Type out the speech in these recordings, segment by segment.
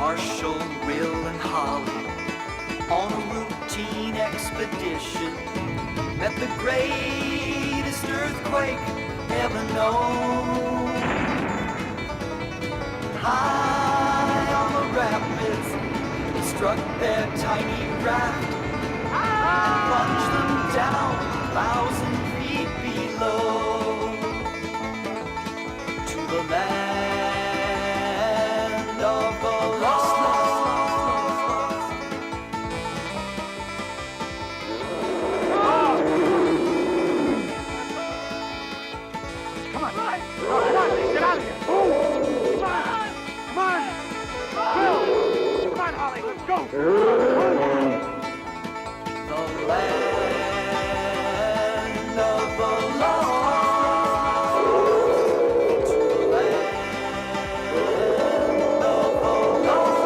Marshall, Will, and Holly on a routine expedition met the greatest earthquake ever known. High on the rapids, it struck their tiny raft, plunged them down 1,000 feet below to the land of the lost. Come on, get out of here! Come on! Will! Come on, Holly, let's go! The land of the lost. To the land of the lost.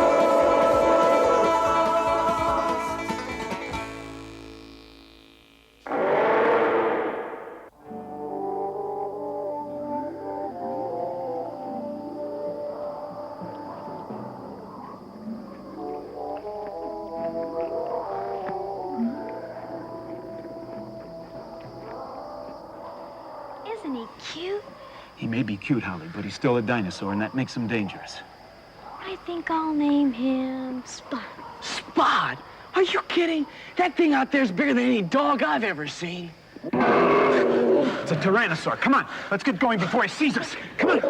Isn't he cute? He may be cute, Holly, but he's still a dinosaur, and that makes him dangerous. I think I'll name him Spot. Spot? Are you kidding? That thing out there's bigger than any dog I've ever seen. It's a tyrannosaur. Come on, let's get going before he sees us. Come on.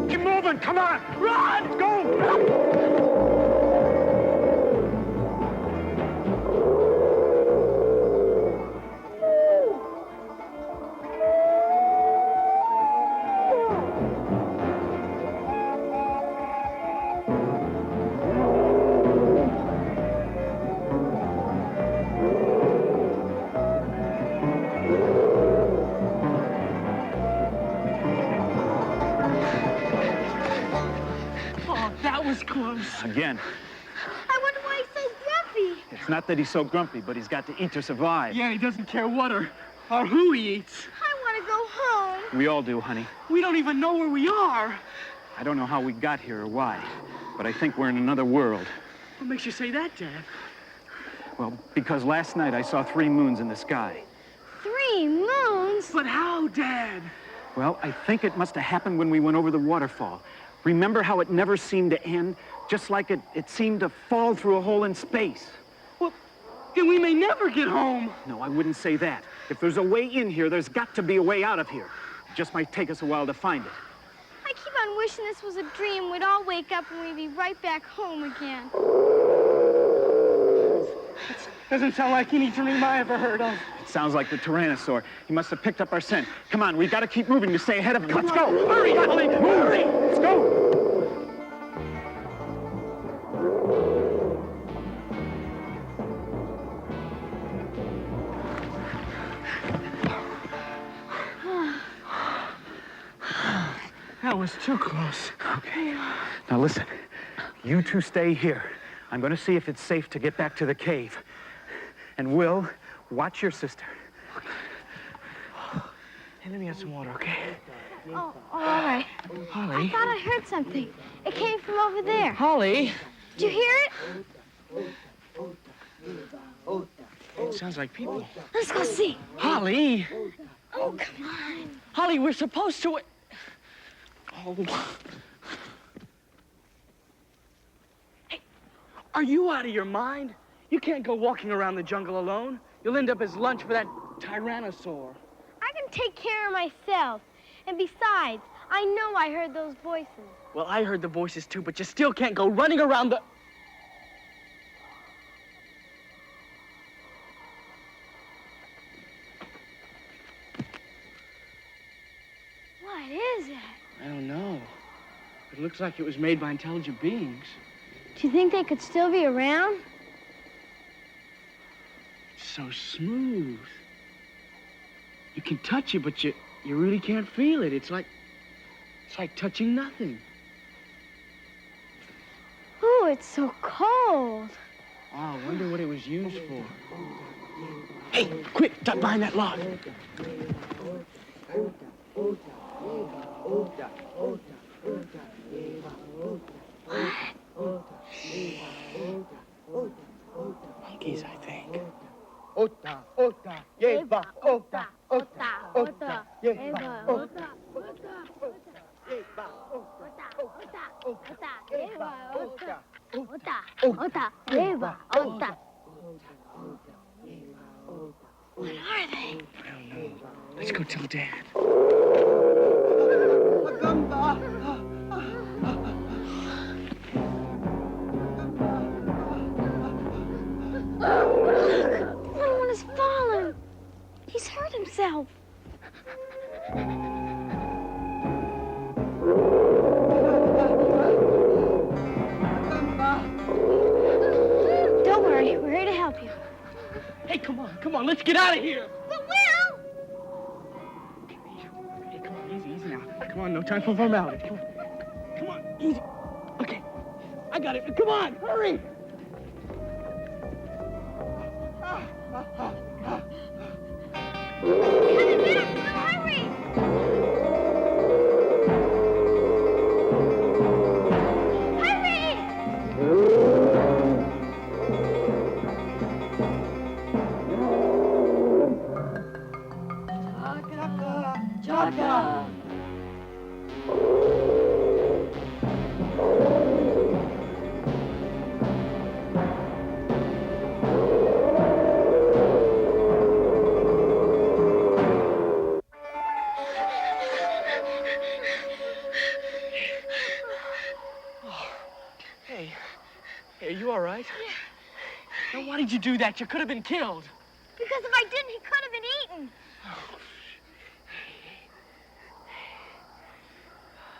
Keep moving, come on. Run, go. Close. Again. I wonder why he's so grumpy. It's not that he's so grumpy, but he's got to eat to survive. Yeah, he doesn't care what or who he eats. I want to go home. We all do, honey. We don't even know where we are. I don't know how we got here or why, but I think we're in another world. What makes you say that, Dad? Well, because last night I saw 3 moons in the sky. 3 moons? But how, Dad? Well, I think it must have happened when we went over the waterfall. Remember how it never seemed to end? Just like it seemed to fall through a hole in space. Well, then we may never get home. No, I wouldn't say that. If there's a way in here, there's got to be a way out of here. It just might take us a while to find it. I keep on wishing this was a dream. We'd all wake up and we'd be right back home again. Doesn't sound like any dream I ever heard of. It sounds like the Tyrannosaur. He must have picked up our scent. Come on, we've got to keep moving to stay ahead of him. Let's go! Hurry, Holly! Hurry! Let's go! That was too close. Okay. Now listen, you two stay here. I'm going to see if it's safe to get back to the cave. And Will, watch your sister. Hey, let me have some water, okay? Oh, all right. Holly? I thought I heard something. It came from over there. Holly? Did you hear it? It sounds like people. Let's go see. Holly! Oh, come on. Holly, we're supposed to... Oh. Hey, are you out of your mind? You can't go walking around the jungle alone. You'll end up as lunch for that tyrannosaur. I can take care of myself. And besides, I know I heard those voices. Well, I heard the voices too, but you still can't go running around the... What is it? I don't know. It looks like it was made by intelligent beings. Do you think they could still be around? It's so smooth. You can touch it, but you really can't feel it. It's like touching nothing. Ooh, it's so cold. Oh, I wonder what it was used for. Hey, quick, duck behind that log. Monkeys, I think. Ota, ota, yeba, ota, ota, ota, Eva, ota, ota. What are they? I don't know. Let's go tell Dad. Little one has fallen. He's hurt himself. Don't worry, we're here to help you. Hey, come on, let's get out of here. But Will! Hey, come on, easy now. Come on, no time for formalities. Come on, easy. Okay, I got it. Come on, hurry. Coming back, Will, hurry! Hey, are you all right? Yeah. Now, why did you do that? You could have been killed. Because if I didn't, he could have been eaten.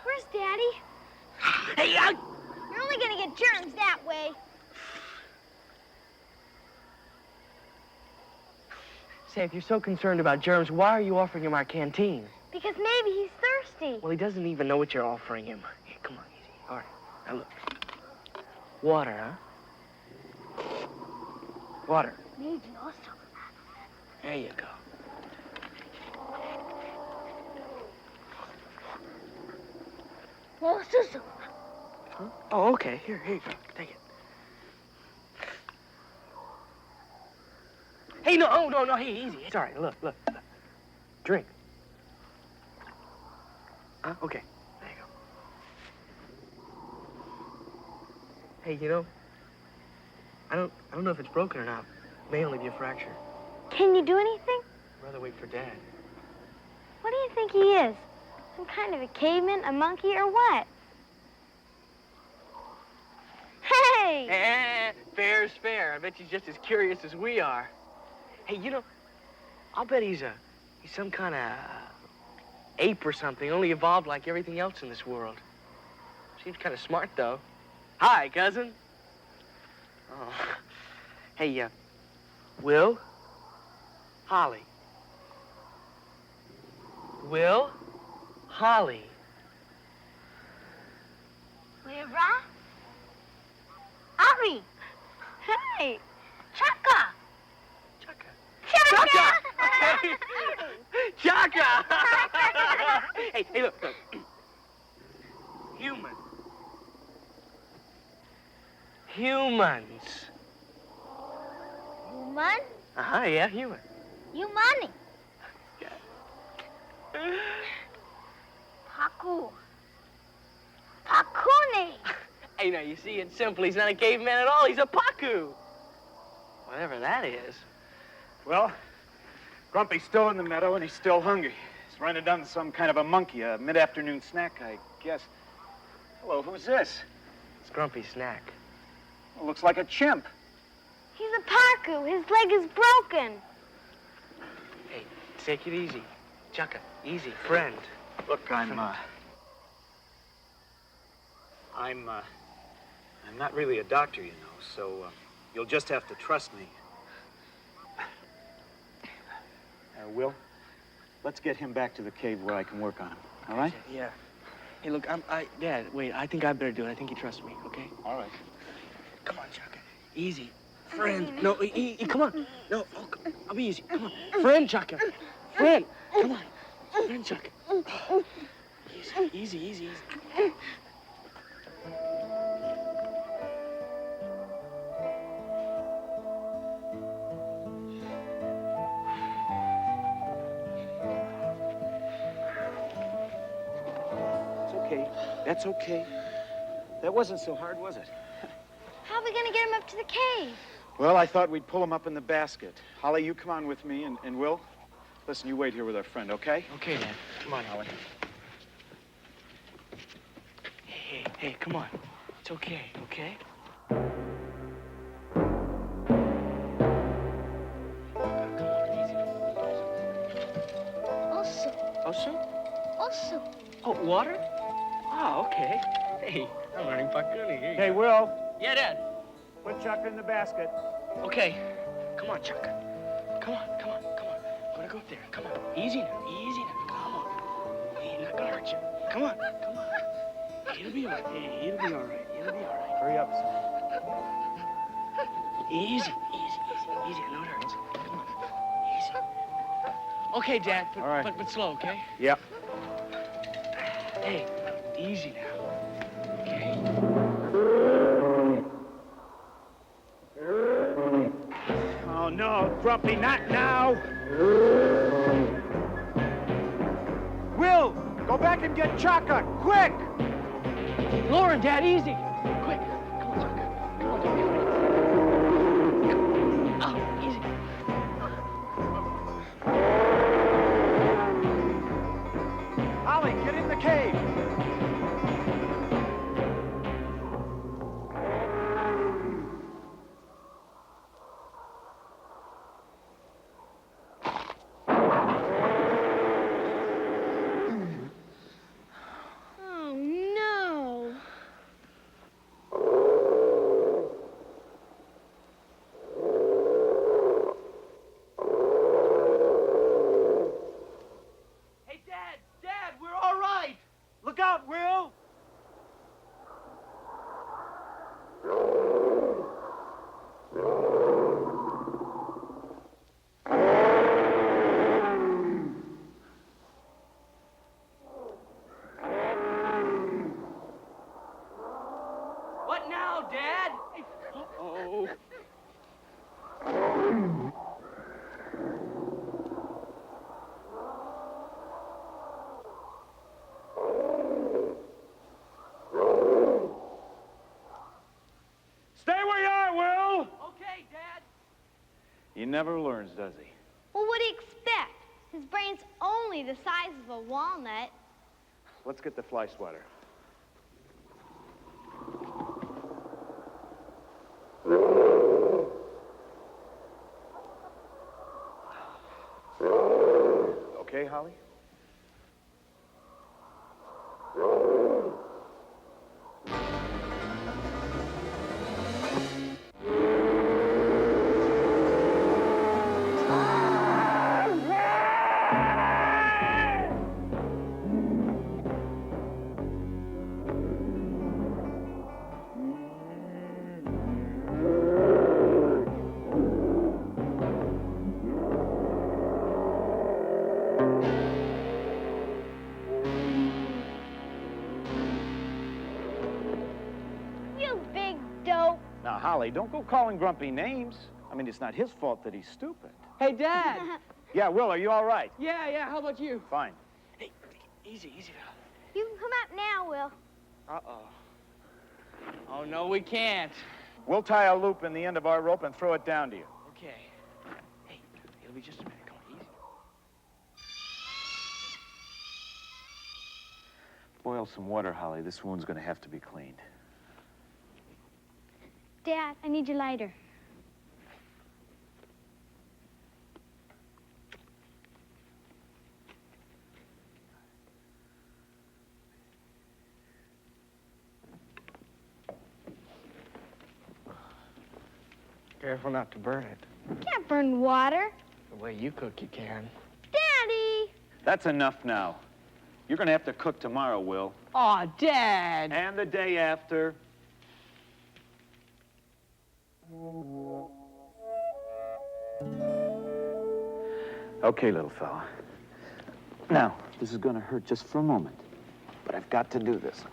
Where's Daddy? Hey, You're only gonna get germs that way. Say, if you're so concerned about germs, why are you offering him our canteen? Because maybe he's thirsty. Well, he doesn't even know what you're offering him. Here, come on, easy. All right, now look. Water, huh? Water. Maybe also. There you go. Well, Susu. Huh? Oh, okay. Here you go. Take it. Hey, no, hey, easy. It's all right. Look. Drink. Okay. There you go. Hey, you know, I don't know if it's broken or not. It may only be a fracture. Can you do anything? I'd rather wait for Dad. What do you think he is? Some kind of a caveman, a monkey, or what? Hey! Fair's fair. I bet he's just as curious as we are. Hey, you know, I'll bet he's some kind of ape or something, only evolved like everything else in this world. Seems kind of smart, though. Hi, cousin. Oh. Hey, Will? Holly. Will? Holly. Wira? Ari! Hey! Chaka! Chaka! Chaka! Hey, look. Human. Humans. Human? Uh-huh, yeah, human. Humani. Paku. Pakuni. Hey, now, you see, it's simple. He's not a caveman at all. He's a Paku. Whatever that is. Well, Grumpy's still in the meadow, and he's still hungry. He's running down to some kind of a monkey, a mid-afternoon snack, I guess. Hello, who's this? It's Grumpy Snack. Well, looks like a chimp. He's a Paku. His leg is broken. Hey, take it easy. Chaka, easy, friend. Look, I'm not really a doctor, you know, so you'll just have to trust me. Will, let's get him back to the cave where I can work on him, all right? Yeah. Hey, look, Dad, wait, I think I better do it. I think you trust me, okay? All right. Come on, Chaka. Easy. Friend. No, come on. No, oh, I'll be easy. Come on. Friend, Chaka. Friend. Come on. Friend, Chaka. Easy, easy, easy. It's okay. That's okay. That wasn't so hard, was it? How are we gonna get him up to the cave? Well, I thought we'd pull him up in the basket. Holly, you come on with me, and Will, listen, you wait here with our friend, okay? Okay, Dad. Come on, Holly. Hey, come on. It's okay, okay? Also, Also? Oh, water? Oh, okay. Hey, I'm learning Pakuni. Hey, Will, Yeah, Dad. put Chuck in the basket. Okay. Come on, Chuck. Come on. Gonna go up there. Come on. Easy now. Come on. He's not gonna hurt you. Come on. It'll be all right. Hey, it'll be all right. Hurry up, son. Easy. I know it hurts. Come on. Easy. Okay, Dad. But, All right. but slow, okay? Yep. Hey, easy now. Okay? Oh, no, Grumpy, not now. Will, go back and get Chaka, quick! Lauren, Dad, easy. Quick. Come on, Chuck. Come on, don't be afraid. Oh, easy. Holly, get in the cave. oh no. Hey, Dad, we're all right. Look out, Will! What now, Dad? Uh-oh. Stay where you are, Will! Okay, Dad. He never learns, does he? Well, what do you expect? His brain's only the size of a walnut. Let's get the fly swatter. Okay, Holly? You big dope. Now, Holly, don't go calling Grumpy names. I mean, it's not his fault that he's stupid. Hey, Dad. Yeah, Will, are you all right? Yeah, how about you? Fine. Hey, easy. You can come out now, Will. Uh-oh. Oh, no, we can't. We'll tie a loop in the end of our rope and throw it down to you. Okay. Hey, it'll be just a minute. Come on, easy. Boil some water, Holly. This wound's gonna have to be cleaned. Dad, I need your lighter. Careful not to burn it. Can't burn water. The way you cook, you can. Daddy! That's enough now. You're gonna have to cook tomorrow, Will. Aw, Dad. And the day after. Okay, little fella. Now, this is gonna hurt just for a moment, but I've got to do this.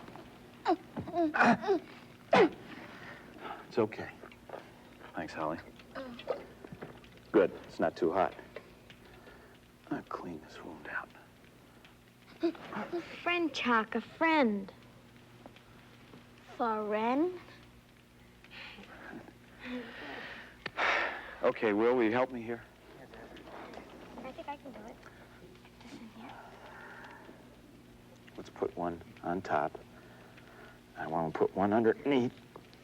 It's okay. Thanks, Holly. Good. It's not too hot. I'll clean this wound out. A friend, Chuck, a friend. Friend? Okay, Will, will you help me here? I think I can do it. This in here. Let's put one on top. I want to put one underneath.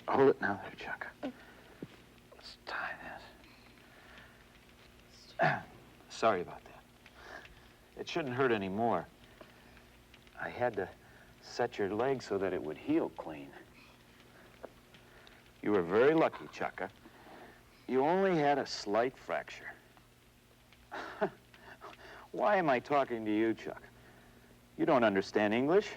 Hold it now there, Chuck. Let's tie this. Sorry about that. It shouldn't hurt anymore. I had to set your leg so that it would heal clean. You were very lucky, Chucka. You only had a slight fracture. Why am I talking to you, Chuck? You don't understand English.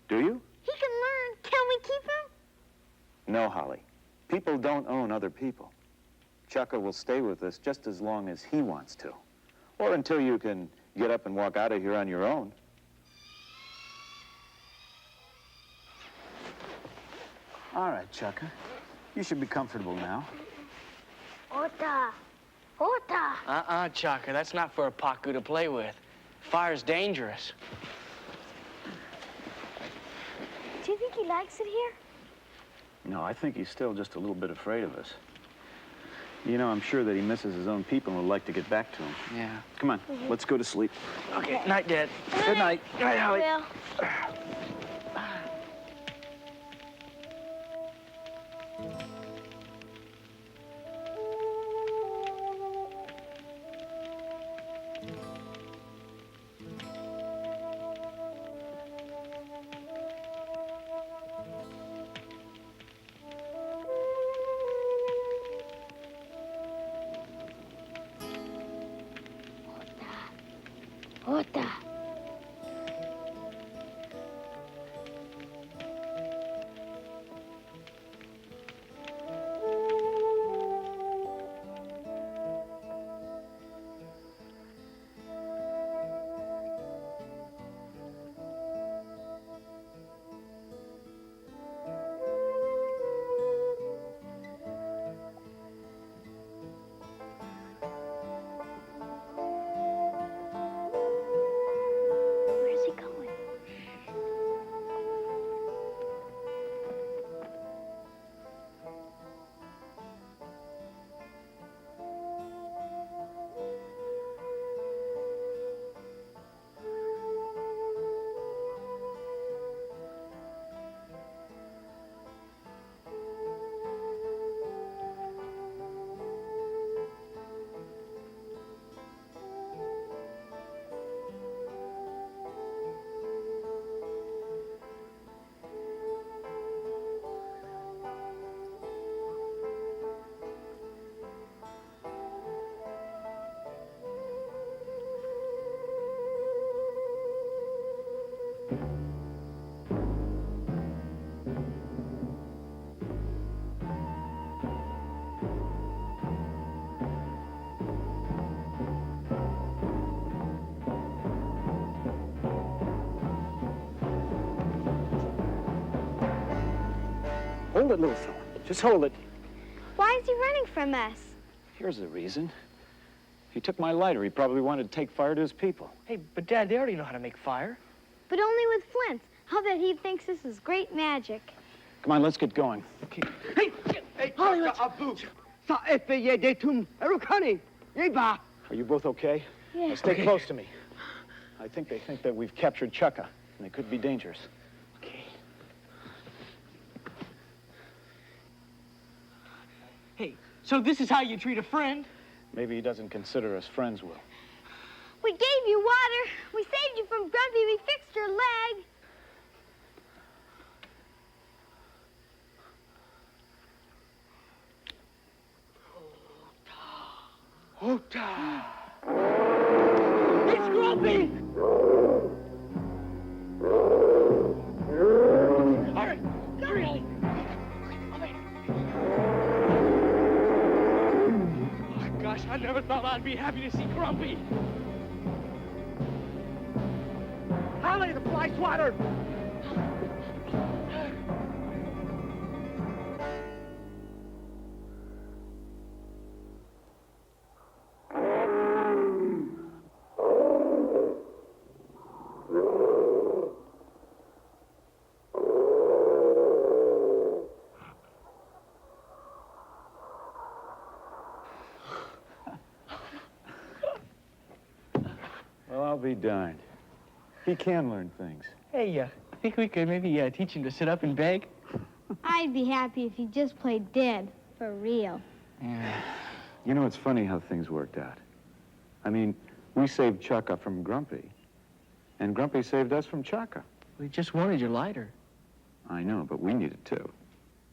Do you? He can learn. Can we keep him? No, Holly. People don't own other people. Chucka will stay with us just as long as he wants to. Or until you can get up and walk out of here on your own. All right, Chucka. You should be comfortable now. Ota. Ota. Chaka, that's not for a Paku to play with. Fire's dangerous. Do you think he likes it here? No, I think he's still just a little bit afraid of us. You know, I'm sure that he misses his own people and would like to get back to them. Yeah. Come on, let's go to sleep. Okay, night, Dad. Good night. Night, Holly. Will. Ota. Where's he going? Hold it, little fella. Just hold it. Why is he running from us? Here's the reason. If he took my lighter, he probably wanted to take fire to his people. Hey, but Dad, they already know how to make fire. But only with flints. I'll bet he thinks this is great magic. Come on, let's get going. Holly, let's... Sa effeye detum erukani. Yeba. Are you both okay? Yeah. Now stay close to me. I think they think that we've captured Chucka, and they could be dangerous. Okay. Hey, so this is how you treat a friend? Maybe he doesn't consider us friends, Will. We gave you water. We saved you from Grumpy. We fixed your leg. Ota. It's Grumpy. All right, hurry. Oh, God, gosh, I never thought I'd be happy to see Grumpy. Holly, the fly swatter! Well, I'll be darned. He can learn things. Hey, I think we could maybe teach him to sit up and beg. I'd be happy if he just played dead, for real. Yeah. You know, it's funny how things worked out. I mean, we saved Chaka from Grumpy, and Grumpy saved us from Chaka. We just wanted your lighter. I know, but we need it too.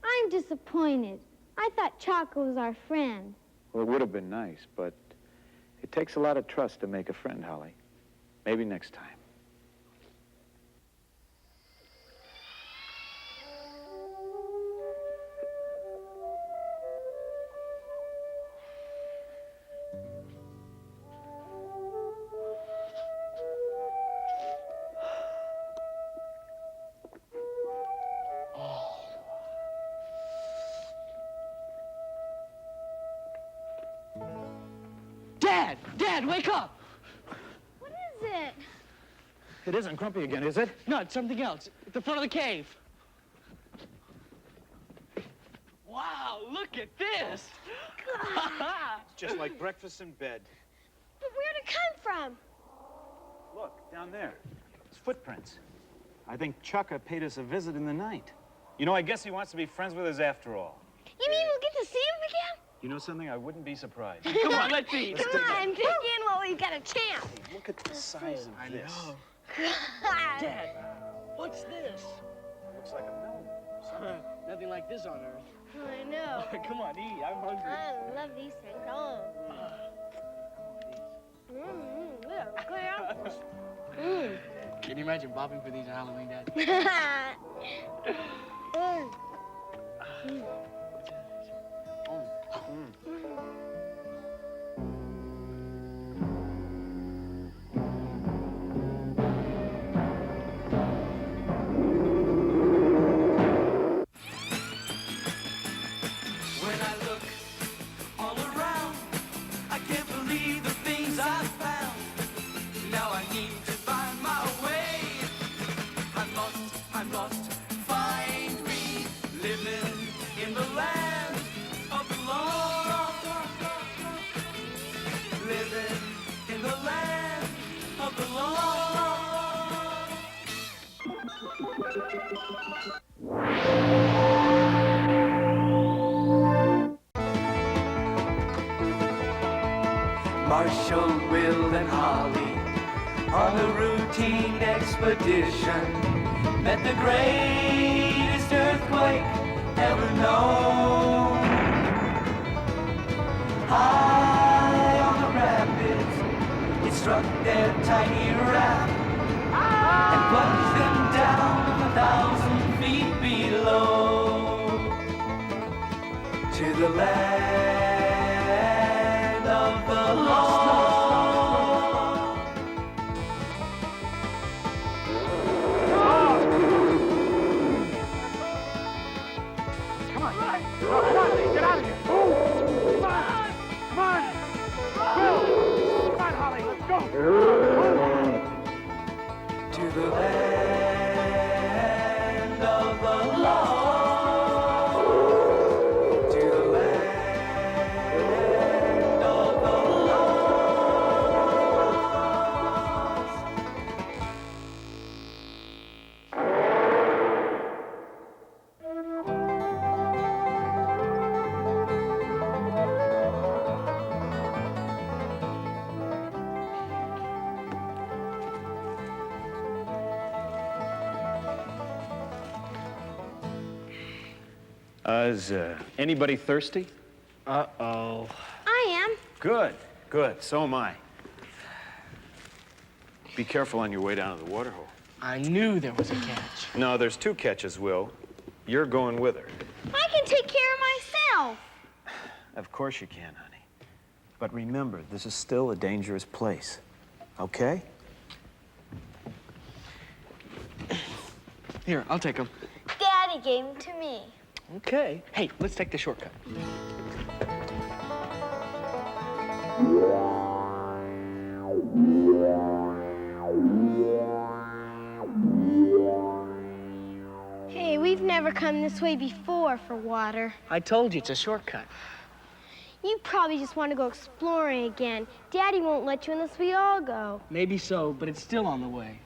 I'm disappointed. I thought Chaka was our friend. Well, it would have been nice, but it takes a lot of trust to make a friend, Holly. Maybe next time. Dad, wake up! What is it? It isn't Grumpy again, is it? No, it's something else. At the front of the cave. Wow, look at this! Just like breakfast in bed. But where'd it come from? Look, down there. It's footprints. I think Chaka paid us a visit in the night. You know, I guess he wants to be friends with us after all. You mean we'll get to see him again? You know something? I wouldn't be surprised. Come on, let's eat. Come on, dig in while we've got a chance. Hey, look at the size of this. Dad, what's this? Looks like a gnome. Nothing like this on Earth. I know. Come on, eat. I'm hungry. I love these things. Oh. Clear. Can you imagine bobbing for these on Halloween, Dad? When I look all around, I can't believe the things I've found. Now I need to find my way. I'm lost, find me. Living in the land of the lost. Living in the land of the lost. Marshall, Will, and Holly on a routine expedition met the greatest earthquake ever known. High on the rapids, it struck their tiny raft and plunged them down 1,000 feet below to the land of the lost. To the land of the lost. To the land of the lost. Is anybody thirsty? Uh-oh. I am. Good, good. So am I. Be careful on your way down to the water hole. I knew there was a catch. No, there's two catches, Will. You're going with her. I can take care of myself. Of course you can, honey. But remember, this is still a dangerous place, okay? Here, I'll take them. Daddy gave them to me. Okay. Hey, let's take the shortcut. Hey, we've never come this way before for water. I told you it's a shortcut. You probably just want to go exploring again. Daddy won't let you unless we all go. Maybe so, but it's still on the way.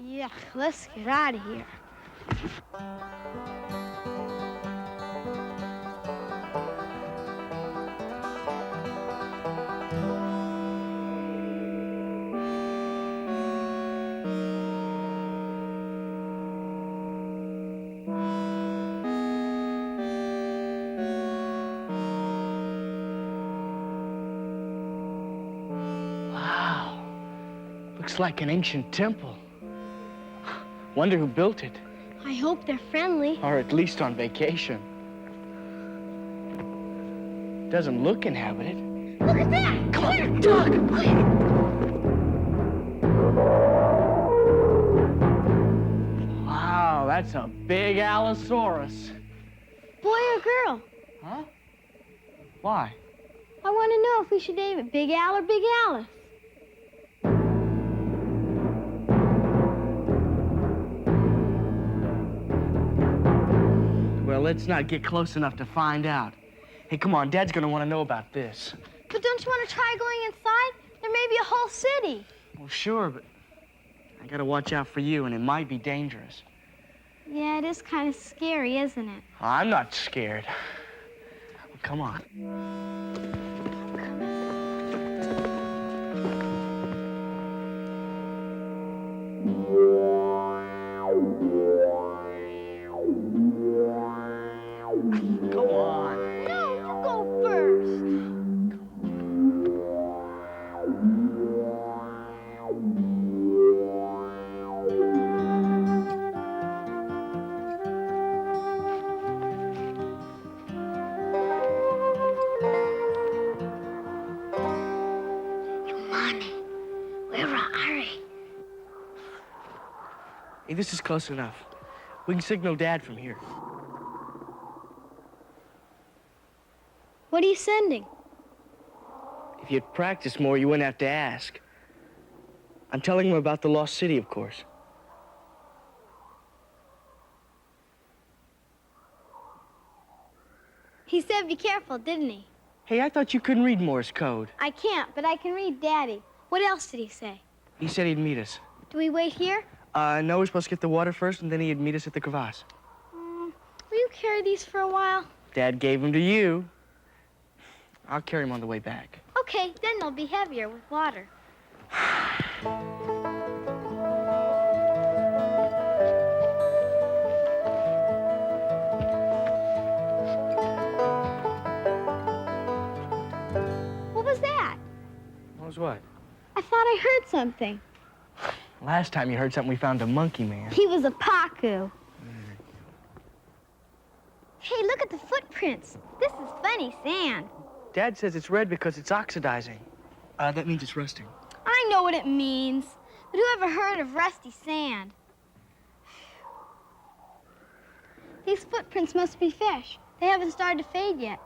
Yuck, let's get out of here. Wow. Looks like an ancient temple. Wonder who built it. I hope they're friendly. Or at least on vacation. Doesn't look inhabited. Look at that! Come on, Doug! Wow, that's a big Allosaurus. Boy or girl? Huh? Why? I want to know if we should name it Big Al or Big Alice. Well, let's not get close enough to find out. Hey, come on, Dad's gonna want to know about this. But don't you want to try going inside? There may be a whole city. Well, sure, but I gotta watch out for you, and it might be dangerous. Yeah, it is kind of scary, isn't it? I'm not scared. Well, come on. Come on. No, you go first. Come on. Where are we? Hey, this is close enough. We can signal Dad from here. What are you sending? If you'd practiced more, you wouldn't have to ask. I'm telling him about the lost city, of course. He said be careful, didn't he? Hey, I thought you couldn't read Morse code. I can't, but I can read Daddy. What else did he say? He said he'd meet us. Do we wait here? No, we're supposed to get the water first, and then he'd meet us at the crevasse. Will you carry these for a while? Dad gave them to you. I'll carry them on the way back. Okay, then they'll be heavier with water. What was that? What was what? I thought I heard something. Last time you heard something, we found a monkey man. He was a Paku. Hey, look at the footprints. This is funny sand. Dad says it's red because it's oxidizing. That means it's rusting. I know what it means. But who ever heard of rusty sand? These footprints must be fish. They haven't started to fade yet.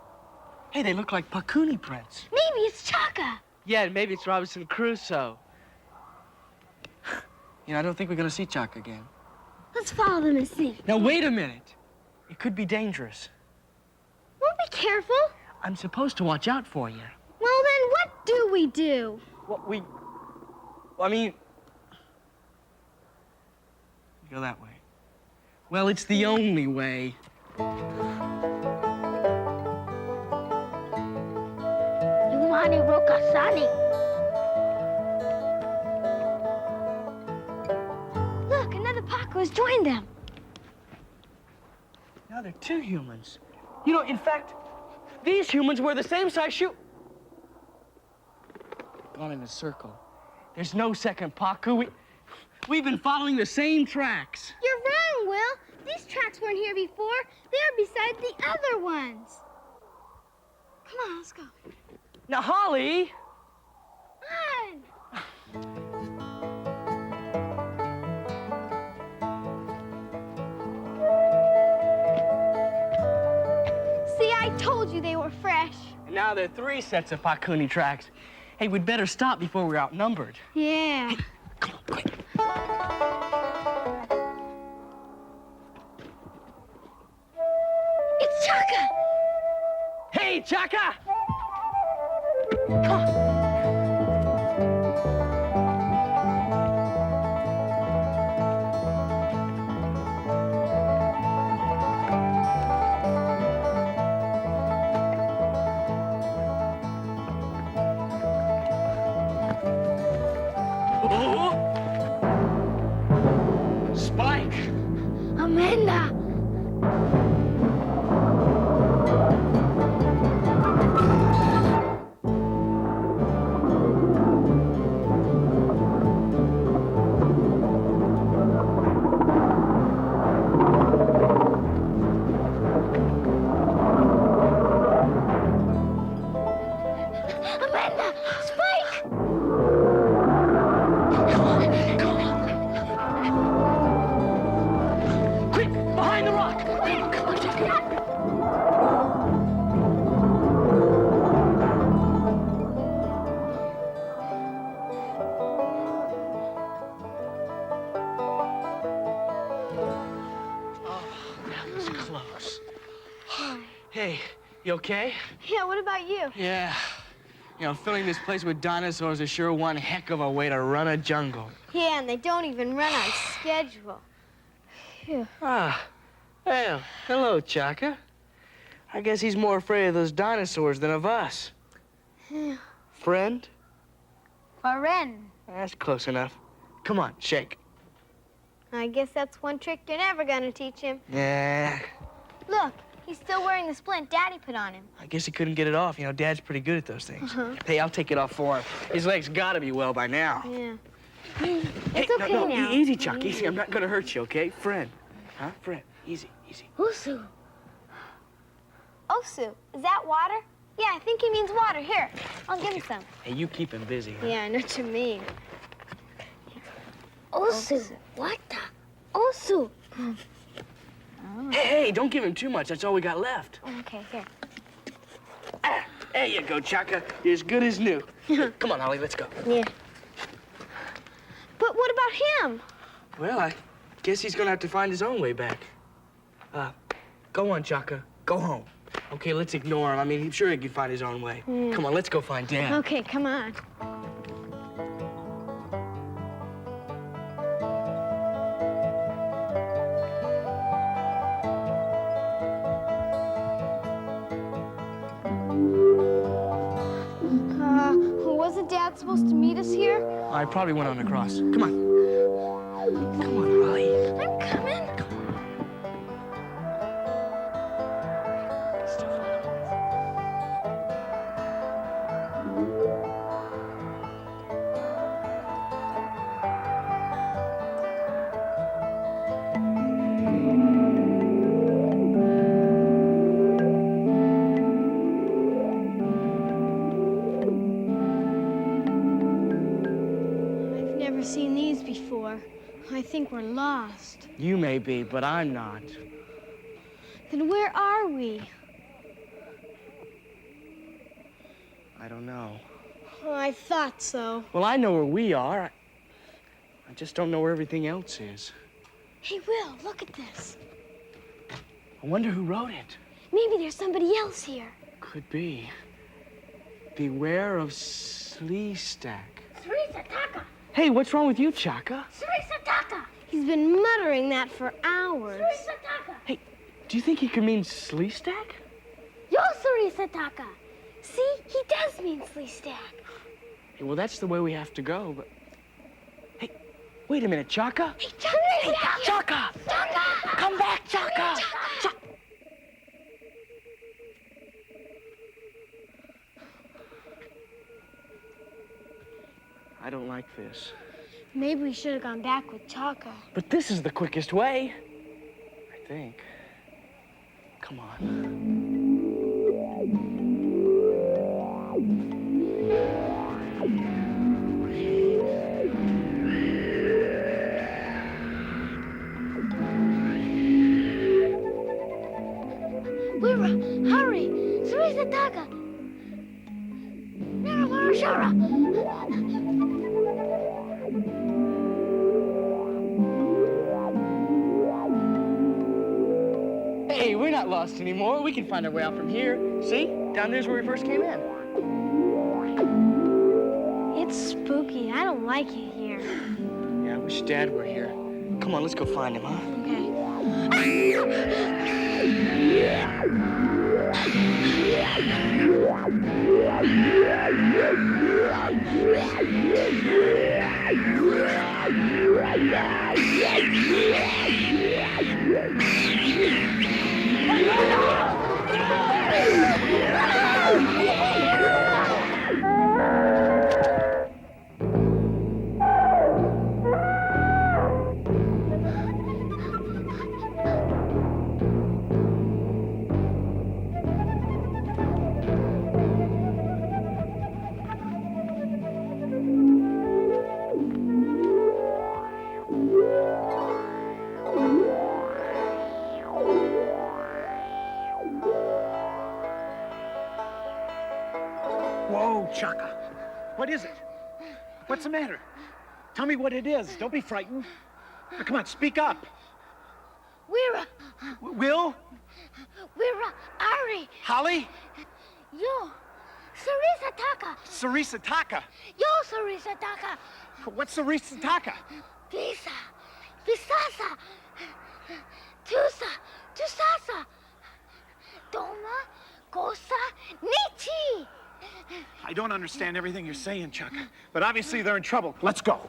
Hey, they look like Pakuni prints. Maybe it's Chaka. Yeah, and maybe it's Robinson Crusoe. You know, I don't think we're gonna see Chuck again. Let's follow them and see. Now, wait a minute. It could be dangerous. We'll be careful. I'm supposed to watch out for you. Well, then what do we do? I mean... Go that way. Well, it's the only way. Lumani Rokasani. Look, another Paco has joined them. Now they're two humans. You know, in fact, these humans wear the same size shoe. Gone in a circle. There's no second Paku. We've been following the same tracks. You're wrong, Will. These tracks weren't here before. They're beside the other ones. Come on, let's go. Now, Holly! Come on! See, I told you they were fresh. And now there are 3 sets of Pakuni tracks. Hey, we'd better stop before we're outnumbered. Yeah. Hey, come on, quick. It's Chaka! Hey, Chaka! Come on. Spike! Amanda! Amanda! Spike! Quick, behind the rock! Come on, Chaka! That was close. Hey, you okay? Yeah, what about you? Yeah. You know, filling this place with dinosaurs is sure one heck of a way to run a jungle. Yeah, and they don't even run on schedule. Phew. Ah, well, hello, Chaka. I guess he's more afraid of those dinosaurs than of us. Yeah. Friend? Ren. That's close enough. Come on, shake. I guess that's one trick you're never gonna teach him. Yeah, Look, he's still wearing the splint Daddy put on him. I guess he couldn't get it off. You know, Dad's pretty good at those things. Hey, I'll take it off for him. His legs gotta be well by now. Yeah. Hey, It's okay no, now. Easy, Chuck, easy. I'm not gonna hurt you, okay? Friend. Huh? Friend. Easy, easy. Osu. Osu, is that water? Yeah, I think he means water. Here, I'll give him some. Hey, you keep him busy, huh? Yeah, I know what you mean. Osu, what the? Osu. Hey, don't give him too much. That's all we got left. Okay, here. Ah, there you go, Chaka. You're as good as new. Come on, Ollie, let's go. Yeah. But what about him? Well, I guess he's gonna have to find his own way back. Go on, Chaka. Go home. Okay, let's ignore him. I mean, I'm sure he can find his own way. Yeah. Come on, let's go find Dad. Okay, come on. Wasn't Dad supposed to meet us here? I probably went on across. Come on. Come on, Ollie. I'm coming. I've never seen these before. I think we're lost. You may be, but I'm not. Then where are we? I don't know. Oh, I thought so. Well, I know where we are. I just don't know where everything else is. Hey, Will, look at this. I wonder who wrote it. Maybe there's somebody else here. Could be. Beware of Sleestak. Sleestak! Hey, what's wrong with you, Chaka? Sleestak! He's been muttering that for hours. Sleestak! Hey, do you think he could mean Sleestak? Yo, Sleestak! See, he does mean Sleestak. Hey, well, that's the way we have to go, but... Hey, wait a minute, Chaka. Hey, Chaka! Hey, Chaka! Chaka! Come back, Chaka! Chaka! I don't like this. Maybe we should have gone back with Chaka. But this is the quickest way. I think. Come on. Hurry! Sleestak! Hey, we're not lost anymore. We can find our way out from here. See? Down there's where we first came in. It's spooky. I don't like it here. Yeah, I wish Dad were here. Come on, let's go find him, huh? Whoa, Chaka. What is it? What's the matter? Tell me what it is. Don't be frightened. Now, come on, speak up. Will? Ari! Holly? Yo! Sleestak. Yo, Sleestak! What's Sleestak? Visasa! Tusasa! Doma! Gosa! Nichi! I don't understand everything you're saying, Chaka, but obviously they're in trouble. Let's go.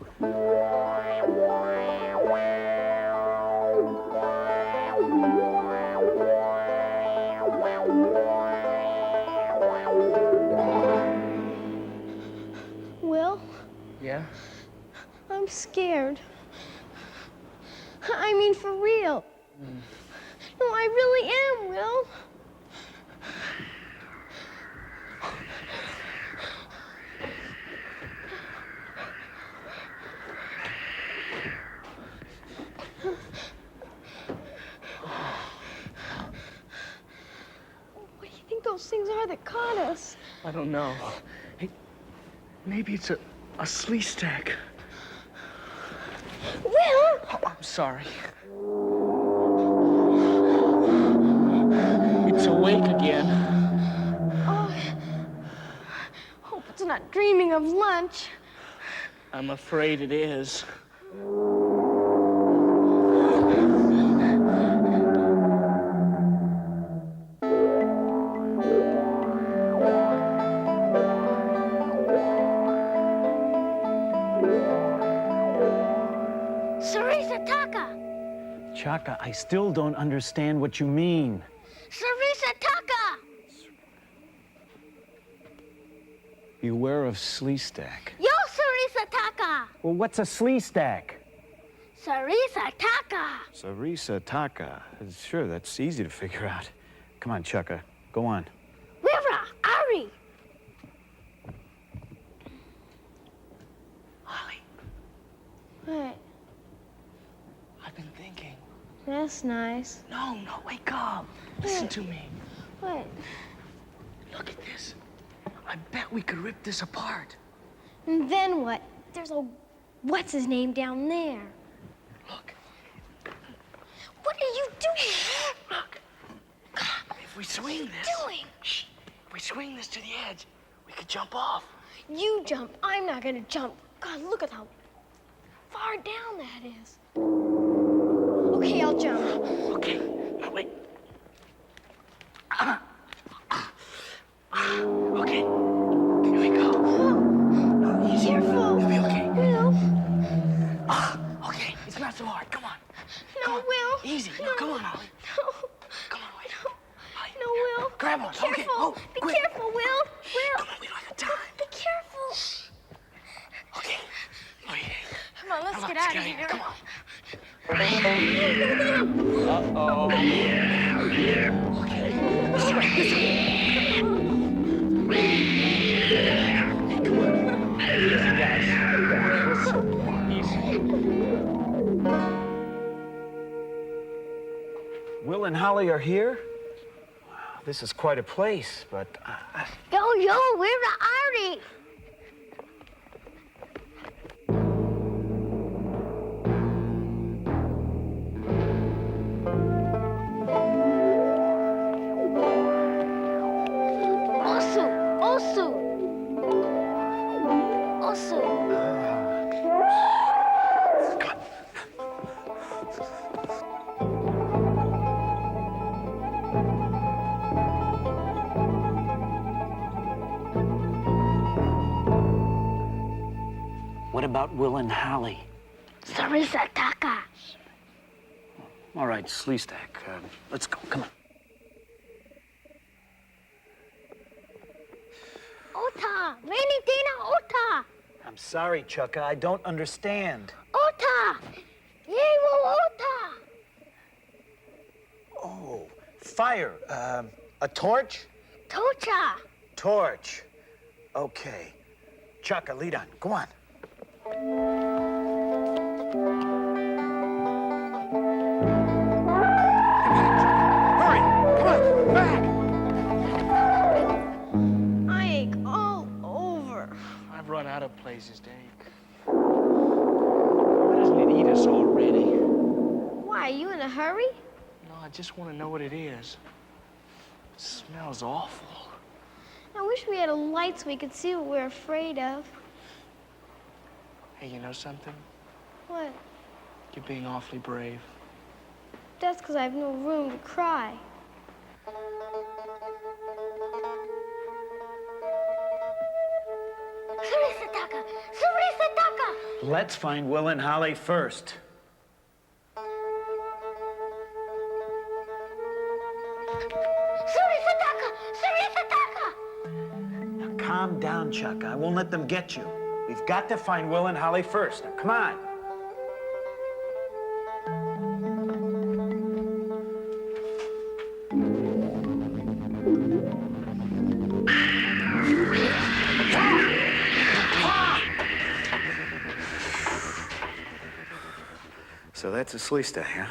Will? Yeah? I'm scared. I mean, for real. No, I really am, Will. What do you think those things are that caught us? I don't know. Hey, maybe it's a Sleestak. Will! Oh, I'm sorry. It's awake again. Oh, hope it's not dreaming of lunch. I'm afraid it is. Chaka, I still don't understand what you mean. Sleestak! Beware of Sleestak. Yo, Sleestak! Well, what's a Sleestak? Sleestak! Sleestak. Sure, that's easy to figure out. Come on, Chaka, go on. Ari! Holly, What? I've been thinking. That's nice. No, wake up. Listen to me. What? Look at this. I bet we could rip this apart. And then what? There's a what's his name down there. Look. What are you doing? Look. If we swing this. Doing? Shh. If we swing this to the edge, we could jump off. You jump. I'm not gonna jump. God, look at how far down that is. Okay, I'll jump. Okay. Now wait. Okay. Here we go. Oh, Easy. careful. You'll be okay. Will. Okay. It's not so hard. Come on. No, Come on. Will. Easy. No. No, come on, Holly. No. Come on, wait. No. Holly, No, Will. grab on. Be careful. Okay. Oh, Be quick. careful, Will. Will. Come on, we don't have time. Be careful. Okay. Okay. Come on, let's Come on, get out of here. here. Come on. Uh-oh. Will and Holly are here? Wow, this is quite a place, but Yo, we're the Artie. What about Will and Holly? Sleestak. All right, Sleestak, let's go. Come on. Ota, Rainy Dina Ota. I'm sorry, Chucka, I don't understand. Ota, Yewo Ota. Oh, fire. A torch? Tocha. Torch. Okay. Chucka, lead on. Go on. Hurry! Come on! Back! I ache all over. I've run out of places to ache. Why doesn't it eat us already? Why, are you in a hurry? No, I just want to know what it is. It smells awful. I wish we had a light so we could see what we're afraid of. Hey, you know something? What? You're being awfully brave. That's because I have no room to cry. Let's find Will and Holly first. Now calm down, Chucka. I won't let them get you. We've got to find Will and Holly first. Now, come on. So that's a Sleestak, huh?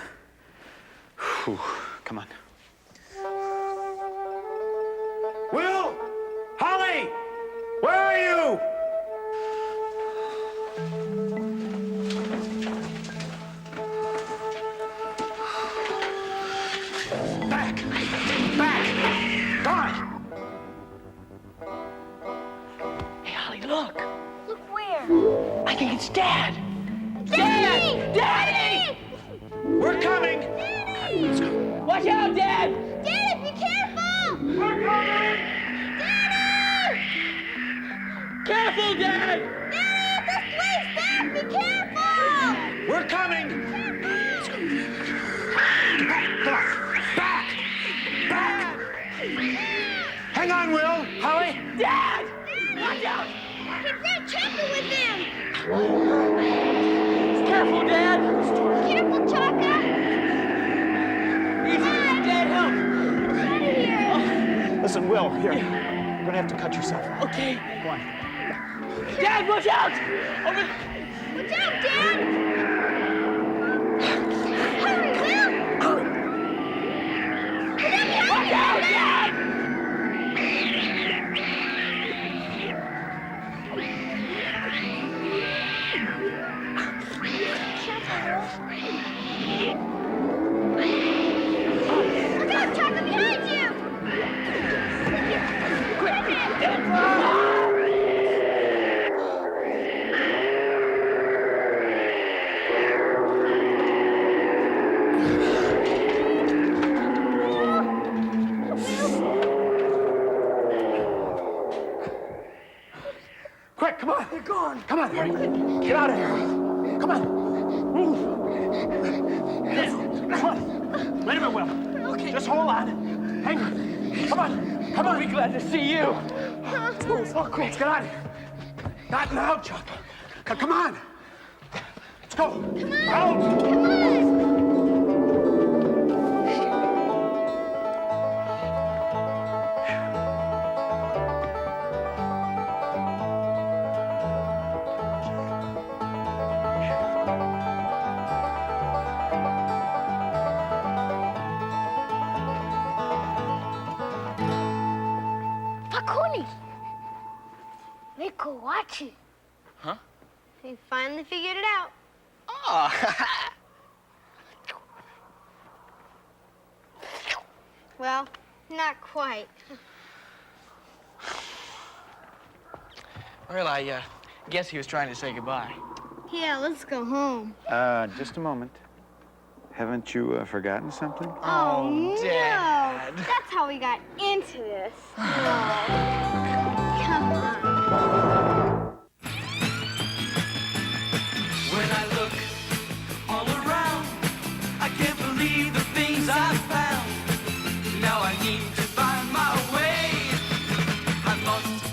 Whew. Come on. Will! Holly! Where are you? Back! Back! Die! Hey, Holly, look! Look where? I think it's Dad! Daddy! Daddy! We're coming! Let's go. Watch out, Dad! Daddy, be careful! We're coming! Daddy! Careful, Dad! Daddy, this place, Dad, be careful! We're coming! Let's go. Back! Come on. Back! Back! Hang on, Will! Holly! Dad! Watch out! Keep that chopper with them! Careful, Dad! Careful, Chaka! Easy, Dad, help! Get out of here! Listen, Will, here. You're gonna have to cut yourself off. Okay. Go on. Dad, watch out! Over. Watch out, Dad! Hurry, Will! Watch out, Dad! Look out, Chaka, behind you! Grab it! Quick, come on. They're gone. Come on, hurry. Get out of here. Come on. Move. Come on. Wait a minute, Will. Okay. Just hold on. Hang on. Come on. Come on. I'll be glad to see you. Oh, quick. Let's get out of here. Not now, Chuck. Come on. Let's go. Come on. Out. Come on! got you. Huh? We finally figured it out. Oh. Well, not quite. Well, I guess he was trying to say goodbye. Yeah, let's go home. Just a moment. Haven't you forgotten something? Oh, no. Dad. That's how we got into this. No. Come on. When I look all around, I can't believe the things I found. Now I need to find my way. I must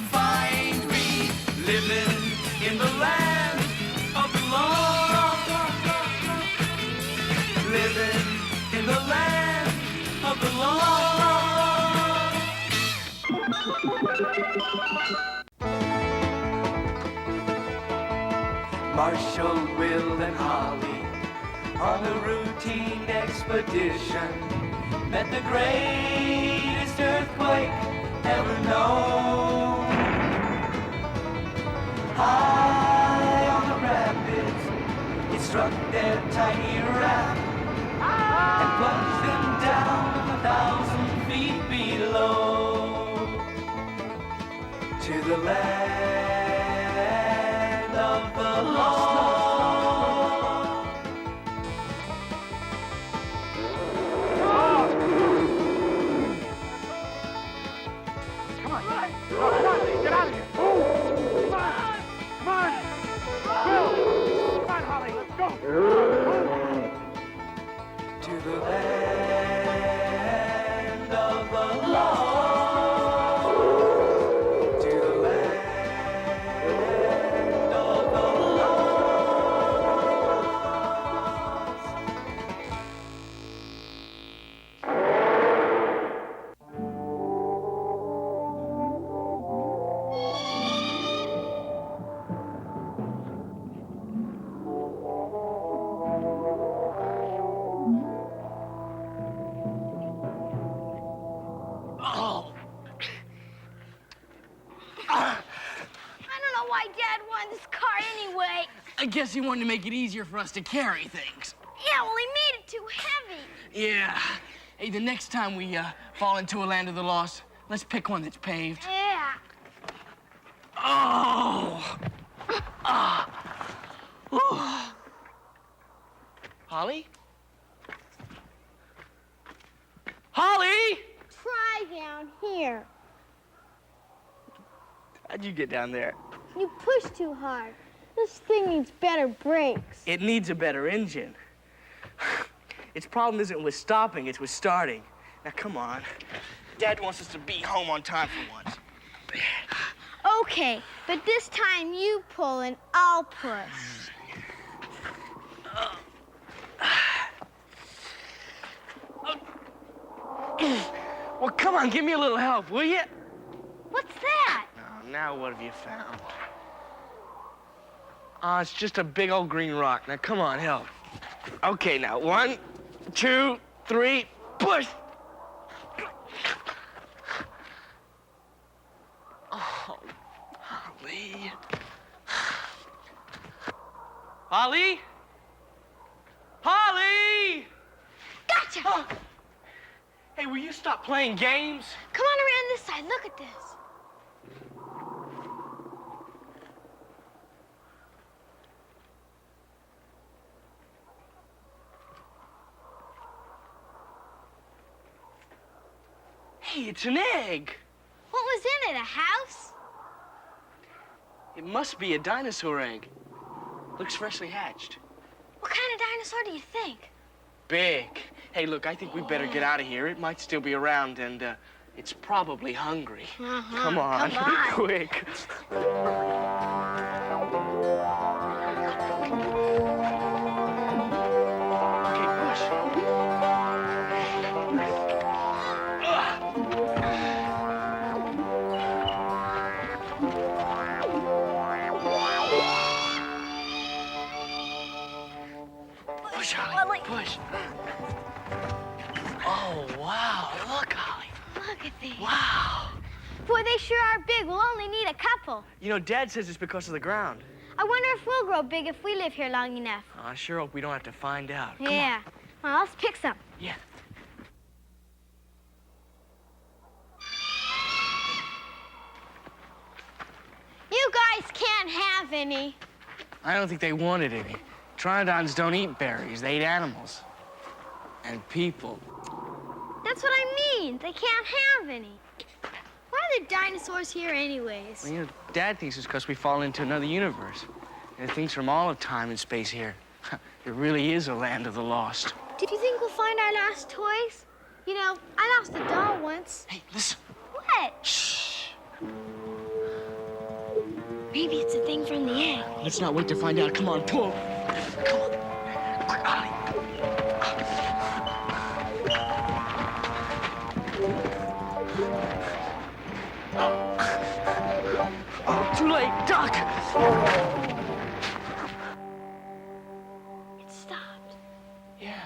find me living in the land of the lost. Living in the land of the lost. Marshall, Will, and Holly on a routine expedition met the greatest earthquake ever known. High on the rapids, it struck their tiny raft and plunged them down 1,000 feet below to the land of the lost. Come on, get out of here. Come on. Will, come on, Holly, let's go. To the land of the lost. To the land of the I don't know why Dad wanted this car anyway. I guess he wanted to make it easier for us to carry things. Yeah, well, he made it too heavy. Yeah. Hey, the next time we fall into a land of the lost, let's pick one that's paved. Yeah. Oh! Ooh. Holly? Holly! Try down here. How'd you get down there? You push too hard. This thing needs better brakes. It needs a better engine. Its problem isn't with stopping, it's with starting. Now, come on. Dad wants us to be home on time for once. Okay, but this time you pull and I'll push. Well, come on, give me a little help, will you? What's that? Oh, now what have you found? Oh, it's just a big old green rock. Now, come on, help. Okay, now, 1, 2, 3, push! Oh, Holly. Holly? Holly! Gotcha! Oh. Hey, will you stop playing games? Come on around this side. Look at this. Hey, it's an egg. What was in it, a house? It must be a dinosaur egg. Looks freshly hatched. What kind of dinosaur do you think? Big. Hey, look, I think we better get out of here. It might still be around, and it's probably hungry. Come on, Come on. quick. Okay, push. Push, Holly, push. Oh, wow, look, Holly. Look at these. Wow. Boy, they sure are big. We'll only need a couple. You know, Dad says it's because of the ground. I wonder if we'll grow big if we live here long enough. I sure hope we don't have to find out. Come Yeah. Well, let's pick some. on. Yeah. You guys can't have any. I don't think they wanted any. Troodons don't eat berries. They eat animals. And people. That's what I mean. They can't have any. Why are there dinosaurs here anyways? Well, you know, Dad thinks it's because we fall into another universe. And things from all of time and space here. It really is a land of the lost. Do you think we'll find our lost toys? You know, I lost a doll once. Hey, listen. What? Shh. Maybe it's a thing from the egg. Let's not wait to find out. Come on, pull. Come on. Quick, Ollie. Oh, too late. Duck! It stopped. Yeah.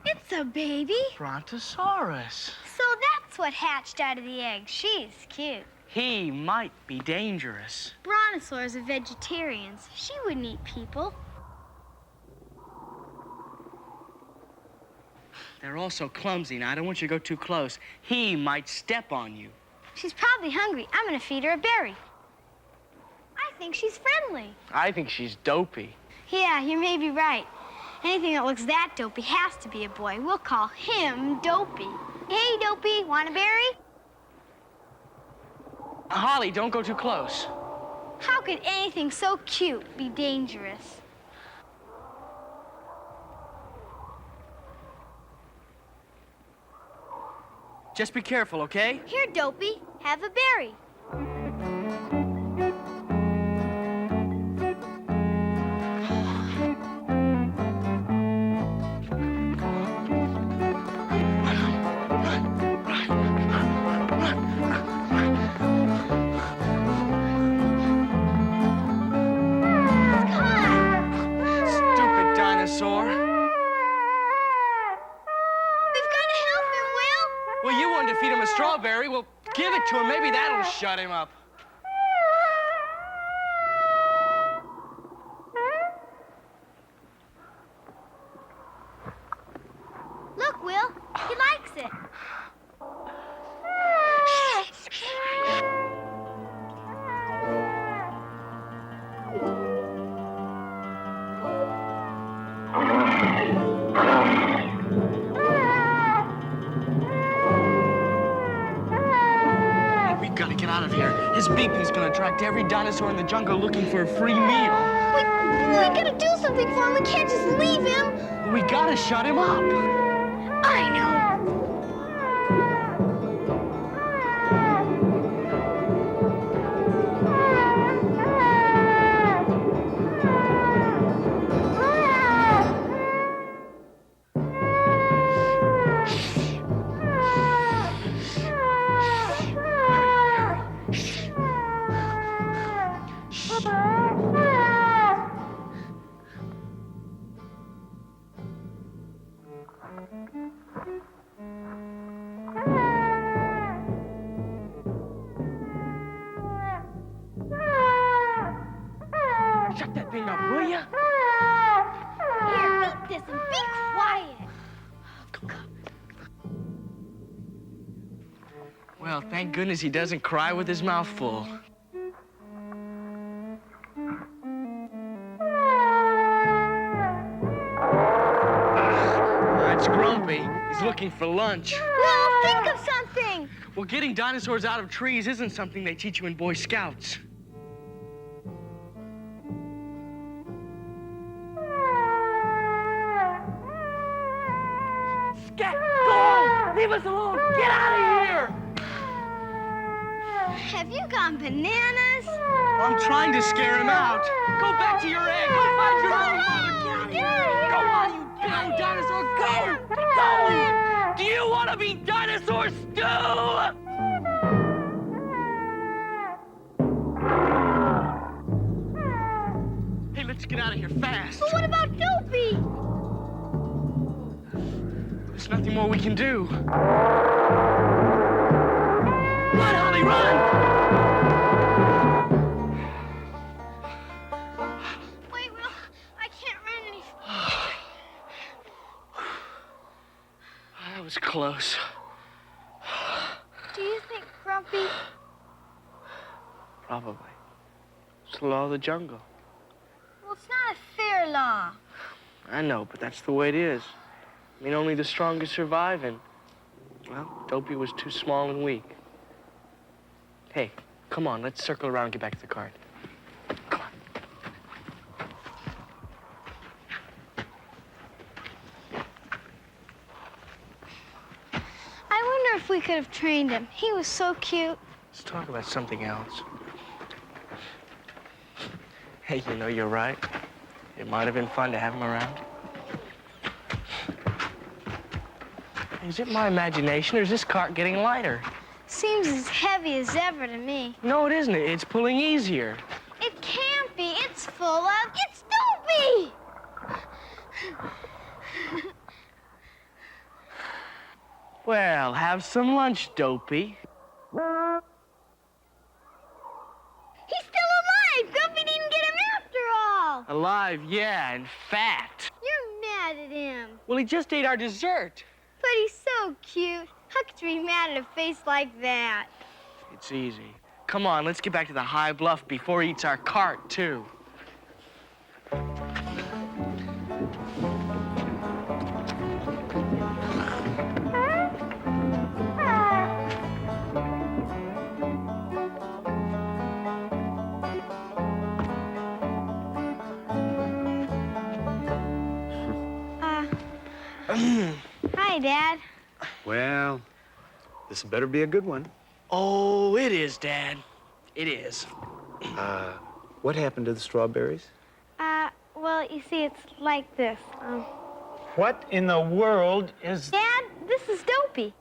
It's a baby. Brontosaurus. So that's what hatched out of the egg. She's cute. He might be dangerous. Brontosaurs are vegetarians. She wouldn't eat people. They're also clumsy. Now, I don't want you to go too close. He might step on you. She's probably hungry. I'm gonna feed her a berry. I think she's friendly. I think she's dopey. Yeah, you may be right. Anything that looks that dopey has to be a boy. We'll call him Dopey. Hey, Dopey, want a berry? Holly, don't go too close. How could anything so cute be dangerous? Just be careful, okay? Here, Dopey, have a berry. Stupid dinosaur. We've got to help him, Will. Well, you wanted to feed him a strawberry. Well, give it to him. Maybe that'll shut him up. Look, Will, he likes it. Hey, we gotta get out of here. His beeping's gonna attract every dinosaur in the jungle looking for a free meal. We gotta do something for him. We can't just leave him. We gotta shut him up. I know. Shut that thing up, will ya? Here, eat this and be quiet. Well, thank goodness he doesn't cry with his mouth full. That's Grumpy. He's looking for lunch. Will, think of something. Well, getting dinosaurs out of trees isn't something they teach you in Boy Scouts. Scat! Go on! Leave us alone! Get out of here! Have you gone bananas? I'm trying to scare him out. Go back to your egg. Go find your own mother. Get out of here. Go on, you damn dinosaur. Go! Go! Do you want to be dinosaur stew? get out of here fast. But what about Dopey? There's nothing more we can do. Run, Holly, run! Wait, Will, I can't run any. That was close. Do you think Grumpy? Probably. It's the law of the jungle. Well, it's not a fair law. I know, but that's the way it is. I mean, only the strongest survive, and, well, Dopey was too small and weak. Hey, come on, let's circle around and get back to the cart. Come on. I wonder if we could have trained him. He was so cute. Let's talk about something else. Hey, you know, you're right. It might have been fun to have him around. Is it my imagination, or is this cart getting lighter? Seems as heavy as ever to me. No, it isn't. It's pulling easier. It can't be. It's full of. It's Dopey! Well, have some lunch, Dopey. He's still alive! Grumpy didn't get him after all! Alive, yeah, and fat. You're mad at him. Well, he just ate our dessert. But he's so cute. How could you be mad at a face like that? It's easy. Come on, let's get back to the high bluff before he eats our cart, too. Hi, Dad. Well, this better be a good one. Oh, it is, Dad. It is. What happened to the strawberries? Well, you see, it's like this. What in the world is... Dad, this is Dopey.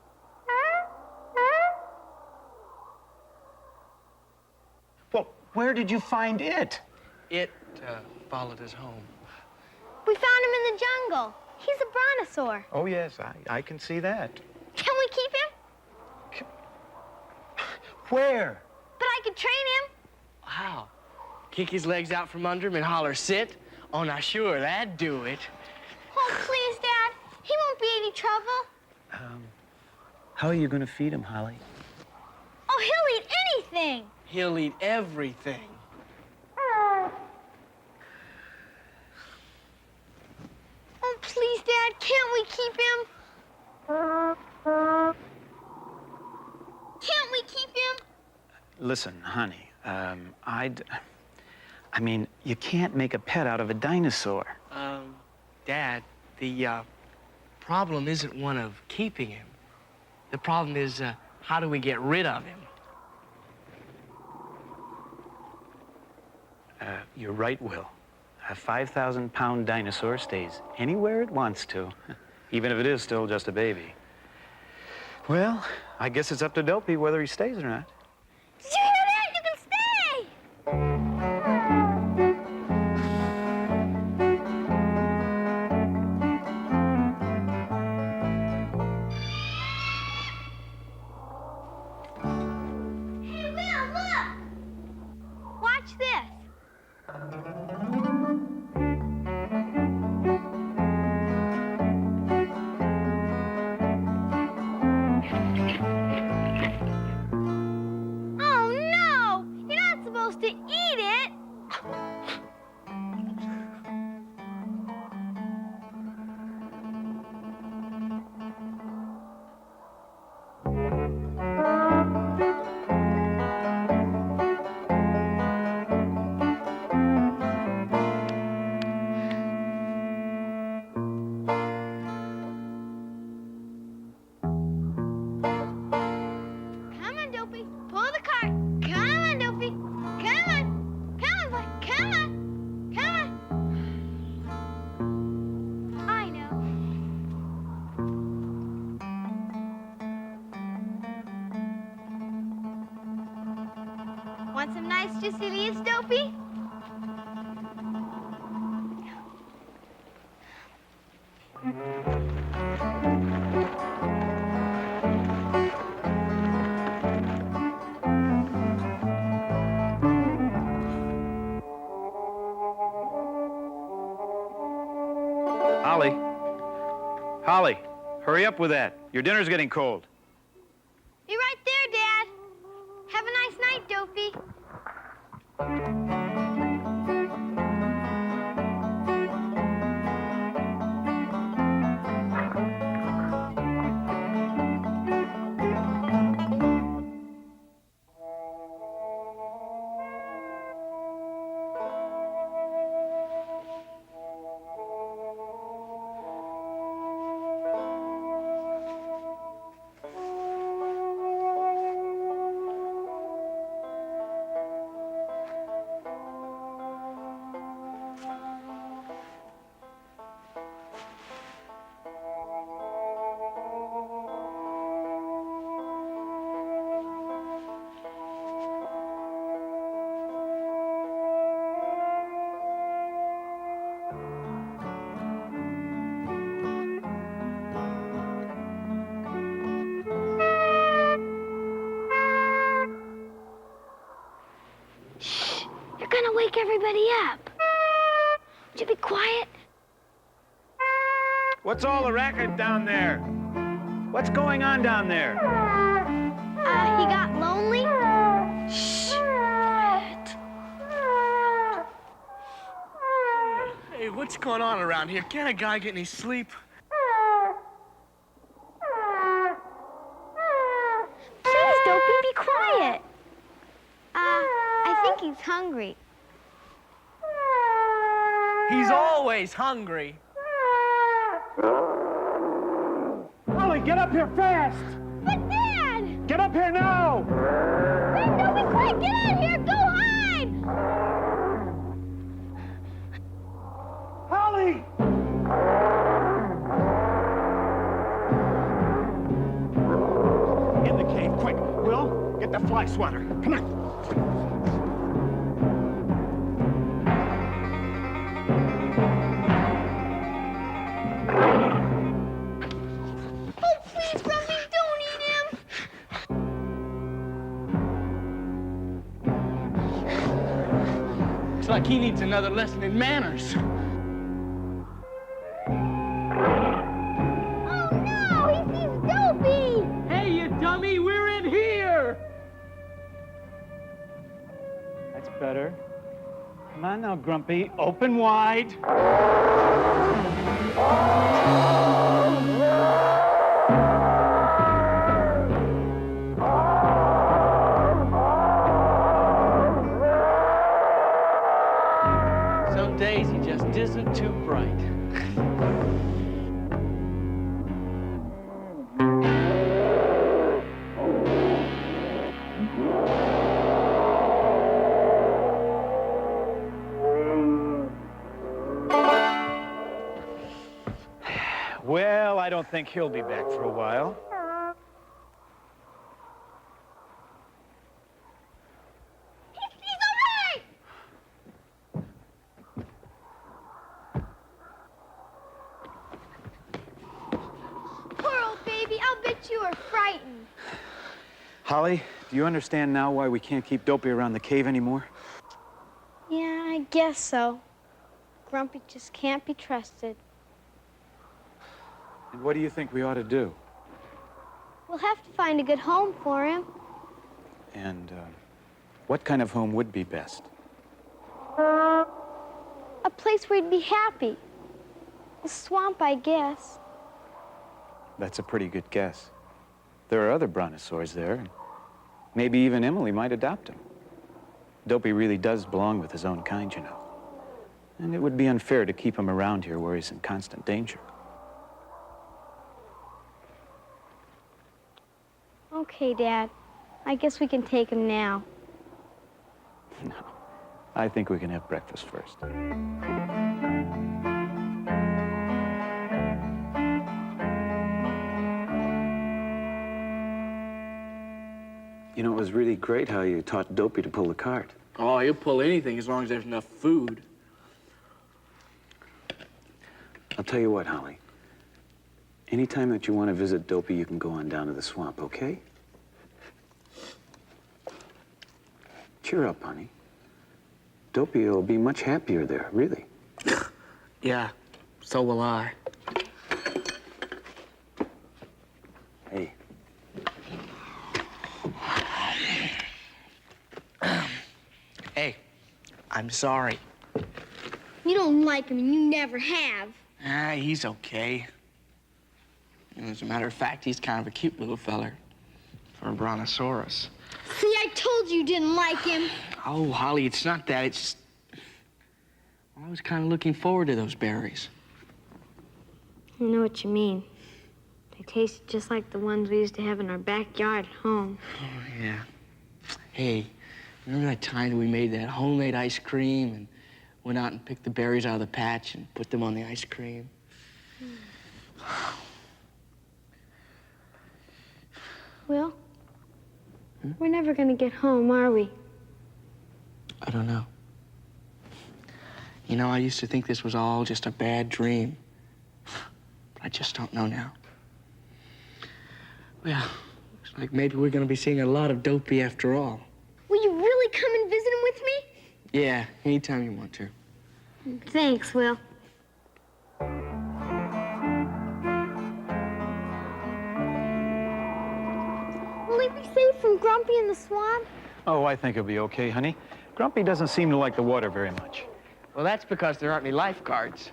Well, where did you find it? It followed us home. We found him in the jungle. He's a brontosaur. Oh, yes, I can see that. Can we keep him? Where? But I could train him. Wow. Kick his legs out from under him and holler, sit? Oh, now sure, that'd do it. Oh, please, Dad. He won't be any trouble. How are you going to feed him, Holly? Oh, he'll eat anything. He'll eat everything. Oh, please, Dad, can't we keep him? Can't we keep him? Listen, honey, I mean, you can't make a pet out of a dinosaur. Dad, the problem isn't one of keeping him. The problem is, how do we get rid of him? You're right, Will. A 5,000-pound dinosaur stays anywhere it wants to, even if it is still just a baby. Well, I guess it's up to Dopey whether he stays or not. Did you hear that? You can stay. Hey, Will, look. Watch this. Oh, no! You're not supposed to eat it! Come on, Dopey. Pull the cart. Come on, Dopey. Come on. Come on, boy. Come on. Come on. I know. Want some nice juicy leaves, Dopey? Hurry up with that. Your dinner's getting cold. Be right there, Dad. Have a nice night, Dopey. Wake everybody up. Would you be quiet? What's all the racket down there? What's going on down there? He got lonely. Shh. Quiet. Hey, what's going on around here? Can't a guy get any sleep? Please, Dopey, be quiet. I think he's hungry. He's always hungry. Holly, get up here fast! But Dad! Get up here now! Dad, Dopey, quick, get out of here! Go hide! Holly! In the cave, quick. Will, get the fly swatter. Come on. Looks like he needs another lesson in manners. Oh no, he sees Dopey! Hey, you dummy, we're in here! That's better. Come on now, Grumpy. Open wide. Some days he just isn't too bright. Well, I don't think he'll be back for a while. He's all right! Poor old baby, I'll bet you were frightened. Holly, do you understand now why we can't keep Dopey around the cave anymore? Yeah, I guess so. Grumpy just can't be trusted. And what do you think we ought to do? We'll have to find a good home for him. And what kind of home would be best? A place where he'd be happy. A swamp, I guess. That's a pretty good guess. There are other brontosaurs there. And maybe even Emily might adopt him. Dopey really does belong with his own kind, you know. And it would be unfair to keep him around here where he's in constant danger. Okay, Dad. I guess we can take him now. No, I think we can have breakfast first. You know, it was really great how you taught Dopey to pull the cart. Oh, he'll pull anything as long as there's enough food. I'll tell you what, Holly. Anytime that you want to visit Dopey, you can go on down to the swamp, okay? Cheer up, honey. Dopey will be much happier there, really. Yeah, so will I. I'm sorry. You don't like him, and you never have. Ah, he's okay. And as a matter of fact, he's kind of a cute little feller for a brontosaurus. See, I told you didn't like him. Oh, Holly, it's not that. It's just... I was kind of looking forward to those berries. I know what you mean. They taste just like the ones we used to have in our backyard at home. Oh, yeah. Hey, remember that time that we made that homemade ice cream and went out and picked the berries out of the patch and put them on the ice cream? Will, we're never gonna get home, are we? I don't know. You know, I used to think this was all just a bad dream. But I just don't know now. Well, looks like maybe we're gonna be seeing a lot of Dopey after all. Will you really come and visit him with me? Yeah, anytime you want to. Thanks, Will. Will he be safe from Grumpy in the swamp? Oh, I think he'll be okay, honey. Grumpy doesn't seem to like the water very much. Well, that's because there aren't any lifeguards.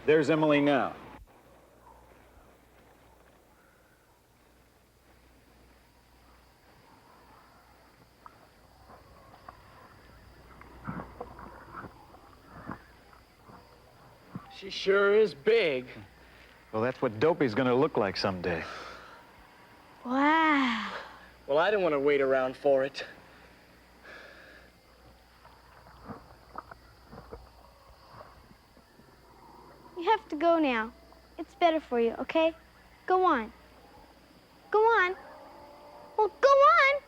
There's Emily now. She sure is big. Well, that's what Dopey's gonna look like someday. Wow. Well, I didn't want to wait around for it. You have to go now. It's better for you, okay? Go on. Go on. Well, go on.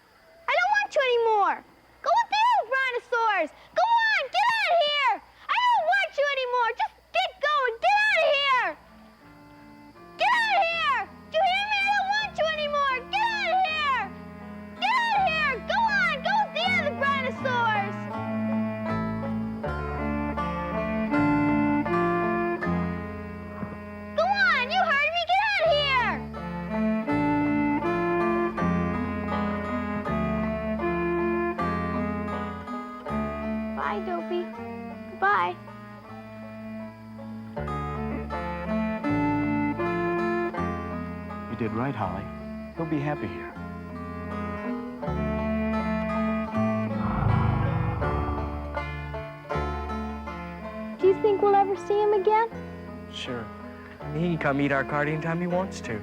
I don't want you anymore. Go with the other brontosaurs. Go on, get out of here. I don't want you anymore. Just get going. Get out of here. Get out of here. Do you hear me? I don't want you anymore. Get out of here. Get out of here. Go on. Go with the other brontosaurs. Go on. You heard me. Get out of here. Bye, Dopey. Goodbye. You did right, Holly. He'll be happy here. Do you think we'll ever see him again? Sure. He can come eat our card anytime he wants to.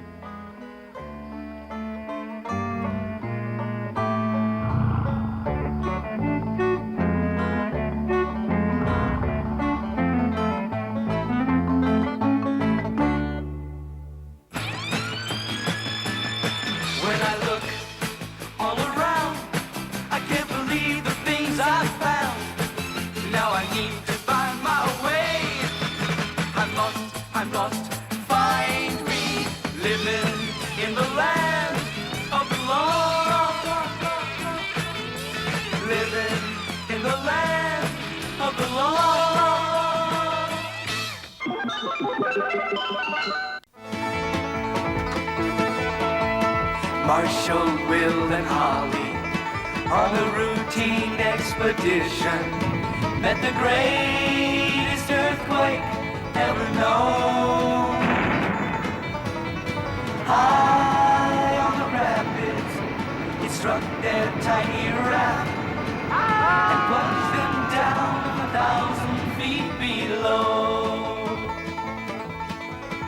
When I look all around, I can't believe the things I found. Now I need to find my way. I must find me living in the land of the lost. Living in the land of the lost. Marshall, Will, and Holly on a routine expedition met the greatest earthquake ever known. High on the rapids, it struck their tiny raft and plunged them down 1,000 feet below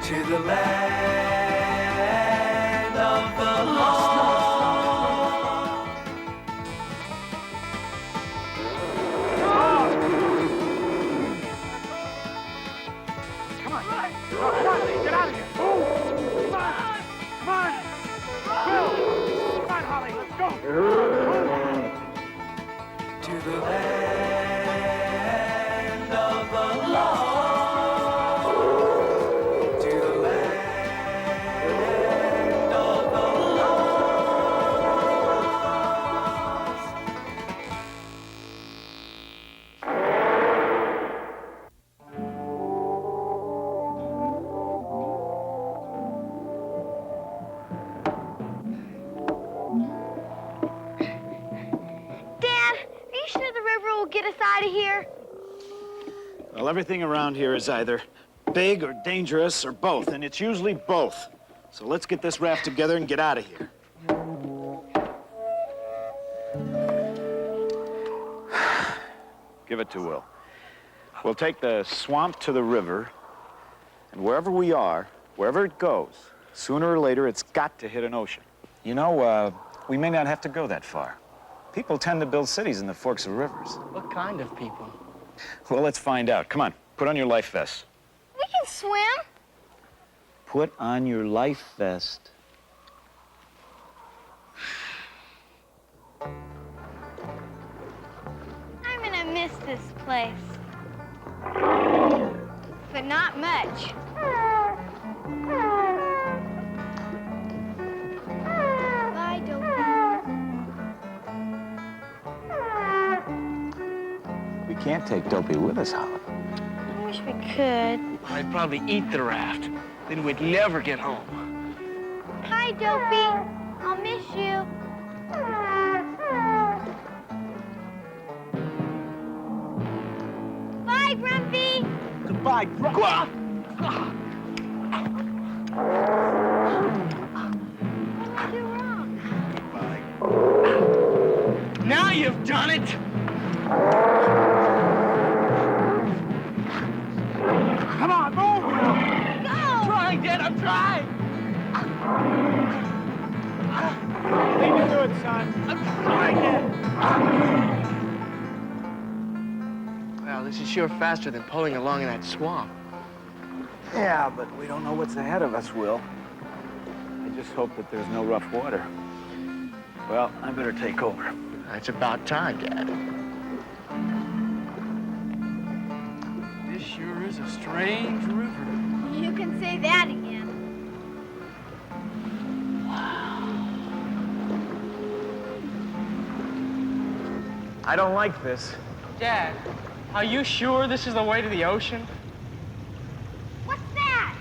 to the land of the lost. Come on, get out of here. Come on. Will. Come on, Holly, let's go. To the land of the lost. To the land of the lost. out of here? Well, everything around here is either big or dangerous or both, and it's usually both. So let's get this raft together and get out of here. Give it to Will. We'll take the swamp to the river, and wherever we are, wherever it goes, sooner or later it's got to hit an ocean. You know, we may not have to go that far. People tend to build cities in the forks of rivers. What kind of people? Well, let's find out. Come on, put on your life vest. We can swim. Put on your life vest. I'm gonna miss this place. But not much. Bye, Dopey. We can't take Dopey with us, Holly. I wish we could. I'd probably eat the raft. Then we'd never get home. Hi, Dopey. I'll miss you. Bye, Grumpy. Goodbye, Grumpy. What did I do wrong? Now you've done it! Come on, move! Go! I'm trying, Dad, I'm trying! Leave me to it, son. I'm trying, Dad! Well, this is sure faster than pulling along in that swamp. Yeah, but we don't know what's ahead of us, Will. I just hope that there's no rough water. Well, I better take over. It's about time, Dad. This sure is a strange river. You can say that again. I don't like this. Dad, are you sure this is the way to the ocean? What's that?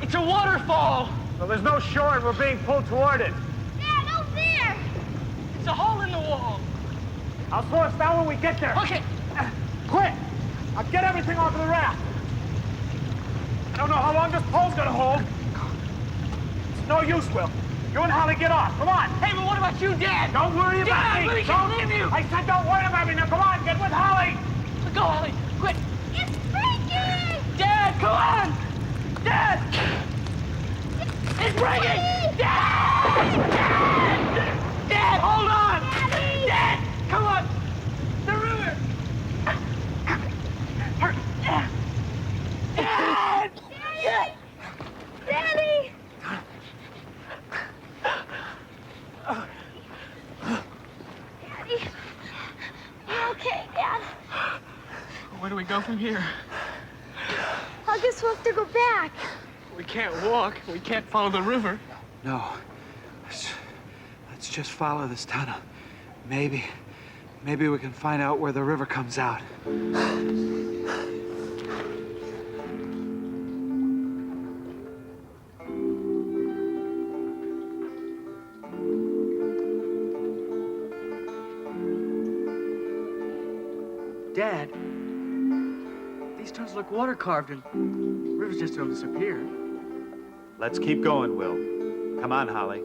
It's a waterfall! Well, there's no shore and we're being pulled toward it. Dad, over there! It's a hole in the wall! I'll slow us down when we get there. Okay, Quick! I'll get everything off of the raft. I don't know how long this pole's gonna hold. It's no use, Will. You and Holly get off. Come on. hey, but what about you, Dad? Don't worry about Dad, me. we can't leave you! I said don't worry about me. Now come on, get with Holly. Go, Holly, quick! It's breaking! Dad, come on! Dad! It's breaking! Dad! Dad! Dad, hold on! Daddy! Dad, come on! The river! Dad! Dad! Daddy! Daddy! You okay, Dad? Where do we go from here? I guess we'll have to go back. We can't walk. We can't follow the river. No. Let's just follow this tunnel. Maybe we can find out where the river comes out. Dad, these tunnels look water carved and rivers just don't disappear. Let's keep going, Will. Come on, Holly.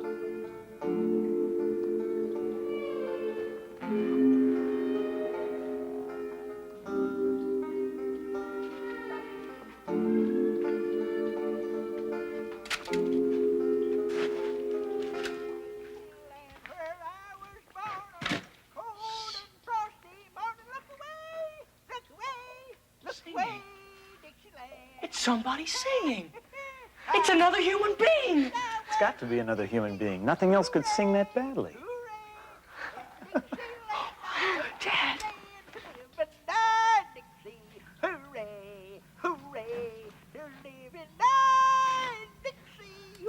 It's somebody singing. It's another human being. It's got to be another human being. Nothing else could sing that badly. Dad. Hooray, hooray, to live in Dixie.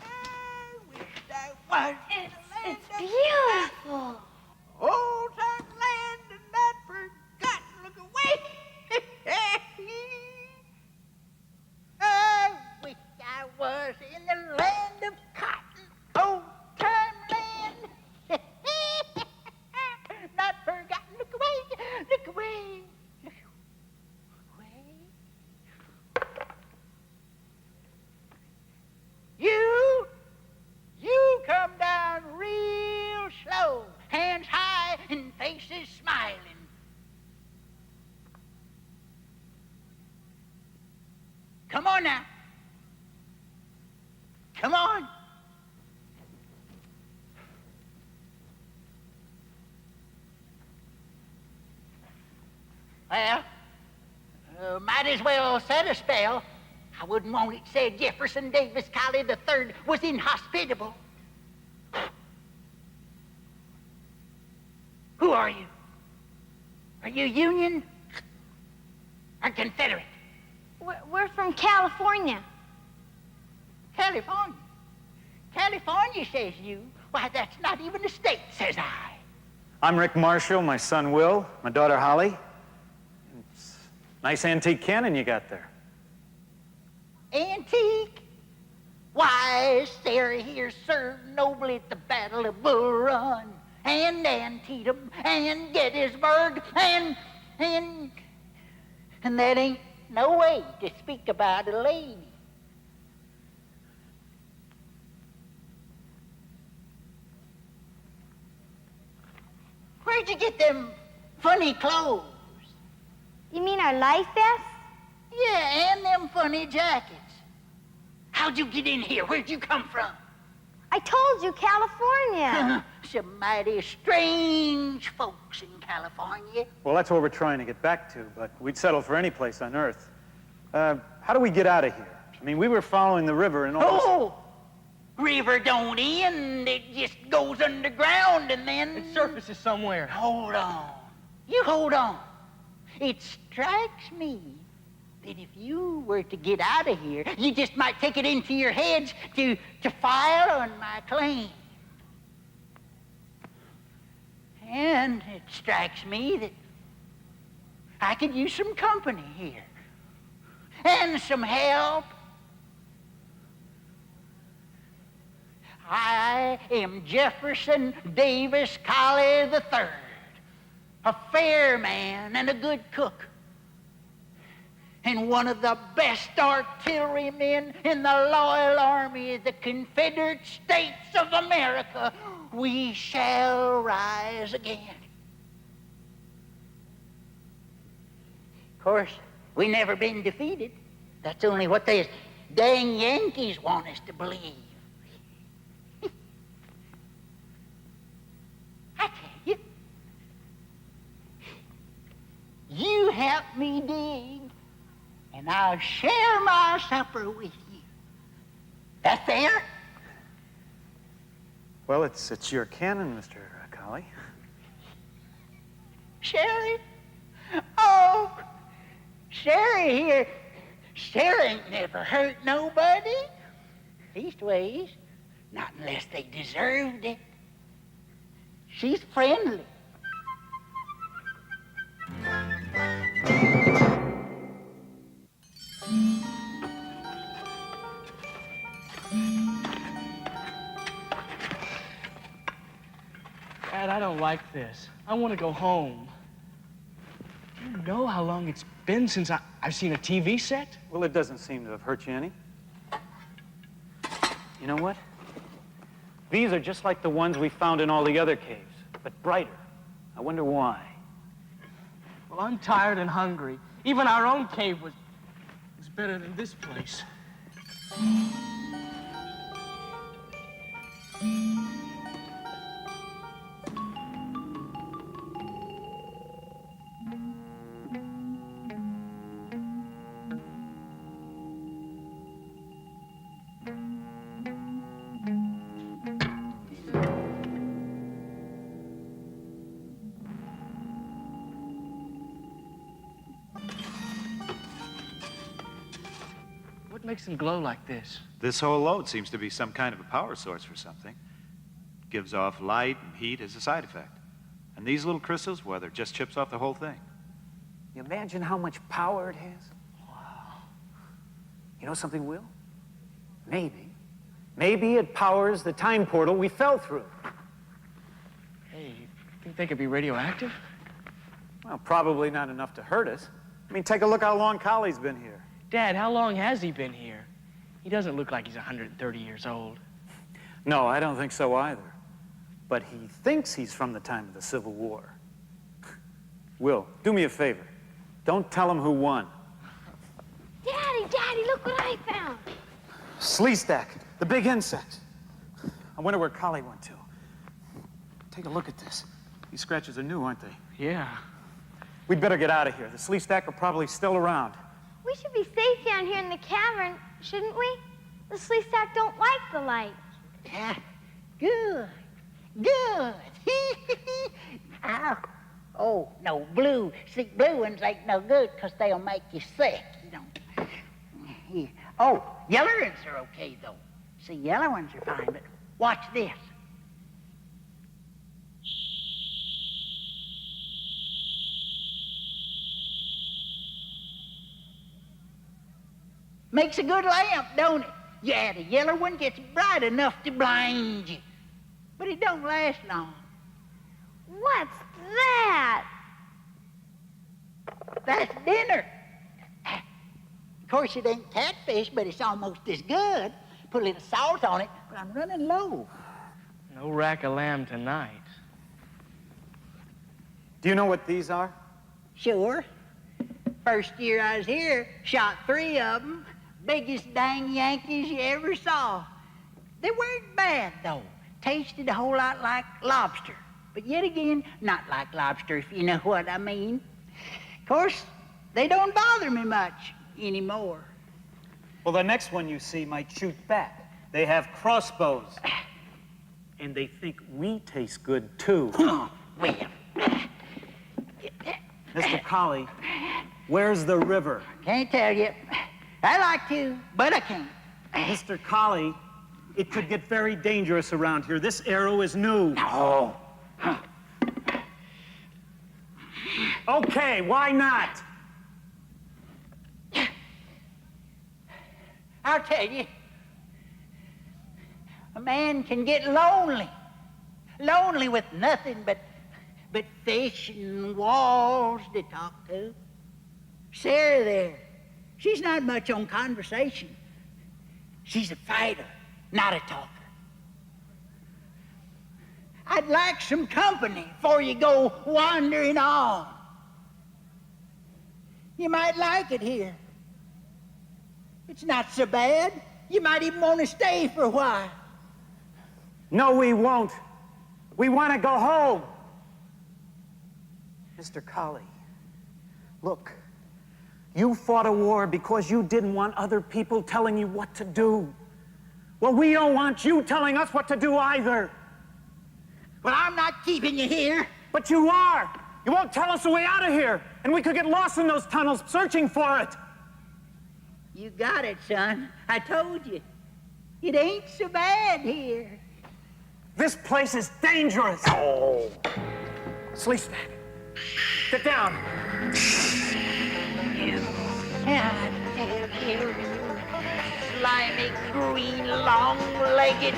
I wish I was in the land It's beautiful. old time land and not forgotten. Look away. I wish I was in the land of Come on now. Come on. Well, might as well set a spell. I wouldn't want it said Jefferson Davis Colley III was inhospitable. Who are you? Are you Union or Confederate? We're from California. California? California, says you. Why, that's not even a state, says I. I'm Rick Marshall, my son Will, my daughter Holly. It's a nice antique cannon you got there. Antique? Why, Sarah here served nobly at the Battle of Bull Run, and Antietam, and Gettysburg, and that ain't no way to speak about a lady. Where'd you get them funny clothes? You mean our life vests? Yeah, and them funny jackets. How'd you get in here? Where'd you come from? I told you, California. Some mighty strange folks in California. Well, that's what we're trying to get back to, but we'd settle for any place on Earth. How do we get out of here? I mean, we were following the river and all Oh! River don't end, it just goes underground and then... It surfaces somewhere. Hold on. You hold on. It strikes me that if you were to get out of here, you just might take it into your heads to file on my claim. And it strikes me that I could use some company here. And some help. I am Jefferson Davis Colley III, a fair man and a good cook, and one of the best artillerymen in the loyal army of the Confederate States of America. We shall rise again. Of course, we never been defeated. That's only what these dang Yankees want us to believe. I tell you, you help me dig, and I'll share my supper with you. That fair? Well, it's your cannon, Mr. Colley. Sherry? Oh, Sherry here. Sherry ain't never hurt nobody. Leastways, not unless they deserved it. She's friendly. Dad, I don't like this. I want to go home. Do you know how long it's been since I've seen a TV set? Well, it doesn't seem to have hurt you any. You know what? These are just like the ones we found in all the other caves, but brighter. I wonder why. Well, I'm tired and hungry. Even our own cave was better than this place. What makes them glow like this? This whole load seems to be some kind of a power source for something. Gives off light and heat as a side effect. And these little crystals, well, they're just chips off the whole thing. You imagine how much power it has? Wow. You know something, Will? Maybe it powers the time portal we fell through. Hey, you think they could be radioactive? Well, probably not enough to hurt us. I mean, take a look how long Colley's been here. Dad, how long has he been here? He doesn't look like he's 130 years old. No, I don't think so either. But he thinks he's from the time of the Civil War. Will, do me a favor. Don't tell him who won. Daddy, look what I found. Sleestak, the big insect. I wonder where Collie went to. Take a look at this. These scratches are new, aren't they? Yeah. We'd better get out of here. The Sleestak are probably still around. We should be safe down here in the cavern, shouldn't we? The Sleestak don't like the light. Good. Good. Ow. Oh, no, blue. See, blue ones ain't no good because they'll make you sick. You don't. Here. Oh, yellow ones are okay, though. See, yellow ones are fine, but watch this. Makes a good lamp, don't it? Yeah, the yellow one gets bright enough to blind you. But it don't last long. What's that? That's dinner. Of course, it ain't catfish, but it's almost as good. Put a little salt on it, but I'm running low. No rack of lamb tonight. Do you know what these are? Sure. First year I was here, shot 3 of them. Biggest dang Yankees you ever saw. They weren't bad, though. Tasted a whole lot like lobster. But yet again, not like lobster, if you know what I mean. Of course, they don't bother me much anymore. Well, the next one you see might shoot back. They have crossbows. And they think we taste good, too. Oh, well. Mr. Collie, where's the river? Can't tell you. I like to, but I can't. Mr. Collie, it could get very dangerous around here. This arrow is new. No. Okay, why not? I'll tell you. A man can get lonely. Lonely with nothing but fish and walls to talk to. Sarah there, she's not much on conversation. She's a fighter, not a talker. I'd like some company before you go wandering on. You might like it here. It's not so bad. You might even want to stay for a while. No, we won't. We want to go home. Mr. Collie, look, you fought a war because you didn't want other people telling you what to do. Well, we don't want you telling us what to do either. Well, I'm not keeping you here. But you are. You won't tell us the way out of here, and we could get lost in those tunnels searching for it. You got it, son. I told you. It ain't so bad here. This place is dangerous. Oh. Sleestak, get down. God damn you. Slimy, green, long-legged.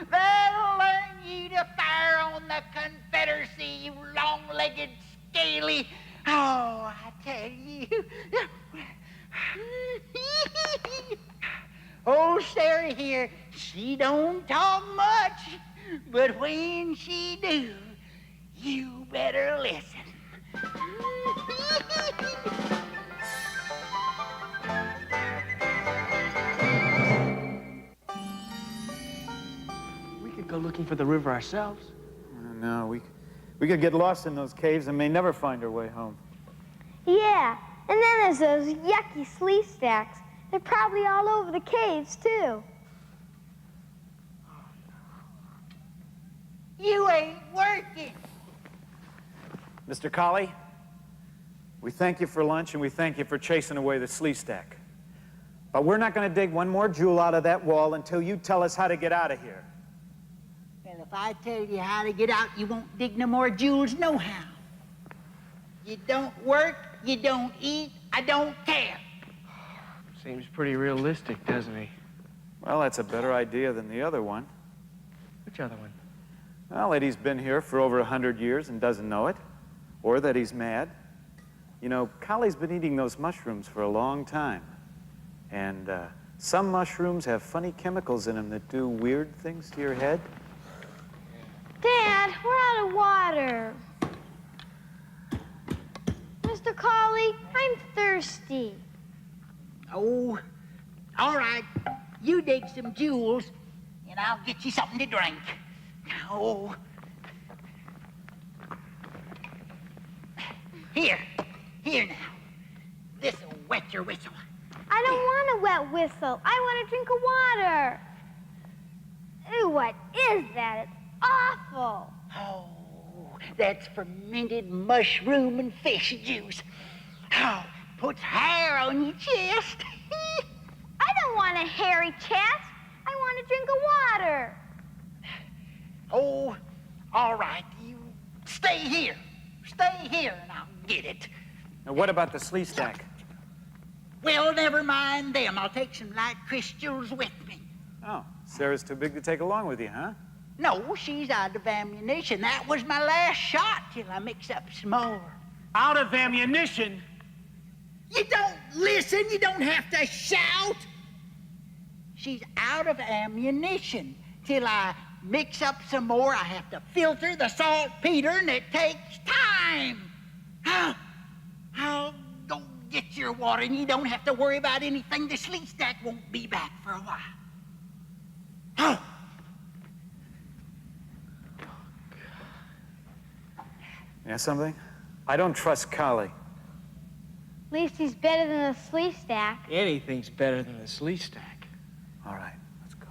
That'll learn you to fire on the Confederacy, you long-legged, scaly. Oh, I tell you. Old Sarah here, she don't talk much, but when she do, you better listen. We could go looking for the river ourselves. No, we could get lost in those caves and may never find our way home. Yeah, and then there's those yucky Sleestaks. They're probably all over the caves, too. You ain't working. Mr. Collie, we thank you for lunch and we thank you for chasing away the Sleestak. But we're not going to dig one more jewel out of that wall until you tell us how to get out of here. Well, if I tell you how to get out, you won't dig no more jewels nohow. You don't work, you don't eat, I don't care. Seems pretty realistic, doesn't he? Well, that's a better idea than the other one. Which other one? Well, that he's been here for over 100 years and doesn't know it, or that he's mad. You know, Collie's been eating those mushrooms for a long time. And some mushrooms have funny chemicals in them that do weird things to your head. Dad, we're out of water. Mr. Colley, I'm thirsty. Oh, all right. You dig some jewels, and I'll get you something to drink. Oh. Here now. This'll wet your whistle. I don't want a wet whistle. I want a drink of water. Ooh, what is that? It's awful. Oh, that's fermented mushroom and fish juice. Oh, puts hair on your chest. I don't want a hairy chest. I want a drink of water. Oh, all right. You stay here. Stay here, and I'll get it. Now, what about the Sleestak? Well, never mind them. I'll take some light crystals with me. Oh, Sarah's too big to take along with you, huh? No, she's out of ammunition. That was my last shot till I mix up some more. Out of ammunition? You don't listen. You don't have to shout. She's out of ammunition. Till I mix up some more, I have to filter the saltpeter, and it takes time. I'll go get your water, and you don't have to worry about anything. The Sleestak won't be back for a while. Oh. Yeah, something? I don't trust Colley. At least he's better than the Sleestak. Anything's better than the Sleestak. All right, let's go.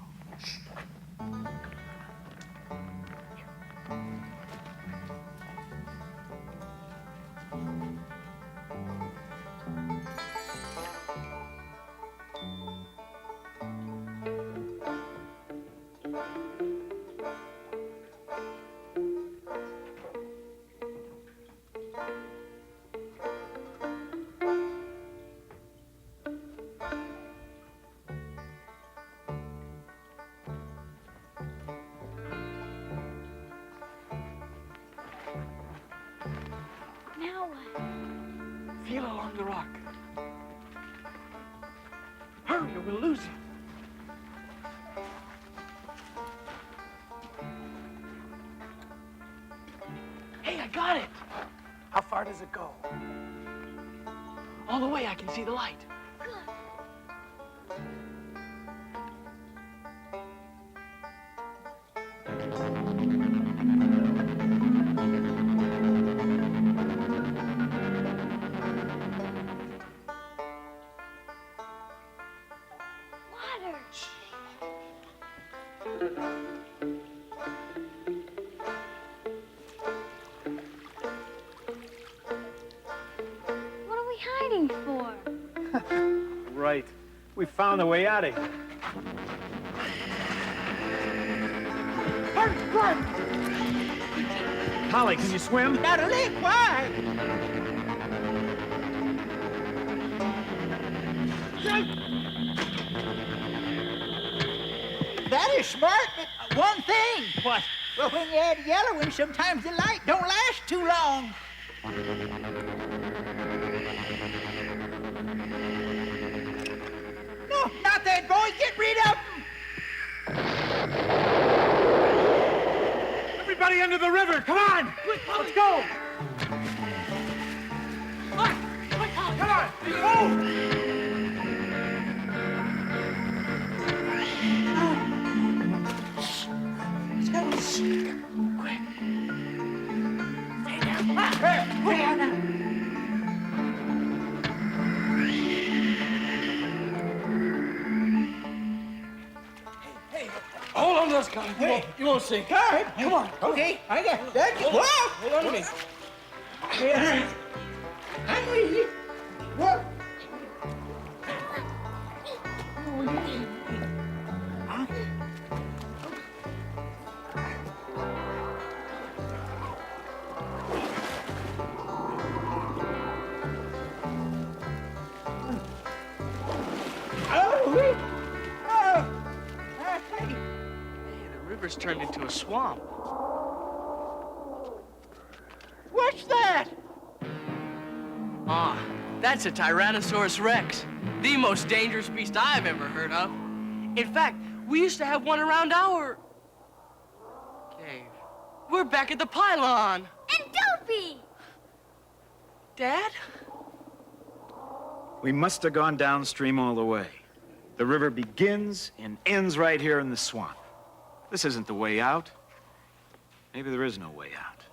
Now what? Feel along the rock. Hurry or we'll lose him. Hey, I got it. How far does it go? All the way I can see the light. Water. What are we hiding for? Right. We found the way out of here. Run! Colley, can you swim? Not a lick. Why? That is smart, but one thing. What? Well, when you add yellowing, sometimes the light don't last too long. No, not that boy. Get rid of him. Everybody under the river, come on! Let's go! Come on! Move! Hold on to those guys. You won't sink. All right. Come on. Okay, I got that. Whoa! Hold on to me. Yeah. I'm with you. Whoa. River's turned into a swamp. What's that? Ah, That's a Tyrannosaurus Rex, the most dangerous beast I've ever heard of. In fact, we used to have one around our cave. We're back at the Pylon. And Dopey! Dad? We must have gone downstream all the way. The river begins and ends right here in the swamp. This isn't the way out. Maybe there is no way out.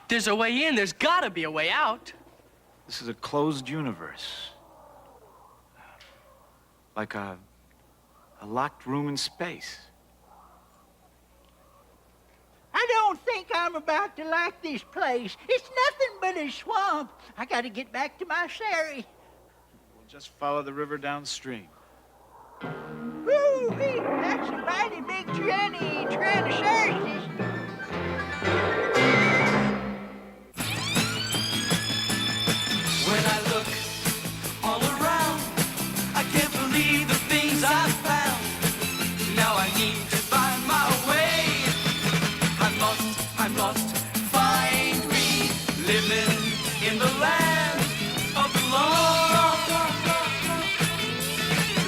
There's a way in. There's gotta be a way out. This is a closed universe. Like a locked room in space. I don't think I'm about to like this place. It's nothing but a swamp. I gotta get back to my Sari. We'll just follow the river downstream. Woo! That's a mighty big Tyrannosaurus. When I look all around, I can't believe the things I've found. Now I need to find my way. I must find me living in the land of the lost.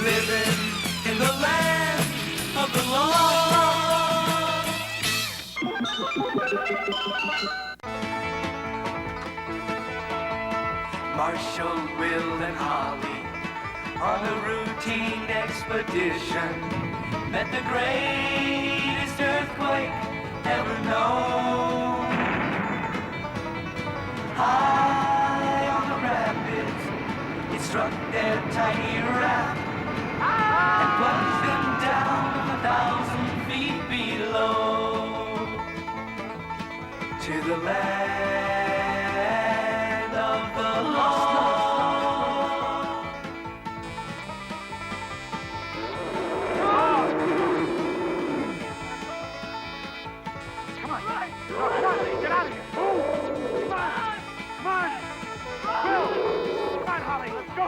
Living in the land of the lost. Marshall, Will, and Holly on a routine expedition met the greatest earthquake ever known. High on the rapids, it struck their tiny raft and plunged them down 1,000 feet below to the land of the lost. Get out of here! Come on! Come on! Will! Come on, Holly, let's go!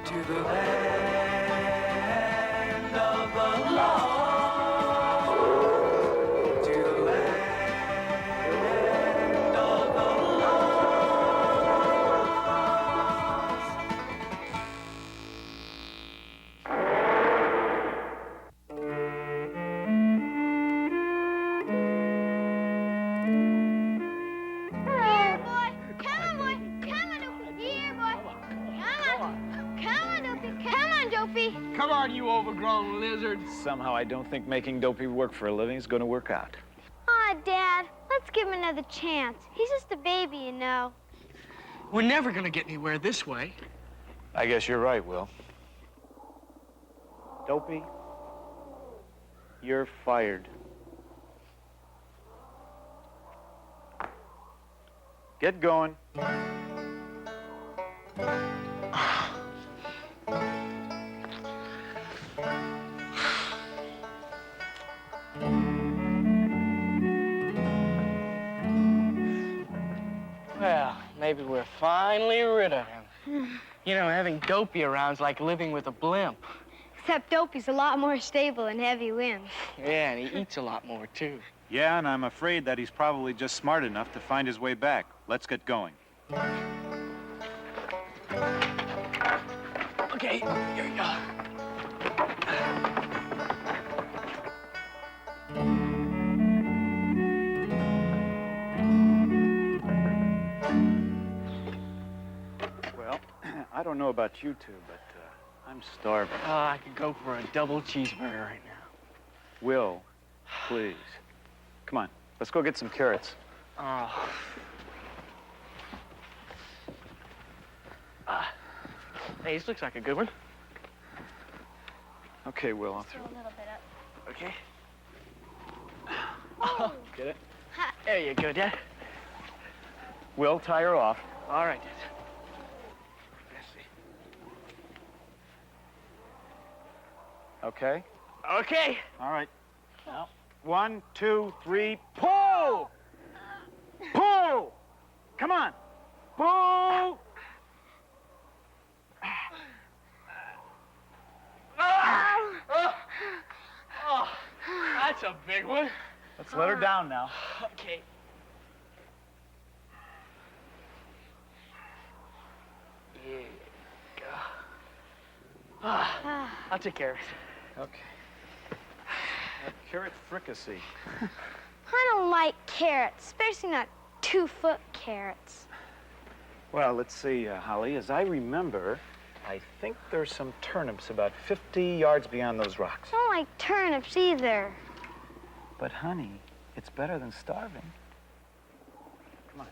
To the land of the lost. To the land of the lost. Here, boy. Come on, boy. Come on, Dopey. Here, boy. Come on. Come on, Dopey. Come on, Dopey. Come on, you overgrown lizard. Somehow I don't think making Dopey work for a living is going to work out. Aw, Dad. Let's give him another chance. He's just a baby, you know. We're never gonna get anywhere this way. I guess you're right, Will. Dopey, you're fired. Get going. Well, maybe we're finally rid of him. You know, having Dopey around's like living with a blimp. Except Dopey's a lot more stable in heavy winds. Yeah, and he eats a lot more, too. Yeah, and I'm afraid that he's probably just smart enough to find his way back. Let's get going. Okay, here we go. Well, I don't know about you two, but I'm starving. I could go for a double cheeseburger right now. Will, please. Come on, let's go get some carrots. Oh. Hey, this looks like a good one. Okay, Will, I'll throw. A little bit up. Okay. Oh. Get it? There you go, Dad. Will, tie her off. All right, Dad. Let's see. Okay? Okay. All right. Now, 1, 2, 3, pull! Pull! Come on. Pull! Oh, that's a big one. Let's let her down now. Okay. I'll take care of it. Okay. Carrot fricassee. I don't like carrots, especially not 2-foot carrots. Well, let's see, Holly. As I remember, I think there's some turnips about 50 yards beyond those rocks. I don't like turnips either. But, honey, it's better than starving. Come on.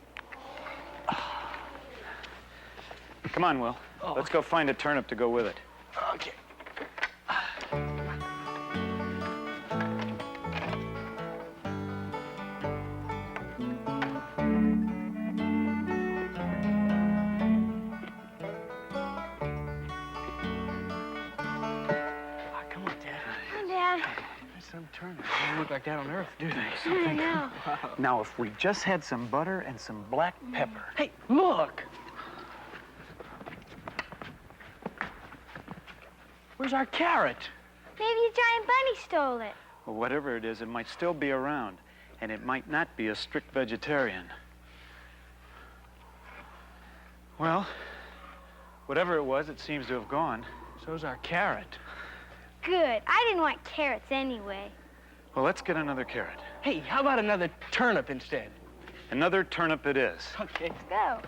Come on, Will. Let's go find a turnip to go with it. Okay. Some turnip. They don't look like that on Earth, do they? I know. Now, if we just had some butter and some black pepper. Hey, look! Where's our carrot? Maybe a giant bunny stole it. Well, whatever it is, it might still be around, and it might not be a strict vegetarian. Well, whatever it was, it seems to have gone. So's our carrot. Good. I didn't want carrots anyway. Well, let's get another carrot. Hey, how about another turnip instead? Another turnip it is. Okay. Let's go.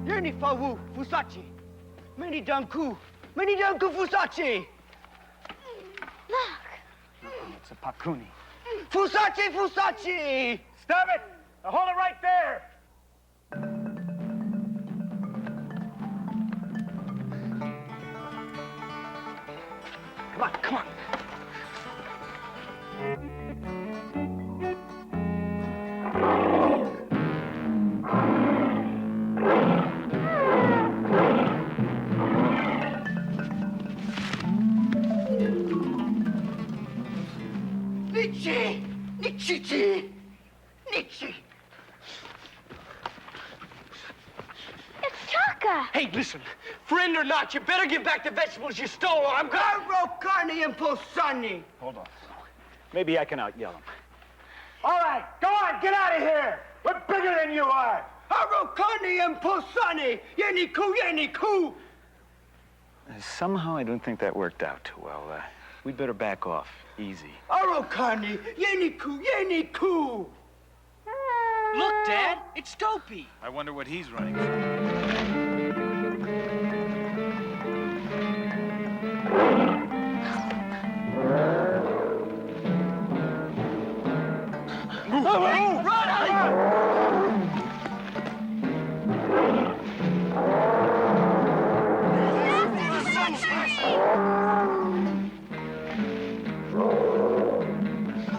Yerni fawu fusachi. Many danku fusachi. Look. It's a Pakuni. Fusachi! Stop it! Now hold it right there! Come on. Nichi! Nichi! Nichi! It's Chaka. Hey, listen. Friend or not, you better give back the vegetables you stole or I'm going. Carni and Posani! Hold on. Maybe I can out-yell him. All right, go on, get out of here! We're bigger than you are! Carni and Posani! Yeniku! Somehow I don't think that worked out too well. We'd better back off. Easy. Carni! Yeniku! Look, Dad, it's Dopey. I wonder what he's running from. Hey, run, Ollie!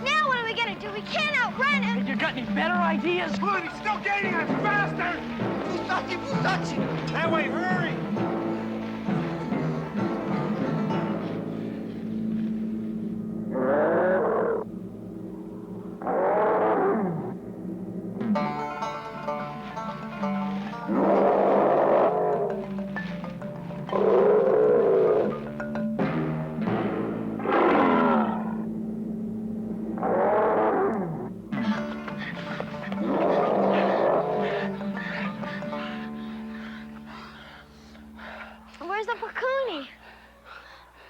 Now what are we gonna do? We can't outrun him. You got any better ideas? Good, he's still gaining us! Faster! Fusachi! That way, hurry! Where's the Pakuni?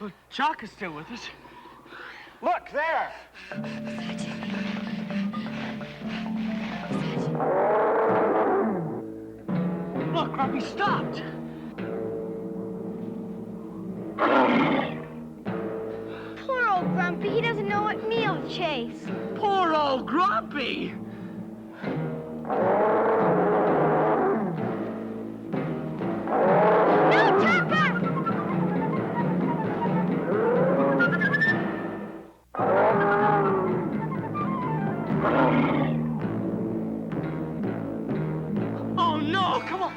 Well, Chaka's still with us. Look, there! Look, Grumpy stopped. Poor old Grumpy. He doesn't know what meal to chase. Poor old Grumpy. No, Chaka! Oh, no, come on.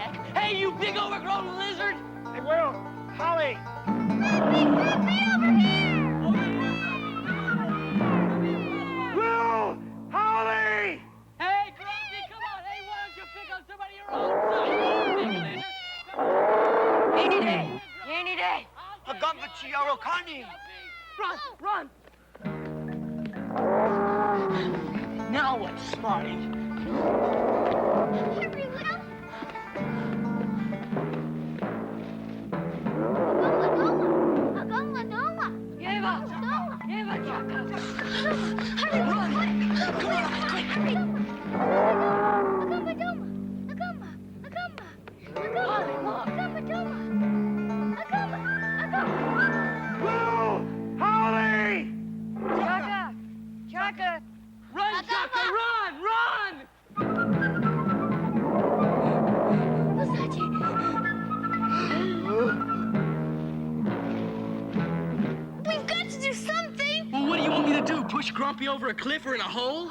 heck? Hey, you big overgrown lizard! Hey, Will, Holly. Will, Holly! Hey, Grumpy, come on! Hey, why don't you pick up somebody your own size? Big lizard! Any day. Any day. Run! Now what, Smarty? Hurry, Will. Give it, Chaka. Hurry, run! Come on, quick! Will, Holly! Chaka. Run, Chaka, run! We've got to do something! Well, what do you want me to do? Push Grumpy over a cliff or in a hole?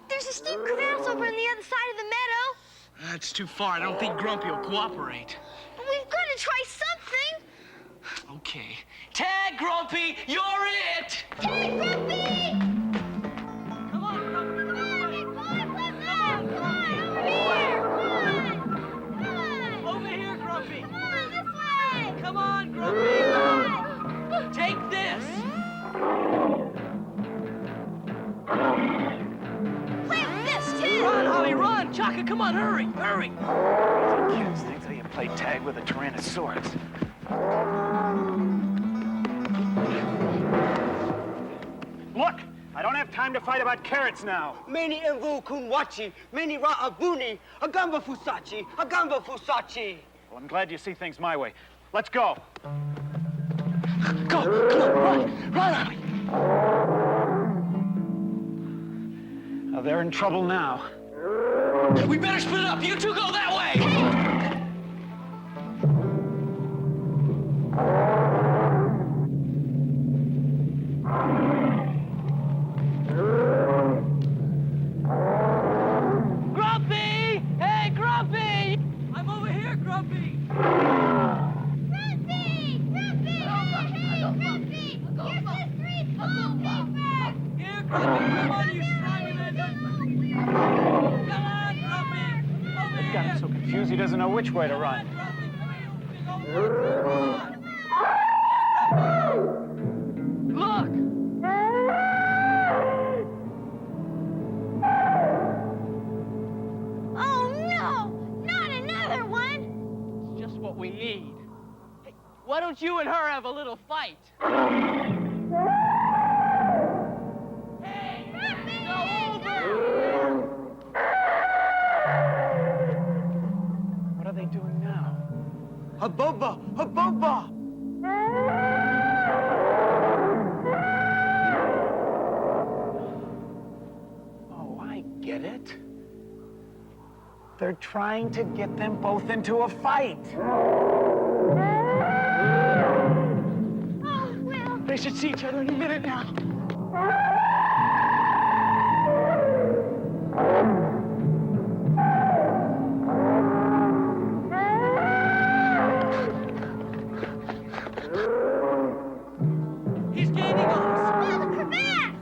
There's a steep crevasse over on the other side of the meadow. That's too far. I don't think Grumpy will cooperate. But we've got to try something. Okay. Tag, Grumpy! You're it! Hey, Grumpy! Come on, Grumpy! Come on, Over here, Grumpy! Come on, this way! Come on, Grumpy! Take this! Play with this, too! Run, Holly, run! Chaka, come on, hurry! Kids think they can play tag with a Tyrannosaurus. Look, I don't have time to fight about carrots now. Many Evu Kunwachi, many Ra'abuni, Agamba Fusachi, Agamba Fusachi. Well, I'm glad you see things my way. Let's go. Go! Come on, run! Holly! Oh, they're in trouble now. We better split up! You two go that way! Grumpy! Hey, Grumpy! I'm over here, Grumpy! Grumpy! Grumpy! Hey, Grumpy! Your sister's home, paper! Here, Grumpy! Come on, you slimy lizard! Come on, Grumpy! Over here! Got him so confused he doesn't know which way to run. Look! Oh, no! Not another one! It's just what we need. Hey, why don't you and her have a little fight? Hey, it's over! What are they doing now? Haboba, Haboba. Oh, I get it. They're trying to get them both into a fight. Oh, Will! They should see each other any minute now. He's gaining on us. Oh, the crevasse!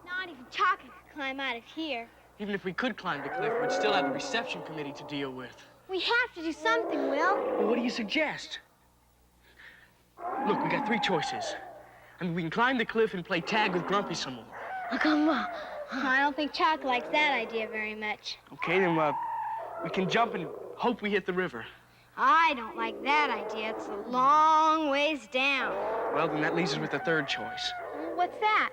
Not even Chaka could climb out of here. Even if we could climb the cliff, we'd still have the reception committee to deal with. We have to do something, Will. Well, what do you suggest? Look, we got three choices. I mean, we can climb the cliff and play tag with Grumpy some more. Come on. I don't think Chaka likes that idea very much. Okay, then we can jump and hope we hit the river. I don't like that idea. It's a long ways down. Well, then that leaves us with the third choice. What's that?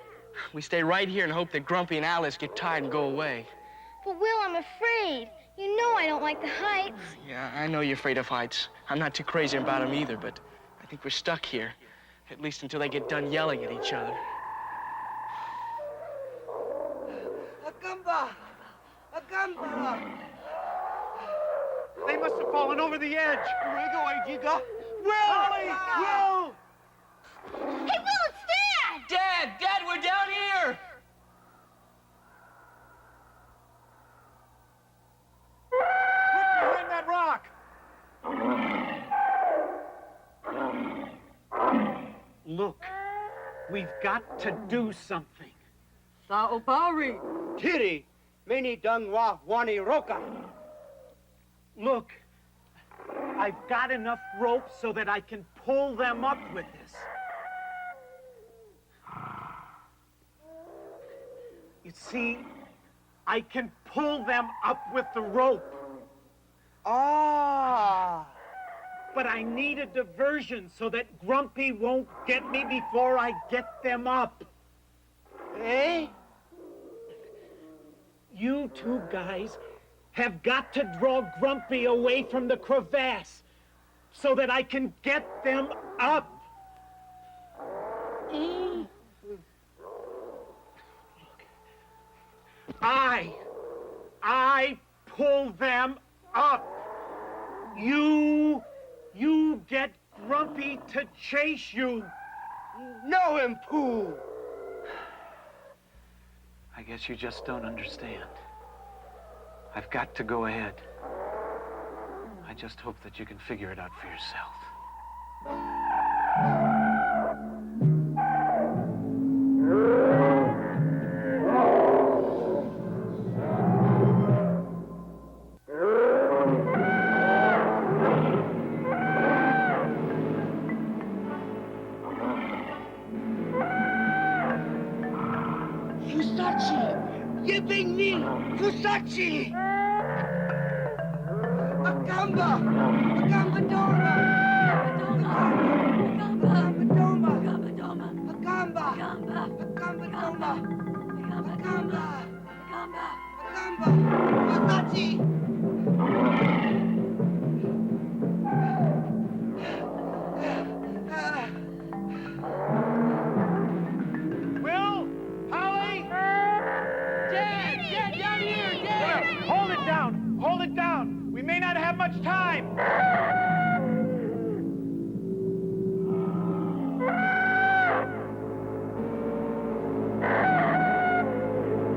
We stay right here and hope that Grumpy and Alice get tired and go away. But, Will, I'm afraid. You know I don't like the heights. Yeah, I know you're afraid of heights. I'm not too crazy about them either, but I think we're stuck here. At least until they get done yelling at each other. Agamba! Agamba! They must have fallen over the edge. Jiga! Willie! Will! Hey, Will, it's Dad! Dad, we're down here! Look behind that rock! Look, we've got to do something. Saopari! Tiri! Many dungwa wani roka! Look, I've got enough rope so that I can pull them up with this. You see, I can pull them up with the rope. Ah! But I need a diversion so that Grumpy won't get me before I get them up. Eh? You two guys have got to draw Grumpy away from the crevasse so that I can get them up. I pull them up. You get Grumpy to chase you. No him, Pooh! I guess you just don't understand. I've got to go ahead. I just hope that you can figure it out for yourself. Fusachi! Yipping me! Fusachi! Agamba! Agamba Doma! Agamba Doma! Agamba! Agamba Doma! Agamba! Agamba! Fusachi! Will? Holly? Dad, down here, Dad! Hold it down! Hold it down! We may not have much time!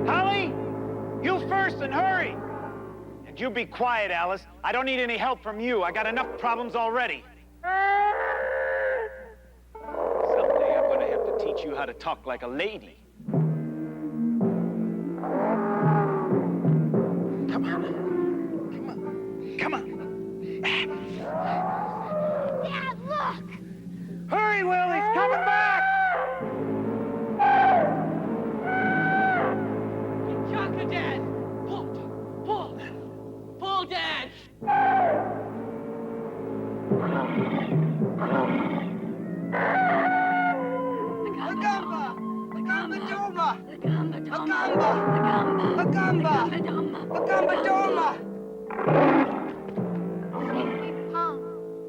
Holly? You first and hurry! And you be quiet, Alice. I don't need any help from you. I got enough problems already. Someday I'm gonna have to teach you how to talk like a lady. Come on. Come on. Come on. Dad, look! Hurry, Will, he's coming back! Chaka, Dad! Pull, Dad! Agamba! Agamba Doma! Agamba! Agamba! Agamba Doma!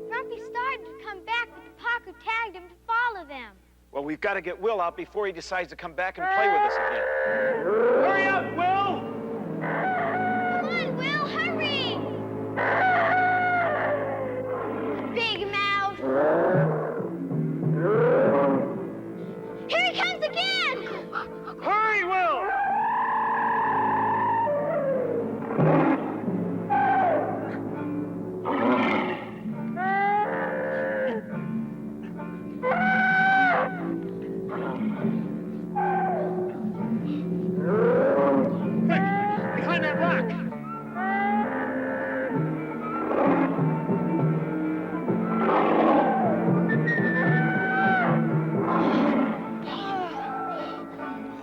Grumpy started to come back, but the Paco tagged him to follow them. Well, we've got to get Will out before he decides to come back and play with us again. Hurry up, Will! Come on, Will, hurry! Big mouth! Here he comes again! Hurry, Will! Quick, behind that rock!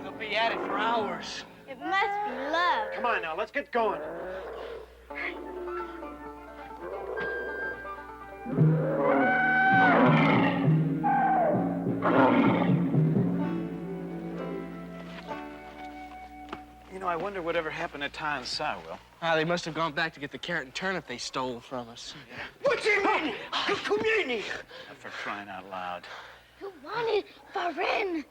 They'll be at it for hours. It must be love. Come on now, let's get going. You You know, I wonder whatever happened to Ty and Cy, Will. They must have gone back to get the carrot and turnip they stole from us. What you mean? Come here. For crying out loud. Who wanted Farin?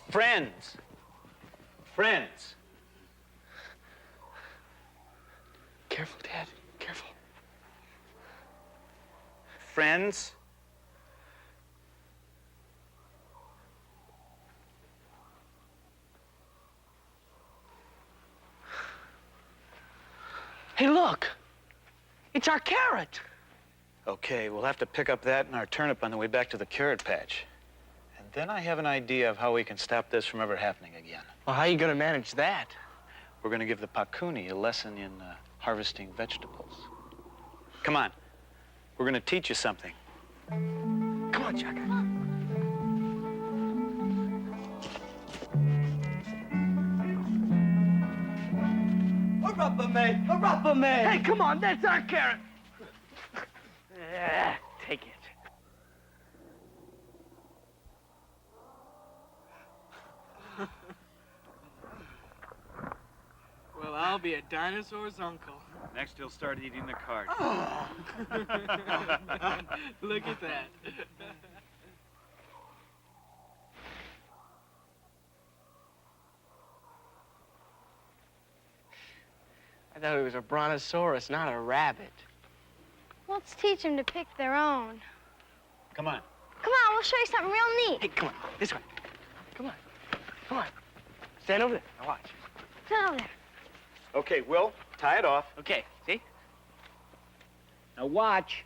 Friends. Friends. Careful, Dad. Careful. Friends. Hey, look. It's our carrot. Okay, we'll have to pick up that and our turnip on the way back to the carrot patch. And then I have an idea of how we can stop this from ever happening again. Well, how are you going to manage that? We're going to give the Pakuni a lesson in harvesting vegetables. Come on. We're going to teach you something. Come on, Chuck. A rubber man. Hey, come on, that's our carrot. Take it. Well, I'll be a dinosaur's uncle. Next, he'll start eating the cart. Look at that. I thought it was a brontosaurus, not a rabbit. Let's teach them to pick their own. Come on. Come on, we'll show you something real neat. Hey, come on, this way. Come on. Come on. Stand over there. Now watch. Stand over there. Okay, Will, tie it off. Okay, see? Now watch.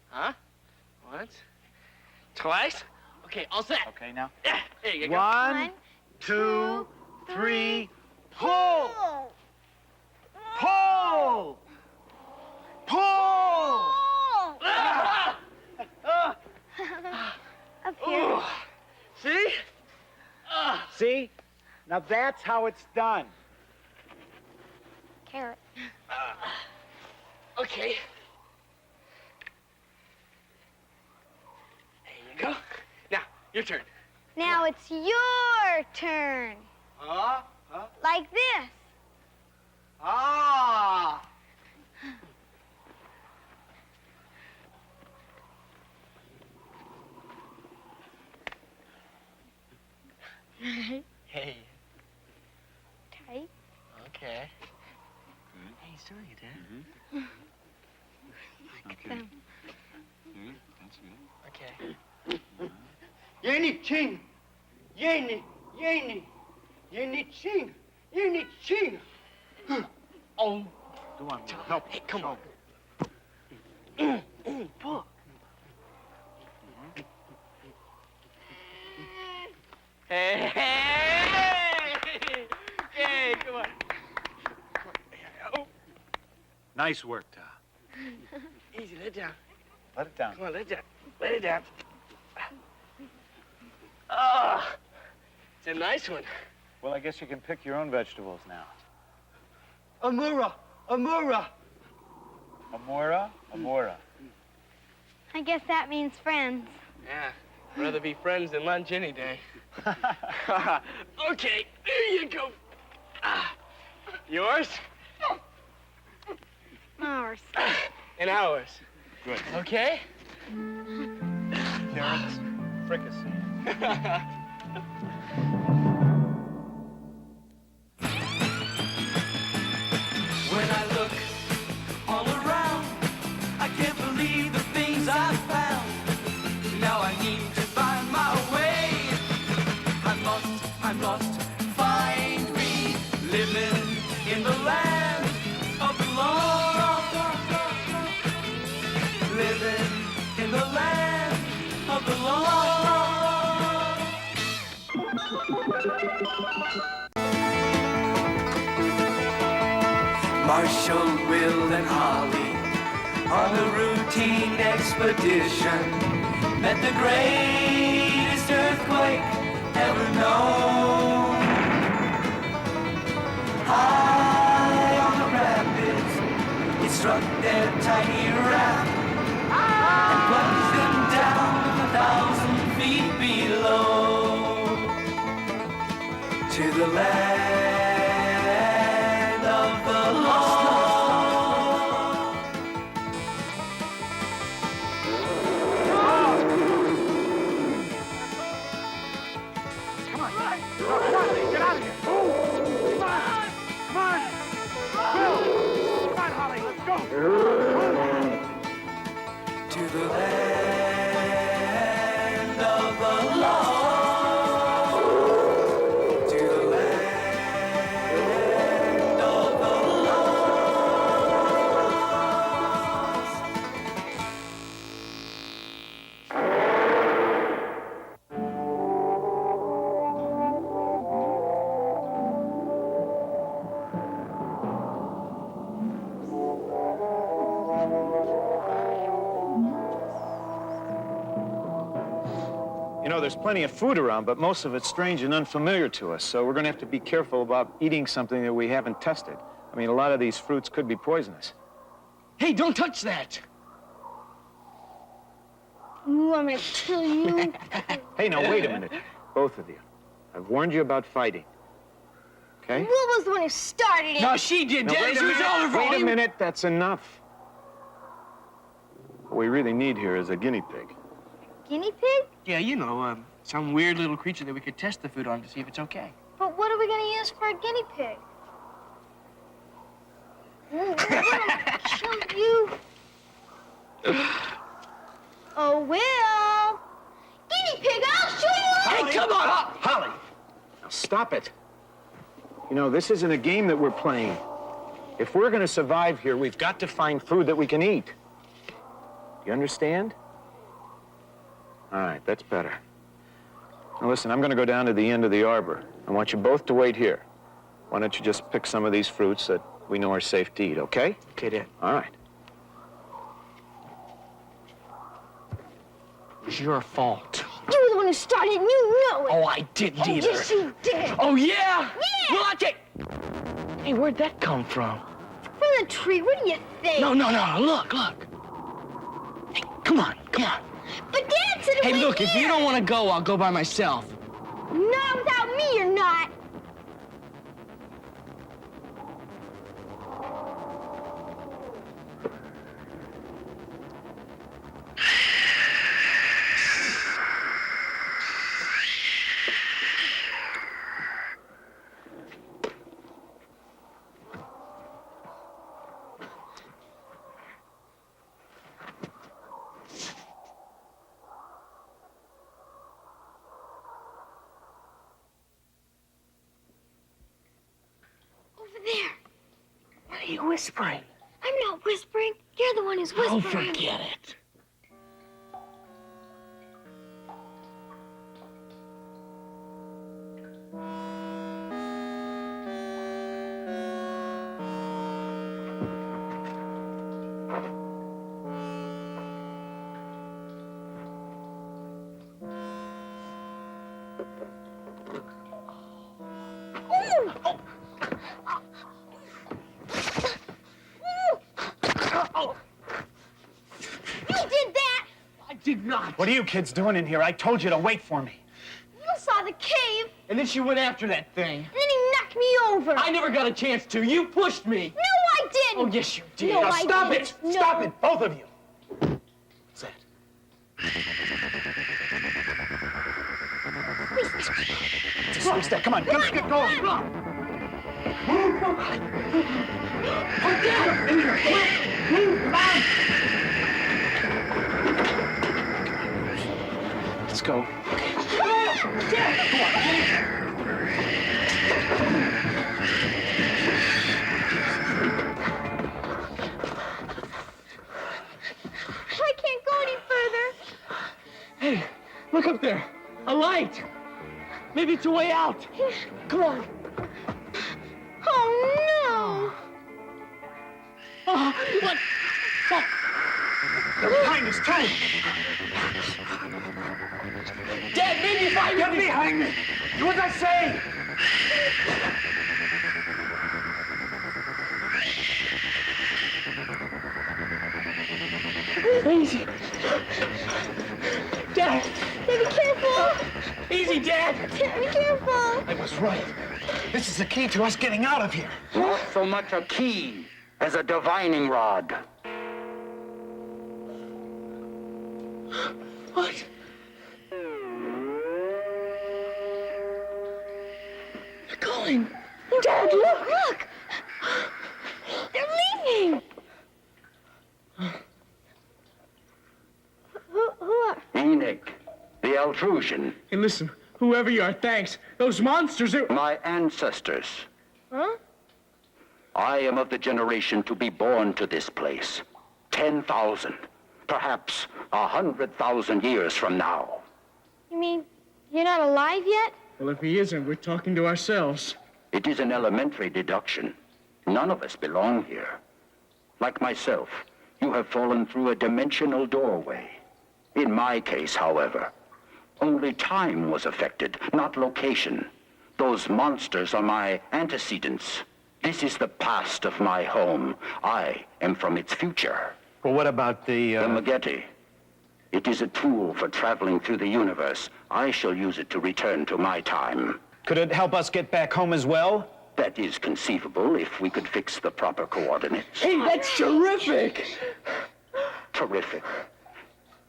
Huh? Once. Twice. Okay, all set. Okay, now. Yeah, there you go. One, two, three. pull! Pull! Pull! Up here. See? See? Now that's how it's done. Carrot. Okay. There you go. Now, your turn. Now it's your turn. Huh? Like this. Ah. Hey. Tight. Okay. Hey, he's doing it, Dad. Okay. Down. That's good. Okay. Yeni ching. Yeni ching. Yeni ching. Oh. Go on, Will. Help. Hey, come on. Pull. Hey, hey, hey, come on. Oh, Nice work, Ty. easy, let it down. Let it down. Come on, let it down. Let it down. Oh, it's a nice one. Well, I guess you can pick your own vegetables now. Amura. Amora? Amora. I guess that means friends. Yeah, I'd rather be friends than lunch any day. Okay, there you go. Yours? Ours. And ours. Good. Okay? Carrots, fricassee. When I look all around, I can't believe the things I've found. Now I need to find my way. I'm lost, find me. Living in the land of the lost. Living in the land of the lost. Marshall, Will, and Holly on a routine expedition met the greatest earthquake ever known. High on the rapids, it struck their tiny raft and plunged them down 1,000 feet. to the land of the lost. Come on, get out of here. Come on. Will, come on, Holly, let's go. To the land of the lost. To the land of the lost. You know, there's plenty of food around, but most of it's strange and unfamiliar to us, so we're going to have to be careful about eating something that we haven't tested. I mean, a lot of these fruits could be poisonous. Hey, don't touch that. Ooh, I'm gonna kill you. Hey, now, wait a minute, both of you. I've warned you about fighting, okay? Will was the one who started it. No, she did, Now, Dad. wait It a was minute, all her fault. wait a minute, that's enough. What we really need here is a guinea pig. Guinea pig? Yeah, you know, some weird little creature that we could test the food on to see if it's okay. But what are we gonna use for a guinea pig? Ooh, I'll kill you. Oh, Will. Guinea pig, I'll show you. Hey, come on! Holly! Now, stop it. You know, this isn't a game that we're playing. If we're going to survive here, we've got to find food that we can eat. You understand? All right, that's better. Now, listen, I'm going to go down to the end of the arbor. I want you both to wait here. Why don't you just pick some of these fruits that we know are safe to eat, okay? Okay, Dad. All right. It's your fault. You were the one who started, and you know it. Oh, I didn't either. Yes, you did. Oh, yeah? Yeah. Watch it. Hey, where'd that come from? From the tree, what do you think? No, look. Hey, come on. But Dad said it Hey, was look, if you don't want to go, I'll go by myself. Not without me, you're not. Over there. What are you whispering? I'm not whispering. You're the one who's Oh, whispering. forget it. You did that. I did not. What are you kids doing in here? I told you to wait for me. You saw the cave, And then she went after that thing. and then he knocked me over. I never got a chance to. You pushed me. No, I didn't. Oh, yes, you did. No, Now, I stop didn't. it. No. Stop it, both of you. What's that? Sleestak, come on, let's get going. Come on. Put down. In here. Come on. Let's go. I can't go any further. Hey, look up there. A light. Maybe it's a way out. Come on. Oh, no. Oh, what? Oh. They're behind us, too. Dad, maybe if I Get behind me. Do what I say. Easy. Dad. Be careful. Easy. Easy, Dad! Be careful. I was right. This is the key to us getting out of here. Not so much a key as a divining rod. What? They're going. Dad, look! Look! They're leaving! Who are... Enoch, the Altrusian, Hey, listen, whoever you are, thanks. Those monsters are... my ancestors. Huh? I am of the generation to be born to this place. 10,000, perhaps 100,000 years from now. You mean you're not alive yet? Well, if he isn't, we're talking to ourselves. It is an elementary deduction. None of us belong here. Like myself, you have fallen through a dimensional doorway. In my case, however, only time was affected, not location. Those monsters are my antecedents. This is the past of my home. I am from its future. Well, what about the Maggette. It is a tool for traveling through the universe. I shall use it to return to my time. Could it help us get back home as well? That is conceivable if we could fix the proper coordinates. Hey, that's terrific! Terrific.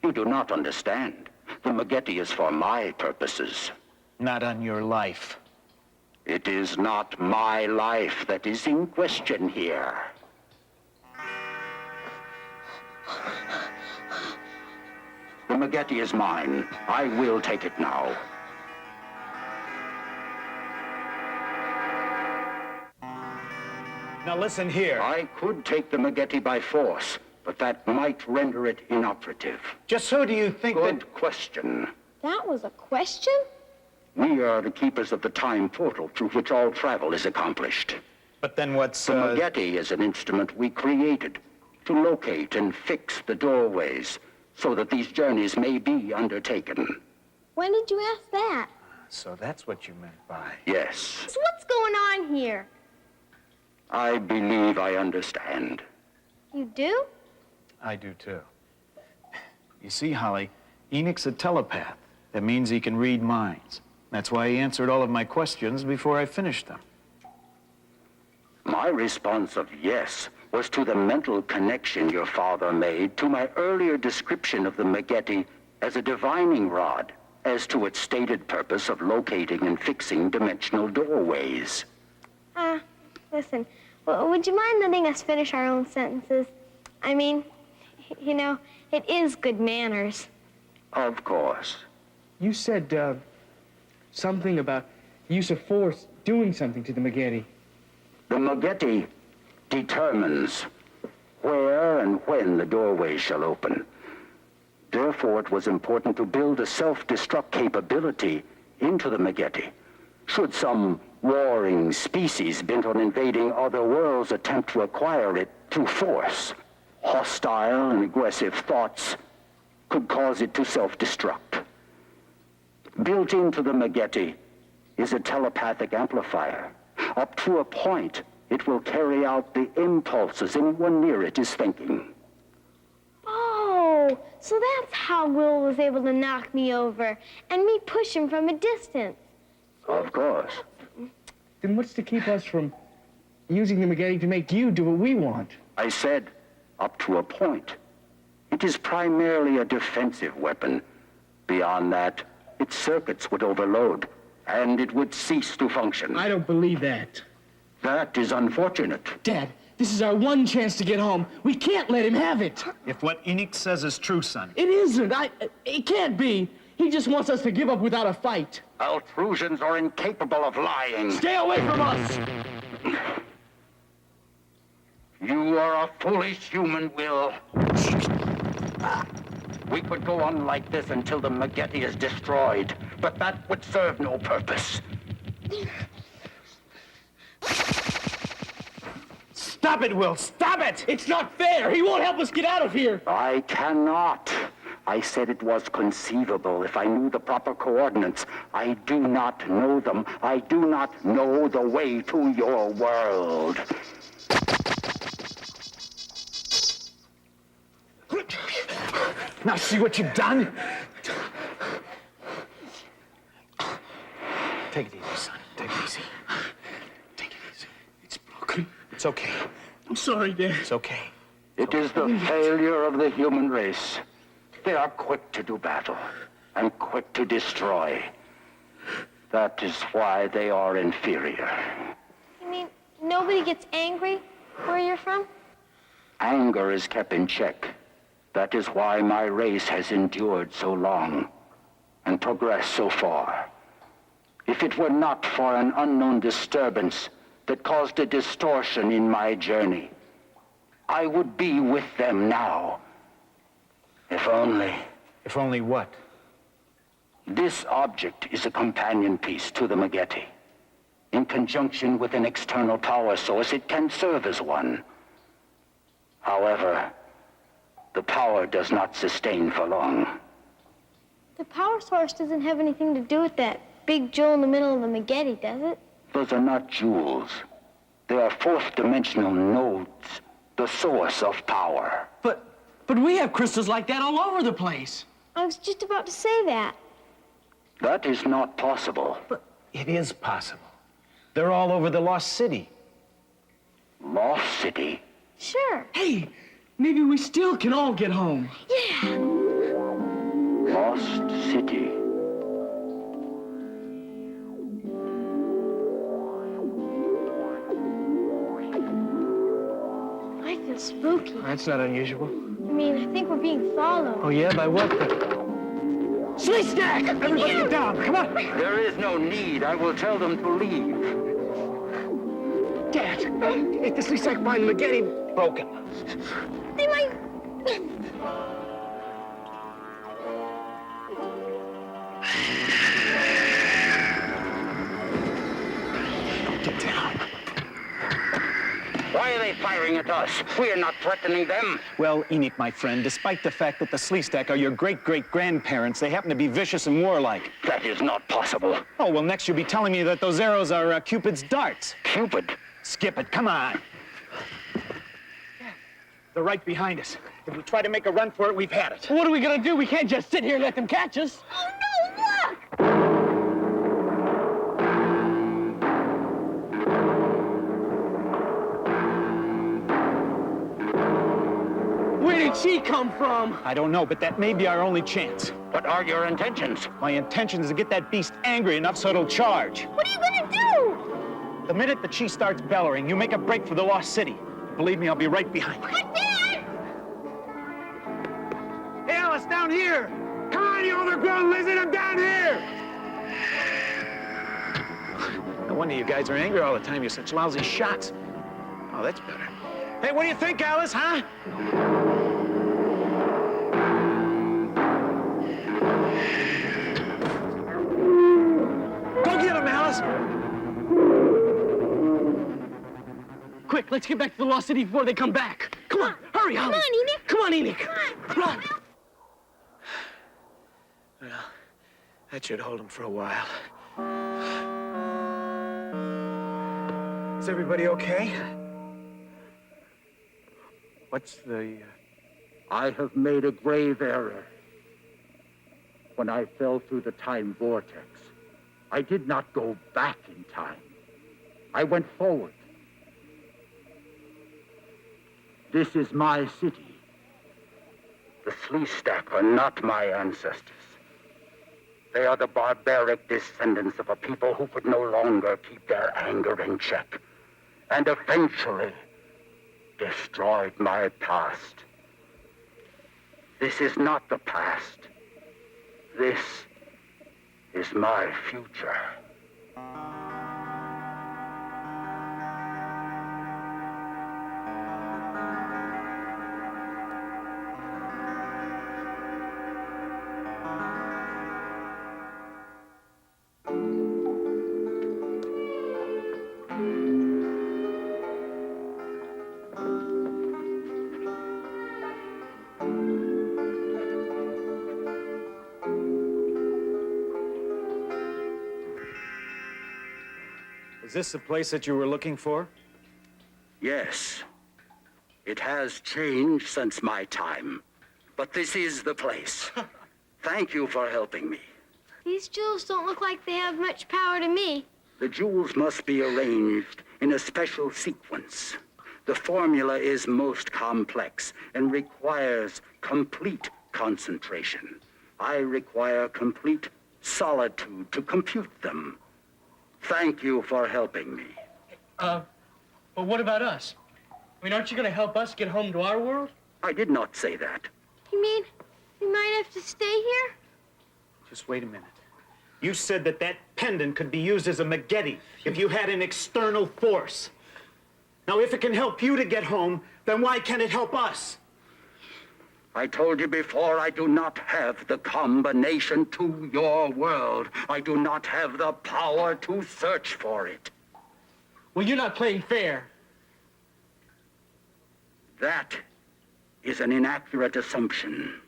You do not understand. The Maggette is for my purposes. Not on your life. It is not my life that is in question here. The Maggette is mine. I will take it now. Now listen here. I could take the Maggette by force, but that might render it inoperative. Just who do you think Good question. That was a question? We are the keepers of the time portal through which all travel is accomplished. But then what's... The Maggette is an instrument we created to locate and fix the doorways so that these journeys may be undertaken. When did you ask that? So that's what you meant by... Yes, So what's going on here? I believe I understand. You do? I do too. You see, Holly, Enoch's a telepath. That means he can read minds. That's why he answered all of my questions before I finished them. My response of yes was to the mental connection your father made to my earlier description of the Maggette as a divining rod, as to its stated purpose of locating and fixing dimensional doorways. Listen, would you mind letting us finish our own sentences? I mean, you know, it is good manners. Of course. You said, something about use of force doing something to the Maggette. The Maggette determines where and when the doorways shall open. Therefore, it was important to build a self-destruct capability into the Maggette. Should some warring species bent on invading other worlds attempt to acquire it through force, hostile and aggressive thoughts could cause it to self-destruct. Built into the Maggette is a telepathic amplifier. Up to a point, it will carry out the impulses anyone near it is thinking. Oh, so that's how Will was able to knock me over and me push him from a distance. Of course. Then what's to keep us from using the Maggette to make you do what we want? I said, up to a point. It is primarily a defensive weapon. Beyond that, its circuits would overload, and it would cease to function. I don't believe that. That is unfortunate. Dad, this is our one chance to get home. We can't let him have it. If what Enoch says is true, son. It isn't. It can't be. He just wants us to give up without a fight. Altrusians are incapable of lying. Stay away from us! You are a foolish human, Will. We could go on like this until the Maggette is destroyed, but that would serve no purpose. Stop it, Will. Stop it! It's not fair. He won't help us get out of here. I cannot. I said it was conceivable if I knew the proper coordinates. I do not know them. I do not know the way to your world. Now see what you've done? Take it easy, son. Take it easy. Take it easy. It's broken. It's okay. I'm sorry, Dad. It's okay. It is the failure of the human race. They are quick to do battle and quick to destroy. That is why they are inferior. You mean nobody gets angry where you're from? Anger is kept in check. That is why my race has endured so long and progressed so far. If it were not for an unknown disturbance that caused a distortion in my journey, I would be with them now. If only... If only what? This object is a companion piece to the Maggeti. In conjunction with an external power source, it can serve as one. However, the power does not sustain for long. The power source doesn't have anything to do with that big jewel in the middle of the Maggeti, does it? Those are not jewels. They are fourth-dimensional nodes, the source of power. But we have crystals like that all over the place. I was just about to say that. That is not possible. But it is possible. They're all over the Lost City. Lost City? Sure. Hey, maybe we still can all get home. Yeah. Lost City. I feel spooky. That's not unusual. I mean, I think we're being followed. Oh, yeah? By what? Sleestak! Everybody get down. Come on. There is no need. I will tell them to leave. Dad, if the Sleestak find the Maggeti broken. They might... Get down. Why are they firing at us? We are not threatening them. Well, Enoch, my friend, despite the fact that the Sleestak are your great-great-grandparents, they happen to be vicious and warlike. That is not possible. Oh, well, next you'll be telling me that those arrows are Cupid's darts. Cupid? Skip it, come on. They're right behind us. If we try to make a run for it, we've had it. What are we gonna do? We can't just sit here and let them catch us. Oh, no, look! Where did she come from? I don't know, but that may be our only chance. What are your intentions? My intention is to get that beast angry enough so it'll charge. What are you gonna do? The minute that she starts bellowing, you make a break for the Lost City. Believe me, I'll be right behind you. But Dad! Hey, Alice, down here. Come on, you overgrown lizard. I'm down here. No wonder you guys are angry all the time. You're such lousy shots. Oh, that's better. Hey, what do you think, Alice, huh? Go get him, Alice. Quick, let's get back to the Lost City before they come back. Come on, hurry, Holly. Come on, Enoch. Come on, Enoch. Come on. Run. Well, that should hold him for a while. Is everybody okay? What's the... I have made a grave error. When I fell through the time vortex, I did not go back in time. I went forward. This is my city. The Sleestak are not my ancestors. They are the barbaric descendants of a people who could no longer keep their anger in check, and eventually destroyed my past. This is not the past. This is my future. Is this the place that you were looking for? Yes. It has changed since my time. But this is the place. Thank you for helping me. These jewels don't look like they have much power to me. The jewels must be arranged in a special sequence. The formula is most complex and requires complete concentration. I require complete solitude to compute them. Thank you for helping me. But what about us? I mean, aren't you going to help us get home to our world? I did not say that. You mean we might have to stay here? Just wait a minute. You said that that pendant could be used as a Maggette if you had an external force. Now, if it can help you to get home, then why can't it help us? I told you before, I do not have the combination to your world. I do not have the power to search for it. Well, you're not playing fair. That is an inaccurate assumption.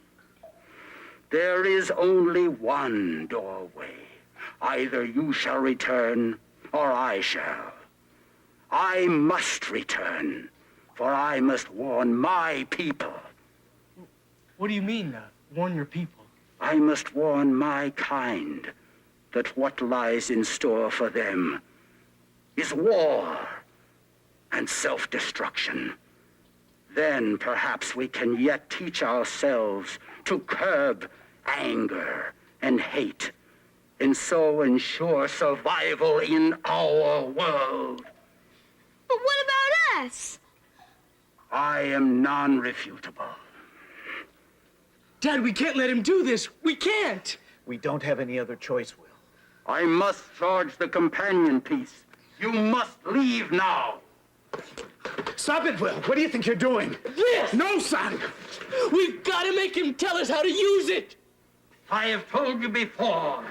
There is only one doorway. Either you shall return, or I shall. I must return, for I must warn my people. What do you mean, warn your people? I must warn my kind that what lies in store for them is war and self-destruction. Then perhaps we can yet teach ourselves to curb anger and hate, and so ensure survival in our world. But what about us? I am non-refutable. Dad, we can't let him do this. We can't. We don't have any other choice, Will. I must charge the companion piece. You must leave now. Stop it, Will. What do you think you're doing? Yes! No, son! We've got to make him tell us how to use it. I have told you before,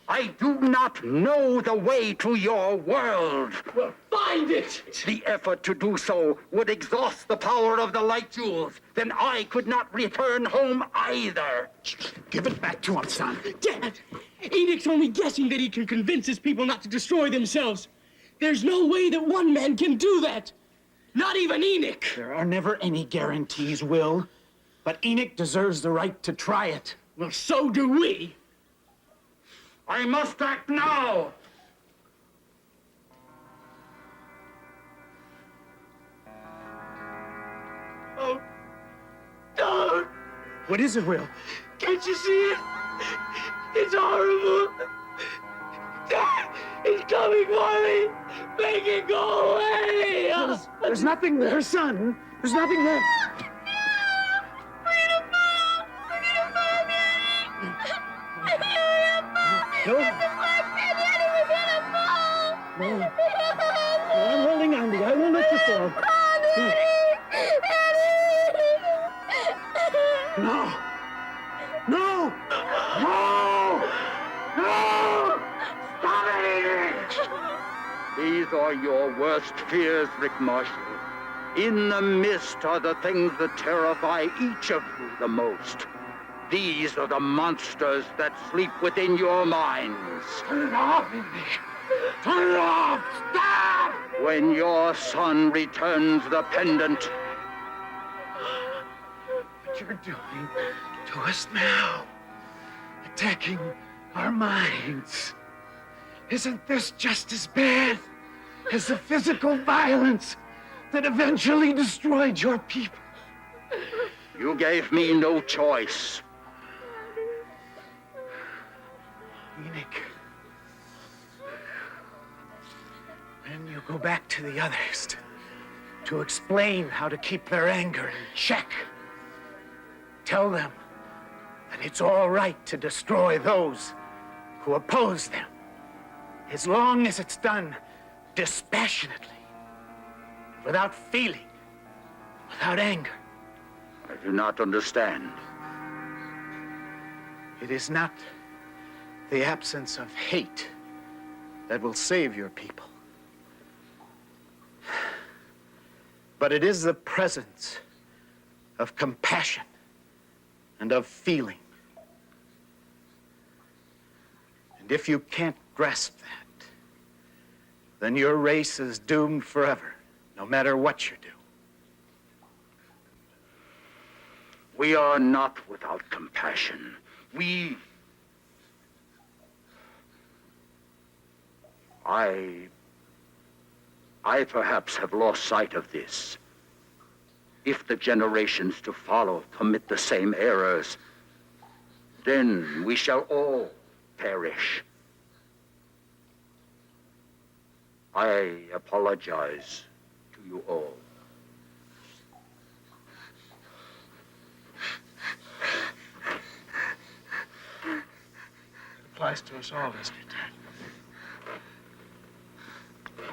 I do not know the way to your world. Well, find it! The effort to do so would exhaust the power of the light jewels. Then I could not return home either. Give it back to him, son. Dad, Enoch's only guessing that he can convince his people not to destroy themselves. There's no way that one man can do that. Not even Enoch. There are never any guarantees, Will. But Enoch deserves the right to try it. Well, so do we. I must act now. Oh, don't. What is it, Will? Can't you see it? It's horrible. Dad, he's coming for me. Make it go away. There's nothing there, son. There's nothing there. No. No. I'm holding on to you. I won't let you fall. No. No. No. No. Stop it! These are your worst fears, Rick Marshall. In the mist are the things that terrify each of you the most. These are the monsters that sleep within your minds. Turn it off, Emmy. Turn it off! Stop! When your son returns the pendant, What you're doing to us now, attacking our minds. Isn't this just as bad as the physical violence that eventually destroyed your people? you gave me no choice. Enoch, when you go back to the others to explain how to keep their anger in check, tell them that it's all right to destroy those who oppose them, as long as it's done dispassionately, without feeling, without anger. I do not understand. It is not the absence of hate that will save your people, but it is the presence of compassion and of feeling. And if you can't grasp that, then your race is doomed forever, no matter what you do. We are not without compassion. We I perhaps have lost sight of this. If the generations to follow commit the same errors, then we shall all perish. I apologize to you all. It applies to us all, doesn't it?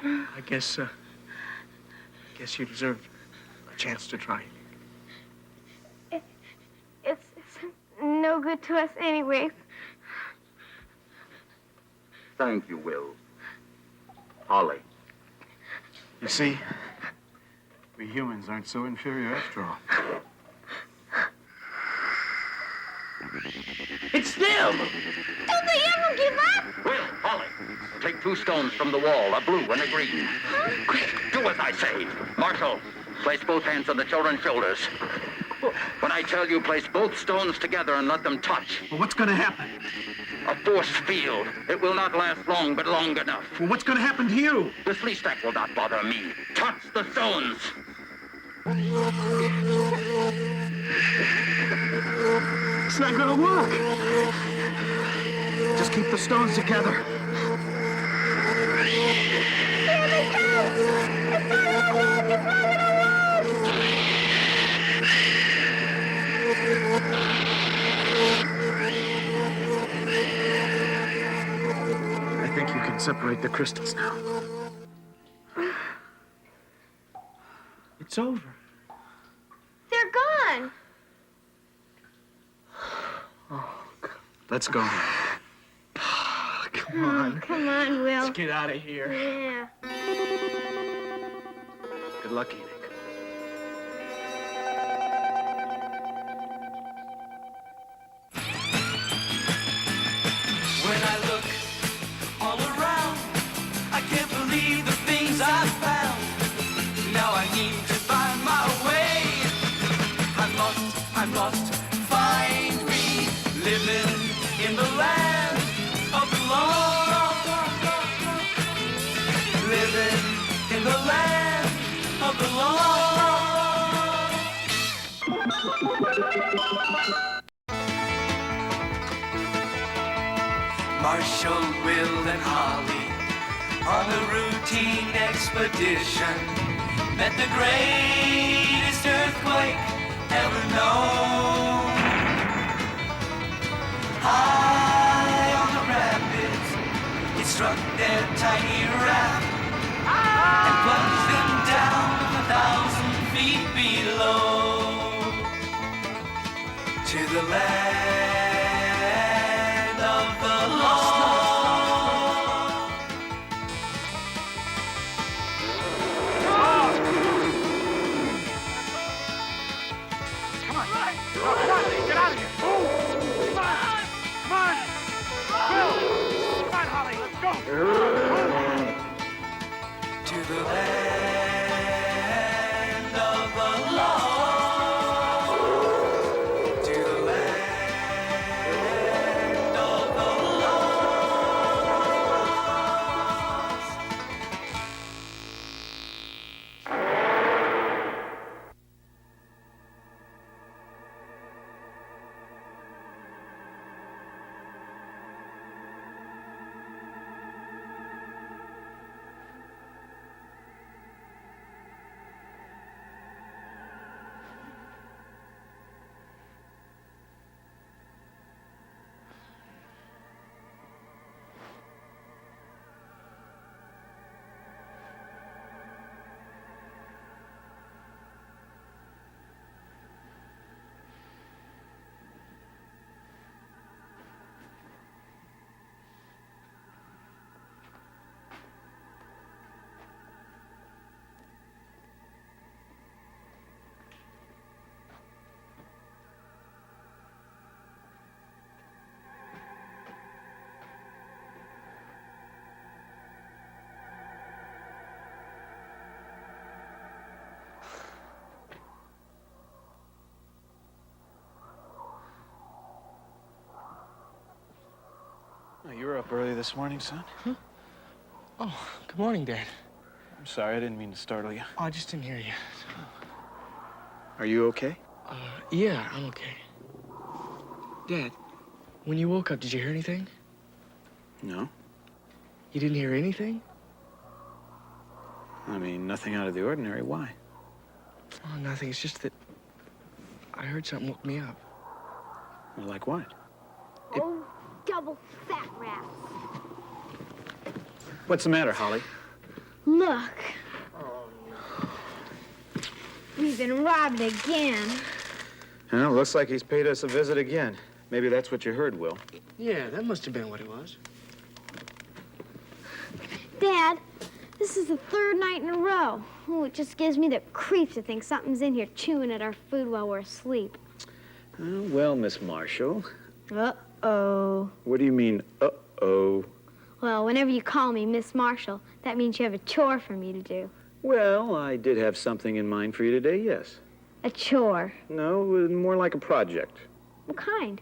I guess you deserve a chance to try. It's no good to us anyways. Thank you, Will. Holly. You see, we humans aren't so inferior after all. It's them! Don't they ever give up? Will, Holly, take 2 stones from the wall, a blue and a green. Quick, do as I say. Marshal, place both hands on the children's shoulders. When I tell you, place both stones together and let them touch. Well, what's gonna happen? A force field. It will not last long, but long enough. Well, what's gonna happen to you? The Sleestak will not bother me. Touch the stones. It's not gonna work. Just keep the stones together. Here they come! It's not gonna work! It's not gonna I think you can separate the crystals now. It's over. They're gone. Let's go. Come on. Come on, Will. Let's get out of here. Yeah. Good luck, Enoch. When I look all around, I can't believe the things I found. Now I need to find my way. I'm lost, find me. Living in the land of the lost. Living in the land of the lost. Marshall, Will, and Holly on a routine expedition met the greatest earthquake ever known. High on the rapids, it struck their tiny raft and plunged them down 1,000 feet below to the land of the lost. Get out of here. Come on. Will. Come on, Holly. Let's go. To the land of the lost. To the land of the lost. Oh, you were up early this morning, son? Huh? Oh, good morning, Dad. I'm sorry, I didn't mean to startle you. Oh, I just didn't hear you. Are you okay? Yeah, I'm okay. Dad, when you woke up, did you hear anything? No. You didn't hear anything? I mean, nothing out of the ordinary. Why? Oh, nothing. It's just that I heard something woke me up. Well, like what? Oh, double fat rats. What's the matter, Holly? Look. We've been robbed again. Well, looks like he's paid us a visit again. Maybe that's what you heard, Will. Yeah, that must have been what it was. Dad, this is the third night in a row. Oh, it just gives me the creeps to think something's in here chewing at our food while we're asleep. Well, Miss Marshall. Uh-oh. What do you mean, uh-oh? Well, whenever you call me Miss Marshall, that means you have a chore for me to do. Well, I did have something in mind for you today, yes. A chore? No, more like a project. What kind?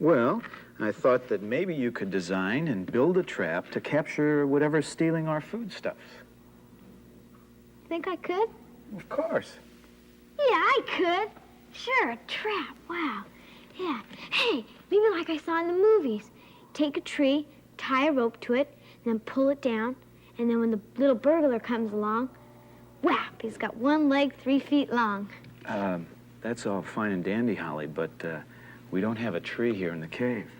Well, I thought that maybe you could design and build a trap to capture whatever's stealing our foodstuffs. Think I could? Of course. Yeah, I could. Sure, a trap. Wow. Yeah. Hey, maybe like I saw in the movies. Take a tree, tie a rope to it, and then pull it down. And then when the little burglar comes along, whap, he's got one leg 3 feet long. That's all fine and dandy, Holly, but we don't have a tree here in the cave.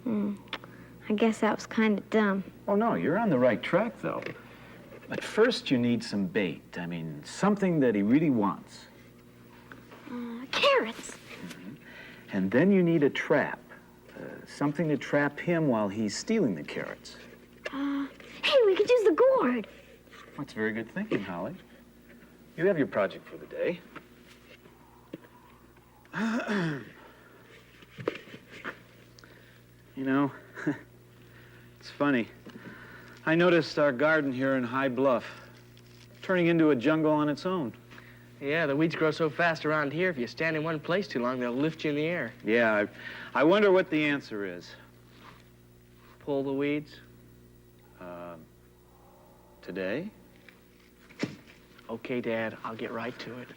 I guess that was kind of dumb. Oh, no, you're on the right track, though. But first you need some bait. I mean, something that he really wants. Carrots. And then you need a trap. Something to trap him while he's stealing the carrots. Hey, we could use the gourd. That's very good thinking, Holly. You have your project for the day. You know, it's funny. I noticed our garden here in High Bluff turning into a jungle on its own. Yeah, the weeds grow so fast around here, if you stand in one place too long, they'll lift you in the air. Yeah, I wonder what the answer is. Pull the weeds? Today? Okay, Dad, I'll get right to it.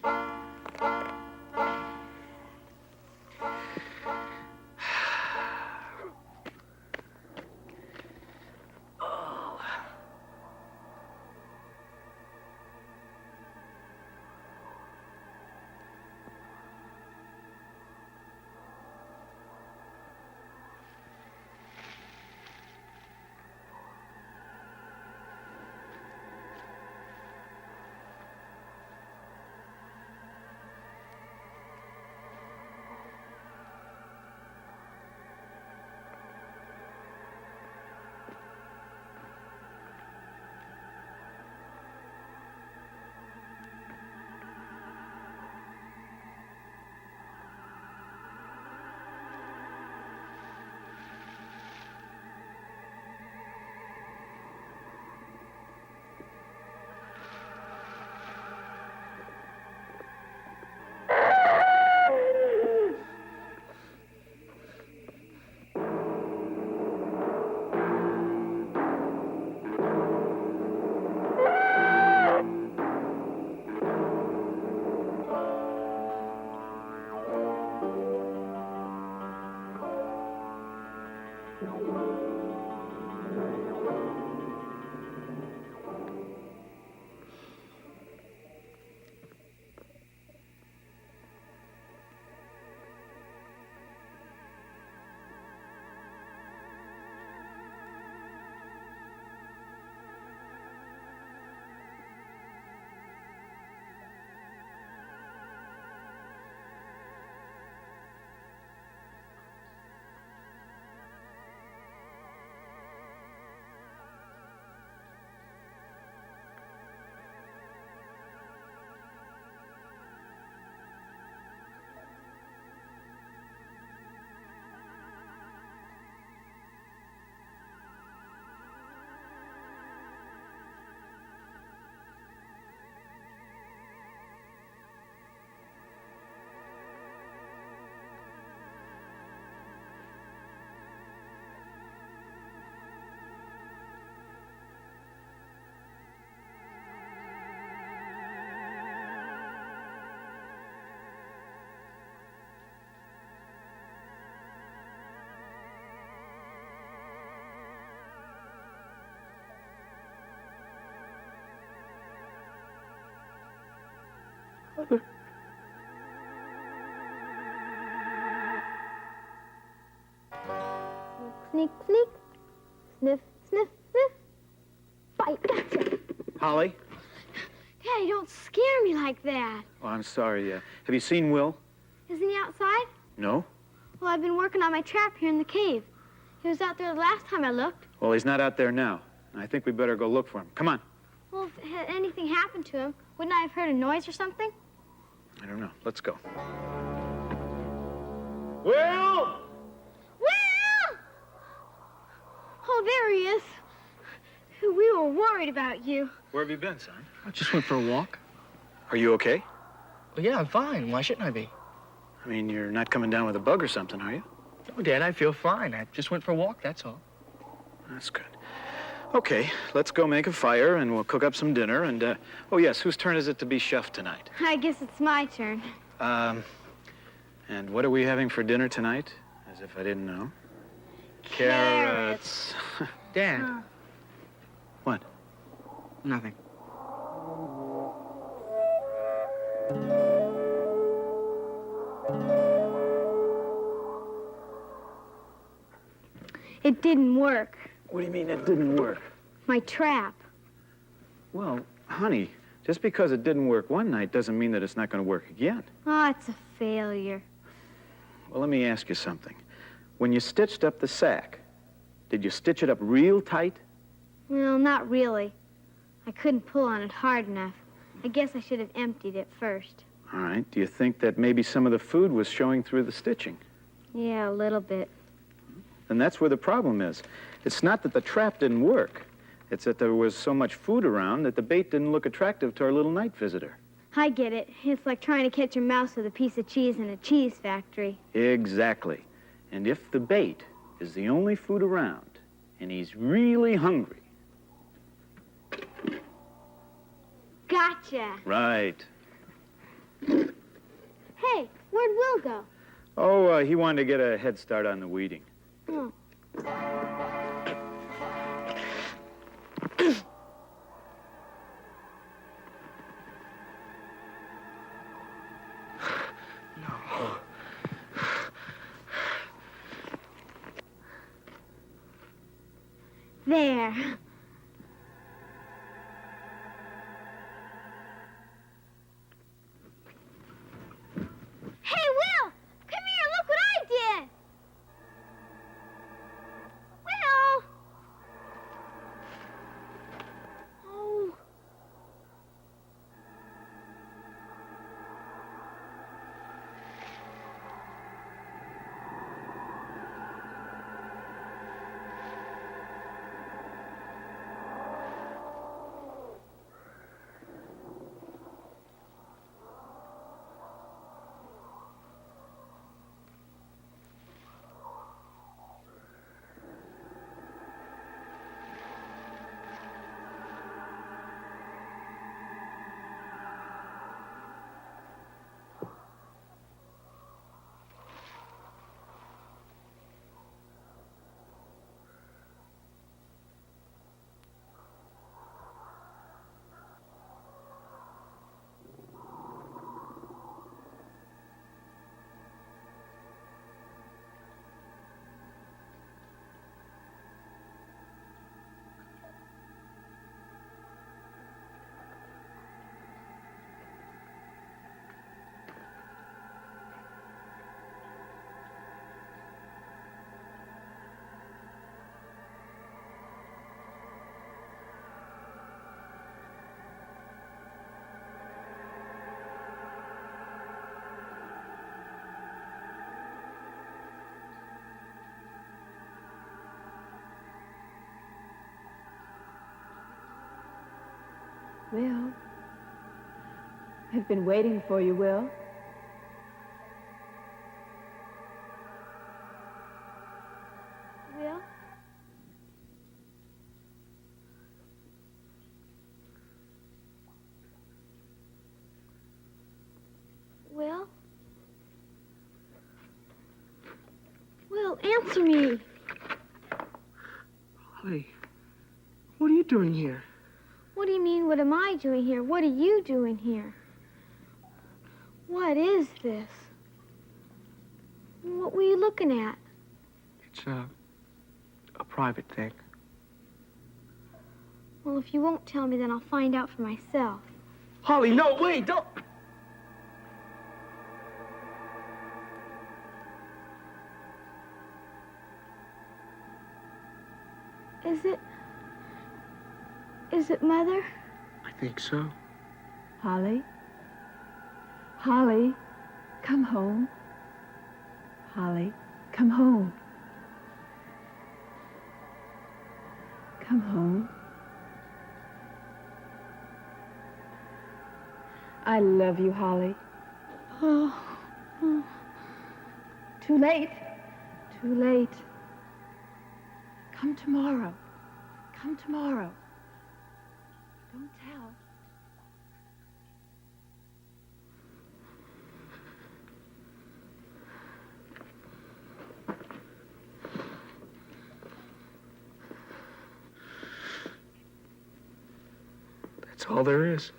Sneak, sneak. Sniff, sniff, sniff. Bite, gotcha. Holly? Daddy, don't scare me like that. Oh, I'm sorry. Have you seen Will? Isn't he outside? No? Well, I've been working on my trap here in the cave. He was out there the last time I looked. Well, he's not out there now. I think we better go look for him. Come on. Well, if anything happened to him, wouldn't I have heard a noise or something? I don't know. Let's go. Will! Will! Oh, there he is. We were worried about you. Where have you been, son? I just went for a walk. Are you okay? Well, yeah, I'm fine. Why shouldn't I be? I mean, you're not coming down with a bug or something, are you? No, Dad, I feel fine. I just went for a walk, that's all. That's good. Okay, let's go make a fire and we'll cook up some dinner and, oh yes, whose turn is it to be chef tonight? I guess it's my turn. And what are we having for dinner tonight? As if I didn't know. Carrots. Dad. What? Nothing. It didn't work. What do you mean it didn't work? My trap. Well, honey, just because it didn't work one night doesn't mean that it's not going to work again. Oh, it's a failure. Well, let me ask you something. When you stitched up the sack, did you stitch it up real tight? Well, not really. I couldn't pull on it hard enough. I guess I should have emptied it first. All right. Do you think that maybe some of the food was showing through the stitching? Yeah, a little bit. And that's where the problem is. It's not that the trap didn't work. It's that there was so much food around that the bait didn't look attractive to our little night visitor. I get it. It's like trying to catch a mouse with a piece of cheese in a cheese factory. Exactly. And if the bait is the only food around, and he's really hungry. Gotcha. Right. Hey, where'd Will go? Oh, he wanted to get a head start on the weeding. Oh. There. Hey, Will! Come here, look what I did! Will! Oh. Will, I've been waiting for you, Will. Will? Will? Will, answer me. Holly, what are you doing here? What do you mean, what am I doing here? What are you doing here? What is this? What were you looking at? It's a private thing. Well, if you won't tell me, then I'll find out for myself. Holly, no, wait, don't. Is it Mother? I think so. Holly? Holly, come home. Holly, come home. Come home. I love you, Holly. Oh. Too late. Too late. Come tomorrow. Come tomorrow. Don't tell. That's all there is.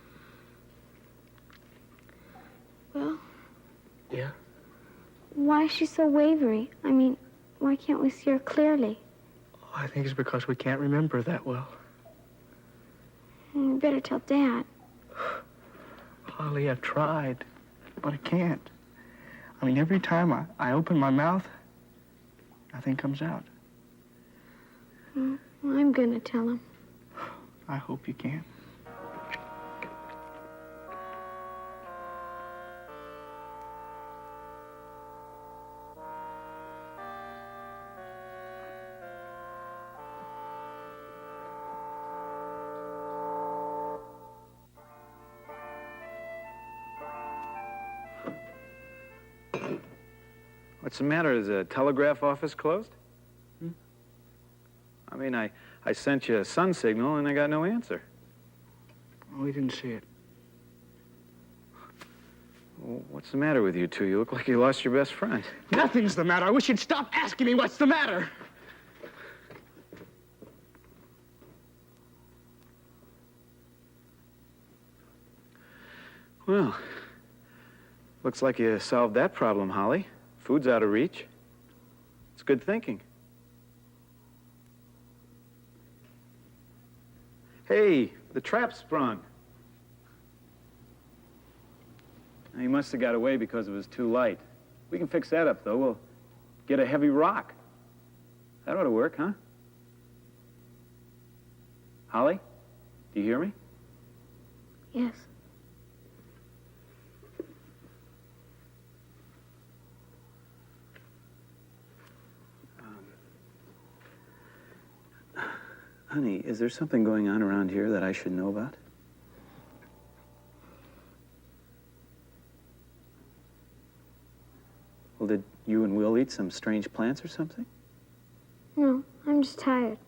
Well, Yeah? why is she so wavery? I mean, why can't we see her clearly? I think it's because we can't remember that well. You better tell Dad. Holly, I've tried, but I can't. I mean, every time I open my mouth, nothing comes out. Well, I'm gonna tell him. I hope you can. What's the matter? Is the telegraph office closed? I mean, I sent you a sun signal and I got no answer. We didn't see it. Well, what's the matter with you two? You look like you lost your best friend. Nothing's the matter. I wish you'd stop asking me what's the matter. Well, looks like you solved that problem, Holly. Food's out of reach. It's good thinking. Hey, the trap sprung. He must have got away because it was too light. We can fix that up, though. We'll get a heavy rock. That ought to work, huh? Holly, do you hear me? Yes. Honey, is there something going on around here that I should know about? Well, did you and Will eat some strange plants or something? No, I'm just tired.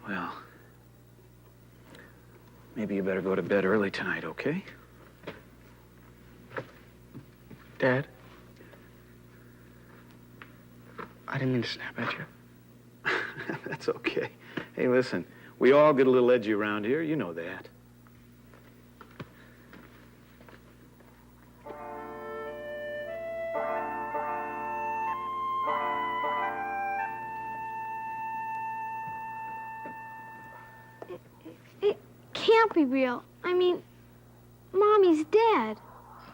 Well, maybe you better go to bed early tonight, okay? Dad? I didn't mean to snap at you. That's okay. Hey, listen, we all get a little edgy around here. You know that. It can't be real. I mean, Mommy's dead.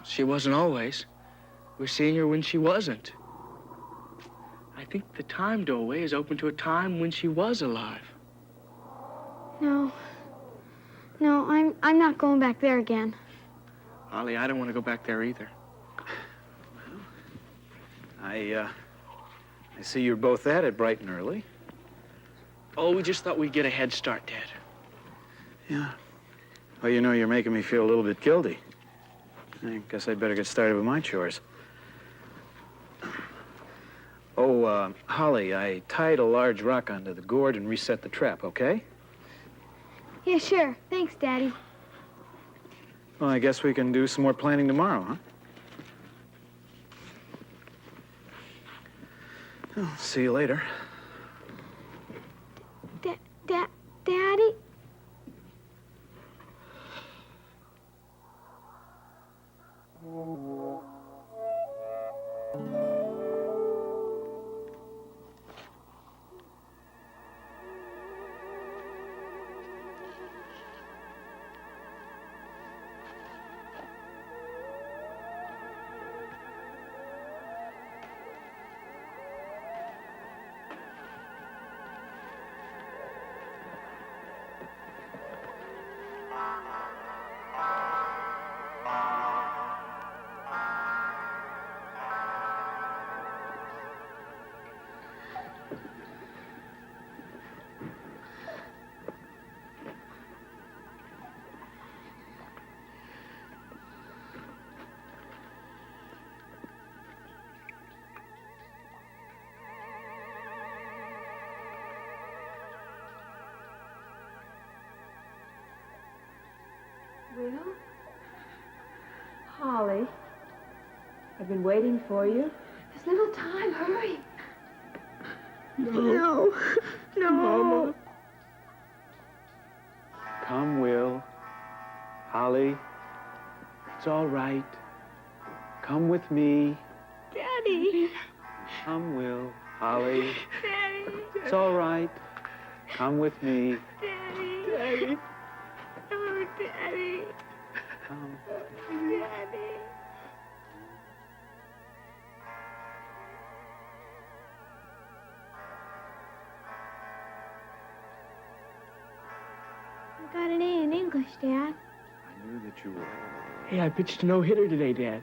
She wasn't always. We're seeing her when she wasn't. I think the time doorway is open to a time when she was alive. No. No, I'm not going back there again. Holly, I don't want to go back there either. I see you're both at it bright and early. Oh, we just thought we'd get a head start, Dad. Yeah. Well, you know, you're making me feel a little bit guilty. I guess I'd better get started with my chores. Oh, Holly, I tied a large rock onto the gourd and reset the trap, okay? Yeah, sure. Thanks, Daddy. Well, I guess we can do some more planning tomorrow, huh? Well, see you later. Daddy? Will? Holly, I've been waiting for you. There's little time. Hurry. No. Mama. Come, Will. Holly, it's all right. Come with me. Daddy. Come, Will. Holly, Daddy. it's all right. Come with me. Daddy. Daddy. Oh, Daddy. Come. Daddy. I got an A in English, Dad. I knew that you would. Hey, I pitched a no-hitter today, Dad.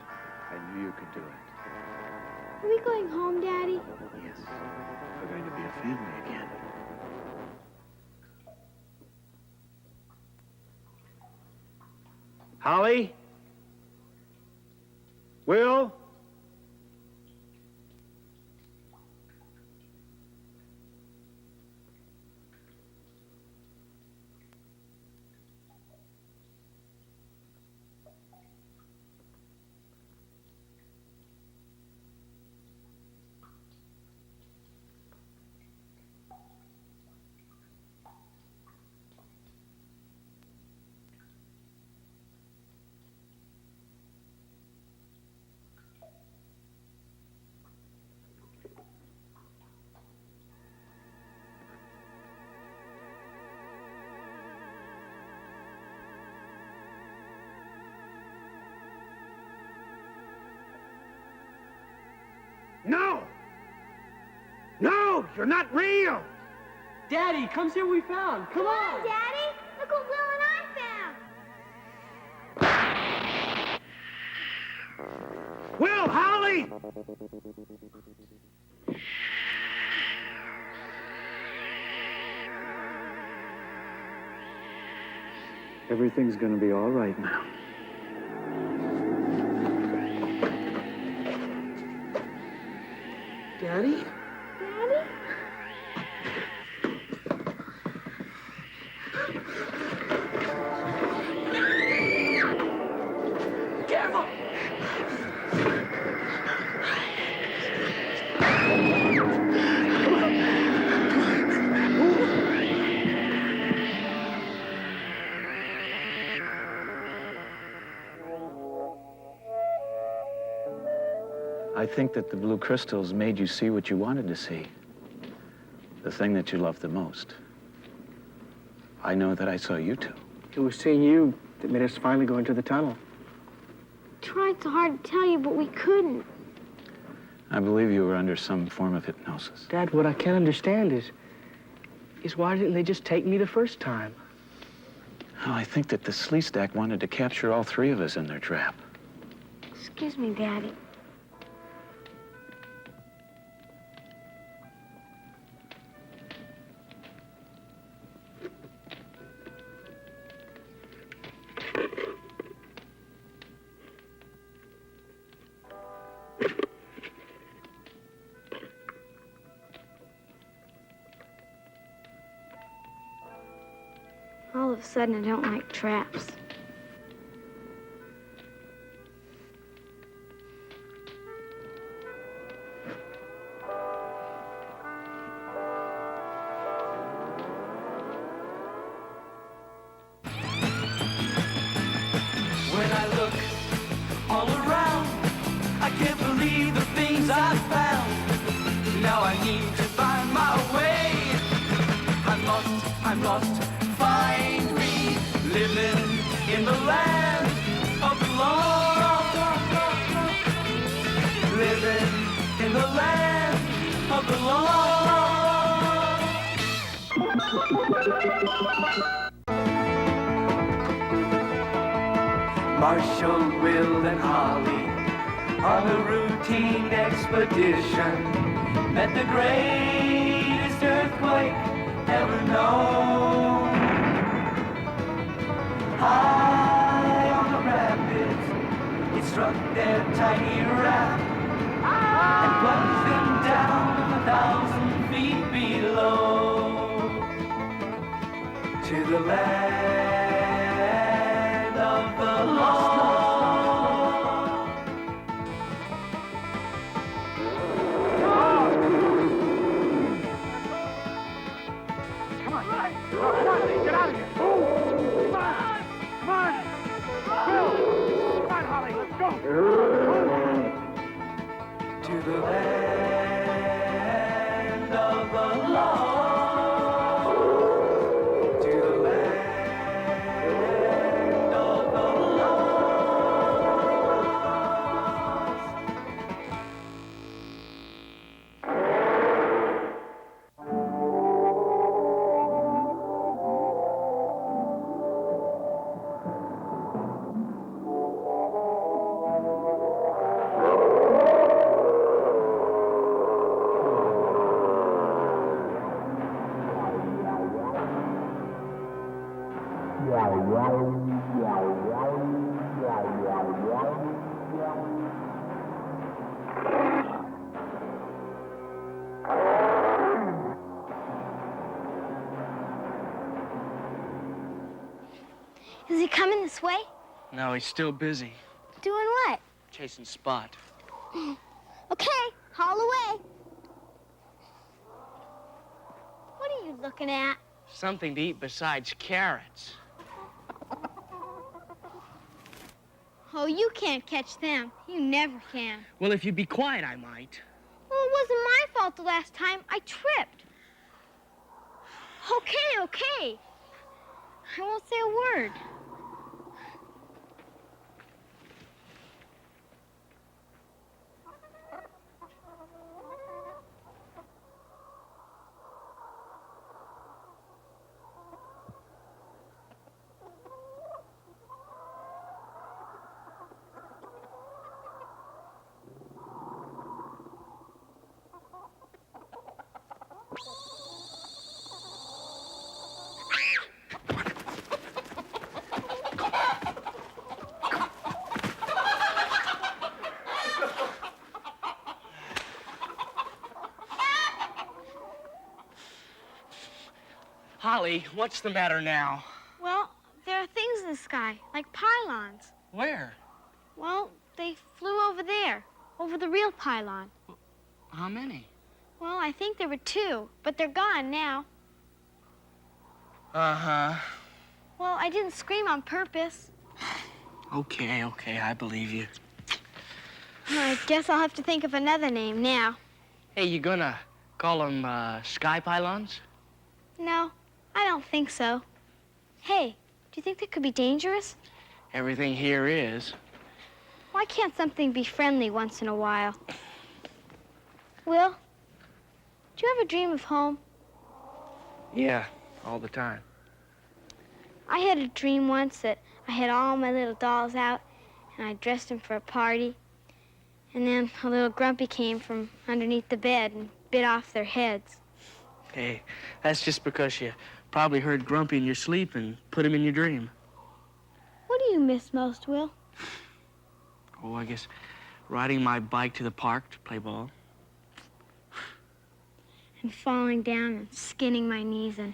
I knew you could do it. Are we going home, Daddy? Yes. We're going to be a family again. Holly? Will? No! No, you're not real! Daddy, come see what we found. Come on. Daddy. Look what Will and I found. Will, Holly! Everything's gonna be all right now. Daddy? Daddy? Careful! I think that the blue crystals made you see what you wanted to see. The thing that you loved the most. I know that I saw you too. It was seeing you that made us finally go into the tunnel. Tried so hard to tell you, but we couldn't. I believe you were under some form of hypnosis. Dad, what I can't understand is why didn't they just take me the first time? Oh, I think that the Sleestak wanted to capture all three of us in their trap. Excuse me, Daddy. All of a sudden, I don't like traps. When I look all around, I can't believe the things I found. Now I need to find my way. I must find me living in the land of the lost. Living in the land of the lost. Marshall, Will, and Holly on a routine expedition met the greatest earthquake ever known. High on the rapids, it struck their tiny raft and plunged them down 1,000 feet below to the land of the Come on, Lee, get out of here. Move! Come on! Come on! Will! Come on, Holly, let's go! To the land of the lost. To the land of the Is he coming this way? No, he's still busy. Doing what? Chasing Spot. Okay, haul away. What are you looking at? Something to eat besides carrots. Oh, you can't catch them. You never can. Well, if you'd be quiet, I might. Well, it wasn't my fault the last time. I tripped. Okay. I won't say a word. Holly, what's the matter now? Well, there are things in the sky, like pylons. Where? Well, they flew over there, over the real pylon. How many? Well, I think there were 2, but they're gone now. Uh-huh. Well, I didn't scream on purpose. Okay, I believe you. I guess I'll have to think of another name now. Hey, you gonna call them sky pylons? No, I don't think so. Hey, do you think they could be dangerous? Everything here is. Why can't something be friendly once in a while? Will, do you ever dream of home? Yeah, all the time. I had a dream once that I had all my little dolls out and I dressed them for a party. And then a little grumpy came from underneath the bed and bit off their heads. Hey, that's just because you probably heard Grumpy in your sleep and put him in your dream. What do you miss most, Will? Oh, I guess riding my bike to the park to play ball. And falling down and skinning my knees and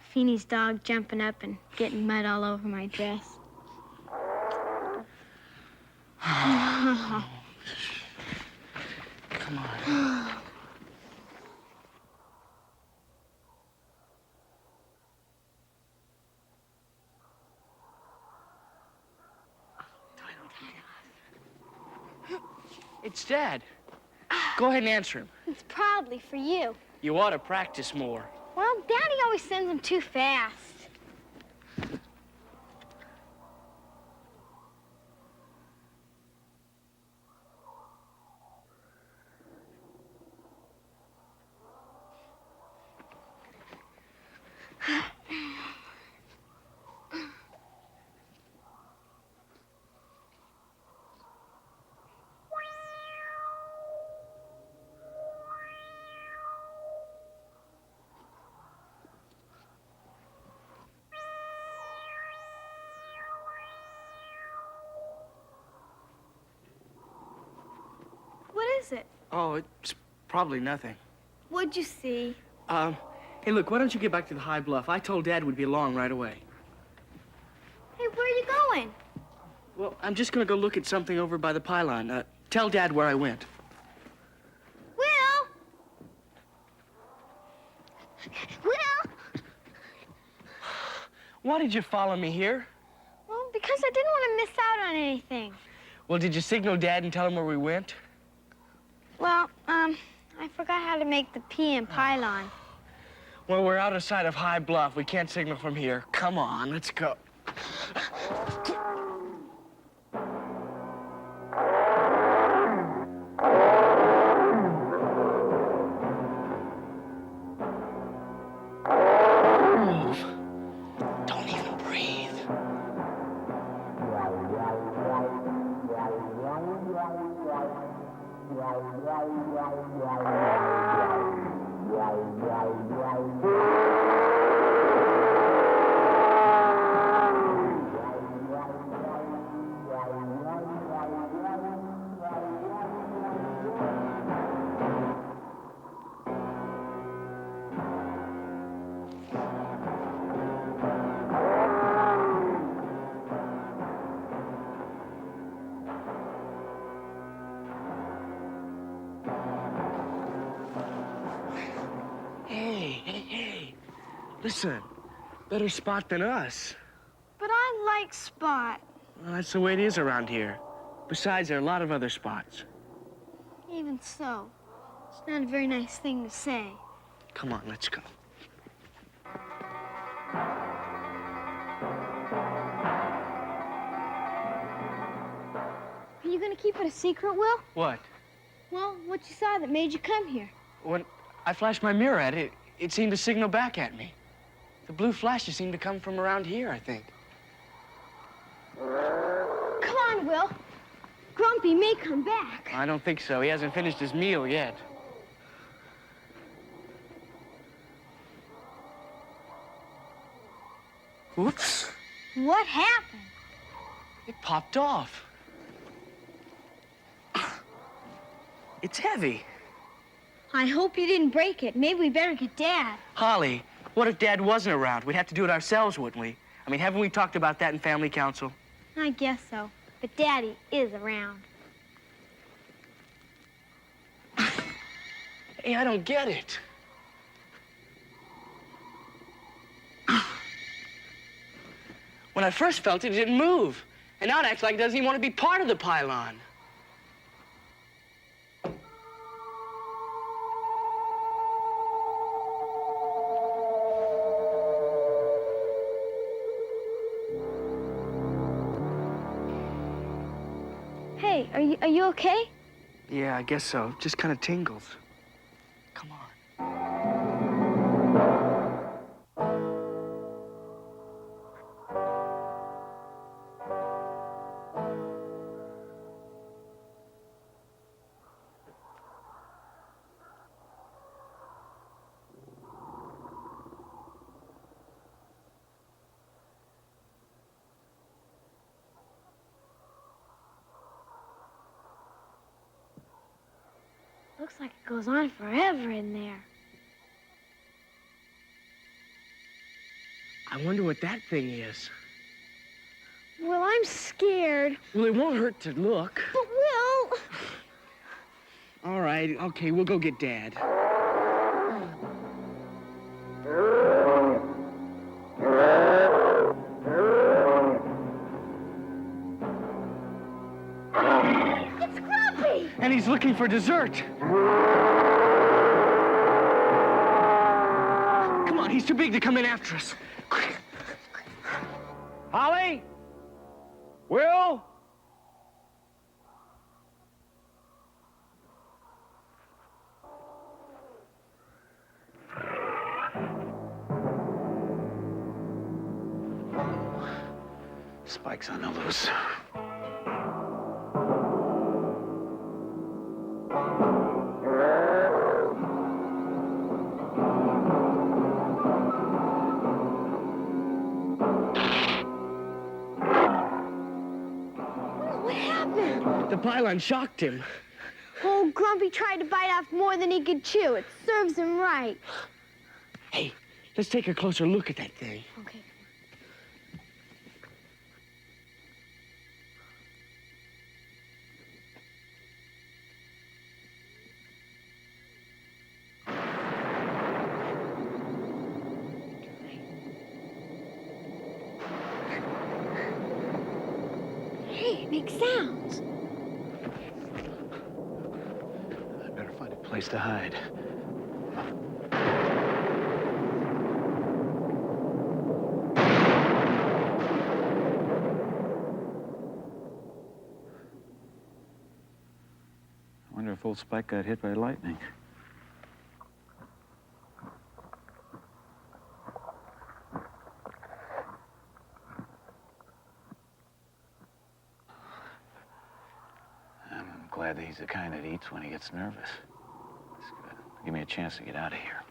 Feeney's dog jumping up and getting mud all over my dress. Come on. It's Dad. Go ahead and answer him. It's probably for you. You ought to practice more. Well, Daddy always sends them too fast. What is it? Oh, it's probably nothing. What'd you see? Hey, look, why don't you get back to the high bluff? I told Dad we'd be along right away. Hey, where are you going? Well, I'm just gonna go look at something over by the pylon. Tell Dad where I went. Will! Will! Why did you follow me here? Well, because I didn't want to miss out on anything. Well, did you signal Dad and tell him where we went? Well, I forgot how to make the P in Pylon. Well, we're out of sight of High Bluff. We can't signal from here. Come on, let's go. Move. Don't even breathe. Hey. Listen, better spot than us. But I like Spot. Well, that's the way it is around here. Besides, there are a lot of other spots. Even so, it's not a very nice thing to say. Come on, let's go. Are you going to keep it a secret, Will? What? Well, what you saw that made you come here. When I flashed my mirror at it, it seemed to signal back at me. The blue flashes seemed to come from around here, I think. Come on, Will. Grumpy may come back. I don't think so. He hasn't finished his meal yet. Oops. What happened? It popped off. It's heavy. I hope you didn't break it. Maybe we better get Dad. Holly, what if Dad wasn't around? We'd have to do it ourselves, wouldn't we? I mean, haven't we talked about that in family council? I guess so. But Daddy is around. Hey, I don't get it. When I first felt it, it didn't move. And now it acts like it doesn't even want to be part of the pylon. Hey, are you okay? Yeah, I guess so. Just kind of tingles. Come on. Looks like it goes on forever in there. I wonder what that thing is. Well, I'm scared. Well, it won't hurt to look. But Will... All right, okay, we'll go get Dad. It's Grumpy! And he's looking for dessert. Come on, he's too big to come in after us. Quick. Holly? Will? Spike's on the loose. What happened? The pylon shocked him. Old Grumpy tried to bite off more than he could chew. It serves him right. Hey, let's take a closer look at that thing. Okay. Hey, it makes sounds. I better find a place to hide. I wonder if old Spike got hit by lightning. I'm glad that he's the kind that eats when he gets nervous. It's good. Give me a chance to get out of here.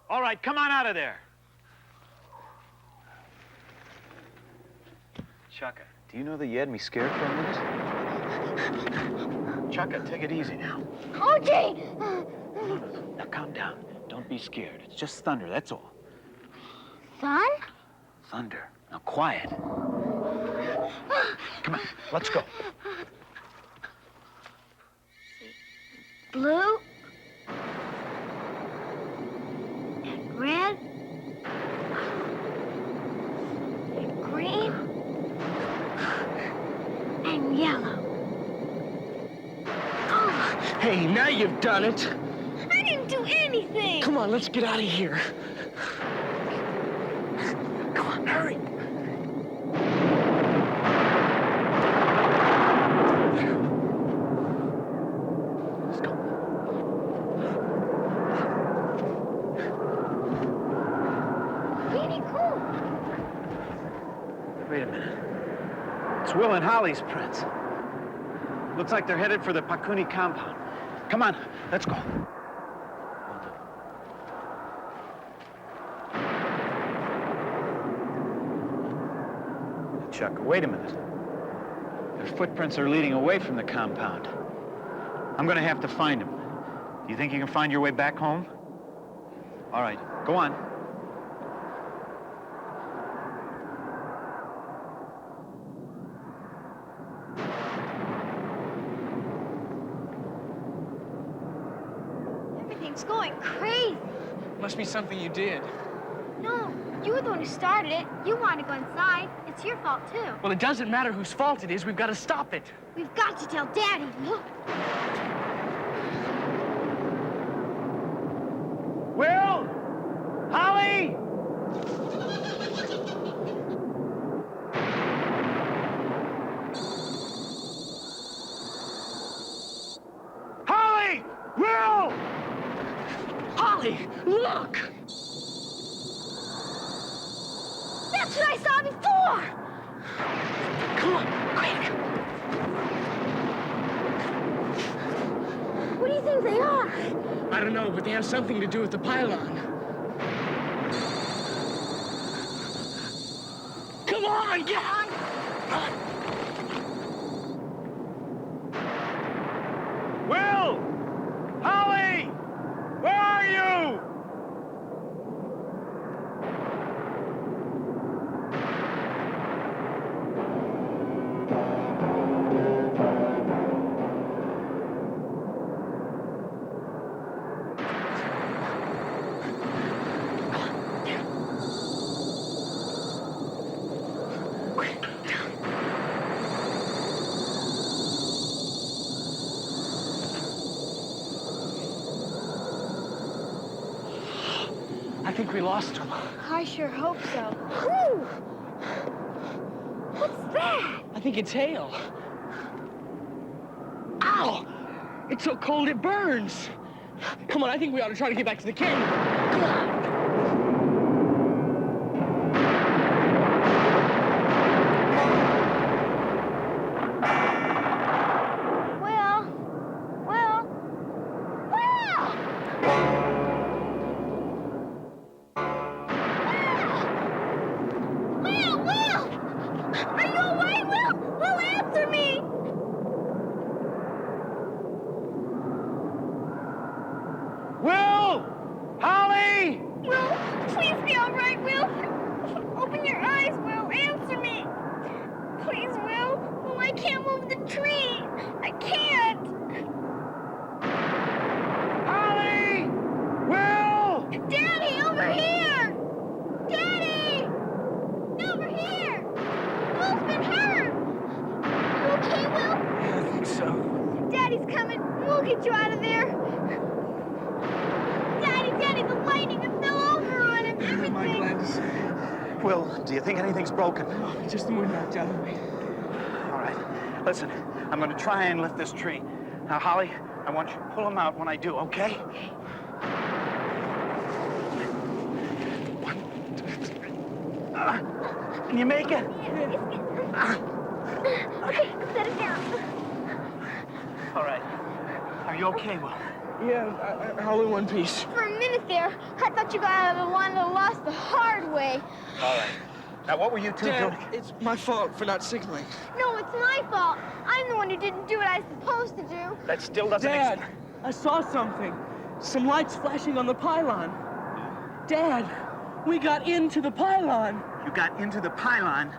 All right, come on out of there. Chaka, do you know that you had me scared for a minute? Chaka, take it easy now. OJ! No. Now calm down. Don't be scared. It's just thunder, that's all. Son? Thunder. Now quiet. Come on, let's go. Blue? And red? And green? And yellow. Oh, Hey, now you've done it. I didn't do anything! Come on, let's get out of here. Come on, hurry. Let's go. Really cool. Wait a minute. It's Will and Holly's prints. Looks like they're headed for the Pakuni compound. Come on, let's go. Chuck, wait a minute. Their footprints are leading away from the compound. I'm gonna have to find them. Do you think you can find your way back home? All right, go on. Everything's going crazy. Must be something you did. No, you were the one who started it. You wanted to go inside. It's your fault, too. Well, it doesn't matter whose fault it is. We've got to stop it. We've got to tell Daddy. Look. Will! Holly! Holly! Will! Holly, look! That's what I saw before! Come on, quick! What do you think they are? I don't know, but they have something to do with the pylon. Come on, get on! Will! Holly! Where are you? I think we lost him. I sure hope so. Whew! What's that? I think it's hail. Ow! It's so cold it burns. Come on, I think we ought to try to get back to the canyon. Come on. I can't move the tree. I can't. coming. We'll get you out of there. Daddy, the lightning, it fell over on him. Everything. Am I glad to say? Will, do you think anything's broken? Just the wind knocked out of me. All right. Listen, I'm going to try and lift this tree. Now, Holly, I want you to pull him out when I do, okay? One, two, three. Can you make it? Okay, set it down. All right. Are you okay, Will? Yeah, all in one piece. For a minute there, I thought you got out of the one that lost the hard way. All right. Now, what were you two doing? Dad, it's my fault for not signaling. No, it's my fault. I'm the one who didn't do what I was supposed to do. That still doesn't Dad, I saw something. Some lights flashing on the pylon. Dad, we got into the pylon. You got into the pylon.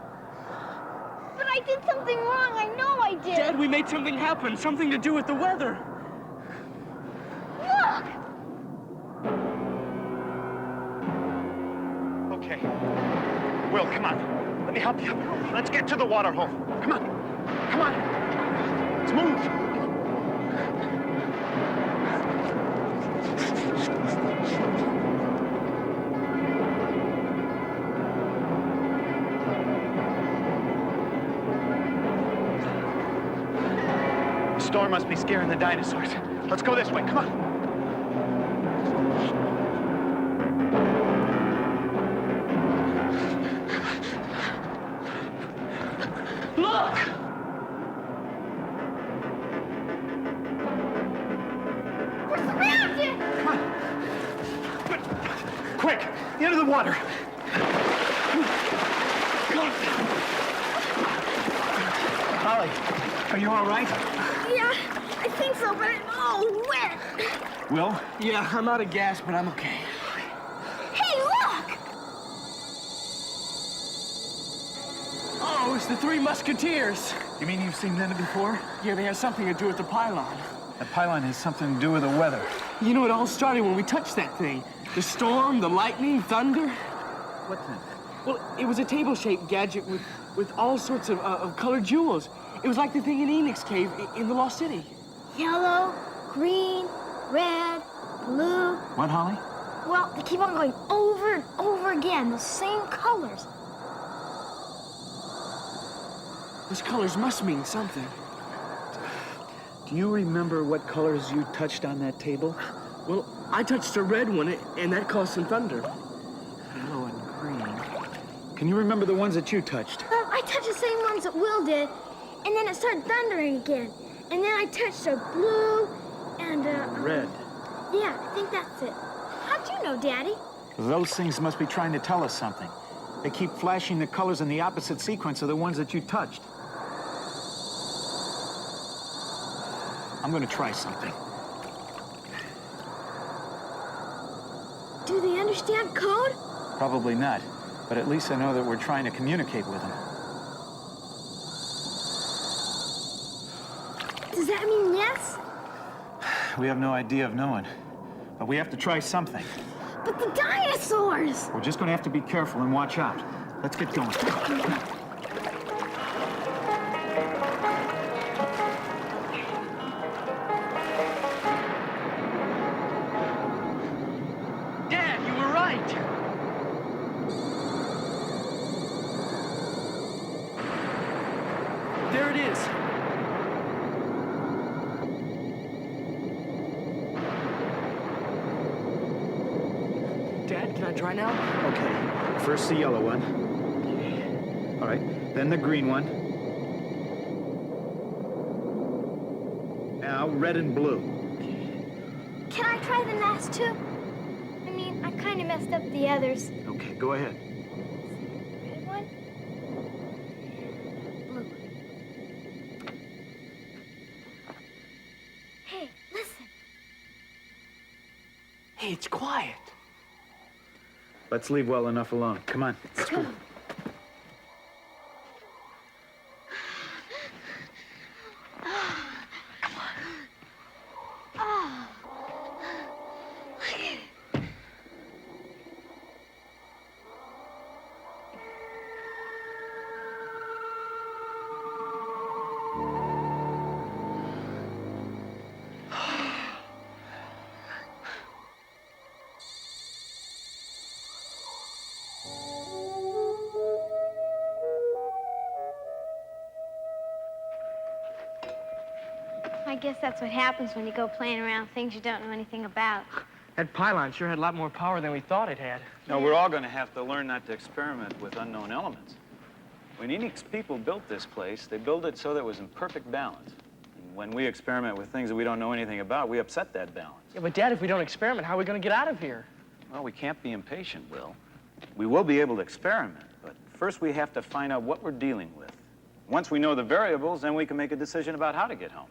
But I did something wrong. I know I did. Dad, we made something happen. Something to do with the weather. Look! Okay. Will, come on. Let me help you. Let's get to the water hole. Come on. Come on. Let's move. The storm must be scaring the dinosaurs. Let's go this way. Come on. Look! We're surrounded! Come on. Quick, into the water. Holly, are you all right? Yeah, I think so, but it's all wet. Will? Yeah, I'm out of gas, but I'm okay. Hey, look! Oh, it's the Three Musketeers. You mean you've seen them before? Yeah, they have something to do with the pylon. The pylon has something to do with the weather. You know, it all started when we touched that thing. The storm, the lightning, thunder. What then? Well, it was a table-shaped gadget with all sorts of colored jewels. It was like the thing in Enoch's cave in the Lost City. Yellow, green, red, blue. What, Holly? Well, they keep on going over and over again, the same colors. Those colors must mean something. Do you remember what colors you touched on that table? Well, I touched a red one, and that caused some thunder. Yellow and green. Can you remember the ones that you touched? I touched the same ones that Will did, and then it started thundering again. And then I touched a blue and Red. Yeah, I think that's it. How'd you know, Daddy? Those things must be trying to tell us something. They keep flashing the colors in the opposite sequence of the ones that you touched. I'm going to try something. Do they understand code? Probably not, but at least I know that we're trying to communicate with them. Does that mean yes? We have no idea of knowing, but we have to try something. But the dinosaurs! We're just going to have to be careful and watch out. Let's get going. Dad, you were right. There it is. Dad, can I try now? Okay, first the yellow one. All right, then the green one. Now red and blue. Can I try the last two? I mean, I kind of messed up the others. Okay, go ahead. Red one. Blue. Hey, listen. Hey, it's quiet. Let's leave well enough alone. Come on. Let's go. I guess that's what happens when you go playing around with things you don't know anything about. That pylon sure had a lot more power than we thought it had. No, we're all going to have to learn not to experiment with unknown elements. When Enix people built this place, they built it so that it was in perfect balance. And when we experiment with things that we don't know anything about, we upset that balance. Yeah, but Dad, if we don't experiment, how are we going to get out of here? Well, we can't be impatient, Will. We will be able to experiment, but first we have to find out what we're dealing with. Once we know the variables, then we can make a decision about how to get home.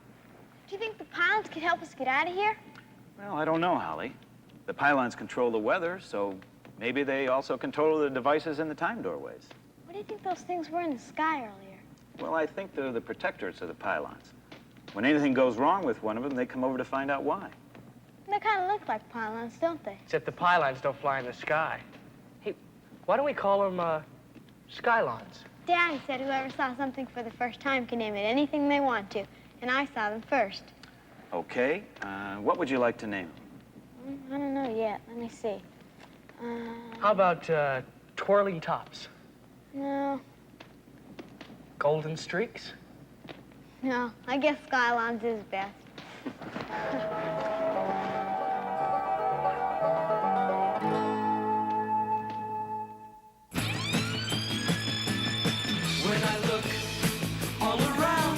Do you think the Pylons could help us get out of here? Well, I don't know, Holly. The Pylons control the weather, so maybe they also control the devices in the time doorways. What do you think those things were in the sky earlier? Well, I think they're the protectors of the Pylons. When anything goes wrong with one of them, they come over to find out why. They kind of look like Pylons, don't they? Except the pylons don't fly in the sky. Hey, why don't we call them, Skylons? Daddy said whoever saw something for the first time can name it anything they want to, and I saw them first. Okay, what would you like to name them? I don't know yet. Let me see. How about, twirling tops? No. Golden streaks? No, I guess Skylons is best. When I look all around,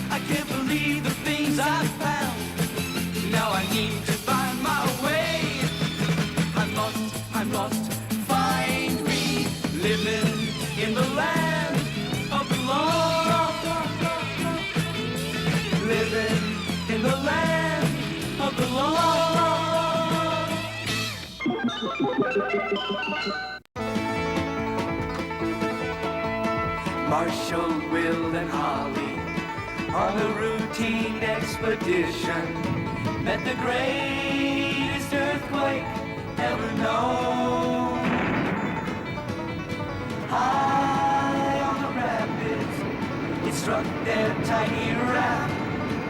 I can't believe the things I found. Now I need to find my way. I'm lost, find me. Living in the land of the lost. Living in the land of the lost. Marshall, Will, and Holly on a routine expedition met the greatest earthquake ever known. High on the rapids, it struck their tiny raft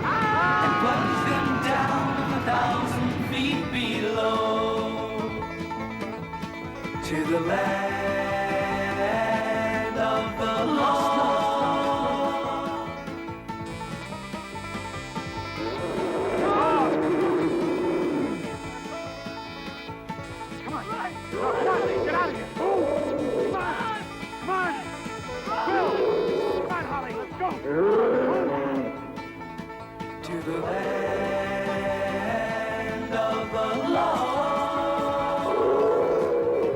and plunged them down 1,000 feet below to the land of the lost. Come on, get out of here. Come on. Will, come on, Holly, let's go. To the land of the lost.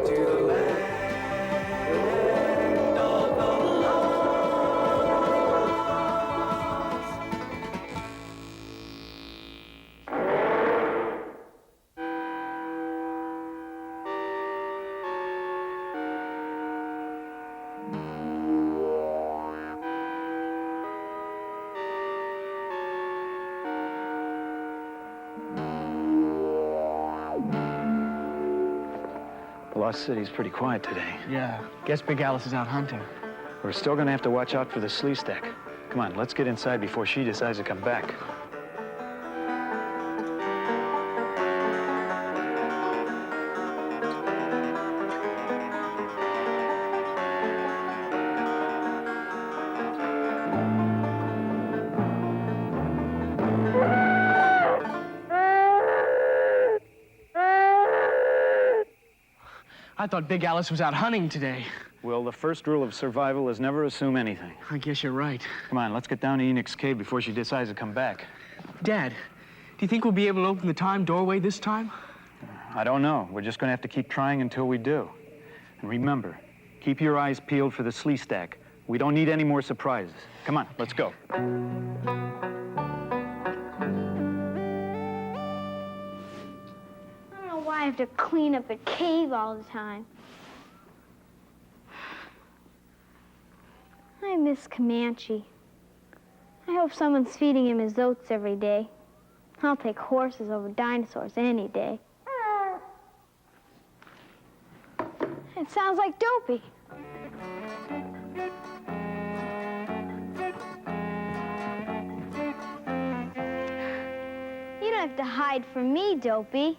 To the land of the lost. The Lost City's pretty quiet today. Yeah, guess Bugaloos is out hunting. We're still going to have to watch out for the Sleestak. Come on, let's get inside before she decides to come back. I thought Big Alice was out hunting today. Will, the first rule of survival is never assume anything. I guess you're right. Come on, let's get down to Enix Cave before she decides to come back. Dad, do you think we'll be able to open the time doorway this time? I don't know. We're just going to have to keep trying until we do. And remember, keep your eyes peeled for the Sleestak. We don't need any more surprises. Come on, let's go. I don't know why I have to clean up a cave all the time. I miss Comanche. I hope someone's feeding him his oats every day. I'll take horses over dinosaurs any day. It sounds like Dopey. You don't have to hide from me, Dopey.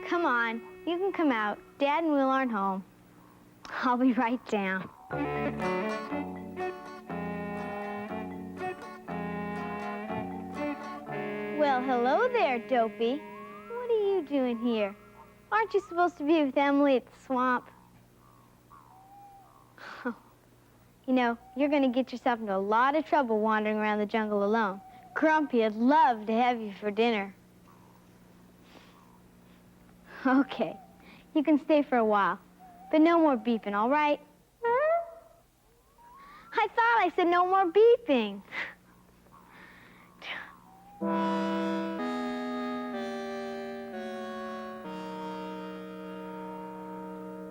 Come on, you can come out. Dad and Will aren't home. I'll be right down. Well, hello there, Dopey. What are you doing here? Aren't you supposed to be with Emily at the swamp? Oh. You know, you're going to get yourself into a lot of trouble wandering around the jungle alone. Grumpy would love to have you for dinner. Okay, you can stay for a while, but no more beeping, all right? I thought I said no more beeping.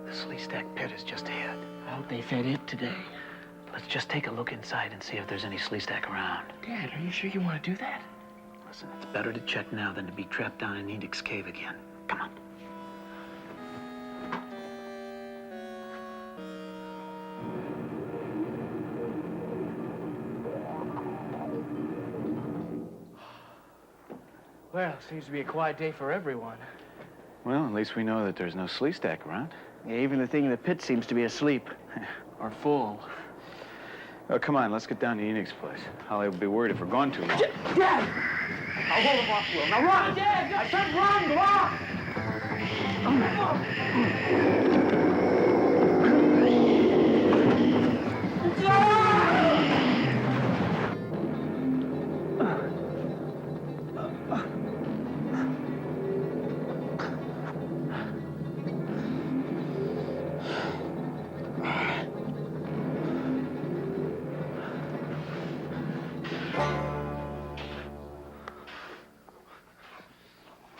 The Sleestak pit is just ahead. I hope they fed it today. Let's just take a look inside and see if there's any Sleestak around. Dad, are you sure you want to do that? Listen, it's better to check now than to be trapped down in Edic's cave again. Come on. Well, seems to be a quiet day for everyone. Well, at least we know that there's no Sleestak around. Yeah, even the thing in the pit seems to be asleep. Or full. Oh, come on, let's get down to Enix's place. Holly will be worried if we're gone too long. Dad! I'll hold him off, Will. Now run! Dad! I said run! Go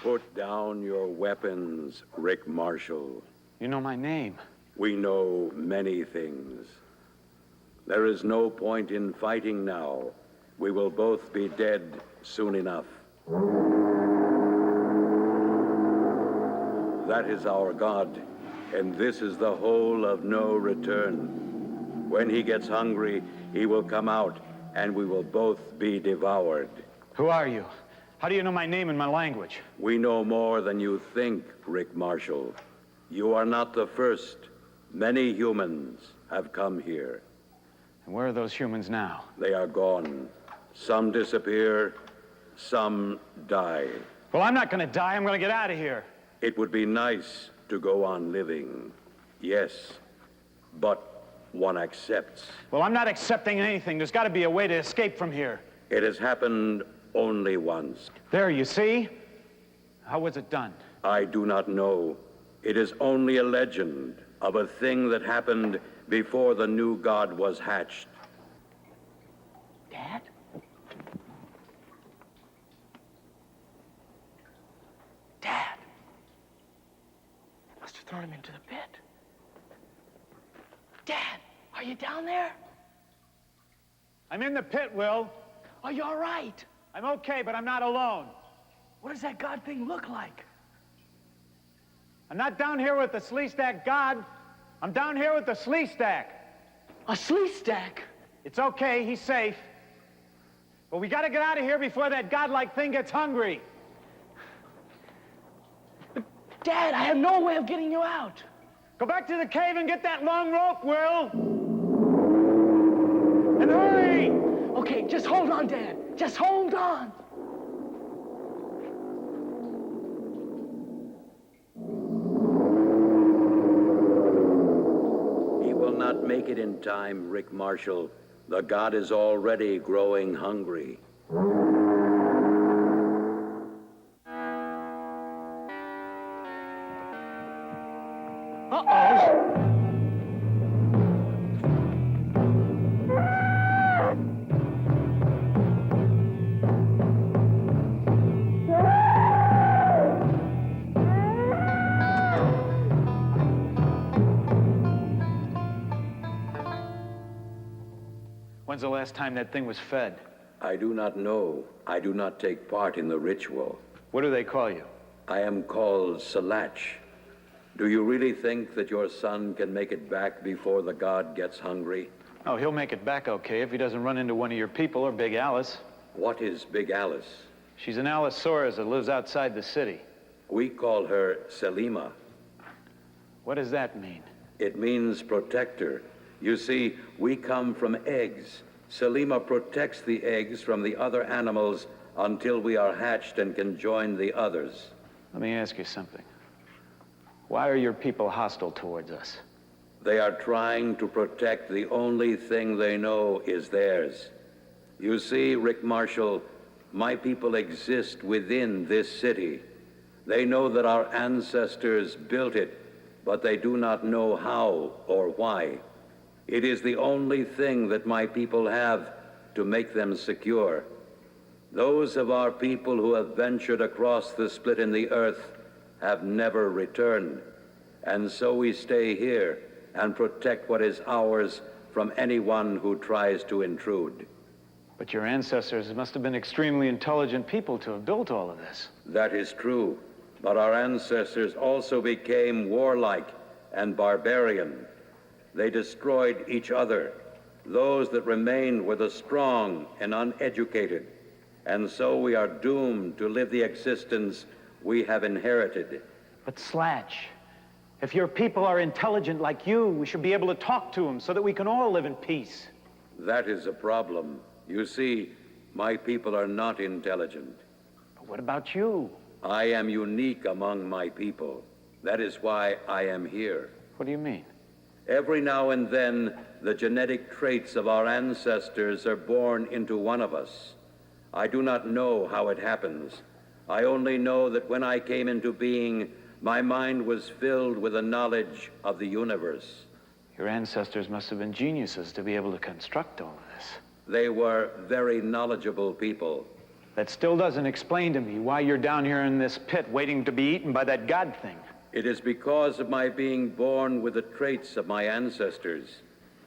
Put down your weapons, Rick Marshall. You know my name. We know many things. There is no point in fighting now. We will both be dead soon enough. That is our God, and this is the hole of no return. When he gets hungry, he will come out, and we will both be devoured. Who are you? How do you know my name and my language? We know more than you think, Rick Marshall. You are not the first. Many humans have come here. And where are those humans now? They are gone. Some disappear, some die. Well, I'm not going to die. I'm going to get out of here. It would be nice to go on living, yes, but one accepts. Well, I'm not accepting anything. There's got to be a way to escape from here. It has happened only once. There, you see? How was it done? I do not know. It is only a legend of a thing that happened before the new god was hatched. Dad? Dad? Must have thrown him into the pit. Dad, are you down there? I'm in the pit, Will. Are you all right? I'm okay, but I'm not alone. What does that god thing look like? I'm not down here with the Sleestak god. I'm down here with the Sleestak. A Sleestak? It's okay, he's safe. But we gotta get out of here before that godlike thing gets hungry. But Dad, I have no way of getting you out. Go back to the cave and get that long rope, Will. And hurry! Okay, just hold on, Dad. Just hold on. He will not make it in time, Rick Marshall. The god is already growing hungry. Uh-oh. When's the last time that thing was fed? I do not know. I do not take part in the ritual. What do they call you? I am called Salach. Do you really think that your son can make it back before the god gets hungry? Oh, he'll make it back okay if he doesn't run into one of your people or Big Alice. What is Big Alice? She's an Allosaurus that lives outside the city. We call her Selima. What does that mean? It means protector. You see, we come from eggs. Selima protects the eggs from the other animals until we are hatched and can join the others. Let me ask you something. Why are your people hostile towards us? They are trying to protect the only thing they know is theirs. You see, Rick Marshall, my people exist within this city. They know that our ancestors built it, but they do not know how or why. It is the only thing that my people have to make them secure. Those of our people who have ventured across the split in the earth have never returned. And so we stay here and protect what is ours from anyone who tries to intrude. But your ancestors must have been extremely intelligent people to have built all of this. That is true, but our ancestors also became warlike and barbarian. They destroyed each other. Those that remained were the strong and uneducated. And so we are doomed to live the existence we have inherited. But Slatch, if your people are intelligent like you, we should be able to talk to them so that we can all live in peace. That is a problem. You see, my people are not intelligent. But what about you? I am unique among my people. That is why I am here. What do you mean? Every now and then, the genetic traits of our ancestors are born into one of us. I do not know how it happens. I only know that when I came into being, my mind was filled with a knowledge of the universe. Your ancestors must have been geniuses to be able to construct all of this. They were very knowledgeable people. That still doesn't explain to me why you're down here in this pit waiting to be eaten by that god thing. It is because of my being born with the traits of my ancestors.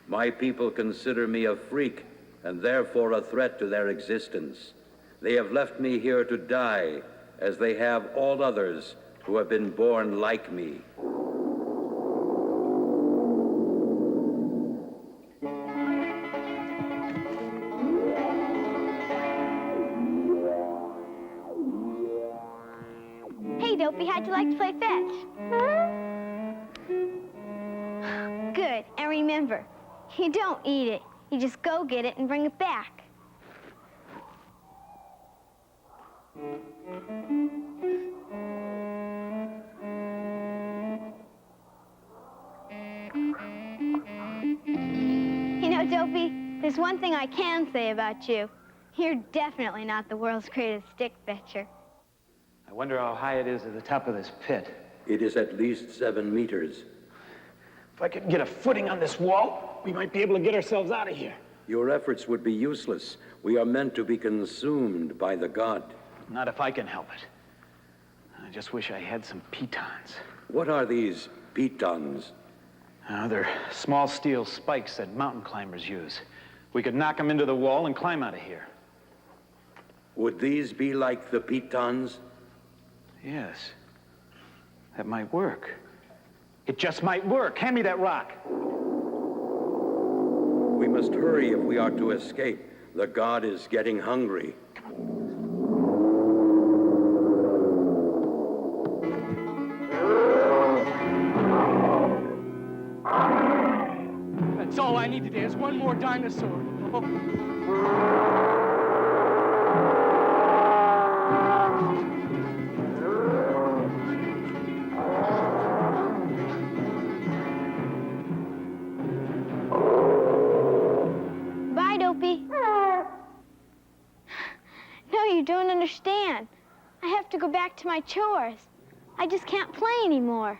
My people consider me a freak and therefore a threat to their existence. They have left me here to die, as they have all others who have been born like me. Hey, Dopey, how'd you like to play fetch? Good, and remember, you don't eat it. You just go get it and bring it back. You know, Dopey, there's one thing I can say about you. You're definitely not the world's greatest stick fetcher. I wonder how high it is at the top of this pit. It is at least 7 meters. If I could get a footing on this wall, we might be able to get ourselves out of here. Your efforts would be useless. We are meant to be consumed by the god. Not if I can help it. I just wish I had some pitons. What are these pitons? They're small steel spikes that mountain climbers use. We could knock them into the wall and climb out of here. Would these be like the pitons? Yes. That might work. It just might work. Hand me that rock. We must hurry if we are to escape. The god is getting hungry. That's all I need today is one more dinosaur. Bye, Dopey. No, you don't understand. I have to go back to my chores. I just can't play anymore.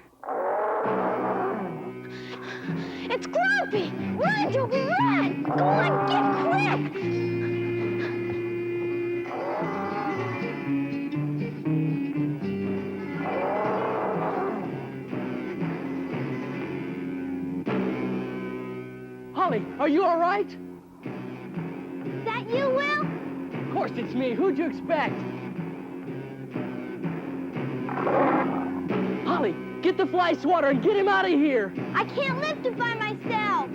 It's Grumpy! Run, Dopey, run! Go on, get quick! Holly, are you all right? Is that you, Will? Of course it's me. Who'd you expect? Holly, get the fly swatter and get him out of here. I can't lift it by myself.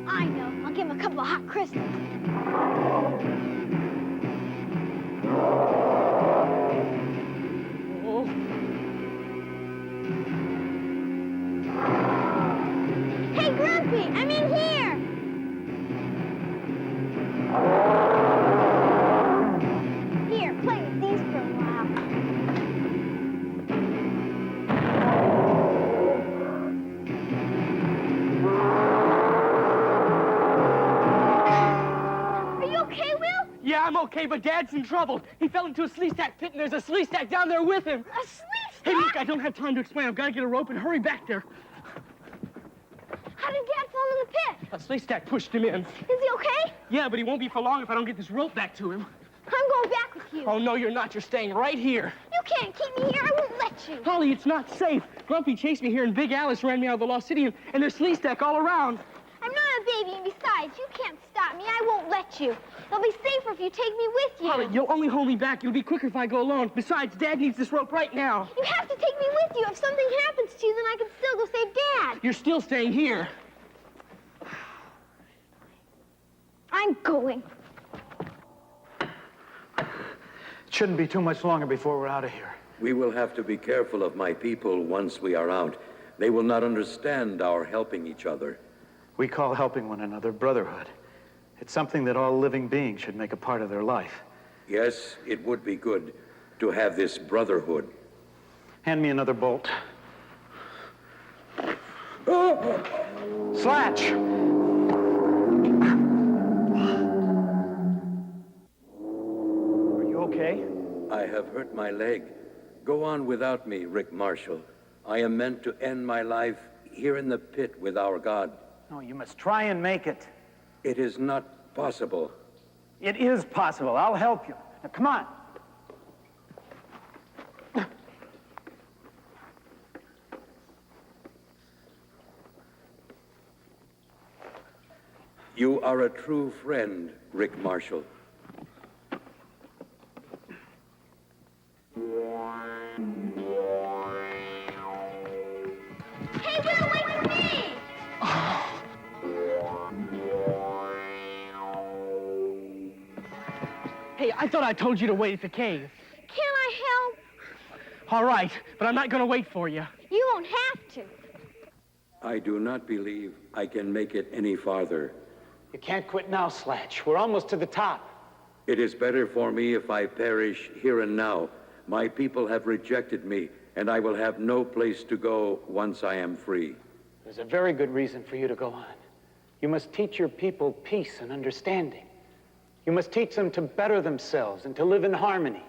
I know. I'll give him a couple of hot crystals. Oh. Hey, Grumpy, I'm in here. I'm okay, but Dad's in trouble. He fell into a Sleestak pit, and there's a Sleestak down there with him. A Sleestak? Hey, look, I don't have time to explain. I've got to get a rope and hurry back there. How did Dad fall in the pit? A Sleestak pushed him in. Is he okay? Yeah, but he won't be for long if I don't get this rope back to him. I'm going back with you. Oh, no, you're not. You're staying right here. You can't keep me here. I won't let you. Holly, it's not safe. Grumpy chased me here, and Big Alice ran me out of the Lost City, and there's Sleestak all around. I'm not a baby, and besides, you can't stop me. I won't let you. It'll be safer if you take me with you. Holly, you'll only hold me back. It'll be quicker if I go alone. Besides, Dad needs this rope right now. You have to take me with you. If something happens to you, then I can still go save Dad. You're still staying here. I'm going. It shouldn't be too much longer before we're out of here. We will have to be careful of my people once we are out. They will not understand our helping each other. We call helping one another brotherhood. It's something that all living beings should make a part of their life. Yes, it would be good to have this brotherhood. Hand me another bolt. Slatch! Are you okay? I have hurt my leg. Go on without me, Rick Marshall. I am meant to end my life here in the pit with our God. No, you must try and make it. It is not possible. It is possible. I'll help you. Now, come on. You are a true friend, Rick Marshall. Hey, get away from me! Hey, I thought I told you to wait at the cave. Can I help? All right, but I'm not going to wait for you. You won't have to. I do not believe I can make it any farther. You can't quit now, Slatch. We're almost to the top. It is better for me if I perish here and now. My people have rejected me, and I will have no place to go once I am free. There's a very good reason for you to go on. You must teach your people peace and understanding. You must teach them to better themselves and to live in harmony.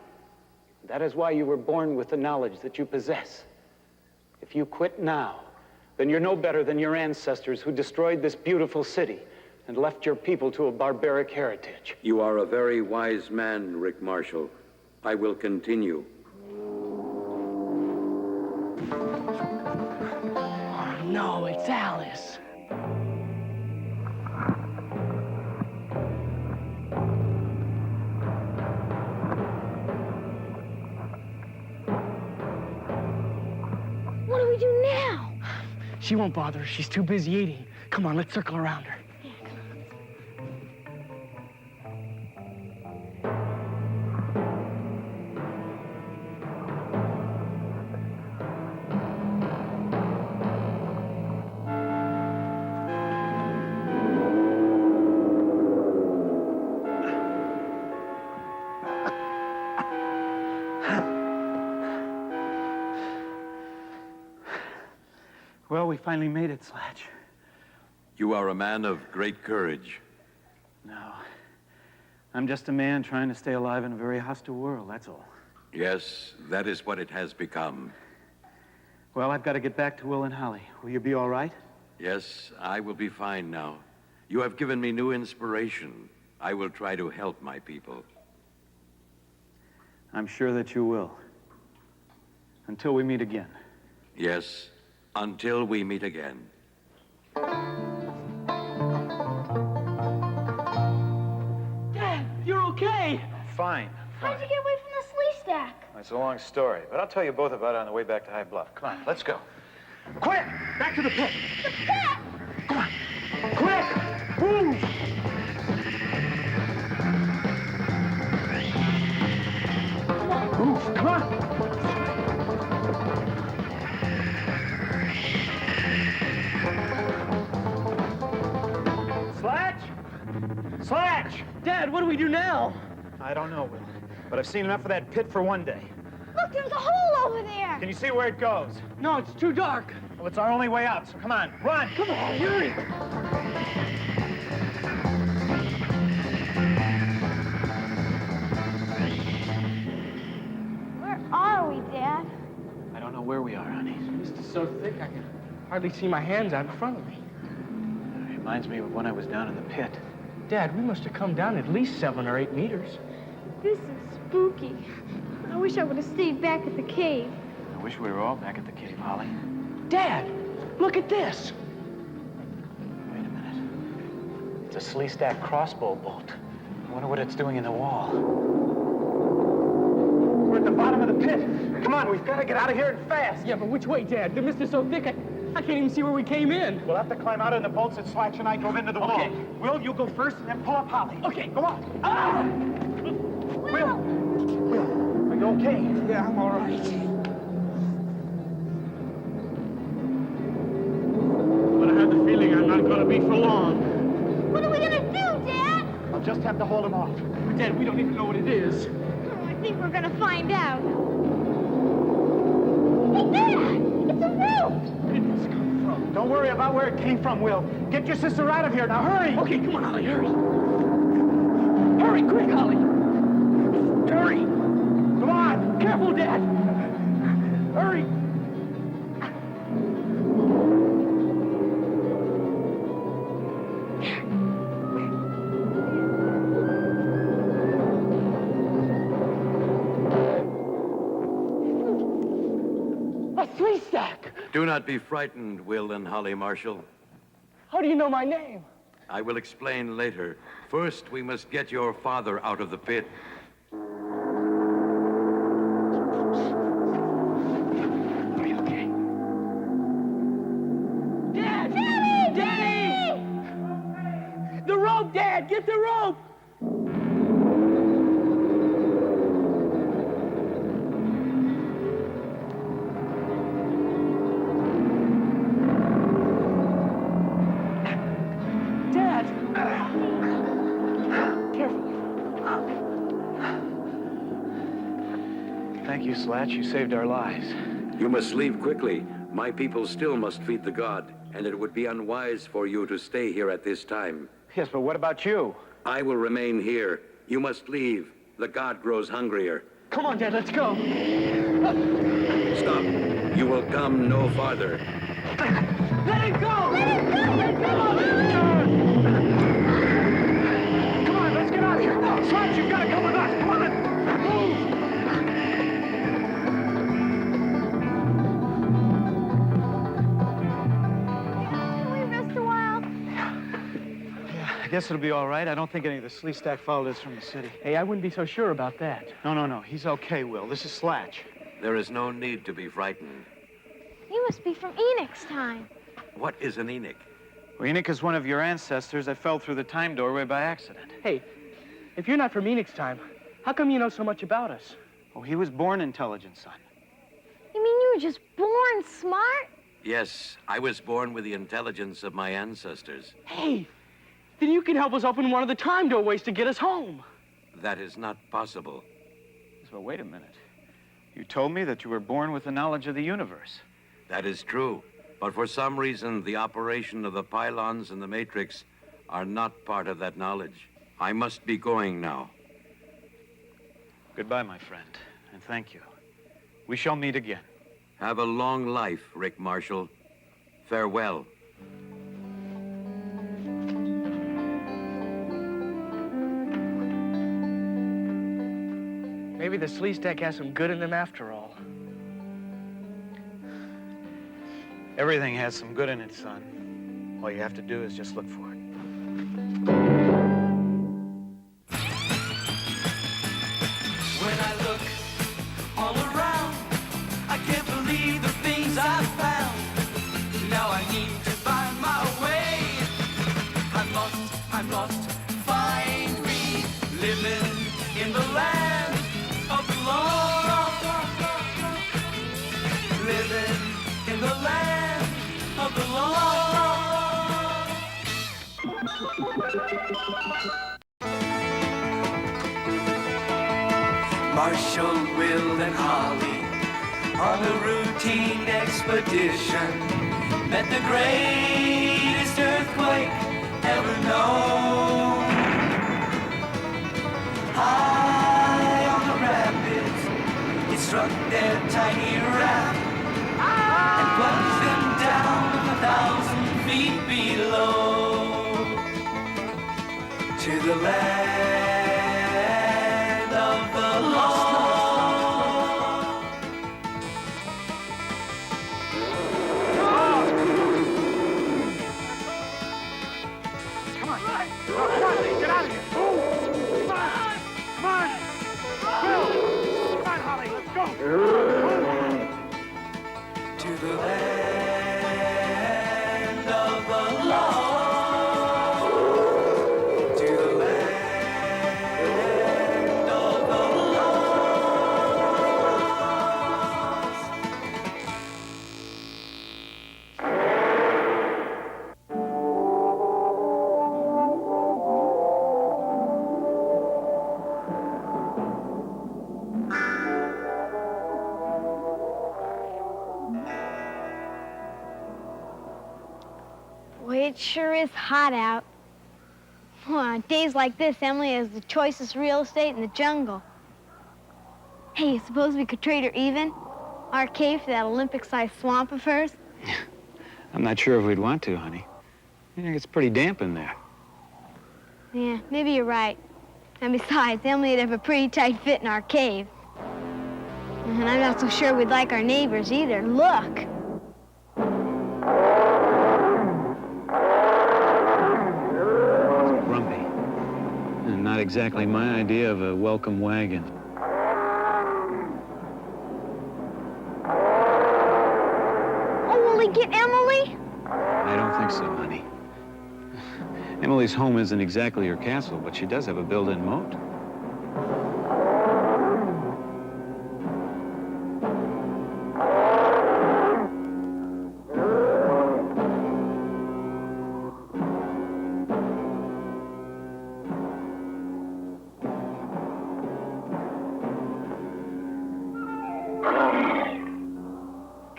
That is why you were born with the knowledge that you possess. If you quit now, then you're no better than your ancestors who destroyed this beautiful city and left your people to a barbaric heritage. You are a very wise man, Rick Marshall. I will continue. Oh, no, it's Alice. What do we do now? She won't bother us. She's too busy eating. Come on, let's circle around her. Well, we finally made it, Slatch. You are a man of great courage. No. I'm just a man trying to stay alive in a very hostile world, that's all. Yes, that is what it has become. Well, I've got to get back to Will and Holly. Will you be all right? Yes, I will be fine now. You have given me new inspiration. I will try to help my people. I'm sure that you will. Until we meet again. Yes, until we meet again. Dad, you're okay. Fine. How'd you get away from the Sleestak? It's a long story, but I'll tell you both about it on the way back to High Bluff. Come on, let's go. Quick! Back to the pit. The pit! Come on. Quick! Move! Move, come on. Slatch! Slatch! Dad, what do we do now? I don't know, Will, but I've seen enough of that pit for one day. Look, there's a hole over there. Can you see where it goes? No, it's too dark. Well, it's our only way out, so come on, run! Come on, hurry. so thick I can hardly see my hands out in front of me. Reminds me of when I was down in the pit. Dad, we must have come down at least 7 or 8 meters. This is spooky. I wish I would have stayed back at the cave. I wish we were all back at the cave, Holly. Dad, look at this. Wait a minute. It's a Sleestak crossbow bolt. I wonder what it's doing in the wall. We're at the bottom of the pit. Come on, we've got to get out of here and fast. Yeah, but which way, Dad? The mist is so thick, I can't even see where we came in. We'll have to climb out in the bolts that Slatch and I drove into the wall. Will, you go first and then pull up Holly. Okay. Go on. Ah! Will, are you okay? Yeah, I'm all right. But I have the feeling I'm not going to be for long. What are we gonna do, Dad? I'll just have to hold him off. But Dad, we don't even know what it is. Oh, I think we're gonna find out. Hey, Dad! It's a rope! Where did this come from? Don't worry about where it came from, Will. Get your sister out of here. Now, hurry! Okay, come on, Holly, hurry. Hurry, quick, Holly. Hurry. Come on! Careful, Dad. Hurry. A Sleestak. Do not be frightened, Will and Holly Marshall. How do you know my name? I will explain later. First, we must get your father out of the pit. Are you okay? Dad! Daddy! Daddy! The rope, Dad! Get the rope! Dad! Careful. Thank you, Slatch. You saved our lives. You must leave quickly. My people still must feed the god, and it would be unwise for you to stay here at this time. Yes, but what about you? I will remain here. You must leave. The god grows hungrier. Come on, Dad, let's go. Stop. You will come no farther. Let it go! Let it go! Let it go! Come on, let's get out of here. Slatch, you've got to come with us. Come on. Move. Can we rest a while? Yeah, I guess it'll be all right. I don't think any of the Sleestak followed us from the city. Hey, I wouldn't be so sure about that. No. He's okay, Will. This is Slatch. There is no need to be frightened. You must be from Enoch's time. What is an Enoch? Well, Enoch is one of your ancestors that fell through the time doorway by accident. Hey, if you're not from Enoch's time, how come you know so much about us? Oh, he was born intelligent, son. You mean you were just born smart? Yes, I was born with the intelligence of my ancestors. Hey, then you can help us open one of the time doorways to get us home. That is not possible. So wait a minute. You told me that you were born with the knowledge of the universe. That is true. But for some reason, the operation of the pylons and the matrix are not part of that knowledge. I must be going now. Goodbye, my friend, and thank you. We shall meet again. Have a long life, Rick Marshall. Farewell. Maybe the Sleestak has some good in them after all. Everything has some good in it, son. All you have to do is just look for it. When I look all around, I can't believe the things I've found. Now I need to find my way. I'm lost, find me. Living in the land of the lost. Living in the land of the lost. Marshall, Will, and Holly on a routine expedition met the greatest earthquake ever known. High on the rapids, it struck their tiny raft and plunged to the land of the lost. Come on, get out of here. Come on. Will, come on, Holly, let's go. To the land of the lost. To the land of the Boy, it sure is hot out. Well, on days like this, Emily has the choicest real estate in the jungle. Hey, suppose we could trade her even? Our cave for that Olympic-sized swamp of hers? I'm not sure if we'd want to, honey. I think it's pretty damp in there. Yeah, maybe you're right. And besides, Emily'd have a pretty tight fit in our cave. And I'm not so sure we'd like our neighbors either. Look! Grumpy. And not exactly my idea of a welcome wagon. Oh, will he get Emily? I don't think so, honey. Emily's home isn't exactly her castle, but she does have a built-in moat.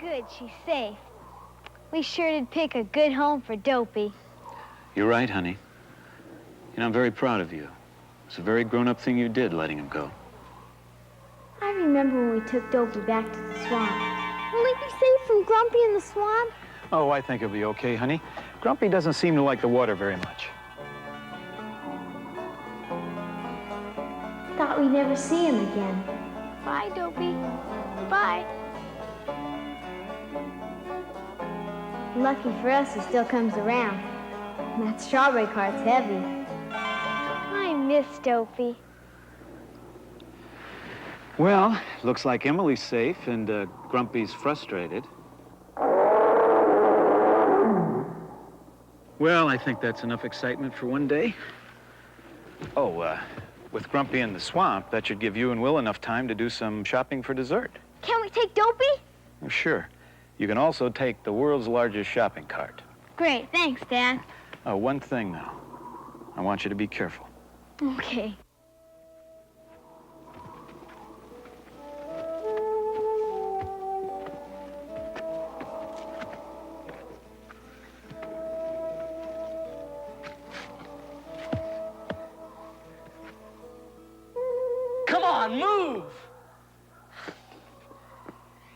Good, she's safe. We sure did pick a good home for Dopey. You're right, honey. And I'm very proud of you. It's a very grown-up thing you did, letting him go. I remember when we took Dopey back to the swamp. Will he be safe from Grumpy in the swamp? Oh, I think he'll be okay, honey. Grumpy doesn't seem to like the water very much. Thought we'd never see him again. Bye, Dopey. Bye. Lucky for us, he still comes around. That strawberry cart's heavy. I miss Dopey. Well, looks like Emily's safe and Grumpy's frustrated. Well, I think that's enough excitement for one day. Oh, with Grumpy in the swamp, that should give you and Will enough time to do some shopping for dessert. Can we take Dopey? Oh, sure. You can also take the world's largest shopping cart. Great, thanks, Dad. One thing, though. I want you to be careful. Okay. Come on, move!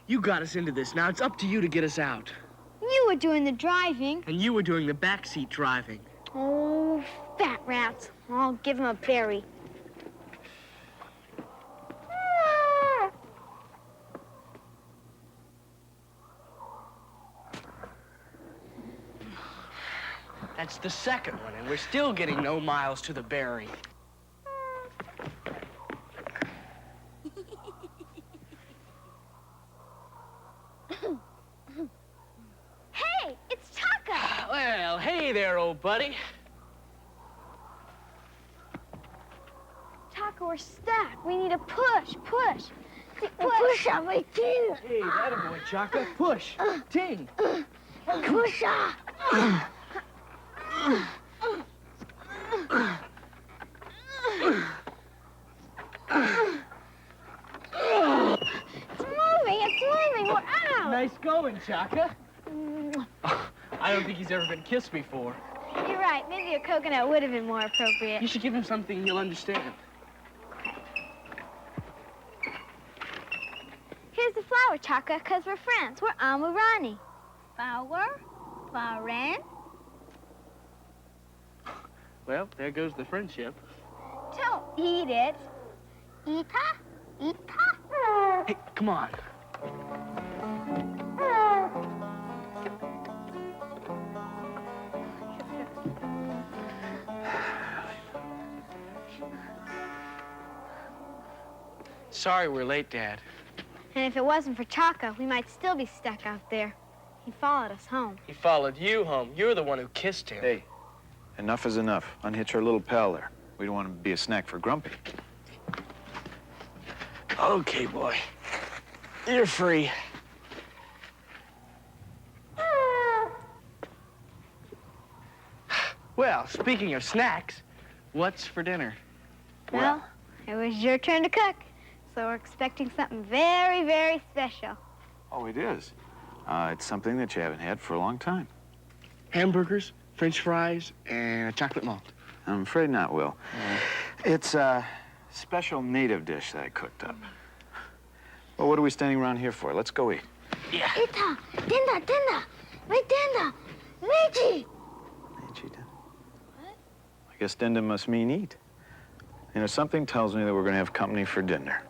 You got us into this. Now it's up to you to get us out. You were doing the driving. And you were doing the backseat driving. Oh, fat rats. I'll give him a berry. That's the second one, and we're still getting no miles to the berry. Hey, it's Taka! Well, hey there, old buddy. Taka, we're stuck. We need a push. Push on my teeth. Hey, attaboy, Chaka. Push. Ting. Push on. It's moving. We're out. Nice going, Chaka. I don't think he's ever been kissed before. You're right. Maybe a coconut would have been more appropriate. You should give him something he'll understand. Here's the flower, Chaka, because we're friends. We're Amurani. Flower? Floweren? Well, there goes the friendship. Don't eat it. Eat-a? Eat-a? Hey, come on. Sorry we're late, Dad. And if it wasn't for Chaka, we might still be stuck out there. He followed us home. He followed you home. You're the one who kissed him. Hey, enough is enough. Unhitch our little pal there. We don't want him to be a snack for Grumpy. Okay, boy. You're free. Well, speaking of snacks, what's for dinner? Well, it was your turn to cook, so we're expecting something very, very special. Oh, it is? It's something that you haven't had for a long time. Hamburgers, French fries, and a chocolate malt. I'm afraid not, Will. It's a special native dish that I cooked up. Well, what are we standing around here for? Let's go eat. Yeah. Ita, dinda, wait, dinda, Meiji. I guess Dinda must mean eat. You know, something tells me that we're going to have company for dinner.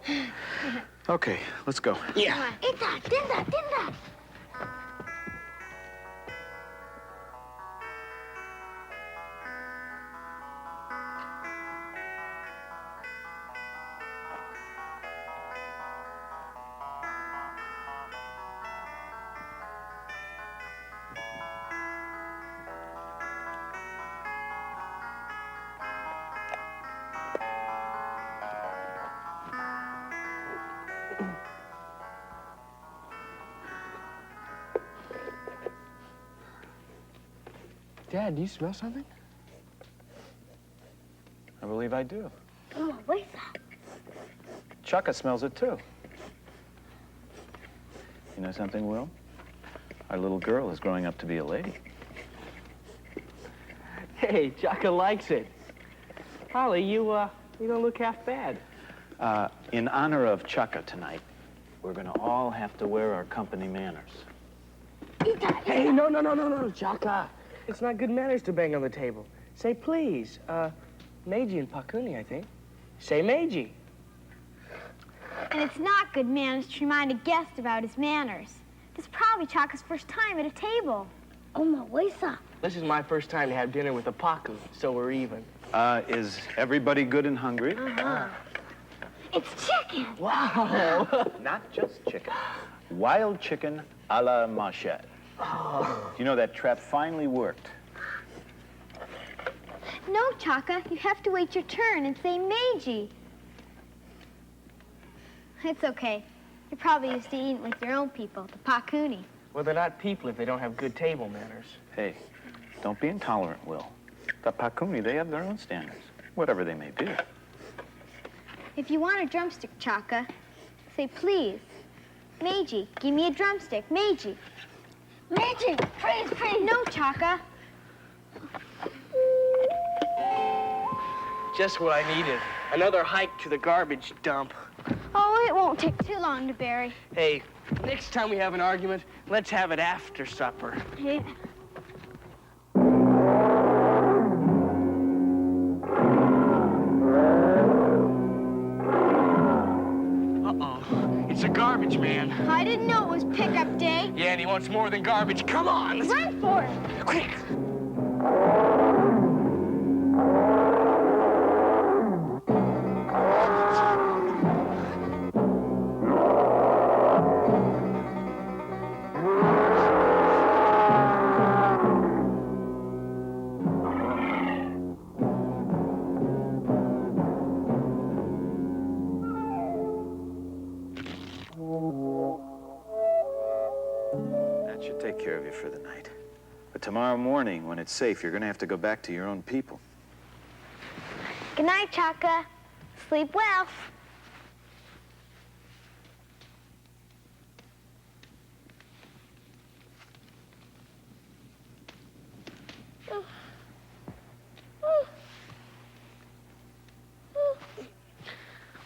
Okay, let's go. Yeah. Ita, dinda. Dad, do you smell something? I believe I do. Oh, wait a Chaka smells it, too. You know something, Will? Our little girl is growing up to be a lady. Hey, Chaka likes it. Holly, you don't look half bad. In honor of Chaka tonight, we're going to all have to wear our company manners. Hey, no, Chaka. It's not good manners to bang on the table. Say please. Meiji and Pakuni, I think. Say Meiji. And it's not good manners to remind a guest about his manners. This is probably Chaka's first time at a table. Oh, my waisa. This is my first time to have dinner with a Paku, so we're even. Is everybody good and hungry? Uh-huh. It's chicken. Wow. Not just chicken. Wild chicken a la machette. Oh. You know, that trap finally worked. No, Chaka, you have to wait your turn and say Meiji. It's okay. You're probably used to eating with your own people, the Pakuni. Well, they're not people if they don't have good table manners. Hey, don't be intolerant, Will. The Pakuni, they have their own standards, whatever they may be. If you want a drumstick, Chaka, say please. Meiji, give me a drumstick, Meiji. Meiji, please. No, Chaka. Just what I needed. Another hike to the garbage dump. Oh, it won't take too long to bury. Hey, next time we have an argument, let's have it after supper. Yeah. Uh-oh. It's a garbage man. I didn't know it was pickup day. Yeah, and he wants more than garbage. Come on. Run for it. Quick. That should take care of you for the night. But tomorrow morning, when it's safe, you're going to have to go back to your own people. Good night, Chaka. Sleep well.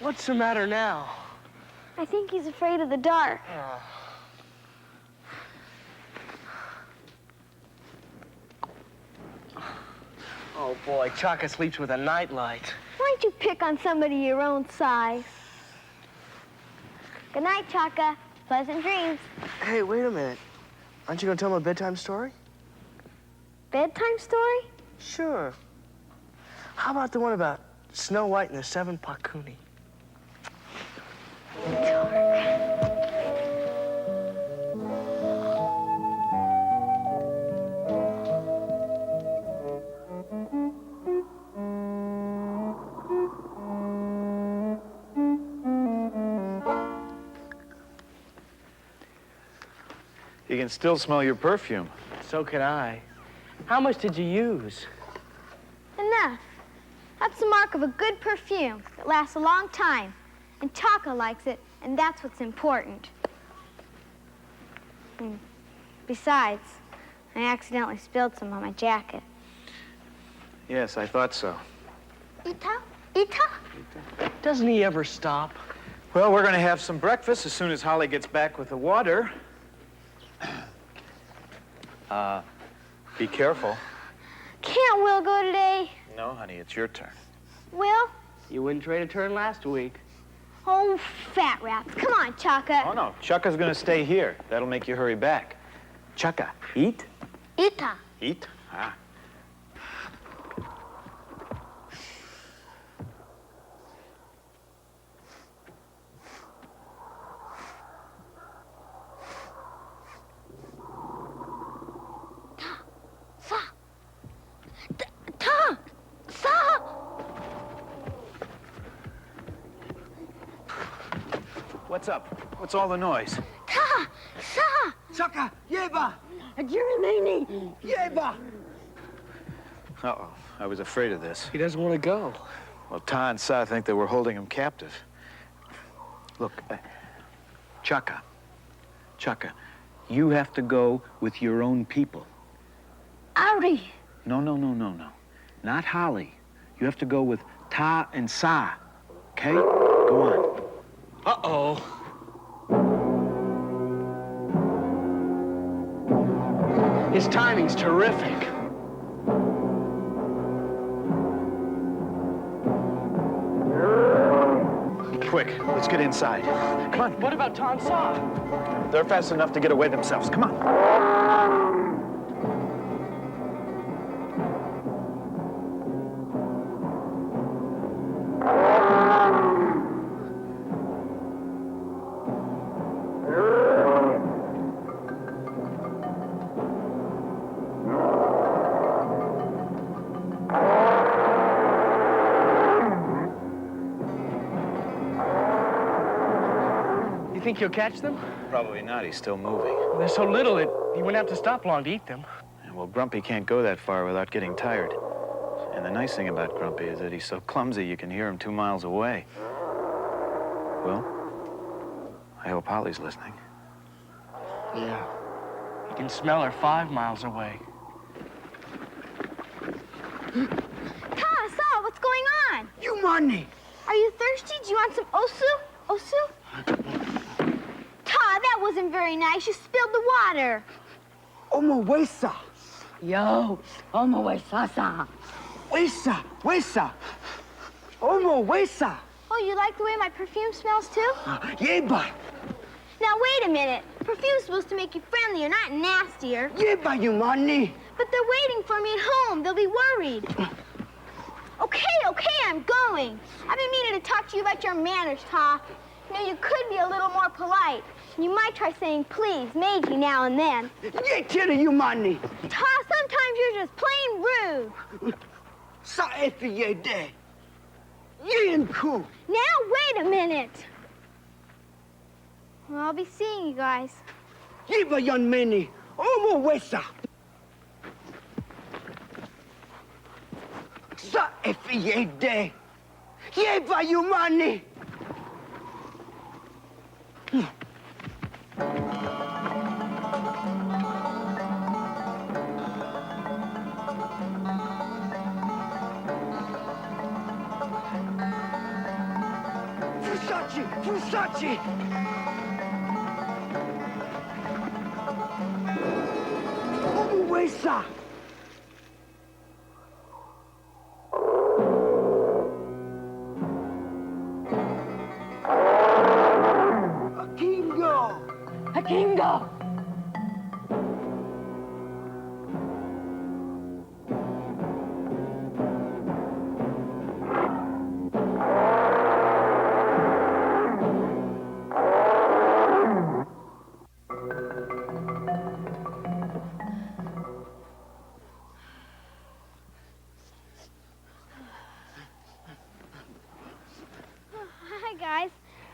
What's the matter now? I think he's afraid of the dark. Oh, boy, Chaka sleeps with a nightlight. Why don't you pick on somebody your own size? Good night, Chaka. Pleasant dreams. Hey, wait a minute. Aren't you going to tell him a bedtime story? Bedtime story? Sure. How about the one about Snow White and the 7 Pakuni? You can still smell your perfume. So can I. How much did you use? Enough. That's the mark of a good perfume that lasts a long time. And Chaka likes it, and that's what's important. Besides, I accidentally spilled some on my jacket. Yes, I thought so. Ita? Ita? Doesn't he ever stop? Well, we're going to have some breakfast as soon as Holly gets back with the water. Be careful. Can't Will go today? No, honey, it's your turn. Will? You wouldn't trade a turn last week. Oh, fat rats. Come on, Chaka. Oh, no. Chaka's going to stay here. That'll make you hurry back. Chaka, eat? Ita. Eat? Ah. What's up? What's all the noise? Ta! Sa! Chaka, yeba! Jeremini! Yeba! Uh-oh. I was afraid of this. He doesn't want to go. Well, Ta and Sa think that we're holding him captive. Look, Chaka, you have to go with your own people. Audi! No. Not Holly. You have to go with Ta and Sa, okay? Go on. Uh-oh. His timing's terrific. Quick, let's get inside. Come on. What about Ta and Sa? They're fast enough to get away themselves. Come on. Think you'll catch them? Probably not. He's still moving. They're so little that he wouldn't have to stop long to eat them. Well, Grumpy can't go that far without getting tired. And the nice thing about Grumpy is that he's so clumsy you can hear him 2 miles away. Well, I hope Holly's listening. Yeah. You can smell her 5 miles away. Ta, Sa, what's going on? You money! Are you thirsty? Do you want some osu? Osu? Ta, that wasn't very nice. You spilled the water. Omo wesa! Yo, omo we sasa. Wesa! Omo wesa! Oh, you like the way my perfume smells too? Yeba! Now, wait a minute. Perfume's supposed to make you friendlier, not nastier. Yeba, you money! But they're waiting for me at home. They'll be worried. Okay, I'm going. I've been meaning to talk to you about your manners, Ta. You know, you could be a little more polite. You might try saying please, maybe now and then. Get to you money! Ta, sometimes you're just plain rude. Sa efi ye de. Yin ku. Now, wait a minute. Well, I'll be seeing you guys. Yeba yon mini. Omo wesa. Sa efi ye de. Yeba you money. Fusachi! Omo wesa.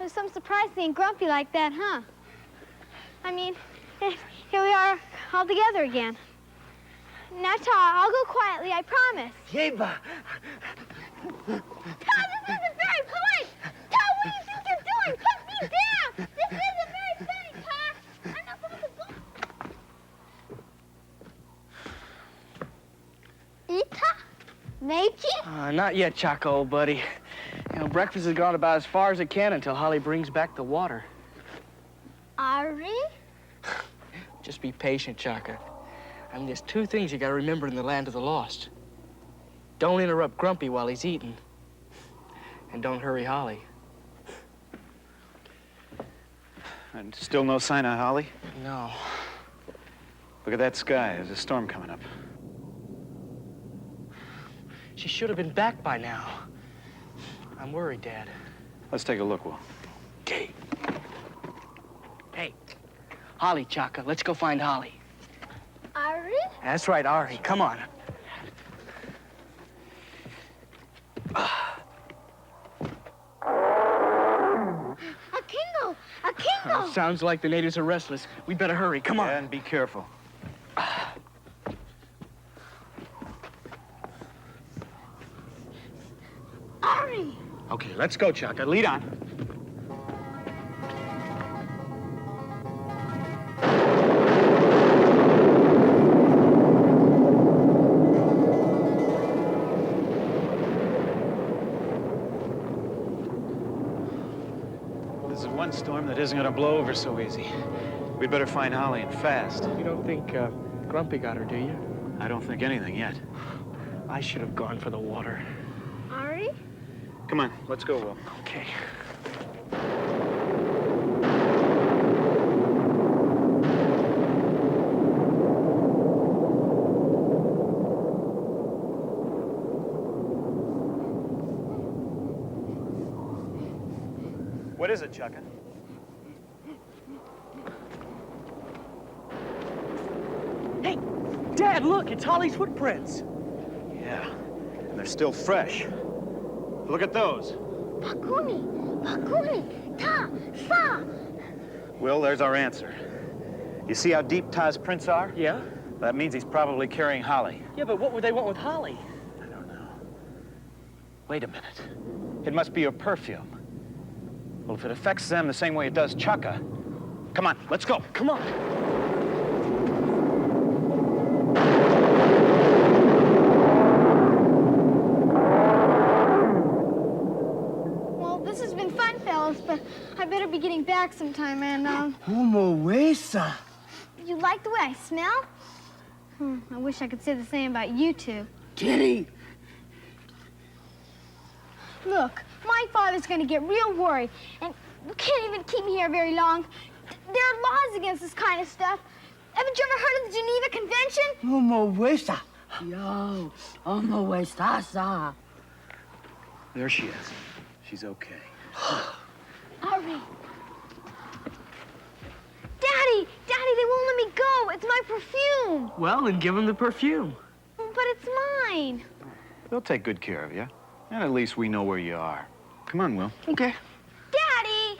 There's some surprise being grumpy like that, huh? I mean, here we are all together again. Now, Ta, I'll go quietly, I promise. Yeba. Ta, this isn't very polite! Ta, what do you think you're doing? Put me down! This isn't very funny, Ta! I'm not supposed to go. Ita? Meiji? Not yet, Chaka, old buddy. You know, breakfast has gone about as far as it can until Holly brings back the water. Ari? Just be patient, Chaka. I mean, there's two things you gotta remember in the land of the lost. Don't interrupt Grumpy while he's eating. And don't hurry Holly. And still no sign of Holly? No. Look at that sky. There's a storm coming up. She should have been back by now. I'm worried, Dad. Let's take a look, Will. Okay. Hey, Holly, Chaka, let's go find Holly. Ari? That's right, Ari. Come on. A Kingo! A Kingo! Sounds like the natives are restless. We better hurry. Come on. And be careful. Ari! Okay, let's go, Chaka. Lead on. This is one storm that isn't going to blow over so easy. We'd better find Holly and fast. You don't think Grumpy got her, do you? I don't think anything yet. I should have gone for the water. Ari? Come on, let's go, Will. Okay. What is it, Chaka? Hey, Dad, look, it's Holly's footprints. Yeah, and they're still fresh. Look at those. Pakuni! Pakuni! Ta! Sa! Will, there's our answer. You see how deep Ta's prints are? Yeah? That means he's probably carrying Holly. Yeah, but what would they want with Holly? I don't know. Wait a minute. It must be your perfume. Well, if it affects them the same way it does Chaka, come on, let's go. Come on. Well, this has been fun, fellas, but I better be getting back sometime, and, Humawesa. you like the way I smell? I wish I could say the same about you two. Kitty. Look, my father's gonna get real worried, and you can't even keep me here very long. There are laws against this kind of stuff. Haven't you ever heard of the Geneva Convention? Humawesa. Yo, Humawesa. There she is. She's okay. Ari. Daddy! Daddy, they won't let me go. It's my perfume. Well, then give him the perfume. But it's mine. They'll take good care of you. And at least we know where you are. Come on, Will. Okay. Daddy!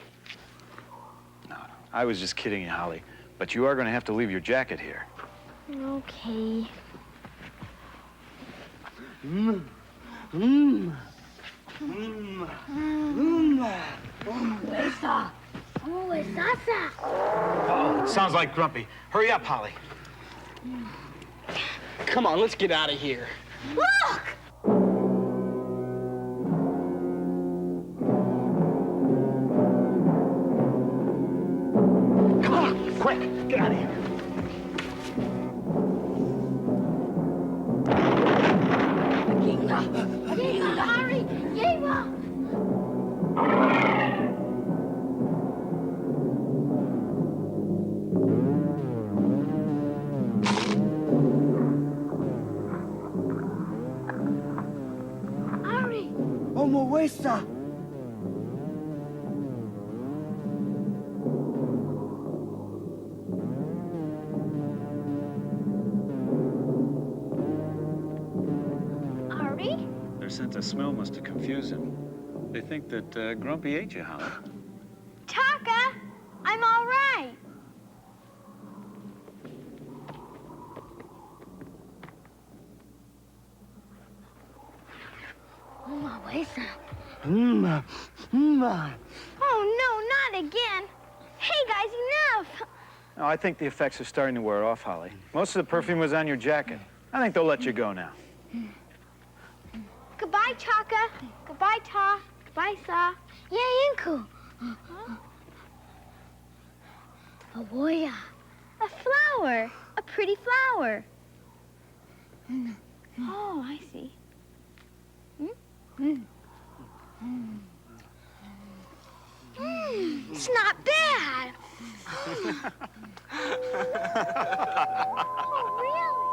No, I was just kidding you, Holly. But you are going to have to leave your jacket here. Okay. Uh-oh, sounds like Grumpy. Hurry up, Holly. Come on, let's get out of here. Look! Come on, quick, get out of here. Ari! Yeva! Ari! Humawesa. Their sense of smell must have confused them. They think that Grumpy ate you, Holly. play some. Oh, no, not again. Hey, guys, enough. No, I think the effects are starting to wear off, Holly. Most of the perfume was on your jacket. I think they'll let you go now. Goodbye, Chaka. Goodbye, Ta. Goodbye, Sa. Yeah, Inku. A woya. A flower. A pretty flower. Oh, I see. It's not bad. Oh, really?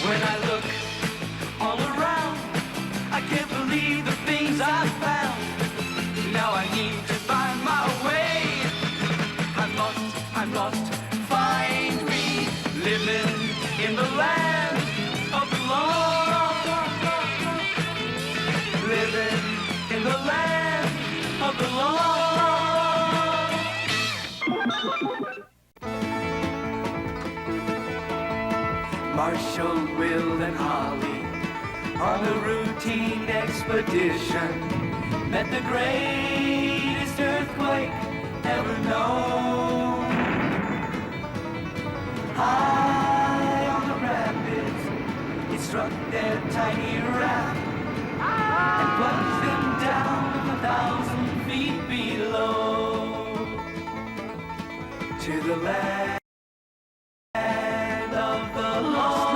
When I look all around, I can't believe the things I've found. Now I need to find my way. I'm lost, find me. Living in the land of the lost. Living in the land of the lost. Marshall, Will, and Holly on a routine expedition met the greatest earthquake ever known. High on the rapids, it struck their tiny raft and plunged them down 1,000 feet below to the land of the lost.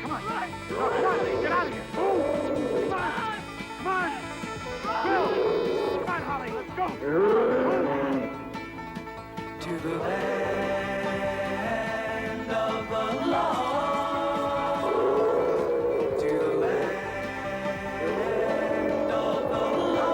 Come on, get out of here. Come on. Will, come on, Holly, let's go. To the land of the lost. To the land of the lost.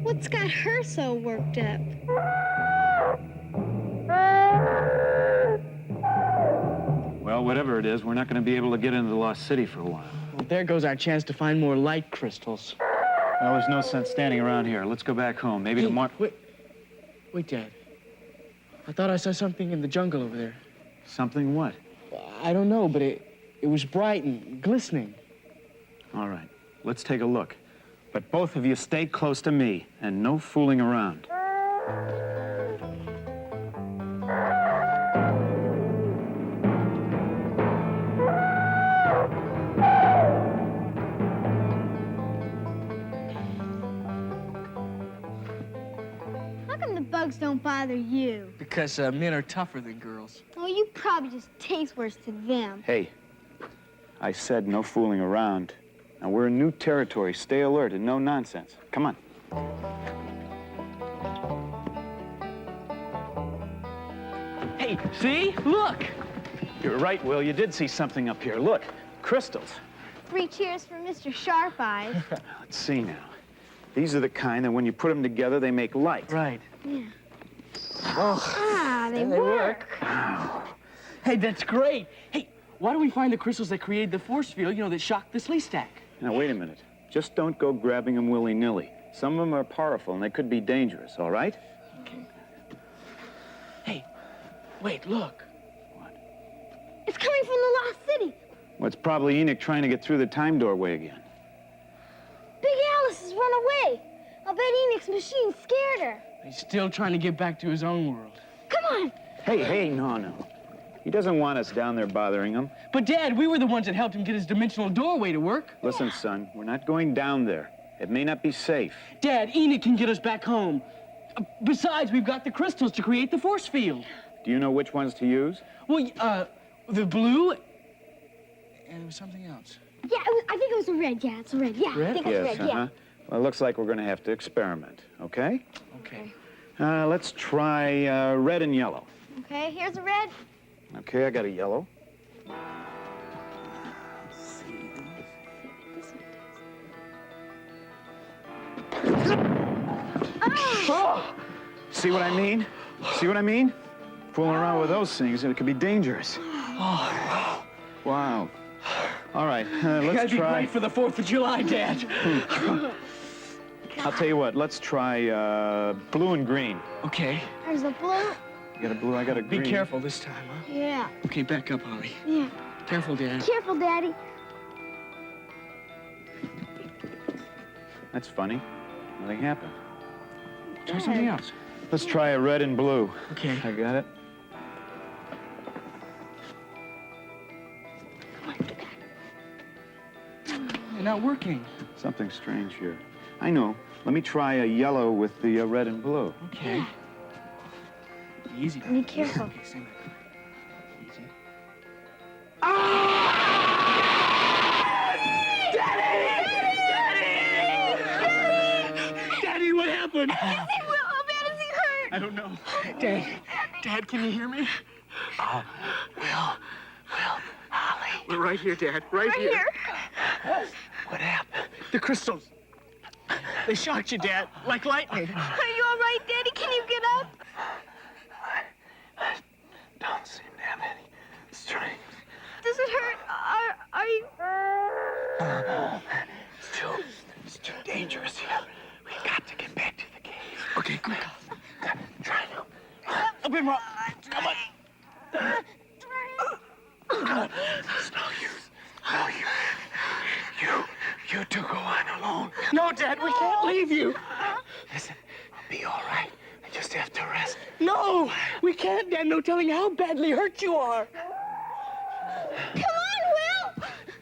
What's got her so worked up? Well, whatever it is, we're not going to be able to get into the Lost City for a while. Well, there goes our chance to find more light crystals. Well, there's no sense standing around here. Let's go back home. Maybe tomorrow... Wait, Dad. I thought I saw something in the jungle over there. Something what? I don't know, but it was bright and glistening. All right, let's take a look. But both of you stay close to me, and no fooling around. How come the bugs don't bother you? Because men are tougher than girls. Well, you probably just taste worse to them. Hey, I said no fooling around. Now, we're in new territory. Stay alert and no nonsense. Come on. Hey, see? Look! You're right, Will. You did see something up here. Look, crystals. 3 cheers for Mr. Sharp Eyes. Let's see now. These are the kind that when you put them together, they make light. Right. Yeah. Oh. Ah, they work. Hey, that's great. Hey, why don't we find the crystals that created the force field, that shocked the Sleestak? Now, wait a minute. Just don't go grabbing them willy-nilly. Some of them are powerful, and they could be dangerous, all right? Okay. Hey, wait, look. What? It's coming from the Lost City. Well, it's probably Enoch trying to get through the time doorway again. Big Alice has run away. I'll bet Enoch's machine scared her. He's still trying to get back to his own world. Come on. Hey, no. He doesn't want us down there bothering him. But, Dad, we were the ones that helped him get his dimensional doorway to work. Listen, son, we're not going down there. It may not be safe. Dad, Enoch can get us back home. Besides, we've got the crystals to create the force field. Do you know which ones to use? Well, the blue, and it was something else. Yeah, I think it was a red. Yeah, it's a red. Yeah, Red? I think it's Yes, red. Yeah. Well, it looks like we're going to have to experiment, okay? Okay. Let's try red and yellow. Okay, here's a red. Okay, I got a yellow. This one. See what I mean? See what I mean? Fooling around with those things, it could be dangerous. Oh. Wow. All right, let's You gotta be try. great for the 4th of July, Dad. I'll tell you what, let's try blue and green. Okay. There's a blue. You got a blue, I got a green. Be careful this time, huh? Yeah. Okay, back up, Holly. Yeah. Careful, Dad. Careful, Daddy. That's funny. Nothing happened. Try something else. Let's try a red and blue. Okay. I got it. They're not working. Something strange here. I know. Let me try a yellow with the red and blue. Okay. Easy. Be careful. Okay, stand back. Easy. Daddy, what happened? How bad is he hurt? I don't know. Dad, can you hear me? Will, Holly. We're right here, Dad. Right here. What happened? The crystals. They shocked you, Dad, like lightning. Are you all right, Daddy? Can you get up? I don't seem to have any strength. Does it hurt? Are you... It's too dangerous here. We got to get back to the cave. Okay, quick. Try now. Up and run. Come on. It's no use. No use. You two go on alone. No, Dad, we can't leave you. Listen, I'll be all right. I just have to rest. No, we can't, Dad. No telling how badly hurt you are. Come on, Will!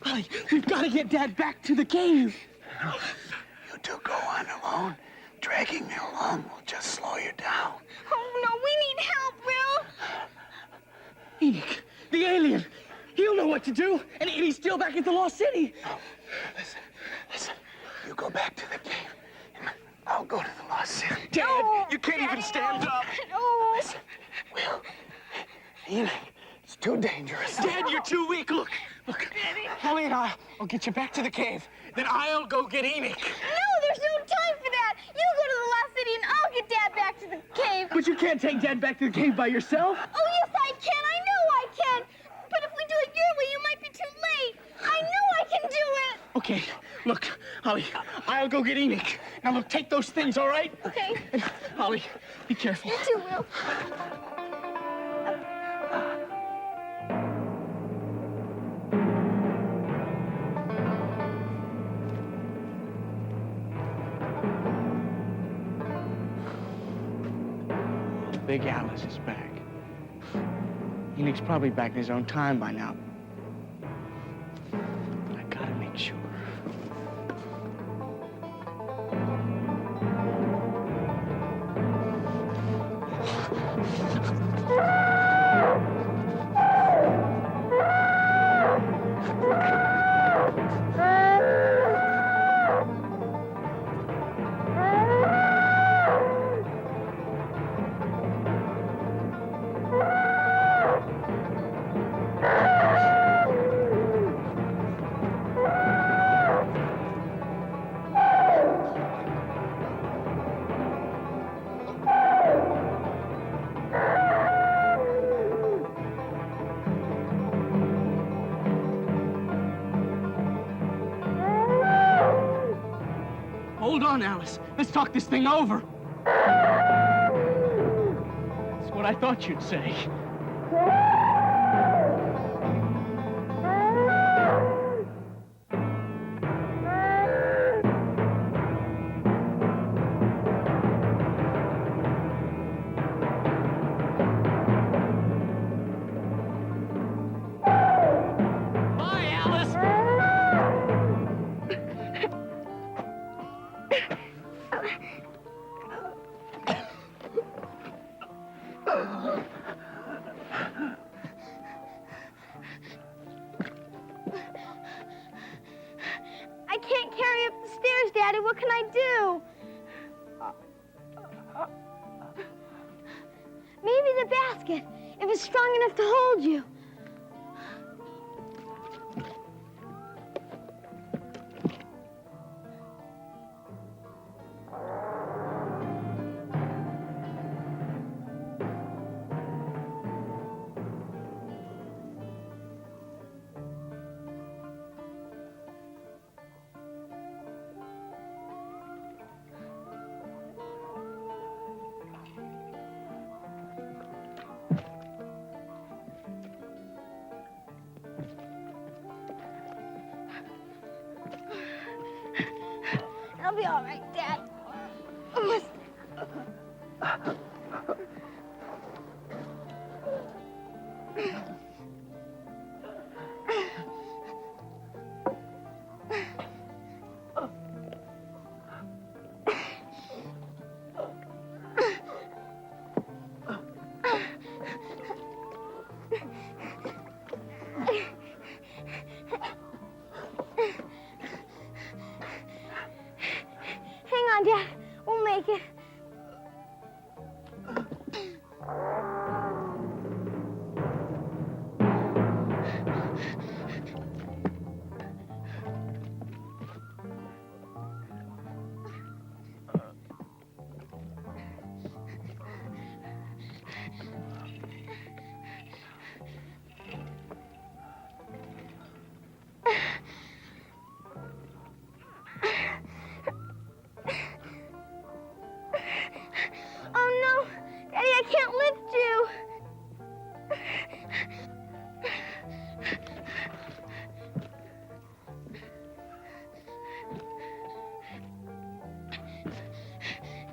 Holly, we've got to get Dad back to the cave. No, you two go on alone. Dragging me along will just slow you down. Oh, no, we need help, Will. Enoch, the alien. He'll know what to do, and he's still back at the Lost City. No, listen. You go back to the cave, and I'll go to the Lost City. Dad, No, you can't even stand up. No. Listen, Will, Enoch, it's too dangerous. Dad, you're too weak. Look. Holly and I'll get you back to the cave. Then I'll go get Enoch. No, there's no time for that. You go to the Lost City and I'll get Dad back to the cave. But you can't take Dad back to the cave by yourself. Oh, yes, I can. I know I can. But if we do it your way, you might be too late. I know I can do it. Okay, look, Holly, I'll go get Enoch. Now, look, take those things, all right? Okay. And, Holly, be careful. You too, Will. Big Alice is back. Enoch's probably back in his own time by now. I gotta make sure. Hold on, Alice. Let's talk this thing over. That's what I thought you'd say. Bye, Alice. I can't carry up the stairs, Daddy. What can I do? Maybe the basket, if it's strong enough to hold you. I'll be all right, Dad. Hang on, Dad. We'll make it. Oh no, Daddy, I can't lift you.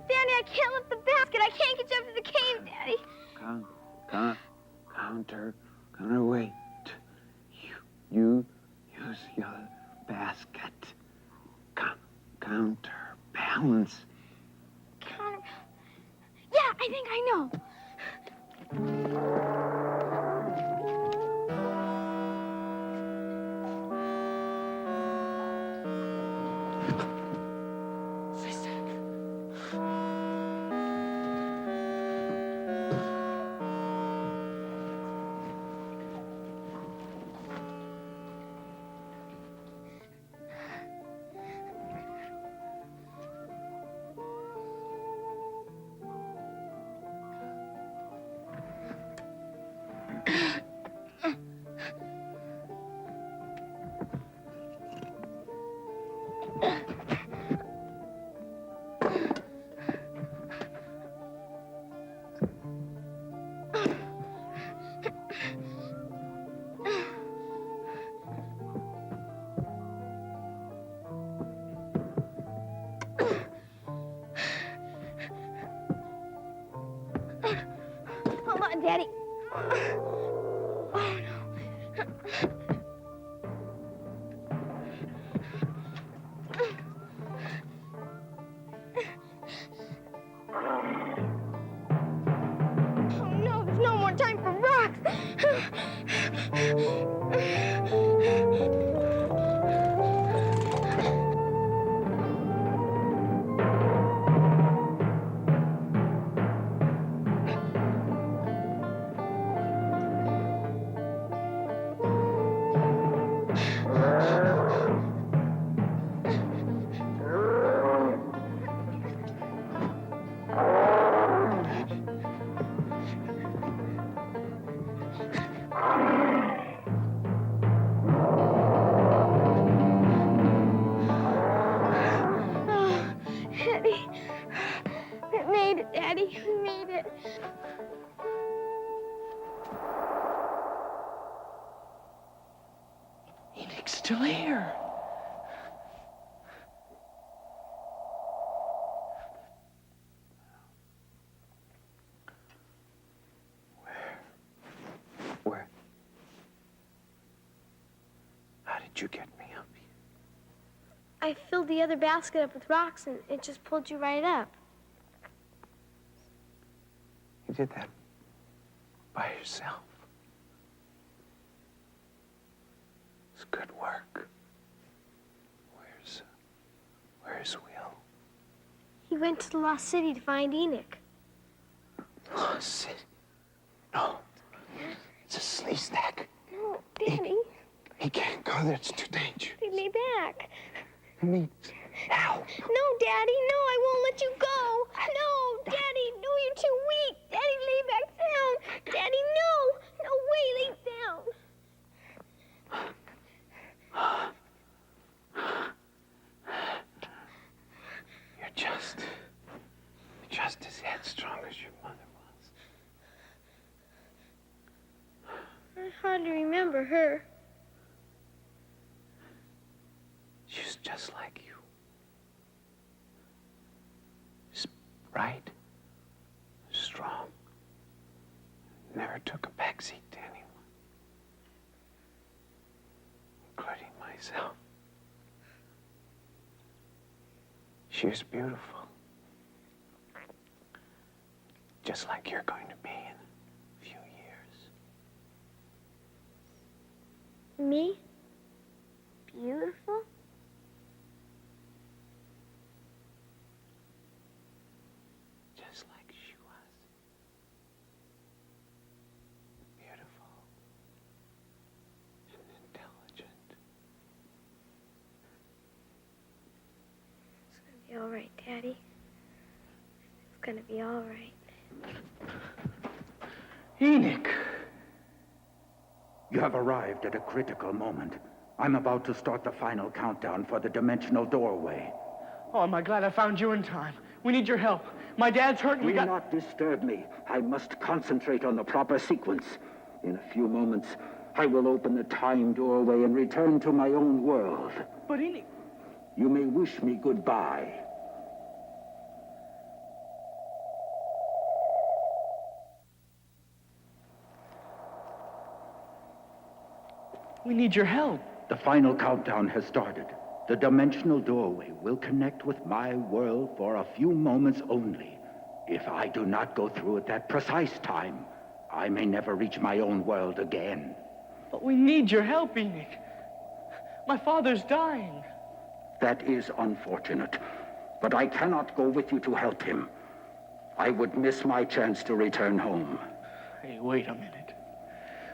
Daddy, I can't lift the basket. I can't get you up to the cave, Daddy. Counterweight. You use your basket. Counterbalance. Yeah, I think I know. Hold on, Daddy. Oh, no. Oh, no, there's no more time for rocks. Daddy, we made it, Daddy. We made it. Enid's still here. Where? How did you get me up here? I filled the other basket up with rocks and it just pulled you right up. You did that by yourself. It's good work. Where's Will? He went to the Lost City to find Enoch. Lost City? No. It's a Sleestak. No, Daddy. He can't go there. It's too dangerous. Lead me back. Me? Now. No, Daddy, no, I won't let you go. No, Daddy, no, you're too weak. Daddy, lay back down. Daddy, no. No way, lay down. You're just as headstrong as your mother was. I hardly remember her. She's just like you. right, strong. Never took a backseat to anyone, including myself. She was beautiful. Just like you're going to be in a few years. Me? Beautiful? Just like she was. Beautiful. And intelligent. It's gonna be all right, Daddy. It's gonna be all right. Enoch! You have arrived at a critical moment. I'm about to start the final countdown for the dimensional doorway. Oh, am I glad I found you in time. We need your help. My dad's hurt and we Do got... not disturb me. I must concentrate on the proper sequence. In a few moments, I will open the time doorway and return to my own world. But Enoch... You may wish me goodbye. We need your help. The final countdown has started. The dimensional doorway will connect with my world for a few moments only. If I do not go through at that precise time, I may never reach my own world again. But we need your help, Enoch. My father's dying. That is unfortunate, but I cannot go with you to help him. I would miss my chance to return home. Hey, wait a minute.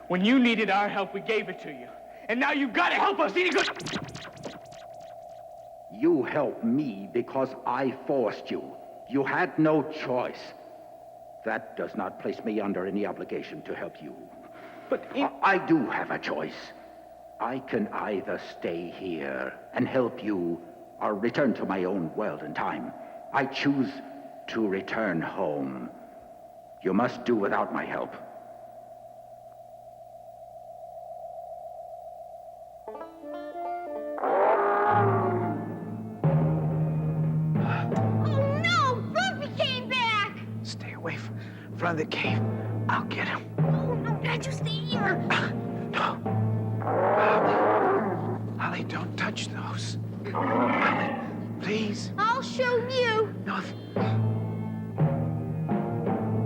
When you needed our help, we gave it to you. And now you've got to help us, Enoch! You helped me because I forced you. You had no choice. That does not place me under any obligation to help you. But I do have a choice. I can either stay here and help you, or return to my own world and time. I choose to return home. You must do without my help. Front of the cave. I'll get him. No, Dad, you stay here. No. Holly, don't touch those. Holly, please. I'll show you. No.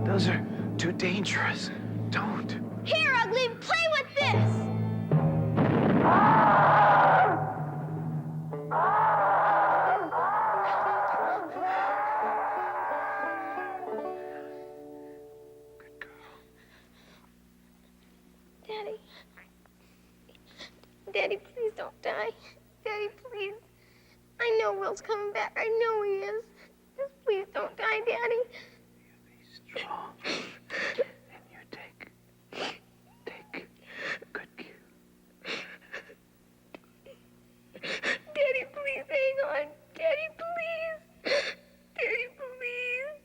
Those are too dangerous. Don't. Here, Ugly, play with this. Daddy, please don't die. Daddy, please. I know Will's coming back. I know he is. Just please don't die, Daddy. You be strong. And you take good care. Daddy, please hang on. Daddy, please. Daddy, please.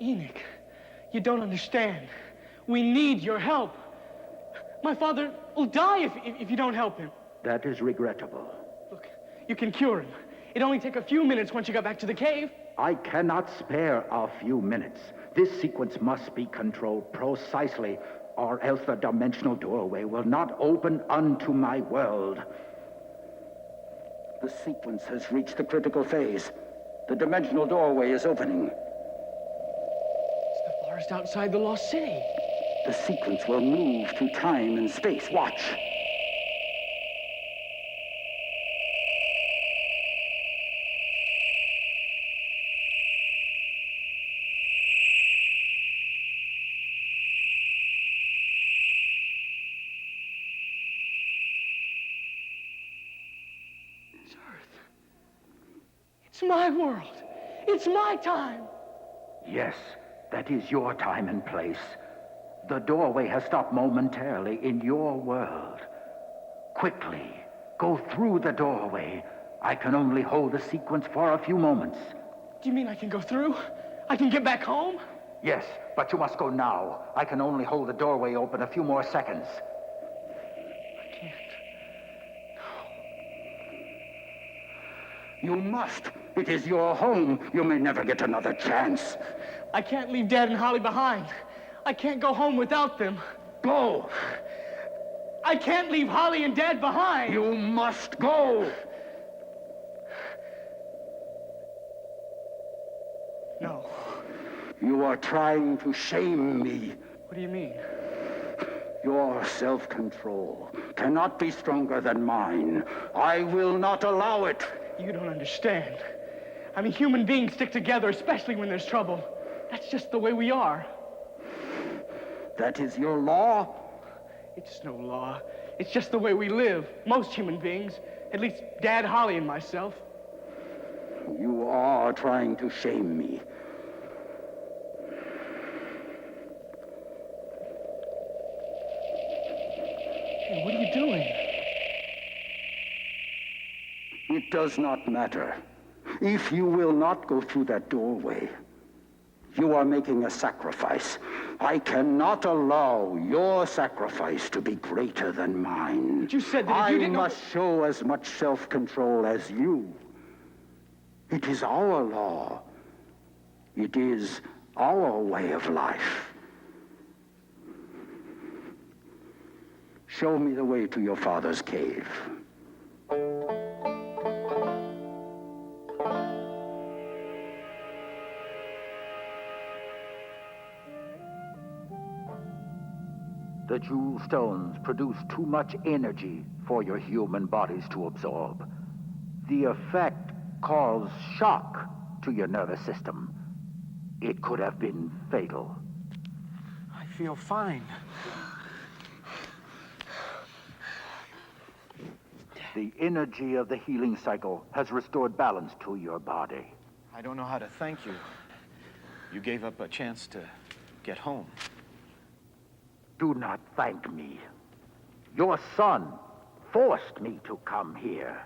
Enoch, you don't understand. We need your help. My father will die if you don't help him. That is regrettable. Look, you can cure him. It'd only take a few minutes once you got back to the cave. I cannot spare a few minutes. This sequence must be controlled precisely, or else the dimensional doorway will not open unto my world. The sequence has reached the critical phase. The dimensional doorway is opening. It's the forest outside the lost city. The sequence will move through time and space. Watch. It's Earth. It's my world. It's my time. Yes, that is your time and place. The doorway has stopped momentarily in your world. Quickly, go through the doorway. I can only hold the sequence for a few moments. Do you mean I can go through? I can get back home? Yes, but you must go now. I can only hold the doorway open a few more seconds. I can't. You must. It is your home. You may never get another chance. I can't leave Dad and Holly behind. I can't go home without them. Go. I can't leave Holly and Dad behind. You must go. No. You are trying to shame me. What do you mean? Your self-control cannot be stronger than mine. I will not allow it. You don't understand. I mean, human beings stick together, especially when there's trouble. That's just the way we are. That is your law? It's no law. It's just the way we live. Most human beings. At least Dad, Holly, and myself. You are trying to shame me. Hey, what are you doing? It does not matter. If you will not go through that doorway, you are making a sacrifice. I cannot allow your sacrifice to be greater than mine. But you said that if you didn't... I must show as much self-control as you. It is our law. It is our way of life. Show me the way to your father's cave. The jewel stones produce too much energy for your human bodies to absorb. The effect caused shock to your nervous system. It could have been fatal. I feel fine. The energy of the healing cycle has restored balance to your body. I don't know how to thank you. You gave up a chance to get home. Do not thank me. Your son forced me to come here.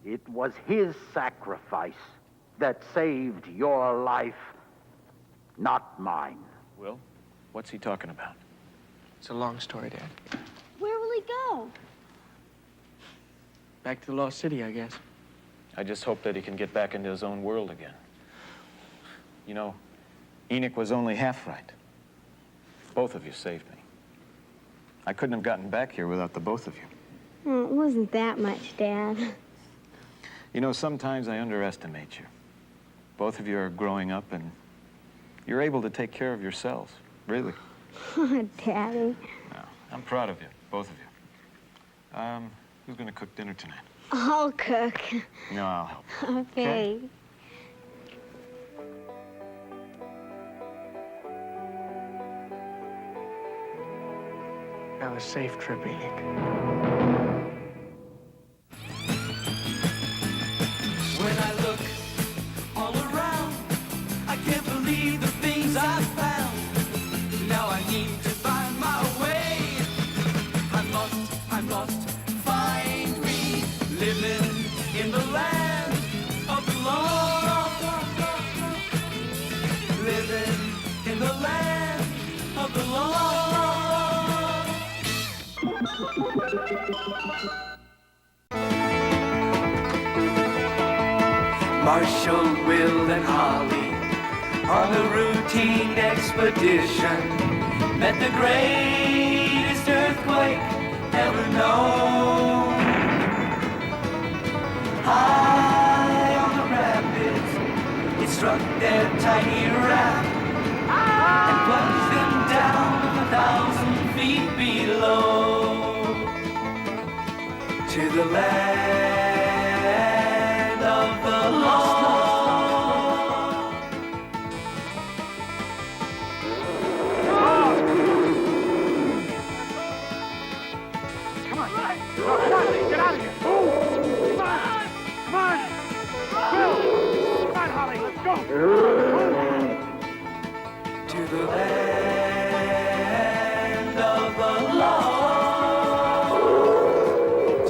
It was his sacrifice that saved your life, not mine. Will, what's he talking about? It's a long story, Dad. Where will he go? Back to the Lost City, I guess. I just hope that he can get back into his own world again. You know, Enoch was only half right. Both of you saved me. I couldn't have gotten back here without the both of you. Oh, it wasn't that much, Dad. You know, sometimes I underestimate you. Both of you are growing up and you're able to take care of yourselves, really. Oh, Daddy. No, I'm proud of you, both of you. Who's gonna cook dinner tonight? I'll cook. No, I'll help. Okay. Have a safe trip, Enoch. When I look all around, I can't believe the things I've found. Now I need to find my way. I must find me living in the land of the lost. Living in the land of the lost. Marshall, Will, and Holly on a routine expedition met the greatest earthquake ever known. High on the rapids, it struck their tiny raft and plunged them down 1,000 feet below to the land of the lost. Come on, get out of here. Come on. Will. Come on, Holly, let's go. To the land of the lost.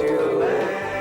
To the land.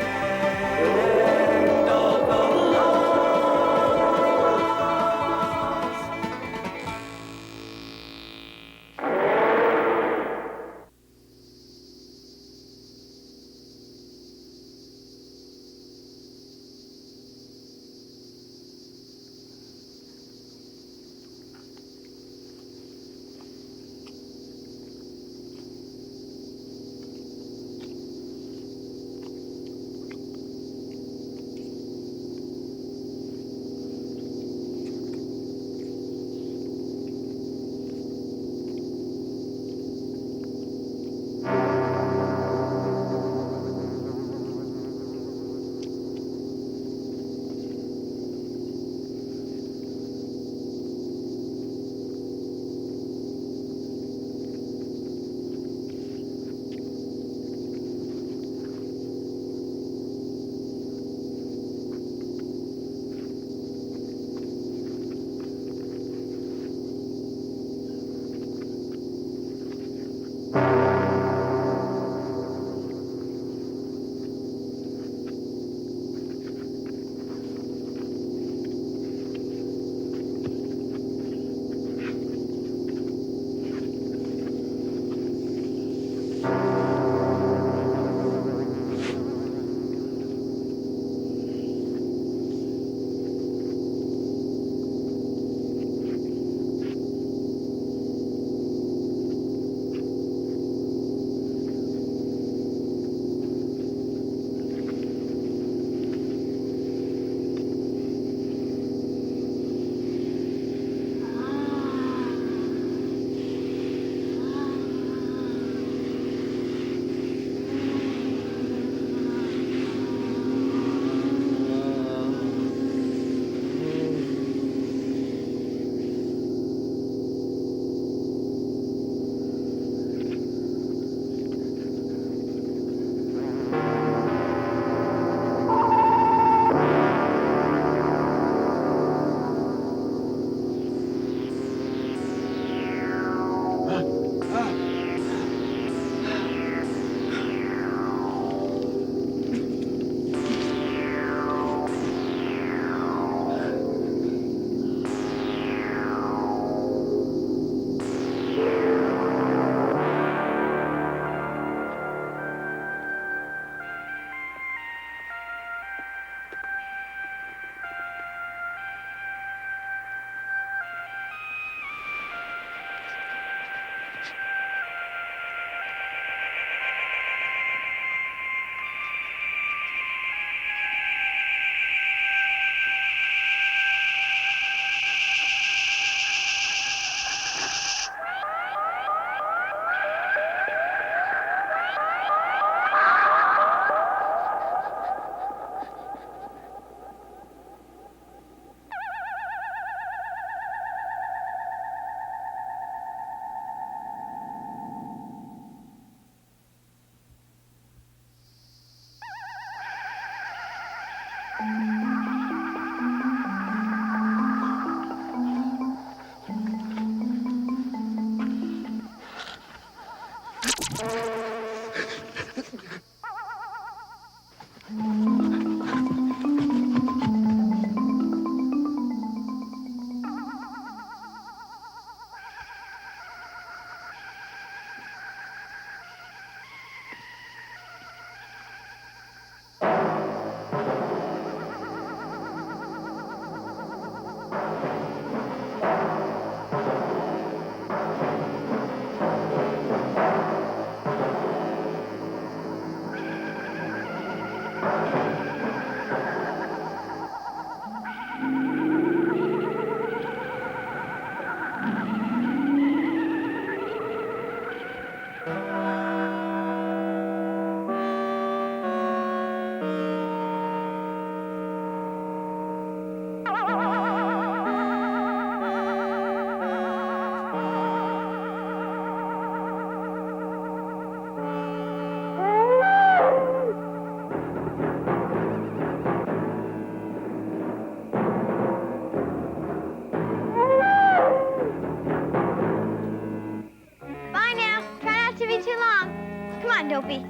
Bye now. Try not to be too long. Come on, Dopey.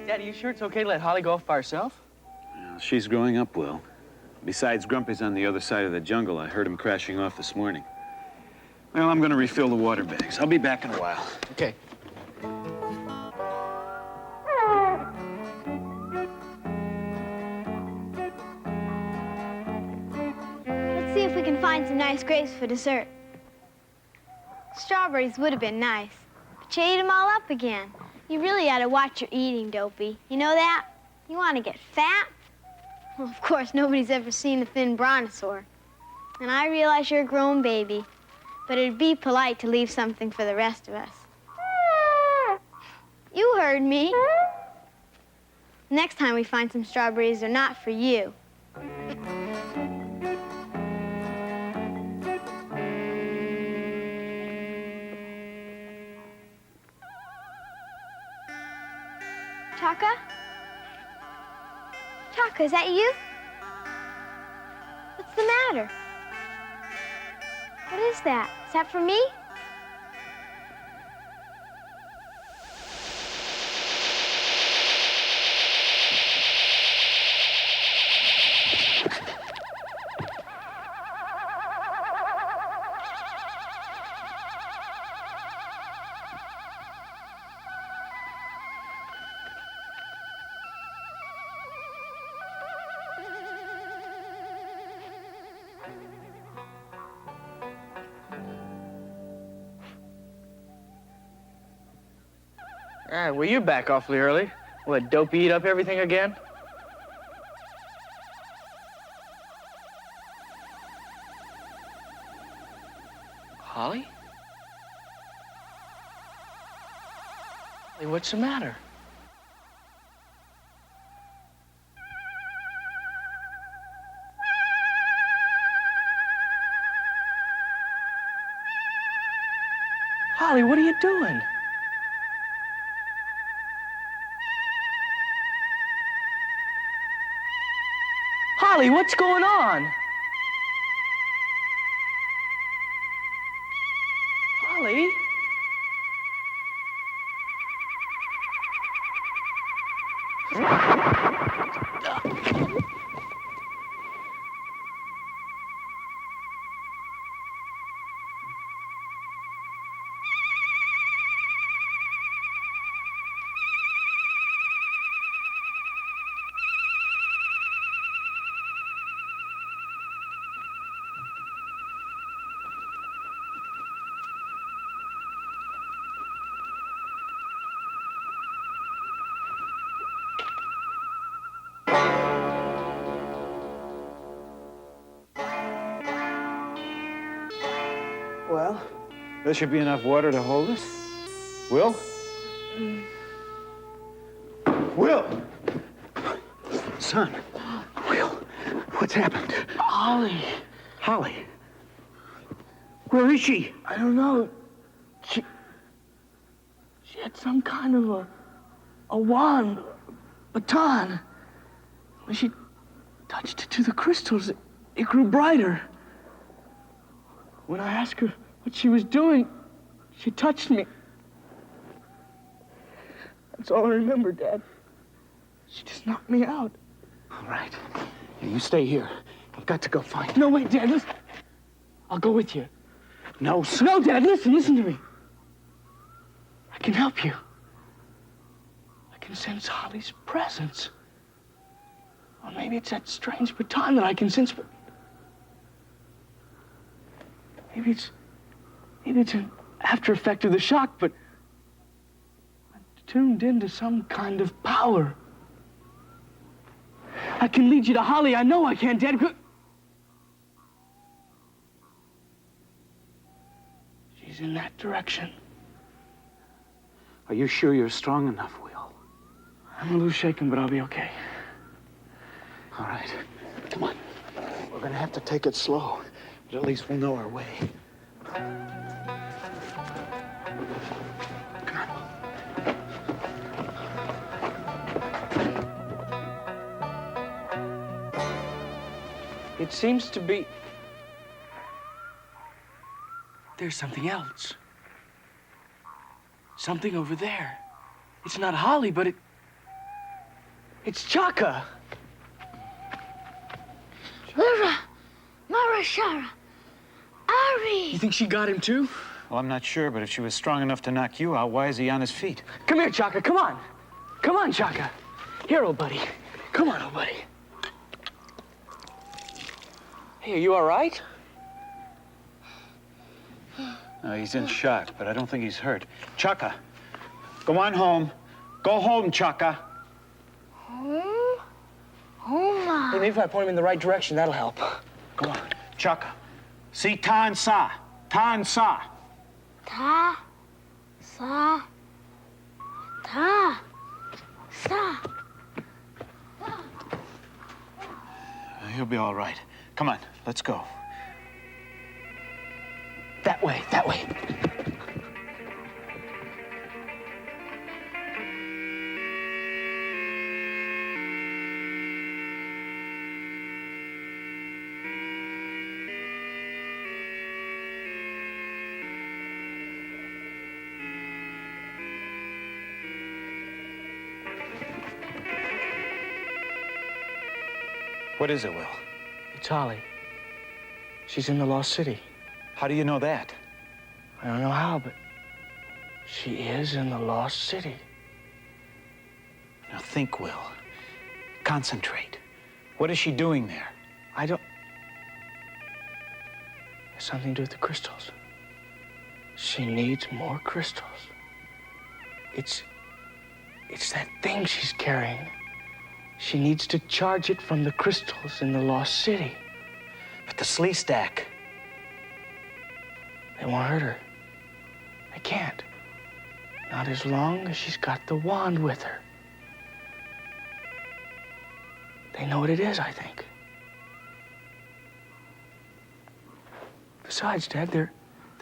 Daddy, you sure it's okay to let Holly go off by herself? Well, she's growing up, Will. Besides, Grumpy's on the other side of the jungle. I heard him crashing off this morning. Well, I'm gonna refill the water bags. I'll be back in a while. Okay. Let's see if we can find some nice grapes for dessert. Strawberries would have been nice, but you ate them all up again. You really ought to watch your eating, Dopey. You know that? You want to get fat? Well, of course, nobody's ever seen a thin brontosaur. And I realize you're a grown baby, but it'd be polite to leave something for the rest of us. You heard me. Next time we find some strawberries, they're not for you. Chaka? Chaka, is that you? What's the matter? What is that? Is that for me? Well, you're back awfully early. What, Dopey eat up everything again? Holly? Hey, what's the matter? Holly, what are you doing? Holly, what's going on? Holly? Well, there should be enough water to hold us. Will? Will! Son, Will, what's happened? Holly. Holly. Where is she? I don't know. She had some kind of a wand, baton. When she touched it to the crystals, it grew brighter. When I asked her what she was doing, she touched me, That's all I remember, Dad. She just knocked me out. All right. You stay here. I've got to go find her. No, wait, Dad, listen. I'll go with you. No, sir. No, Dad, listen to me. I can help you. I can sense Holly's presence. Or maybe it's that strange baton that I can sense, but maybe it's an after effect of the shock, but I'm tuned into some kind of power. I can lead you to Holly. I know I can, Dad. She's in that direction. Are you sure you're strong enough, Will? I'm a little shaken, but I'll be okay. All right. Come on. We're gonna have to take it slow, but at least we'll know our way. Come on. It seems to be... There's something else. Something over there. It's not Holly, but it's Chaka. Lura, Marashara, Ari. You think she got him too? Well, I'm not sure, but if she was strong enough to knock you out, why is he on his feet? Come here, Chaka, come on. Come on, Chaka. Here, old buddy. Come on, old buddy. Hey, are you all right? He's in shock, but I don't think he's hurt. Chaka, go on home. Go home, Chaka. Home? Home. Hey, maybe if I point him in the right direction, that'll help. Go on. Chaka. See Tan Sa. Tan Sa. Ta. Sa. Ta. Sa. He'll be all right. Come on, let's go. That way, that way. What is it, Will? It's Holly. She's in the Lost City. How do you know that? I don't know how, but she is in the Lost City. Now think, Will. Concentrate. What is she doing there? I don't... It's something to do with the crystals. She needs more crystals. It's that thing she's carrying. She needs to charge it from the crystals in the Lost City. But the Sleestak. They won't hurt her. They can't. Not as long as she's got the wand with her. They know what it is, I think. Besides, Dad, they're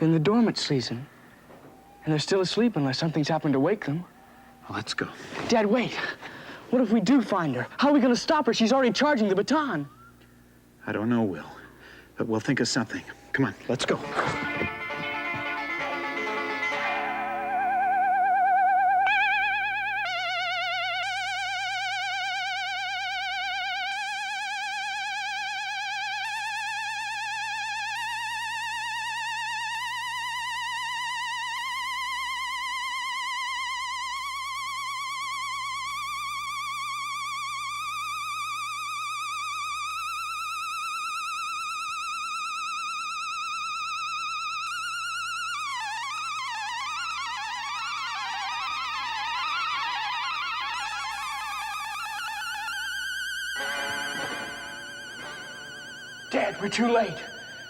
in the dormant season. And they're still asleep unless something's happened to wake them. Well, let's go. Dad, wait. What if we do find her? How are we going to stop her? She's already charging the baton. I don't know, Will. But we'll think of something. Come on, let's go. Dad, we're too late.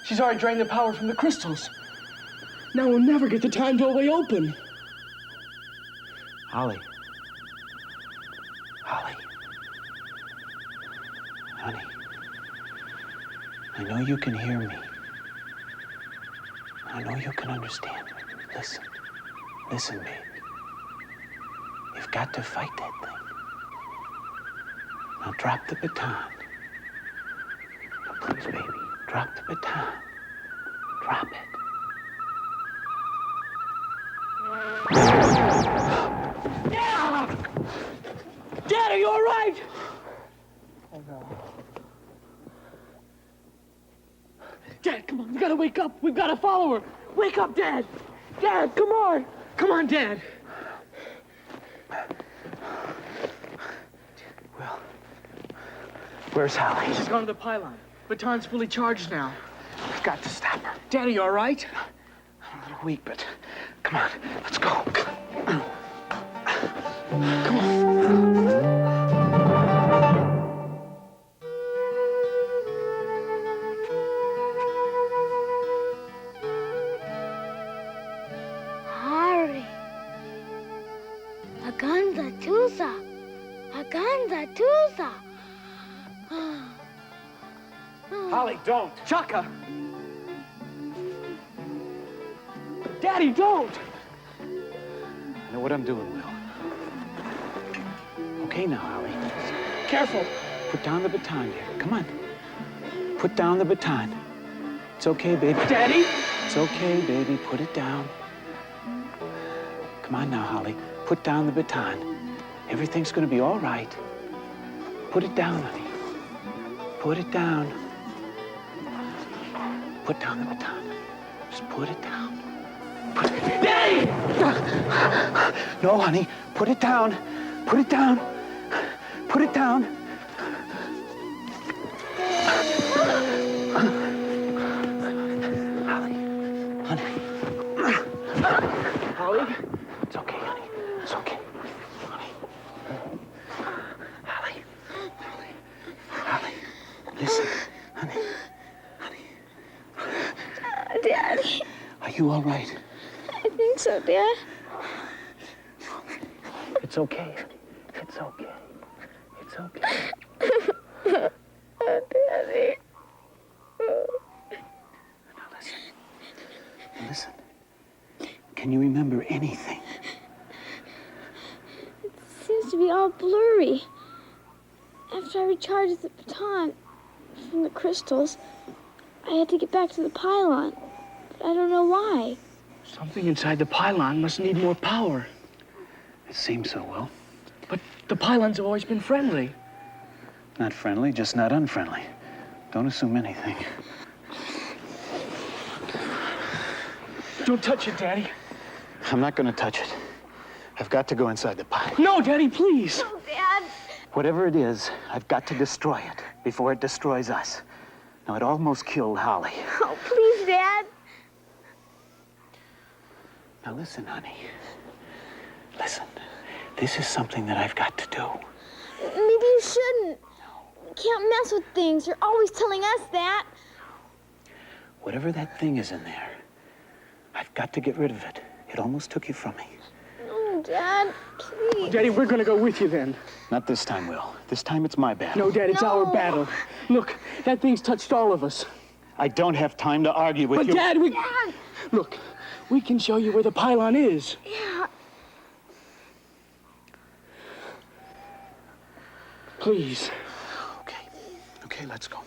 She's already drained the power from the crystals. Now we'll never get the time doorway open. Holly. Holly. Honey. I know you can hear me. I know you can understand me. Listen. Listen, baby. You've got to fight that thing. Now drop the baton. Now please, baby, drop the baton. Drop it. Yeah! Dad, come on, we gotta wake up. We've gotta follow her. Wake up, Dad. Dad, come on. Come on, Dad. Will, where's Holly? She's gone to the pylon. Baton's fully charged now. We've got to stop her. Daddy, you all right? I'm a little weak, but come on, let's go. Come on. Hurry. Aganza Tusa. Aganza Tusa. Holly, don't. Chaka. Daddy, don't. I know what I'm doing, Will. Okay now, Holly. Careful. Put down the baton, dear. Come on. Put down the baton. It's okay, baby. Daddy? It's okay, baby. Put it down. Come on now, Holly. Put down the baton. Everything's gonna be all right. Put it down, honey. Put it down. Put down the baton. Just put it down. Put it... Daddy! No, honey. Put it down. Put it down. Put it down. Holly. Honey. Holly? It's okay, honey. It's okay. Honey. Holly. Holly. Holly. Listen. Honey. Honey. Daddy. Are you all right? I think so, Dad. It's okay. It's okay. It's okay. Daddy. Now listen. Listen. Can you remember anything? It seems to be all blurry. After I recharged the baton from the crystals, I had to get back to the pylon. But I don't know why. Something inside the pylon must need more power. It seems so, Will. But the pylons have always been friendly. Not friendly, just not unfriendly. Don't assume anything. Don't touch it, Daddy. I'm not gonna touch it. I've got to go inside the pylon. No, Daddy, please. Oh, Dad. Whatever it is, I've got to destroy it before it destroys us. Now, it almost killed Holly. Oh, please, Dad. Now, listen, honey. Listen. This is something that I've got to do. Maybe you shouldn't. You can't mess with things. You're always telling us that. Whatever that thing is in there, I've got to get rid of it. It almost took you from me. No, Dad, please. Daddy, we're gonna go with you then. Not this time, Will. This time it's my battle. No, Dad, it's our battle. Look, that thing's touched all of us. I don't have time to argue with But you. Dad, Dad! Look, we can show you where the pylon is. Yeah. Please. Okay. Okay, let's go.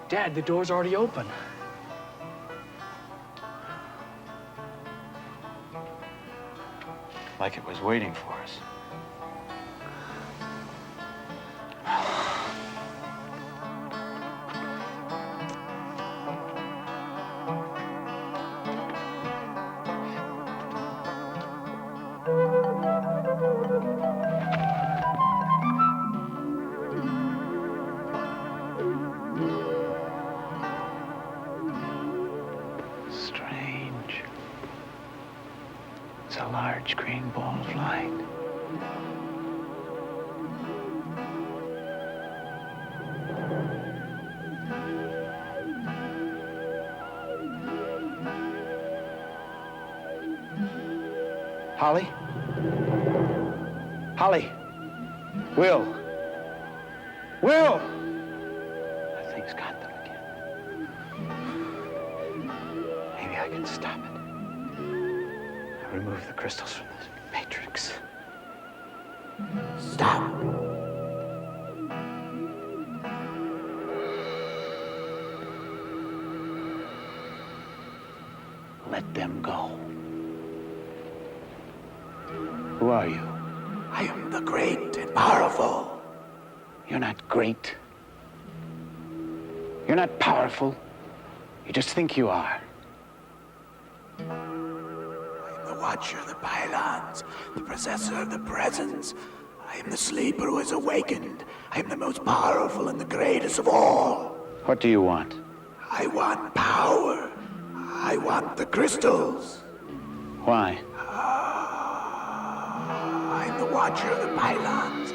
Dad, the door's already open. Like it was waiting for us. Strange. It's a large green ball of light. Holly? Holly? Will? Will! That thing's got them again. Maybe I can stop it. I remove the crystals from the matrix. Stop! Let them go. Who are you? I am the great and powerful. You're not great. You're not powerful. You just think you are. I am the watcher of the Pylons, the possessor of the presence. I am the sleeper who has awakened. I am the most powerful and the greatest of all. What do you want? I want power. I want the crystals. Why? I am the watcher of the Pylons.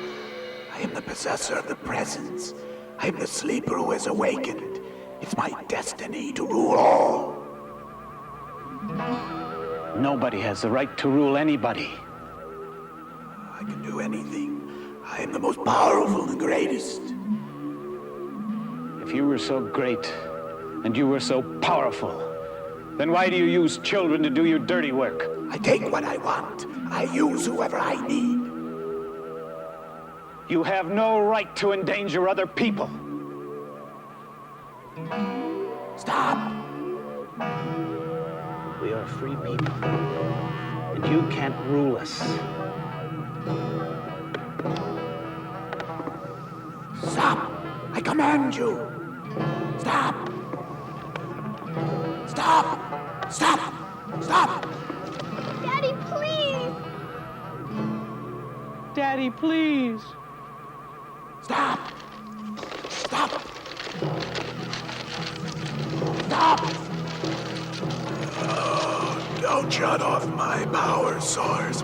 I am the possessor of the presence. I am the sleeper who has awakened. It's my destiny to rule all. Nobody has the right to rule anybody. I can do anything. I am the most powerful and greatest. If you were so great and you were so powerful, then why do you use children to do your dirty work? I take what I want. I use whoever I need. You have no right to endanger other people. Stop! We are free people, and you can't rule us. Stop! I command you! Stop! Stop! Stop! Stop! Daddy, please! Daddy, please. Stop! Stop! Stop! Oh, don't shut off my power source.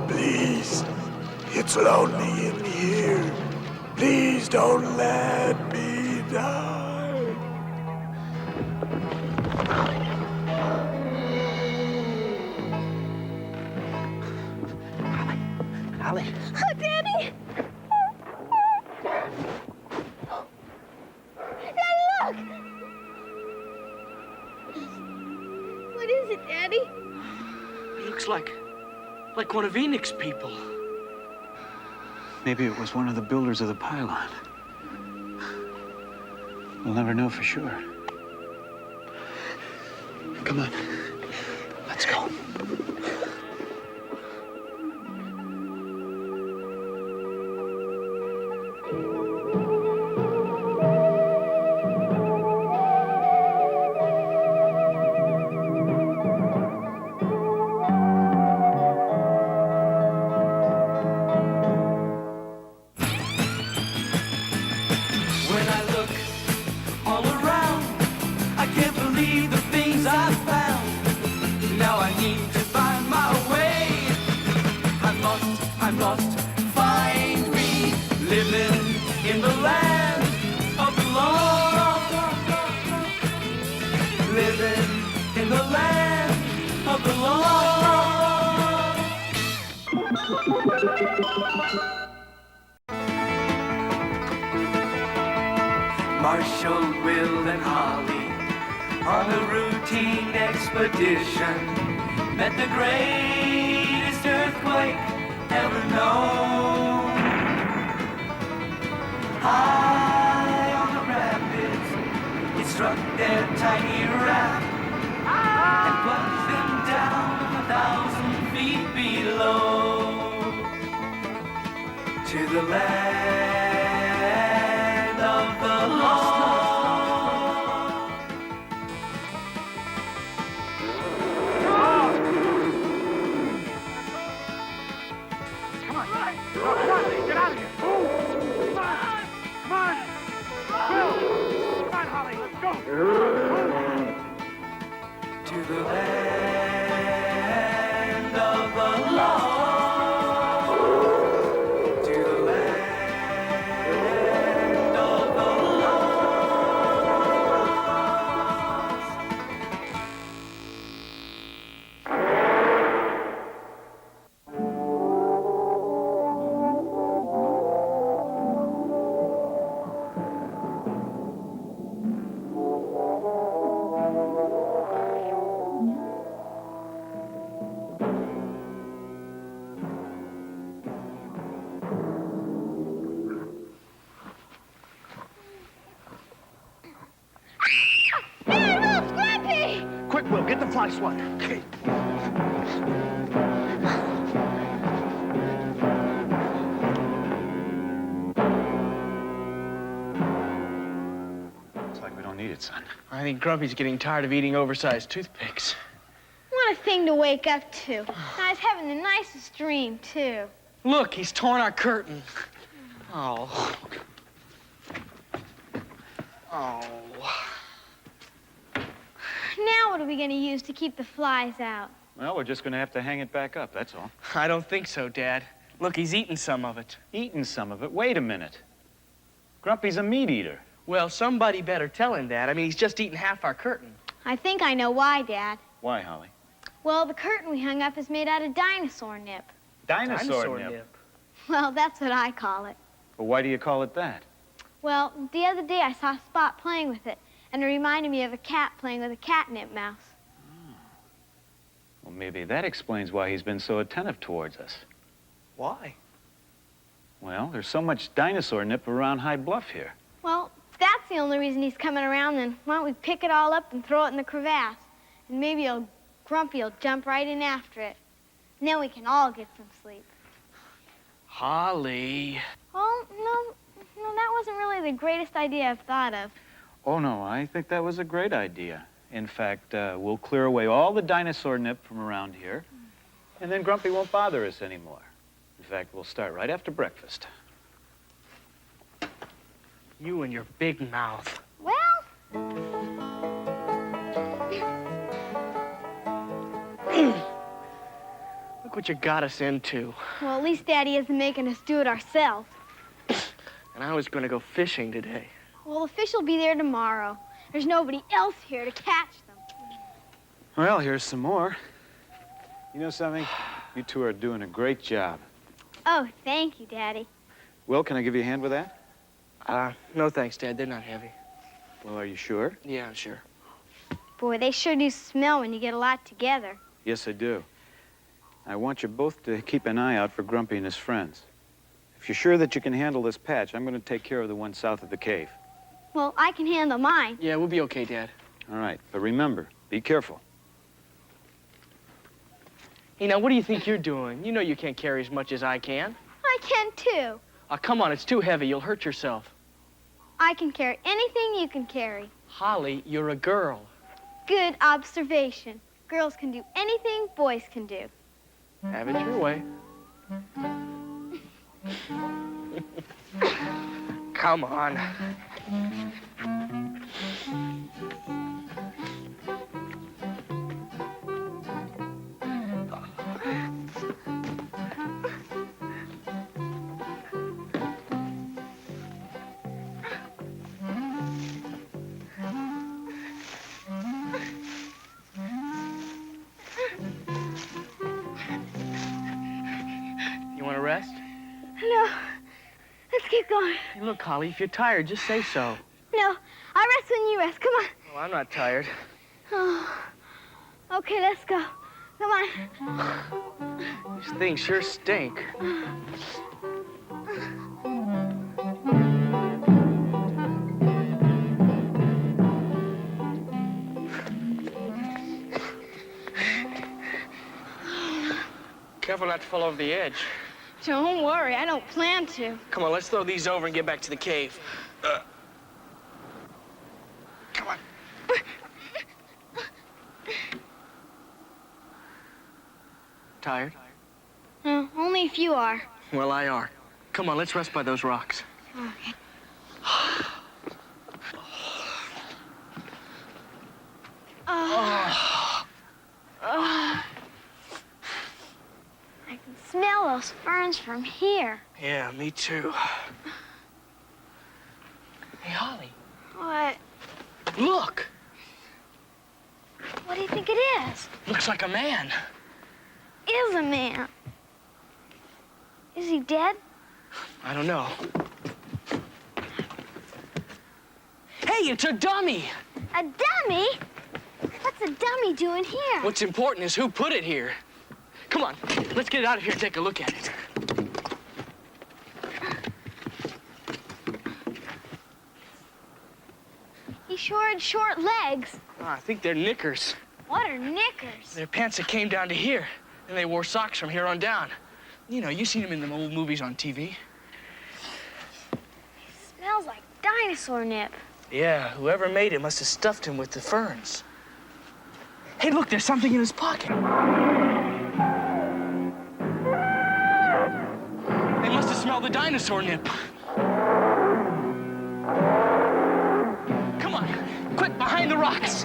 Please. It's lonely in here. Please don't let me die. Holly. Oh, Daddy! Daddy, look! What is it, Daddy? He looks like one of Enoch's people. Maybe it was one of the builders of the pylon. We'll never know for sure. Come on. Let's go. When I look all around, I can't believe the things I've found. Now I need to find my way. I'm lost, find me. Living in the land of the lost. Living in the land of the lost. Marshall, Will, and Holly on a routine expedition met the greatest earthquake ever known. High on the rapids, it struck their tiny raft and plunged them down 1,000 feet below to the land of the lost. Come on, get out of here. Come on. Will, come on, Holly, let's go. To the land of the lost. To the land of the Quick, Will, get the fly swatter. Okay. like we don't need it, son. I think Grumpy's getting tired of eating oversized toothpicks. What a thing to wake up to. I was having the nicest dream, too. Look, he's torn our curtain. Oh. Oh. Now what are we going to use to keep the flies out? Well, we're just going to have to hang it back up, that's all. I don't think so, Dad. Look, he's eaten some of it. Eating some of it? Wait a minute. Grumpy's a meat eater. Well, somebody better tell him that. I mean, he's just eaten half our curtain. I think I know why, Dad. Why, Holly? Well, the curtain we hung up is made out of dinosaur nip. Dinosaur nip? Well, that's what I call it. Well, why do you call it that? Well, the other day I saw Spot playing with it, and it reminded me of a cat playing with a catnip mouse. Well, maybe that explains why he's been so attentive towards us. Why? Well, there's so much dinosaur nip around High Bluff here. Well, if that's the only reason he's coming around, then why don't we pick it all up and throw it in the crevasse? And maybe Grumpy'll jump right in after it. And then we can all get some sleep. Holly. Well, no, that wasn't really the greatest idea I've thought of. Oh, no, I think that was a great idea. In fact, we'll clear away all the dinosaur nip from around here, and then Grumpy won't bother us anymore. In fact, we'll start right after breakfast. You and your big mouth. Well... Look what you got us into. Well, at least Daddy isn't making us do it ourselves. And I was going to go fishing today. Well, the fish will be there tomorrow. There's nobody else here to catch them. Well, here's some more. You know something? You two are doing a great job. Oh, thank you, Daddy. Will, can I give you a hand with that? No thanks, Dad. They're not heavy. Well, are you sure? Yeah, I'm sure. Boy, they sure do smell when you get a lot together. Yes, I do. I want you both to keep an eye out for Grumpy and his friends. If you're sure that you can handle this patch, I'm going to take care of the one south of the cave. Well, I can handle mine. Yeah, we'll be okay, Dad. All right, but remember, be careful. Hey, now, what do you think you're doing? You know you can't carry as much as I can. I can, too. Oh, come on, it's too heavy. You'll hurt yourself. I can carry anything you can carry. Holly, you're a girl. Good observation. Girls can do anything boys can do. Have it your way. Come on. You want to rest? No. Let's keep going. Hey, look, Holly, if you're tired, just say so. No. I'll rest when you rest. Come on. Well, I'm not tired. Oh. Okay, let's go. Come on. These things sure stink. Careful not to fall over the edge. Don't worry. I don't plan to. Come on, let's throw these over and get back to the cave. Come on. Tired? Only if you are. Well, I are. Come on, let's rest by those rocks. Okay. I can smell those ferns from here. Yeah, me too. Hey, Holly. What? Look! What do you think it is? Looks like a man. Is a man. Is he dead? I don't know. Hey, it's a dummy! A dummy? What's a dummy doing here? What's important is who put it here. Come on, let's get it out of here and take a look at it. He sure had short legs. Oh, I think they're knickers. What are knickers? They're pants that came down to here, and they wore socks from here on down. You know, you've seen them in the old movies on TV. Smells like dinosaur nip. Yeah, whoever made it must have stuffed him with the ferns. Hey, look, there's something in his pocket. They must have smelled the dinosaur nip. Come on, quick, behind the rocks.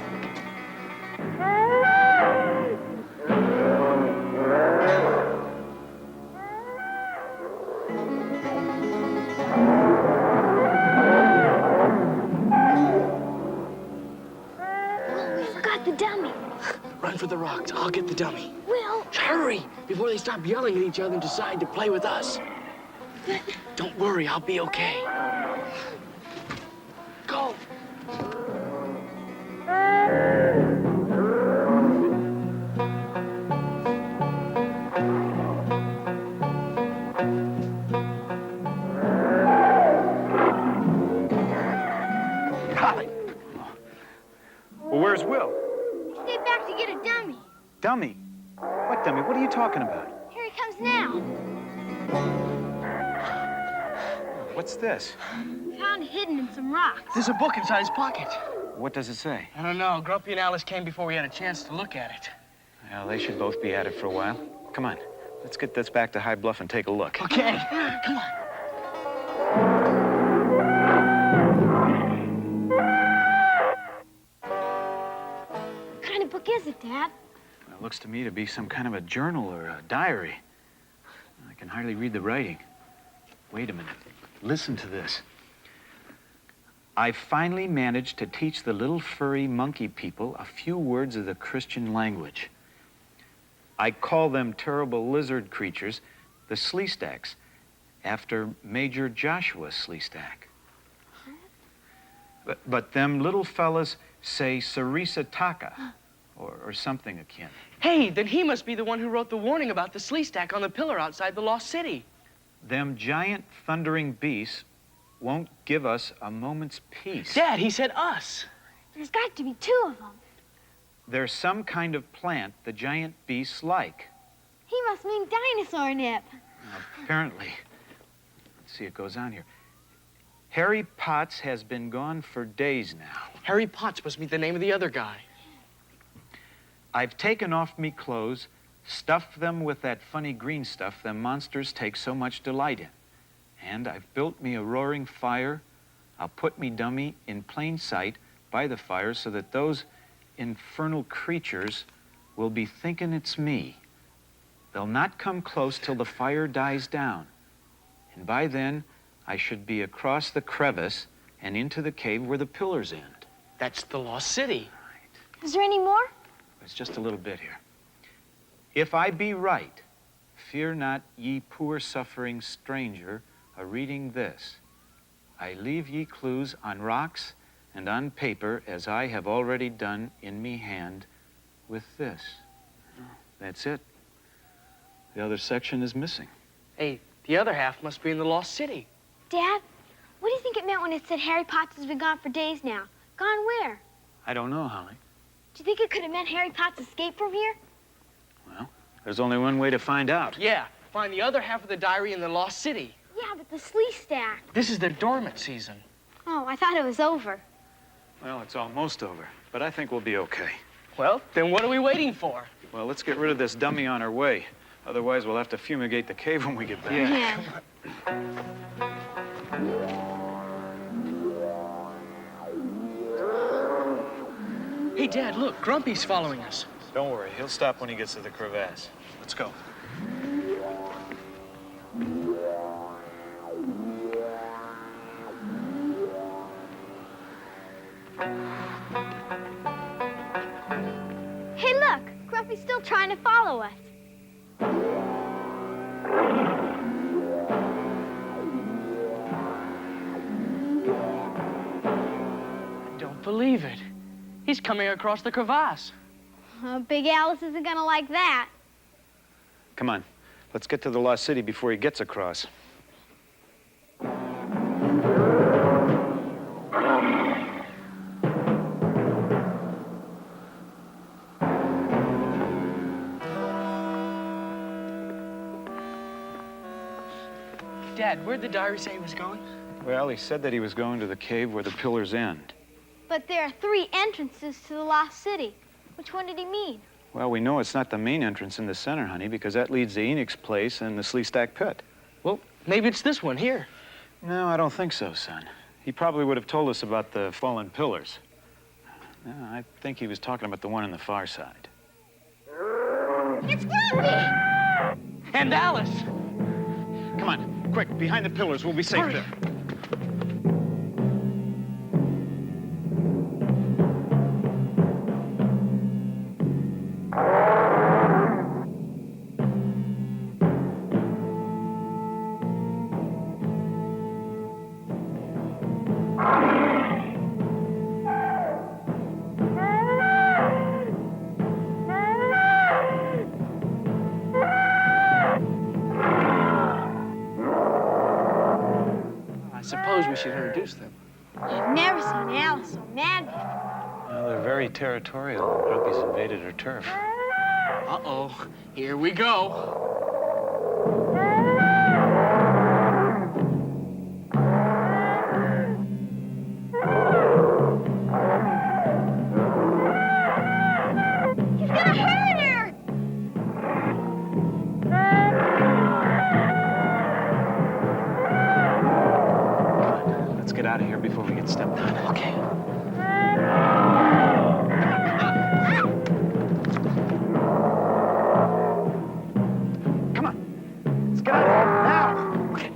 The dummy. Run for the rocks. I'll get the dummy. Will. Hurry, before they stop yelling at each other and decide to play with us. Don't worry, I'll be okay. Go. Holly. Well, where's Will? Stay back to get a dummy. Dummy? What dummy? What are you talking about? Here he comes now. What's this? Found it hidden in some rocks. There's a book inside his pocket. What does it say? I don't know. Grumpy and Alice came before we had a chance to look at it. Well, they should both be at it for a while. Come on, let's get this back to High Bluff and take a look. Okay, come on. What kind of book is it, Dad? Well, it looks to me to be some kind of a journal or a diary. I can hardly read the writing. Wait a minute. Listen to this. I finally managed to teach the little furry monkey people a few words of the Christian language. I call them terrible lizard creatures the Sleestaks, after Major Joshua Sleestak. But them little fellas say Sarisataka, or something akin. Hey, then he must be the one who wrote the warning about the Sleestak on the pillar outside the Lost City. Them giant thundering beasts won't give us a moment's peace. Dad, he said us. There's got to be two of them. There's some kind of plant the giant beasts like. He must mean dinosaur nip. Apparently. Let's see, it goes on here. Harry Potts has been gone for days now. Harry Potts must be the name of the other guy. I've taken off me clothes, stuffed them with that funny green stuff them monsters take so much delight in. And I've built me a roaring fire. I'll put me dummy in plain sight by the fire so that those infernal creatures will be thinking it's me. They'll not come close till the fire dies down. And by then, I should be across the crevice and into the cave where the pillars end. That's the Lost City. Right. Is there any more? It's just a little bit here. If I be right, fear not, ye poor suffering stranger, a reading this. I leave ye clues on rocks and on paper, as I have already done in me hand with this. That's it. The other section is missing. Hey, the other half must be in the Lost City. Dad, what do you think it meant when it said Harry Potts has been gone for days now? Gone where? I don't know, Holly. Do you think it could have meant Harry Potts escaped from here? Well, there's only one way to find out. Yeah, find the other half of the diary in the Lost City. Yeah, but the Sleestak. This is their dormant season. Oh, I thought it was over. Well, it's almost over, but I think we'll be okay. Well, then what are we waiting for? Well, let's get rid of this dummy on our way. Otherwise, we'll have to fumigate the cave when we get back. Yeah. Hey, Dad, look, Grumpy's following us. Don't worry, he'll stop when he gets to the crevasse. Let's go. Hey, look, Grumpy's still trying to follow us. Don't believe it. He's coming across the crevasse. Big Alice isn't gonna like that. Come on, let's get to the Lost City before he gets across. Dad, where'd the diary say he was going? Well, he said that he was going to the cave where the pillars end. But there are 3 entrances to the lost city. Which one did he mean? Well, we know it's not the main entrance in the center, honey, because that leads to Enoch's place and the Sleestak pit. Well, maybe it's this one here. No, I don't think so, son. He probably would have told us about the fallen pillars. No, I think he was talking about the one on the far side. It's Grumpy! And Alice! Come on, quick, behind the pillars. We'll be safe Hurry. there. I suppose we should introduce them. I've never seen Alice so mad before. Well, they're very territorial. Grumpy's invaded her turf. Uh-oh. Here we go. He's gonna hurt her! Let's get out of here before we get stepped on. Okay. Come on. Let's get out of here now. Okay.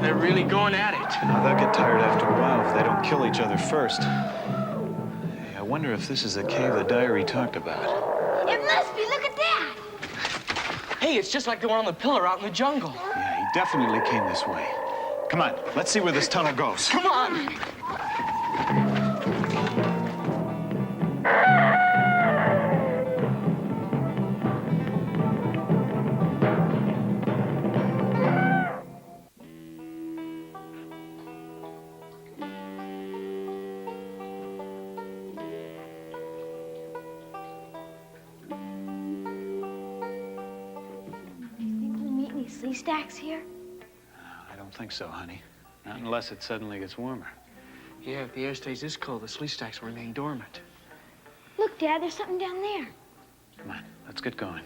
They're really going at it. They'll get tired after a while if they don't kill each other first. Hey, I wonder if this is the cave the diary talked about. It must be. Look at that! Hey, it's just like the one on the pillar out in the jungle. Yeah, he definitely came this way. Come on, let's see where this tunnel goes. Come on! Sleestaks here? I don't think so, honey. Not unless it suddenly gets warmer. Yeah, if the air stays this cold, the Sleestaks will remain dormant. Look, Dad, there's something down there. Come on, let's get going.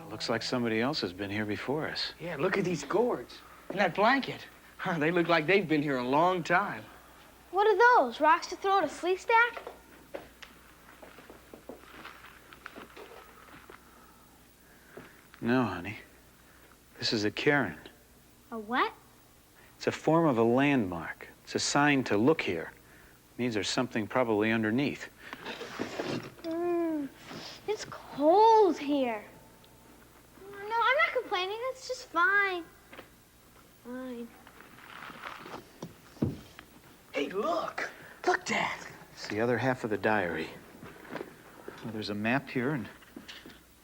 Looks like somebody else has been here before us. Yeah, look at these gourds. And that blanket. Huh, they look like they've been here a long time. What are those? Rocks to throw at a Sleestak? No, honey. This is a cairn. A what? It's a form of a landmark. It's a sign to look here. It means there's something probably underneath. It's cold here. No, I'm not complaining. It's just fine. Fine. Hey, look. Look, Dad. It's the other half of the diary. Well, there's a map here and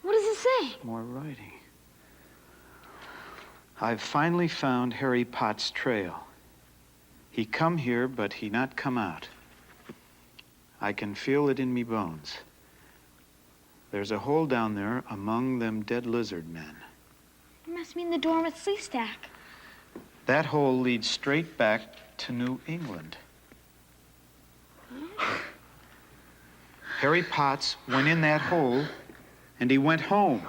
What does it say? more writing. I've finally found Harry Potts' trail. He come here, but he not come out. I can feel it in me bones. There's a hole down there among them dead lizard men. It must mean the dorm at Sleestak. That hole leads straight back to New England. Harry Potts went in that hole, and he went home.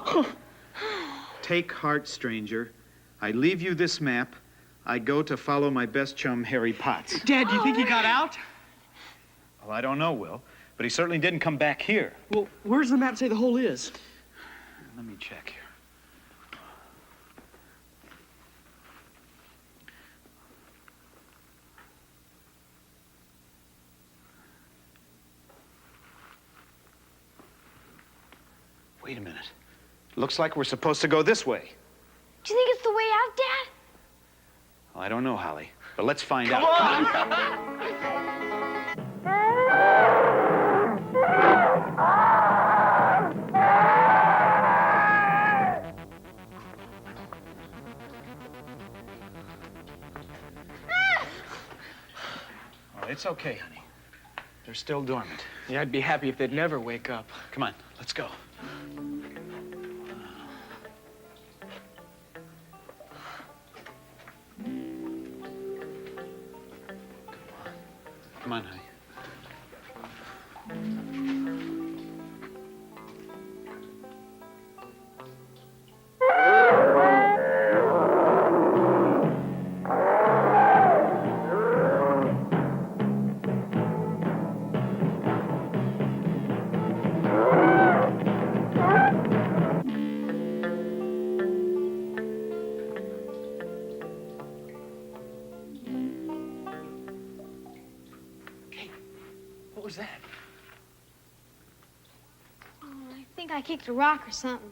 Take heart, stranger. I leave you this map. I go to follow my best chum, Harry Potts. Dad, do you think he got out? Well, I don't know, Will, but he certainly didn't come back here. Well, where's the map say the hole is? Let me check here. Wait a minute. Looks like we're supposed to go this way. Do you think it's the way out, Dad? Well, I don't know, Holly, but let's find Come out. on! It's okay, honey. They're still dormant. Yeah, I'd be happy if they'd never wake up. Come on, let's go. Come on, honey. What was that? Oh, I think I kicked a rock or something.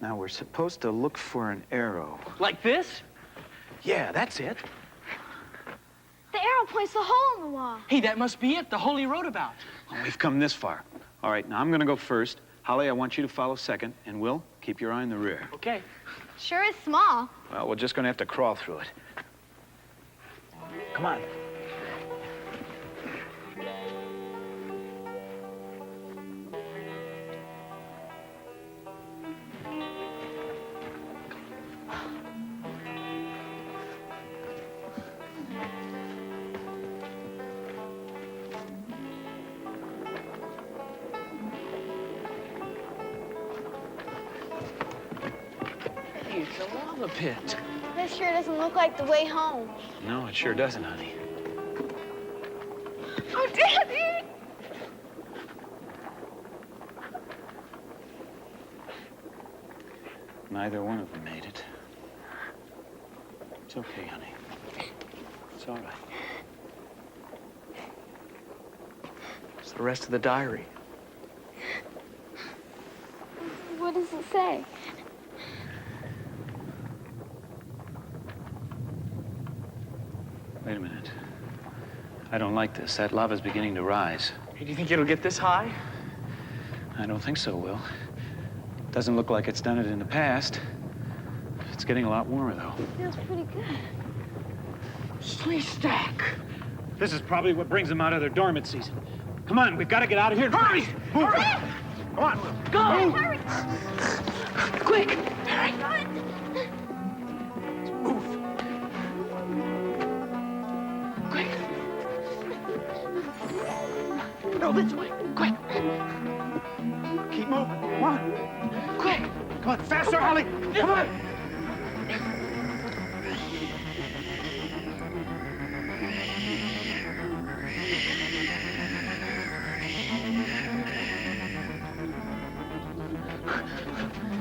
Now, we're supposed to look for an arrow. Like this? Yeah, that's it. The arrow points the hole in the wall. Hey, that must be it, the hole he wrote about. Well, we've come this far. All right, now I'm gonna go first. Holly, I want you to follow second, and Will, keep your eye on the rear. Okay. Sure is small. Well, we're just gonna have to crawl through it. Come on. Hey, it's a lava pit. This sure doesn't look like the way home. No, it sure doesn't, honey. Oh, Daddy! Neither one of them made it. It's okay, honey. It's all right. It's the rest of the diary. What does it say? Wait a minute. I don't like this. That lava's beginning to rise. Hey, do you think it'll get this high? I don't think so, Will. Doesn't look like it's done it in the past. It's getting a lot warmer, though. Feels pretty good. Sleestak. This is probably what brings them out of their dormant season. Come on, we've got to get out of here. Hurry! Move. Hurry! Come on, Will. Go! Hurry! Quick! Hurry! Move! Quick! No, this way! Quick! Keep moving. Come on. Quick! Come on, faster, Holly. Come on.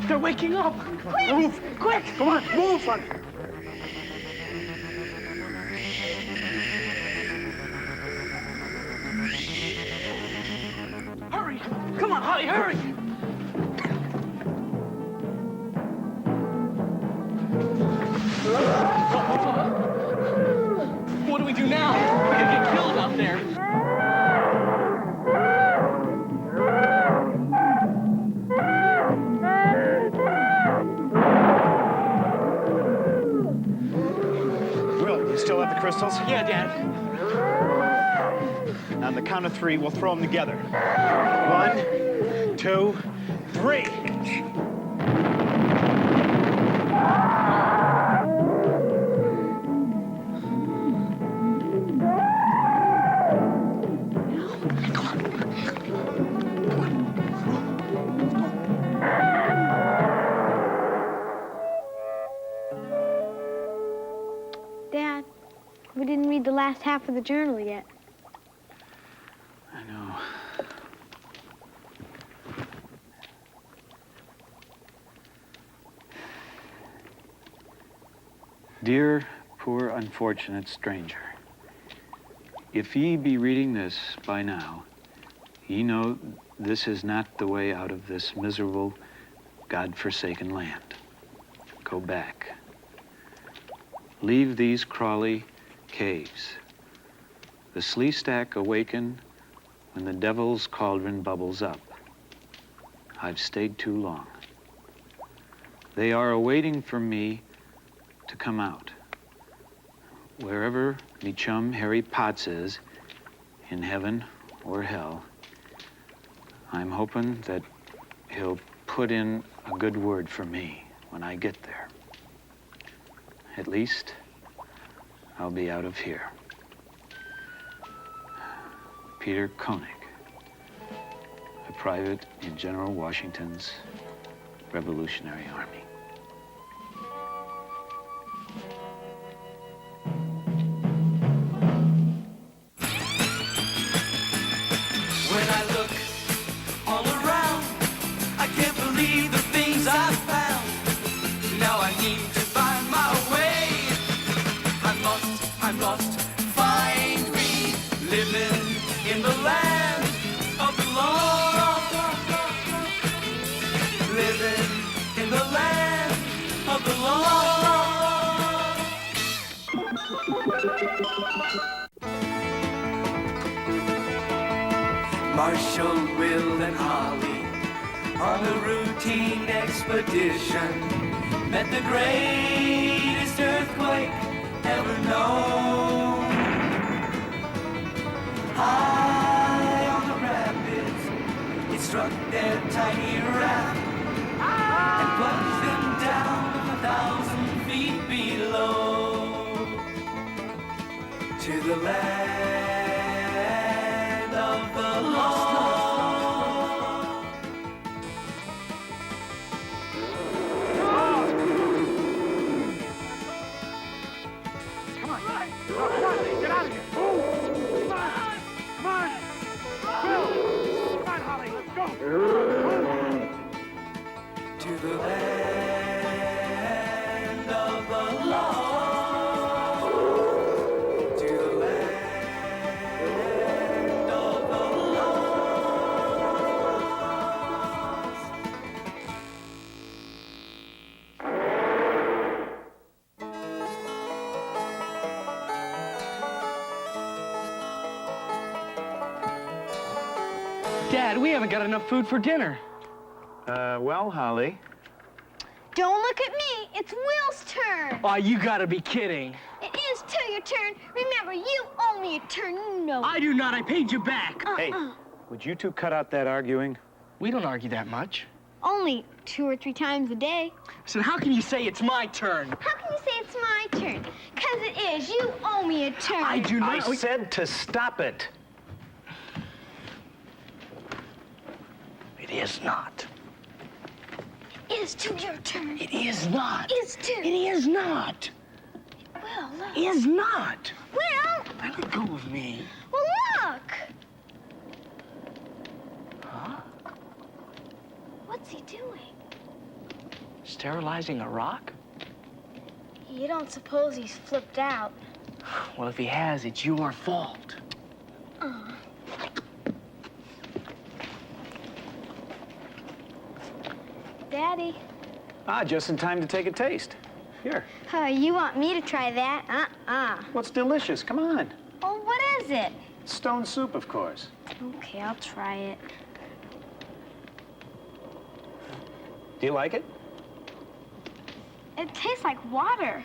They're waking up! Quick! Move. Quick! Come on, move, honey. Hurry! Come on, Holly, hurry! What do we do now? We're gonna get killed out there. Will, you still have the crystals? Yeah, Dad. On the count of three, we'll throw them together. 1, 2, 3. Dad, we didn't read the last half of the journal yet. I know. Dear, poor, unfortunate stranger, if ye be reading this by now, ye know this is not the way out of this miserable, God-forsaken land. Go back. Leave these crawly caves. The Sleestak awaken when the devil's cauldron bubbles up. I've stayed too long. They are awaiting for me to come out. Wherever me chum Harry Potts is, in heaven or hell, I'm hoping that he'll put in a good word for me when I get there. At least, I'll be out of here. Peter Koenig, a private in General Washington's Revolutionary Army. When I look all around, I can't believe the things I've found. Now I need to find my way. I must find me living in the land of the lost. Living in the land of the lost. Marshall, Will, and Holly on a routine expedition met the greatest earthquake ever known. High on the rapids, it struck their tiny raft and plunged them down 1,000 feet below to the land of the lost. Come on, get out of here. Come on. Will, come on, Holly, let's go. To the land of the lost. To the land of the lost. Dad, we haven't got enough food for dinner. Well, Holly, Don't look at me. It's Will's turn. Oh, you gotta be kidding. It is till your turn. Remember, you owe me a turn. You know. I do not. I paid you back. hey, would you two cut out that arguing? We don't argue that much. Only 2 or 3 times a day. So how can you say it's my turn? How can you say it's my turn? 'Cause it is. You owe me a turn. I do I not. said to stop it. It is not. It is till your turn. It is not. It is till. It is not. Will, look. It is not. Will, Let go of me. well, look. Huh? What's he doing? Sterilizing a rock? You don't suppose he's flipped out? Well, if he has, it's your fault. Daddy. Just in time to take a taste. Here. You want me to try that? What's delicious? Come on. Oh, what is it? Stone soup, of course. Okay, I'll try it. Do you like it? It tastes like water.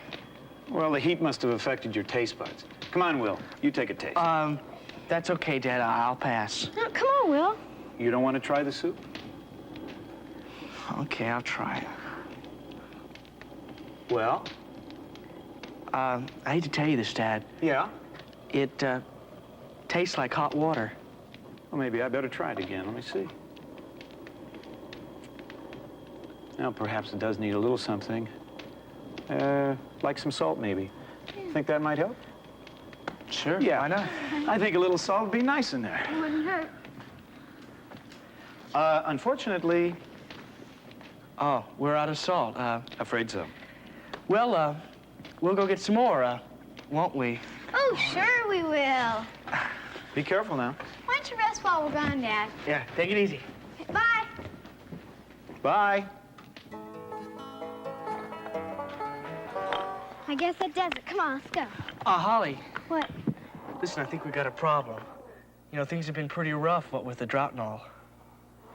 Well, the heat must have affected your taste buds. Come on, Will. You take a taste. That's okay, Dad. I'll pass. Oh, come on, Will. You don't want to try the soup? Okay, I'll try it. Well? I hate to tell you this, Dad. Yeah? It, tastes like hot water. Well, maybe I better try it again. Let me see. Well, perhaps it does need a little something. Like some salt, maybe. Think that might help? Sure, Yeah. why not? I think a little salt would be nice in there. It wouldn't hurt. Unfortunately... Oh, we're out of salt. Afraid so. Well, we'll go get some more, won't we? Oh, sure we will. Be careful now. Why don't you rest while we're gone, Dad? Yeah, take it easy. Bye. Bye. I guess that does it. Come on, let's go. Holly. What? Listen, I think we got a problem. You know, things have been pretty rough, what with the drought and all.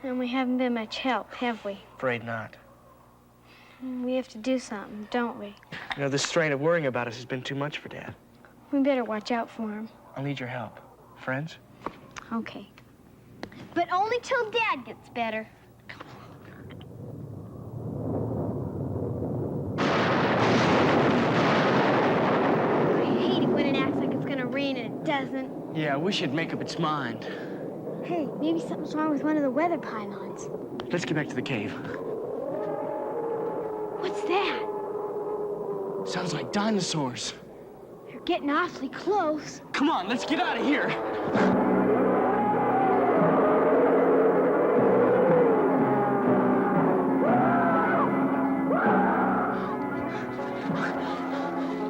And we haven't been much help, have we? Afraid not. We have to do something, don't we? You know, this strain of worrying about us has been too much for Dad. We better watch out for him. I'll need your help. Friends? Okay. But only till Dad gets better. I hate it when it acts like it's gonna rain and it doesn't. Yeah, we should make up its mind. Hey, maybe something's wrong with one of the weather pylons. Let's get back to the cave. What's that? Sounds like dinosaurs. You're getting awfully close. Come on, let's get out of here.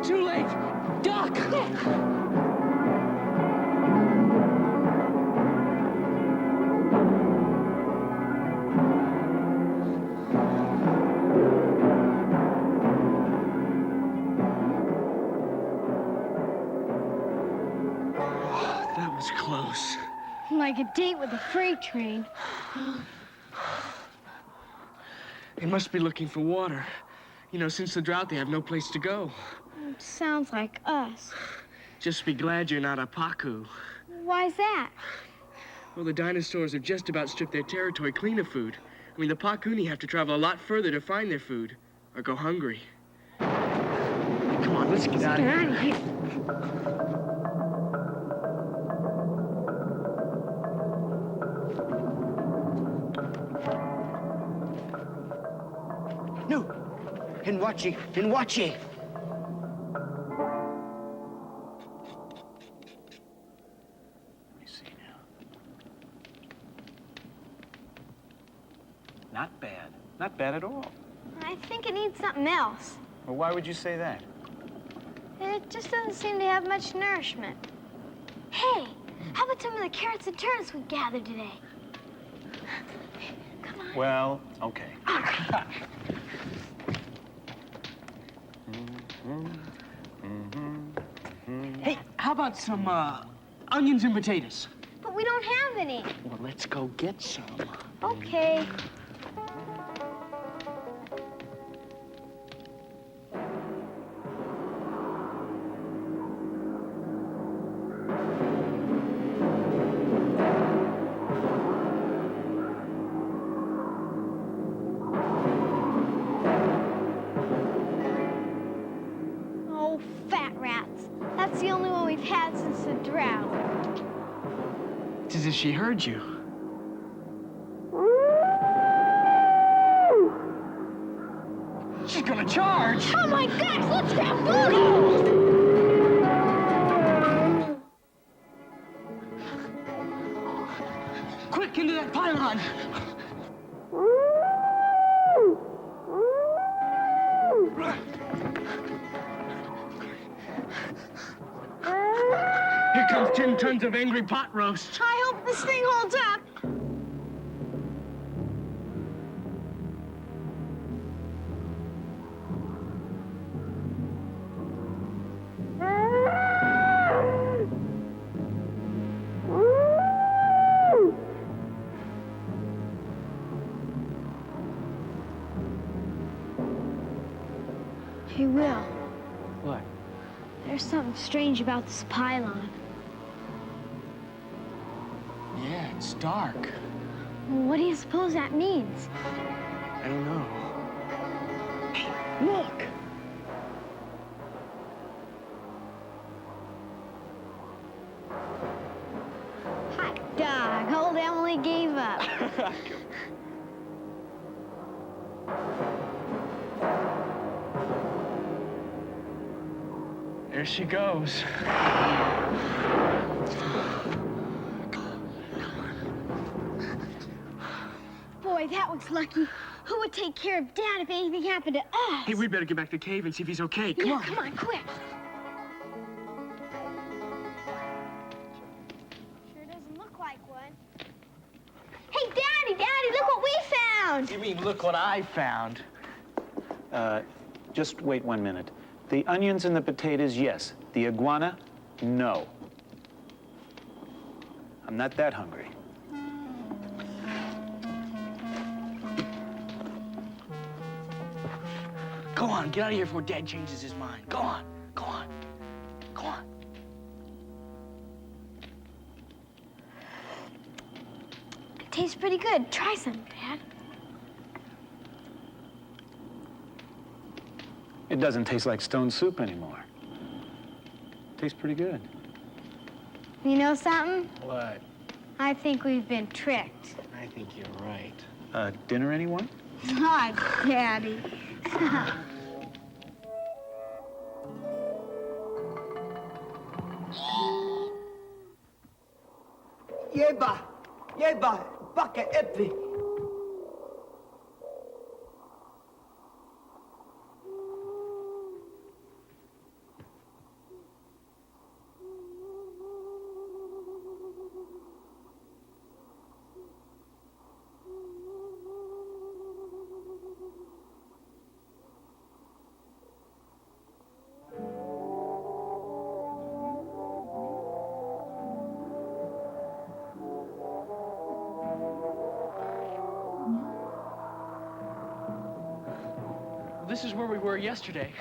Too late. Duck! That was close. Like a date with a freight train. They must be looking for water. You know, since the drought, they have no place to go. Sounds like us. Just be glad you're not a Paku. Why's that? Well, the dinosaurs have just about stripped their territory clean of food. I mean, the Pakuni have to travel a lot further to find their food, or go hungry. Come on, let's get out of here. Get out of here. No! Hinwachi! Hinwachi! Let me see now. Not bad. Not bad at all. I think it needs something else. Well, why would you say that? It just doesn't seem to have much nourishment. Hey, how about some of the carrots and turnips we gathered today? Come on. Well, okay. Hey, how about some, onions and potatoes? But we don't have any. Well, let's go get some. Okay. Oh, fat rats. That's the only one we've had since the drought. It's as if she heard you. She's gonna charge! Oh my gosh, let's grab Bugaloos! Quick, into that pylon! Here comes 10 tons of angry pot roast. I hope this thing holds up. Hey, Will. What? There's something strange about this pylon. Yeah, it's dark. Well, what do you suppose that means? I don't know. Hey, look! Hot dog. Old Emily gave up. There she goes. Boy, that was lucky. Who would take care of Dad if anything happened to us? Hey, we better get back to the cave and see if he's okay. Come on. Come on, quick. Sure doesn't look like one. Hey, Daddy, look what we found. You mean, look what I found. Just wait 1 minute. The onions and the potatoes, yes. The iguana, no. I'm not that hungry. Go on, get out of here before Dad changes his mind. Go on, go on, go on. It tastes pretty good. Try some, Dad. It doesn't taste like stone soup anymore. Tastes pretty good. You know something? What? I think we've been tricked. I think you're right. Dinner, anyone? Not Daddy. Yeba, baka epi. This is where we were yesterday.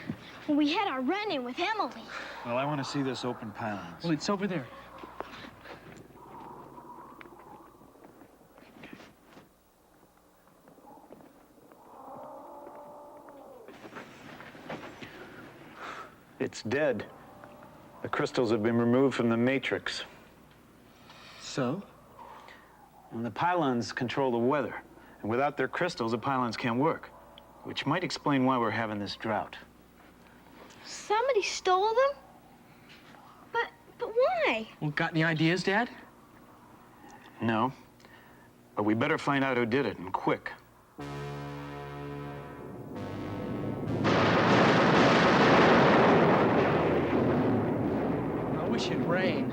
We had our run-in with Emily. Well, I want to see this open Pylons. Well, it's over there. It's dead. The crystals have been removed from the matrix. So? And the Pylons control the weather. And without their crystals, the Pylons can't work. Which might explain why we're having this drought. Somebody stole them? But why? Well, got any ideas, Dad? No. But we better find out who did it, and quick. I wish it'd rain.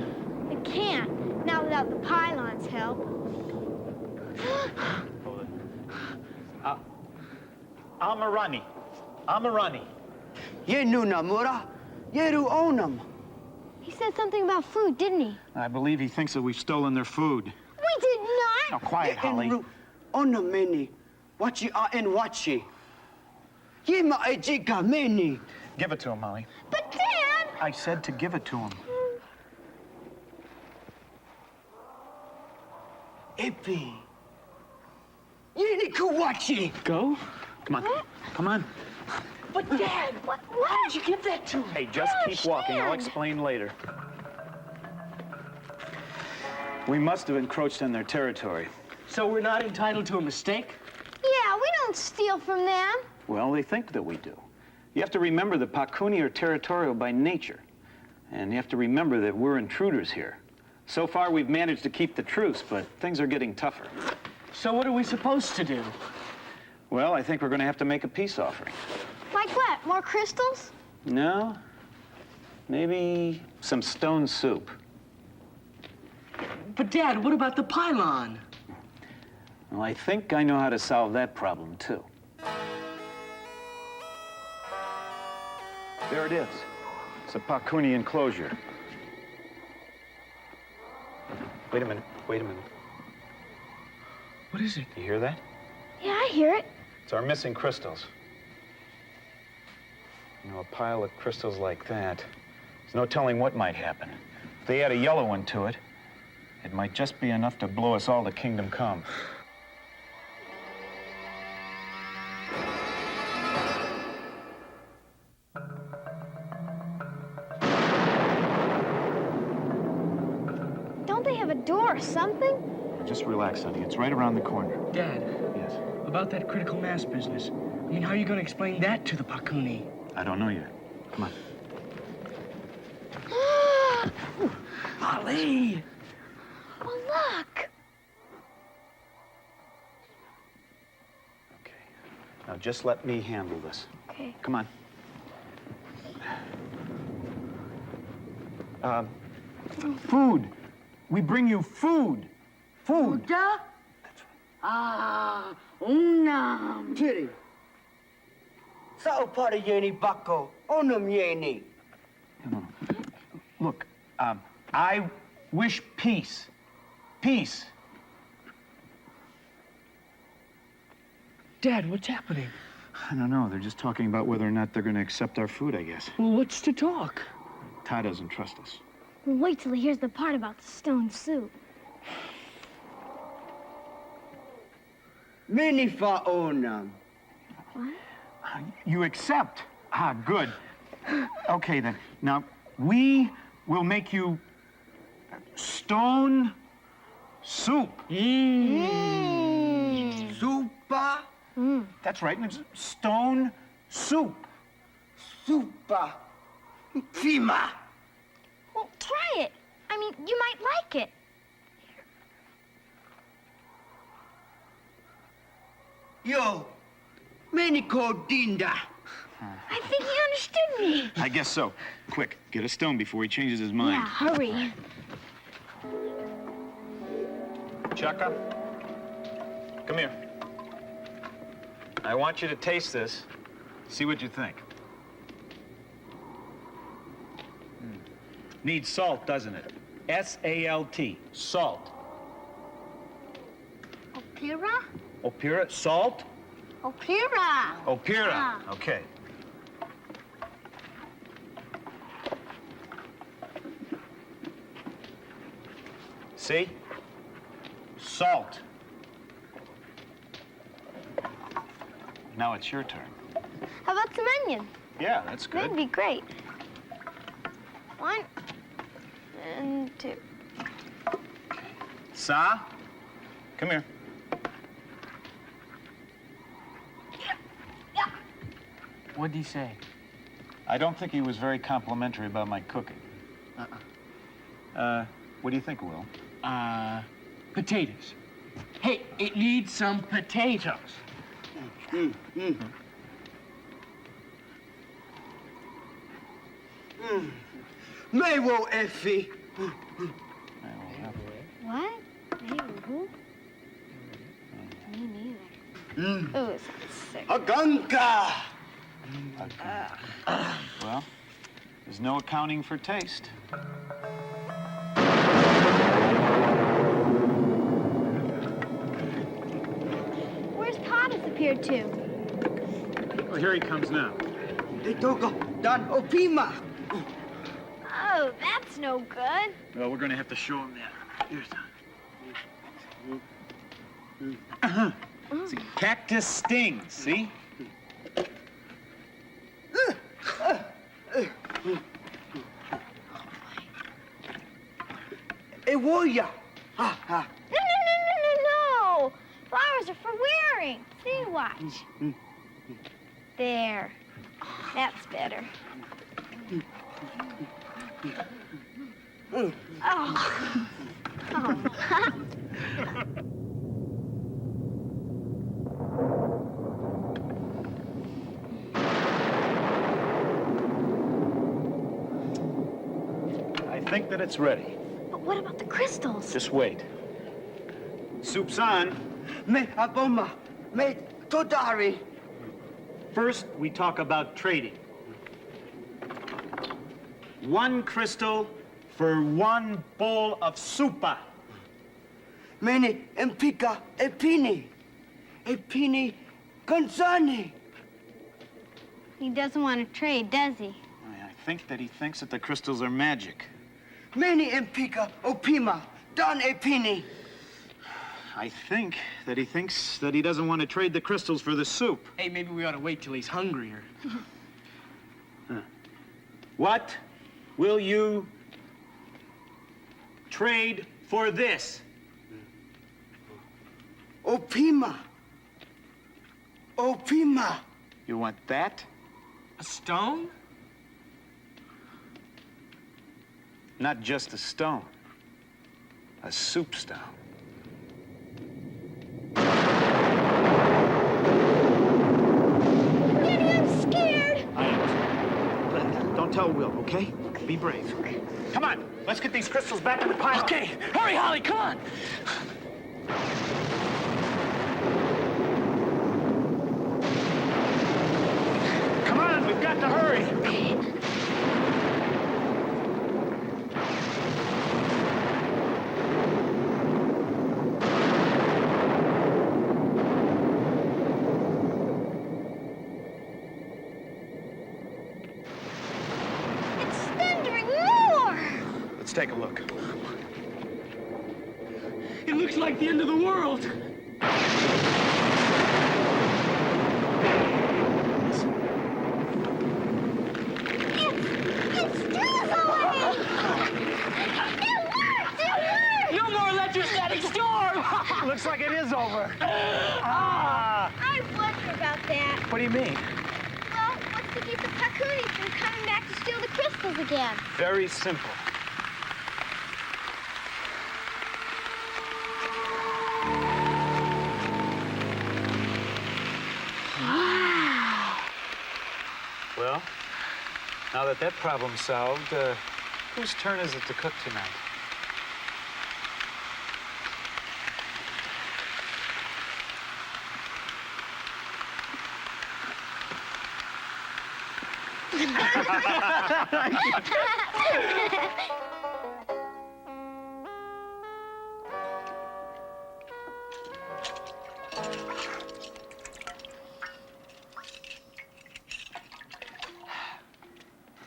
It can't, not without the Pylons' help. Amarani. Yenu namura, yeru onam. He said something about food, didn't he? I believe he thinks that we've stolen their food. We did not! Now, quiet, Holly. Onameni, wachi a en wachi. Yema ejika meni. Give it to him, Holly. But Dad! I said to give it to him. Epi. Yeni kuwachi. Go? Come on. Come on. But Dad, why did you give that to him? Hey, just keep walking. I'll explain later. We must have encroached on their territory. So we're not entitled to a mistake? Yeah, we don't steal from them. Well, they think that we do. You have to remember the Pakuni are territorial by nature. And you have to remember that we're intruders here. So far, we've managed to keep the truce, but things are getting tougher. So what are we supposed to do? Well, I think we're going to have to make a peace offering. Like what? More crystals? No. Maybe some stone soup. But Dad, what about the pylon? Well, I think I know how to solve that problem, too. There it is. It's a Pakuni enclosure. Wait a minute. Wait a minute. What is it? You hear that? Yeah, I hear it. It's our missing crystals. You know, a pile of crystals like that, there's no telling what might happen. If they add a yellow one to it, it might just be enough to blow us all to kingdom come. Don't they have a door or something? Just relax, honey. It's right around the corner. Dad. Yes? About that critical mass business. I mean, how are you going to explain that to the Pakuni? I don't know yet. Come on. Holly! Well, look. Okay. Now just let me handle this. Okay. Come on. Food. We bring you food. Food. Uda? Ah, unam. Tiri. Sao para yeni bako, onam yeni. Look, I wish peace. peace. Dad, what's happening? I don't know. They're just talking about whether or not they're going to accept our food, I guess. Well, what's to talk? Ty doesn't trust us. Well, wait till he hears the part about the stone soup. Many faonam. What? You accept? Ah, good. Okay, then. Now, we will make you stone soup. Supa. That's right. It's stone soup. Supa. Fima. Well, try it. I mean, you might like it. Yo. Many called Dinda. I think he understood me. I guess so. Quick, get a stone before he changes his mind. Yeah, hurry. Chaka, come here. I want you to taste this. See what you think. Needs salt, doesn't it? S-A-L-T, salt. Opera? Opera, salt? Opera. Opera, Ah. okay. See? Salt. Now it's your turn. How about some onion? Yeah, that's good. That'd be great. 1 and 2. Sa, come here. What'd he say? I don't think he was very complimentary about my cooking. What do you think, Will? Potatoes. Hey, it needs some potatoes. Mewo Effie. What? Maybe who? Me neither. Oh, it sounds sick. Aganka. Well, there's no accounting for taste. Where's Pa disappeared to? Well, here he comes now. Itogo Dan Opima. Oh, that's no good. Well, we're going to have to show him that. Here's See, cactus stings, see? Ewoya. Ha ha. No. Flowers are for wearing. See, watch. There. That's better. Oh. I think that it's ready. But what about the crystals? Just wait. Soup's on. Me aboma. Me todari. First, we talk about trading. 1 crystal for 1 bowl of soupa. Many empika epini. Epini gonzani. He doesn't want to trade, does he? I think that he thinks that the crystals are magic. Many empika opima. Dan epini. I think that he thinks that he doesn't want to trade the crystals for the soup. Hey, maybe we ought to wait till he's hungrier. What will you trade for this? Opima. Opima. You want that? A stone? Not just a stone. A soup stone. Daddy, I'm scared. I am. Don't tell Will, okay? Be brave. Come on, let's get these crystals back in the pile. Okay, hurry, Holly, come on. Come on, we've got to hurry. take a look. It looks like the end of the world. It's still going! No more electrostatic storm! Looks like it is over. I wonder about that. What do you mean? Well, what's to keep the Pakunis from coming back to steal the crystals again? Very simple. Wow. Well, now that problem's solved, whose turn is it to cook tonight?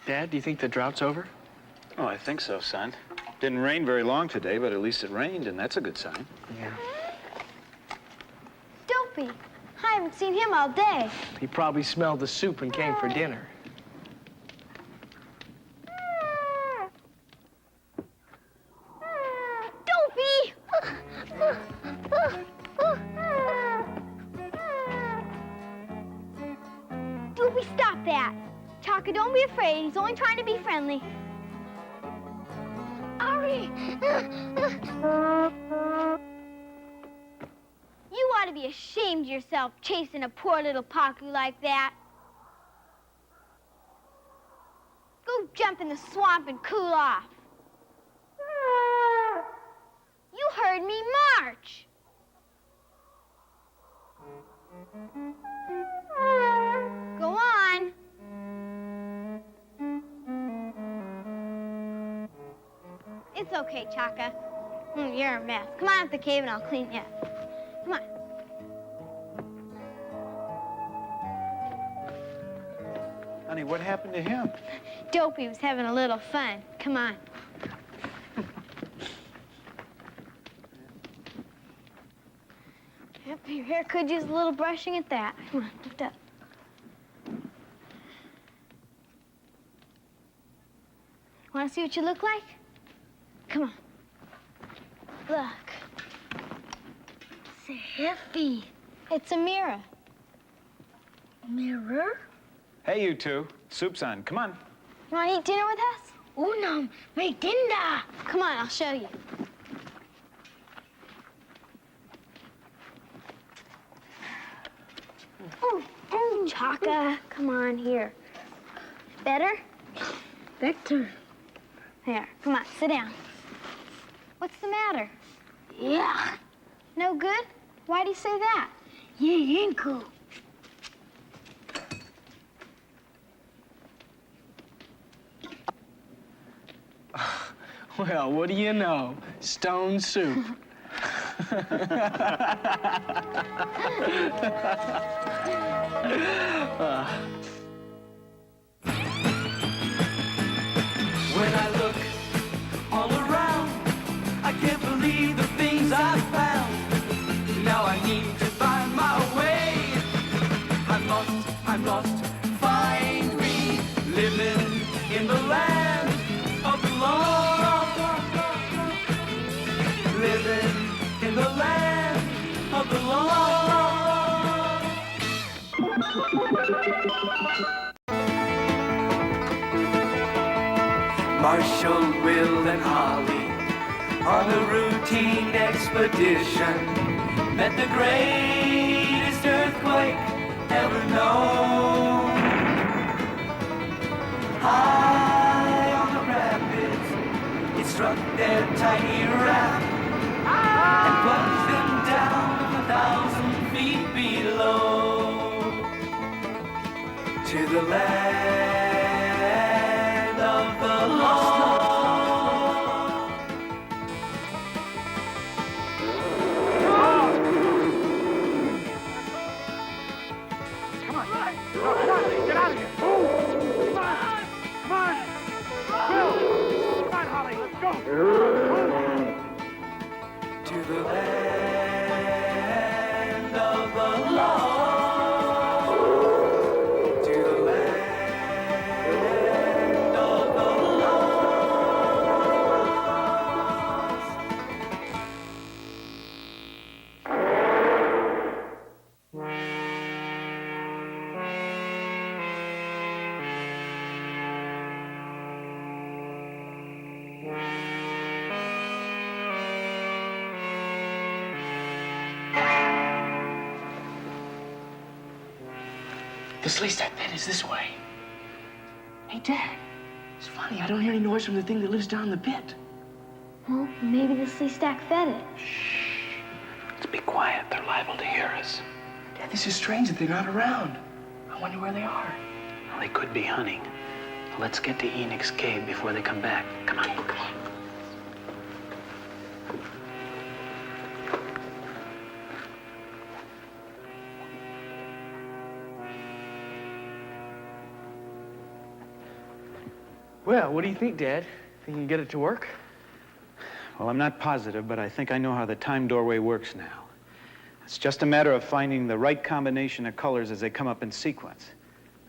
Dad, do you think the drought's over? Oh, I think so, son. Didn't rain very long today, but at least it rained, and that's a good sign. Yeah. Dopey. I haven't seen him all day. He probably smelled the soup and came for dinner. Dopey! Dopey, stop that. Chaka, don't be afraid. He's only trying to be friendly. Ari! You ought to be ashamed of yourself chasing a poor little Paku like that. Go jump in the swamp and cool off. You heard me, march! Go on. It's okay, Chaka. You're a mess. Come on up the cave and I'll clean you up. Come on. Honey, what happened to him? Dopey was having a little fun. Come on. Yep, your hair could use a little brushing at that. Come on, lift up. Want to see what you look like? Come on. Look. It's heavy. It's a mirror. Mirror? Hey, you two. Soup's on. Come on. You want to eat dinner with us? Unam, me dinner. Come on, I'll show you. Oh, Chaka, come on here. Better? Better. Here, come on, sit down. What's the matter? Yeah. No good? Why do you say that? Yeah, ankle. Well, what do you know? Stone soup. When I look all around, I can't believe the things I found. Now I need to find my way. I'm lost, find me. Living in the land of the lost. Living in the land of the lost. Marshall, Will, and Holly on a routine expedition met the greatest earthquake ever known. High on the rapids, it struck their tiny raft and plunged them down 1,000 feet below to the land of the lost. Get out of here! Come on! Come on! Will! Come on, Holly! Go! To the land of the lost. To the land of the lost. The Sleestak pit is this way. Hey, Dad, it's funny. I don't hear any noise from the thing that lives down in the pit. Well, maybe the Sleestak fed it. Let's be quiet. They're liable to hear us. Dad, this is strange that they're not around. I wonder where they are. Well, they could be hunting. Let's get to Enoch's cave before they come back. Come on. Come on. Well, what do you think, Dad? Think you can get it to work? Well, I'm not positive, but I think I know how the time doorway works now. It's just a matter of finding the right combination of colors as they come up in sequence.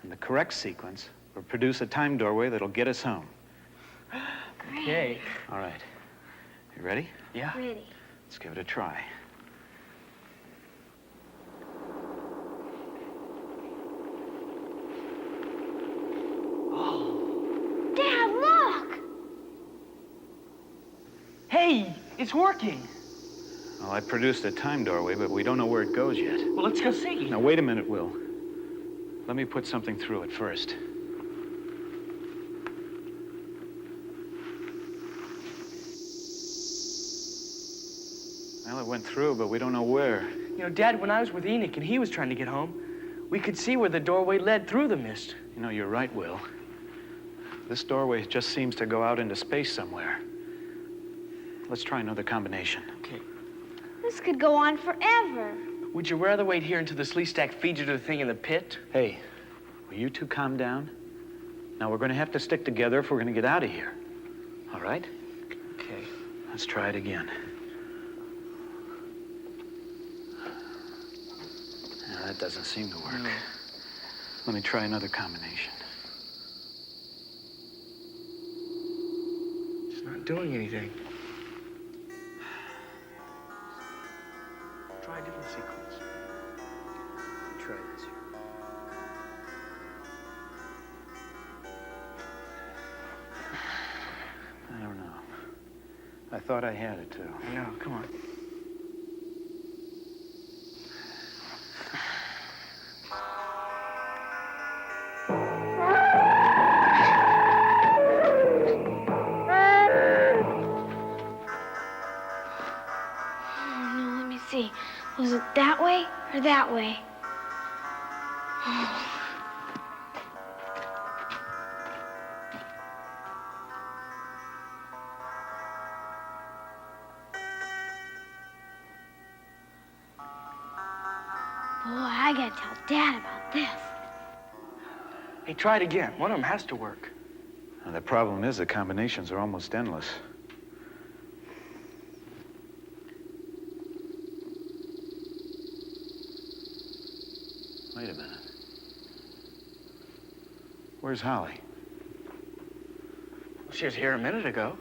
And the correct sequence will produce a time doorway that'll get us home. Okay. All right. You ready? Yeah. Ready. Let's give it a try. Dad, look! Hey, it's working. Well, I produced a time doorway, but we don't know where it goes yet. Well, let's go see. Now, wait a minute, Will. Let me put something through it first. Well, it went through, but we don't know where. You know, Dad, when I was with Enoch and he was trying to get home, we could see where the doorway led through the mist. You know, you're right, Will. This doorway just seems to go out into space somewhere. Let's try another combination. Okay. This could go on forever. Would you rather wait here until the Sleestak feeds you to the thing in the pit? Hey, will you two calm down? Now, we're going to have to stick together if we're going to get out of here. All right? Okay. Let's try it again. Now, that doesn't seem to work. No. Let me try another combination. It's not doing anything. Try a different sequence. Try this here. I don't know. I thought I had it, too. I know, come on. No, let me see. Was it that way or that way? Boy, I gotta tell Dad about this. Hey, try it again. One of them has to work. Now, the problem is the combinations are almost endless. Wait a minute. Where's Holly? Well, she was here a minute ago.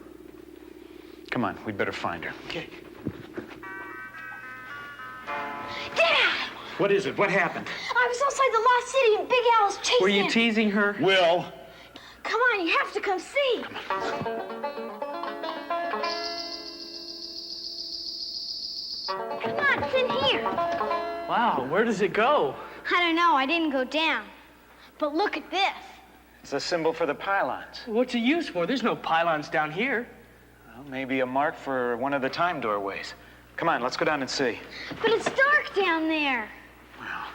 Come on, we'd better find her. Okay. Dad! What is it? What happened? I was outside the lost city and Big Al was chasing Were you him. teasing her? Will! Come on, you have to come see. Come on, it's in here. Wow, where does it go? I don't know, I didn't go down. But look at this. It's a symbol for the pylons. What's it used for? There's no pylons down here. Well, maybe a mark for one of the time doorways. Come on, let's go down and see. But it's dark down there. Well,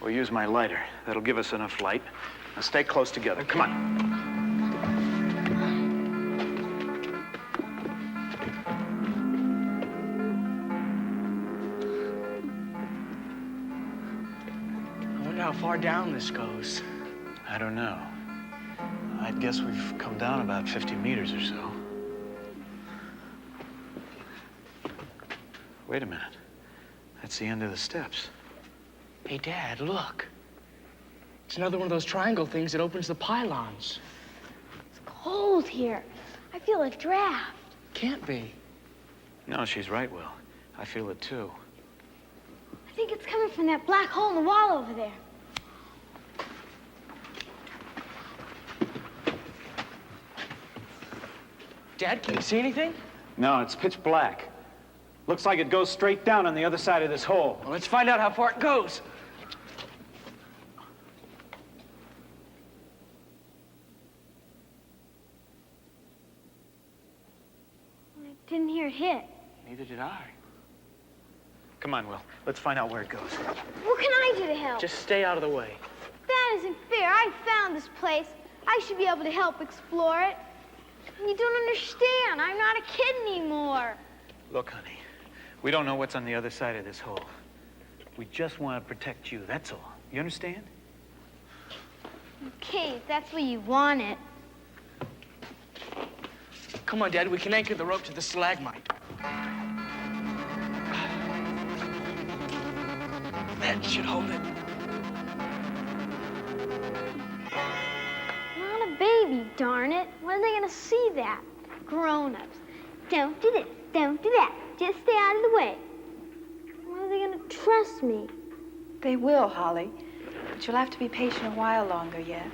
we'll use my lighter. That'll give us enough light. Now stay close together. Come on. I wonder how far down this goes. I don't know. I'd guess we've come down about 50 meters or so. Wait a minute. That's the end of the steps. Hey, Dad, look. It's another one of those triangle things that opens the pylons. It's cold here. I feel a draft. Can't be. No, she's right, Will. I feel it too. I think it's coming from that black hole in the wall over there. Dad, can you see anything? No, it's pitch black. Looks like it goes straight down on the other side of this hole. Well, let's find out how far it goes. I didn't hear it hit. Neither did I. Come on, Will. Let's find out where it goes. What can I do to help? Just stay out of the way. That isn't fair. I found this place. I should be able to help explore it. You don't understand. I'm not a kid anymore. Look, honey, we don't know what's on the other side of this hole. We just want to protect you, that's all. You understand? Okay, if that's what you want it. Come on, Dad, we can anchor the rope to the stalagmite. That should hold it. Not a baby, darn it. When are they gonna see that? Grown-ups. Don't do this, don't do that. Just stay out of the way. When are they gonna trust me? They will, Holly. But you'll have to be patient a while longer yet.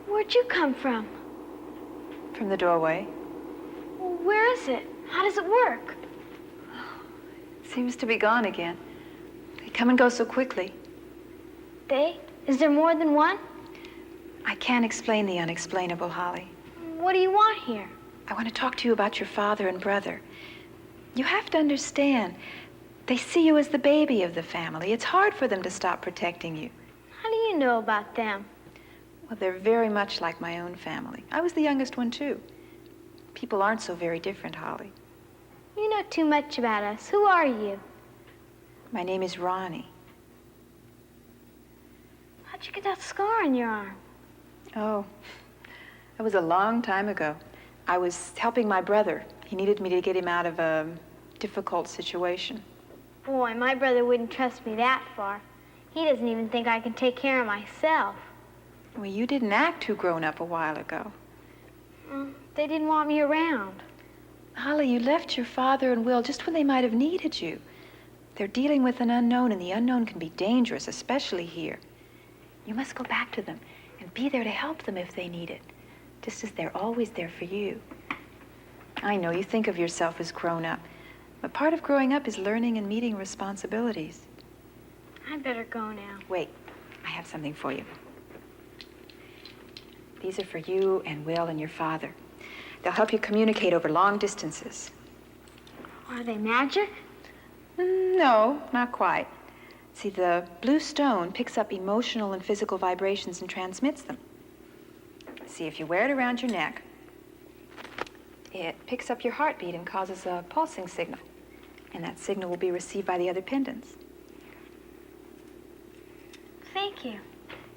Where'd you come from? From the doorway. Well, where is it? How does it work? Seems to be gone again. They come and go so quickly. They? Is there more than one? I can't explain the unexplainable, Holly. What do you want here? I want to talk to you about your father and brother. You have to understand, they see you as the baby of the family. It's hard for them to stop protecting you. How do you know about them? Well, they're very much like my own family. I was the youngest one, too. People aren't so very different, Holly. You know too much about us. Who are you? My name is Ronnie. How'd you get that scar on your arm? Oh, that was a long time ago. I was helping my brother. He needed me to get him out of a difficult situation. Boy, my brother wouldn't trust me that far. He doesn't even think I can take care of myself. Well, you didn't act too grown up a while ago. They didn't want me around. Holly, you left your father and Will just when they might have needed you. They're dealing with an unknown, and the unknown can be dangerous, especially here. You must go back to them and be there to help them if they need it, just as they're always there for you. I know you think of yourself as grown up, but part of growing up is learning and meeting responsibilities. I'd better go now. Wait, I have something for you. These are for you and Will and your father. They'll help you communicate over long distances. Are they magic? No, not quite. See, the blue stone picks up emotional and physical vibrations and transmits them. See, if you wear it around your neck, it picks up your heartbeat and causes a pulsing signal. And that signal will be received by the other pendants. Thank you.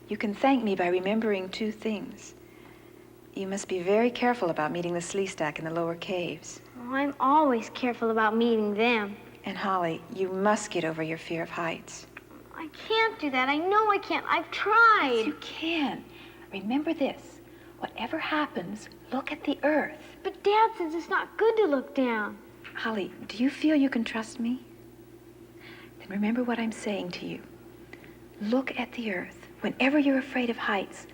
You can thank me by remembering two things. You must be very careful about meeting the Sleestak in the lower caves. Oh, I'm always careful about meeting them. And Holly, you must get over your fear of heights. I can't do that. I know I can't. I've tried. Yes, you can. Remember this. Whatever happens, look at the earth. But Dad says it's not good to look down. Holly, do you feel you can trust me? Then remember what I'm saying to you. Look at the earth. Whenever you're afraid of heights,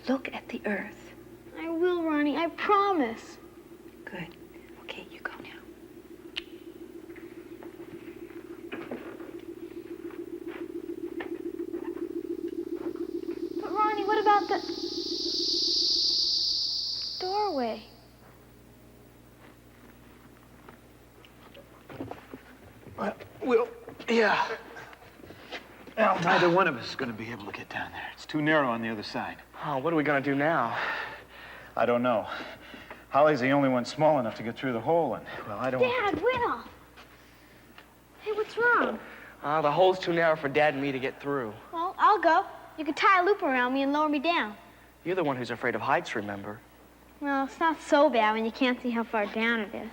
look at the earth. I will, Ronnie. I promise. Good. Okay, you go now. But Ronnie, what about the doorway? Well, yeah. Well, neither one of us is going to be able to get down there. It's too narrow on the other side. Oh, what are we going to do now? I don't know. Holly's the only one small enough to get through the hole, and, well, I don't... Dad, Will! Hey, what's wrong? The hole's too narrow for Dad and me to get through. Well, I'll go. You can tie a loop around me and lower me down. You're the one who's afraid of heights, remember? Well, it's not so bad when you can't see how far down it is.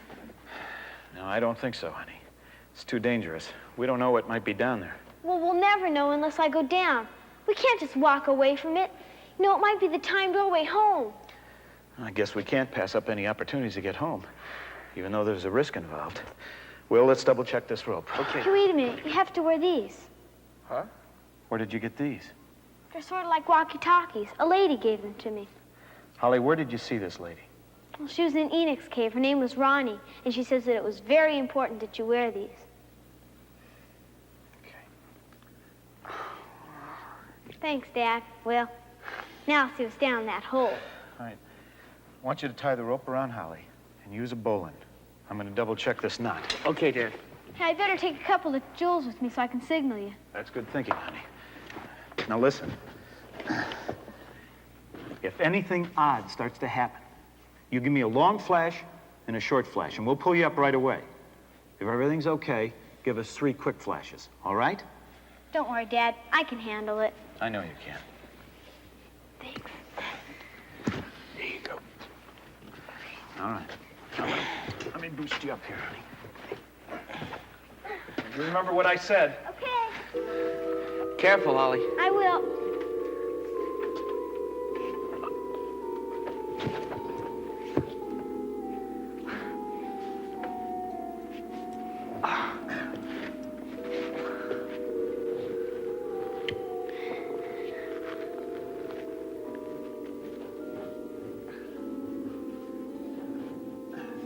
No, I don't think so, honey. It's too dangerous. We don't know what might be down there. Well, we'll never know unless I go down. We can't just walk away from it. You know, it might be the timed our way home. I guess we can't pass up any opportunities to get home, even though there's a risk involved. Will, let's double check this rope. Okay. Hey, wait a minute. You have to wear these. Huh? Where did you get these? They're sort of like walkie-talkies. A lady gave them to me. Holly, where did you see this lady? Well, she was in Enoch's cave. Her name was Ronnie, and she says that it was very important that you wear these. Okay. Thanks, Dad. Well, now see what's down that hole. All right. I want you to tie the rope around Holly and use a bowline. I'm going to double check this knot. Okay, Dad. Hey, I'd better take a couple of jewels with me so I can signal you. That's good thinking, honey. Now listen. If anything odd starts to happen, you give me a long flash and a short flash, and we'll pull you up right away. If everything's okay, give us 3 quick flashes, all right? Don't worry, Dad. I can handle it. I know you can. Thanks. There you go. All right. Now, let me boost you up here, honey. You remember what I said? Okay. Careful, Holly. I will.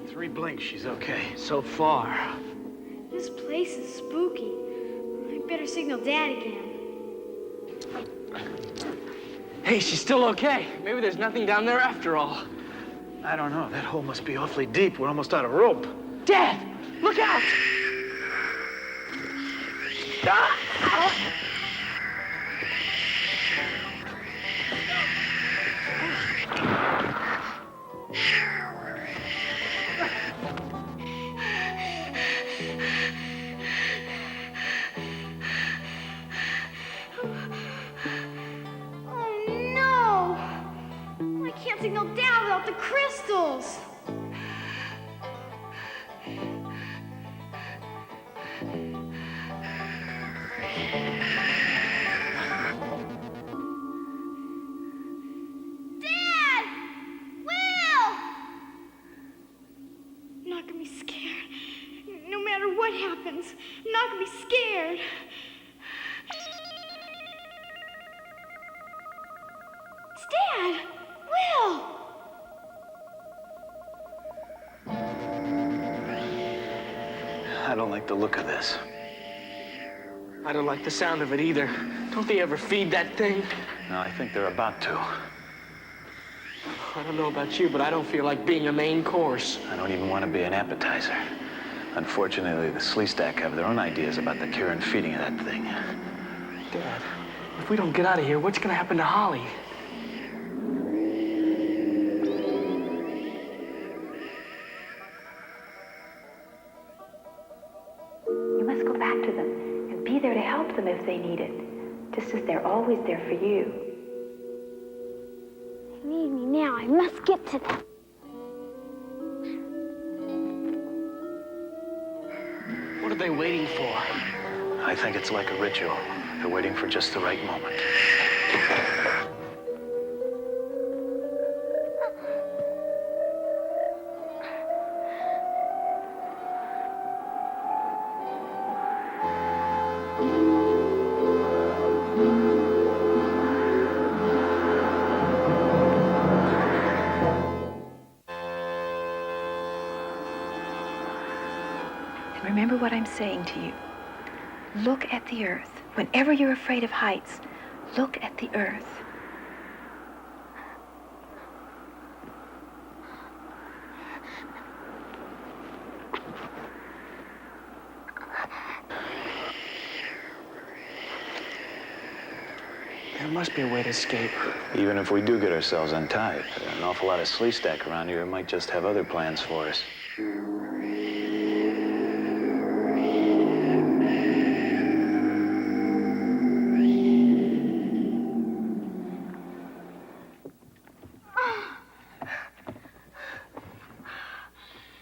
Three blinks, she's okay. So far. This place is spooky. I better signal Dad again. Hey, she's still okay. Maybe there's nothing down there after all. I don't know. That hole must be awfully deep. We're almost out of rope. Dad, look out! Oh, no! I can't signal Dad without the crystals. Dad! Will! I'm not gonna be scared. No matter what happens, I'm not gonna be scared. It's Dad! Will! I don't like the look of this. I don't like the sound of it either. Don't they ever feed that thing? No, I think they're about to. I don't know about you, but I don't feel like being a main course. I don't even want to be an appetizer. Unfortunately, the Sleestak have their own ideas about the care and feeding of that thing. Dad, if we don't get out of here, what's gonna happen to Holly? You must go back to them and be there to help them if they need it, just as they're always there for you. They need me now. I must get to them. What are they waiting for? I think it's like a ritual. They're waiting for just the right moment. Remember what I'm saying to you. Look at the earth. Whenever you're afraid of heights, look at the earth. There must be a way to escape. Even if we do get ourselves untied, an awful lot of Sleestak around here might just have other plans for us.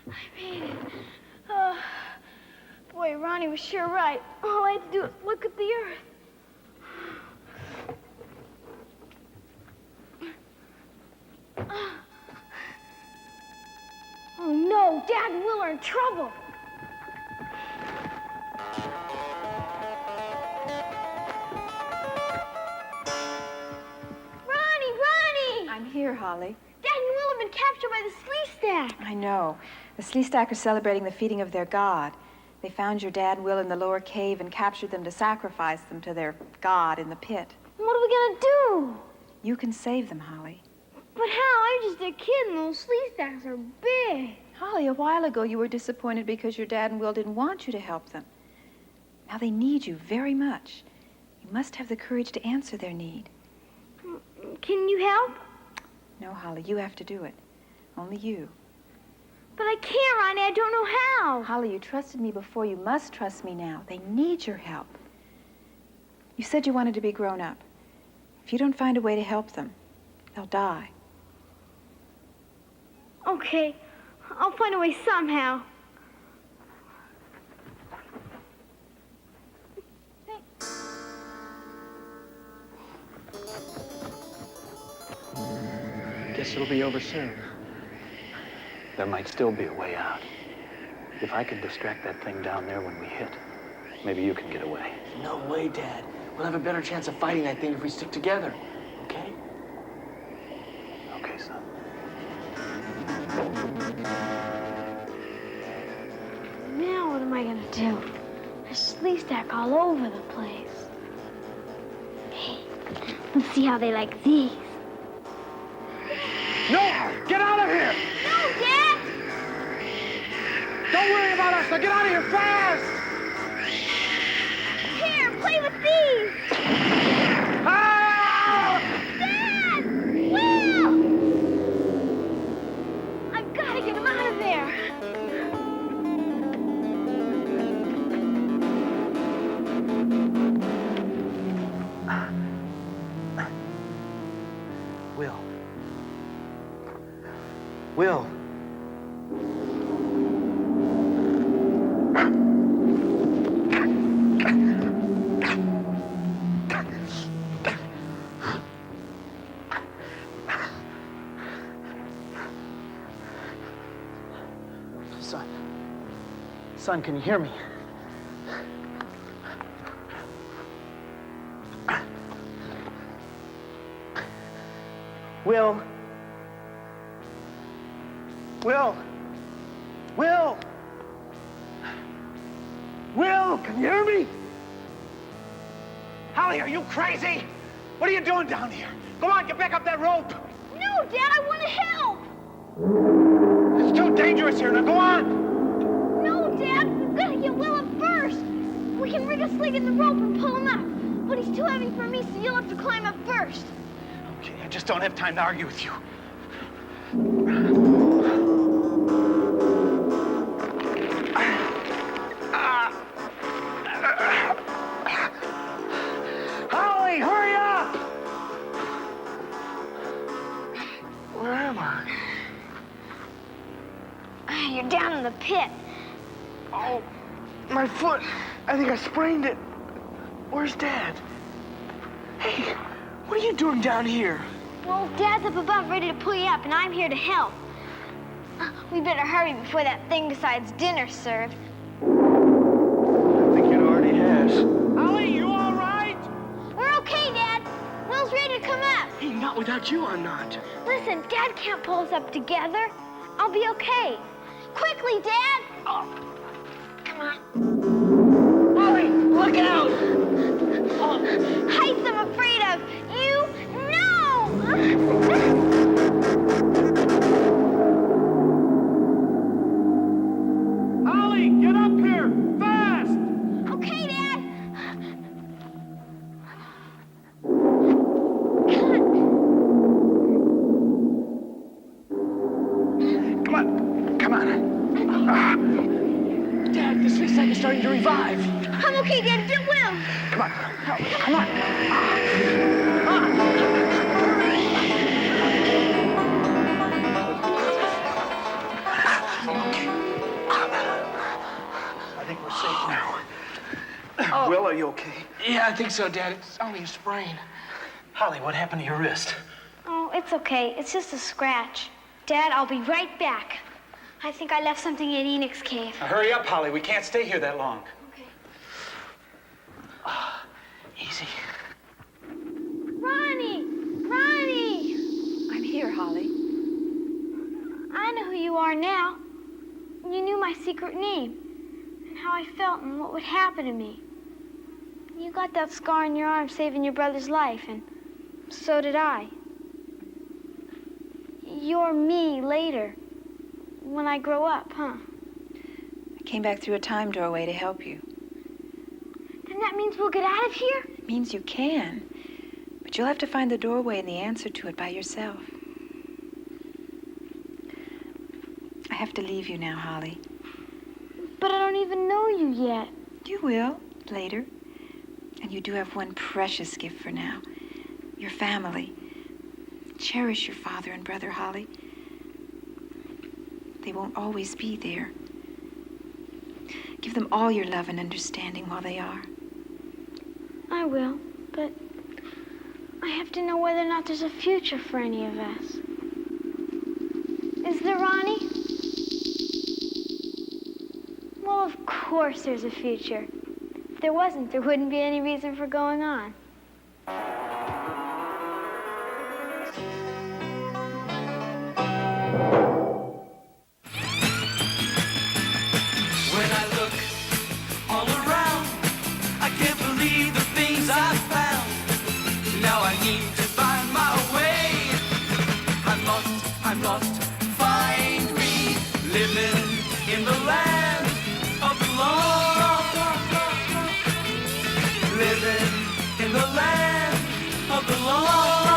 I made it. Boy, Ronnie was sure right. All I had to do was look at the earth. Oh no, Dad and Will are in trouble. Ronnie! I'm here, Holly. Dad and Will have been captured by the Sleestak. I know. The Sleestak are celebrating the feeding of their god. They found your dad and Will in the lower cave and captured them to sacrifice them to their god in the pit. What are we gonna do? You can save them, Holly. But how? I'm just a kid and those Sleestaks are big. Holly, a while ago you were disappointed because your dad and Will didn't want you to help them. Now they need you very much. You must have the courage to answer their need. Can you help? No, Holly, you have to do it. Only you. But I can't, Ronnie. I don't know how. Holly, you trusted me before. You must trust me now. They need your help. You said you wanted to be grown up. If you don't find a way to help them, they'll die. Okay. I'll find a way somehow. Guess it'll be over soon. There might still be a way out. If I can distract that thing down there when we hit, maybe you can get away. No way, Dad. We'll have a better chance of fighting that thing if we stick together. Okay? Okay, son. Now what am I gonna do? There's Sleestak all over the place. Hey, let's see how they like these. No! Get out of here! No, Dad! Don't worry about us! Now get out of here fast! Here, play with these! Ah! Dad! Will! I've got to get him out of there. Will. Will. Son, can you hear me? Will. Will. Will. Will, can you hear me? Holly, are you crazy? What are you doing down here? Go on, get back up that rope. No, Dad, I want to help. It's too dangerous here. Now go on. No, Dad, we've got to get Will up first. We can rig a sling in the rope and pull him up. But he's too heavy for me, so you'll have to climb up first. Okay, I just don't have time to argue with you. Holly, hurry up! Where am I? You're down in the pit. Oh, my foot. I think I sprained it. Where's Dad? Hey, what are you doing down here? Well, Dad's up above ready to pull you up, and I'm here to help. We better hurry before that thing decides dinner's served. I think it already has. Holly, you all right? We're okay, Dad. Will's ready to come up. Hey, not without you, I'm not. Listen, Dad can't pull us up together. I'll be okay. Quickly, Dad! Oh. Come on. Holly, look out! Oh. Heights I'm afraid of. You? No! Holly, get up here! Fast! Okay, Dad. Come on, come on. Dad, the Sleestak is starting to revive. I'm okay, Dad. Get Will. Come on, come on. think we're safe now. Will, are you okay? Yeah, I think so, Dad. It's only a sprain. Holly, what happened to your wrist? Oh, it's okay. It's just a scratch. Dad, I'll be right back. I think I left something in Enoch's cave. Now, hurry up, Holly. We can't stay here that long. Okay. Easy. Ronnie! Ronnie! I'm here, Holly. I know who you are now. You knew my secret name and how I felt and what would happen to me. You got that scar on your arm saving your brother's life, and so did I. You're me later, when I grow up, huh? I came back through a time doorway to help you. Then that means we'll get out of here? It means you can. But you'll have to find the doorway and the answer to it by yourself. I have to leave you now, Holly. But I don't even know you yet. You will, later. And you do have one precious gift for now. Your family. Cherish your father and brother, Holly. They won't always be there. Give them all your love and understanding while they are. I will, but I have to know whether or not there's a future for any of us. Is there, Ronnie? Well, of course there's a future. If there wasn't, there wouldn't be any reason for going on. When I look all around, I can't believe the things I've found. Now I need to find my way. I'm lost, find me. Living in the land of the lost. Living in the land of the lost.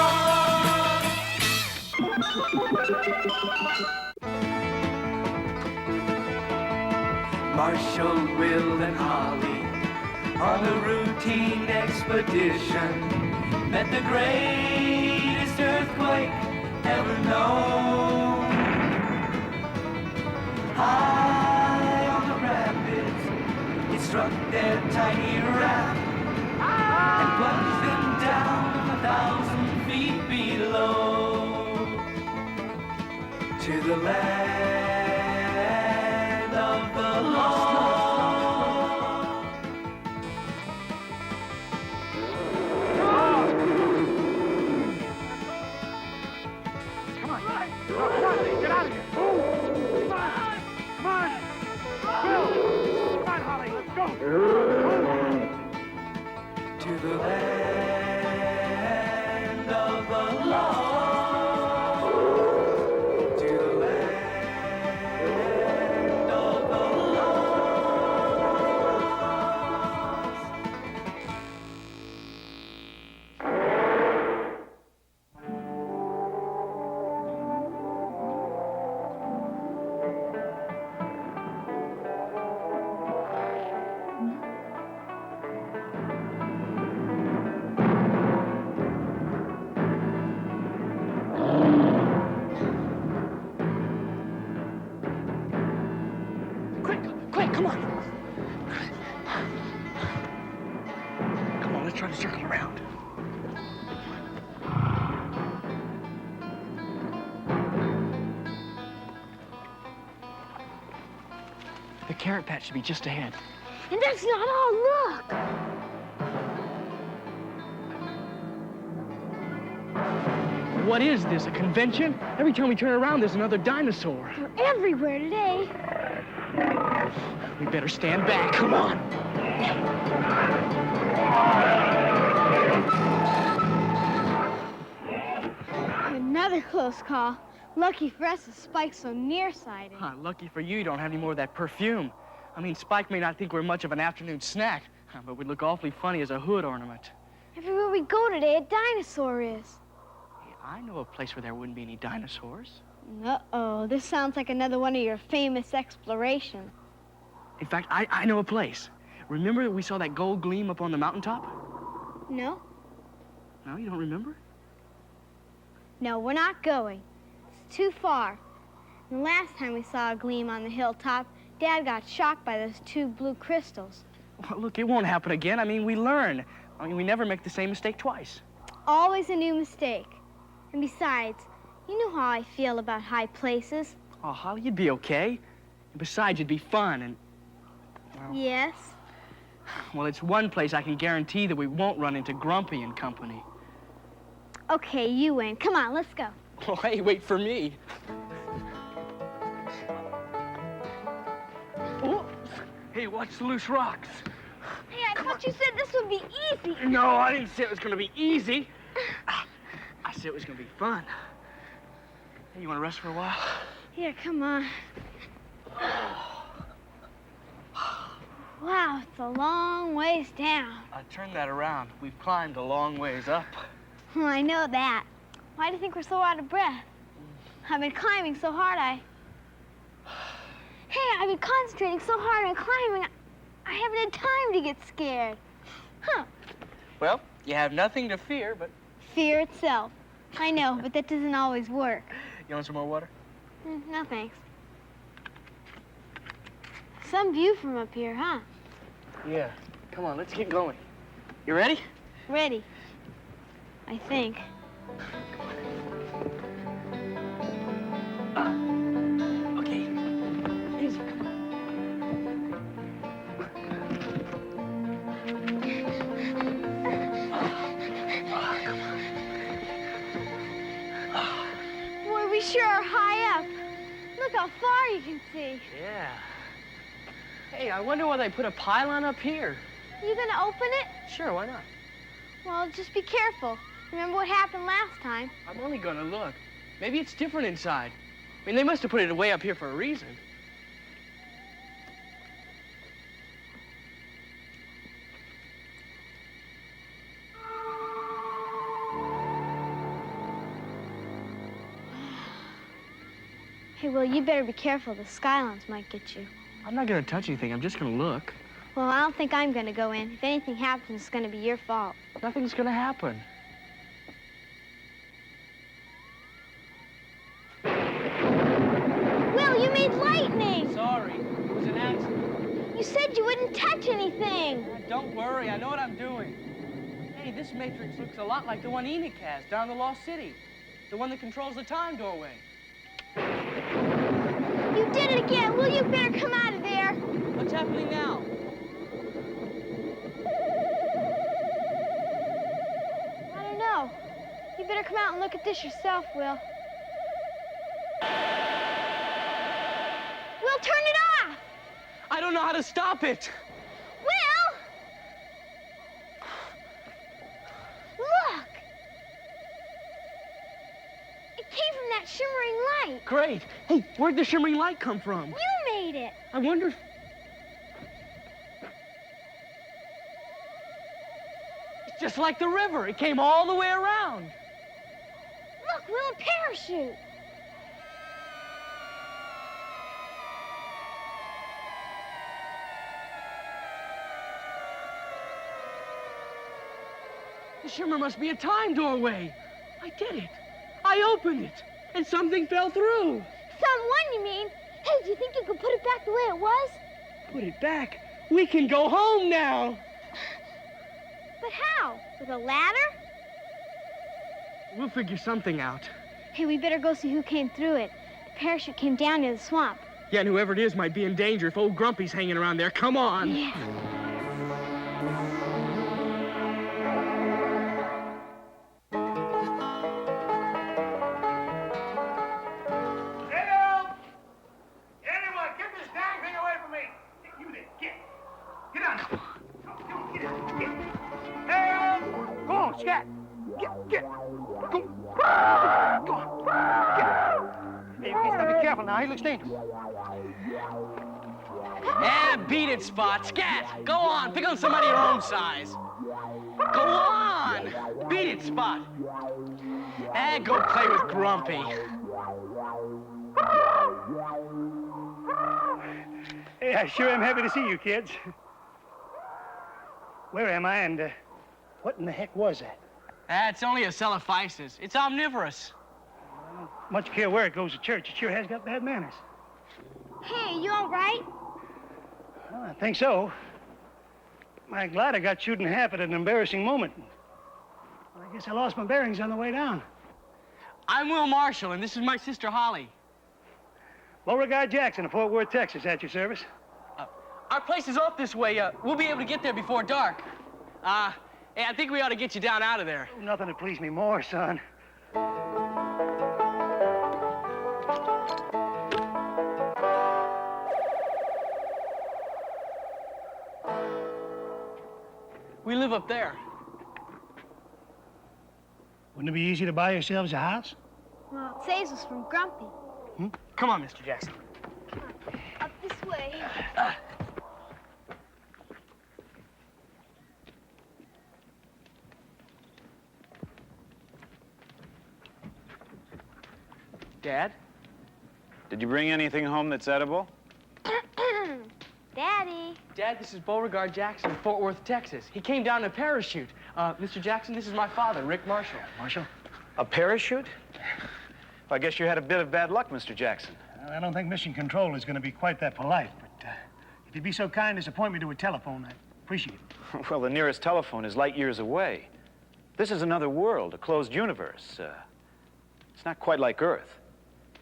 Marshall, Will, and Holly on a routine expedition met the greatest earthquake ever known. High on the rapids, it struck their tiny raft and plunged them down 1,000 feet below to the land of the lost. Come on, get out of here. Come on. Will, come on, Holly, let's go. To the land of the lost. To the land of the lost. Quick, come on. Come on, let's try to circle around. The carrot patch should be just ahead. And that's not all, look! What is this, a convention? Every time we turn around, there's another dinosaur. We're everywhere today. We better stand back, come on. Another close call. Lucky for us, the Spike's so nearsighted. Lucky for you don't have any more of that perfume. I mean, Spike may not think we're much of an afternoon snack, but we'd look awfully funny as a hood ornament. Everywhere we go today, a dinosaur is. Hey, I know a place where there wouldn't be any dinosaurs. Uh-oh, this sounds like another one of your famous explorations. In fact, I know a place. Remember that we saw that gold gleam up on the mountaintop? No? No, you don't remember? No, we're not going. It's too far. The last time we saw a gleam on the hilltop, Dad got shocked by those 2 blue crystals. Well, look, it won't happen again. I mean, we learn. I mean, we never make the same mistake twice. Always a new mistake. And besides, you know how I feel about high places. Oh, Holly, you'd be okay. And besides, it'd be fun and... Well, yes? well, it's one place I can guarantee that we won't run into Grumpy and company. Okay, you win. Come on, let's go. Oh, hey, wait for me. Oh, hey, watch the loose rocks. Hey, I thought you said this would be easy. No, I didn't say it was going to be easy. I said it was going to be fun. Hey, you want to rest for a while? Here, come on. Wow, it's a long ways down. Turn that around. We've climbed a long ways up. Well, I know that. Why do you think we're so out of breath? I've been climbing so hard, Hey, I've been concentrating so hard on climbing, I haven't had time to get scared. Huh. Well, you have nothing to fear, but... Fear itself. I know, but that doesn't always work. You want some more water? No, thanks. Some view from up here, huh? Yeah. Come on, let's get going. You ready? Ready. I think. Okay. Easy. Boy, we sure are high up. Look how far you can see. Yeah. Hey, I wonder why they put a pylon up here. You gonna open it? Sure, why not? Well, just be careful. Remember what happened last time? I'm only gonna look. Maybe it's different inside. I mean, they must have put it way up here for a reason. Hey, Will, you better be careful. The Skylons might get you. I'm not gonna touch anything. I'm just gonna look. Well, I don't think I'm gonna go in. If anything happens, it's gonna be your fault. Nothing's gonna happen. Will, you made lightning! Sorry, it was an accident. You said you wouldn't touch anything. Don't worry, I know what I'm doing. Hey, this matrix looks a lot like the one Enoch has down in the Lost City. The one that controls the time doorway. You did it again. Will, you better come out of there. What's happening now? I don't know. You better come out and look at this yourself, Will. Will, turn it off! I don't know how to stop it. Will! Look! It came from that shimmering light. Great. Hey, where'd the shimmering light come from? You made it. I wonder if... It's just like the river. It came all the way around. Look, Will, a parachute. The shimmer must be a time doorway. I did it. I opened it, and something fell through. Someone, you mean? Hey, do you think you could put it back the way it was? Put it back? We can go home now. But how? With a ladder? We'll figure something out. Hey, we better go see who came through it. The parachute came down near the swamp. Yeah, and whoever it is might be in danger if old Grumpy's hanging around there. Come on. Yeah. He looks dangerous. And beat it, Spot. Scat! Go on, pick on somebody your own size. Go on! Beat it, Spot. And go play with Grumpy. Hey, I sure am happy to see you, kids. Where am I, and what in the heck was that? That's only a celophysis. It's omnivorous. Much care where it goes to church. It sure has got bad manners. Hey, you all right? Well, I think so. My glider got chewed in half at an embarrassing moment. Well, I guess I lost my bearings on the way down. I'm Will Marshall, and this is my sister, Holly. Beauregard Jackson of Fort Worth, Texas, at your service. Our place is off this way. We'll be able to get there before dark. Hey, I think we ought to get you down out of there. Nothing to please me more, son. We live up there. Wouldn't it be easy to buy yourselves a house? Well, it saves us from Grumpy. Come on, Mr. Jackson. Up this way. Dad? Did you bring anything home that's edible? Daddy. Dad, this is Beauregard Jackson of Fort Worth, Texas. He came down in a parachute. Mr. Jackson, this is my father, Rick Marshall. Marshall? A parachute? Well, I guess you had a bit of bad luck, Mr. Jackson. Well, I don't think Mission Control is going to be quite that polite, but if you'd be so kind as to point me to a telephone, I'd appreciate it. Well, the nearest telephone is light years away. This is another world, a closed universe. It's not quite like Earth.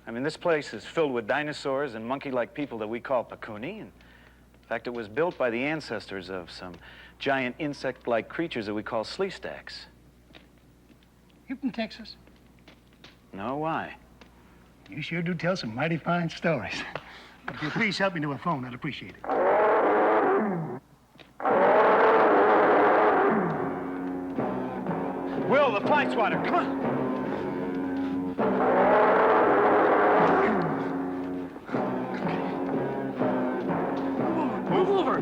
I mean, this place is filled with dinosaurs and monkey-like people that we call Pakuni. And in fact, it was built by the ancestors of some giant insect-like creatures that we call Sleestaks. You from Texas? No, why? You sure do tell some mighty fine stories. But if you'll please help me to a phone, I'd appreciate it. Will, the fly swatter, come on. Move over.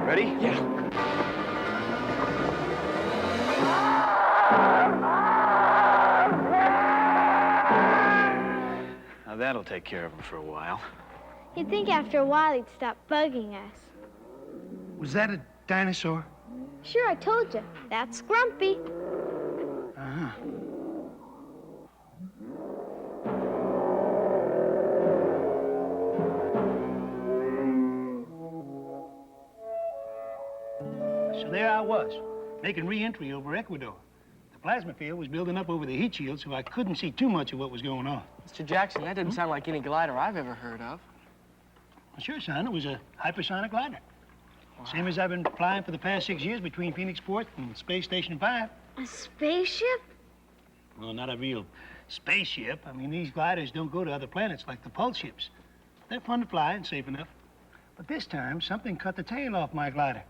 Ready? Yeah. Now, that'll take care of him for a while. You'd think after a while he'd stop bugging us. Was that a dinosaur? Sure, I told you. That's Grumpy. Uh-huh. So there I was, making re-entry over Ecuador. The plasma field was building up over the heat shield, so I couldn't see too much of what was going on. Mr. Jackson, that doesn't sound like any glider I've ever heard of. Well, sure, son, it was a hypersonic glider. Same as I've been flying for the past 6 years between Phoenixport and Space Station 5. A spaceship? Well, not a real spaceship. I mean, these gliders don't go to other planets like the pulse ships. They're fun to fly and safe enough. But this time, something cut the tail off my glider.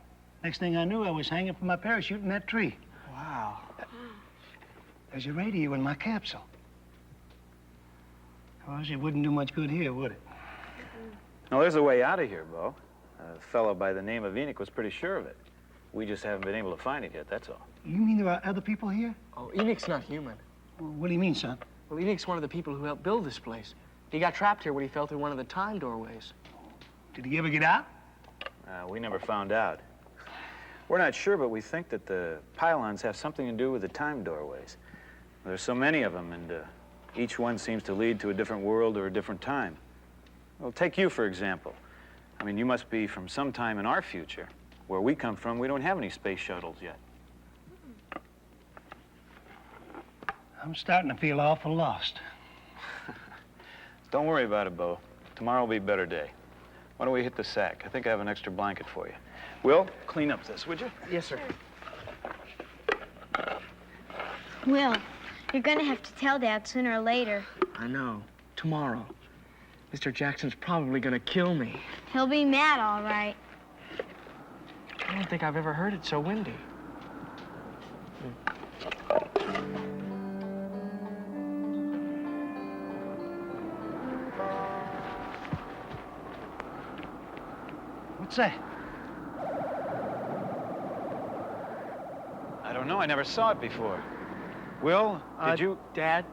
Next thing I knew, I was hanging from my parachute in that tree. Wow. There's a radio in my capsule. Of course, it wouldn't do much good here, would it? No, there's a way out of here, Bo. A fellow by the name of Enoch was pretty sure of it. We just haven't been able to find it yet, that's all. You mean there are other people here? Oh, Enoch's not human. Well, what do you mean, son? Well, Enoch's one of the people who helped build this place. He got trapped here when he fell through one of the time doorways. Did he ever get out? We never found out. We're not sure, but we think that the Pylons have something to do with the time doorways. There's so many of them, and each one seems to lead to a different world or a different time. Well, take you, for example. I mean, you must be from some time in our future. Where we come from, we don't have any space shuttles yet. I'm starting to feel awful lost. Don't worry about it, Bo. Tomorrow will be a better day. Why don't we hit the sack? I think I have an extra blanket for you. Will, clean up this, would you? Yes, sir. Will, you're gonna have to tell Dad sooner or later. I know. Tomorrow. Mr. Jackson's probably gonna kill me. He'll be mad, all right. I don't think I've ever heard it so windy. What's that? I don't know. I never saw it before. Will, did you? Dad,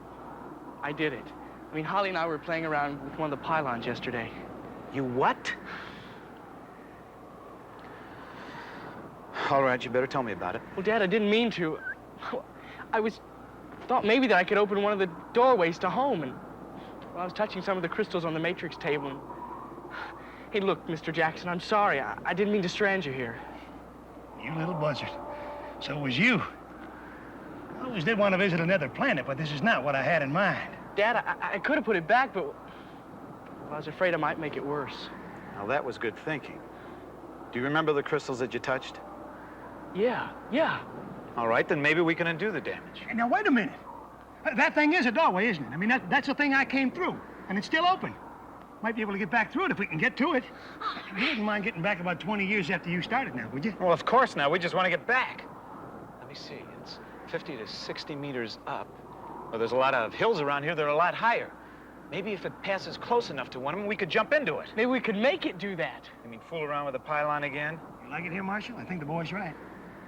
I did it. I mean, Holly and I were playing around with one of the Pylons yesterday. You what? All right, you better tell me about it. Well, Dad, I didn't mean to. Thought maybe that I could open one of the doorways to home, and well, I was touching some of the crystals on the matrix table, and Hey, look, Mr. Jackson, I'm sorry. I didn't mean to strand you here. You little buzzard. So was you. I always did want to visit another planet, but this is not what I had in mind. Dad, I could have put it back, but I was afraid I might make it worse. Now, that was good thinking. Do you remember the crystals that you touched? Yeah. All right, then maybe we can undo the damage. Hey, now, wait a minute. That thing is a doorway, isn't it? I mean, that's the thing I came through, and it's still open. Might be able to get back through it if we can get to it. You wouldn't mind getting back about 20 years after you started now, would you? Well, of course not. We just want to get back. Let me see. It's 50 to 60 meters up. Well, there's a lot of hills around here that are a lot higher. Maybe if it passes close enough to one of them, we could jump into it. Maybe we could make it do that. You mean fool around with the pylon again? You like it here, Marshal? I think the boy's right.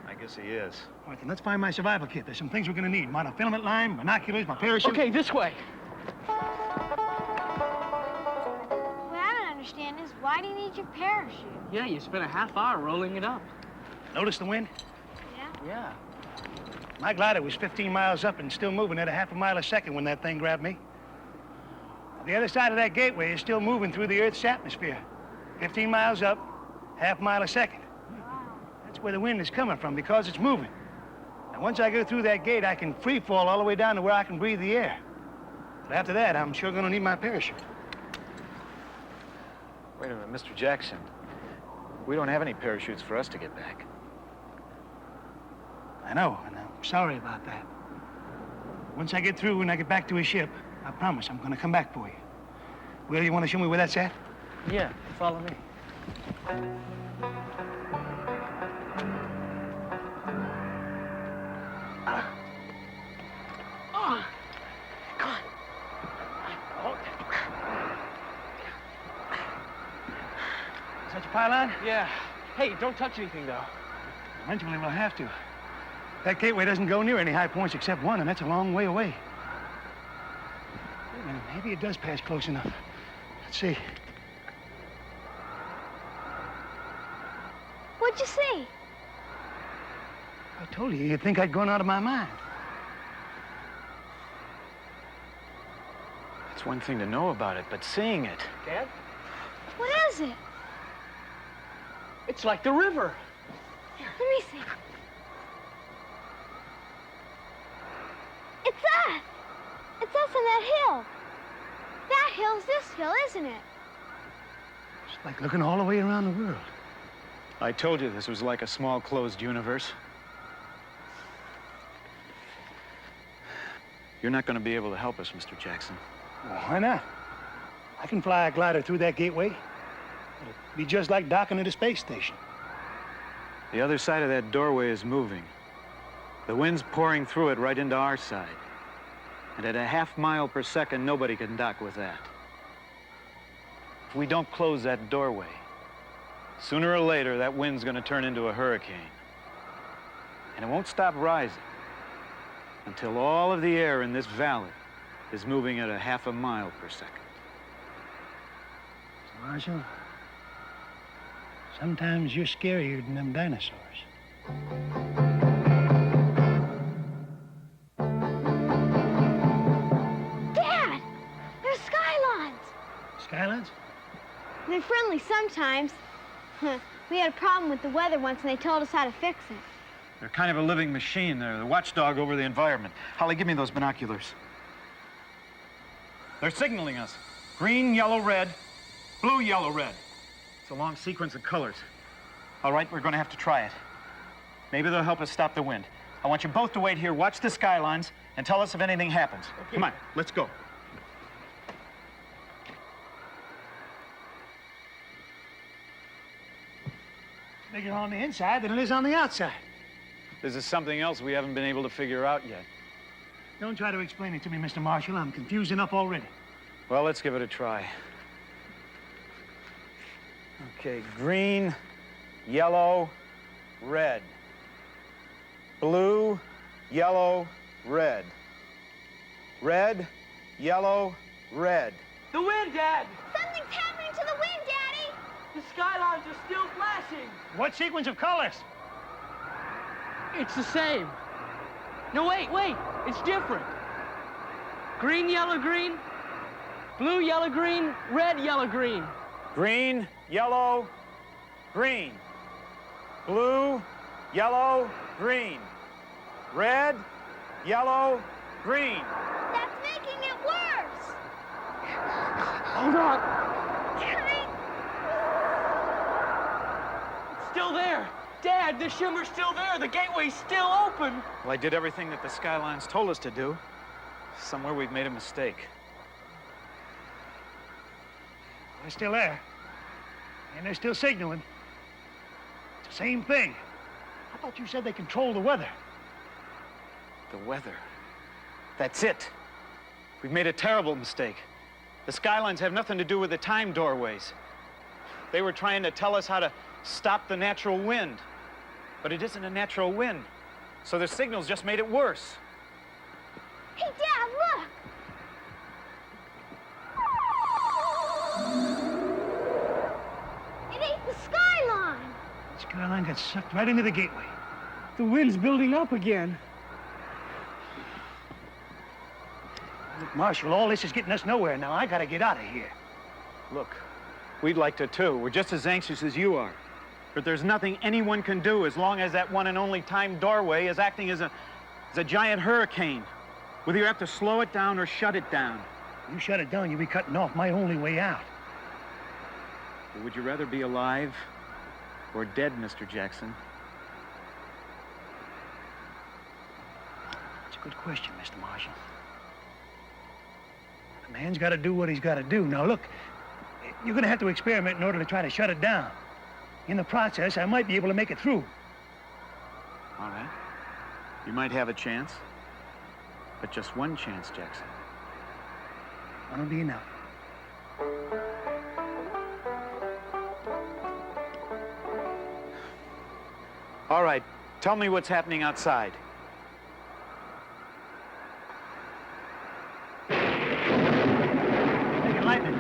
I guess he is. All right, then let's find my survival kit. There's some things we're gonna need. Monofilament line, binoculars, my parachute. Okay, this way. What I don't understand is why do you need your parachute? Yeah, you spent a half hour rolling it up. Notice the wind? Yeah. My glider was 15 miles up and still moving at a half a mile a second when that thing grabbed me. The other side of that gateway is still moving through the Earth's atmosphere. 15 miles up, half mile a second. That's where the wind is coming from, because it's moving. And once I go through that gate, I can free fall all the way down to where I can breathe the air. But after that, I'm sure gonna need my parachute. Wait a minute, Mr. Jackson. We don't have any parachutes for us to get back. I know, and I'm sorry about that. Once I get through and I get back to his ship, I promise I'm gonna come back for you. Will, you wanna show me where that's at? Yeah, follow me. Come on. Is that your pylon? Yeah. Hey, don't touch anything, though. Eventually we'll have to. That gateway doesn't go near any high points except one, and that's a long way away. Wait a minute, maybe it does pass close enough. Let's see. What'd you see? I told you, you'd think I'd gone out of my mind. It's one thing to know about it, but seeing it... Dad? What is it? It's like the river. Here, let me see. It's us! It's us on that hill. That hill's this hill, isn't it? It's like looking all the way around the world. I told you this was like a small, closed universe. You're not going to be able to help us, Mr. Jackson. Well, why not? I can fly a glider through that gateway. It'll be just like docking at a space station. The other side of that doorway is moving. The wind's pouring through it right into our side. And at a half mile per second, nobody can dock with that. If we don't close that doorway, sooner or later, that wind's going to turn into a hurricane. And it won't stop rising until all of the air in this valley is moving at a half a mile per second. Marshal, sometimes you're scarier than them dinosaurs. Dad! There's skylines! Skylines? They're friendly sometimes. We had a problem with the weather once and they told us how to fix it. They're kind of a living machine. They're the watchdog over the environment. Holly, give me those binoculars. They're signaling us. Green, yellow, red. Blue, yellow, red. It's a long sequence of colors. All right, we're going to have to try it. Maybe they'll help us stop the wind. I want you both to wait here, watch the skylines, and tell us if anything happens. Okay. Come on, let's go. Bigger on the inside than it is on the outside. This is something else we haven't been able to figure out yet. Don't try to explain it to me, Mr. Marshall. I'm confused enough already. Well, let's give it a try. Okay, green, yellow, red. Blue, yellow, red. Red, yellow, red. The wind, Dad! Something's happening to the wind, Daddy! The skylines are still flashing. What sequence of colors? It's the same. No, wait. It's different. Green, yellow, green. Blue, yellow, green. Red, yellow, green. Green, yellow, green. Blue, yellow, green. Red, yellow, green. That's making it worse. Hold on. Damn it. It's still there. Dad, the shimmer's still there. The gateway's still open. Well, I did everything that the Skylines told us to do. Somewhere we've made a mistake. They're still there. And they're still signaling. It's the same thing. I thought you said they control the weather. The weather. That's it. We've made a terrible mistake. The Skylines have nothing to do with the time doorways. They were trying to tell us how to stop the natural wind. But it isn't a natural wind. So their signals just made it worse. Hey, Dad, look. It ain't the skyline. The skyline got sucked right into the gateway. The wind's building up again. Look, Marshal, all this is getting us nowhere. Now, I gotta get out of here. Look, we'd like to too. We're just as anxious as you are. But there's nothing anyone can do as long as that one and only time doorway is acting as a giant hurricane. Whether you have to slow it down or shut it down. You shut it down, you'll be cutting off my only way out. Or would you rather be alive or dead, Mr. Jackson? That's a good question, Mr. Marshal. A man's got to do what he's got to do. Now, look, you're going to have to experiment in order to try to shut it down. In the process, I might be able to make it through. All right. You might have a chance. But just one chance, Jackson. That'll be enough. All right. Tell me what's happening outside. Making lightning.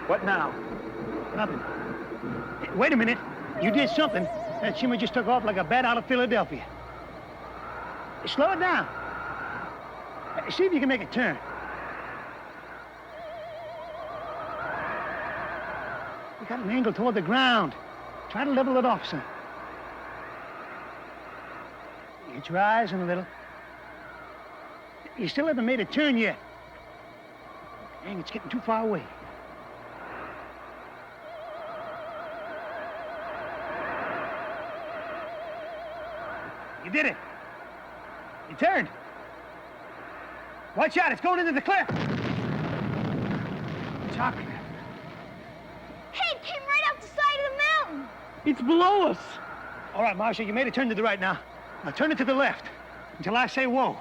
What now? Nothing. Hey, wait a minute. You did something. That shimmer just took off like a bat out of Philadelphia. Slow it down. See if you can make it turn. You got an angle toward the ground. Try to level it off some. Get your eyes in a little. You still haven't made a turn yet. Dang, it's getting too far away. You did it. You turned. Watch out, it's going into the cliff. Chocolate. Hey, it came right up the side of the mountain. It's below us. All right, Marshal, you made a turn to the right now. Now turn it to the left until I say whoa.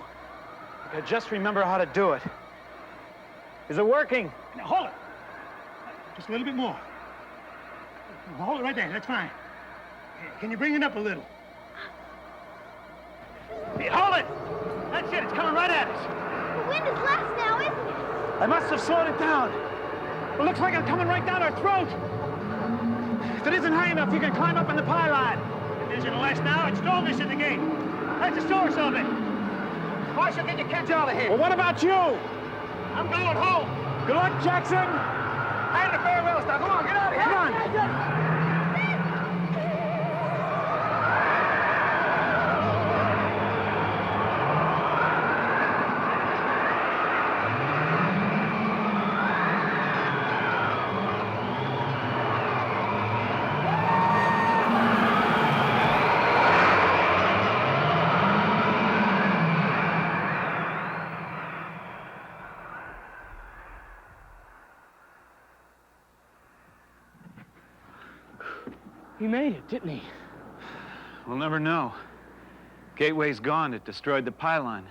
Now just remember how to do it. Is it working? Now hold it. Just a little bit more. Hold it right there, that's fine. Can you bring it up a little? Hey, hold it! That's it, it's coming right at us. The wind is less now, isn't it? I must have slowed it down. It looks like it's coming right down our throat. If it isn't high enough, you can climb up in the pylon. If it isn't less now, it's strongest in the gate. That's the source of it. Marshal, get your catch out of here. Well, what about you? I'm going home. Good luck, Jackson. And the farewells now. Come on, get out of here. Come on. He made it, didn't he? We'll never know. Gateway's gone. It destroyed the pylon.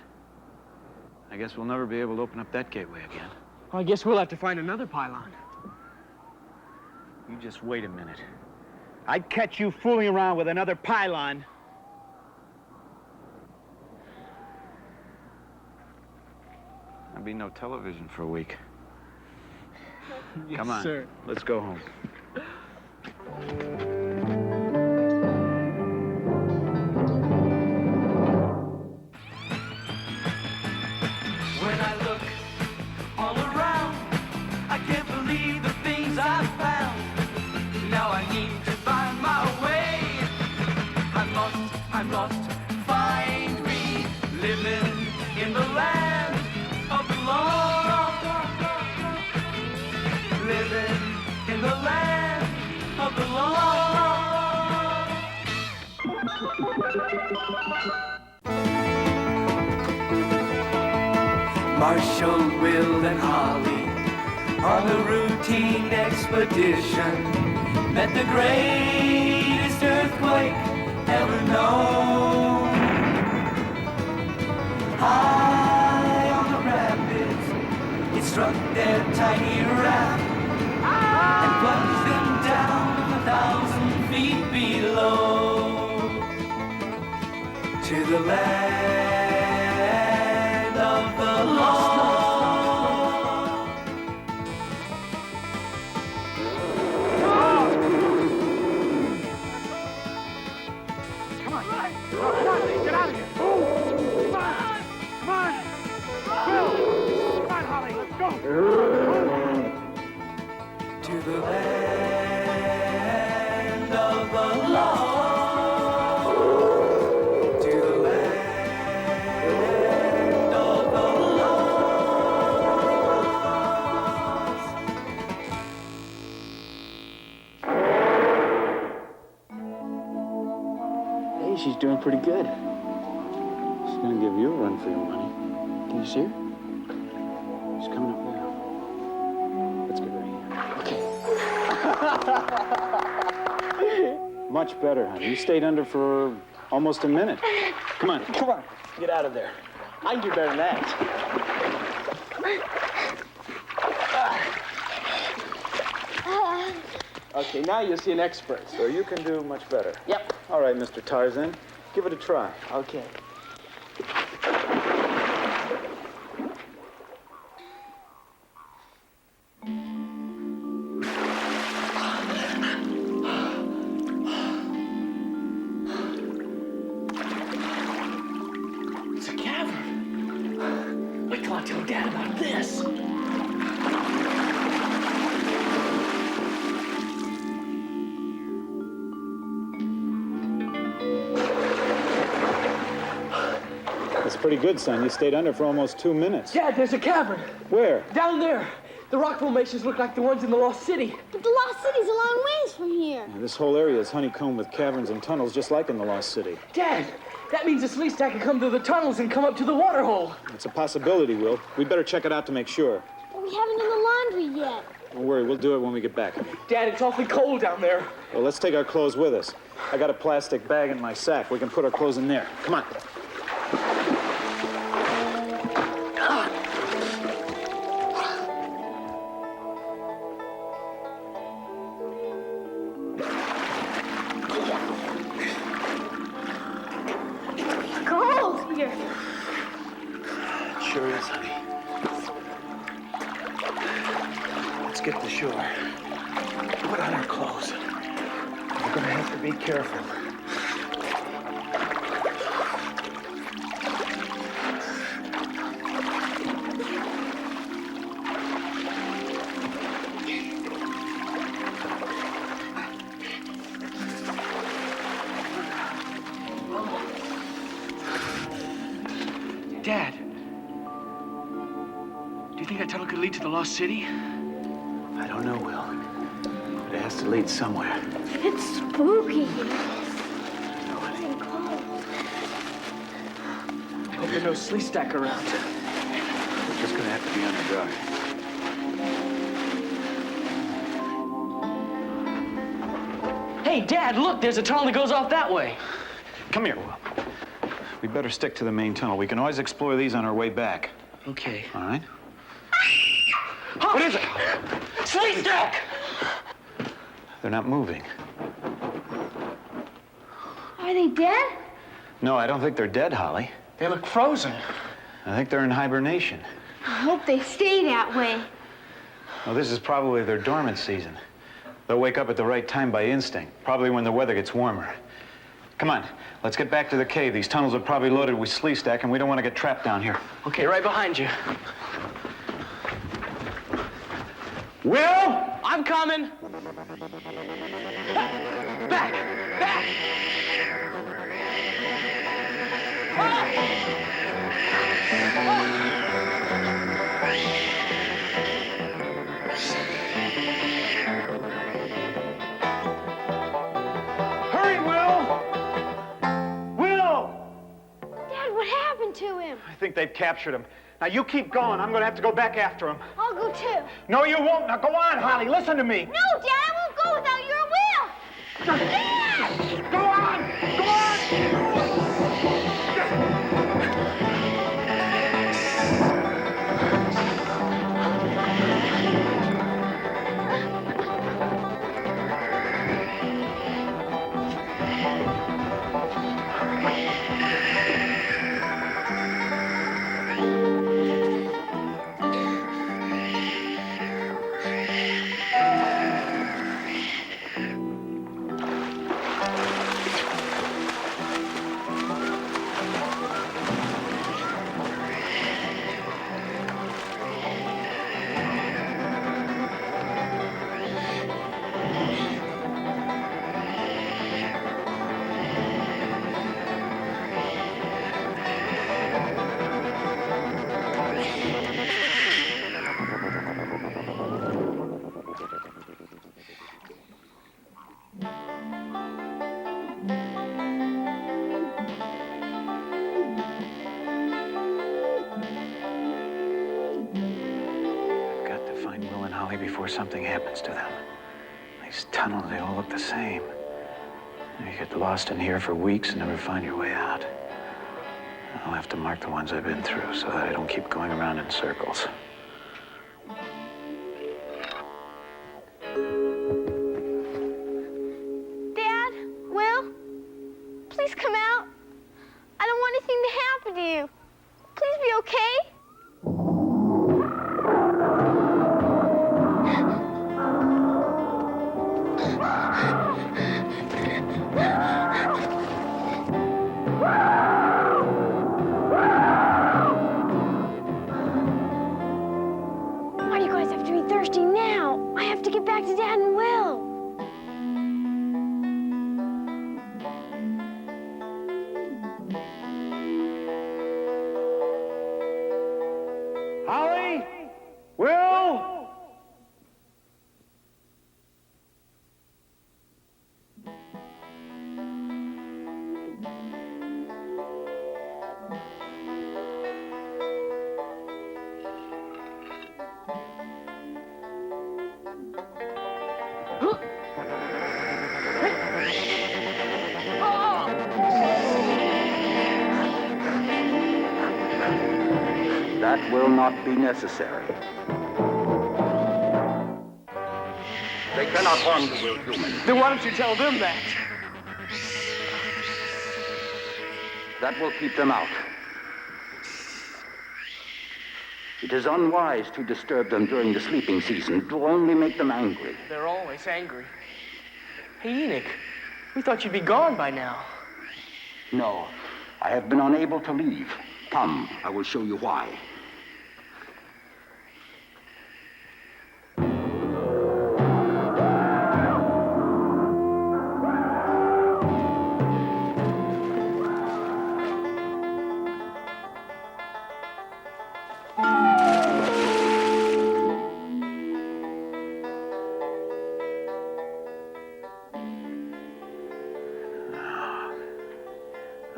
I guess we'll never be able to open up that gateway again. Well, I guess we'll have to find another pylon. You just wait a minute. I'd catch you fooling around with another pylon. There'll be no television for a week. Yes, Come on, sir. let's go home. When I look all around, I can't Marshall, Will, and Holly on a routine expedition met the greatest earthquake ever known. High on the rapids, it struck their tiny raft and plunged them down 1,000 feet below to the land of the lost. Come on, get out of here. Come on. Will, come on, Holly, let's go. To the land of the lost. To the land of the lost. Hey, she's doing pretty good. She's gonna give you a run for your money. Can you see her? She's coming up now. Let's get right here. Okay. Much better, honey. You stayed under for almost a minute. Come on. Come on, get out of there. I can do better than that. Okay, now you'll see an expert. So you can do much better. Yep. All right, Mr. Tarzan. Give it a try. Okay. It's a cavern. Wait till I tell Dad about this. That's pretty good, son. You stayed under for almost 2 minutes. Dad, there's a cavern. Where? Down there. The rock formations look like the ones in the Lost City. But the Lost City's a long ways from here. Yeah, this whole area is honeycombed with caverns and tunnels, just like in the Lost City. Dad, that means the Sleestak can come through the tunnels and come up to the water hole. It's a possibility, Will. We'd better check it out to make sure. But we haven't done the laundry yet. Don't worry, we'll do it when we get back. Dad, it's awfully cold down there. Well, let's take our clothes with us. I got a plastic bag in my sack. We can put our clothes in there. Come on. Cold here. It sure is, honey. Let's get to shore. Put on our clothes. We're gonna have to be careful. Dad, do you think that tunnel could lead to the Lost City? I don't know, Will. But it has to lead somewhere. It's spooky. No, honey. And cold. I hope there's no Sleestak around. We're just gonna have to be on the guard. Hey, Dad, look, there's a tunnel that goes off that way. Come here, Will. We better stick to the main tunnel. We can always explore these on our way back. Okay. All right? What is it? Sleestak! They're not moving. Are they dead? No, I don't think they're dead, Holly. They look frozen. I think they're in hibernation. I hope they stay that way. Well, this is probably their dormant season. They'll wake up at the right time by instinct, probably when the weather gets warmer. Come on, let's get back to the cave. These tunnels are probably loaded with Sleestak, and we don't want to get trapped down here. Okay, right behind you. Will! I'm coming. Back! Back! Hurry, Will! Will! Dad, what happened to him? I think they've captured him. Now, you keep going. I'm going to have to go back after him. I'll go too. No, you won't. Now, go on, Holly. Listen to me. No, Dad, I won't go without your will. Dad! Go on! Go on! Before something happens to them. These tunnels, they all look the same. You get lost in here for weeks and never find your way out. I'll have to mark the ones I've been through so that I don't keep going around in circles. Dad, Will, please come out. I don't want anything to happen to you. Please be okay. Why do you guys have to be thirsty now? I have to get back to Dad and Will. Holly? Will? That will not be necessary. They cannot harm the will human. Then why don't you tell them that? That will keep them out. It is unwise to disturb them during the sleeping season. It will only make them angry. They're always angry. Hey, Enoch, we thought you'd be gone by now. No, I have been unable to leave. Come, I will show you why.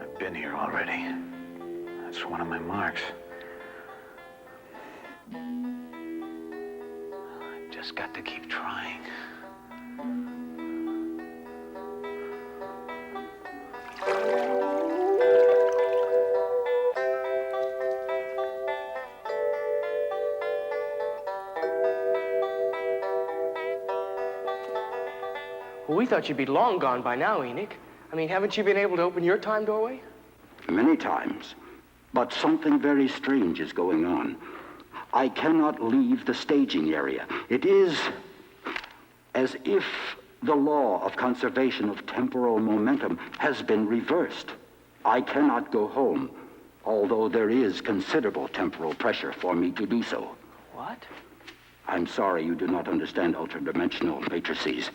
I've been here already. That's one of my marks. I just got to keep trying. Well, we thought you'd be long gone by now, Enoch. I mean, haven't you been able to open your time doorway? Many times. But something very strange is going on. I cannot leave the staging area. It is as if the law of conservation of temporal momentum has been reversed. I cannot go home, although there is considerable temporal pressure for me to do so. What? I'm sorry you do not understand ultradimensional matrices.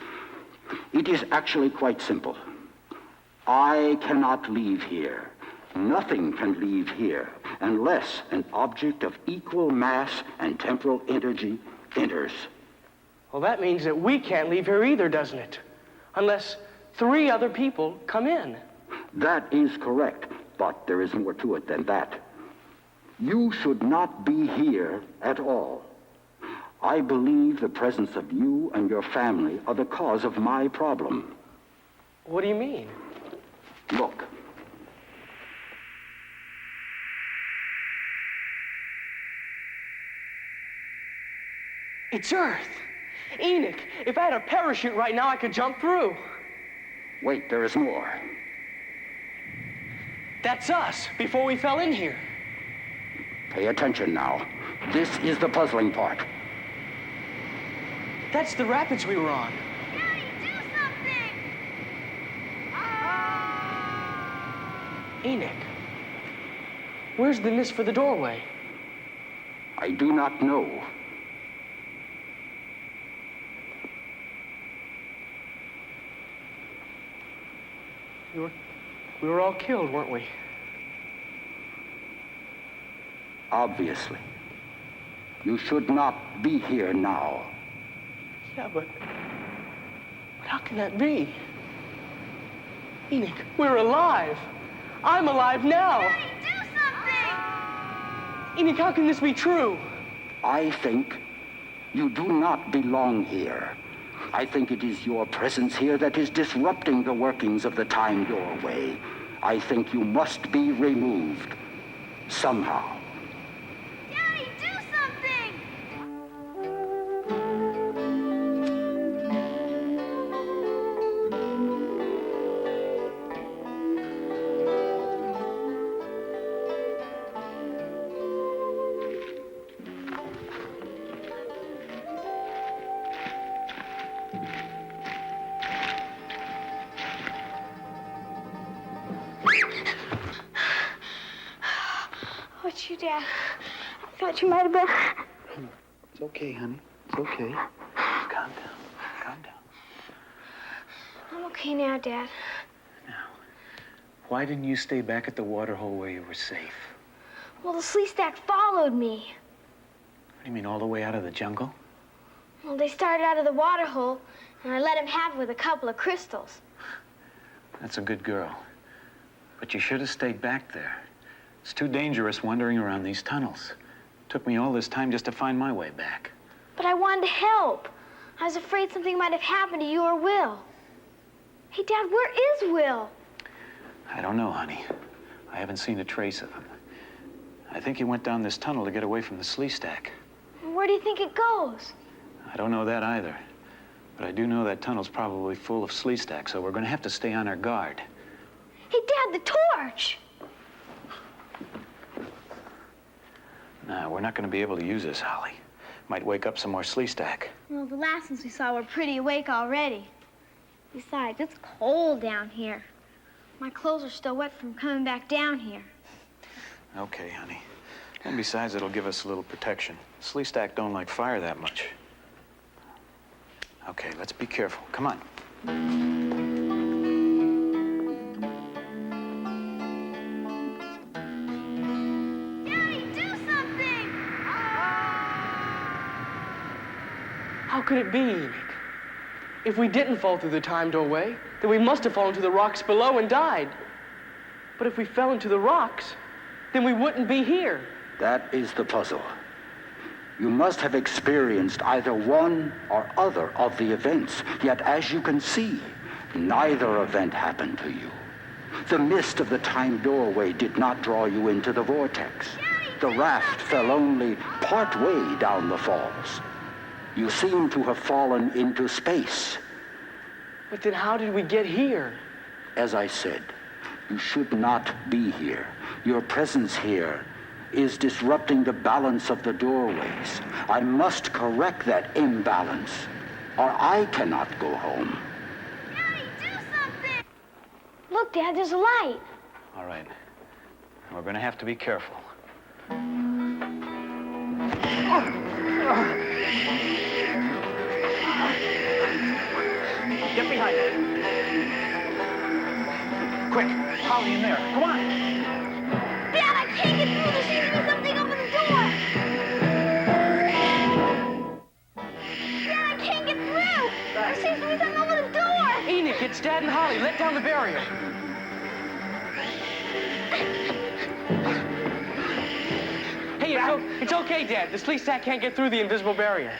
It is actually quite simple. I cannot leave here. Nothing can leave here unless an object of equal mass and temporal energy enters. Well, that means that we can't leave here either, doesn't it? Unless 3 other people come in. That is correct, but there is more to it than that. You should not be here at all. I believe the presence of you and your family are the cause of my problem. What do you mean? Look. It's Earth. Enoch, if I had a parachute right now, I could jump through. Wait, there is more. That's us, before we fell in here. Pay attention now. This is the puzzling part. That's the rapids we were on. Daddy, do something! Enoch, where's the mist for the doorway? I do not know. We were all killed, weren't we? Obviously. You should not be here now. Yeah, but how can that be? Enoch, we're alive. I'm alive now. Daddy, do something! Enoch, how can this be true? I think you do not belong here. I think it is your presence here that is disrupting the workings of the time doorway. I think you must be removed. Somehow. Daddy, do something! What's you, Dad? I thought you might have been... It's okay, honey. It's okay. Calm down. Calm down. I'm okay now, Dad. Why didn't you stay back at the waterhole where you were safe? Well, the Sleestak followed me. What do you mean, all the way out of the jungle? Well, they started out of the waterhole, and I let him have it with a couple of crystals. That's a good girl. But you should have stayed back there. It's too dangerous wandering around these tunnels. Took me all this time just to find my way back. But I wanted to help. I was afraid something might have happened to you or Will. Hey, Dad, where is Will? I don't know, honey. I haven't seen a trace of him. I think he went down this tunnel to get away from the Sleestak. Where do you think it goes? I don't know that either. But I do know that tunnel's probably full of Sleestak, so we're going to have to stay on our guard. Hey, Dad, the torch! No, we're not going to be able to use this, Holly. Might wake up some more Sleestak. Well, the last ones we saw were pretty awake already. Besides, it's cold down here. My clothes are still wet from coming back down here. Okay, honey. And besides, it'll give us a little protection. Sleestak don't like fire that much. Okay, let's be careful. Come on. How could it be, Enoch? If we didn't fall through the time doorway, then we must have fallen to the rocks below and died. But if we fell into the rocks, then we wouldn't be here. That is the puzzle. You must have experienced either one or other of the events, yet as you can see, neither event happened to you. The mist of the time doorway did not draw you into the vortex. The raft fell only part way down the falls. You seem to have fallen into space. But then how did we get here? As I said, you should not be here. Your presence here is disrupting the balance of the doorways. I must correct that imbalance, or I cannot go home. Daddy, do something! Look, Dad, there's a light. All right. We're going to have to be careful. Get behind it. Quick, Holly in there. Come on. Dad, I can't get through. There seems to be something over the door. Dad, I can't get through. There seems to be something over the door. Enoch, it's Dad and Holly. Let down the barrier. it's okay, Dad. The Sleestak can't get through the invisible barrier.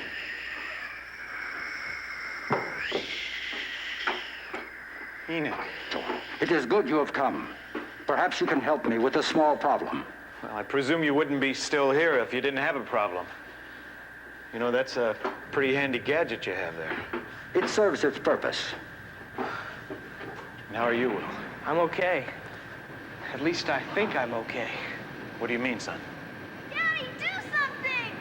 Enoch. It is good you have come. Perhaps you can help me with a small problem. Well, I presume you wouldn't be still here if you didn't have a problem. You know, that's a pretty handy gadget you have there. It serves its purpose. And how are you, Will? I'm okay. At least I think I'm okay. What do you mean, son? Daddy, do something!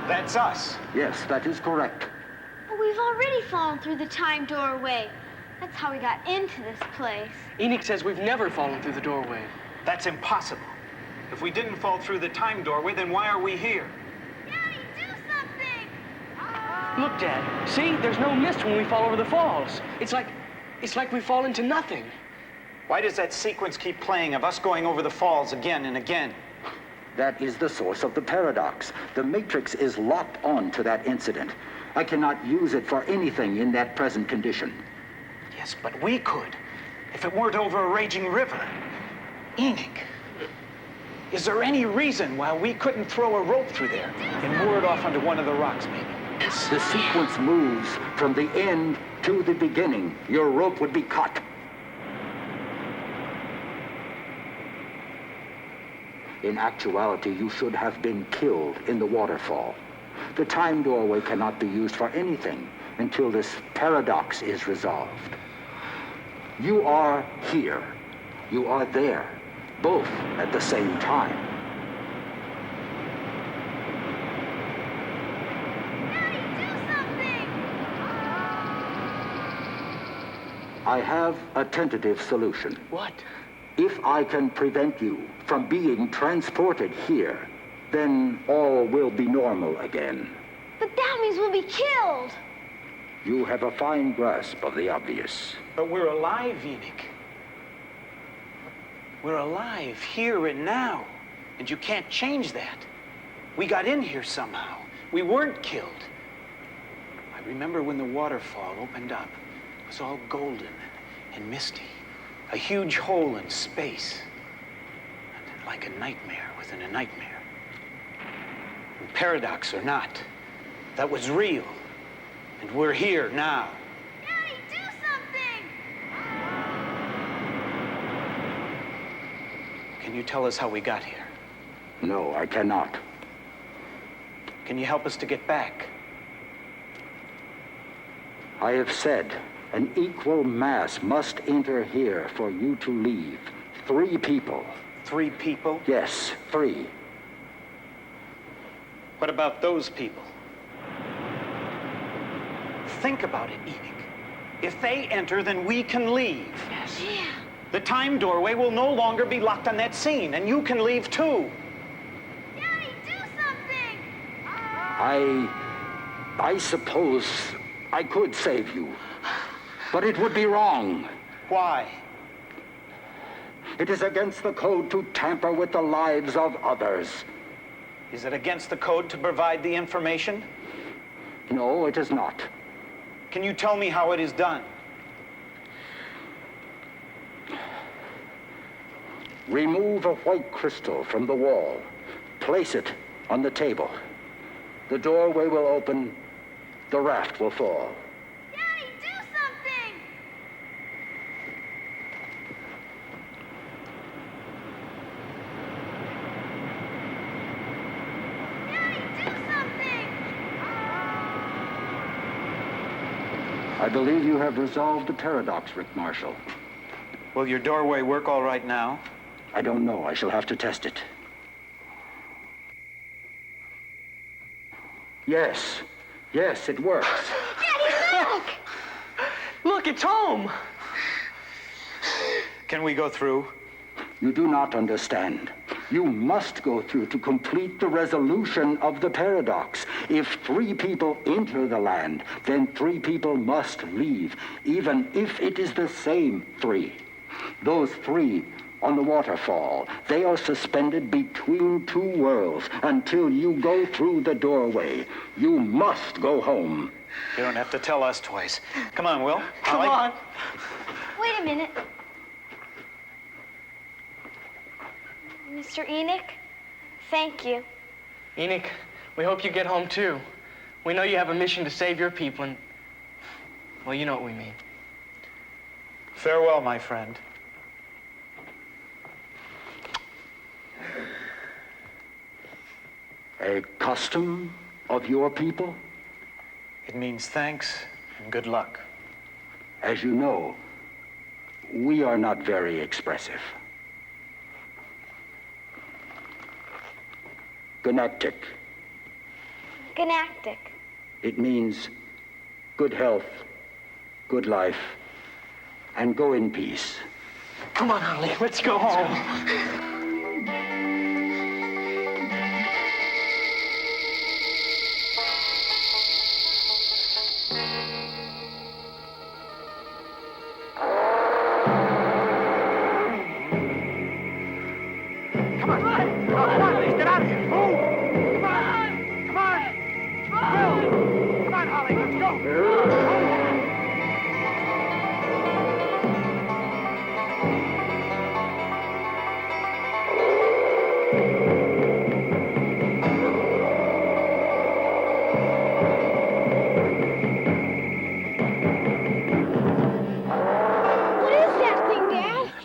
That's us. Yes, that is correct. But we've already fallen through the time doorway. That's how we got into this place. Enoch says we've never fallen through the doorway. That's impossible. If we didn't fall through the time doorway, then why are we here? Daddy, do something! Look, Dad. See? There's no mist when we fall over the falls. It's like we fall into nothing. Why does that sequence keep playing of us going over the falls again and again? That is the source of the paradox. The Matrix is locked on to that incident. I cannot use it for anything in that present condition. Yes, but we could, if it weren't over a raging river. Enoch, is there any reason why we couldn't throw a rope through there and moor it off onto one of the rocks, maybe? The sequence moves from the end to the beginning. Your rope would be cut. In actuality, you should have been killed in the waterfall. The time doorway cannot be used for anything until this paradox is resolved. You are here. You are there, both at the same time. Daddy, do something! I have a tentative solution. What? If I can prevent you from being transported here, then all will be normal again. But that means we'll be killed! You have a fine grasp of the obvious. But we're alive, Enoch. We're alive here and now, and you can't change that. We got in here somehow. We weren't killed. I remember when the waterfall opened up. It was all golden and misty. A huge hole in space. Like a nightmare within a nightmare. And paradox or not, that was real. And we're here now. Daddy, do something! Can you tell us how we got here? No, I cannot. Can you help us to get back? I have said an equal mass must enter here for you to leave. 3 people. 3 people? Yes, 3. What about those people? Think about it, Enoch. If they enter, then we can leave. Yes. Yeah. The time doorway will no longer be locked on that scene, and you can leave too. Daddy, do something! I suppose I could save you, but it would be wrong. Why? It is against the code to tamper with the lives of others. Is it against the code to provide the information? No, it is not. Can you tell me how it is done? Remove a white crystal from the wall. Place it on the table. The doorway will open. The raft will fall. Daddy, do something! Daddy, do something! I believe you have resolved the paradox, Rick Marshall. Will your doorway work all right now? I don't know. I shall have to test it. Yes. Yes, it works. Daddy, look! Look, it's home! Can we go through? You do not understand. You must go through to complete the resolution of the paradox. If 3 people enter the land, then 3 people must leave, even if it is the same 3. Those 3 on the waterfall, they are suspended between 2 worlds until you go through the doorway. You must go home. You don't have to tell us twice. Come on, Will. Come on. Wait a minute. Mr. Enoch, Thank you. Enoch, we hope you get home too. We know you have a mission to save your people and, well, you know what we mean. Farewell, my friend. A custom of your people? It means thanks and good luck. As you know, we are not very expressive. Gnactic. Gnactic. It means good health, good life, and go in peace. Come on, Holly, let's go home.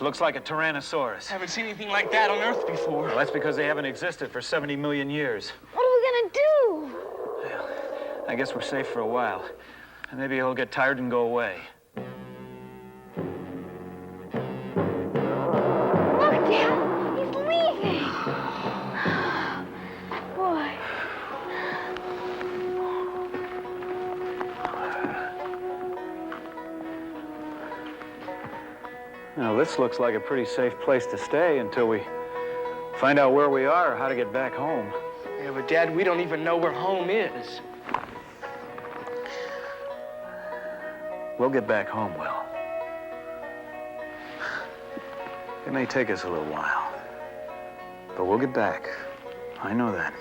Looks like a Tyrannosaurus. Haven't seen anything like that on Earth before. Well, that's because they haven't existed for 70 million years. What are we gonna do? Well, I guess we're safe for a while. And maybe he'll get tired and go away. Look, Dad, he's leaving. Boy. Now, this looks like a pretty safe place to stay until we find out where we are or how to get back home. Yeah, but Dad, we don't even know where home is. We'll get back home, Will. It may take us a little while, but we'll get back. I know that.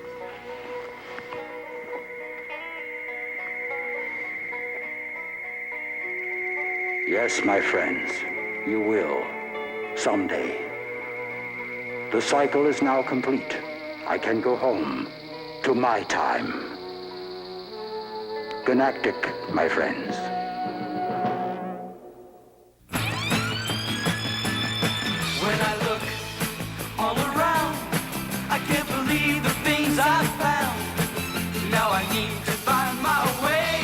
Yes, my friends, you will, someday. The cycle is now complete. I can go home to my time. Gnactic, my friends. When I look all around, I can't believe the things I've found. Now I need to find my way.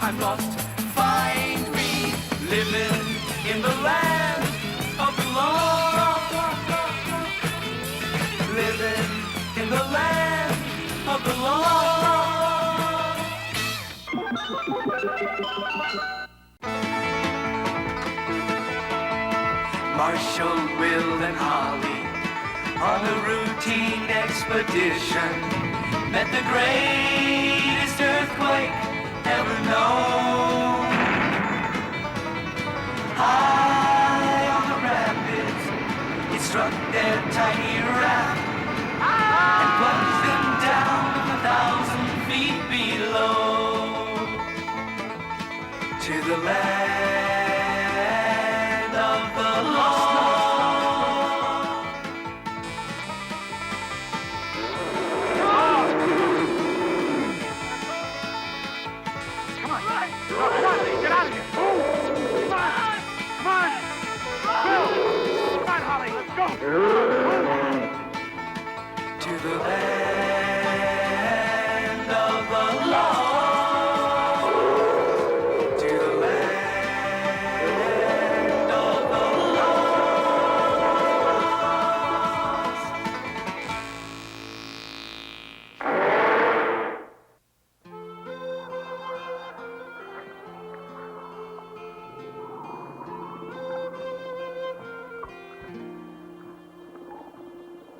I'm lost, find me. Living in the land of the lost. Living in the land of the lost. Marshall, Will, and Holly on a routine expedition met the greatest earthquake ever known. High on the rapids, it struck their tiny raft and plunged them down 1,000 feet below to the land of the lost. To the land of the lost. To the land of the lost.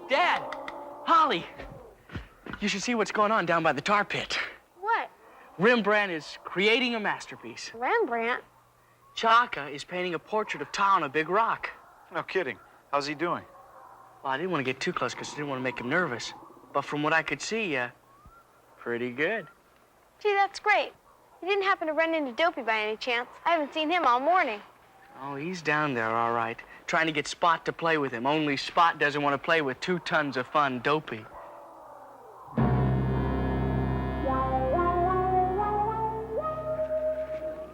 Dad! Holly! You should see what's going on down by the tar pit. What? Rembrandt is creating a masterpiece. Rembrandt? Chaka is painting a portrait of Ta on a big rock. No kidding. How's he doing? Well, I didn't want to get too close because I didn't want to make him nervous. But from what I could see, pretty good. Gee, that's great. You didn't happen to run into Dopey by any chance? I haven't seen him all morning. Oh, he's down there, all right. trying to get Spot to play with him. Only Spot doesn't want to play with 2 tons of fun Dopey.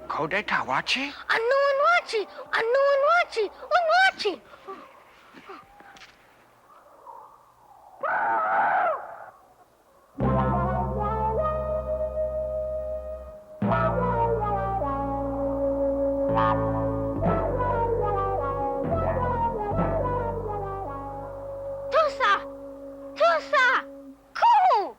Kode Tawachi? Anu Unwachi. Tusa, Kuhu.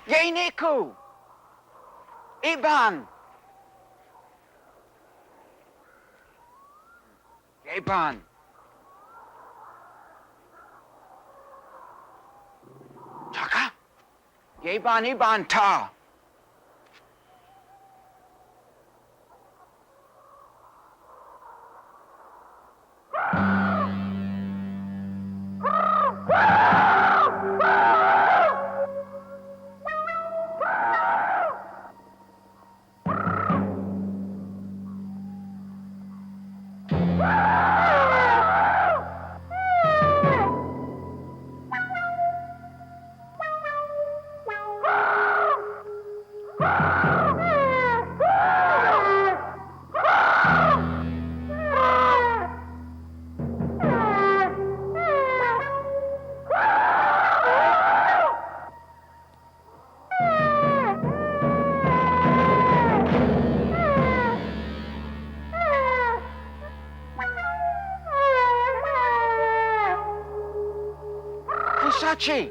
Yeniku! Iban! Iban! Chaka? Iban ta! Fusachi!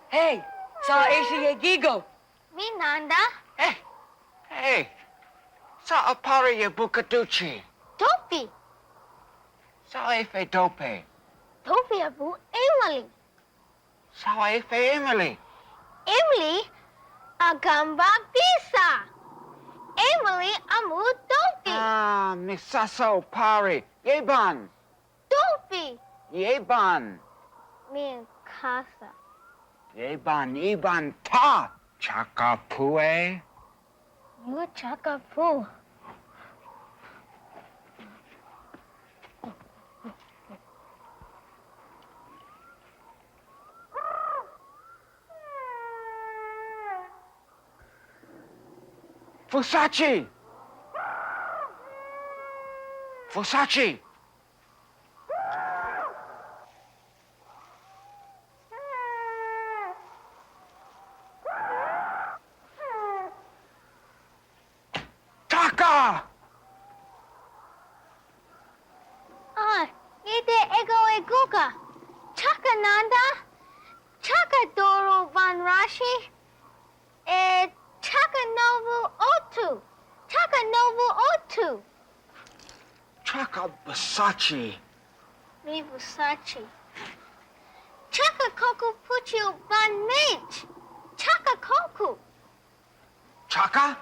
Hey, sa ACA Gigo. Minanda, Hey! Sa apari Bukaduchi! Dopey. Sa efe dope! Dopey abu Emily. Sa efe Emily! Emily, agamba bisa. Emily amu Dopey. Ah, misaso pari! Yeban! Dopey. Yeban! Min casa. Yeban iban ta! Chakapue! You chaka poo. Fusachi! Fusachi! Taka! Ite ego eguka. Chaka nanda. Chaka doro van rashi. Chaka novu otu. Chaka novu otu. Chaka Basachi! Mi Versace. Chaka koku puchu van mint. Chaka koku. Chaka?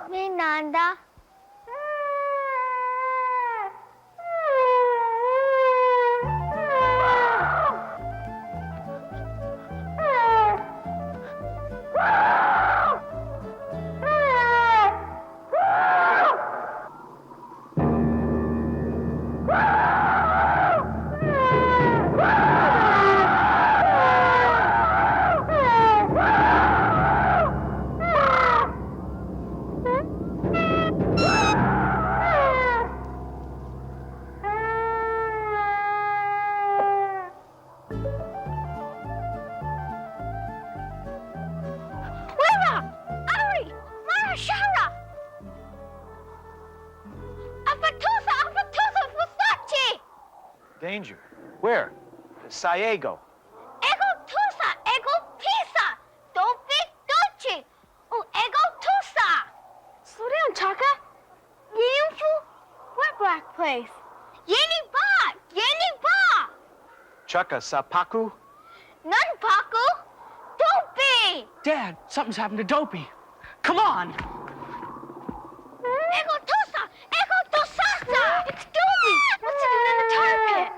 Minanda. Danger. Where? Saego. Ego tusa, ego face. Yeni ba! Yeni ba! Chaka, sapaku? None Paku! Dopey! Dad, something's happened to Dopey. Come on! Ego Tosa! Ego Tosasa! It's Dopey! What's it doing in the tar pit?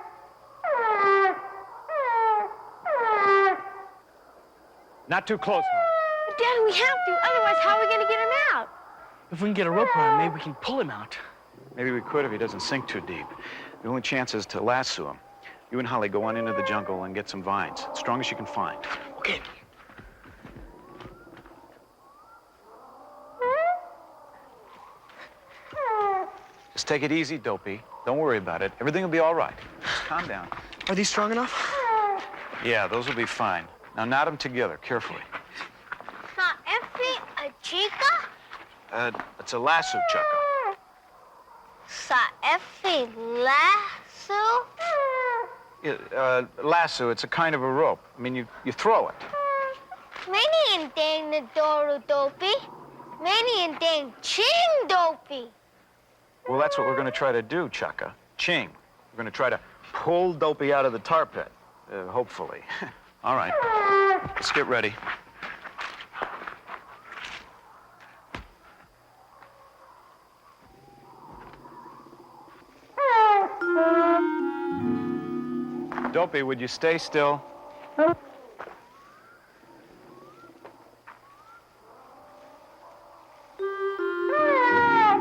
Not too close, Mom. But Dad, we have to. Otherwise, how are we going to get him out? If we can get a rope around him, maybe we can pull him out. Maybe we could if he doesn't sink too deep. The only chance is to lasso him. You and Holly go on into the jungle and get some vines, as strong as you can find. Okay. Just take it easy, Dopey. Don't worry about it. Everything will be all right. Just calm down. Are these strong enough? Yeah, those will be fine. Now knot them together, carefully. Sa Effie a chica? It's a lasso, Chaka. Sa Effie lasso? Yeah, lasso, it's a kind of a rope. I mean, you throw it. Many in dang the Doru Dopey. Many in dang Ching Dopey. Well, that's what we're going to try to do, Chaka. Ching. We're going to try to pull Dopey out of the tar pit, hopefully. All right. Let's get ready. Dopey, would you stay still?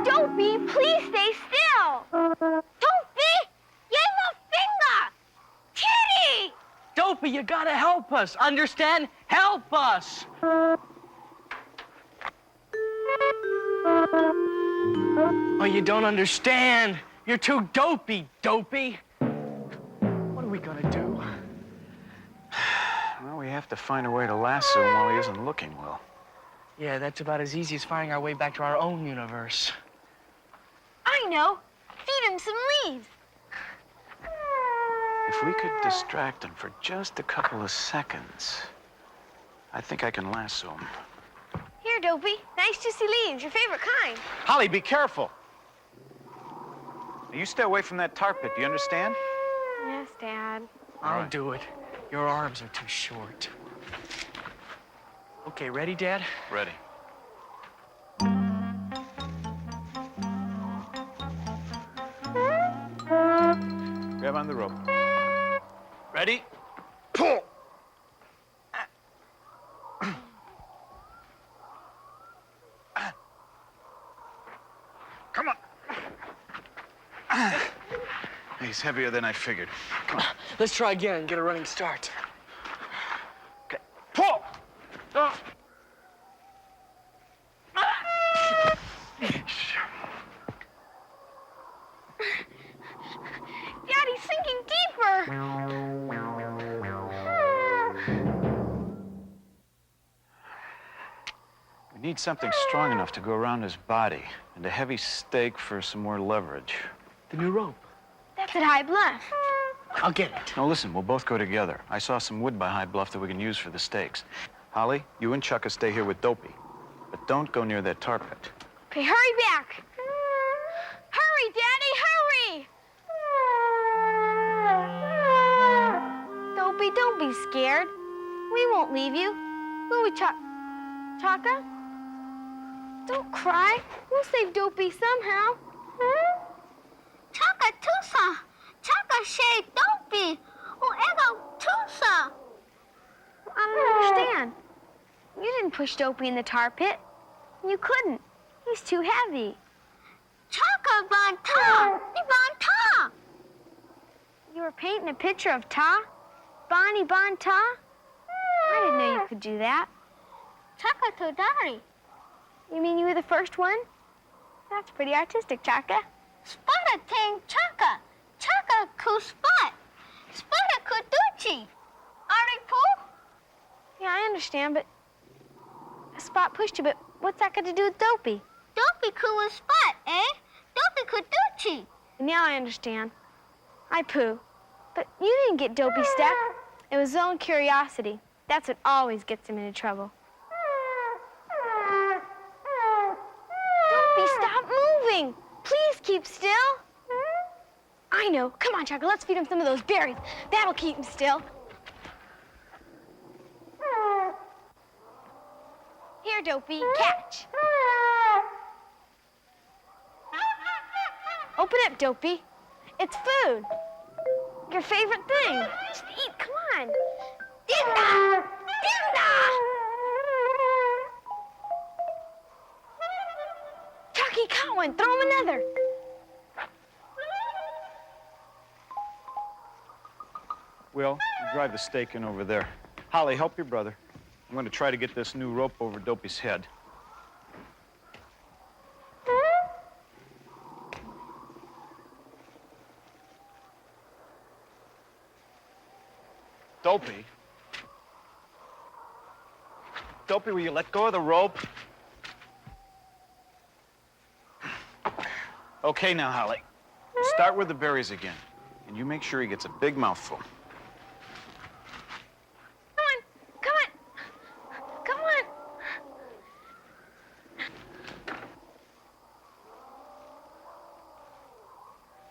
Dopey, please stay still. Dopey, yellow finger. Kitty. Dopey, you gotta help us. Understand? Help us. Oh, you don't understand. You're too dopey, Dopey. What are we gonna do? Well, we have to find a way to lasso him while he isn't looking well. Yeah, that's about as easy as finding our way back to our own universe. I know. Feed him some leaves. If we could distract him for just a couple of seconds, I think I can lasso him. Here, Dopey. Nice juicy leaves, your favorite kind. Holly, be careful. You stay away from that tar pit, do you understand? Yes, Dad. I'll do it. Your arms are too short. Okay, ready, Dad? Ready. Grab on the rope. Ready? Pull! Come on. He's heavier than I figured. Come on. Let's try again and get a running start. Okay. Pull! Daddy's sinking deeper. We need something strong enough to go around his body and a heavy stake for some more leverage. The new rope. That's at High Bluff. I'll get it. Now listen, we'll both go together. I saw some wood by High Bluff that we can use for the stakes. Holly, you and Chukka stay here with Dopey. But don't go near that tar pit. Okay, hurry back. Hurry, Daddy, hurry! Dopey, don't be scared. We won't leave you. Will we, Chaka? Don't cry. We'll save Dopey somehow. Chaka Tusa. Chaka Shay Dopey. Ego Tusa. I don't understand. You didn't push Dopey in the tar pit. You couldn't. He's too heavy. Chaka Banta. Banta. You were painting a picture of Ta? Bonnie Banta? I didn't know you could do that. Chaka Todari. You mean you were the first one? That's pretty artistic, Chaka. Spata Tang Chaka. Chaka Ku Spot. Spata Kuduchi. Aripu? Yeah, I understand, but Spot pushed you, but what's that got to do with Dopey? Dopey Ku and Spot, eh? Dopey Kuduchi. Now I understand. I poo. But you didn't get Dopey stuck. It was his own curiosity. That's what always gets him into trouble. Dopey, stop moving. Please keep still. I know. Come on, Chaka, let's feed him some of those berries. That'll keep him still. Here, Dopey, catch. Open up, Dopey. It's food. Your favorite thing. Just eat, come on. Dinda! Dinda! Chucky caught one. Throw him another. Will, you drive the stake in over there. Holly, help your brother. I'm going to try to get this new rope over Dopey's head. Dopey? Dopey, will you let go of the rope? Okay now, Holly. Start with the berries again. And you make sure he gets a big mouthful.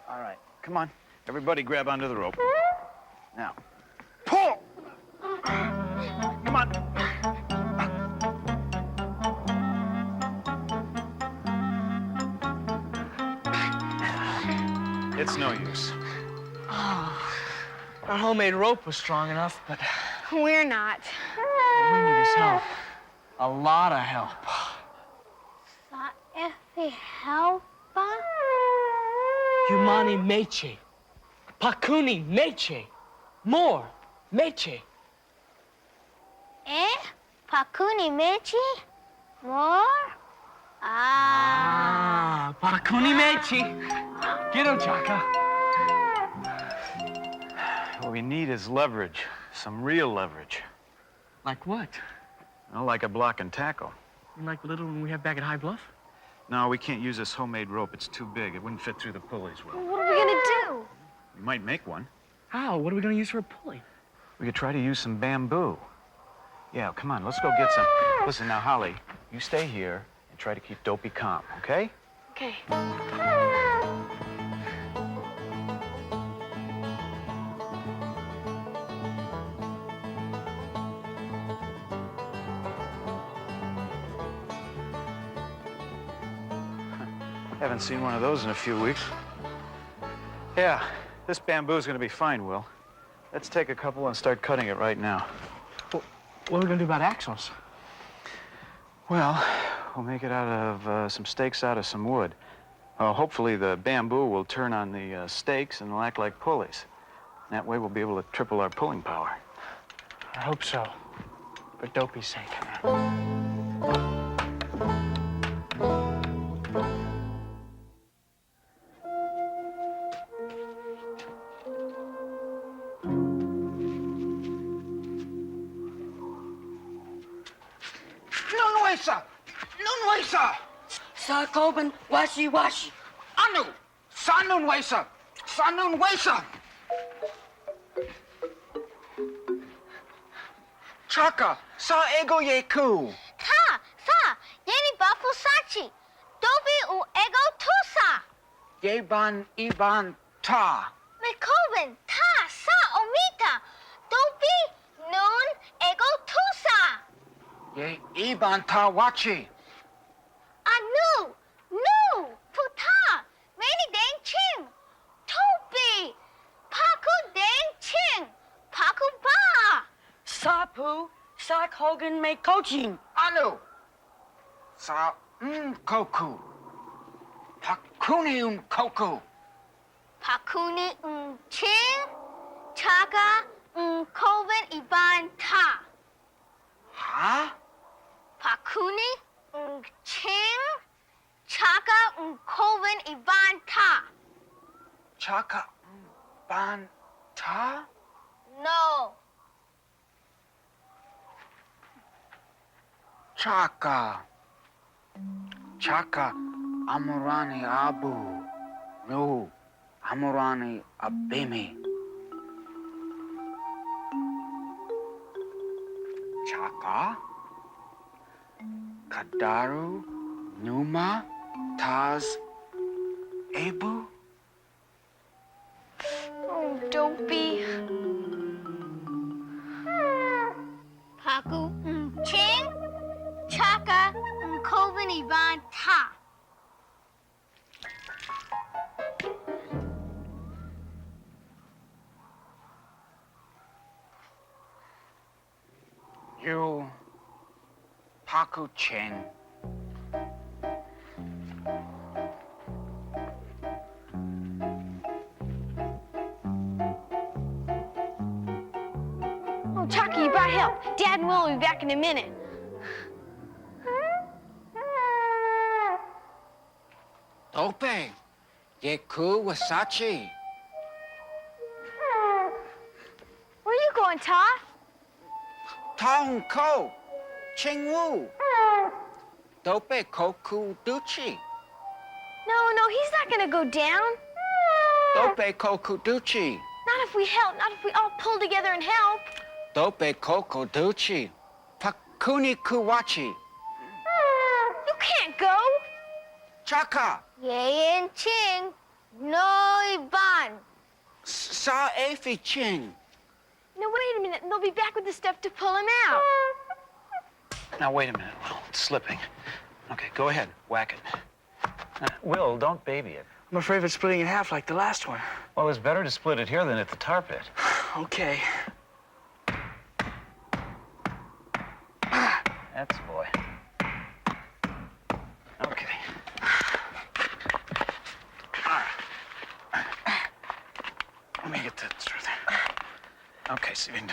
All right, come on. Everybody grab onto the rope. Now, pull! Come on. It's no use. Oh, our homemade rope was strong enough, but We're not. we need his help. A lot of help. If they help us? Humani meche. Pakuni meche. More meche. Pakuni mechi? More? Pakuni meche. Get him, Chaka. What we need is leverage. Some real leverage. Like what? Well, like a block and tackle. Like the little one we have back at High Bluff? No, we can't use this homemade rope. It's too big. It wouldn't fit through the pulleys well. What are we gonna do? We might make one. How? What are we gonna use for a pulley? We could try to use some bamboo. Yeah, come on, let's go get some. Listen, now, Holly, you stay here and try to keep Dopey calm, okay? Okay. Haven't seen one of those in a few weeks. Yeah, this bamboo is gonna be fine, Will. Let's take a couple and start cutting it right now. What are we gonna do about axles? Well, we'll make it out of some stakes out of some wood. Hopefully the bamboo will turn on the stakes and they'll act like pulleys. That way we'll be able to triple our pulling power. I hope so. For Dopey's sake. Sa Koban, washi washi. Anu! Sanun Wesa! Sanun Wesa! Chaka, sa ego yeku. Sa, yeni bafu sachi. Dopey u ego tusa. Yeban iban ta. Mekoben, ta, sa, omita. Dopey, nun, ego tusa. Ye iban ta wachi. Anu, nu, puta, many dang ching. Dopey, paku dang ching. Paku ba. Sapu, Sak Hogan make coaching. Anu! Sa koku. Pakuni koku. Pakuni ching. Chaka koven iban ta. Huh? Pakuni ching. Chaka koven iban ta. Chaka ban ta? No. Chaka. Chaka Amurani Abu. No. Amurani Abimi. Chaka. Kadaru Numa Taz Ebu. Dopey. Paku, Ching, Chaka, Colvin, Ivan, Ta. You, Paku Chen. Oh, Chaka, you brought help. Dad and Will will be back in a minute. Dopey, Yeku Wasachi. Where are you going, Ta? Tong Ko, Ching Wu. Dopey Koku Duchi. No, he's not gonna go down. Dopey Koku Duchi. Not if we help, not if we all pull together and help. Dopey Koku Duchi. Pakuni Kuwachi. You can't go. Chaka. Yay and Ching, no Ivan. Sa Afi Ching. No, wait a minute. They'll be back with the stuff to pull him out. Now, wait a minute, Will. It's slipping. Okay, go ahead. Whack it. Will, don't baby it. I'm afraid of it splitting in half like the last one. Well, it's better to split it here than at the tar pit. Okay. That's a boy. Okay. Let me get that through there. Okay, Sigmund.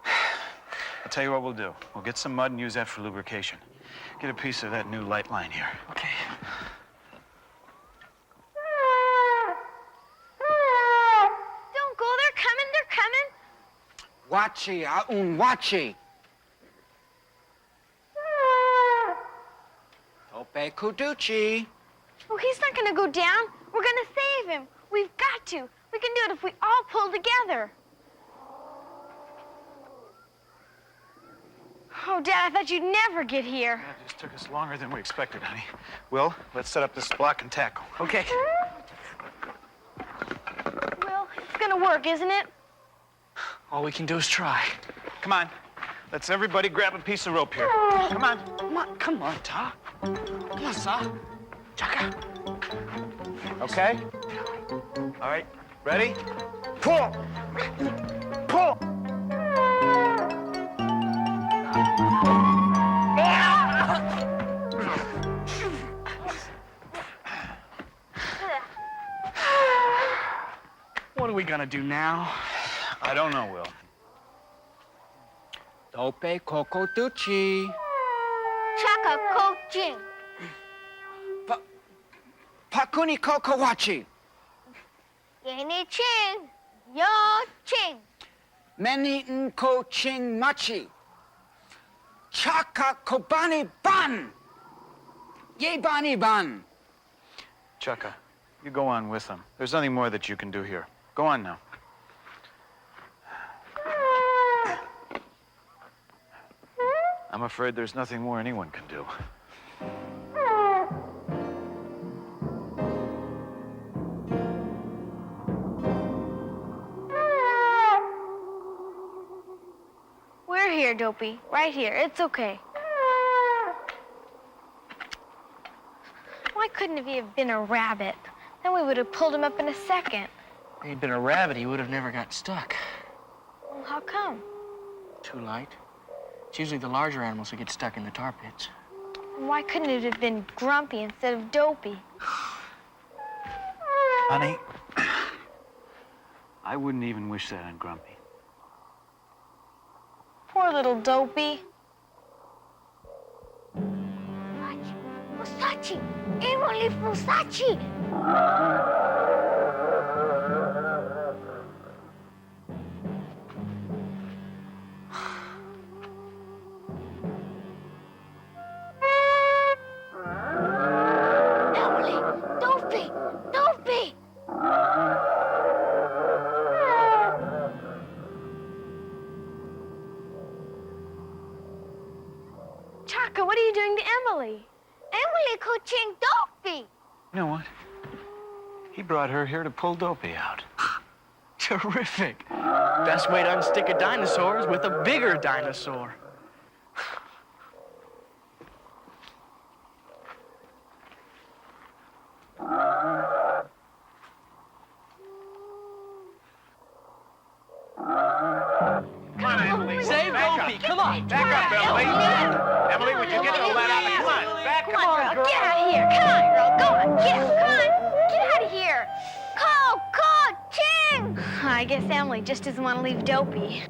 I'll tell you what we'll do. We'll get some mud and use that for lubrication. Get a piece of that new light line here. Okay. Don't go. They're coming. Wachi, Aun Wachi. Dopey Kuduchi. Oh, he's not gonna go down. We're gonna save him. We've got to. We can do it if we all pull together. Oh, Dad, I thought you'd never get here. Yeah, it just took us longer than we expected, honey. Will, let's set up this block and tackle. Okay. Will, it's gonna work, isn't it? All we can do is try. Come on. Let's everybody grab a piece of rope here. Come on. Come on, Ta. Come on, Sa. Chaka. Okay? All right. Ready? Pull! Pull! What are we gonna do now? I don't know, Will. Dopey Koko Duchi. Chaka, Ko, Ching. Pakuni Koko Wachi. Yay Ching, yo Ching. Many Nko Ching Machi. Chaka Kobani Ban. Ye Bani Ban. Chaka, you go on with them. There's nothing more that you can do here. Go on now. I'm afraid there's nothing more anyone can do. We're here, Dopey. Right here. It's okay. Why couldn't he have been a rabbit? Then we would have pulled him up in a second. If he'd been a rabbit, he would have never got stuck. Well, how come? Too light. It's usually the larger animals who get stuck in the tar pits. And why couldn't it have been Grumpy instead of Dopey? Honey, I wouldn't even wish that on Grumpy. Poor little Dopey. Musashi, Emily Musashi. Emily, Dopey, Dopey. Chaka, what are you doing to Emily? Emily coaching Dopey. You know what? He brought her here to pull Dopey out. Terrific. Best way to unstick a dinosaur is with a bigger dinosaur. Save Dopey, come on. Back up, Emily. Emily, would you get the let out? Come on, back Come on, girl, get out of here. Come on, girl, go on. Come on, get out of here. Ching! I guess Emily just doesn't want to leave Dopey.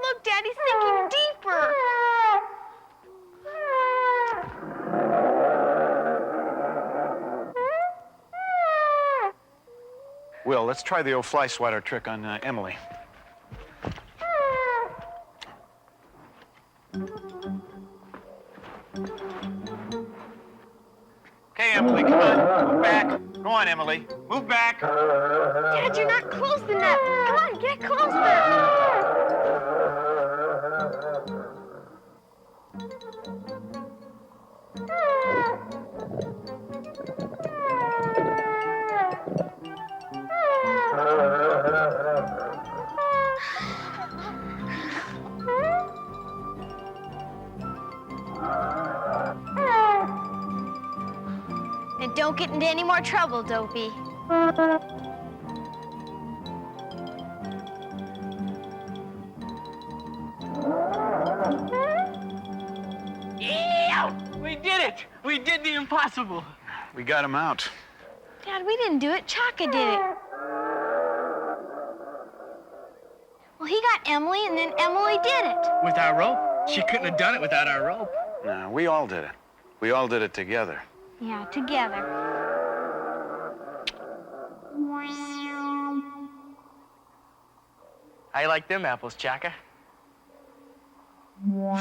Look, Daddy's sinking deeper. Will, let's try the old fly swatter trick on Emily. Okay, Emily, come on. Move back. Go on, Emily. Move back. Dad, you're not close enough. Come on, get closer. And don't get into any more trouble, Dopey. We did it! We did the impossible. We got him out. Dad, we didn't do it. Chaka did it. Well, he got Emily, and then Emily did it. With our rope? She couldn't have done it without our rope. No, we all did it. We all did it together. Yeah, together. How you like them apples, Chaka? When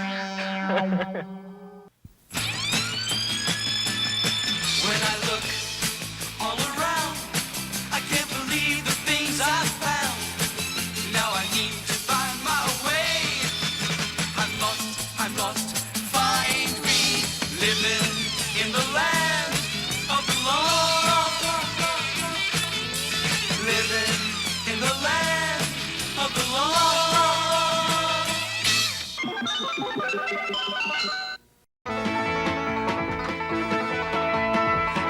I look all around, I can't believe the things I've found. Now I need to find my way. I must find me living in the land of the lost. Living in the land of the lost.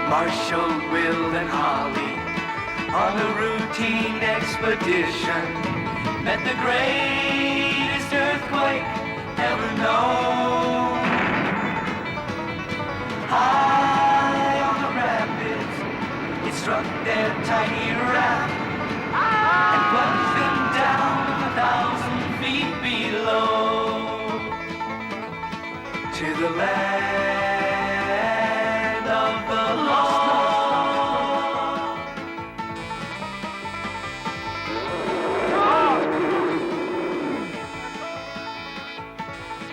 Marshall, Will, and Holly on a routine expedition met the greatest earthquake ever known. High on the rapids, it struck their tiny raft and plunged them down 1,000 feet below to the land of the lost.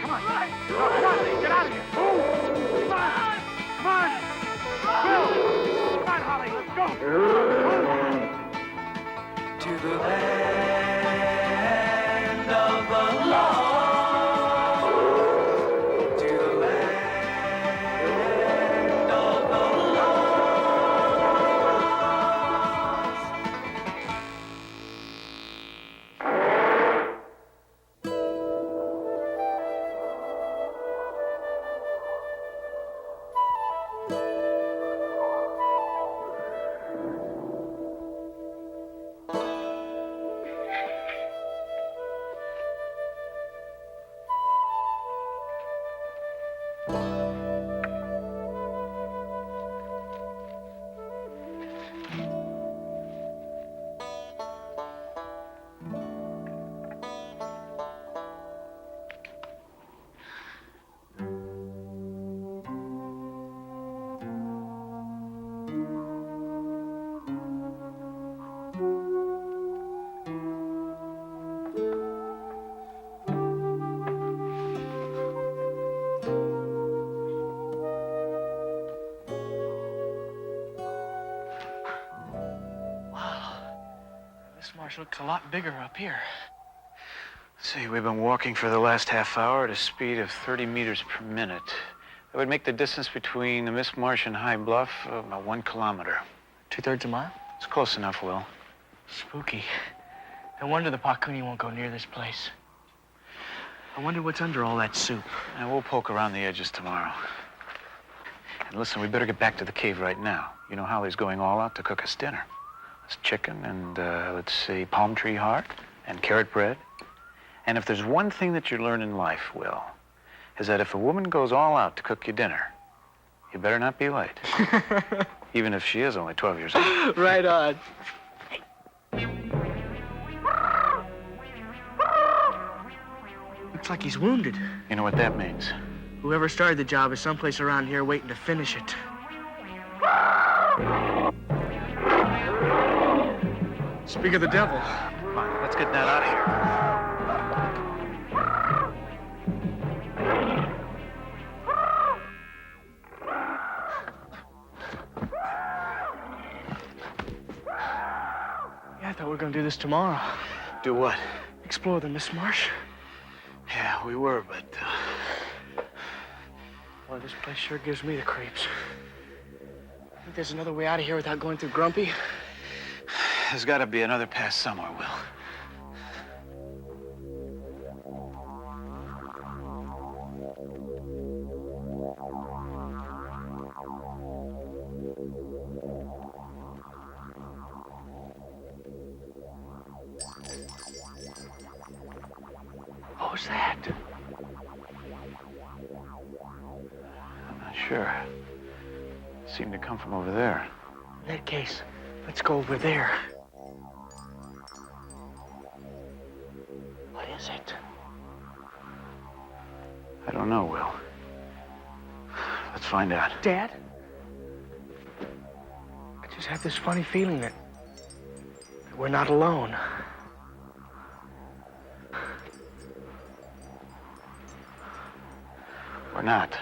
Come on, get out of here. Come on. Will, come on, Holly, let's go. To the land of the lost. To the land of the This marsh looks a lot bigger up here. See, we've been walking for the last half hour at a speed of 30 meters per minute. That would make the distance between the Miss Marsh and High Bluff about 1 kilometer. 2/3 a mile? It's close enough, Will. Spooky. No wonder the Pakuni won't go near this place. I wonder what's under all that soup. And we'll poke around the edges tomorrow. And listen, we better get back to the cave right now. You know, Holly's going all out to cook us dinner. It's chicken and, let's see, palm tree heart and carrot bread. And if there's one thing that you learn in life, Will, is that if a woman goes all out to cook you dinner, you better not be late. Even if she is only 12 years old. Right on. Looks like he's wounded. You know what that means? Whoever started the job is someplace around here waiting to finish it. Speak of the devil. Come on, let's get that out of here. Yeah, I thought we were gonna do this tomorrow. Do what? Explore the Miss Marsh. Yeah, we were, but, Well, this place sure gives me the creeps. Think there's another way out of here without going through Grumpy? There's got to be another pass somewhere, Will. What was that? I'm not sure. It seemed to come from over there. In that case, let's go over there. What is it? I don't know, Will. Let's find out. Dad? I just have this funny feeling that we're not alone. We're not.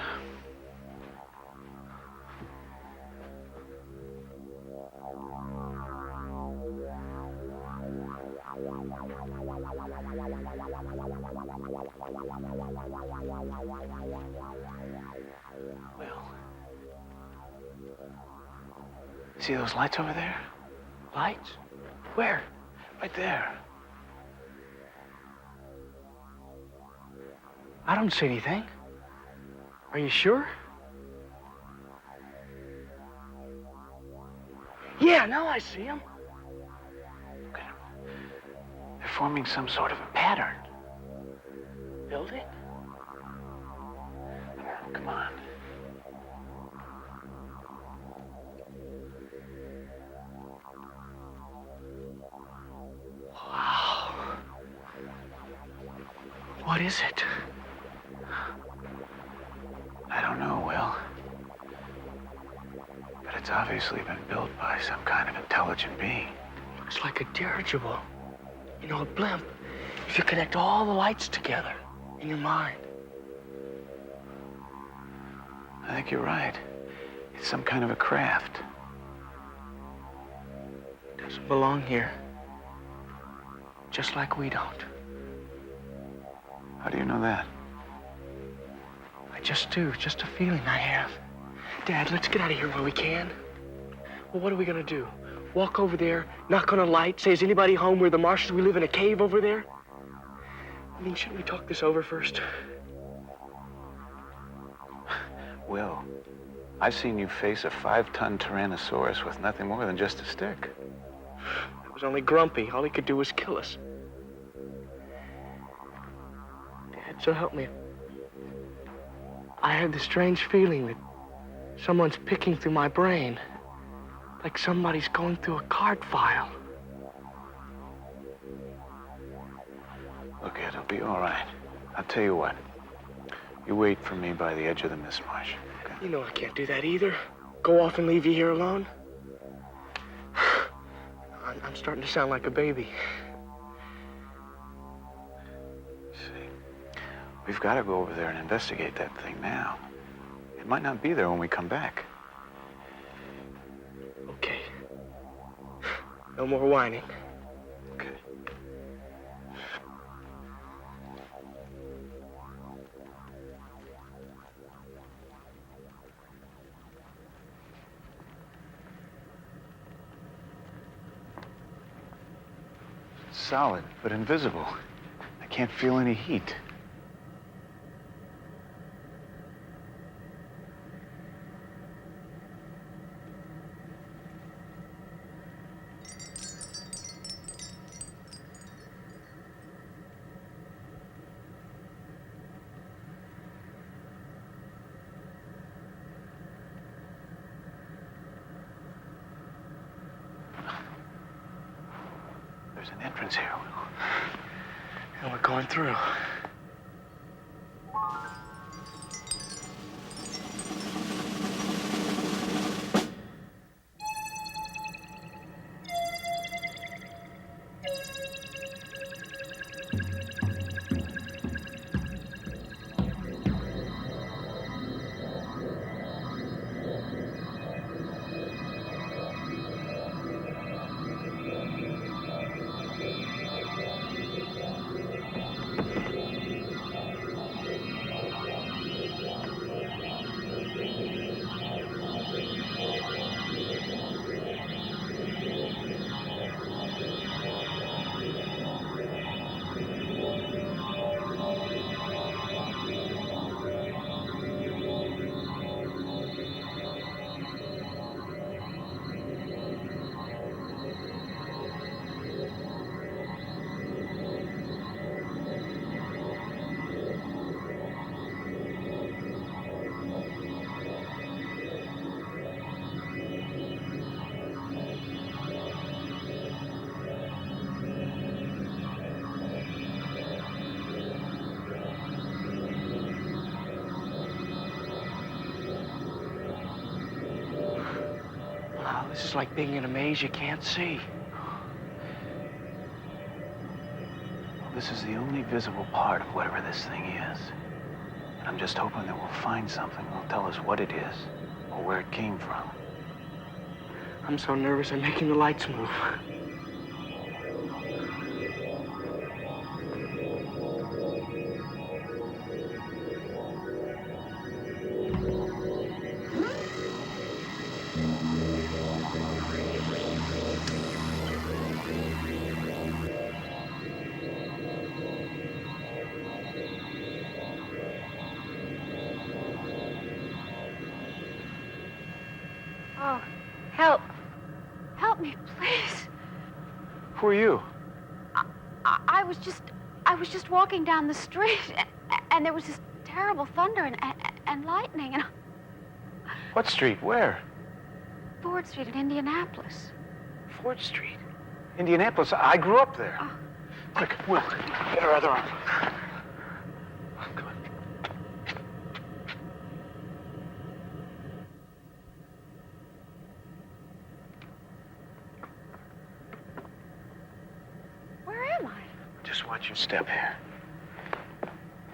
Will. See those lights over there? Lights? Where? Right there. I don't see anything. Are you sure? Yeah, now I see them. They're forming some sort of a pattern. Building? Come on. Wow. What is it? I don't know, Will. But it's obviously been built by some kind of intelligent being. Looks like a dirigible. You know, a blimp. If you connect all the lights together in your mind. I think you're right. It's some kind of a craft. Doesn't belong here. Just like we don't. How do you know that? I just do. Just a feeling I have. Dad, let's get out of here while we can. Well, what are we gonna do? Walk over there, knock on a light, say, is anybody home? We're the Marshes. We live in a cave over there? I mean, shouldn't we talk this over first? Will, I've seen you face a 5-ton Tyrannosaurus with nothing more than just a stick. It was only Grumpy. All he could do was kill us. Dad, so help me. I had this strange feeling that someone's picking through my brain. Like somebody's going through a card file. Look, it'll be all right. I'll tell you what. You wait for me by the edge of the Miss Marsh. Okay? You know I can't do that either. Go off and leave you here alone. I'm starting to sound like a baby. See, we've got to go over there and investigate that thing now. It might not be there when we come back. Okay. No more whining. Okay. It's solid, but invisible. I can't feel any heat. There's an entrance here. And we're going through. Wow, this is like being in a maze you can't see. Well, this is the only visible part of whatever this thing is. And I'm just hoping that we'll find something that'll tell us what it is or where it came from. I'm so nervous I'm making the lights move. Oh, help. Help me, please. Who are you? I was just walking down the street, and there was this terrible thunder and lightning, and What street? Where? Ford Street in Indianapolis. Ford Street. Indianapolis. I grew up there. Oh. Quick, Will, get her other arm. Just watch your step here.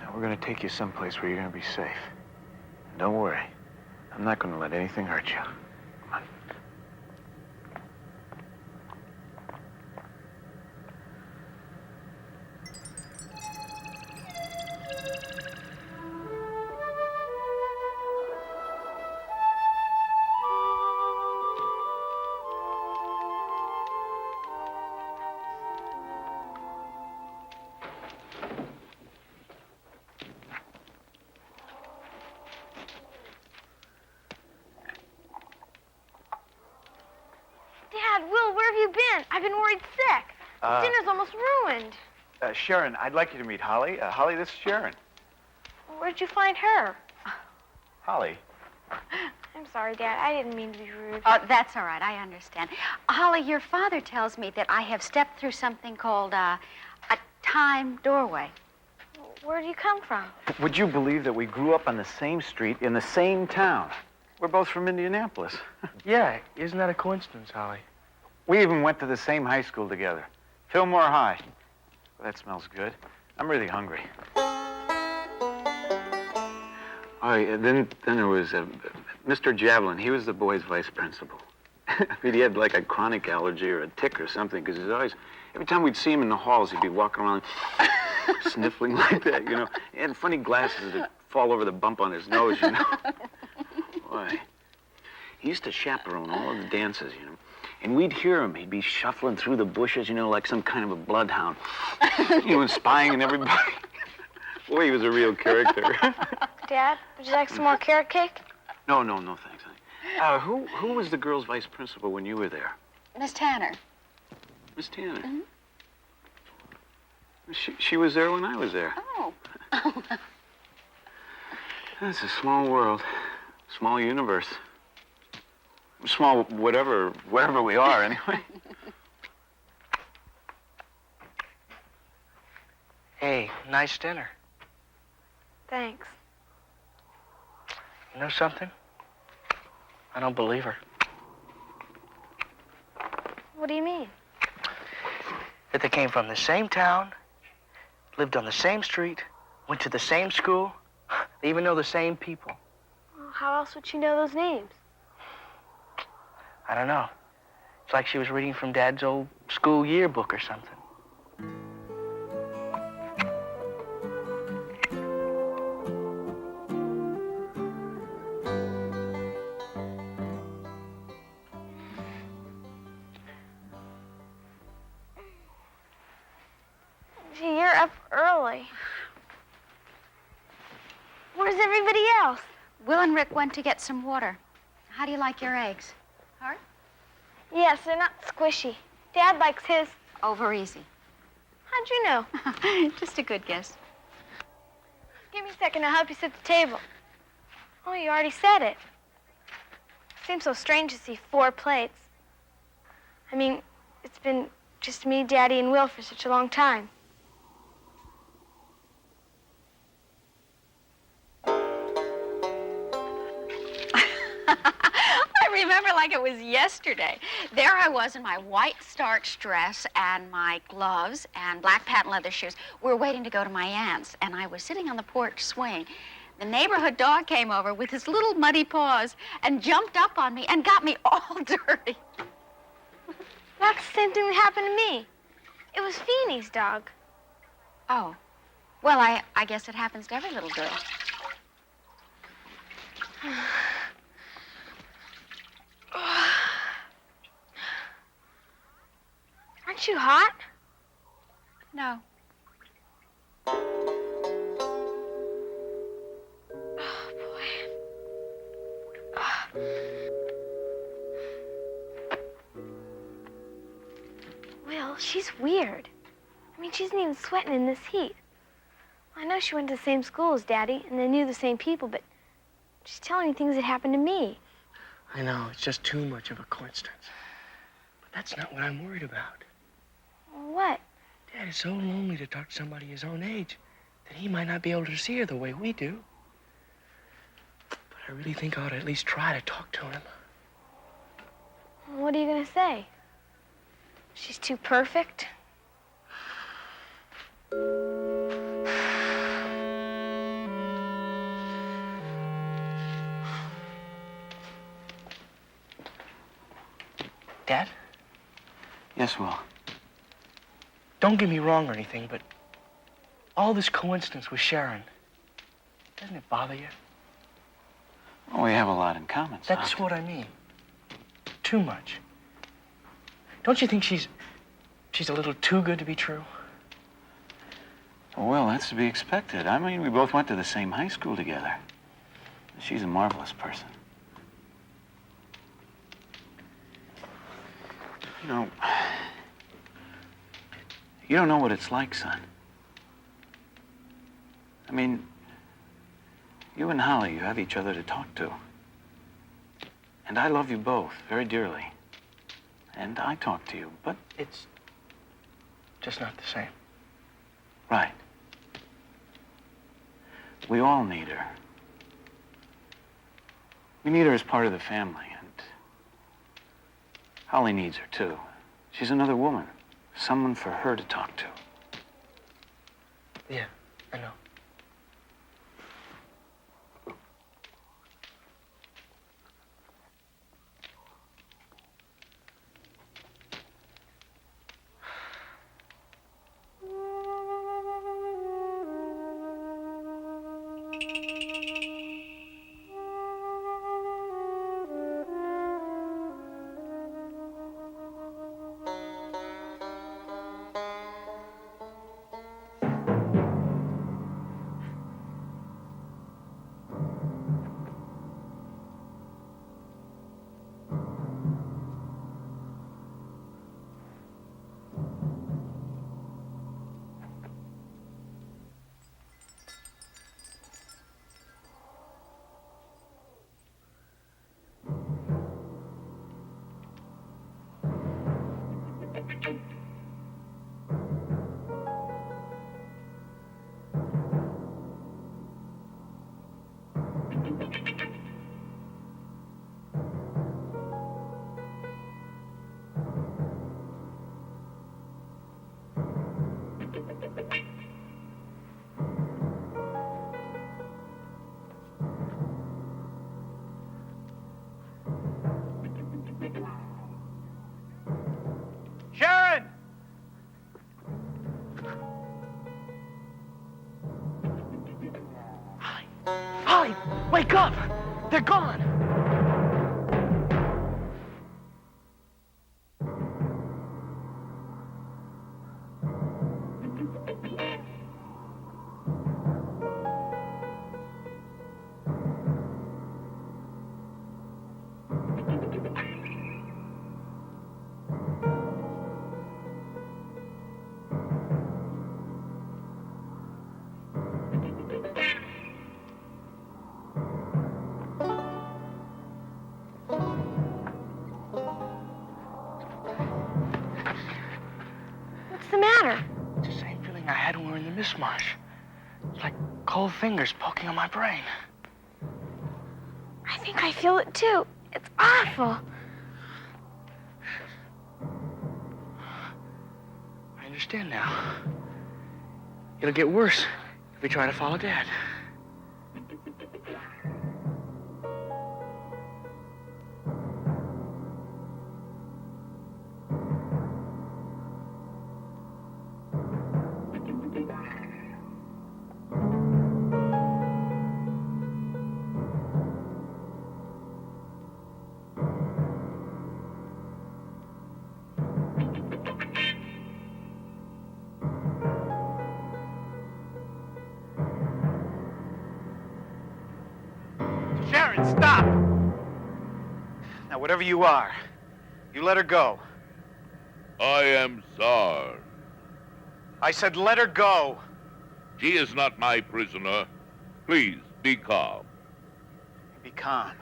Now, we're going to take you someplace where you're going to be safe. And don't worry. I'm not going to let anything hurt you. Come on. Dad, Will, where have you been? I've been worried sick. Dinner's almost ruined. Sharon, I'd like you to meet Holly. Holly, this is Sharon. Where'd you find her? Holly. I'm sorry, Dad. I didn't mean to be rude. Oh, that's all right. I understand. Holly, your father tells me that I have stepped through something called a time doorway. Where do you come from? Would you believe that we grew up on the same street in the same town? We're both from Indianapolis. Yeah, isn't that a coincidence, Holly? We even went to the same high school together. Fillmore High. Well, that smells good. I'm really hungry. Oh, yeah, then there was Mr. Javelin. He was the boys' vice principal. I mean, he had like a chronic allergy or a tick or something, because he's always, every time we'd see him in the halls, he'd be walking around sniffling like that, you know. He had funny glasses that fall over the bump on his nose, you know. Boy. He used to chaperone all of the dances, you know. And we'd hear him. He'd be shuffling through the bushes, you know, like some kind of a bloodhound. You know, spying on everybody. Boy, he was a real character. Dad, would you like some more carrot cake? No, thanks, honey. Who was the girl's vice principal when you were there? Miss Tanner. Miss Tanner? She was there when I was there. Oh. That's a small world, small universe. Small wherever we are, anyway. Hey, nice dinner. Thanks. You know something? I don't believe her. What do you mean? That they came from the same town, lived on the same street, went to the same school, they even know the same people. Well, how else would she know those names? I don't know. It's like she was reading from Dad's old school yearbook or something. Gee, you're up early. Where's everybody else? Will and Rick went to get some water. How do you like your eggs? Hard? Yes, they're not squishy. Dad likes his. Over easy. How'd you know? Just a good guess. Give me a second, I'll help you set the table. Oh, you already said it. Seems so strange to see 4 plates. I mean, it's been just me, Daddy, and Will for such a long time. I remember like it was yesterday. There I was in my white starch dress and my gloves and black patent leather shoes. We were waiting to go to my aunt's, and I was sitting on the porch swing. The neighborhood dog came over with his little muddy paws and jumped up on me and got me all dirty. That's the same thing that happened to me. It was Feeney's dog. Oh. Well, I guess it happens to every little girl. Aren't you hot? No. Oh, boy. Will, she's weird. I mean, she isn't even sweating in this heat. I know she went to the same school as Daddy, and they knew the same people, but she's telling me things that happened to me. I know, it's just too much of a coincidence. But that's not what I'm worried about. What? Dad is so lonely to talk to somebody his own age that he might not be able to see her the way we do. But I really think I ought to at least try to talk to him. What are you gonna say? She's too perfect? Dad? Yes, Will. Don't get me wrong or anything, but all this coincidence with Sharon, doesn't it bother you? Oh, we have a lot in common, son. That's what I mean. Too much. Don't you think she's a little too good to be true? Well, that's to be expected. I mean, we both went to the same high school together. She's a marvelous person. You don't know what it's like, son. I mean, you and Holly, you have each other to talk to. And I love you both very dearly. And I talk to you, but... It's just not the same. Right. We all need her. We need her as part of the family, and Holly needs her, too. She's another woman. Someone for her to talk to. Yeah, I know. Wake up! They're gone! What's the matter? It's the same feeling I had when we were in the mist marsh. It's like cold fingers poking on my brain. I think I feel it too. It's awful. I understand now. It'll get worse if we try to follow Dad. Sharon, stop! Now, whatever you are, you let her go. I am Tsar. I said let her go. She is not my prisoner. Please, be calm. Be calm.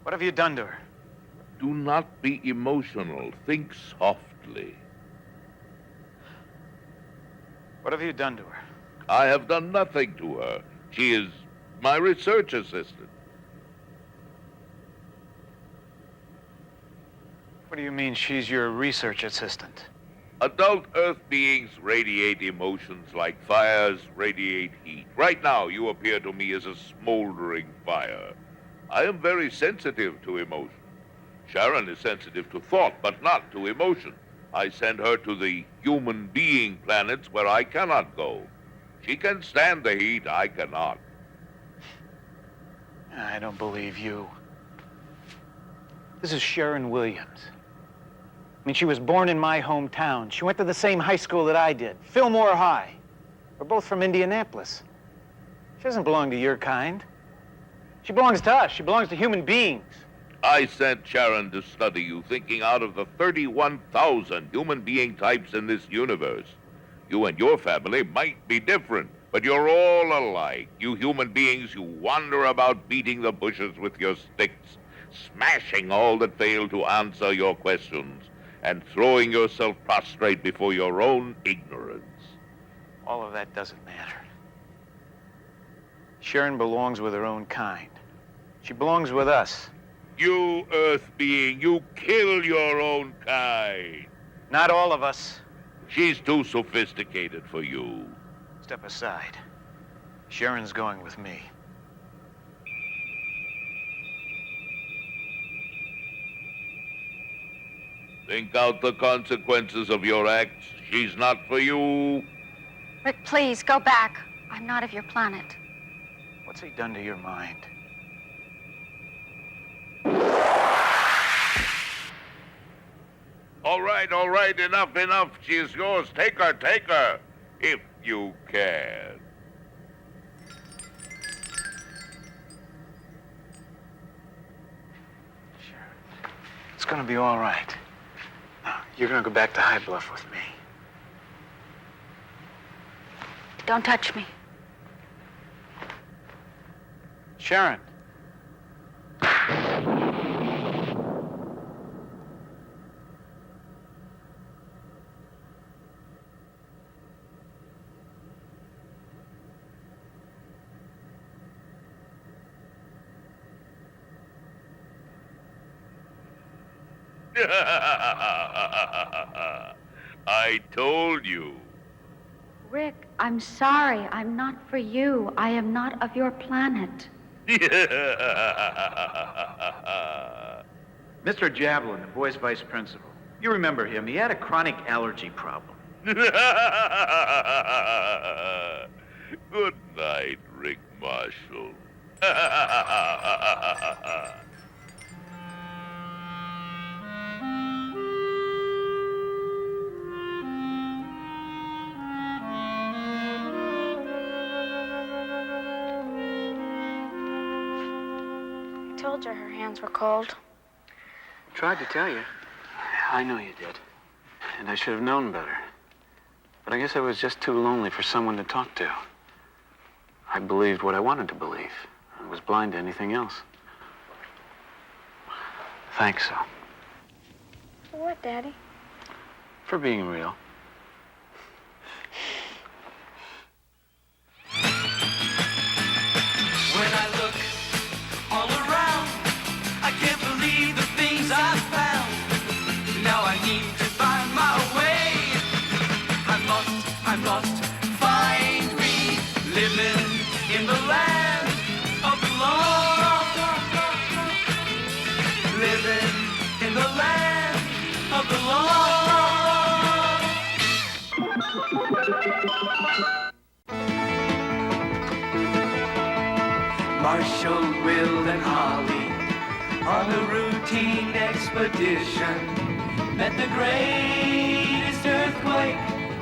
What have you done to her? Do not be emotional. Think softly. What have you done to her? I have done nothing to her. She is my research assistant. What do you mean she's your research assistant? Adult Earth beings radiate emotions like fires radiate heat. Right now, you appear to me as a smoldering fire. I am very sensitive to emotion. Sharon is sensitive to thought, but not to emotion. I send her to the human being planets where I cannot go. She can stand the heat, I cannot. I don't believe you. This is Sharon Williams. I mean, she was born in my hometown. She went to the same high school that I did, Fillmore High. We're both from Indianapolis. She doesn't belong to your kind. She belongs to us. She belongs to human beings. I sent Sharon to study you, thinking out of the 31,000 human being types in this universe. You and your family might be different, but you're all alike. You human beings, you wander about beating the bushes with your sticks, smashing all that fail to answer your questions, and throwing yourself prostrate before your own ignorance. All of that doesn't matter. Sharon belongs with her own kind. She belongs with us. You, Earth being, you kill your own kind. Not all of us. She's too sophisticated for you. Step aside. Sharon's going with me. Think out the consequences of your acts. She's not for you. Rick, please, go back. I'm not of your planet. What's he done to your mind? All right, enough. She is yours. Take her, if you can. It's gonna be all right. Now, you're gonna go back to High Bluff with me. Don't touch me. Sharon. I told you. Rick, I'm sorry. I'm not for you. I am not of your planet. Mr. Javelin, the boy's vice principal. You remember him. He had a chronic allergy problem. Good night, Rick Marshall. I told you her hands were cold. Tried to tell you. I know you did. And I should have known better. But I guess I was just too lonely for someone to talk to. I believed what I wanted to believe. I was blind to anything else. Thanks, Al. For what, Daddy? For being real. When I look all around, I can't believe the things I've found. Now I need to find my way. I'm lost, find me. Living in the land of the lost. Living in the land of the lost. Marshall, Will, and Holly on a routine expedition met the greatest earthquake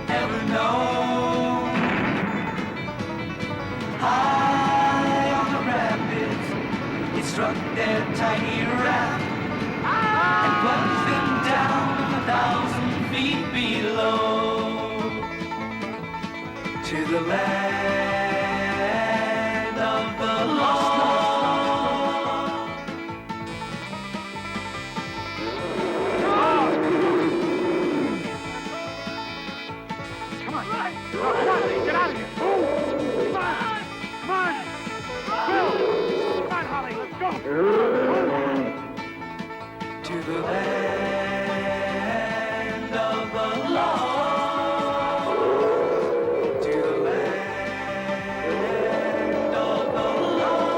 ever known. High on the rapids, it struck their tiny raft and plunged them down 1,000 feet below to the land of the lost. Come on, get out of here. Come on. Will, come on, Holly, let's go. To the land of the lost. To the land of the lost.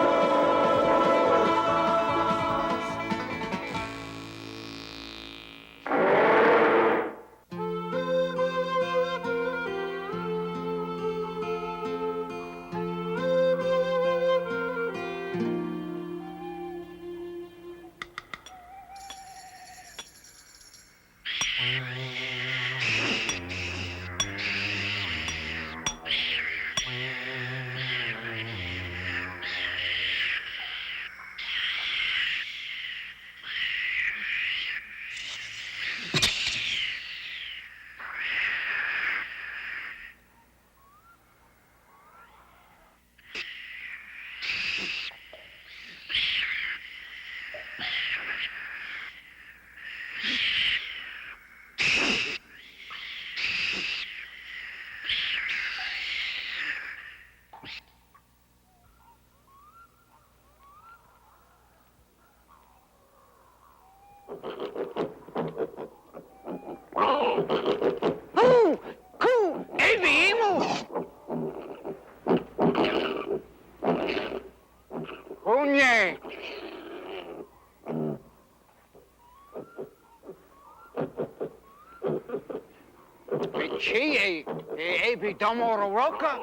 Cogne. Chi, ebi domoro roca.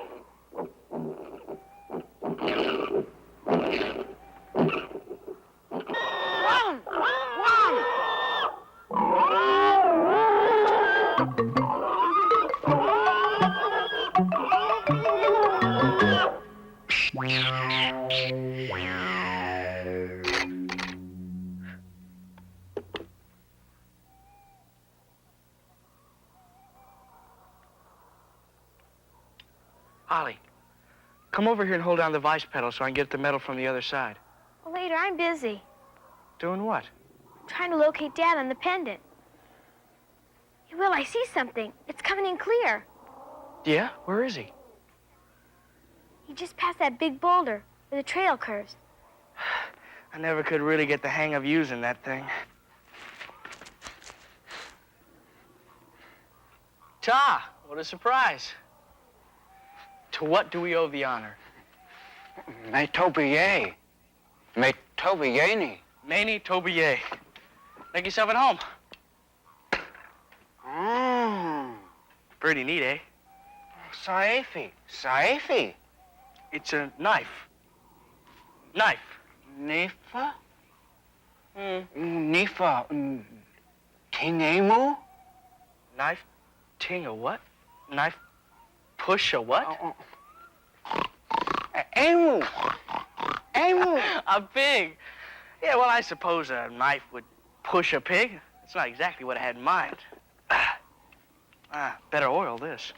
Ollie, come over here and hold down the vice pedal so I can get the metal from the other side. Well, later, I'm busy. Doing what? Trying to locate Dad on the pendant. Hey, Will, I see something. It's coming in clear. Yeah? Where is he? He just passed that big boulder where the trail curves. I never could really get the hang of using that thing. Ta! What a surprise. To what do we owe the honor? Me tobiye. Me tobiyeni. Many Tobier. Make yourself at home. Oh. Pretty neat, eh? Saifi. Saifi. It's a knife. Knife. Nifa? Nifa. Tingemu? Knife, ting a what? Knife, push a what? Emu. Emu. A pig. Yeah, well, I suppose a knife would push a pig. That's not exactly what I had in mind. Better oil this.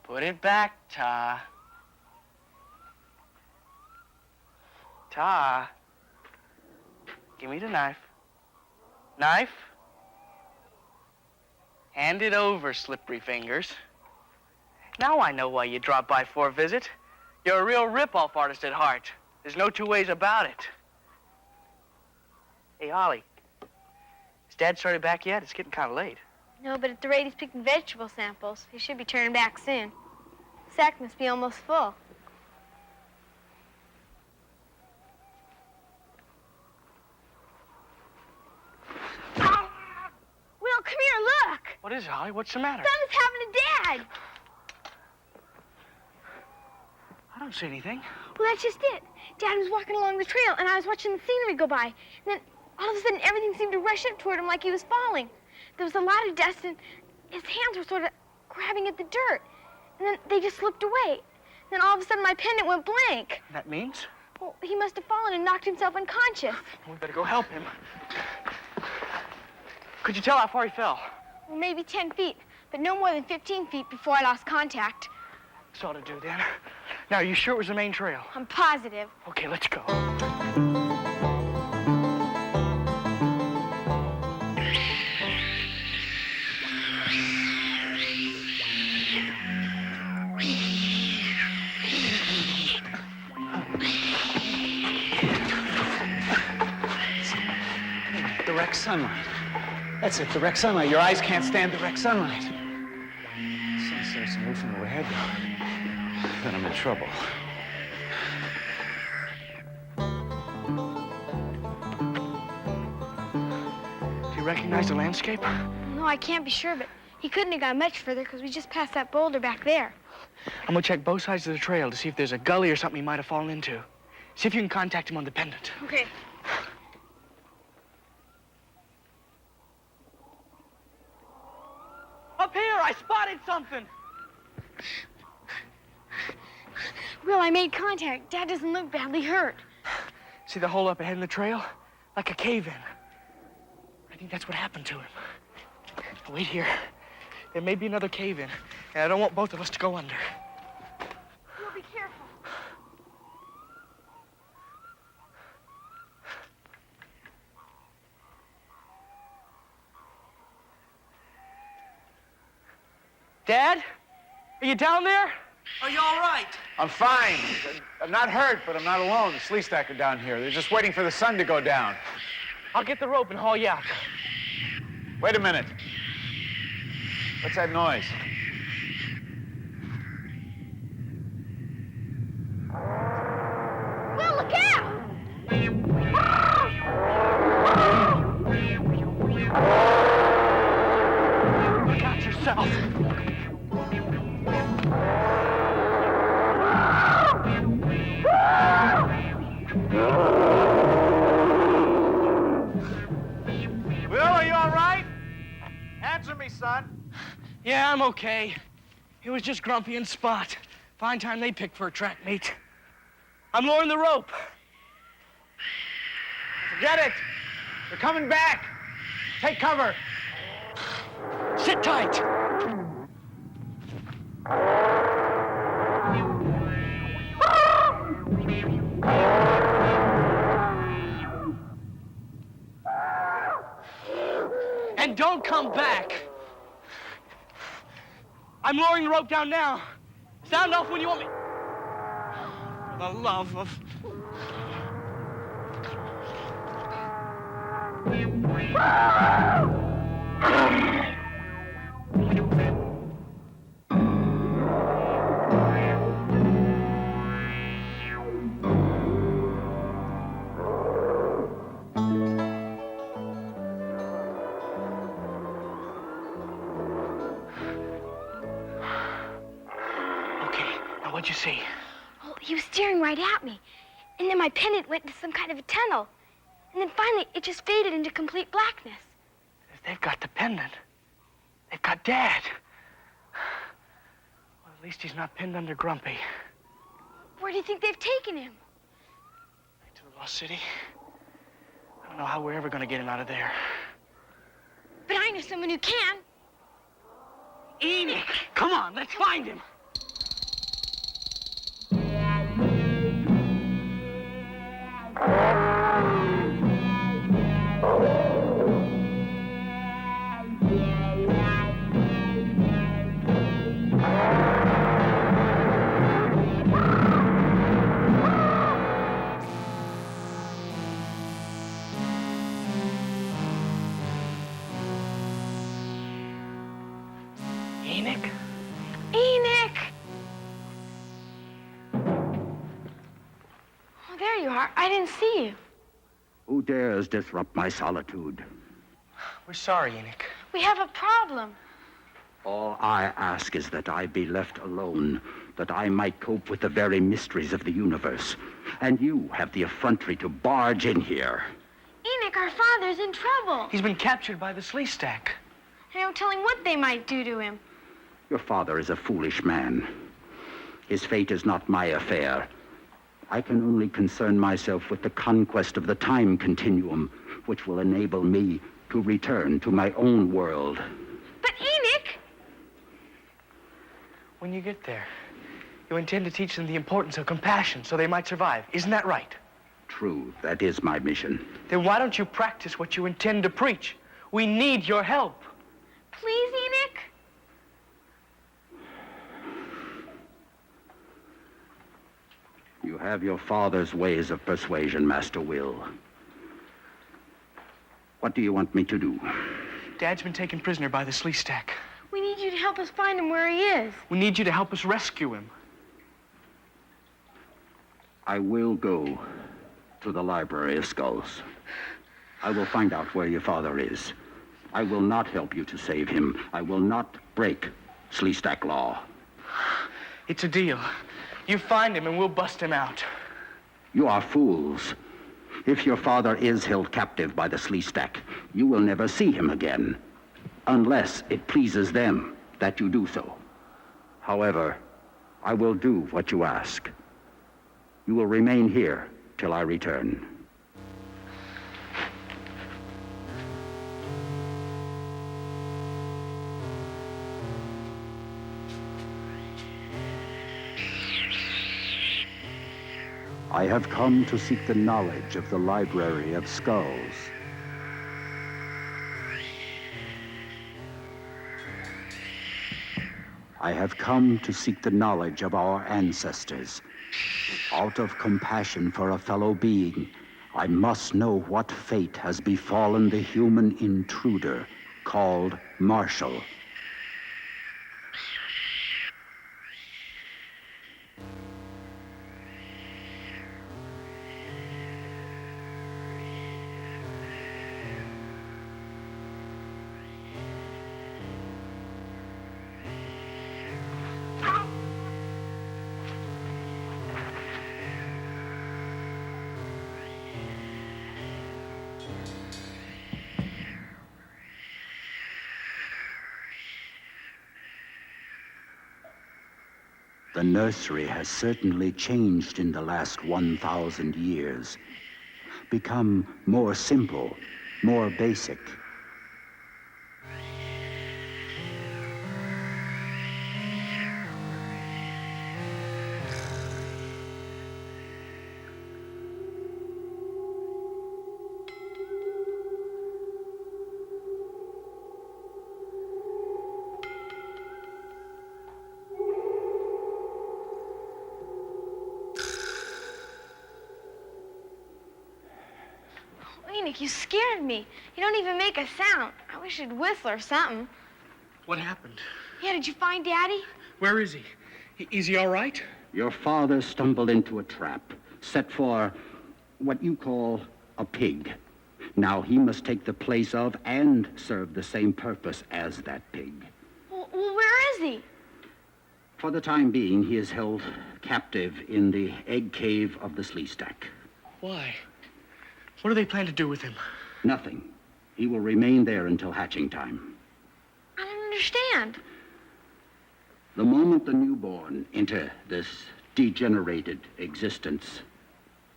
Put it back, Ta. Ta. Give me the knife. Knife. Hand it over, slippery fingers. Now I know why you dropped by for a visit. You're a real rip-off artist at heart. There's no two ways about it. Hey, Holly. Has Dad started back yet? It's getting kind of late. No, but at the rate he's picking vegetable samples, he should be turning back soon. The sack must be almost full. Will, come here, look! What is it, Holly? What's the matter? Something's happened to Dad! I don't see anything. Well, that's just it. Dad was walking along the trail, and I was watching the scenery go by. And then, all of a sudden, everything seemed to rush up toward him like he was falling. There was a lot of dust, and his hands were sort of grabbing at the dirt. And then they just slipped away. Then all of a sudden, my pendant went blank. That means? Well, he must have fallen and knocked himself unconscious. We better go help him. Could you tell how far he fell? Well, maybe 10 feet, but no more than 15 feet before I lost contact. That's ought to do, then. Now, are you sure it was the main trail? I'm positive. Okay, let's go. Direct sunlight. That's it, direct sunlight. Your eyes can't stand direct sunlight. The sun starts to move from overhead, though. Then I'm in trouble. Do you recognize the landscape? No, I can't be sure, but he couldn't have gone much further because we just passed that boulder back there. I'm gonna check both sides of the trail to see if there's a gully or something he might have fallen into. See if you can contact him on the pendant. Okay. Up here, I spotted something. Will, I made contact. Dad doesn't look badly hurt. See the hole up ahead in the trail? Like a cave-in. I think that's what happened to him. Wait here. There may be another cave-in, and I don't want both of us to go under. Will, be careful. Dad? Are you down there? Are you all right? I'm fine. I'm not hurt, but I'm not alone. The Sleestak are down here. They're just waiting for the sun to go down. I'll get the rope and haul you out. Wait a minute. What's that noise? Will, look out! Look out yourself. Will, are you all right? Answer me, son. Yeah, I'm okay. It was just Grumpy and Spot. Fine time they picked for a track meet. I'm lowering the rope. Forget it. They're coming back. Take cover. Sit tight. And don't come back. I'm lowering the rope down now. Sound off when you want me. For the love of... What'd you see? Well, he was staring right at me. And then my pendant went into some kind of a tunnel. And then finally, it just faded into complete blackness. They've got the pendant. They've got Dad. Well, at least he's not pinned under Grumpy. Where do you think they've taken him? Back to the Lost City. I don't know how we're ever going to get him out of there. But I know someone who can. Enoch! Come on, let's find him. Enoch? Enoch! Oh, there you are. I didn't see you. Who dares disrupt my solitude? We're sorry, Enoch. We have a problem. All I ask is that I be left alone, that I might cope with the very mysteries of the universe. And you have the effrontery to barge in here. Enoch, our father's in trouble. He's been captured by the Sleestak. And don't tell him what they might do to him. Your father is a foolish man. His fate is not my affair. I can only concern myself with the conquest of the time continuum, which will enable me to return to my own world. But Enoch! When you get there, you intend to teach them the importance of compassion so they might survive. Isn't that right? True, that is my mission. Then why don't you practice what you intend to preach? We need your help. Please, Enoch? You have your father's ways of persuasion, Master Will. What do you want me to do? Dad's been taken prisoner by the Sleestak. We need you to help us find him where he is. We need you to help us rescue him. I will go to the Library of Skulls. I will find out where your father is. I will not help you to save him. I will not break Sleestak law. It's a deal. You find him and we'll bust him out. You are fools. If your father is held captive by the Sleestak, you will never see him again, unless it pleases them that you do so. However, I will do what you ask. You will remain here till I return. I have come to seek the knowledge of the Library of Skulls. I have come to seek the knowledge of our ancestors. Out of compassion for a fellow being, I must know what fate has befallen the human intruder called Marshall. The nursery has certainly changed in the last 1,000 years. Become more simple, more basic. Enoch, you scared me. You don't even make a sound. I wish you'd whistle or something. What happened? Yeah, did you find Daddy? Where is he? Is he all right? Your father stumbled into a trap set for what you call a pig. Now he must take the place of and serve the same purpose as that pig. Well, where is he? For the time being, he is held captive in the egg cave of the Sleestak. Why? What do they plan to do with him? Nothing. He will remain there until hatching time. I don't understand. The moment the newborn enter this degenerated existence,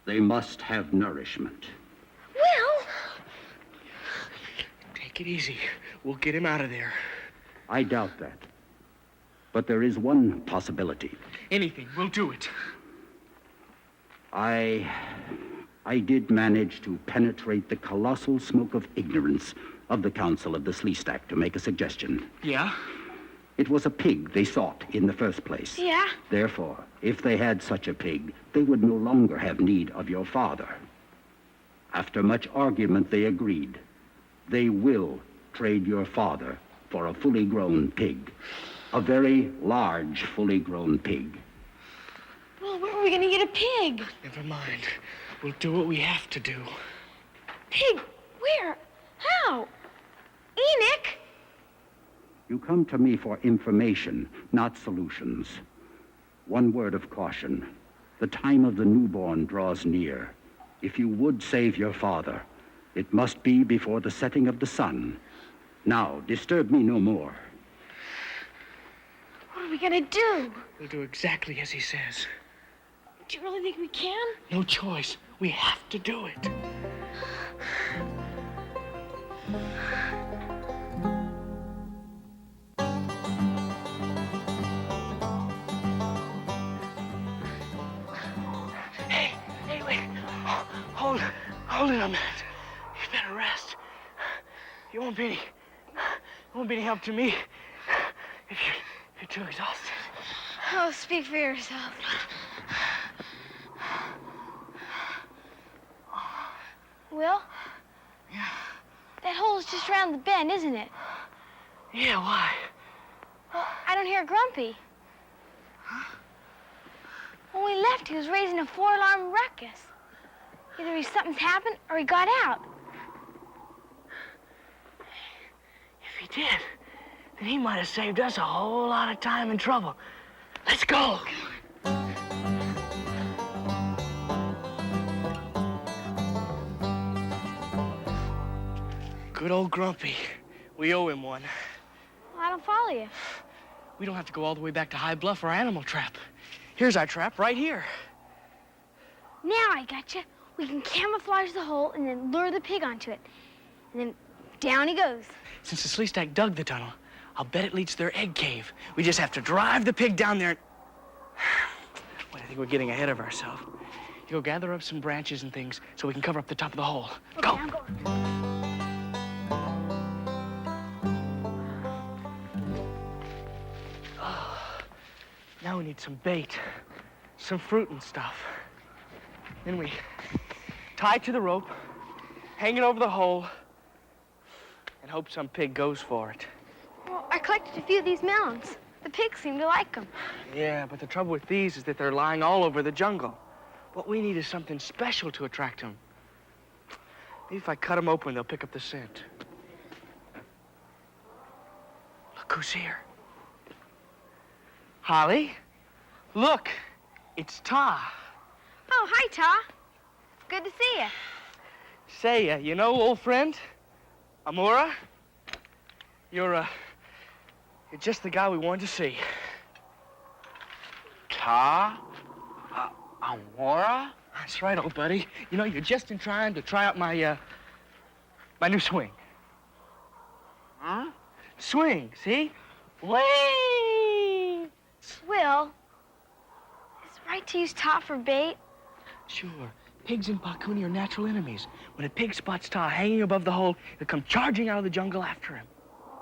they must have nourishment. Will! Take it easy. We'll get him out of there. I doubt that. But there is one possibility. Anything. We'll do it. I did manage to penetrate the colossal smoke of ignorance of the Council of the Sleestak to make a suggestion. Yeah? It was a pig they sought in the first place. Yeah? Therefore, if they had such a pig, they would no longer have need of your father. After much argument, they agreed. They will trade your father for a fully grown pig. A very large, fully grown pig. Well, where are we gonna get a pig? Never mind. We'll do what we have to do. Pig? Where? How? Enoch? You come to me for information, not solutions. One word of caution. The time of the newborn draws near. If you would save your father, it must be before the setting of the sun. Now, disturb me no more. What are we gonna do? We'll do exactly as he says. Do you really think we can? No choice. We have to do it. Hey, wait. Hold it a minute. You better rest. You won't be any help to me if you're too exhausted. Oh, speak for yourself. Will? Yeah? That hole's just around the bend, isn't it? Yeah, why? Well, I don't hear Grumpy. When we left, he was raising a 4-alarm ruckus. Either something's happened or he got out. If he did, then he might have saved us a whole lot of time and trouble. Let's go. Good old Grumpy. We owe him one. Well, I don't follow you. We don't have to go all the way back to High Bluff for our animal trap. Here's our trap right here. Now I gotcha. We can camouflage the hole and then lure the pig onto it. And then down he goes. Since the Sleestak dug the tunnel, I'll bet it leads to their egg cave. We just have to drive the pig down there. Wait, I think we're getting ahead of ourselves. You go gather up some branches and things so we can cover up the top of the hole. Okay, Go. I'm going. Now we need some bait, some fruit and stuff. Then we tie it to the rope, hang it over the hole, and hope some pig goes for it. Well, I collected a few of these melons. The pigs seem to like them. Yeah, but the trouble with these is that they're lying all over the jungle. What we need is something special to attract them. Maybe if I cut them open, they'll pick up the scent. Look who's here. Holly, look, it's Ta. Oh, hi, Ta. Good to see you. Say, you know, old friend, Amora, you're just the guy we wanted to see. Ta? Amora? That's right, old buddy. You know, you're just in trying to try out my new swing. Huh? Swing, see? Whee! Will, is it right to use Ta for bait? Sure. Pigs and Pakuni are natural enemies. When a pig spots Ta hanging above the hole, he'll come charging out of the jungle after him.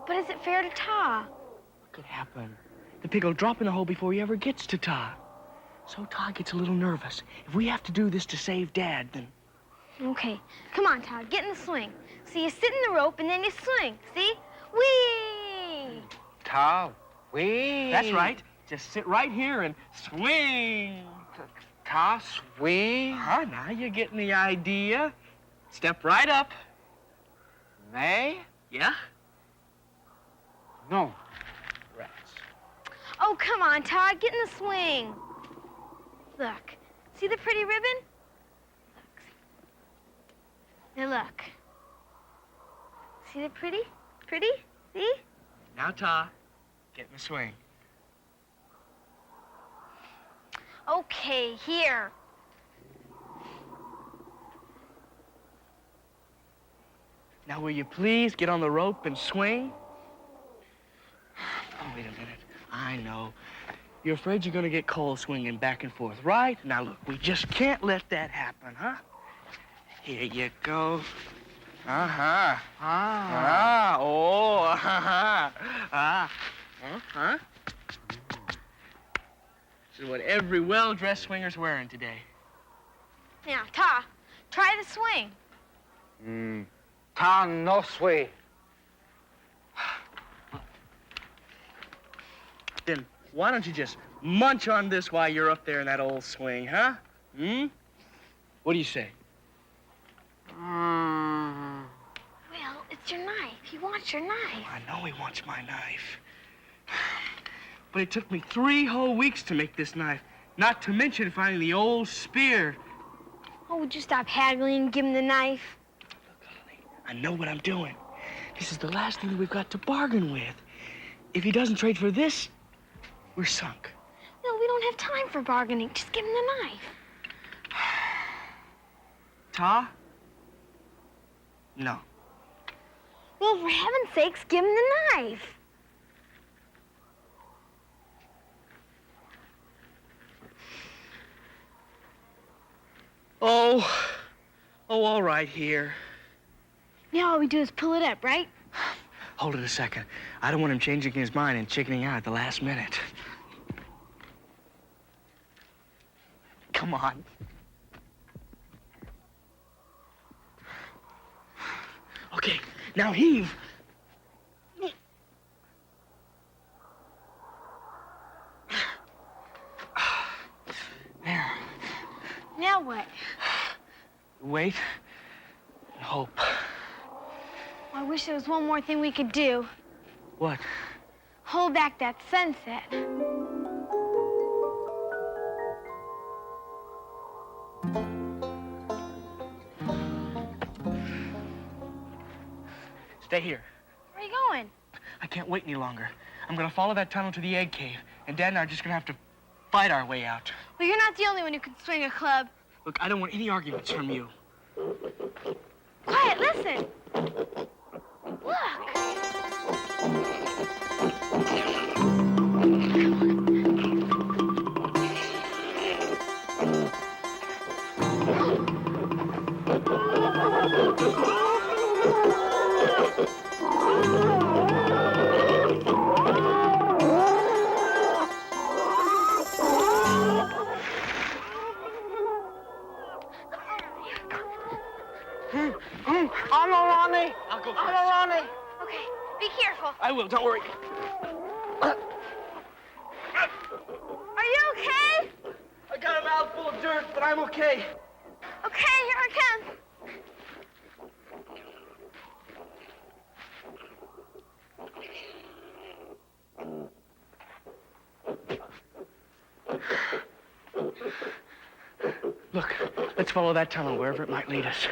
But is it fair to Ta? What could happen? The pig will drop in the hole before he ever gets to Ta. So Ta gets a little nervous. If we have to do this to save Dad, then... Okay, come on, Ta, get in the swing. So you sit in the rope and then you swing, see? Whee! Ta, wee. That's right. Just sit right here and swing. Ta, swing. Ah, now you're getting the idea. Step right up. May? Yeah? No. Rats. Oh, Oh, come on, Todd. Get in the swing. Look. See the pretty ribbon? Look. Now look. See the pretty? Pretty? See? Now, Ta, get in the swing. Okay, here. Now, will you please get on the rope and swing? Oh, wait a minute. I know. You're afraid you're going to get cold swinging back and forth, right? Now, look, we just can't let that happen, huh? Here you go. Uh-huh. Ah. Oh, uh-huh. Ah. Huh? This is what every well-dressed swinger's wearing today. Now, Ta, try the swing. Ta no sway. Then why don't you just munch on this while you're up there in that old swing, huh? Hmm? What do you say? Well, it's your knife. He wants your knife. I know he wants my knife. But it took me 3 whole weeks to make this knife, not to mention finding the old spear. Oh, would you stop haggling and give him the knife? Look, honey, I know what I'm doing. This is the last thing that we've got to bargain with. If he doesn't trade for this, we're sunk. No, we don't have time for bargaining. Just give him the knife. Ta? No. Well, for heaven's sakes, give him the knife. Oh, all right, here. Now all we do is pull it up, right? Hold it a second. I don't want him changing his mind and chickening out at the last minute. Come on. Okay, now heave. There. Now what? Wait and hope. I wish there was one more thing we could do. What? Hold back that sunset. Stay here. Where are you going? I can't wait any longer. I'm gonna follow that tunnel to the egg cave, and Dad and I are just gonna have to fight our way out. Well, you're not the only one who can swing a club. Look, I don't want any arguments from you. Quiet, listen. Look. I'll go first. Okay, be careful. I will, don't worry. Are you okay? I got a mouthful of dirt, but I'm okay. Okay, here I come. Look, let's follow that tunnel wherever it might lead us.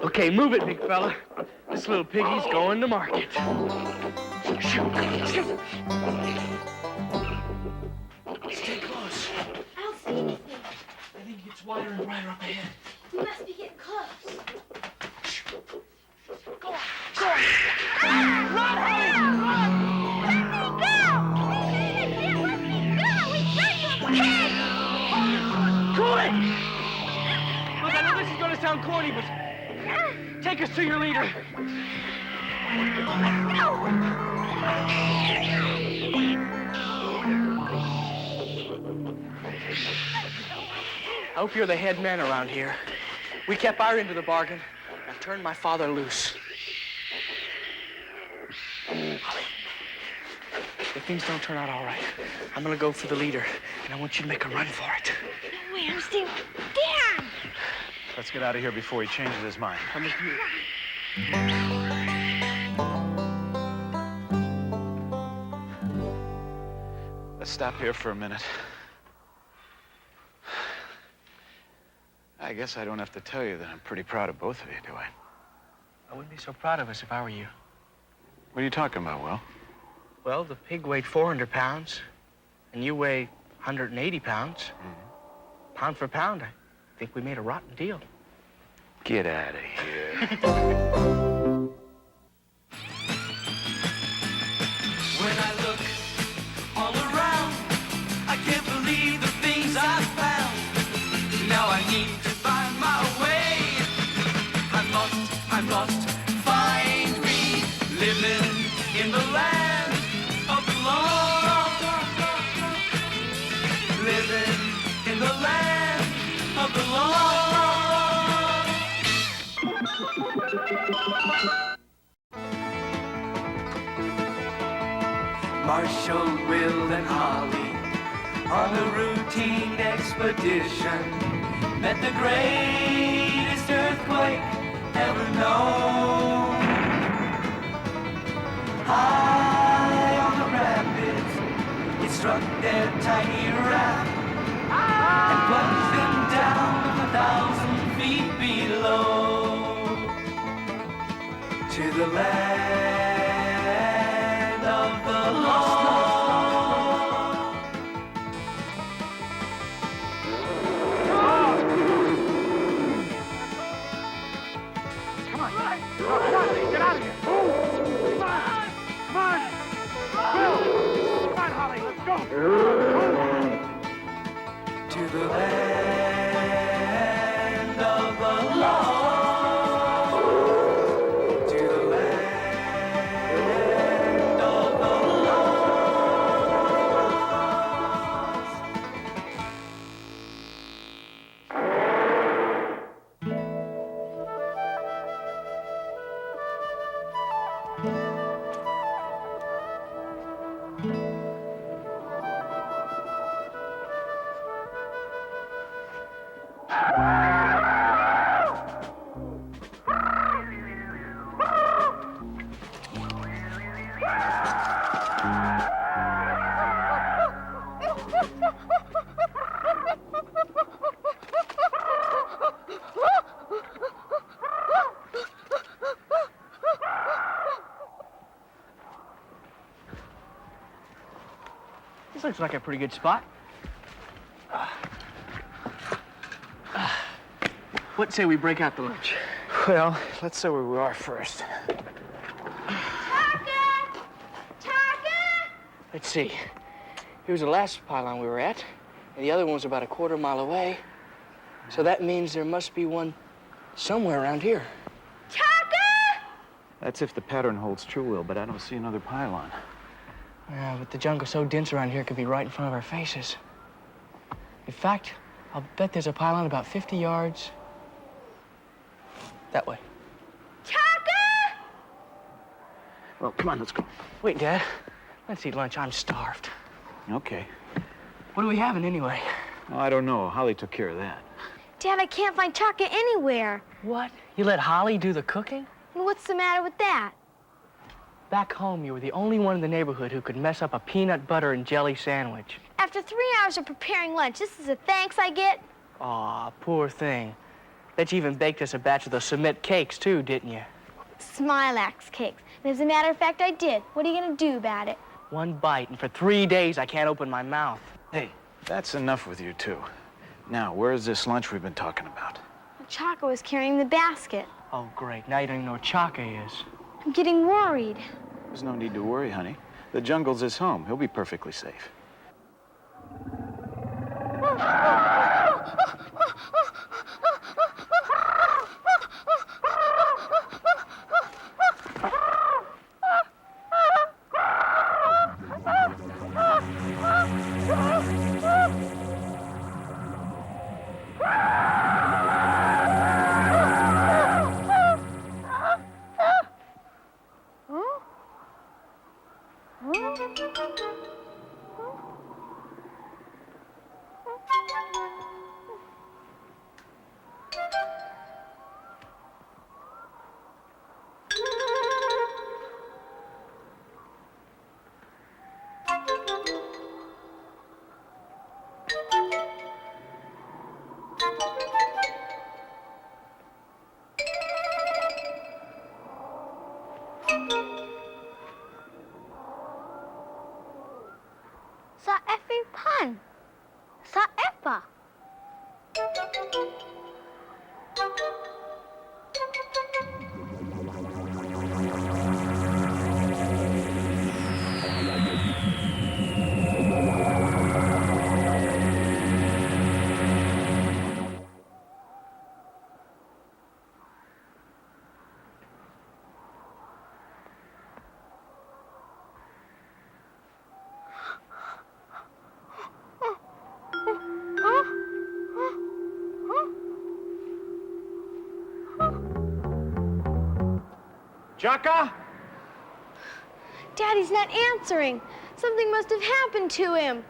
Okay, move it, big fella. This little piggy's going to market. Stay close. I don't see anything. I think it gets wider and brighter up ahead. We must be getting close. Go on, go on. Run, Helen, run! Let me go! Let me go! We got you, kid! Good! Look, I know this is going to sound corny, but take us to your leader. I hope you're the head man around here. We kept our end of the bargain. Now turn my father loose. If things don't turn out all right, I'm gonna go for the leader, and I want you to make a run for it. No way, I'm staying. Damn! Let's get out of here before he changes his mind. I'm with you. Let's stop here for a minute. I guess I don't have to tell you that I'm pretty proud of both of you, do I? I wouldn't be so proud of us if I were you. What are you talking about, Will? Well, the pig weighed 400 pounds, and you weigh 180 pounds. Mm-hmm. Pound for pound, I think we made a rotten deal. Get out of here. When I look all around, I can't believe the things I've found. Now I need to find my way. I must find me living in the land of the lost. Living in the land of the lost. Marshall, Will, and Holly on a routine expedition met the greatest earthquake ever known. High on the rapids, it struck their tiny raft and plunged them down 1,000 feet below to the land of the lost. Come on, get out of here. Come on. Will, come on, Holly, let's go. To the land of the lost. To the land of the lost. This looks like a pretty good spot. What say we break out the lunch? Well, let's see where we are first. Let's see. Here's the last pylon we were at, and the other one was about a quarter mile away. So that means there must be one somewhere around here. That's if the pattern holds true, Will, but I don't see another pylon. Yeah, but the jungle's so dense around here, it could be right in front of our faces. In fact, I'll bet there's a pylon about 50 yards that way. Well, come on, let's go. Wait, Dad. Let's eat lunch. I'm starved. Okay. What are we having anyway? Well, I don't know. Holly took care of that. Dad, I can't find Chaka anywhere. What? You let Holly do the cooking? And what's the matter with that? Back home, you were the only one in the neighborhood who could mess up a peanut butter and jelly sandwich. After 3 hours of preparing lunch, this is the thanks I get? Aw, poor thing. Bet you even baked us a batch of those cement cakes, too, didn't you? Smilax cakes. And as a matter of fact, I did. What are you going to do about it? One bite, and for 3 days, I can't open my mouth. Hey, that's enough with you two. Now, where's this lunch we've been talking about? Chaka was carrying the basket. Oh, great. Now you don't even know where Chaka is. I'm getting worried. There's no need to worry, honey. The jungle's his home. He'll be perfectly safe. Sa effing pan. Sa effa. Chaka? Daddy's not answering. Something must have happened to him.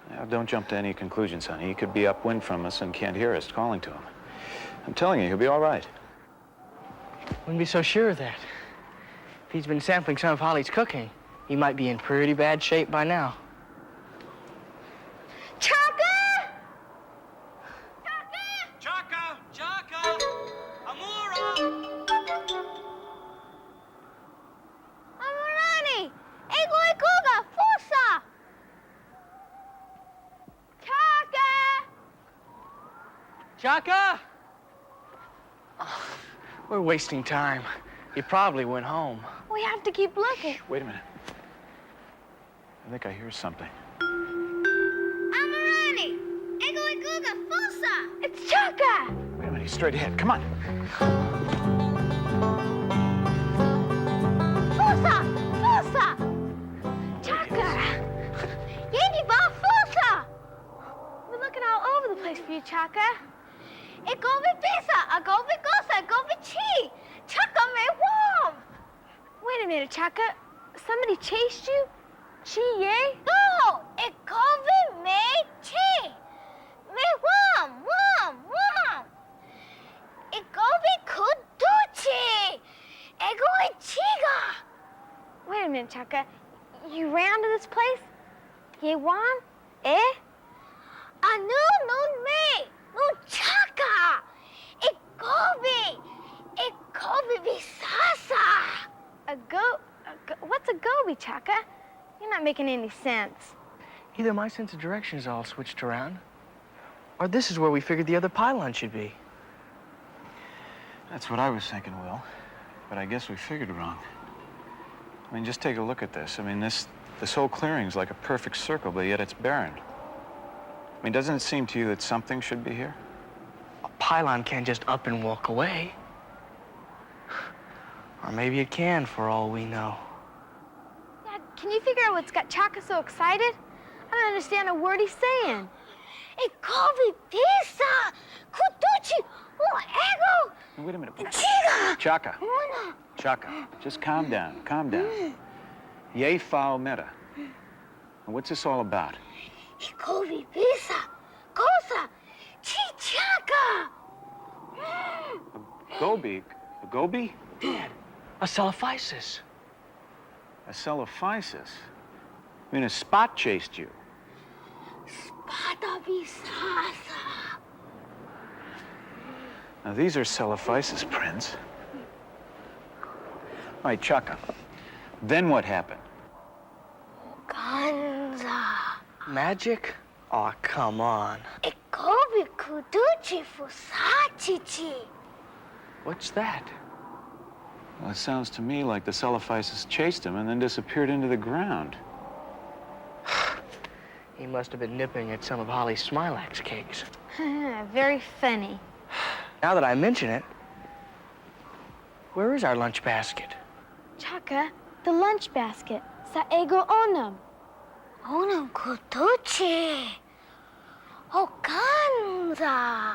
Now, don't jump to any conclusions, honey. He could be upwind from us and can't hear us calling to him. I'm telling you, he'll be all right. Wouldn't be so sure of that. If he's been sampling some of Holly's cooking, he might be in pretty bad shape by now. Chaka! Chaka! Chaka! Amura! Amorani! Ego iguga! Fusa! Chaka! Chaka! Oh, we're wasting time. He probably went home. We have to keep looking. Wait a minute. I think I hear something. Amorani! Ego iguga! Fusa! It's Chaka! Wait a minute, he's straight ahead. Come on. Fusa! Fusa! Chaka! Yendi ba Fusa! We're looking all over the place for you, Chaka. Ikovi pisa, agovi gosa, agovi chi. Chaka me wom. Wait a minute, Chaka. Somebody chased you? Chi ye? No! Ikovi me chi. Me wom, wom, wom. Ikovi kuduchi. Ego chiga. Wait a minute, Chaka. You ran to this place? Ye won? Eh? Anu nun me. Nun Chaka. Ikovi visasa. What's a gobi, Chaka? You're not making any sense. Either my sense of direction is all switched around, or this is where we figured the other pylon should be. That's what I was thinking, Will. But I guess we figured wrong. I mean, just take a look at this. I mean, this whole clearing's like a perfect circle, but yet it's barren. I mean, doesn't it seem to you that something should be here? A pylon can't just up and walk away. Or maybe it can, for all we know. Dad, can you figure out what's got Chaka so excited? I don't understand a word he's saying. Ikovi pisa. Kuduchi. Ego. Wait a minute. Chiga. Chaka. Chaka, just calm down. Calm down. Ye foul meta. And what's this all about? Ikovi pisa. Kosa. Chichaka. Gobi? A gobi? Dad, a celophysis. A celophysis? I mean, a spot chased you. Spada visasa. Now, these are celophysis prints. All right, Chaka. Then what happened? Ganza. Magic? Oh, come on. Ikovi kuduchi fusachichi. What's that? Well, it sounds to me like the celophysis chased him and then disappeared into the ground. He must have been nipping at some of Holly's Smilax cakes. Very funny. Now that I mention it, where is our lunch basket? Chaka, the lunch basket. Sa ego onam. Onam kuduchi. Okanza.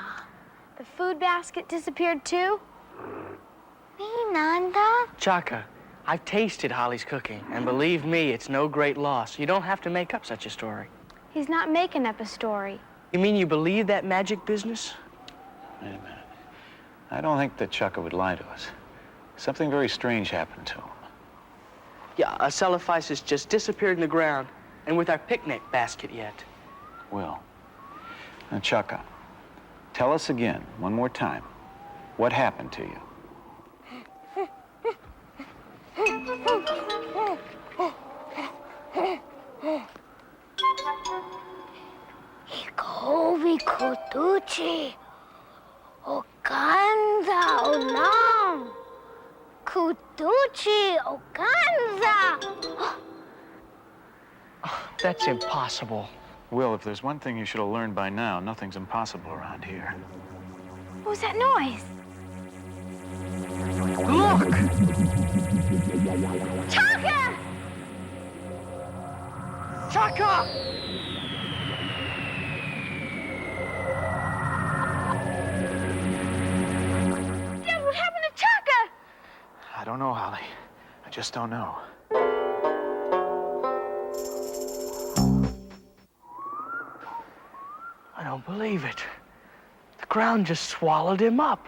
The food basket disappeared too? Nanda? Chaka, I've tasted Holly's cooking, and believe me, it's no great loss. You don't have to make up such a story. He's not making up a story. You mean you believe that magic business? Wait a minute. I don't think that Chaka would lie to us. Something very strange happened to him. Yeah, a celophysis just disappeared in the ground, and with our picnic basket yet. Will. Now, Chaka, tell us again, one more time, what happened to you? Kutuchi Okanza. That's impossible. Will, if there's one thing you should have learned by now, nothing's impossible around here. What was that noise? Look! Chaka! Chaka! Dad, what happened to Chaka? I don't know, Holly. I just don't know. I don't believe it. The ground just swallowed him up.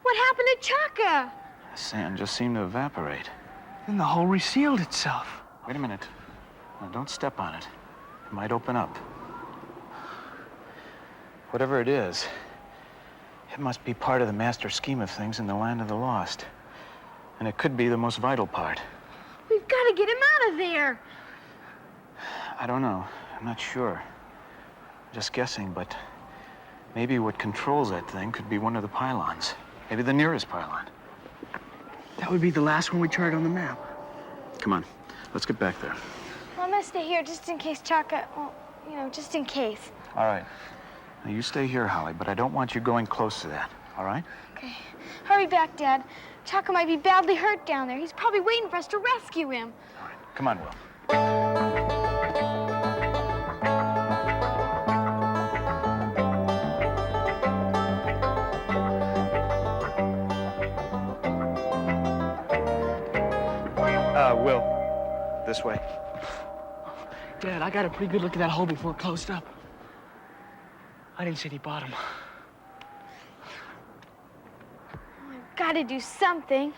What happened to Chaka? The sand just seemed to evaporate. Then the hole resealed itself. Wait a minute. Now, don't step on it. It might open up. Whatever it is, it must be part of the master scheme of things in the land of the lost. And it could be the most vital part. We've got to get him out of there. I don't know. I'm not sure. Just guessing, but maybe what controls that thing could be one of the pylons. Maybe the nearest pylon. That would be the last one we charted on the map. Come on, let's get back there. Well, I'm gonna stay here just in case Chaka, well, you know, just in case. All right. Now, you stay here, Holly, but I don't want you going close to that, all right? Okay. Hurry back, Dad. Chaka might be badly hurt down there. He's probably waiting for us to rescue him. All right. Come on, Will. Will, this way. Dad, I got a pretty good look at that hole before it closed up. I didn't see any bottom. I've got to do something.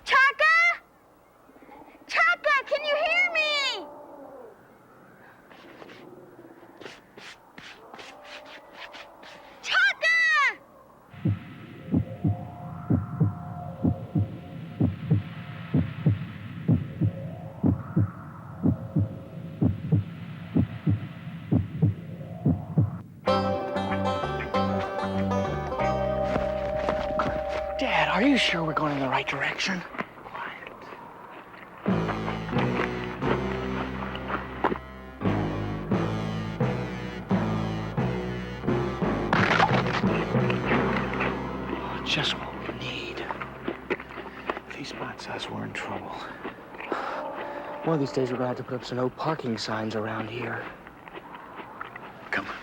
Chaka! Chaka, can you hear me? Chaka! Dad, are you sure we're going in the right direction? Just what we need. If he spots us, we're in trouble. One of these days, we're gonna have to put up some no parking signs around here. Come on.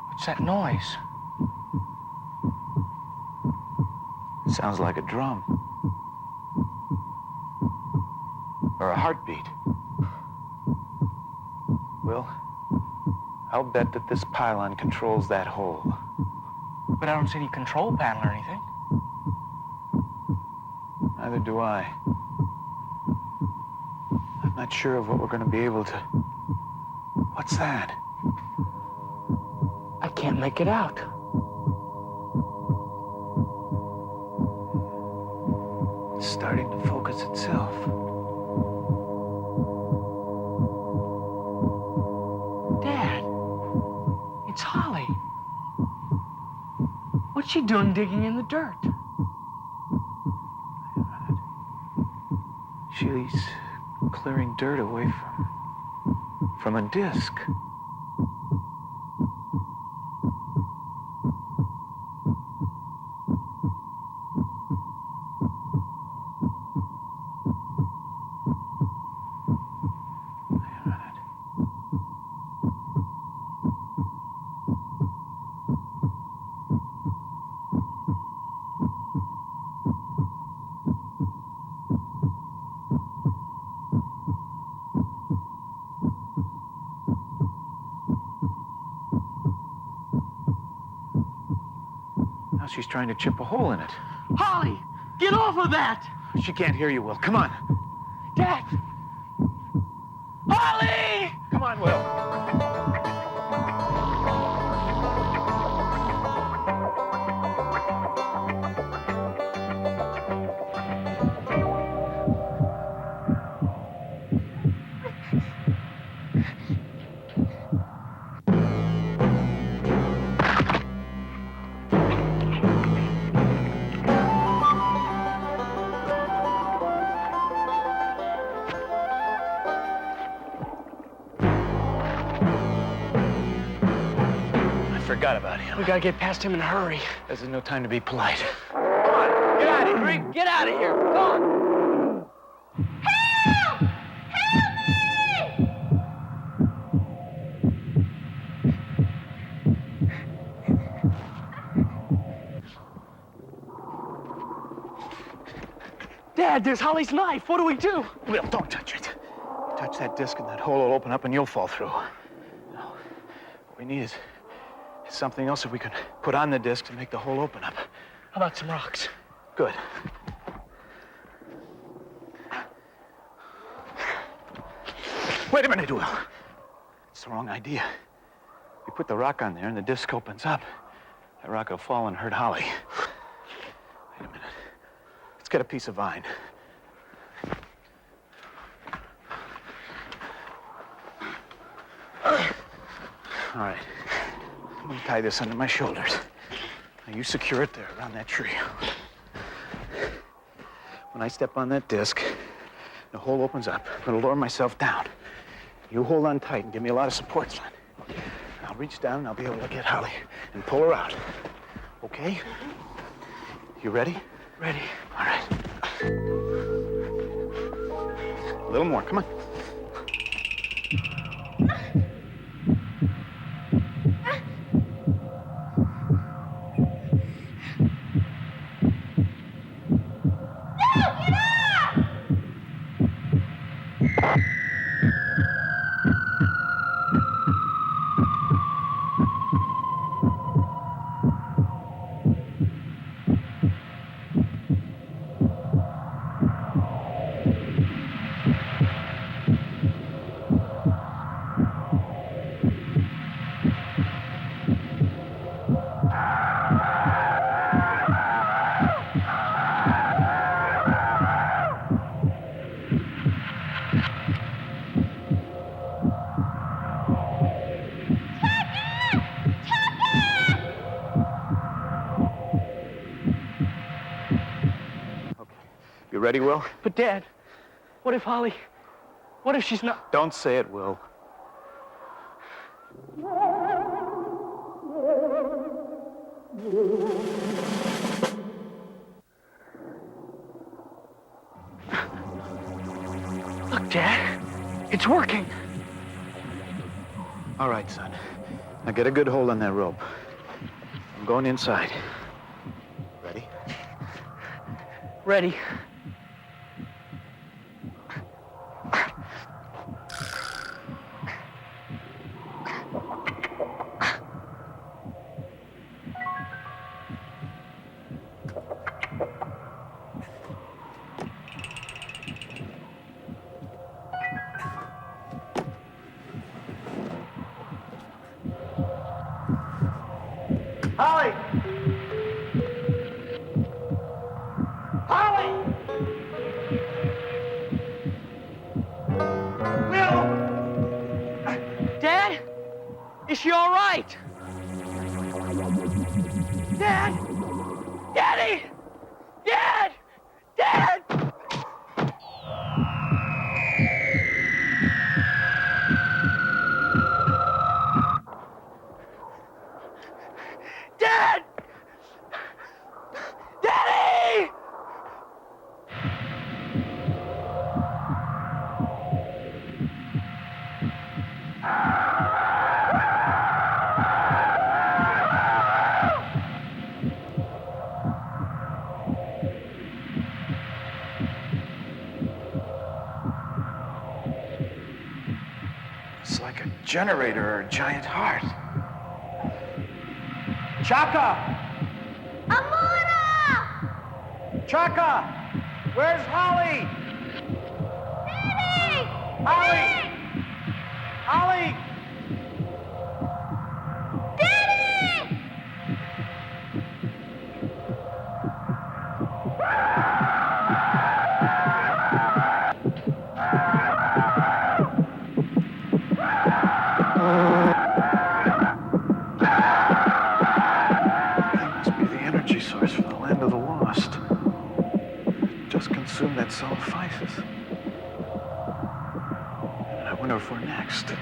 What's that noise? Sounds like a drum. Or a heartbeat. Will, I'll bet that this pylon controls that hole. But I don't see any control panel or anything. Neither do I. I'm not sure of what we're going to be able to... What's that? I can't make it out. It's starting to focus itself. Dad, it's Holly. What's she doing digging in the dirt? She's clearing dirt away from a disc. Now she's trying to chip a hole in it. Holly, get off of that! She can't hear you, Will. Come on. Dad! Holly! Come on, Will. forgot about him. We gotta get past him in a hurry. This is no time to be polite. Come on, get out of here. Get out of here. Come on. Dad, there's Holly's knife. What do we do? Will, don't touch it. Touch that disc and that hole will open up and you'll fall through. No. What we need is something else that we can put on the disc to make the hole open up. How about some rocks? Good. Wait a minute, Will. It's the wrong idea. You put the rock on there and the disc opens up. That rock will fall and hurt Holly. Wait a minute. Let's get a piece of vine. All right. I'm gonna tie this under my shoulders. Now you secure it there around that tree. When I step on that disc, the hole opens up. I'm gonna lower myself down. You hold on tight and give me a lot of support, son. I'll reach down and I'll be able to get Holly and pull her out. Okay? You ready? Ready. All right. A little more, come on. You ready, Will? But Dad, what if she's not? Don't say it, Will. Look, Dad, it's working. All right, son. Now get a good hold on that rope. I'm going inside. Ready? Ready. Holly! Holly! Will! Dad, is she all right? Dad! Daddy! Dad! Dad! Dad! Daddy! It's like a generator or a giant heart. Chaka! Amora! Chaka! Where's Holly? Daddy! Holly! Holly! Daddy! Must be the energy source from the land of the lost. Just consumed that solid physis. And I wonder if we're next.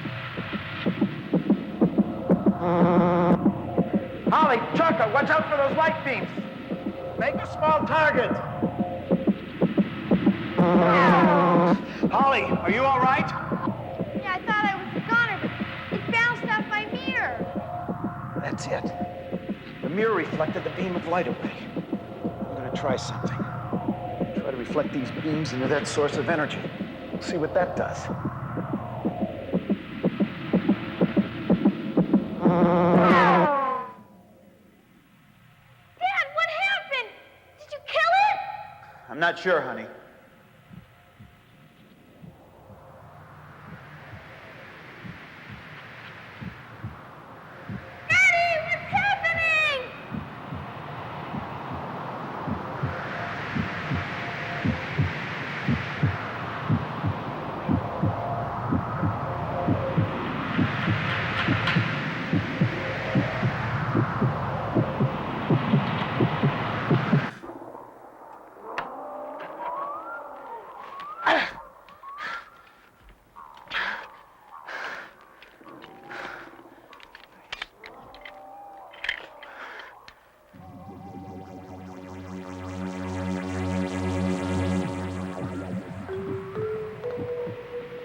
Chaka, watch out for those light beams. Make a small target. Holly, are you all right? Yeah, I thought I was a goner, but it bounced off my mirror. That's it. The mirror reflected the beam of light away. I'm gonna try something. Try to reflect these beams into that source of energy. We'll see what that does. Dad, what happened? Did you kill it? I'm not sure, honey. Daddy, what's happening?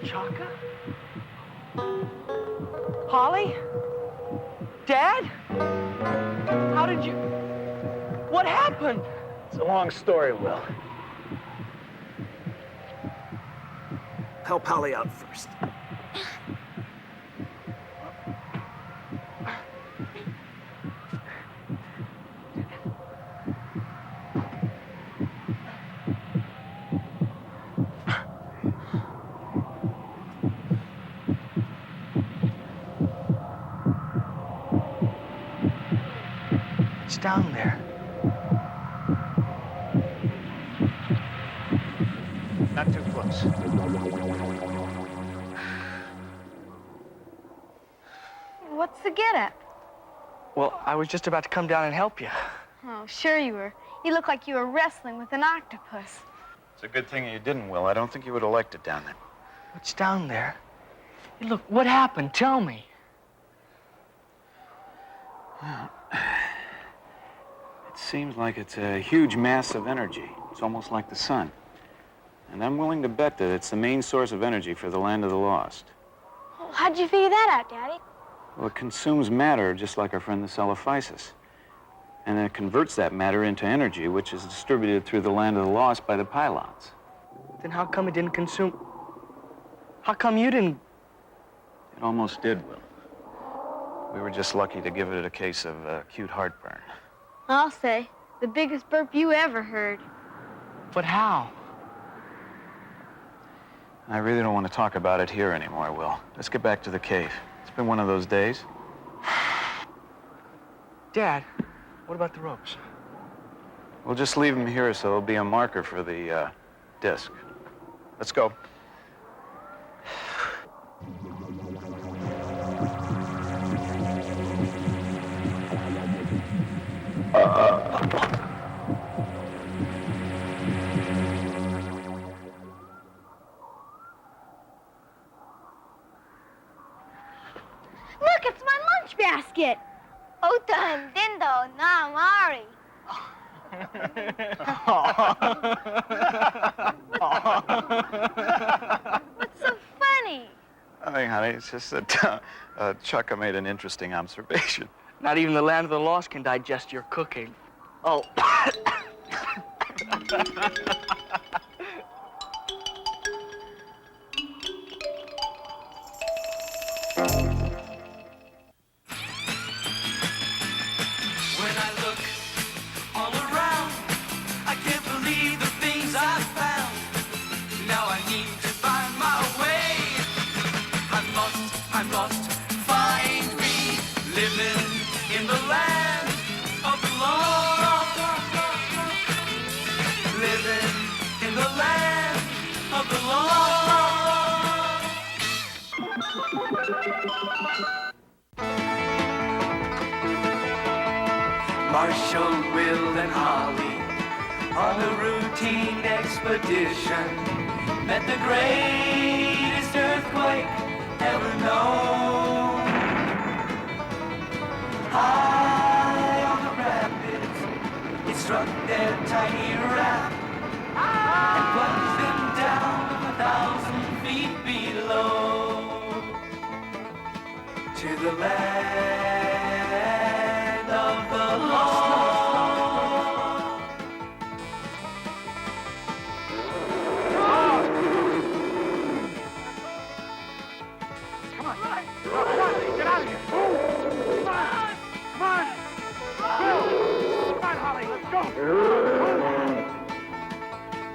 Chaka? Holly? Dad? How did you... What happened? It's a long story, Will. Help Holly out first. It's down there. Not too close. What's the get-up? Well, I was just about to come down and help you. Oh, sure you were. You look like you were wrestling with an octopus. It's a good thing you didn't, Will. I don't think you would have liked it down there. What's down there? Hey, look, what happened? Tell me. It seems like it's a huge mass of energy. It's almost like the sun. And I'm willing to bet that it's the main source of energy for the Land of the Lost. Oh, how'd you figure that out, Daddy? Well, it consumes matter just like our friend the Celophysis. And then it converts that matter into energy, which is distributed through the Land of the Lost by the Pylons. Then how come it didn't consume... How come you didn't... It almost did, Will. We were just lucky to give it a case of acute heartburn. I'll say, the biggest burp you ever heard. But how? I really don't want to talk about it here anymore, Will. Let's get back to the cave. It's been one of those days. Dad, what about the ropes? We'll just leave them here so it'll be a marker for the disc. Let's go. Look, it's my lunch basket. Ota and Dindo na Mari. What's so funny? Nothing, honey. It's just that Chaka made an interesting observation. Not even the Land of the Lost can digest your cooking. Oh. When I look all around, I can't believe the things I found. Now I need to find my way. I'm lost, find me. Living in the land of the lost. Living in the land of the lost. Marshall, Will, and Holly on a routine expedition met the greatest earthquake ever known. High on the struck their tiny raft and plunged them down 1,000 feet below to the land of the lost. Come on, get out of here. Come on. Come on, Holly, let's go.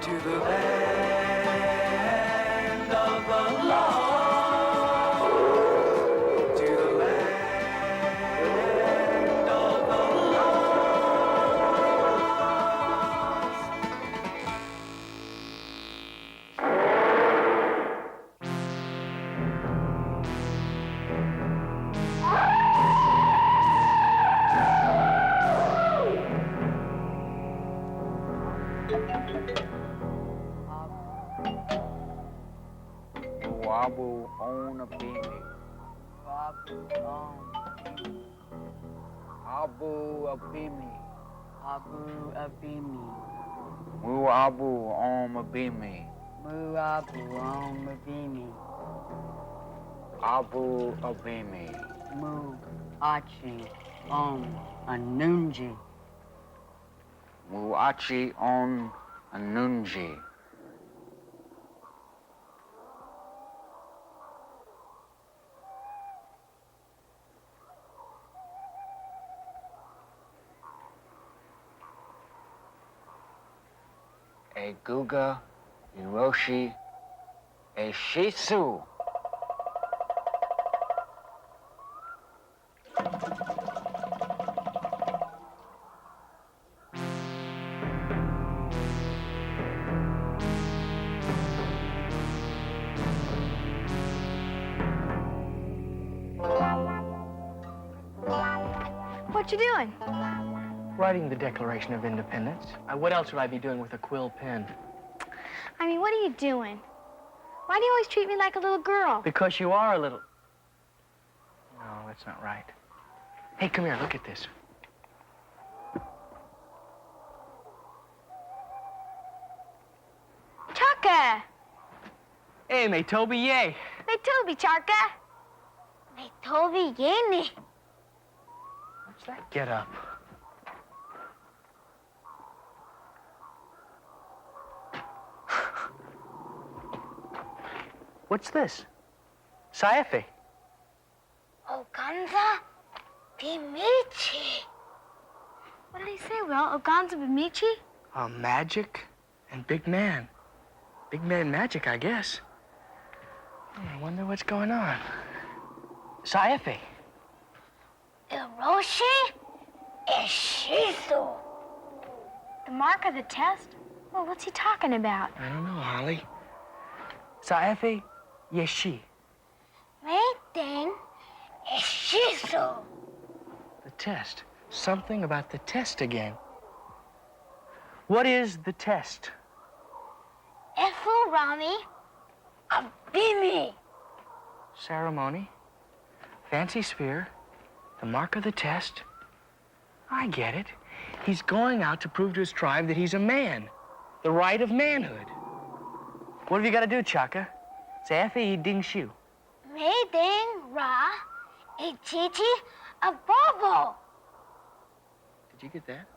To the land of the lost. To the land of the lost. Abu on a beamy. Abu Abimi. Abu Abimi. Mu Abu on a beamy. Mu Abu on a beamy. Abu Abimi. Mu Achi on a nunji. Mu Achi on a nunji. A Guga, Hiroshi, a Shisu. What you doing? Writing the Declaration of Independence. What else would I be doing with a quill pen? I mean, what are you doing? Why do you always treat me like a little girl? Because you are a little... No, that's not right. Hey, come here, look at this. Chaka! Hey, may Toby yay. May Toby, Charka. May Toby yeni. What's that get up? What's this? Saife. Oganza Bimichi. What did he say, Will? Oganza Bimichi? Magic and big man. Big man magic, I guess. I wonder what's going on. Saife. Hiroshi Ishizu. The mark of the test? Well, what's he talking about? I don't know, Holly. Saife Yeshi. Meiten Ishizu. The test. Something about the test again. What is the test? Efu Rami Abimi. Ceremony. Fancy sphere. The mark of the test. I get it. He's going out to prove to his tribe that he's a man. The right of manhood. What have you got to do, Chaka? Saife Ding Shu. Meiten Ra Ichichi Abobo. Did you get that?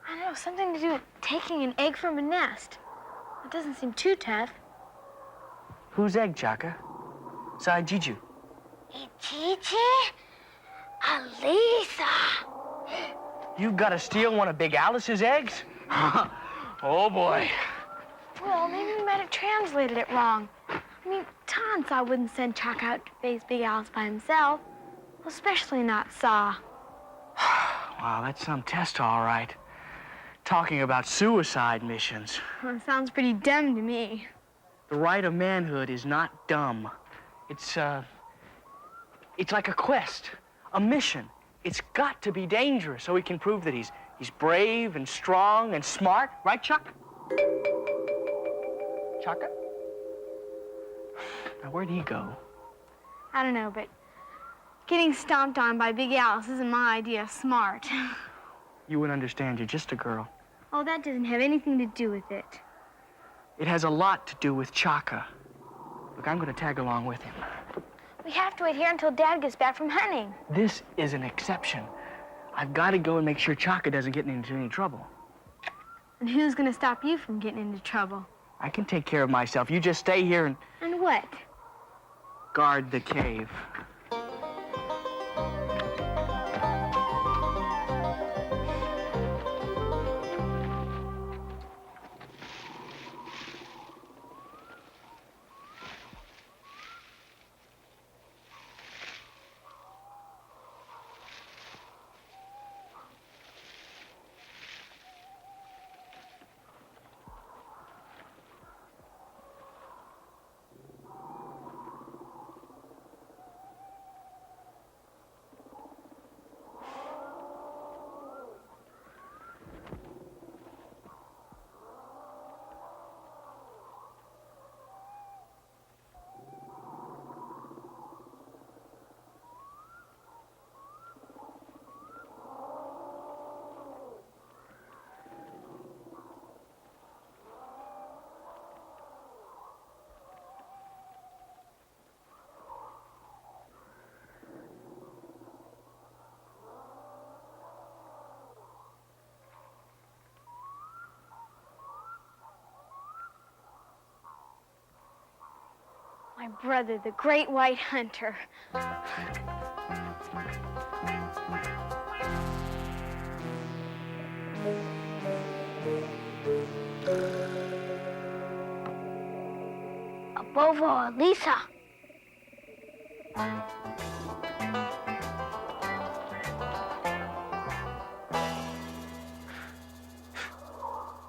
I don't know, something to do with taking an egg from a nest. It doesn't seem too tough. Whose egg, Chaka? Saijiju. Ichichi Alisa. You've got to steal one of Big Alice's eggs? Oh, boy. Well, maybe we might have translated it wrong. I mean, Tansa wouldn't send Chaka out to face Big Alice by himself. Well, especially not Sa. Wow, that's some test, all right. Talking about suicide missions. Well, it sounds pretty dumb to me. The right of manhood is not dumb. It's like a quest, a mission. It's got to be dangerous so he can prove that he's brave and strong and smart. Right, Chuck? Chaka? Now, where'd he go? I don't know, but getting stomped on by Big Alice isn't my idea of smart. You wouldn't understand. You're just a girl. Oh, that doesn't have anything to do with it. It has a lot to do with Chaka. Look, I'm going to tag along with him. We have to wait here until Dad gets back from hunting. This is an exception. I've got to go and make sure Chaka doesn't get into any trouble. And who's going to stop you from getting into trouble? I can take care of myself. You just stay here and And what? guard the cave. My brother, the great white hunter. A bovo, Lisa.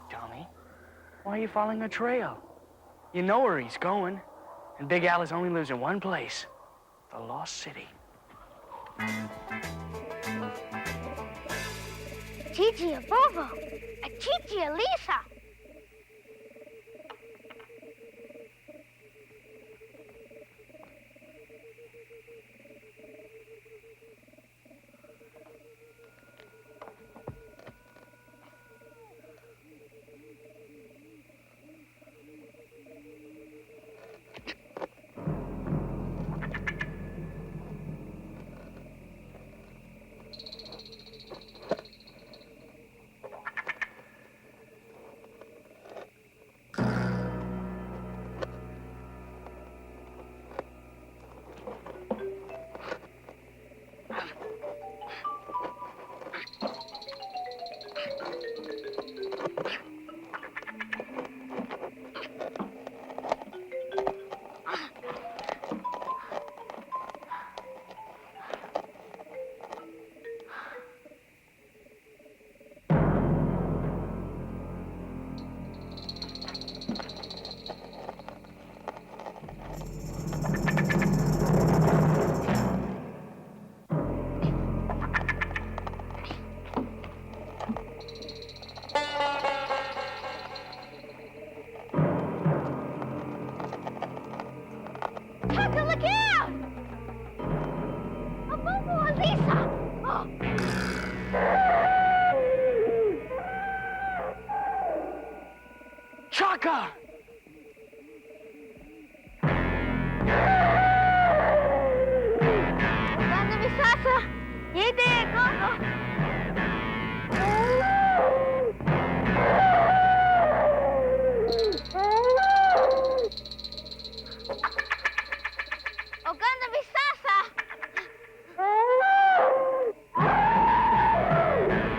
Tommy, why are you following a trail? You know where he's going. And Big Alice only lives in one place, the Lost City. Gigi, a bovo. A Gigi, a Lisa. Chaka! Ganda Misasa. Yede, go. Oganda Misasa.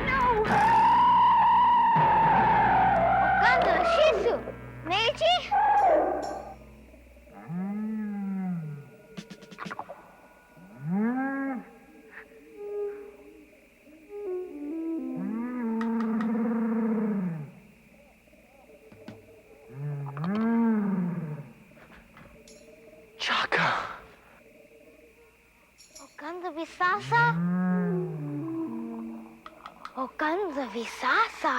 No. Oganda Shisu. Meiji. Chaka! Oganda Visasa. Oganda Visasa.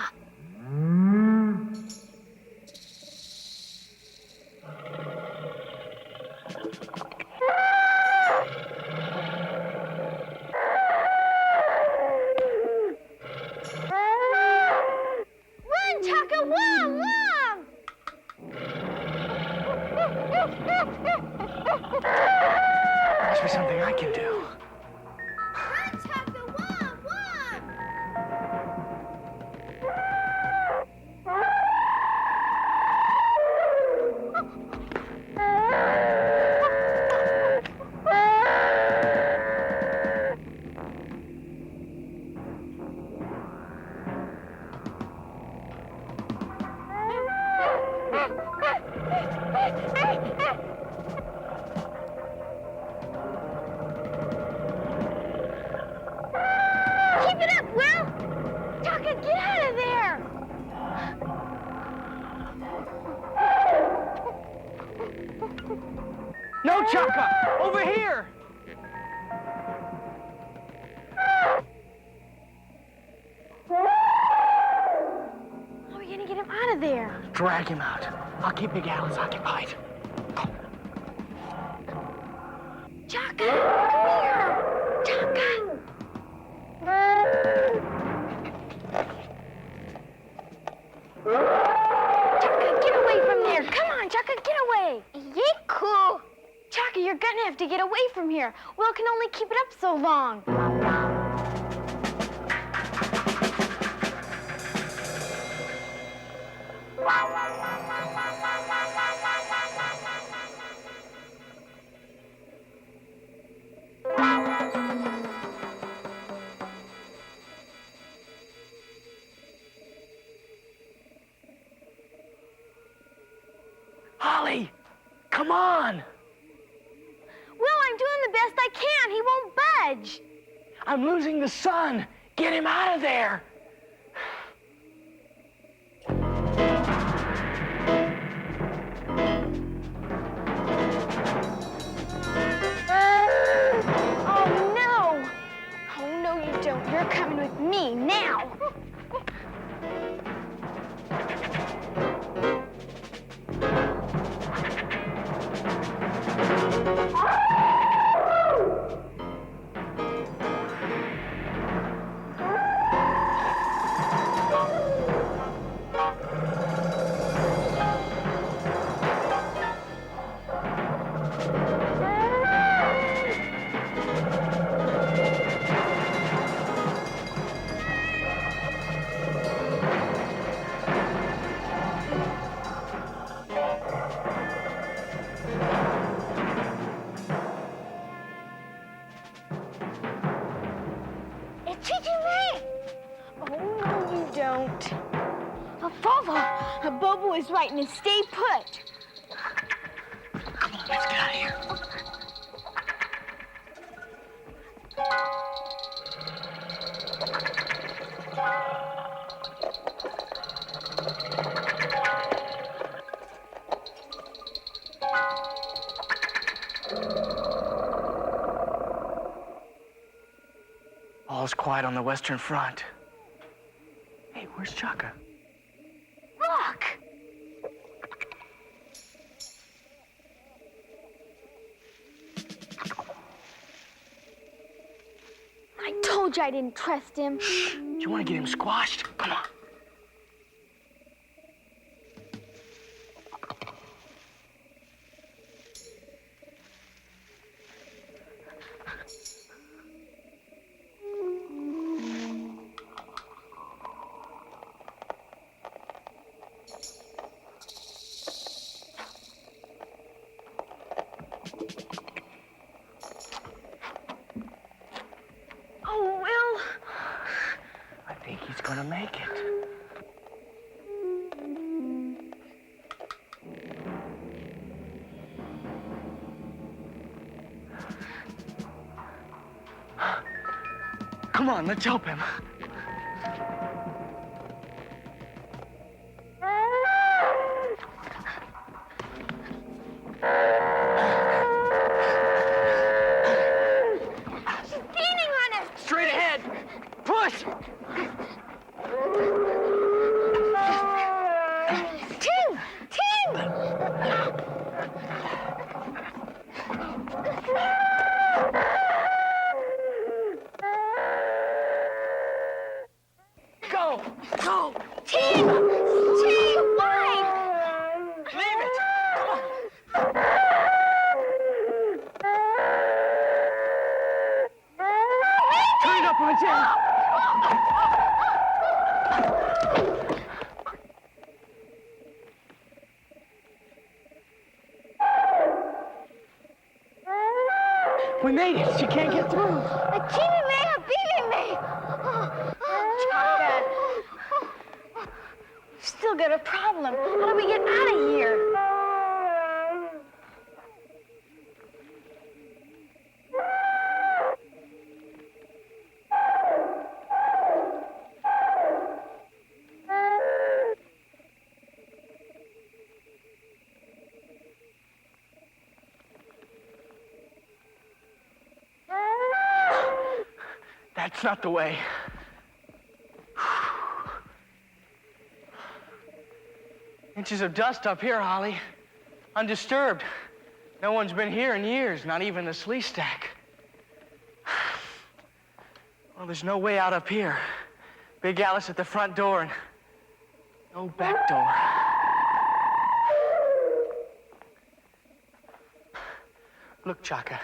get out of there! No, Chaka! Over here! How are we gonna get him out of there? Drag him out. I'll keep Big Alice occupied. Chaka, come here! Chaka! Chaka, get away from there! Come on, Chaka, get away! Yiku! Chaka, you're gonna have to get away from here. Will can only keep it up so long. Holly! Come on! Will, I'm doing the best I can. He won't budge. I'm losing the sun! Get him out of there! Oh, no! Oh, no, you don't. You're coming with me now. It's teaching me. Oh, no, you don't. A Bobo is right, and stay put. Come on, let's get out of here. All's quiet on the Western Front. Hey, where's Chaka? Look! I told you I didn't trust him. Shh! Do you want to get him squashed? Come on. Oh, Will. I think he's gonna make it. Come on, let's help him. She's gaining on us. Straight ahead. Push. Tim! Go. Go. Tim! Why? Leave it. Come on. Turn it up on its end. We made it. She can't get through. A teeny may have beaten me. Chaka. We've still got a problem. How do we get out of here? It's not the way. Inches of dust up here, Holly. Undisturbed. No one's been here in years, not even the Sleestak. Well, there's no way out up here. Big Alice at the front door and no back door. Look, Chaka.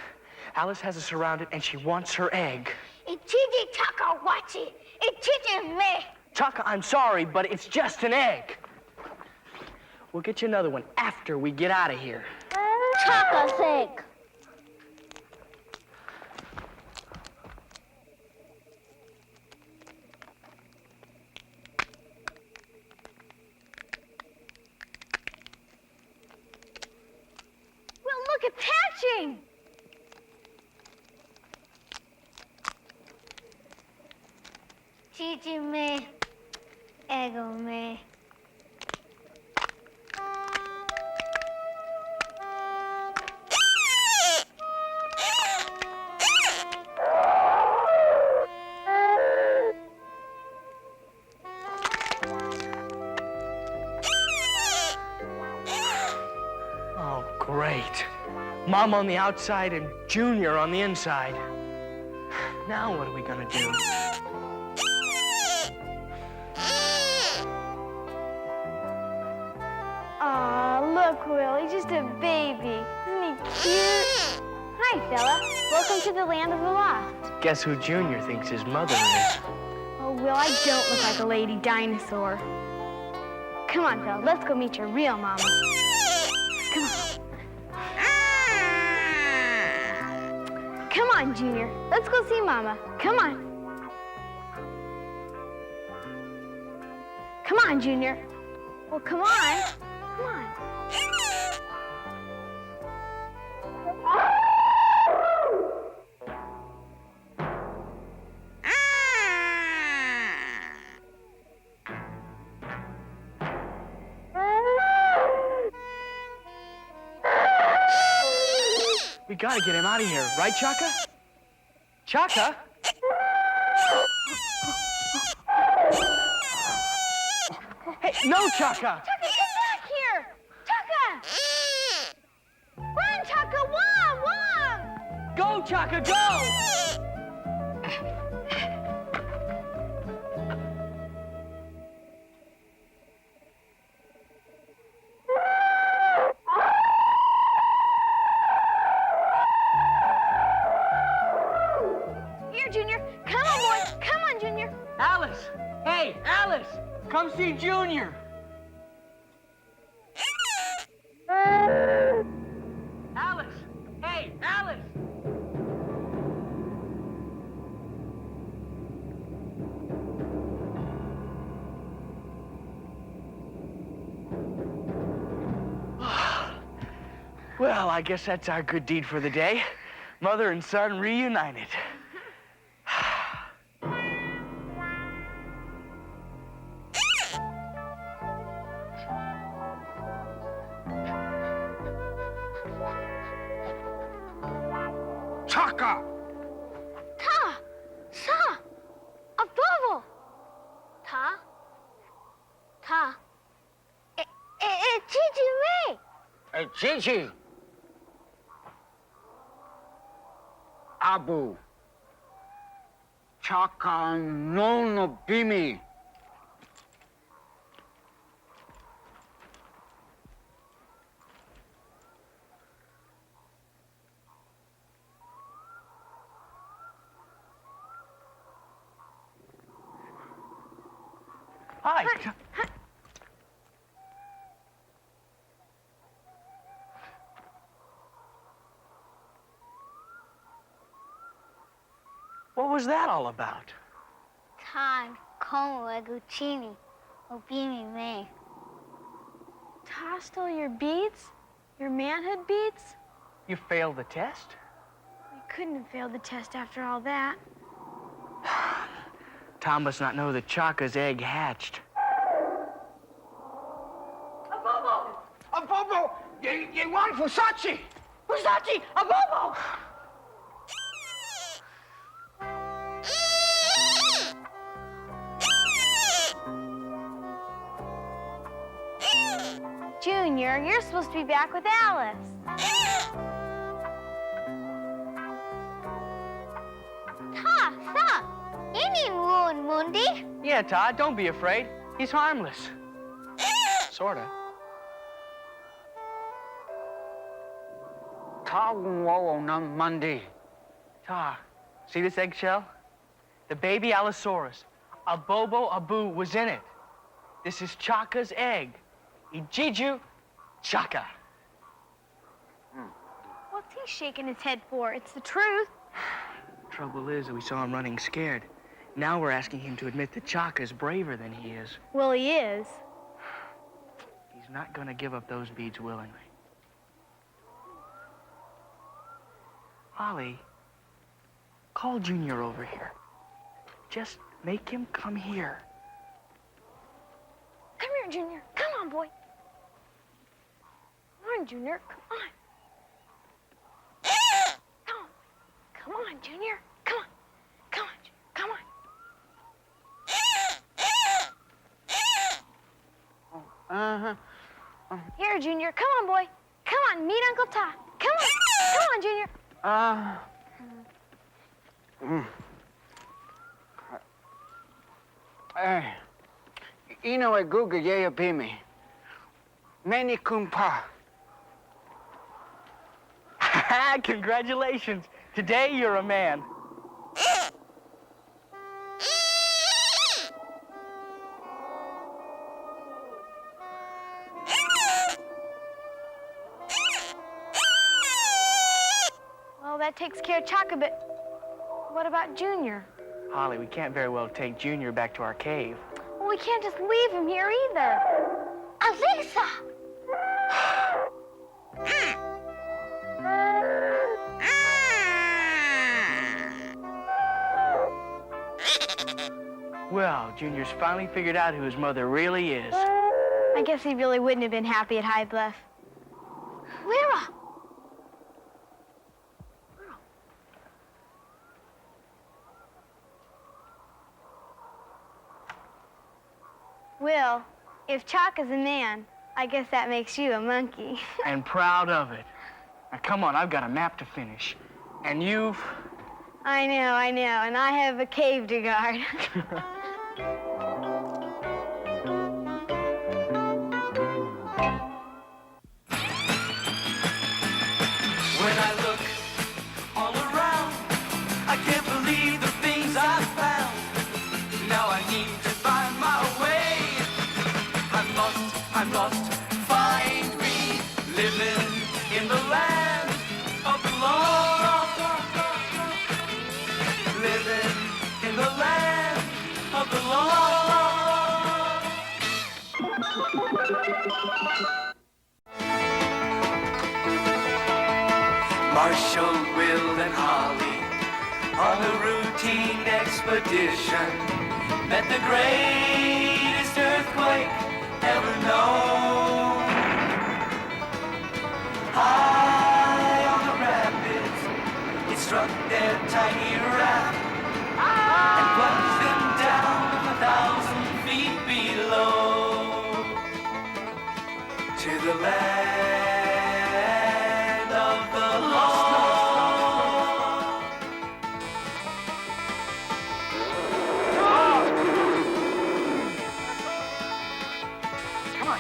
Alice has us surrounded and she wants her egg. Ichiji Chaka Wachi. Ichiji me. Chaka, I'm sorry, but it's just an egg. We'll get you another one after we get out of here. Chaka's egg. Well, look, it's hatching. Chichi me. Ego me. Oh, great. Mom on the outside and Junior on the inside. Now what are we gonna do? Aw, look, Will, he's just a baby. Isn't he cute? Hi, fella. Welcome to the land of the lost. Guess who Junior thinks his mother is? Oh, Will, I don't look like a lady dinosaur. Come on, fella, let's go meet your real mama. Come on. Come on, Junior. Let's go see Mama. Come on. Come on, Junior. Well, come on. Come on. We gotta get him out of here, right, Chaka? Chaka? Hey, no, Chaka! Chaka, come back here! Chaka! Run, Chaka! Wom! Go, Chaka, go! Here, Junior. Come on, boy. Come on, Junior. Alice! Hey, Alice! Come see Junior! Alice! Hey, Alice! Well, I guess that's our good deed for the day. Mother and son reunited. Chaka! Ta! Sa! A bubble! Ta! Ta! Chichi me! Hey, Chichi! Abu. Chaka no bimi. Hi. What was that all about? Tan, como aguchini, obimi me. Ta stole your beads? Your manhood beads? You failed the test? You couldn't have failed the test after all that. Tom must not know that Chaka's egg hatched. A bobo! You want Fusachi! Fusachi! A bobo! Junior, you're supposed to be back with Alice. Ta, Any moon, Mundi? Yeah, Todd, don't be afraid. He's harmless. Sorta. Ta wo na Monday. Ta, see this eggshell? The baby Allosaurus, a Bobo Abu, was in it. This is Chaka's egg. Ijiju Chaka. What's he shaking his head for? It's the truth. Trouble is that we saw him running scared. Now we're asking him to admit that Chaka's braver than he is. Well, he is. He's not gonna give up those beads willingly. Holly, call Junior over here. Just make him come here. Come here, Junior. Come on, boy. Come on, Junior. Come on. Come on. Come on, Junior. Come on. Come on, Junior. Come on. Here, Junior. Come on, boy. Come on, meet Uncle Todd. Come on. Come on, Junior. Ino e guga ye bimi. Many kumpa. Congratulations. Today you're a man. Well, that takes care of Chaka, but what about Junior? Holly, we can't very well take Junior back to our cave. Well, we can't just leave him here either. Alisa! Well, Junior's finally figured out who his mother really is. I guess he really wouldn't have been happy at High Bluff. Wira! Will, if Chaka's a man, I guess that makes you a monkey. And proud of it. Now, come on, I've got a map to finish. And you've... I know, and I have a cave to guard. When I look all around, I can't believe the things I found. Now I need to find my way. I must find me living in the land of the lost. Living in the land of the lost. Marshall, Will, and Holly on a routine expedition met the greatest earthquake ever known. High on the rapids, it struck their tiny raft and plunged them down 1,000 feet below to the land of the lost. Come on,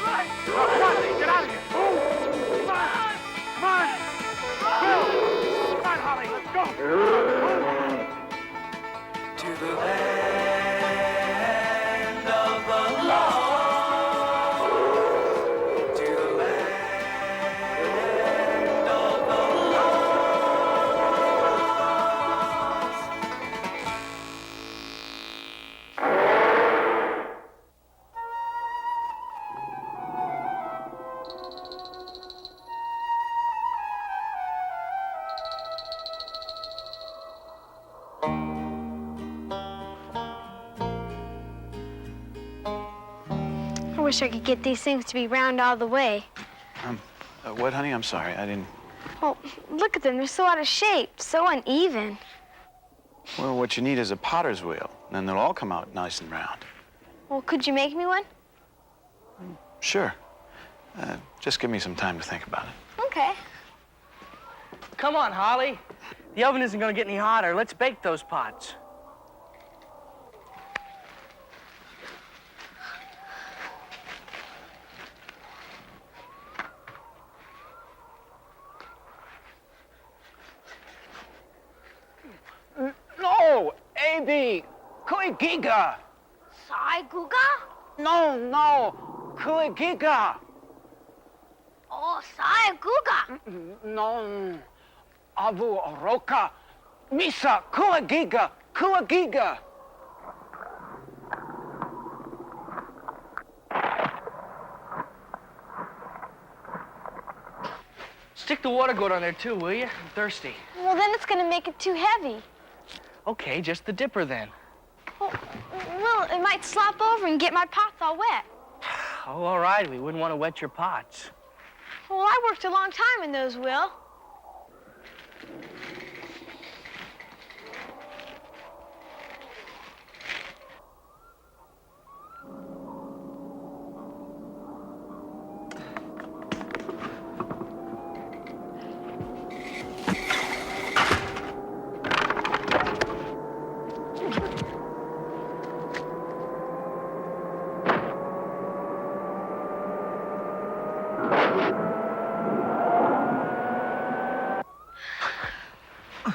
get out of here. Come on. Come on, Holly, let's go. To the land of the lost. To the land of the lost. I wish I could get these things to be round all the way. What, honey? I'm sorry. I didn't... Well, look at them. They're so out of shape, so uneven. Well, what you need is a potter's wheel. Then they'll all come out nice and round. Well, could you make me one? Sure. Just give me some time to think about it. Okay. Come on, Holly. The oven isn't going to get any hotter. Let's bake those pots. No, A.B. Kuigiga. Sai Guga? No, Kuigiga. Oh, Sai Guga. No, Avu Oroka. Misa Kuigiga. Stick the water gourd on there, too, will you? I'm thirsty. Well, then it's gonna make it too heavy. Okay, just the dipper, then. Well, it might slop over and get my pots all wet. Oh, all right. We wouldn't want to wet your pots. Well, I worked a long time in those, Will.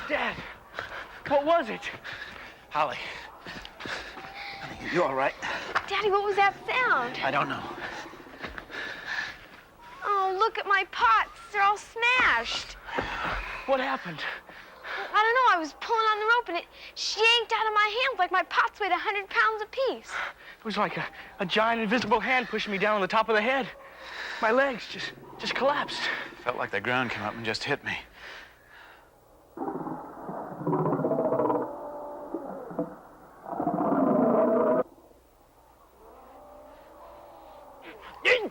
Dad, what was it? Holly, you all right? Daddy, what was that sound? I don't know. Oh, look at my pots. They're all smashed. What happened? I don't know. I was pulling on the rope and it yanked out of my hands like my pots weighed 100 pounds apiece. It was like a giant invisible hand pushing me down on the top of the head. My legs just collapsed. Felt like the ground came up and just hit me.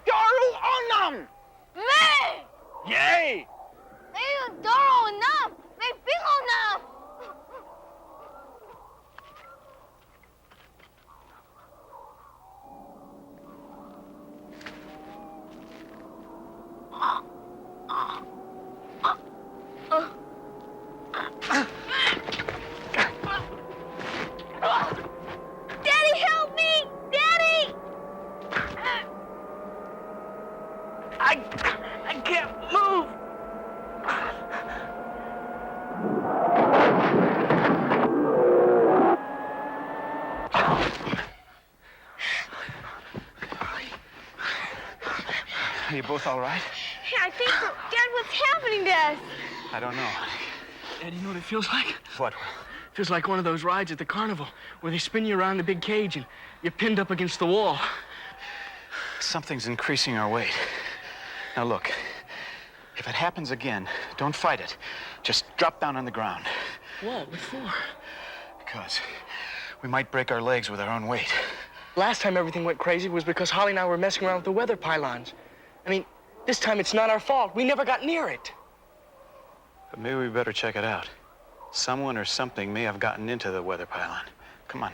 Daru onam. Me! Yay! May Doro enough! May Bingo enough! Daddy, help me! Daddy! I can't move. Are you both all right? Yeah, I think so. Dad, what's happening to us? I don't know. Dad, you know what it feels like? What? It feels like one of those rides at the carnival where they spin you around in a big cage and you're pinned up against the wall. Something's increasing our weight. Now look, if it happens again, don't fight it. Just drop down on the ground. What? What for? Because we might break our legs with our own weight. Last time everything went crazy was because Holly and I were messing around with the weather pylons. I mean, this time it's not our fault. We never got near it. But maybe we better check it out. Someone or something may have gotten into the weather pylon. Come on.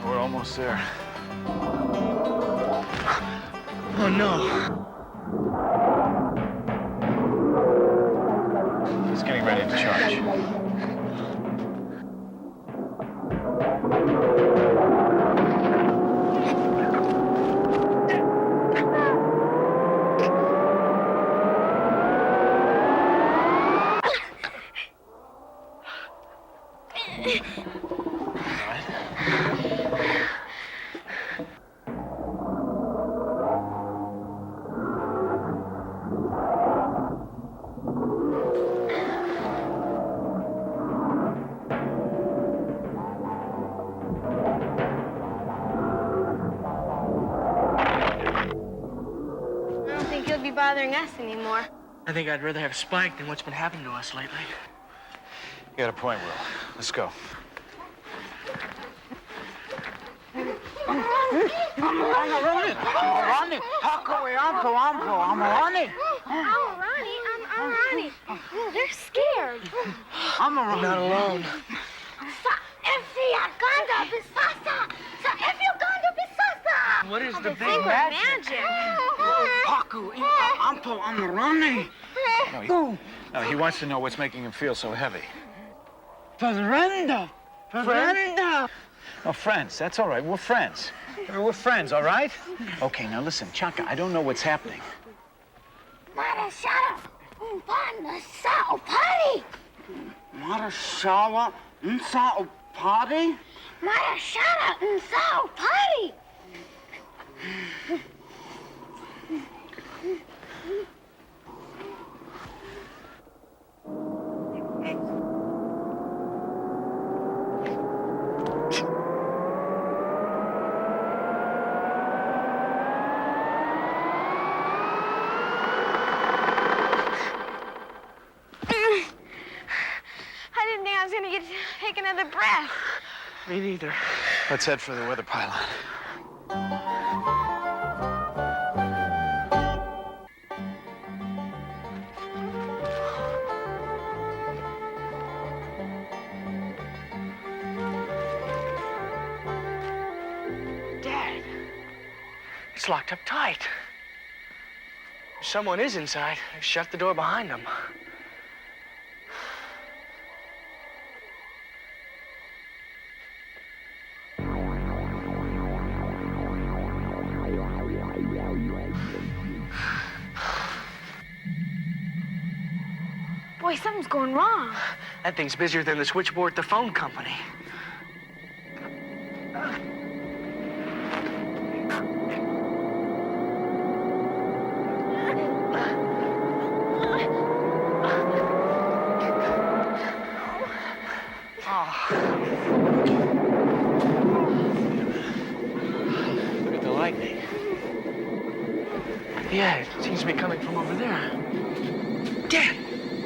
We're almost there. Oh, no. He's getting ready to charge. Bothering us anymore. I think I'd rather have Spike than what's been happening to us lately. You got a point, Will. Let's go. I'm Ronnie. I'm Ronnie. Oh, they're scared. I'm not alone. Sa, MC, Aganda, Bisasa. What is the big Think we're magic? Paku, I'm running. No, he wants to know what's making him feel so heavy. Fernando. Oh, friends, that's all right. We're friends. We're friends, all right? Okay, now listen, Chaka, I don't know what's happening. Marashala, sao party. Marashala, sao party? Marashala, sao party. I didn't think I was gonna take another breath. Me neither. Let's head for the weather pylon. Dad, it's locked up tight. If someone is inside, they've shut the door behind them. Boy, something's going wrong. That thing's busier than the switchboard at the phone company. Look at the lightning. Yeah, it seems to be coming from over there. Dad,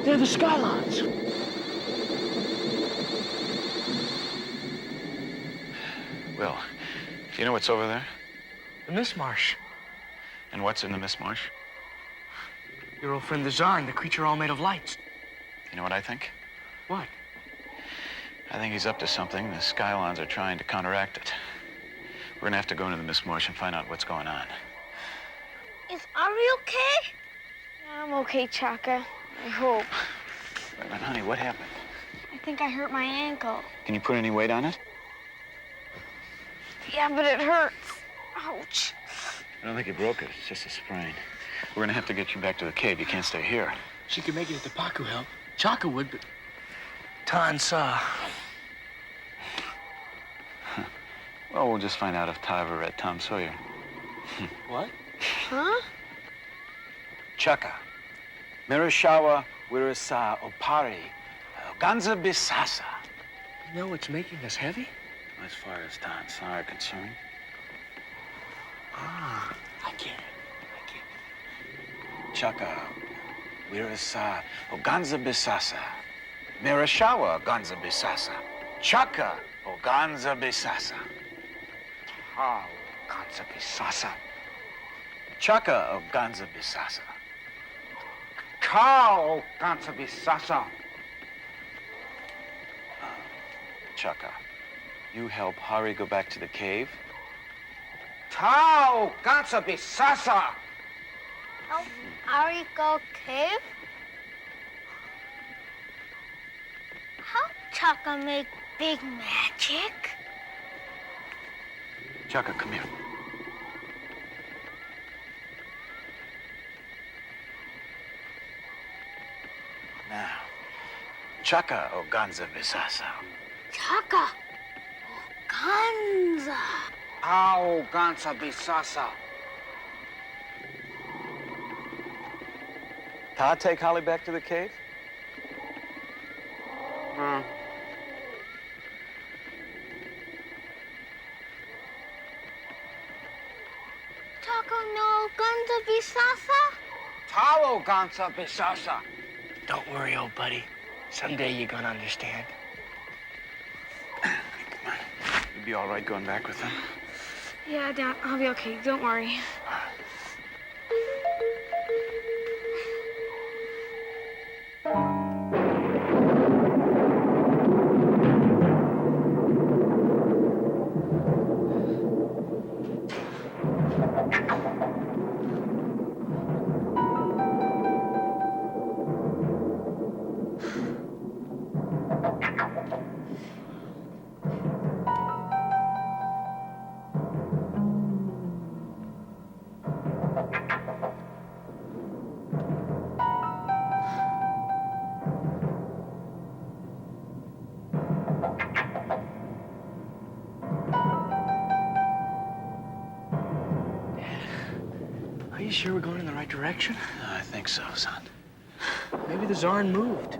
they're the Skylons. Will, you know what's over there? The Mist Marsh. And what's in the Mist Marsh? Your old friend the Czar, the creature all made of lights. You know what I think? What? I think he's up to something. The Skylons are trying to counteract it. We're gonna have to go into the Mist Marsh and find out what's going on. Is Ari okay? Yeah, I'm okay, Chaka. I hope. But honey, what happened? I think I hurt my ankle. Can you put any weight on it? Yeah, but it hurts. Ouch. I don't think you broke it. It's just a sprain. We're gonna have to get you back to the cave. You can't stay here. She could make it if the Paku help. Chaka would, but Tan saw. Well, we'll just find out if Ta ever read Tom Sawyer. What? Huh? Chaka. Mirishawa Wirisa Opari. Ganza Bisasa. You know what's making us heavy? As far as Ta and Sa are concerned. Ah, I get it. Chaka. Wirisa Ganza Bisasa. Mirishawa Ganza Bisasa. Chaka Ganza Bisasa. How Ganza Bisasa. Chaka of Ganza Bisasa. Cow Ganza Bisasa. Chaka, you help Hari go back to the cave? Tao Ganza Bisasa. Help Ari go cave? How Chaka make big magic? Chaka, come here. Now, Chaka o Ganza Bisasa. Chaka. Ganza. Tao Ganza Bisasa. Ta take Holly back to the cave? Chaka no Ganza Bisasa? Tao Ganza Bisasa. Don't worry, old buddy. Someday you're gonna understand. You'd be all right going back with them? Yeah, Dad, I'll be okay. Don't worry. you sure we're going in the right direction? I think so, son. Maybe the Zarn moved.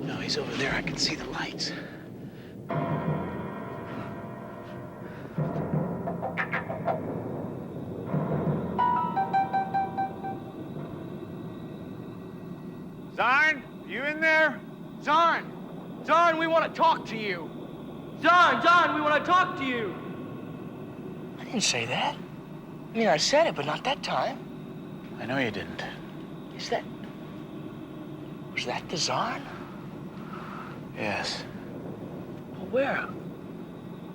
No, he's over there. I can see the lights. Zarn, you in there? Zarn! Zarn, we want to talk to you. Zarn, we want to talk to you. I didn't say that. I mean, I said it, but not that time. I know you didn't. Was that the Zarn? Yes. Where?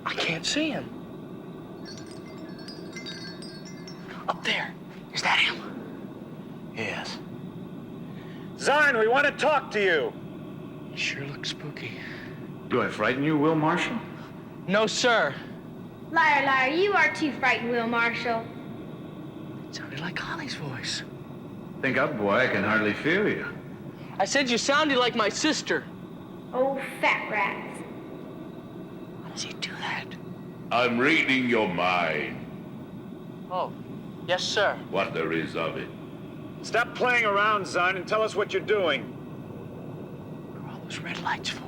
I can't see him. Up there. Is that him? Yes. Zarn, we want to talk to you. He sure looks spooky. Do I frighten you, Will Marshall? No, sir. Liar, liar, you are too frightened, Will Marshall. It sounded like Holly's voice. Think up, boy. I can hardly feel you. I said you sounded like my sister. Oh, fat rats. How does he do that? I'm reading your mind, Oh, yes, sir. what there is of it. Stop playing around, Zarn, and tell us what you're doing. What are all those red lights for?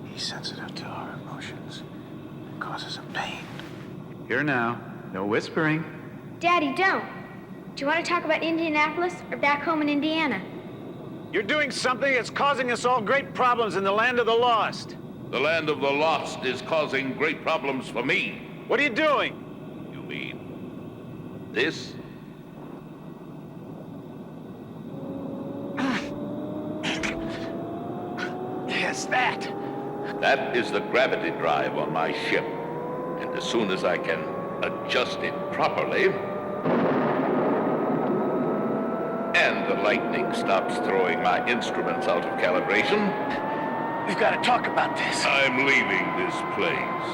He's sensitive to our emotions. It causes him pain. Here now. No whispering. Daddy, don't. Do you want to talk about Indianapolis or back home in Indiana? You're doing something that's causing us all great problems in the land of the lost. The land of the lost is causing great problems for me. What are you doing? You mean this? Yes, that. That is the gravity drive on my ship. And as soon as I can adjust it properly, and the lightning stops throwing my instruments out of calibration, We've got to talk about this. I'm leaving this place.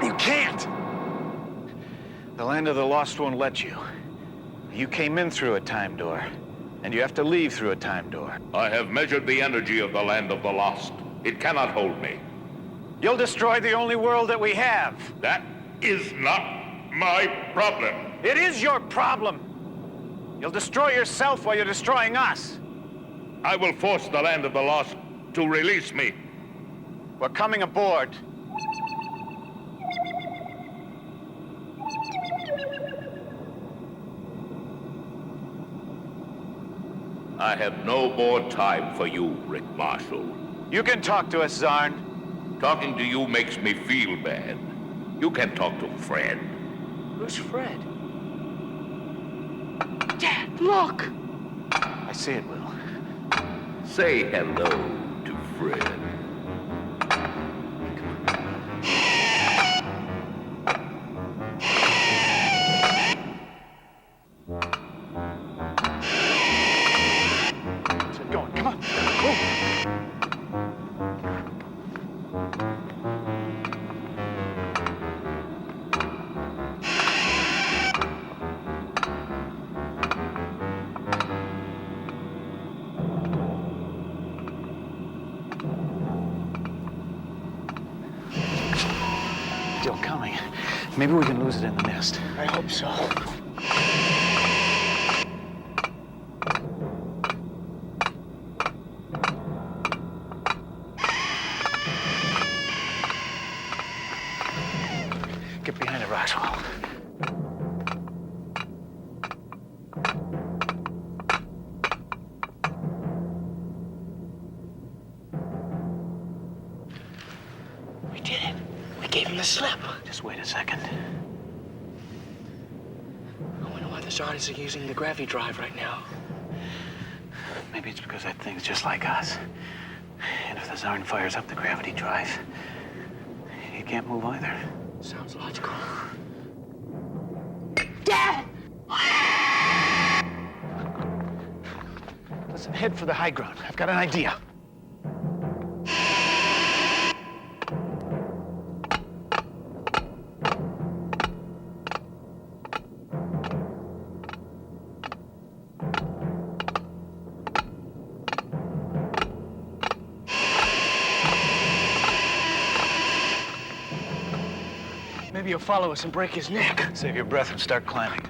You can't. The land of the lost won't let you. You came in through a time door, and you have to leave through a time door. I have measured the energy of the land of the lost. It cannot hold me. You'll destroy the only world that we have. That is not my problem. It is your problem. You'll destroy yourself while you're destroying us. I will force the land of the lost to release me. We're coming aboard. I have no more time for you, Rick Marshall. You can talk to us, Zarn. Talking to you makes me feel bad. You can talk to Fred. Who's Fred? Dad, look! I see it, Will. Say hello to Fred. Still coming. Maybe we can lose it in the mist. I hope so. Get behind the rocks, Will. We did it. We gave him the slip. Just wait a second. I wonder why the Zarn isn't using the gravity drive right now. Maybe it's because that thing's just like us. And if the Zarn fires up the gravity drive, he can't move either. Sounds logical. Dad! Listen, head for the high ground. I've got an idea. he'll follow us and break his neck. Save your breath and start climbing.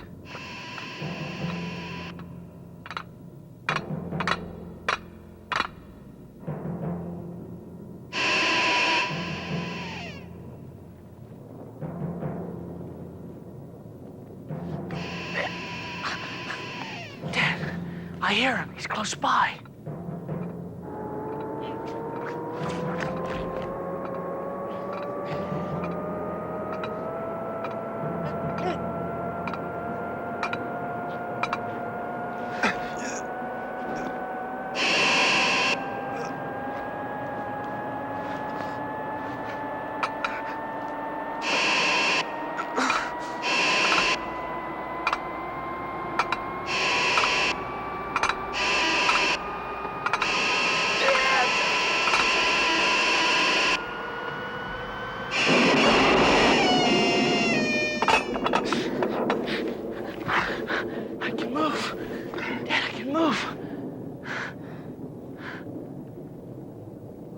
Dad, I hear him. He's close by.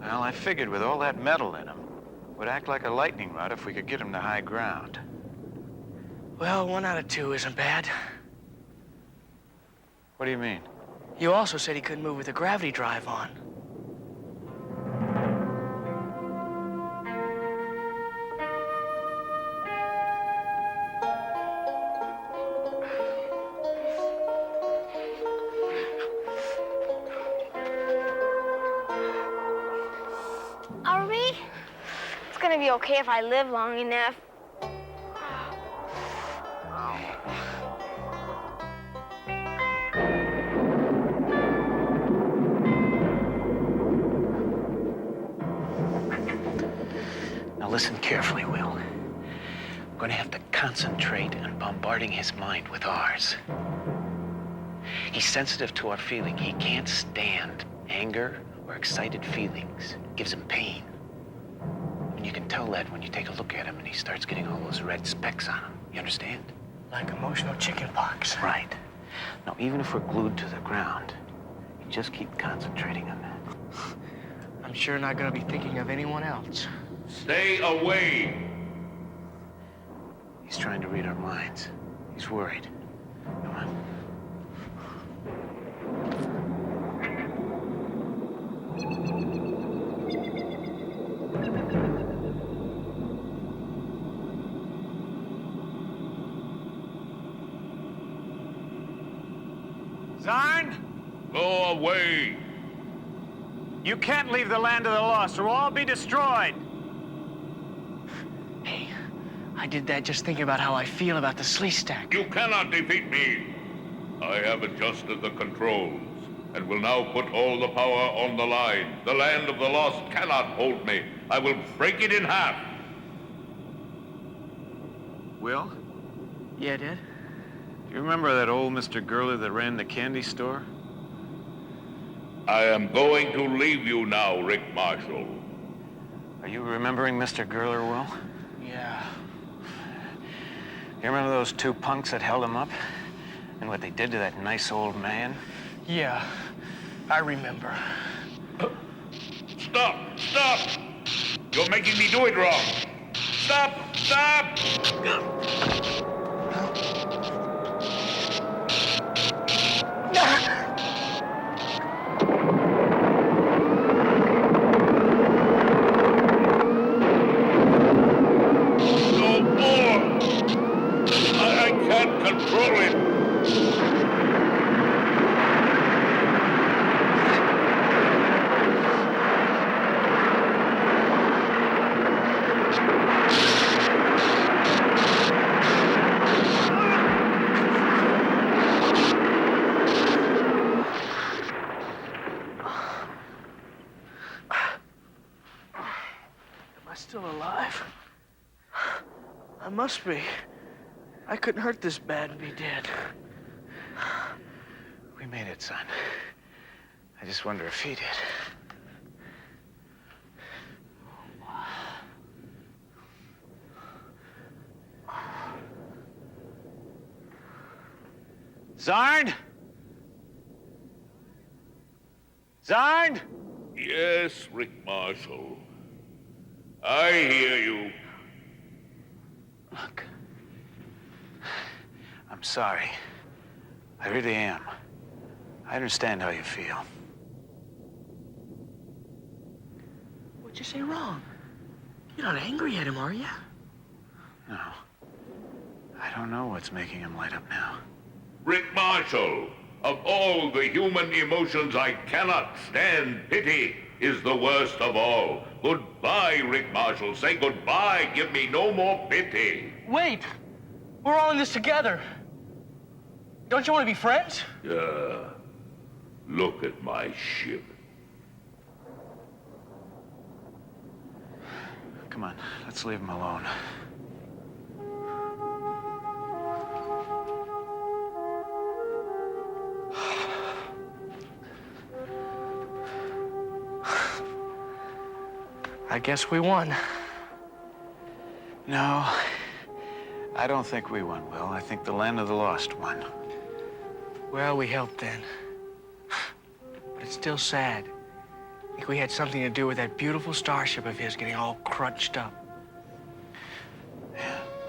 Well, I figured with all that metal in him, would act like a lightning rod if we could get him to high ground. Well, 1 out of 2 isn't bad. What do you mean? You also said he couldn't move with the gravity drive on. Are we? It's gonna be okay if I live long enough. Now listen carefully, Will. We're going to have to concentrate on bombarding his mind with ours. He's sensitive to our feeling. He can't stand anger or excited feelings. It gives him pain. And you can tell that when you take a look at him and he starts getting all those red specks on him. You understand? Like emotional chicken pox. Right. Now, even if we're glued to the ground, you just keep concentrating on that. I'm sure not gonna be thinking of anyone else. Stay away! He's trying to read our minds. He's worried. Come on. Zarn? Go away! You can't leave the land of the lost or we'll all be destroyed. Hey, I did that just thinking about how I feel about the Sleestak. You cannot defeat me! I have adjusted the controls and will now put all the power on the line. The land of the lost cannot hold me. I will break it in half. Will? Yeah, Dad? Do you remember that old Mr. Gurley that ran the candy store? I am going to leave you now, Rick Marshall. Are you remembering Mr. Gurley, Will? Yeah. You remember those 2 punks that held him up? And what they did to that nice old man? Yeah, I remember. Stop! Stop! You're making me do it wrong. Stop! Stop! No more! I can't control it. Still alive? I must be. I couldn't hurt this bad and be dead. We made it, son. I just wonder if he did. Zarn? Zarn? Yes, Rick Marshall. I hear you. Look, I'm sorry. I really am. I understand how you feel. What'd you say wrong? You're not angry at him, are you? No. I don't know what's making him light up now. Rick Marshall, of all the human emotions I cannot stand, pity is the worst of all. Goodbye, Rick Marshall. Say goodbye. Give me no more pity. Wait! We're all in this together. Don't you want to be friends? Look at my ship. Come on, let's leave him alone. I guess we won. No, I don't think we won, Will. I think the land of the lost won. Well, we helped then. But it's still sad. I think we had something to do with that beautiful starship of his getting all crunched up.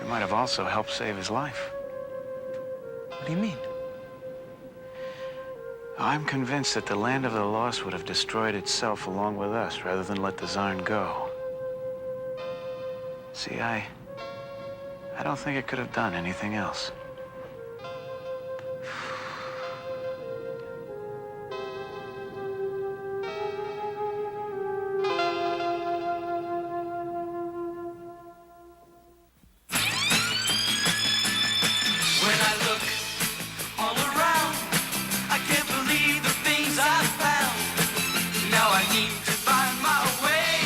We might have also helped save his life. What do you mean? I'm convinced that the land of the lost would have destroyed itself along with us rather than let the Zarn go. See, I don't think it could have done anything else. When I look all around, I can't believe the things I found. Now I need to find my way.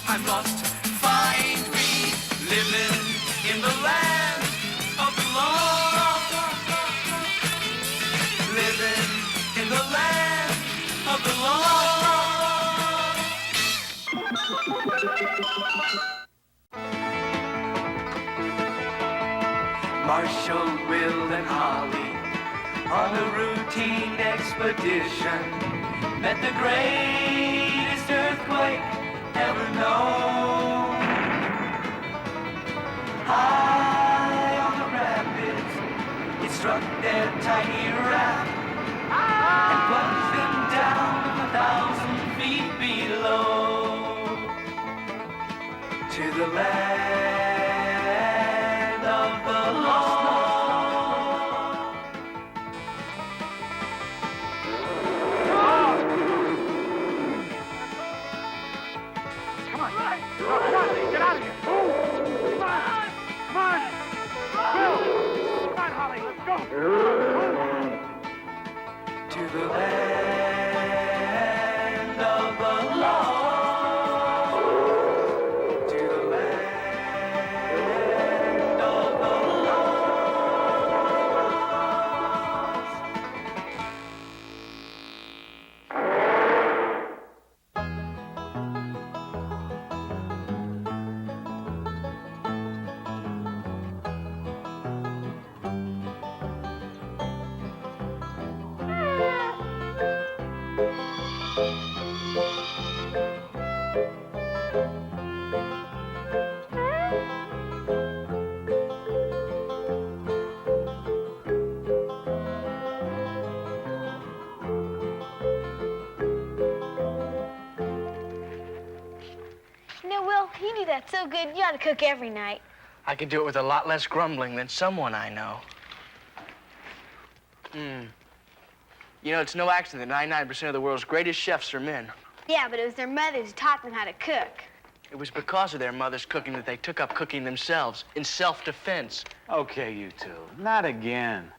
I must find me living in the land of the lost. Living in the land of the lost. Marshall, Will, and Holly on a routine expedition met the greatest earthquake ever known. High on the rapids, it struck their tiny raft and plunged them down 1,000 feet below to the land of the lost. Come on, get out of here. Come on. Will. Come on, Holly, let's go. To the land of the lost. To the land of the lost. You know, Will, you do that so good, you ought to cook every night. I could do it with a lot less grumbling than someone I know. You know, it's no accident that 99% of the world's greatest chefs are men. Yeah, but it was their mothers who taught them how to cook. It was because of their mother's cooking that they took up cooking themselves in self-defense. Okay, you two. Not again.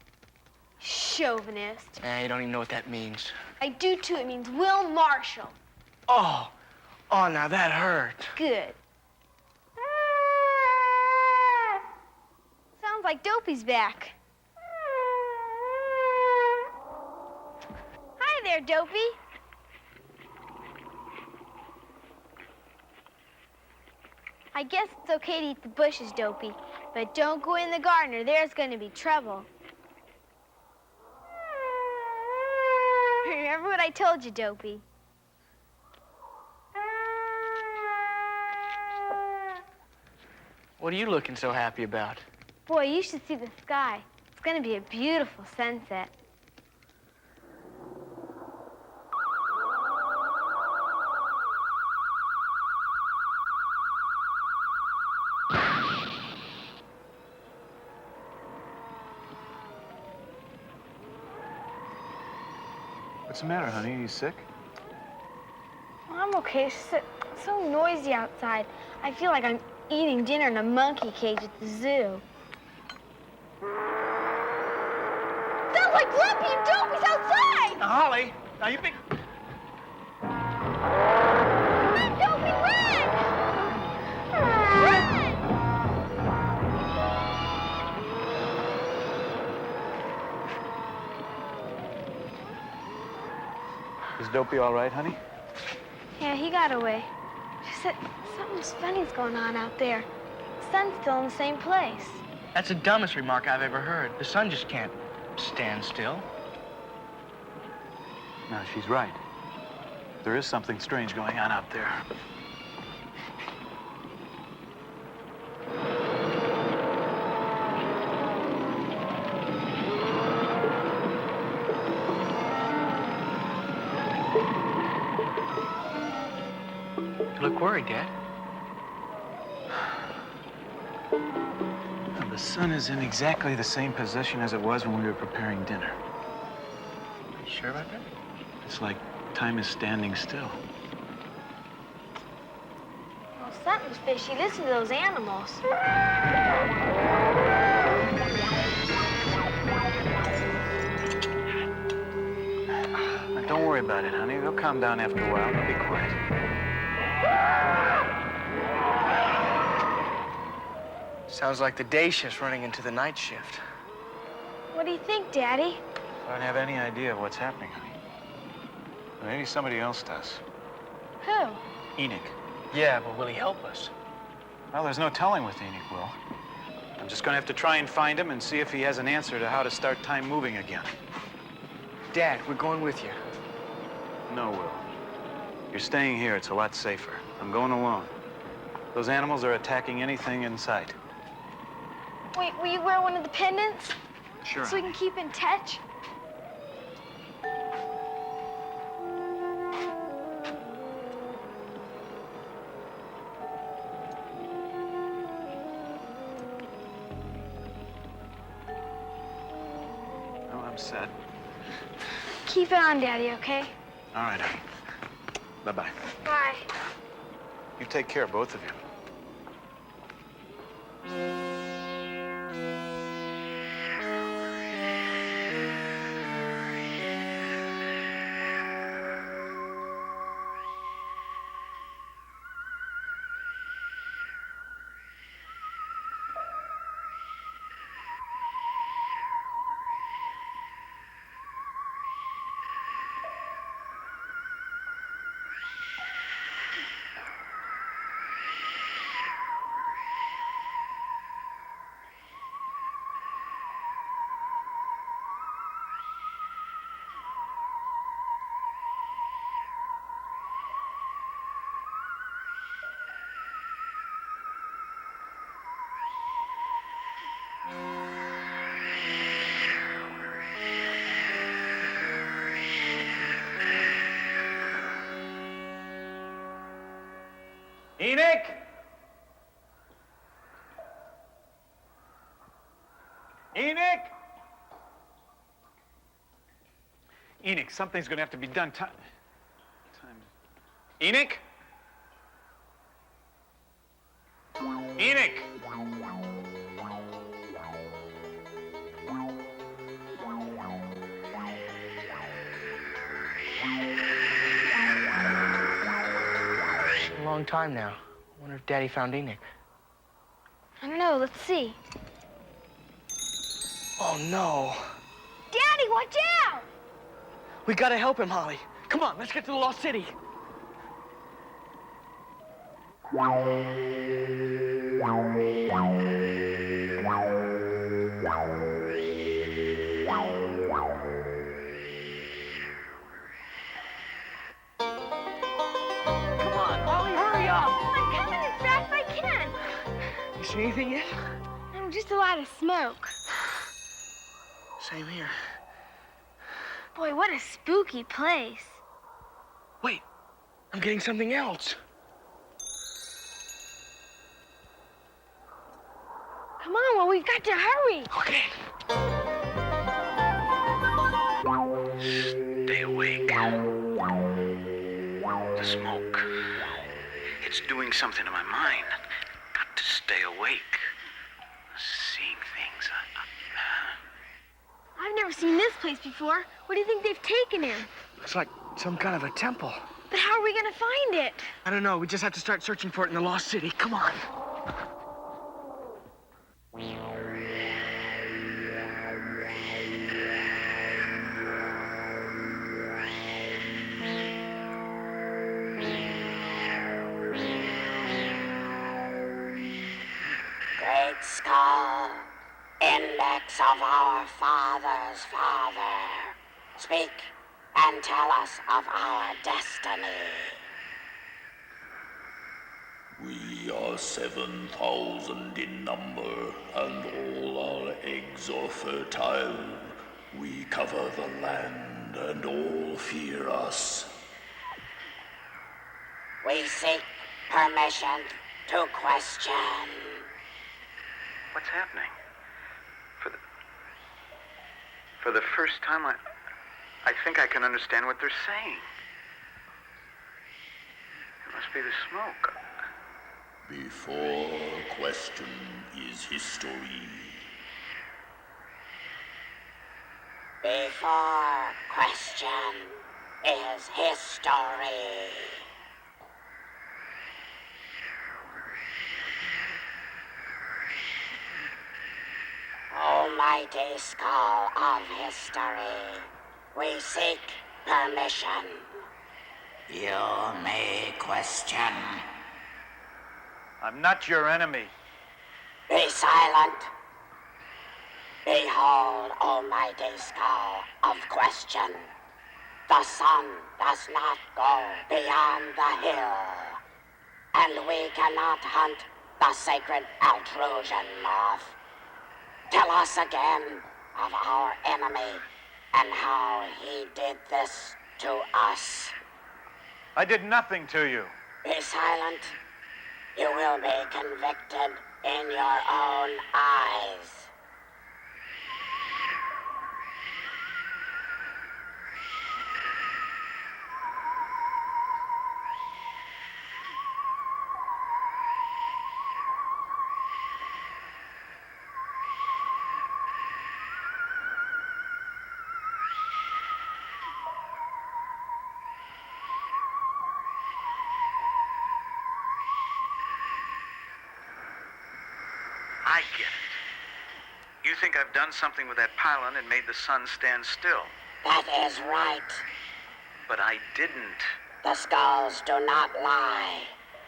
Chauvinist. You don't even know what that means. I do too. It means Will Marshall. Oh, now that hurt. Good. Sounds like Dopey's back. Hi there, Dopey. I guess it's okay to eat the bushes, Dopey, but don't go in the garden or there's going to be trouble. Remember what I told you, Dopey. What are you looking so happy about? Boy, you should see the sky. It's gonna be a beautiful sunset. What's the matter, honey? Are you sick? Well, I'm okay. It's just so noisy outside. I feel like I'm eating dinner in a monkey cage at the zoo. Sounds like Grumpy and Dopey's outside! Now, Holly, now you big... Run, Dopey, run! Run! Is Dopey all right, honey? Yeah, he got away. Just that something funny's going on out there. The sun's still in the same place. That's the dumbest remark I've ever heard. The sun just can't stand still. No, she's right. There is something strange going on out there. You look worried, Dad. Well, the sun is in exactly the same position as it was when we were preparing dinner. You sure about that? It's like time is standing still. Well, something's fishy. Listen to those animals. Now, don't worry about it, honey. They'll calm down after a while. They'll be quiet. Sounds like the day shift's running into the night shift. What do you think, Daddy? I don't have any idea of what's happening, honey. Maybe somebody else does. Who? Enoch. Yeah, but will he help us? Well, there's no telling what Enoch will. I'm just going to have to try and find him and see if he has an answer to how to start time moving again. Dad, we're going with you. No, Will. You're staying here. It's a lot safer. I'm going alone. Those animals are attacking anything in sight. Wait, will you wear one of the pendants? Sure. So we can keep in touch? Oh, I'm set. Keep it on, Daddy, okay? All right, honey. Bye-bye. Bye. You take care, both of you. Enoch! Enoch! Enoch, something's going to have to be done. Time. Enoch? Enoch! A long time now. I wonder if Daddy found Enoch. I don't know. Let's see. Oh, no. Daddy, watch out! We gotta help him, Holly. Come on, let's get to the Lost City. See anything yet? No, just a lot of smoke. Same here. Boy, what a spooky place. Wait, I'm getting something else. Come on, well, we've got to hurry. Okay. Stay awake. The smoke. It's doing something to my mind. Got to stay awake. Seeing things. I've never seen this place before. What do you think they've taken him? Looks like some kind of a temple. But how are we gonna find it? I don't know. We just have to start searching for it in the lost city. Come on. Great skull, index of our father's father, speak and tell us of our destiny. We are 7,000 in number, and all our eggs are fertile. We cover the land, and all fear us. We seek permission to question. What's happening? For the first time, I think I can understand what they're saying. It must be the smoke. Before question is history. Before question is history. Almighty skull of history, we seek permission. You may question. I'm not your enemy. Be silent. Behold, almighty skull of question. The sun does not go beyond the hill, and we cannot hunt the sacred altrusion moth. Tell us again of our enemy and how he did this to us. I did nothing to you. Be silent. You will be convicted in your own eyes. I get it. You think I've done something with that pylon and made the sun stand still. That is right. But I didn't. The skulls do not lie.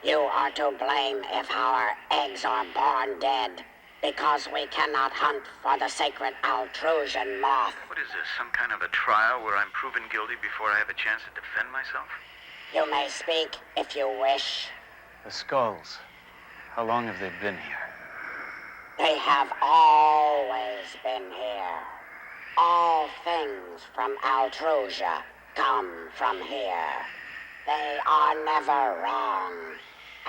You are to blame if our eggs are born dead, because we cannot hunt for the sacred altrusion moth. What is this, some kind of a trial where I'm proven guilty before I have a chance to defend myself? You may speak if you wish. The skulls. How long have they been here? They have always been here. All things from Altrusia come from here. They are never wrong,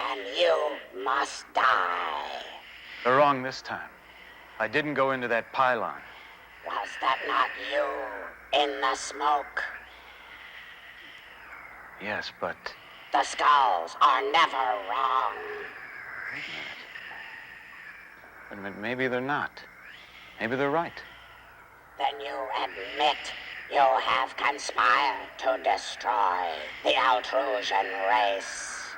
and you must die. They're wrong this time. I didn't go into that pylon. Was that not you in the smoke? Yes, but... The skulls are never wrong. Wait a minute, maybe they're not. Maybe they're right. Then you admit you have conspired to destroy the Altrusian race.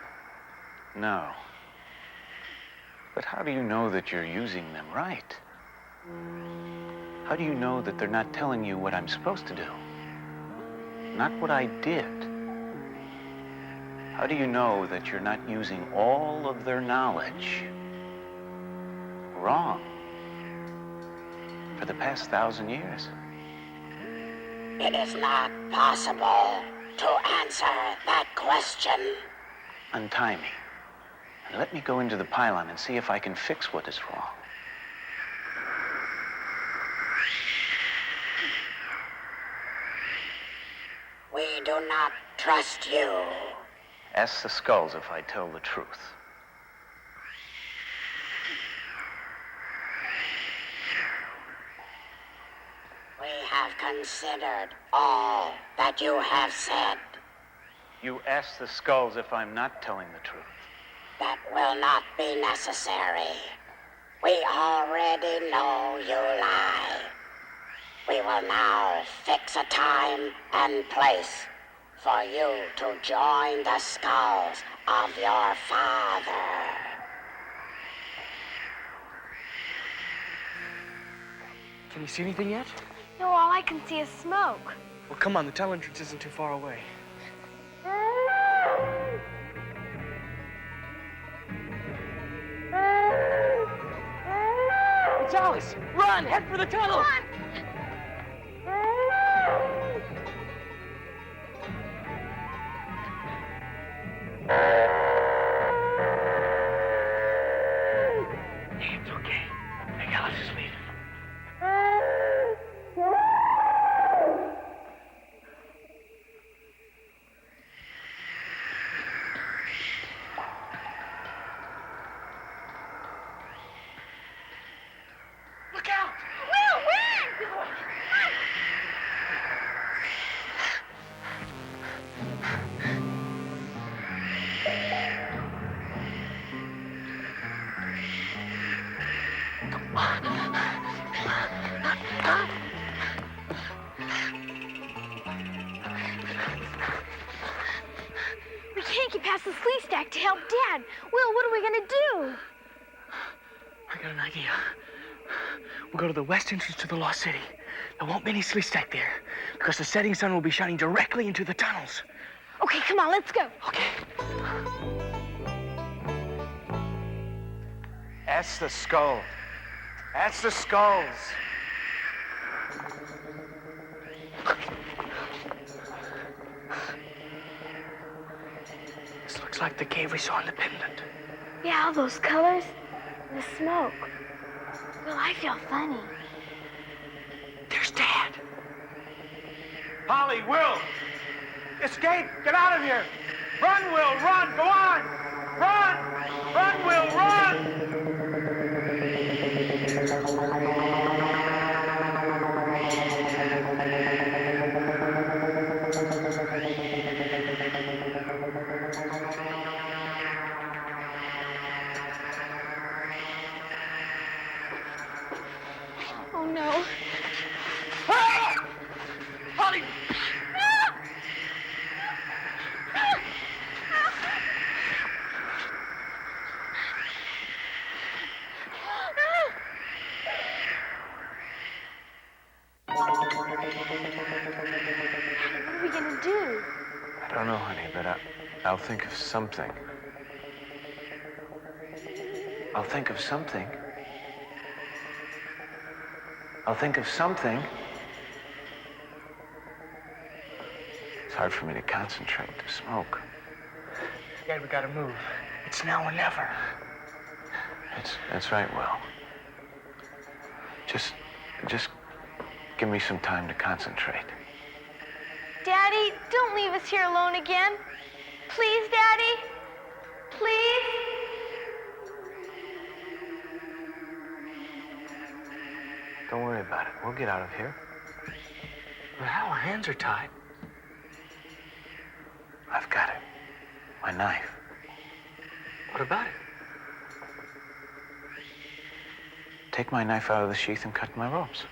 No. But how do you know that you're using them right? How do you know that they're not telling you what I'm supposed to do? Not what I did. How do you know that you're not using all of their knowledge wrong for the past 1,000 years? It is not possible to answer that question. Untie me, And let me go into the pylon and see if I can fix what is wrong. We do not trust you. Ask the skulls if I tell the truth. We have considered all that you have said. You ask the skulls if I'm not telling the truth. That will not be necessary. We already know you lie. We will now fix a time and place for you to join the skulls of your father. Can you see anything yet? No, all I can see is smoke. Well, come on, the tunnel entrance isn't too far away. It's Alice! Run! Head for the tunnel! Run! It's okay. I think Alice is leaving. Look out! Will, where? We can't get past the Sleestak to help Dad. Will, what are we gonna do? I got an idea. We'll go to the west entrance to the Lost City. There won't be any Sleestak there because the setting sun will be shining directly into the tunnels. Okay, come on, let's go. Okay. Ask the skull. Ask the skulls. This looks like the cave we saw in the pendant. Yeah, all those colors, the smoke. Will, I feel funny. There's Dad. Polly, Will! Escape! Get out of here! Run, Will! Run! Go on! Run! Run, Will! Run! Oh, no. Polly! What are we gonna do? I don't know, honey, but I'll think of something. I'll think of something. I'll think of something. It's hard for me to concentrate, to smoke. Dad, we gotta move. It's now or never. That's right, Will. Just give me some time to concentrate. Daddy, don't leave us here alone again. Please, Daddy. Please. Don't worry about it. We'll get out of here. But how? Our hands are tied. I've got it. My knife. What about it? Take my knife out of the sheath and cut my ropes.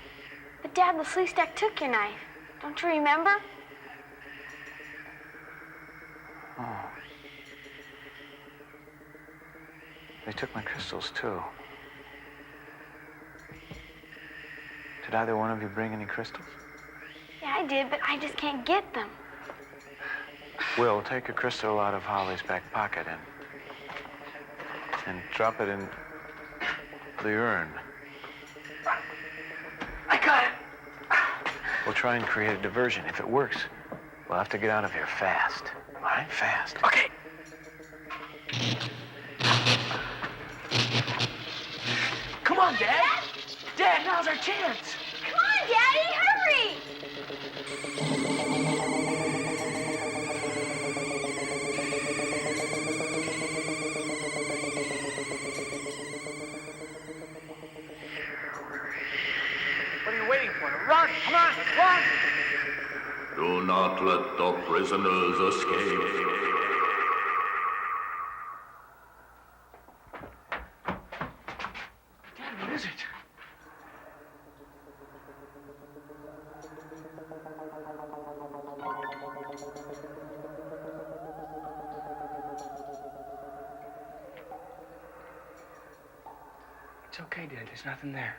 But Dad, the Sleestak took your knife. Don't you remember? Oh. They took my crystals, too. Did either one of you bring any crystals? Yeah, I did, but I just can't get them. Will, take a crystal out of Holly's back pocket and drop it in the urn. I got it. We'll try and create a diversion. If it works, we'll have to get out of here fast. All right? Fast. Okay. on, Dad. Dad, now's our chance. Come on, Daddy, hurry! What are you waiting for? Run! Come on, run! Do not let the prisoners escape. Dad, what is it? It's okay, Dad. There's nothing there.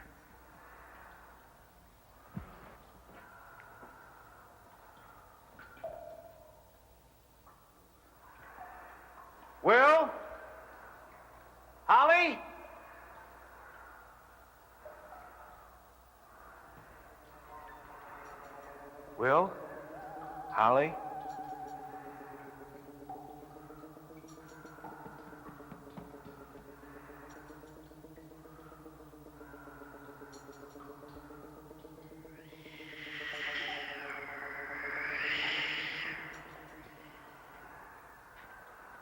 Will? Holly? Will? Holly?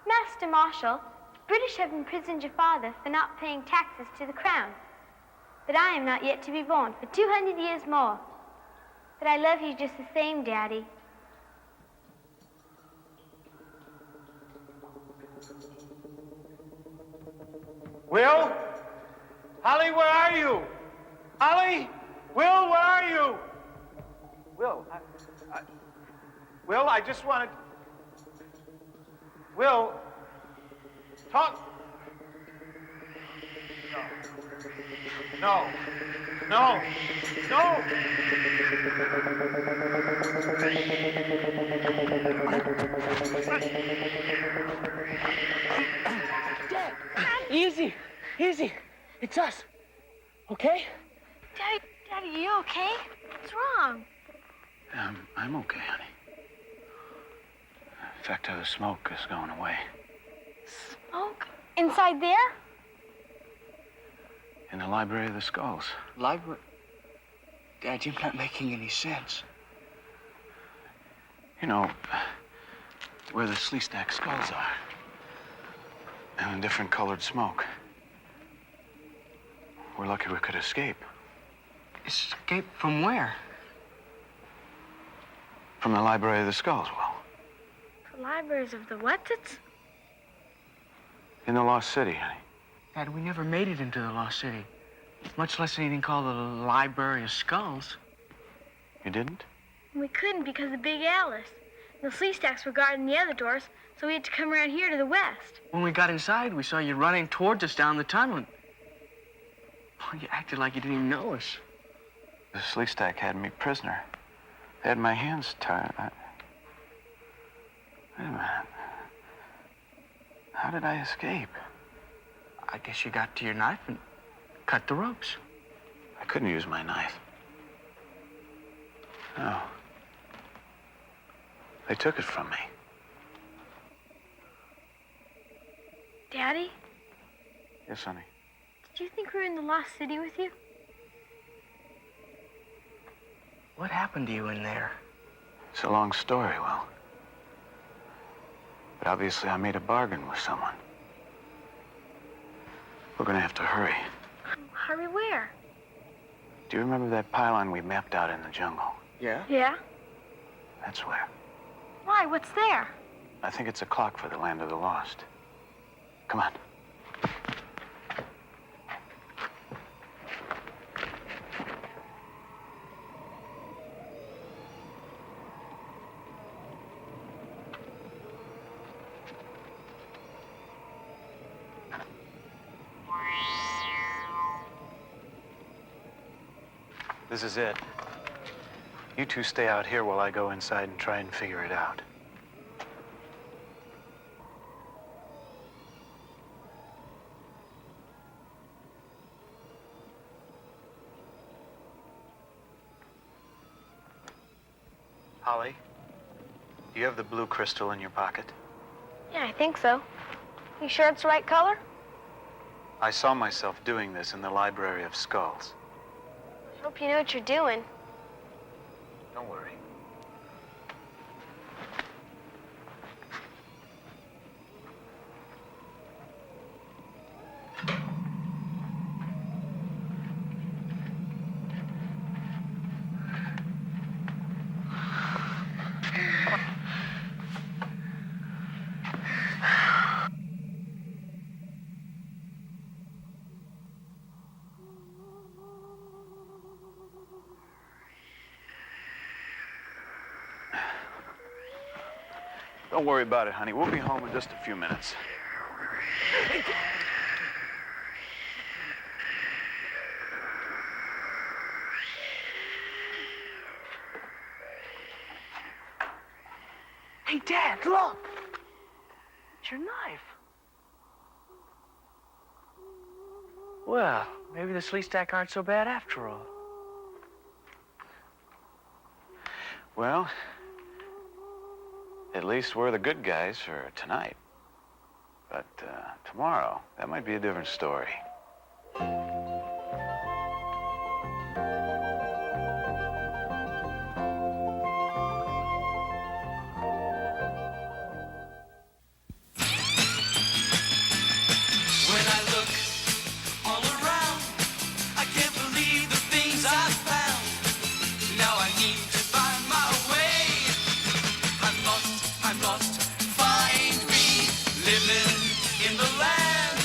Master Marshal, the British have imprisoned your father for not paying taxes to the crown. But I am not yet to be born for 200 years more. But I love you just the same, Daddy. Will? Holly, where are you? Holly? Will, where are you? Will, Will, I just wanted... Will, talk... No. No. No. Dad, easy, easy. It's us. Okay? Daddy, are you okay? What's wrong? I'm okay, honey. The effect of the smoke is going away. Smoke? Inside there? In the Library of the Skulls. Library? Dad, you're not making any sense. You know, where the Sleestak skulls are. And the different colored smoke. We're lucky we could escape. Escape from where? From the Library of the Skulls, Will. The libraries of the Wetsits? In the Lost City, honey. Dad, we never made it into the Lost City. Much less anything called the Library of Skulls. You didn't? We couldn't because of Big Alice. The Sleestaks were guarding the other doors, so we had to come around here to the west. When we got inside, we saw you running towards us down the tunnel. Oh, you acted like you didn't even know us. The Sleestak had me prisoner. They had my hands tied. Wait a minute. How did I escape? I guess you got to your knife and cut the ropes. I couldn't use my knife. No. They took it from me. Daddy, Yes, honey. did you think we were in the Lost City with you? What happened to you in there? It's a long story, Will. But obviously I made a bargain with someone. We're gonna have to hurry. Hurry where? Do you remember that pylon we mapped out in the jungle? Yeah? Yeah? That's where. Why? What's there? I think it's a clock for the land of the lost. Come on. This is it. You two stay out here while I go inside and try and figure it out. Holly, do you have the blue crystal in your pocket? Yeah, I think so. You sure it's the right color? I saw myself doing this in the Library of Skulls. I hope you know what you're doing. Don't worry. Don't worry about it, honey. We'll be home in just a few minutes. Hey, Dad, look! It's your knife. Well, maybe the Sleestak aren't so bad after all. Well, at least we're the good guys for tonight. But tomorrow, that might be a different story. When I look all around, I can't believe the things I've found. Now I need to find my way. I must find me living in the land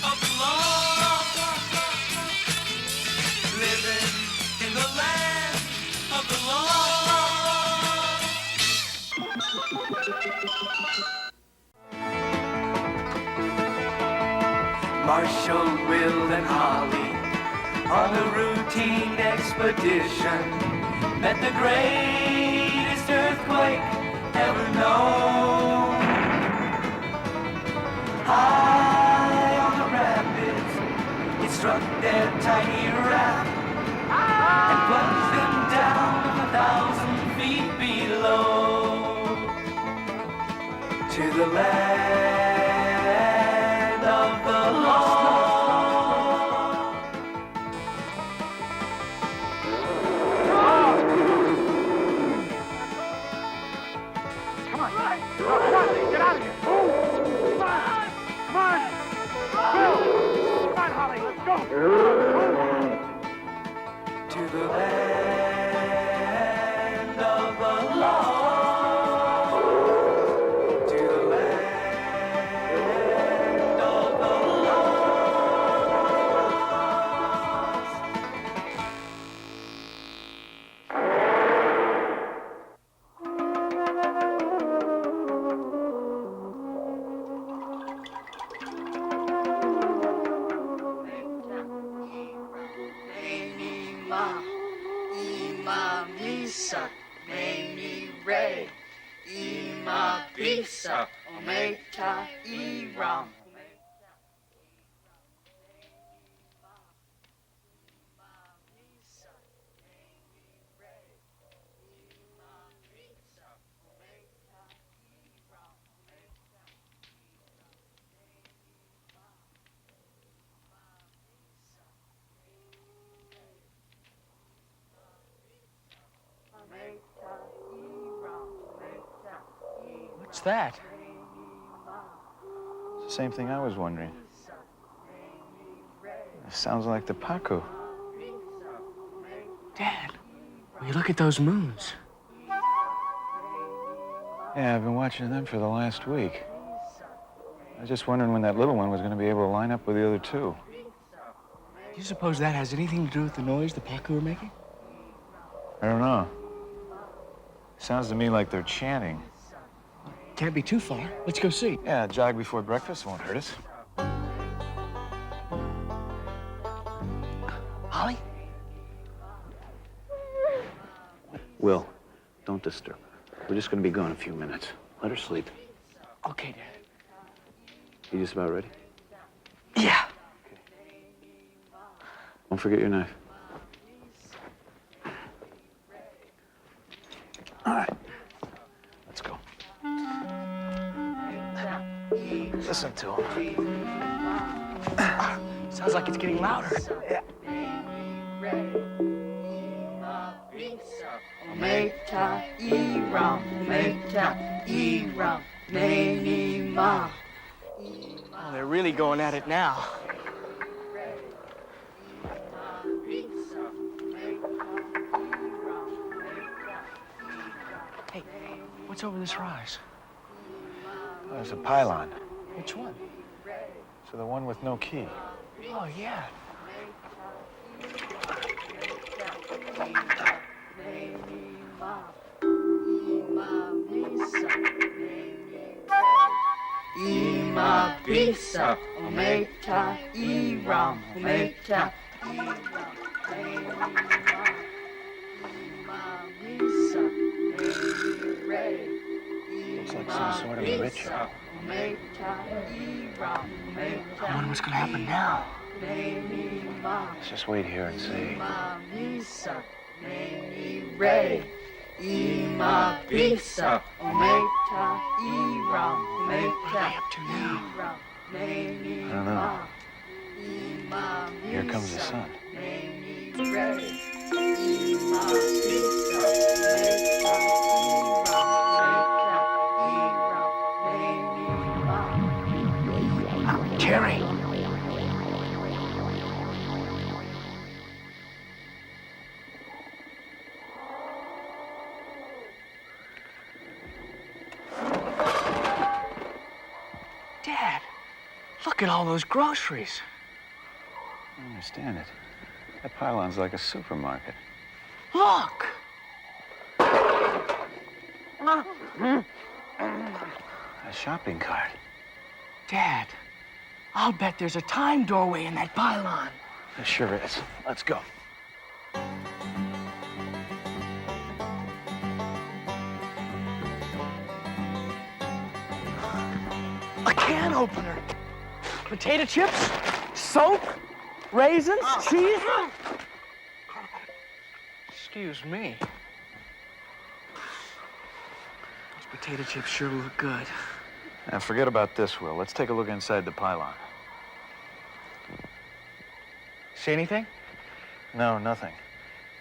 of the lost. Living in the land of the lost. Marshall, Will, and Holly on a routine expedition met the greatest earthquake ever known. High on the rapids, it struck their tiny raft and plunged them down 1,000 feet below to the land of the lost. Come on, get out of here. Come on. Come on, Holly, let's go. To the land of the lost. To the land of the lost. Ima Misa, Meni Ray, Ima Bisa, Ometa Iram. What's that? It's the same thing I was wondering. It sounds like the Paku. Dad, will you look at those moons? Yeah, I've been watching them for the last week. I was just wondering when that little one was going to be able to line up with the other two. Do you suppose that has anything to do with the noise the Paku are making? I don't know. Sounds to me like they're chanting. Can't be too far. Let's go see. Yeah, a jog before breakfast won't hurt us. Holly? Will, don't disturb her. We're just going to be gone a few minutes. Let her sleep. Okay, Dad. You just about ready? Yeah. Don't forget your knife. All right. Let's go. Listen to him. Sounds like it's getting louder. Yeah. Ometa, Iram, Ometa, Iram, Menima. Oh, they're really going at it now. Hey, what's over this rise? Oh, there's a pylon. Which one? So the one with no key. Oh, yeah. Ima Bisa, Ometa, Iram, Ometa, Looks like some sort of a ritual. I wonder what's gonna happen now. Let's just wait here and see. Ima Bisa, Ometa, Iram, Ometa, I don't know. Here comes the sun. Terry! Dad, look at all those groceries. I don't understand it. That pylon's like a supermarket. Look! A shopping cart. Dad, I'll bet there's a time doorway in that pylon. There sure is. Let's go. A can opener. Potato chips, soap, raisins, cheese. Excuse me. Those potato chips sure look good. Now, forget about this, Will. Let's take a look inside the pylon. See anything? No, nothing.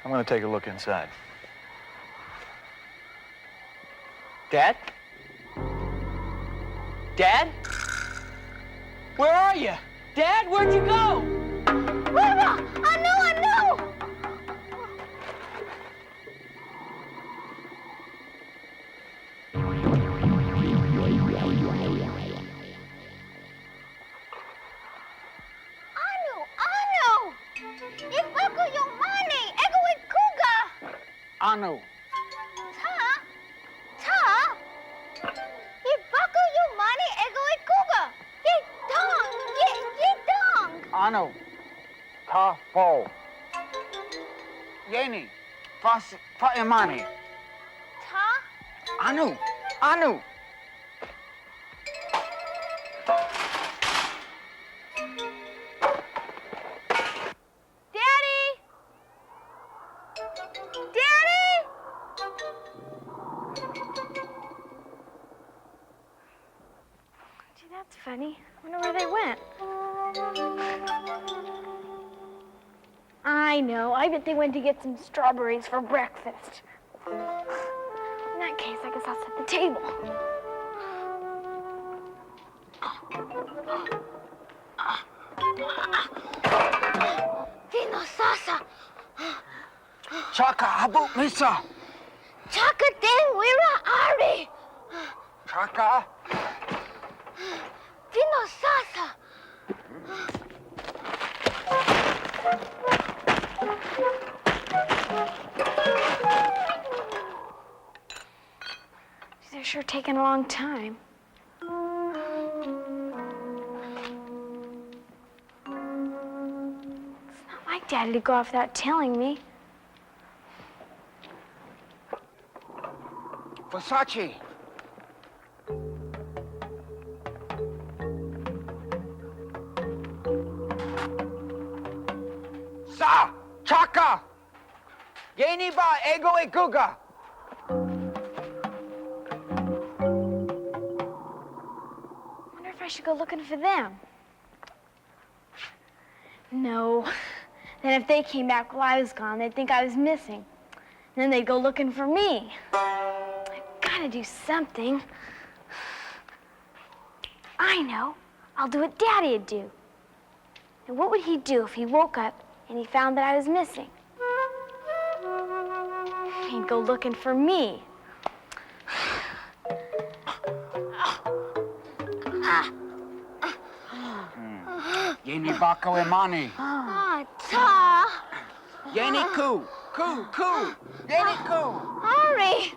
I'm gonna take a look inside. Dad? Dad? Where are you? Dad, where'd you go? Mama, I know! Anu. Ta? Ibaku Yumani Ego Ikuga. Yedong. Anu. Ta po. Yeni. Fa imani. Ta? Anu. Anu. That's funny. Wonder where they went. I know. I bet they went to get some strawberries for breakfast. In that case, I guess I'll set the table. Dino Sasa. Chaka Abu Misa. Chaka Ding Wira Ari. Chaka. Dino Sasa. They're sure taking a long time. It's not like Daddy to go off without telling me. Versace. Sa! Chaka! Yeni ba ego ikuga? Wonder if I should go looking for them. No. Then if they came back while I was gone, they'd think I was missing. And then they'd go looking for me. I've got to do something. I know. I'll do what Daddy'd do. And what would he do if he woke up and he found that I was missing? He'd go looking for me. Yeni bako imani. Ah, Ta! Yeni ku. Ku. Yeni ku. Ari!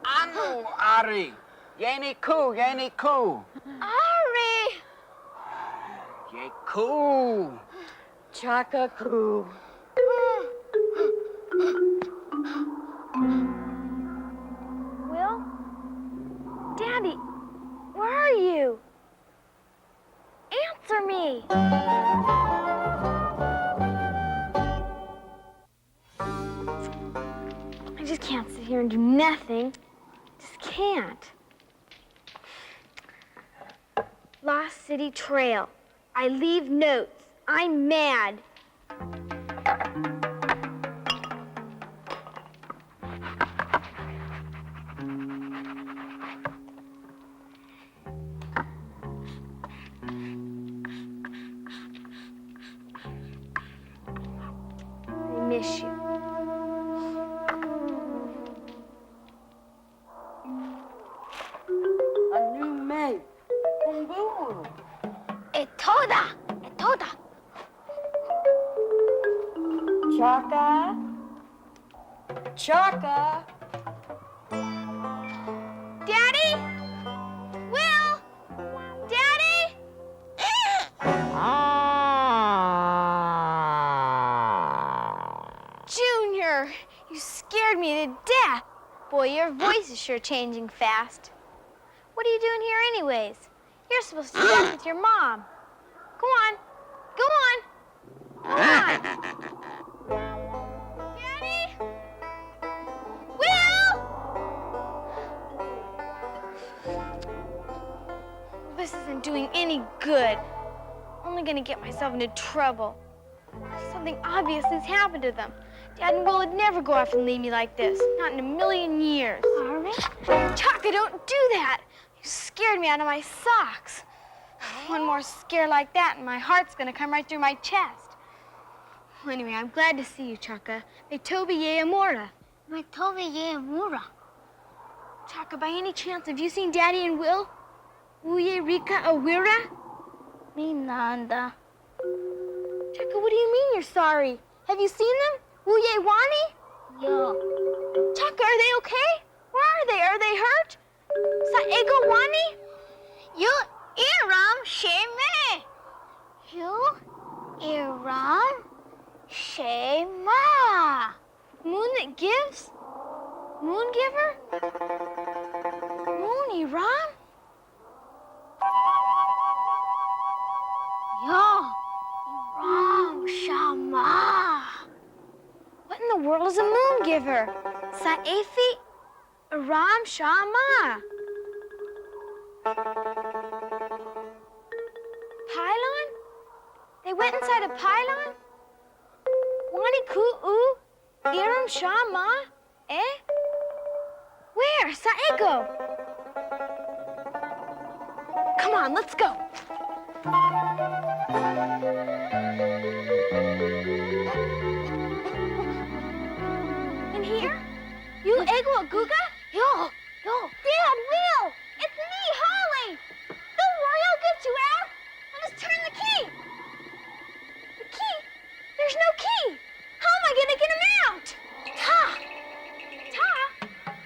Anu Ari. Yeni ku. Ari! Ye ku. Chaka ku. Will? Daddy, where are you? Answer me! I just can't sit here and do nothing. Just can't. Lost City Trail. I leave notes. I'm mad. I miss you. A new mate. Bugaloos. Etoda! Chaka. Daddy? Will? Daddy? Junior, you scared me to death. Boy, your voice is sure changing fast. What are you doing here anyways? You're supposed to be back with your mom. Go on. Daddy? Will? This isn't doing any good. Only gonna get myself into trouble. Something obviously has happened to them. Dad and Will would never go off and leave me like this. Not in a million years. Harvey? Chaka, don't do that. You scared me out of my socks. One more scare like that and my heart's gonna come right through my chest. Well, anyway, I'm glad to see you, Chaka. Toby ye amora. Toby ye amora. Chaka, by any chance, have you seen Daddy and Will? Uye Rika Awira? Me nanda. Chaka, what do you mean you're sorry? Have you seen them? Uye Wani? Yo. Chaka, are they okay? Where are they? Are they hurt? Sa ego Wani? You Iram Sheme. You Iram Shema. Moon that gives? Moon giver? Moon Iram? Yo, Iram Shama. What in the world is a moon giver? Saefi Iram Shama. Pylon? They went inside a pylon? Wani Ku'u Iram Shama? Eh? Where? Saego? Come on, let's go. In here? You Ego Guga? Yo. Dad, Will! It's me, Holly! Don't worry, I'll get you out. I'll just turn the key. The key? There's no key. How am I gonna get him out?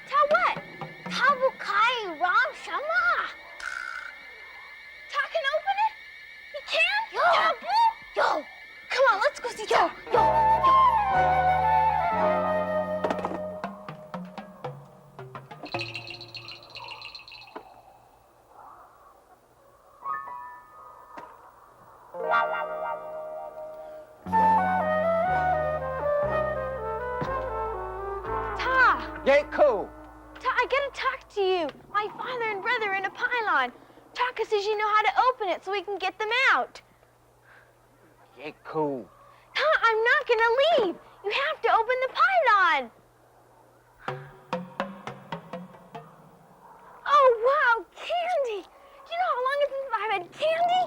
Ta what? Tabukai Ram Shama. Ta can open it? He can? Yo! Come on, let's go see Ta. Yo! Yeku. Ta, I gotta talk to you. My father and brother are in a pylon. Taka says you know how to open it so we can get them out. Yeku. I'm not gonna leave. You have to open the pylon. Oh, wow, candy. Do you know how long it's been since I've had candy?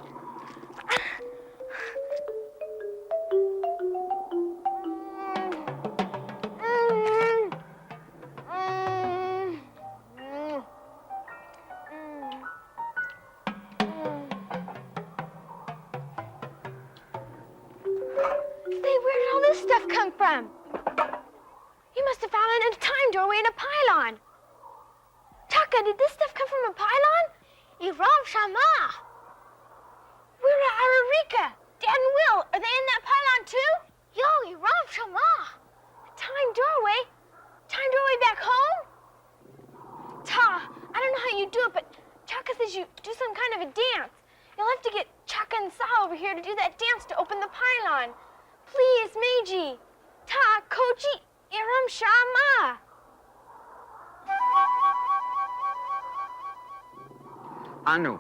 Where did all this stuff come from? You must have found it in a time doorway in a pylon. Chaka, did this stuff come from a pylon? Iram Shama. Where are Ararika, Dad and Will? Are they in that pylon too? Yo, Iram Shama. A time doorway? Time doorway back home? Ta, I don't know how you do it, but Chaka says you do some kind of a dance. You'll have to get Chaka and Sa over here to do that dance to open the pylon. Please, Meiji. Ta, Kochi, Iram Shama. Anu.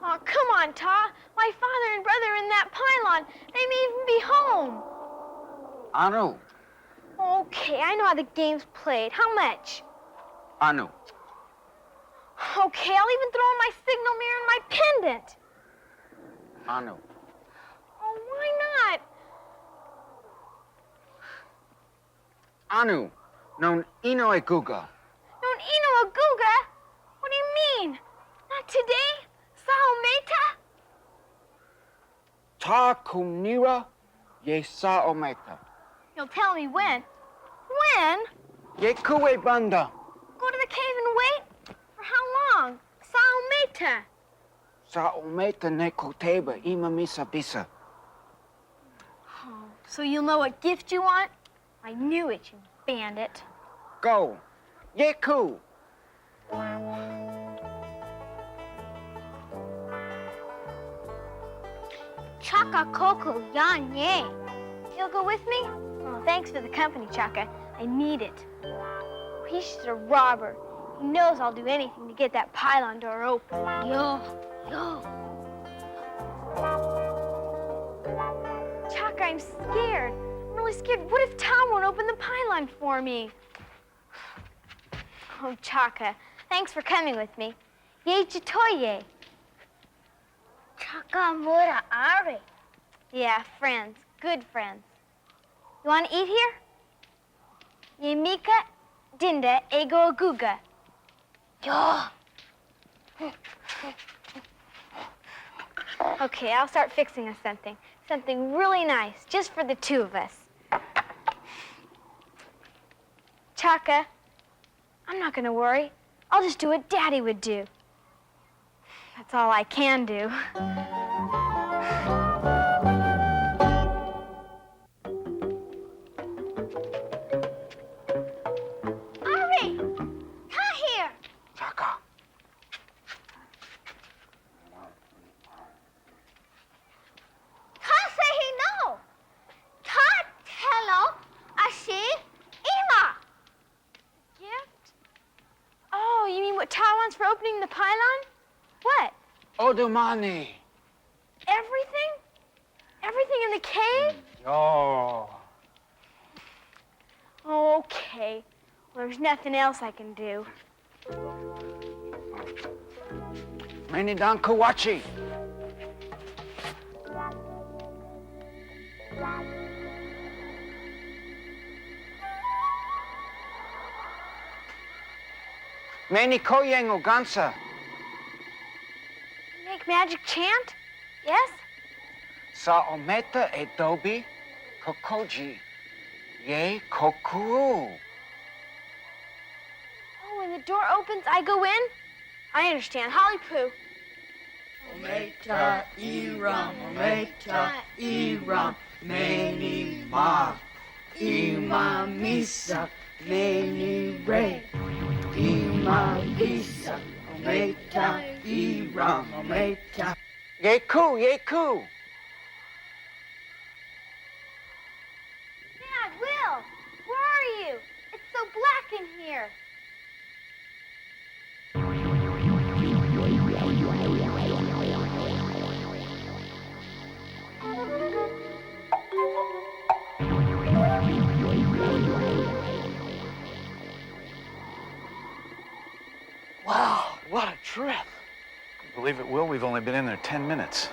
Oh, come on, Ta. My father and brother are in that pylon. They may even be home. Anu. Okay, I know how the game's played. How much? Anu. Okay, I'll even throw in my signal mirror and my pendant. Anu. Oh, why not? Anu. Non ino e guga. Non ino a guga? What do you mean? Not today? Sao meta? Ta kunira ye sa ometa. You'll tell me when. When? Ye kuwe banda. Go to the cave and wait? For how long? Sao meta? Sa ometa ne koteba ima misa bisa. Oh, so you'll know what gift you want? I knew it, you bandit. Go. Ye ku. Chaka Coco Yan Ye. You'll go with me? Oh, thanks for the company, Chaka. I need it. He's just a robber. He knows I'll do anything to get that pylon door open. Yo, yo. Chaka, I'm scared. I'm really scared. What if Tom won't open the pylon for me? Oh, Chaka, thanks for coming with me. Ye chitoye. Chaka mura are. Yeah, friends. Good friends. You want to eat here? Ye mika dinda ego aguga. Yo. Okay, I'll start fixing us something. Something really nice, just for the two of us. Chaka, I'm not gonna worry. I'll just do what Daddy would do. That's all I can do. Ari! Come here! Chaka. Come say he no! Ta hello, ashi, ima! Gift? Oh, you mean what Ta wants for opening the pylon? What? Odumani. Everything? Everything in the cave? Yo. Okay. Well, there's nothing else I can do. Many dan kawachi. Many koyeng ogansa. Make magic chant? Yes? Sa ometa e dobi kokoji. Ye kokuru. Oh, when the door opens, I go in? I understand. Holly Poo. Ometa Iram, Ometa Iram, Many Ma, Ima Misa, Many Ray, Ima Bisa, Ometa Iram, Ometa. Ye ku, ye ku. Dad, Will, where are you? It's so black in here. trip. Believe it will, we've only been in there 10 minutes.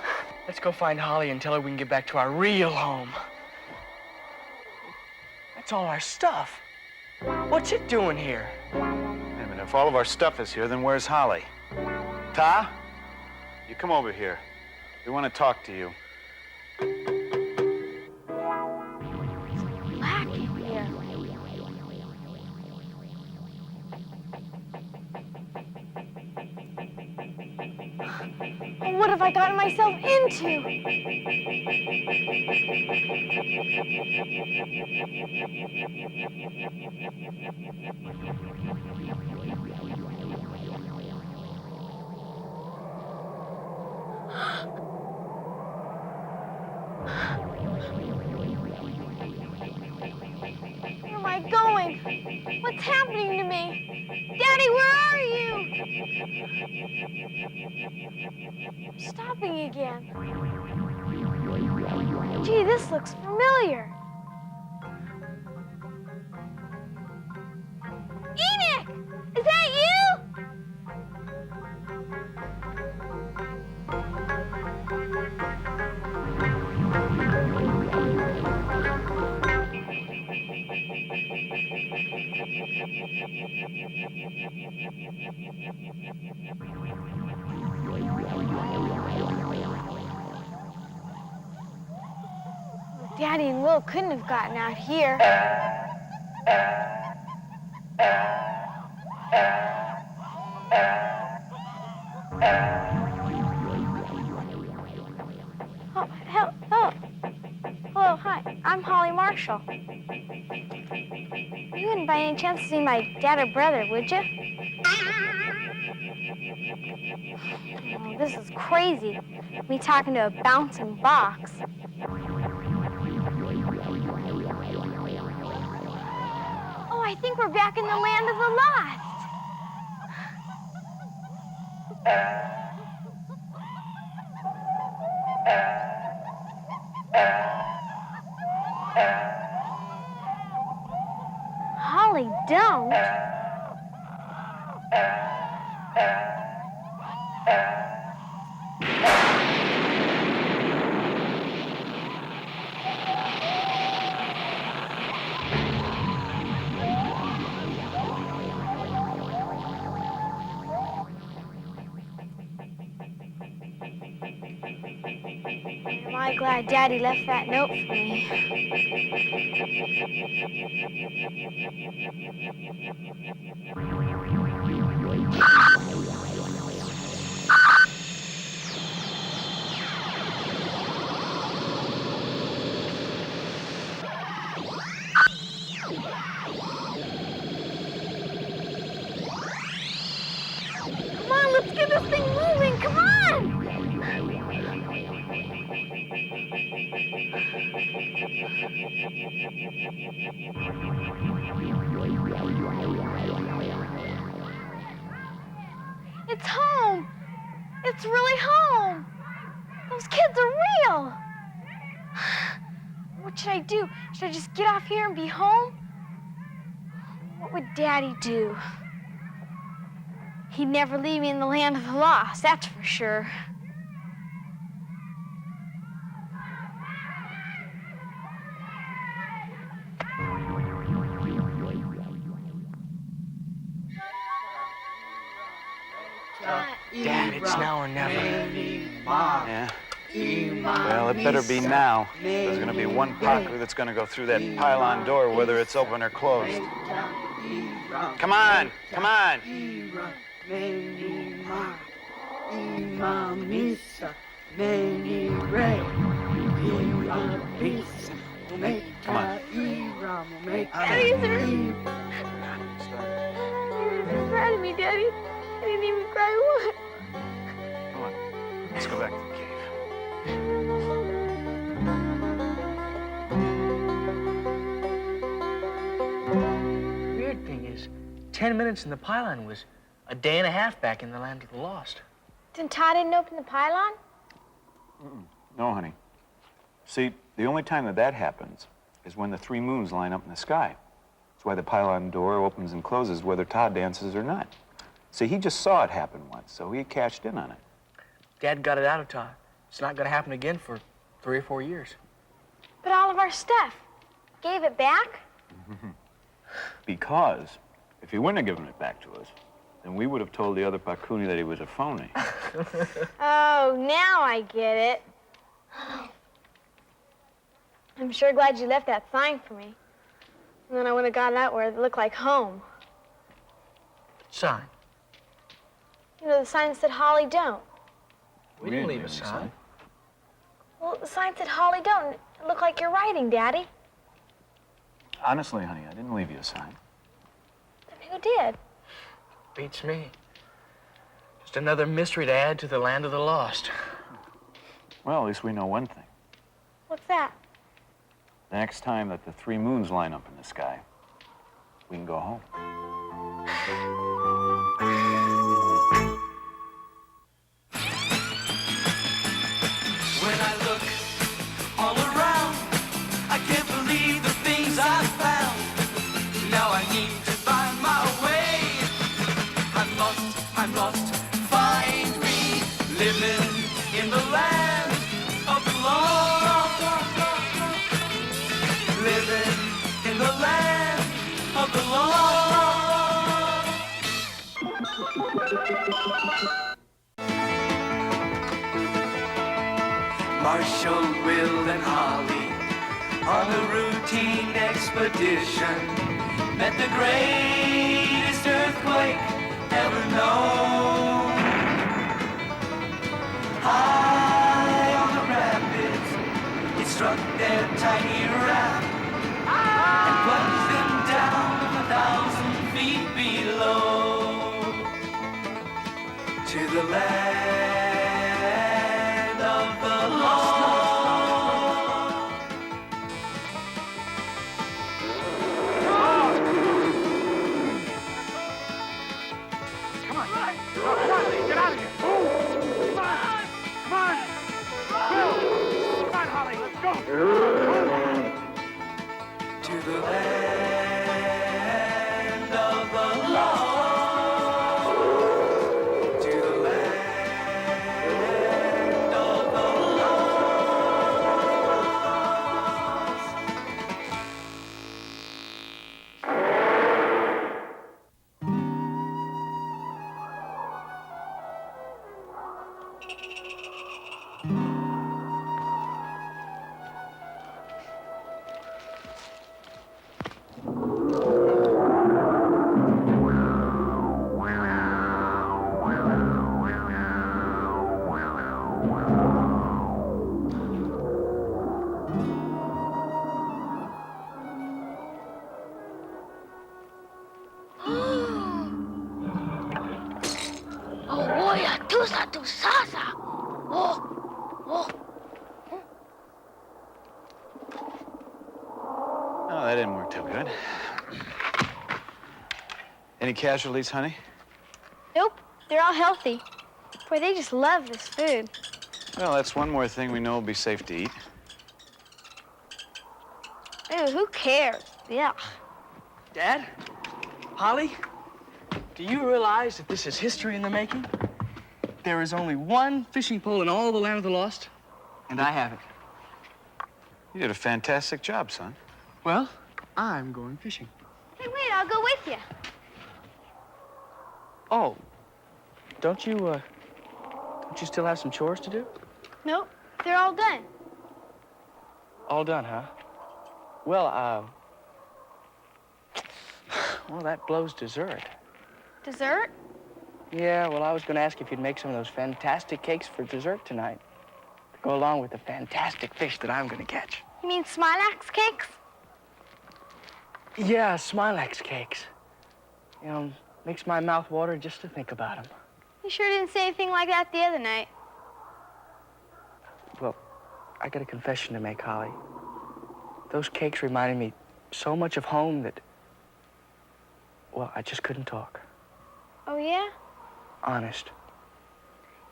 Let's go find Holly and tell her we can get back to our real home. That's all our stuff. What's it doing here? Wait a minute, if all of our stuff is here, then where's Holly? Ta? You come over here. We want to talk to you. Black in here. What have I gotten myself into? Where am I going? What's happening to me? Daddy, where are you? I'm stopping again. Gee, this looks familiar. Enoch! Is that you? Daddy and Will couldn't have gotten out here. Oh, hello, hi. I'm Holly Marshall. You wouldn't by any chance see my dad or brother, would you? Oh, this is crazy. Me talking to a bouncing box. Oh, I think we're back in the land of the lost. Holly, don't. Am I glad Daddy left that note for me? Come on, let's get this thing moving. Come on! It's home. It's really home. Those kids are real. What should I do? Should I just get off here and be home? What would Daddy do? He'd never leave me in the land of the lost, that's for sure. Dad, it's now or never. Yeah. Well, it better be now. There's gonna be one Paku that's gonna go through that pylon door, whether it's open or closed. Come on, come on. Come on. Daddy, is there... You're proud of me, Daddy. I didn't even cry once. Come on. Let's go back to the cave. Weird thing is, 10 minutes in the pylon was a day and a half back in the land of the lost. Then Todd didn't open the pylon? No, honey. See, the only time that happens is when the 3 moons line up in the sky. That's why the pylon door opens and closes whether Todd dances or not. See, he just saw it happen once, so he cashed in on it. Dad got it out of time. It's not going to happen again for 3 or 4 years. But all of our stuff. Gave it back? Because if he wouldn't have given it back to us, then we would have told the other Pakuni that he was a phony. Oh, now I get it. I'm sure glad you left that sign for me. And then I would have got it out where it looked like home. Sign. You know, the sign that said Holly don't. We didn't leave a sign. Well, the sign said Holly don't. It looked like your writing, Daddy. Honestly, honey, I didn't leave you a sign. Then who did? Beats me. Just another mystery to add to the land of the lost. Well, at least we know one thing. What's that? The next time that the 3 moons line up in the sky, we can go home. When I look all around, I can't believe the things I've found. Now I need to find my way. I'm lost, find me. Living in the land of the lost. Living in the land of the lost. Marshall, Will, and Holly on a routine expedition met the greatest earthquake ever known. High on the rapids, it struck their tiny raft and plunged them down 1,000 feet below to the land of the lost. Come on, get out of here. Come on. Will, come on, Holly, let's go. To the land of the lost. To the land of the lost. Oh, that didn't work too good. Any casualties, honey? Nope, they're all healthy. Boy, they just love this food. Well, that's one more thing we know will be safe to eat. Ew, who cares? Yeah. Dad? Holly? Do you realize that this is history in the making? There is only one fishing pole in all the land of the lost, and I have it. You did a fantastic job, son. Well, I'm going fishing. Hey, wait, I'll go with you. Oh, don't you still have some chores to do? Nope, they're all done. All done, huh? Well, well, that blows dessert. Dessert? Yeah, well, I was going to ask if you'd make some of those fantastic cakes for dessert tonight to go along with the fantastic fish that I'm going to catch. You mean Smilax cakes? Yeah, Smilax cakes. You know, makes my mouth water just to think about them. You sure didn't say anything like that the other night. Well, I got a confession to make, Holly. Those cakes reminded me so much of home that, well, I just couldn't talk. Oh, yeah? Honest.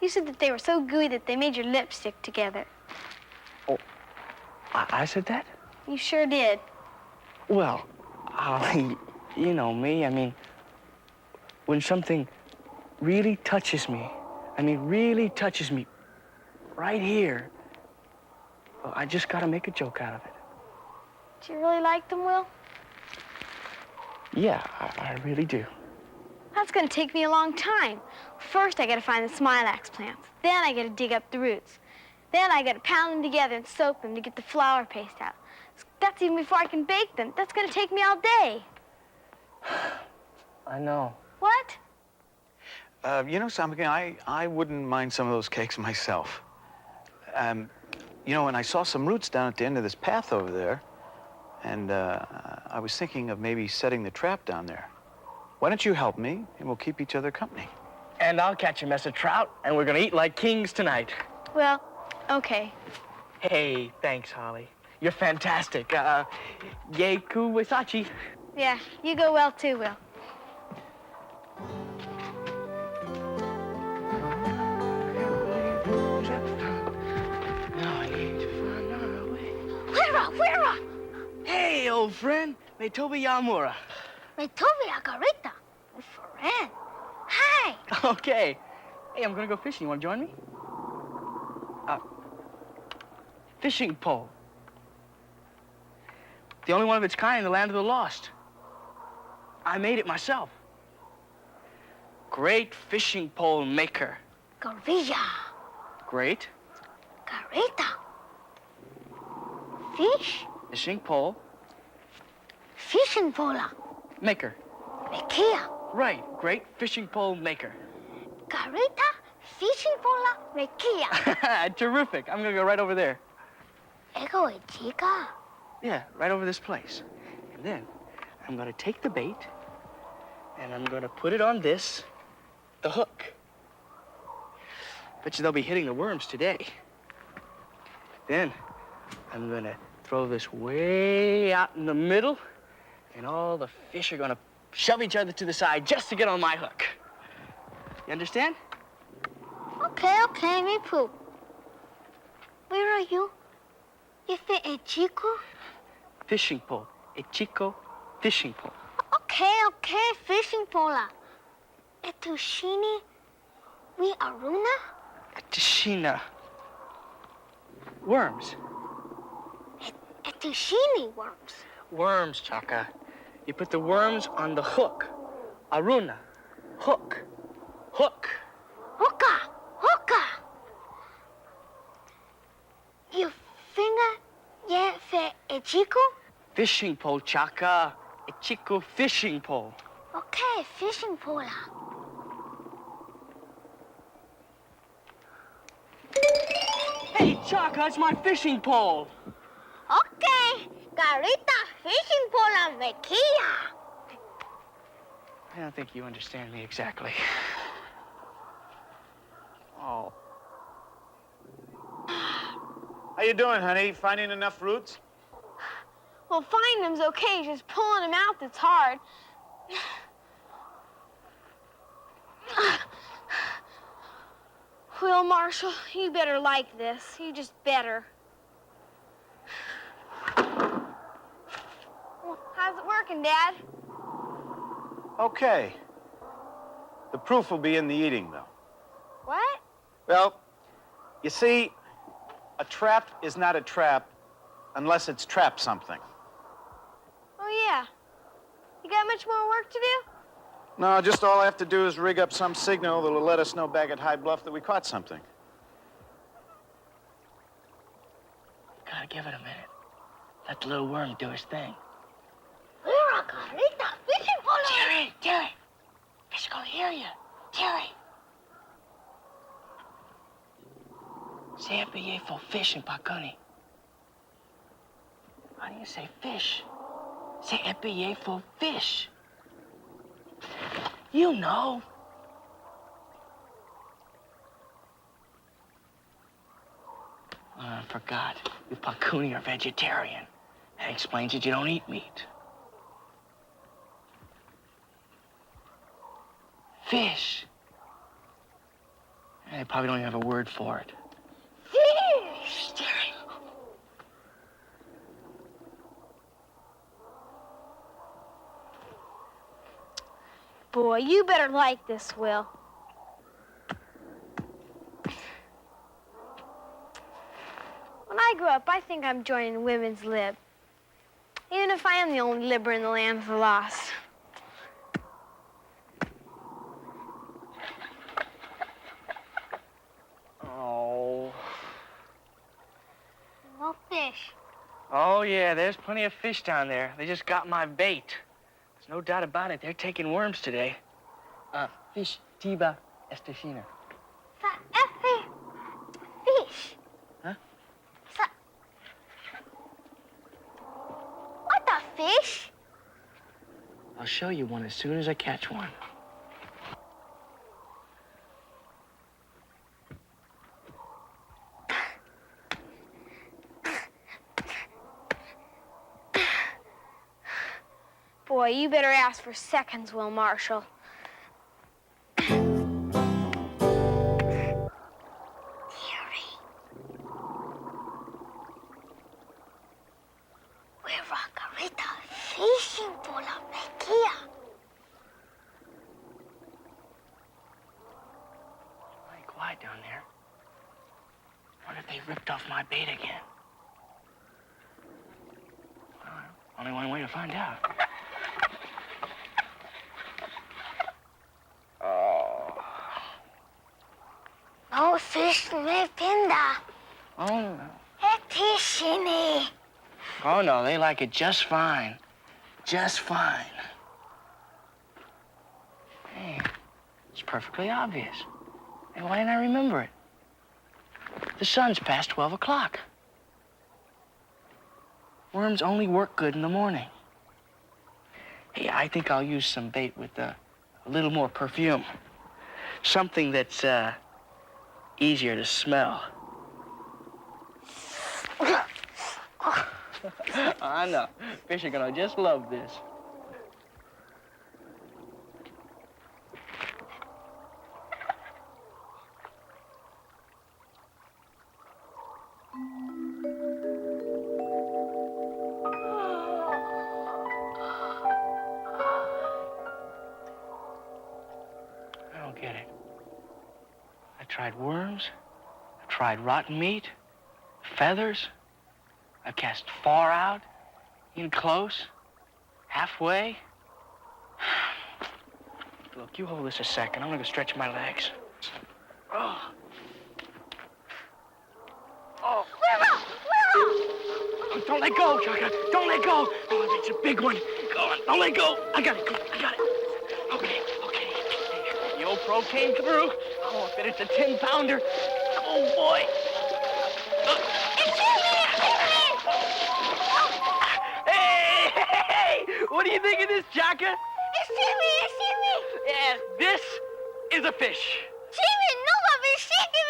You said that they were so gooey that they made your lips stick together. Oh, I said that? You sure did. Well, Holly, you know me. I mean, when something really touches me, I mean really touches me right here, well, I just gotta make a joke out of it. Do you really like them, Will? Yeah, I really do. That's gonna take me a long time. First, I gotta find the smilax plants. Then I gotta dig up the roots. Then I gotta pound them together and soak them to get the flour paste out. That's even before I can bake them. That's gonna take me all day. I know. What? You know something? I wouldn't mind some of those cakes myself. You know, and I saw some roots down at the end of this path over there, and I was thinking of maybe setting the trap down there. Why don't you help me, and we'll keep each other company? And I'll catch a mess of trout, and we're gonna eat like kings tonight. Well, okay. Hey, thanks, Holly. You're fantastic. Yay, Kuwasachi. Yeah, you go well too, Will. Now I need to find our way. Wira! Hey, old friend. Metobi Yamura. Metobi Agarita. Friend. Hi. Okay. Hey, I'm gonna go fishing. You wanna join me? Fishing pole. The only one of its kind in the land of the lost. I made it myself. Great fishing pole maker. Garvilla. Great Garita. Fish. fishing pole Fishing pola. maker. Rekia. Right, great fishing pole maker. Garita. Fishing pola. Rekia. Terrific. I'm gonna go right over there. Ego e chica. Yeah, right over this place. And then I'm gonna take the bait and I'm gonna put it on this, the hook. Bet you they'll be hitting the worms today. Then I'm gonna throw this way out in the middle and all the fish are gonna shove each other to the side just to get on my hook. You understand? Okay, me poo. Where are you? Ife e chico? Fishing pole. A chico fishing pole. Okay, fishing pola. Etushini, we aruna? Tashina. Worms. Etushini worms. Worms, Chaka. You put the worms on the hook. Aruna. Hook. Hook. Hoka. You finger ye fe e chico? Fishing pole, Chaka. A chico fishing pole. Okay, fishing pola. Hey, Chaka, it's my fishing pole. Okay, Garita fishing pola mekia. I don't think you understand me exactly. Oh. How you doing, honey? Finding enough roots? Well, finding them's okay, just pulling them out that's hard. Well, Marshall, you better like this. You just better. Well, how's it working, Dad? Okay. The proof will be in the eating, though. What? Well, you see, a trap is not a trap unless it's trapped something. Oh, yeah. You got much more work to do? No, just all I have to do is rig up some signal that'll let us know back at High Bluff that we caught something. Gotta give it a minute. Let the little worm do his thing. Terry! Fish are gonna hear you. Terry! Say FBA for fish in Pakuni. How do you say fish? Say FBA for fish. You know. I forgot. You Pakuni are vegetarian. That explains that you don't eat meat. Fish. They probably don't even have a word for it. Fish! Terry. Boy, you better like this, Will. I grow up, I think I'm joining women's lib. Even if I am the only libber in the land of the lost. Oh. No fish. Oh, yeah, there's plenty of fish down there. They just got my bait. There's no doubt about it. They're taking worms today. Fish, tiba, estefina. Fish. Huh? What the fish? I'll show you one as soon as I catch one. Boy, you better ask for seconds, Will Marshall. Quiet down there. Wonder if they ripped off my bait again. Well, only one way to find out. Oh. No fish me pinda. Oh, no. Etishini. Oh, no, they like it just fine. Just fine. Hey, it's perfectly obvious. Hey, why didn't I remember it? The sun's past 12 o'clock. Worms only work good in the morning. Hey, I think I'll use some bait with a little more perfume. Something that's easier to smell. I know. Fish are gonna just love this. I don't get it. I tried worms. I tried rotten meat, feathers. I've cast far out, in close, halfway. Look, you hold this a second. I'm gonna go stretch my legs. Oh. Oh. Oh, don't let go, Chaka. Don't let go. Oh, it's a big one. Go on. Don't let go. I got it. I got it. Okay. The old pro came through. Oh, I bet it's a 10-pounder. Oh, boy. Hey! What do you think of this, Chaka? It's Jimmy. Yeah, this is a fish. Jimmy, no, it's shaking.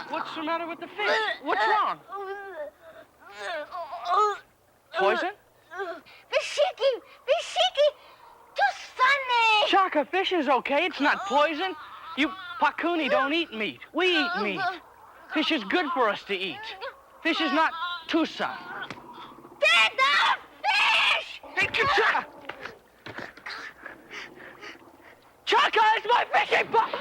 What's the matter with the fish? What's wrong? Poison? Be shaking. Too funny. Chaka, fish is okay. It's not poison. You Pakuni don't eat meat. We eat meat. Fish is good for us to eat. Fish is not tusa. There's a fish! Hey, Chaka! Chaka, it's my fishing boat!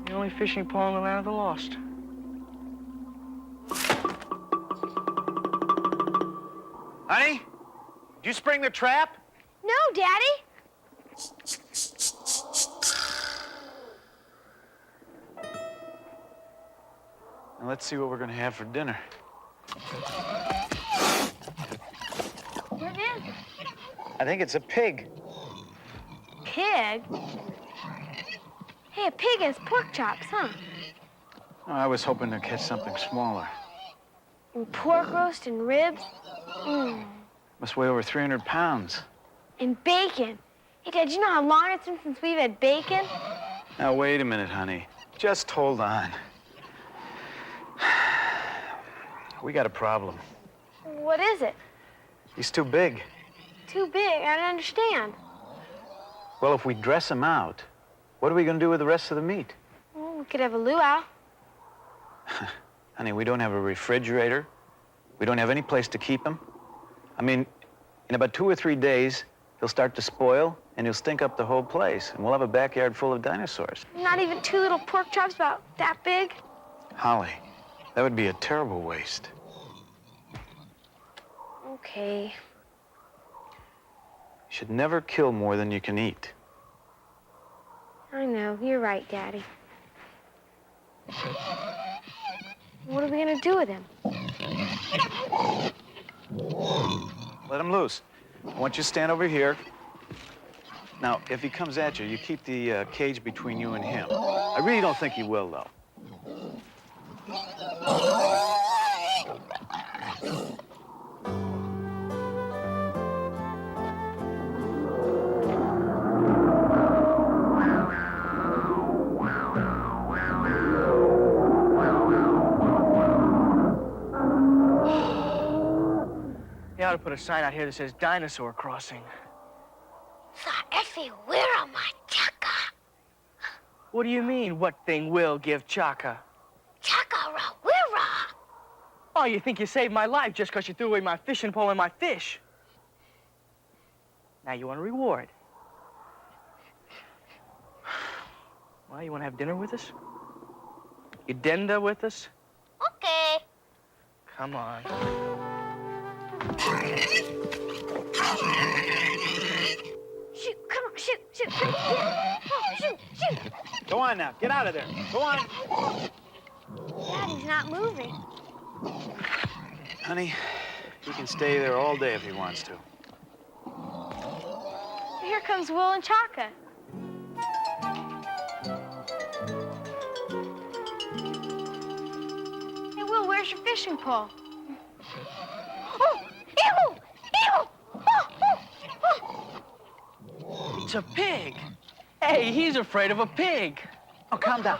The only fishing pole in the land of the lost. Honey, did you spring the trap? No, Daddy. Now let's see what we're gonna have for dinner. What is it? I think it's a pig. Pig? Hey, a pig has pork chops, huh? Oh, I was hoping to catch something smaller. And pork roast and ribs. Must weigh over 300 pounds. And bacon. Hey, Dad, you know how long it's been since we've had bacon? Now, wait a minute, honey. Just hold on. We got a problem. What is it? He's too big. Too big? I don't understand. Well, if we dress him out, what are we gonna do with the rest of the meat? Well, we could have a luau. Honey, we don't have a refrigerator. We don't have any place to keep him. I mean, in about 2 or 3 days, he'll start to spoil, and you'll stink up the whole place, and we'll have a backyard full of dinosaurs. Not even two little pork chops about that big? Holly, that would be a terrible waste. Okay. You should never kill more than you can eat. I know, you're right, Daddy. What are we gonna do with him? Let him loose. I want you to stand over here. Now, if he comes at you, you keep the cage between you and him. I really don't think he will, though. They ought to put a sign out here that says dinosaur crossing. What do you mean, what thing will give Chaka? Oh, you think you saved my life just because you threw away my fishing pole and my fish? Now you want a reward. Well, you want to have dinner with us? You dinner with us? Okay. Come on. Shoot, come on, shoot, shoot, shoot. Oh, shoot, shoot. Go on now, get out of there. Go on. Daddy's not moving. Honey, he can stay there all day if he wants to. Here comes Will and Chaka. Hey, Will, where's your fishing pole? Oh, ew! Ew! Oh, oh, oh. It's a pig. Hey, he's afraid of a pig. Oh, calm down.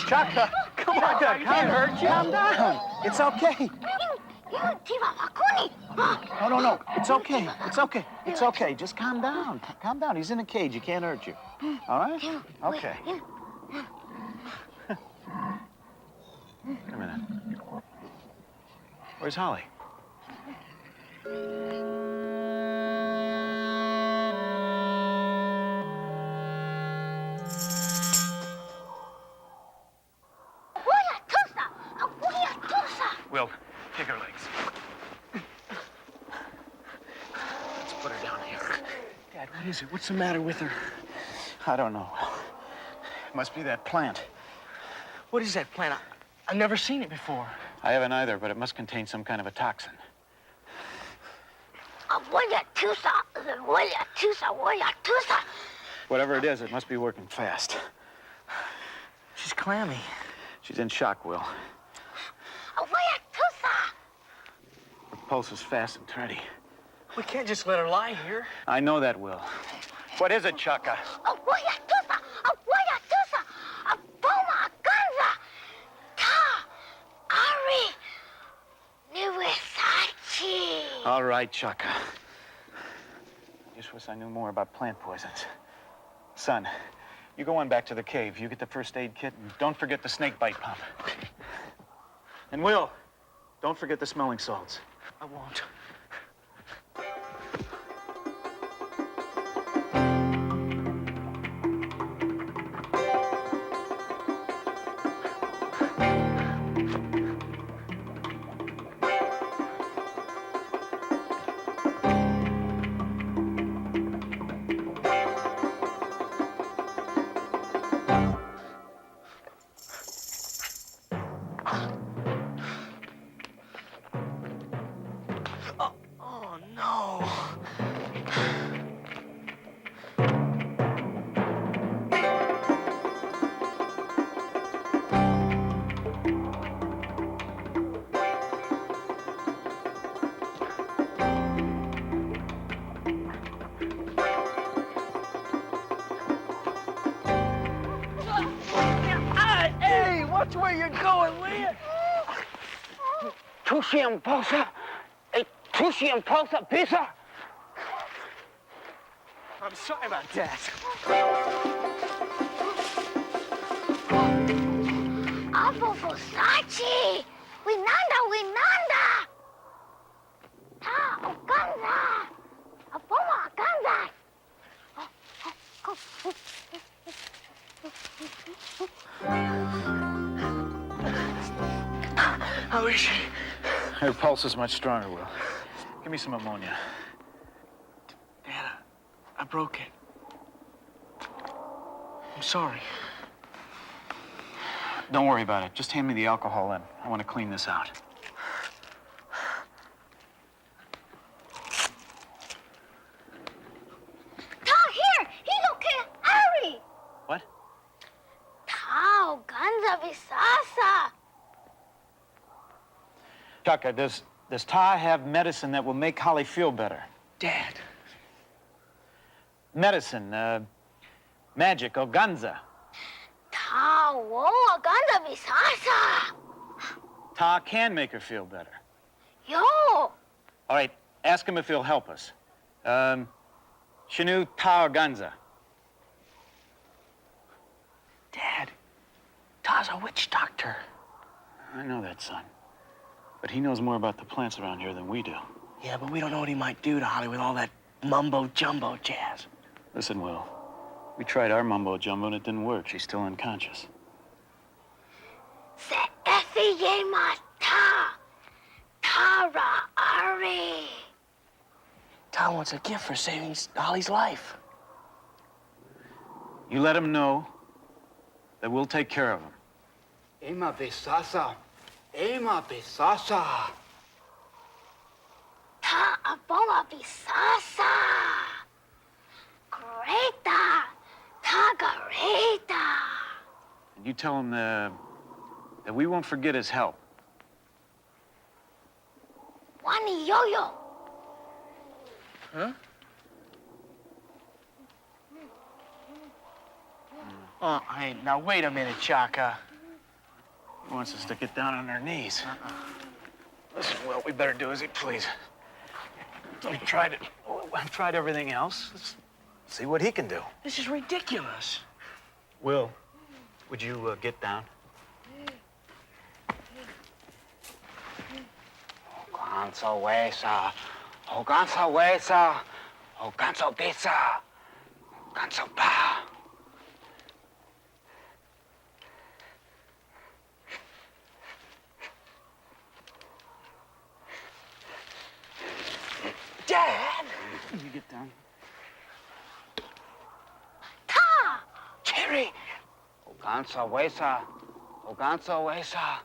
Chaka, come on, Chaka, I can't hurt you. Calm down. It's okay. No. It's okay. It's okay. It's okay. Just calm down. Calm down. He's in a cage. He can't hurt you. All right? Okay. Wait a minute. Where's Holly? Will, take her legs. Let's put her down here. Dad, what is it? What's the matter with her? I don't know. It must be that plant. What is that plant? I've never seen it before. I haven't either, but it must contain some kind of a toxin. Whatever it is, it must be working fast. She's clammy. She's in shock, Will. Her pulse is fast and steady. We can't just let her lie here. I know that, Will. What is it, Chaka? All right, Chaka. Just wish I knew more about plant poisons. Son, you go on back to the cave. You get the first aid kit, and don't forget the snake bite pump. And Will, don't forget the smelling salts. I won't. Oh, no. Hey, watch where you're going, will you? Pizza. I'm sorry about that. Sachi! Winanda! Ta okanza! Apoma okanza! Her pulse is much stronger, Will. Give me some ammonia. Dad, I broke it. I'm sorry. Don't worry about it. Just hand me the alcohol in. I want to clean this out. Here! He okay! Hurry! What? Tao, ganza visasa. Chaka, does Ta have medicine that will make Holly feel better? Dad. Medicine, magic, or ganza. Tao, ganza visasa. Ta can make her feel better. Yo! All right, ask him if he'll help us. Shinu Ta or ganza? Dad, Ta's a witch doctor. I know that, son. But he knows more about the plants around here than we do. Yeah, but we don't know what he might do to Holly with all that mumbo-jumbo jazz. Listen, Will. We tried our mumbo-jumbo and it didn't work. She's still unconscious. Se efiyema ta. Tara Ari. Ta wants a gift for saving Holly's life. You let him know that we'll take care of him. Ema besasa. Ema besasa. Ta aboma visasa. Greta. Ta gareta. And you tell him that we won't forget his help. Wani yo-yo. Huh? Oh, hey, now wait a minute, Chaka. He wants us to get down on our knees. Listen, Will, we better do as he please. I've tried everything else. Let's see what he can do. This is ridiculous. Will, would you get down? Ganso wesa. Oh, ganso wesa. Oh, ganso bisa. Ganso pa. Dad! You get down. Ta! Jerry! Oh, ganso wesa. Oh, ganso wesa.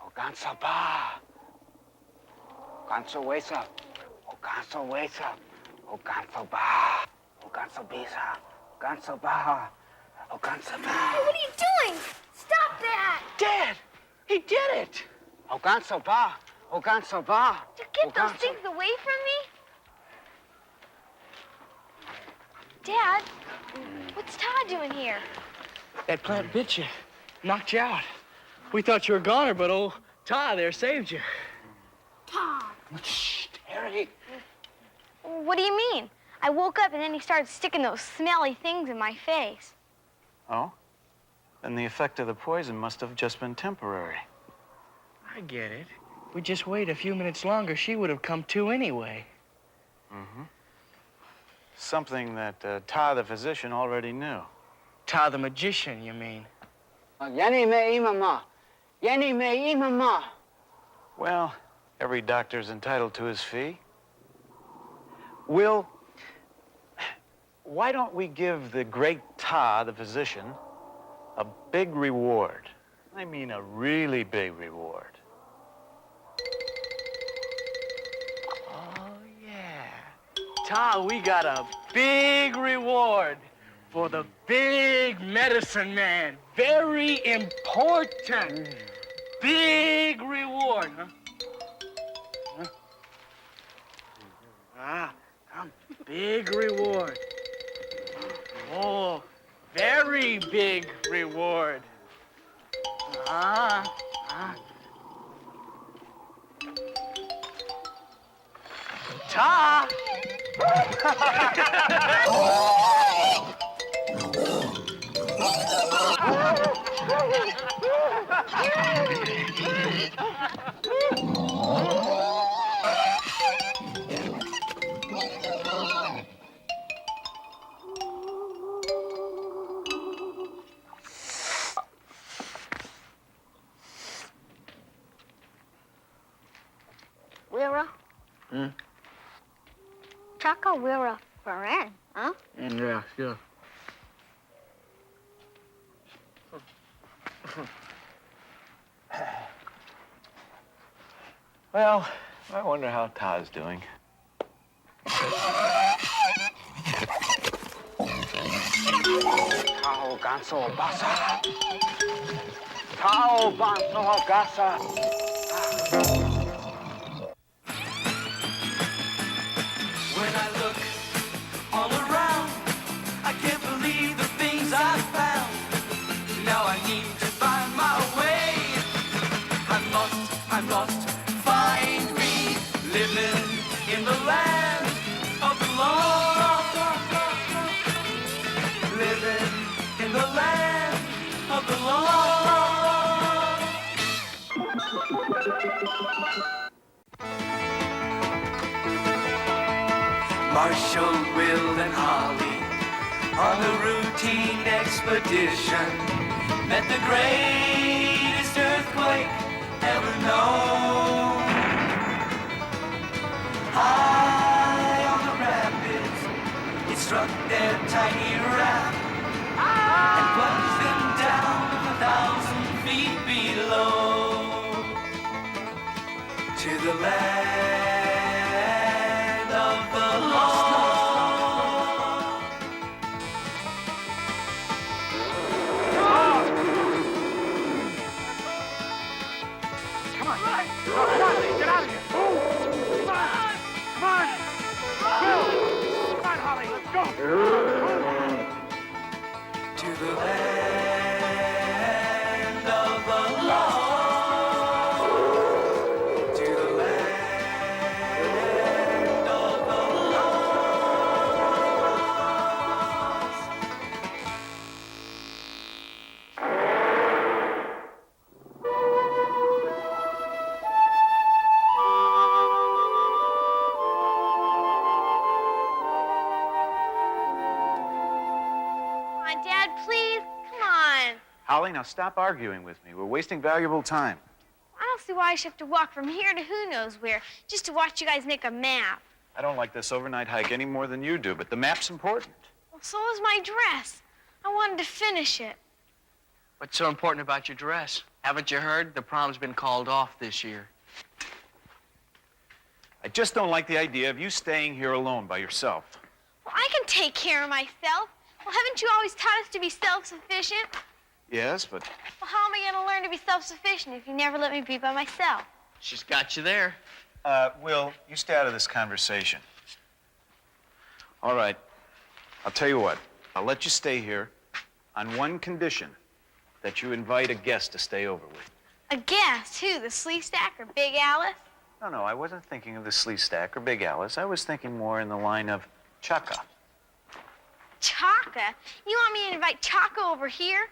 Oh, ganso pa. Ganso wesa. Oh, ganso wesa. Oh, ganso ba. Oh, ganso bisa. Ganso ba. Oh, ganso ba. Hey, what are you doing? Stop that! Dad! He did it! Oh, ganso ba. Oh, ganso ba. To get those things away from me? Dad, what's Todd doing here? That plant bit you, knocked you out. We thought you were a goner, but old Ta there saved you. Todd. Shh, Harry. What do you mean? I woke up and then he started sticking those smelly things in my face. Oh? Then the effect of the poison must have just been temporary. I get it. We just wait a few minutes longer, she would have come to anyway. Mm-hmm. Something that Ta the physician already knew. Ta the magician, you mean? Yani me imama. Yani me imama. Well, every doctor's entitled to his fee. Will, why don't we give the great Ta the physician a big reward? I mean a really big reward. Ta, we got a big reward for the big medicine man. Very important. Big reward, huh? Big reward. Oh, very big reward. Ta! Chaka, we're a friend, huh? Yeah, sure. Well, I wonder how Ta's doing. Tao ganso basa. Tao banso gasa. When I look all around, I can't believe the things I found. Now I need to find my way. I'm lost, find me. Living in the land of the lost. Living in the land of the lost. Marshall, Will, and Holly on a routine expedition met the greatest earthquake ever known. High on the rapids, it struck their tiny raft and plunged them down 1,000 feet below to the land of the lost. Come on, get out of here. Come on. Will. Come on, Holly, let's go. To the land of the lost. To the land of the lost. Come on, Dad, please. Come on. Holly, now stop arguing with me. We're wasting valuable time. I don't see why I should have to walk from here to who knows where just to watch you guys make a map. I don't like this overnight hike any more than you do, but the map's important. Well, so is my dress. I wanted to finish it. What's so important about your dress? Haven't you heard? The prom's been called off this year. I just don't like the idea of you staying here alone by yourself. Well, I can take care of myself. Well, haven't you always taught us to be self-sufficient? Yes, but Well, how am I going to learn to be self-sufficient if you never let me be by myself? She's got you there. Will, you stay out of this conversation. All right. I'll tell you what. I'll let you stay here on one condition, that you invite a guest to stay over with. A guest? Who, the Sleestak or Big Alice? No, I wasn't thinking of the Sleestak or Big Alice. I was thinking more in the line of Chaka. Chaka? You want me to invite Chaka over here?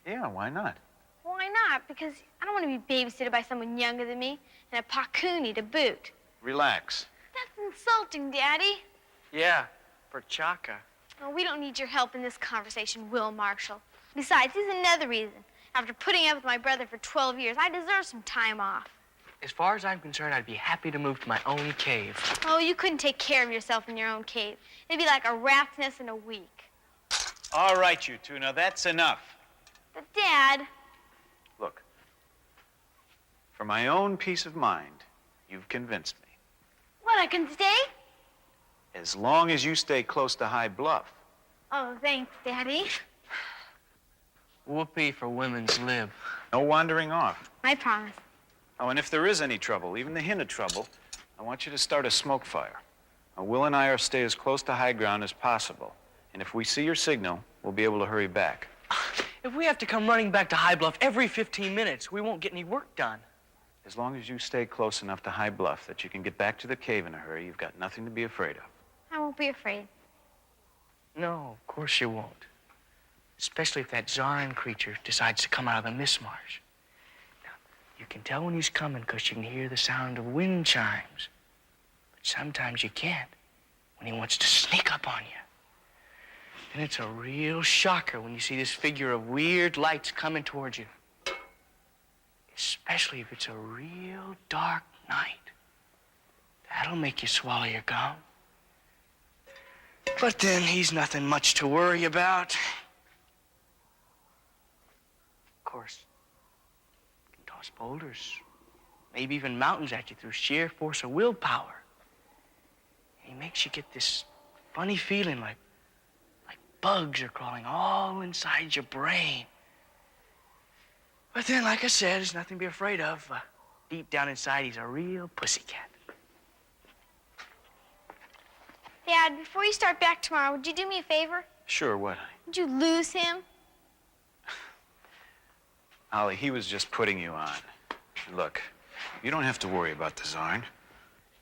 Yeah, why not? Why not? Because I don't want to be babysitted by someone younger than me and a Pakuni to boot. Relax. That's insulting, Daddy. Yeah, for Chaka. Oh, we don't need your help in this conversation, Will Marshall. Besides, here's another reason. After putting up with my brother for 12 years, I deserve some time off. As far as I'm concerned, I'd be happy to move to my own cave. Oh, you couldn't take care of yourself in your own cave. It'd be like a rat's nest in a week. All right, you two. Now, that's enough. But, Dad... Look, for my own peace of mind, you've convinced me. What, I can stay? As long as you stay close to High Bluff. Oh, thanks, Daddy. Whoopee for women's lib. No wandering off. I promise. Oh, and if there is any trouble, even the hint of trouble, I want you to start a smoke fire. Now, Will and I are to stay as close to high ground as possible. And if we see your signal, we'll be able to hurry back. If we have to come running back to High Bluff every 15 minutes, we won't get any work done. As long as you stay close enough to High Bluff that you can get back to the cave in a hurry, you've got nothing to be afraid of. I won't be afraid. No, of course you won't. Especially if that Zarin creature decides to come out of the mist marsh. Now, you can tell when he's coming because you can hear the sound of wind chimes. But sometimes you can't when he wants to sneak up on you. Then it's a real shocker when you see this figure of weird lights coming towards you. Especially if it's a real dark night. That'll make you swallow your gum. But then he's nothing much to worry about. Of course, he can toss boulders, maybe even mountains at you through sheer force of willpower. He makes you get this funny feeling like bugs are crawling all inside your brain. But then, like I said, there's nothing to be afraid of. Deep down inside, he's a real pussycat. Dad, before you start back tomorrow, would you do me a favor? Sure, what, honey? Would you lose him? Ollie, he was just putting you on. Look, you don't have to worry about the Zarn.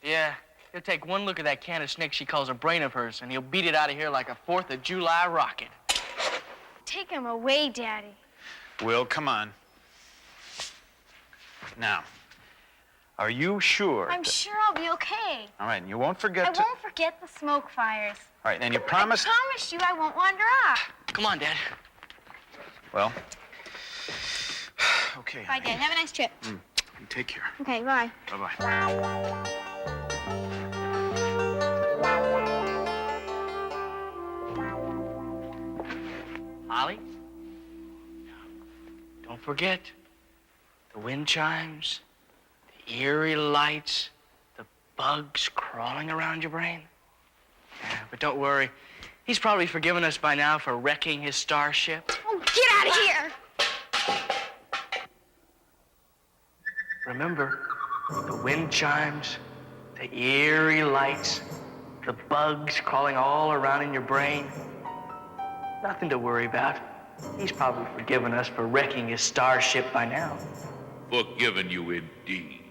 Yeah, he'll take one look at that can of snake she calls a brain of hers, and he'll beat it out of here like a 4th of July rocket. Take him away, Daddy. Will, come on. Now, are you sure? I'm sure I'll be okay. All right, and you won't forget I won't forget the smoke fires. All right, and you promise? I promise you I won't wander off. Come on, Dad. Well, okay. Bye, Dad. Have a nice trip. You take care. Okay, bye. Bye-bye. Ollie? Don't forget the wind chimes, the eerie lights, the bugs crawling around your brain. Yeah, but don't worry. He's probably forgiven us by now for wrecking his starship. Oh, get out of here! Remember, the wind chimes, the eerie lights, the bugs crawling all around in your brain. Nothing to worry about. He's probably forgiven us for wrecking his starship by now. Forgiven you indeed.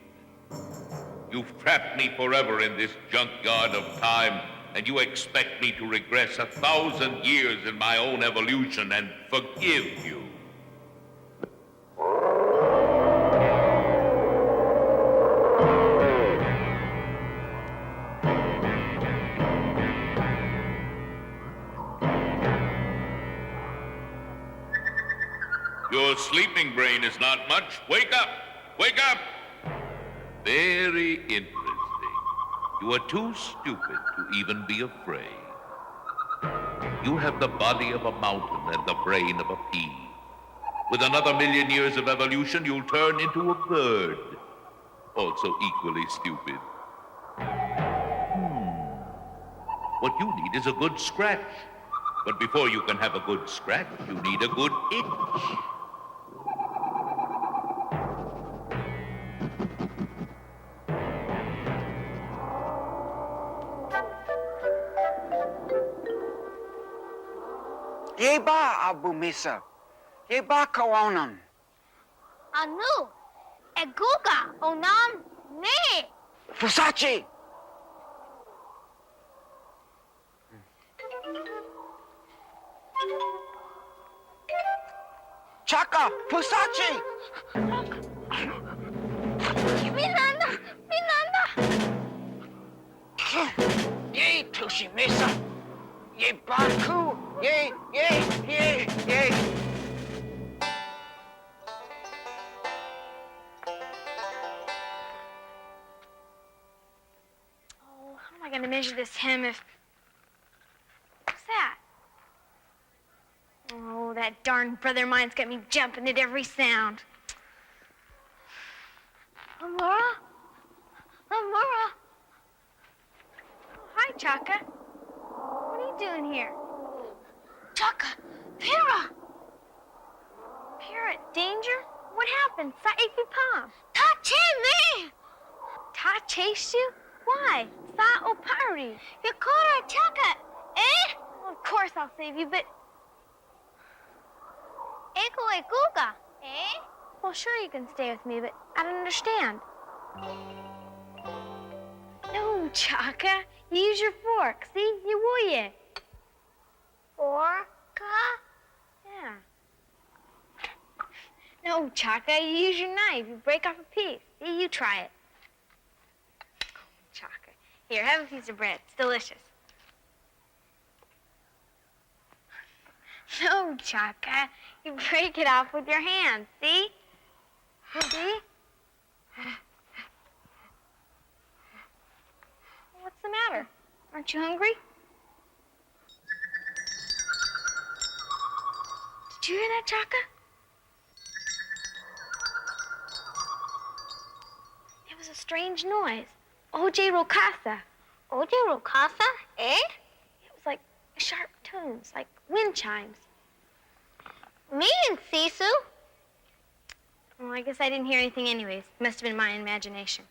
You've trapped me forever in this junkyard of time, and you expect me to regress 1,000 years in my own evolution and forgive you. Your sleeping brain is not much. Wake up! Wake up! Very interesting. You are too stupid to even be afraid. You have the body of a mountain and the brain of a pea. With another 1,000,000 years of evolution, you'll turn into a bird. Also equally stupid. What you need is a good scratch. But before you can have a good scratch, you need a good itch. Yeba, Abu Misa. Yeba kawanan. Anu, eguga, onam, ne. Fusachi! Chaka, Fusachi! Minanda, Minanda. Yay, Tushi Mesa. Yay, Baku. Yay, yay, yay, yay. Oh, how am I going to measure this hymn if... What's that? Oh, that darn brother of mine's got me jumping at every sound. Amora? Amora? Oh, hi, Chaka. What are you doing here? Chaka! Pira! Pira, danger? What happened? Sa ipipam. Ta chase me! Ta chased you? Why? Sa opari. Yakora Chaka, eh? Well, of course I'll save you, but... Eko ekuga, eh? Well, sure you can stay with me, but I don't understand. No, Chaka. You use your fork. See? You wuye. Forka? Yeah. No, Chaka. You use your knife. You break off a piece. See? You try it. Chaka. Here, have a piece of bread. It's delicious. No, Chaka. You break it off with your hands. See? See? What's the matter? Aren't you hungry? Did you hear that, Chaka? It was a strange noise. O.J. Rocasa. O.J. Rocasa? Eh? It was like sharp tones, like wind chimes. Me and Sisu? Well, I guess I didn't hear anything anyways. Must have been my imagination.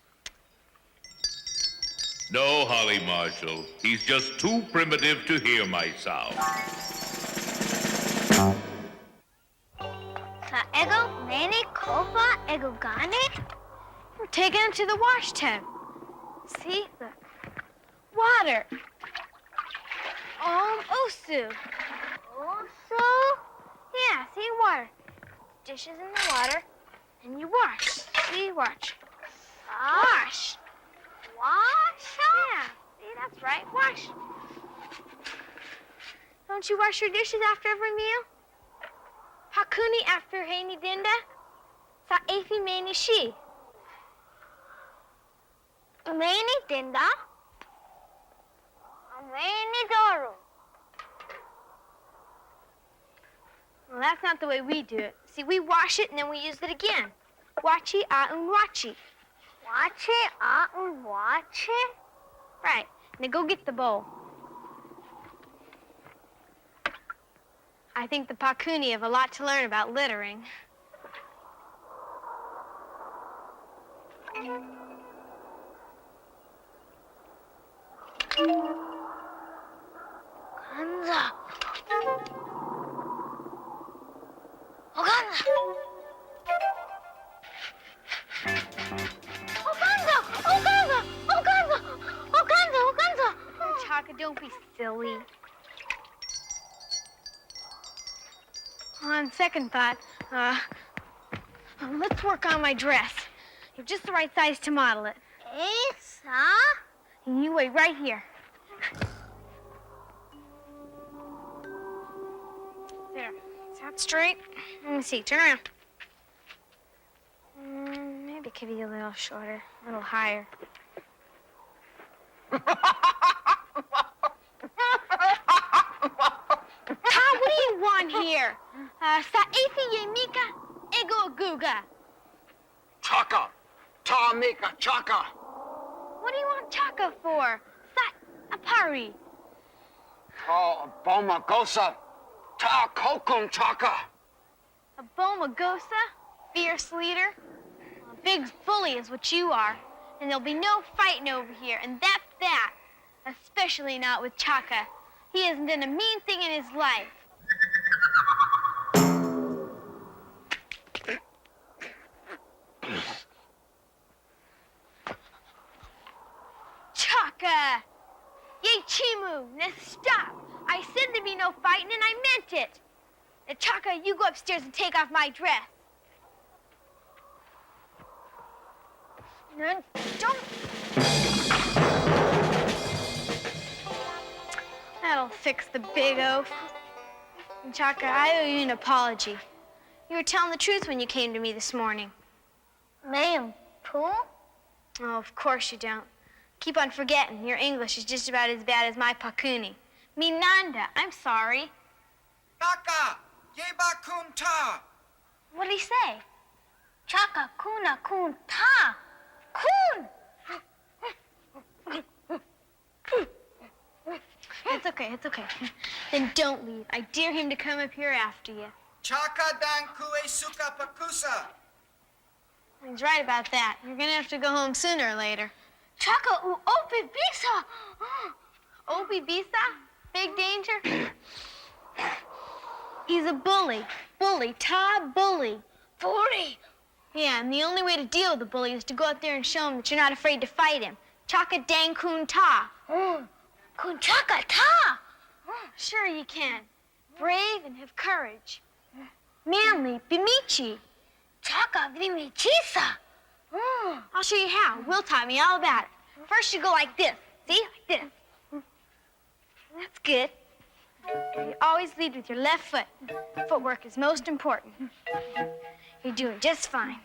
No, Holly Marshall. He's just too primitive to hear my sound. Sa ego mene kofa ego gane? We're taking him to the wash tub. See? Look. Water. Osu. Osu? Yeah, see, water. Dishes in the water, and you wash. See, watch. Wash. Wash? Yeah, see, that's right, wash. Don't you wash your dishes after every meal? Pakuni after Haini Dinda? Sa Afi Mani Shi. Mani Dinda? Mani Doru. Well, that's not the way we do it. See, we wash it and then we use it again. Wachi un wachi. Wachi un wachi? Right. Now go get the bowl. I think the Pakuni have a lot to learn about littering. Kanza. Oganza! Oganza! Oganza! Oganza! Oganza! Oganza! Oh, Chaka, don't be silly. On second thought, let's work on my dress. You have just the right size to model it. Esa? And you wait right here. There. Is that straight? Let me see. Turn around. Maybe it could be a little shorter, a little higher. Tom, what do you want here? Sa Afi Yemika Ego Guga. Chaka! Ta Mika Chaka! What do you want Chaka for? Sa Apari. Ta Boma Gosa! Ta Kokun Chaka! A Bomagosa? Fierce leader? A big bully is what you are. And there'll be no fighting over here, and that's that. Especially not with Chaka. He hasn't done a mean thing in his life. Chaka! Yay Chimu! Now stop! I said there'd be no fighting, and I meant it. Now, Chaka, you go upstairs and take off my dress. No, don't. That'll fix the big oaf. And Chaka, I owe you an apology. You were telling the truth when you came to me this morning. Ma'am, too? Oh, of course you don't. Keep on forgetting. Your English is just about as bad as my Pakuni. Minanda, I'm sorry. Chaka! Yeba kun ta! What did he say? Chaka kuna kun ta. Kun! It's okay, it's okay. Then don't leave. I dare him to come up here after you. Chaka dan kue suka pakusa! He's right about that. You're gonna have to go home sooner or later. Chaka u opi bisa! Opi bisa? Big danger? He's a bully. Bully. Ta bully. Bully? Yeah, and the only way to deal with the bully is to go out there and show him that you're not afraid to fight him. Chaka dang kun ta. Kun chaka ta? Sure you can. Brave and have courage. Manly, bimichi. Chaka bimichisa. I'll show you how. Will taught me all about it. First you go like this. See? Like this. That's good. You always lead with your left foot. Footwork is most important. You're doing just fine.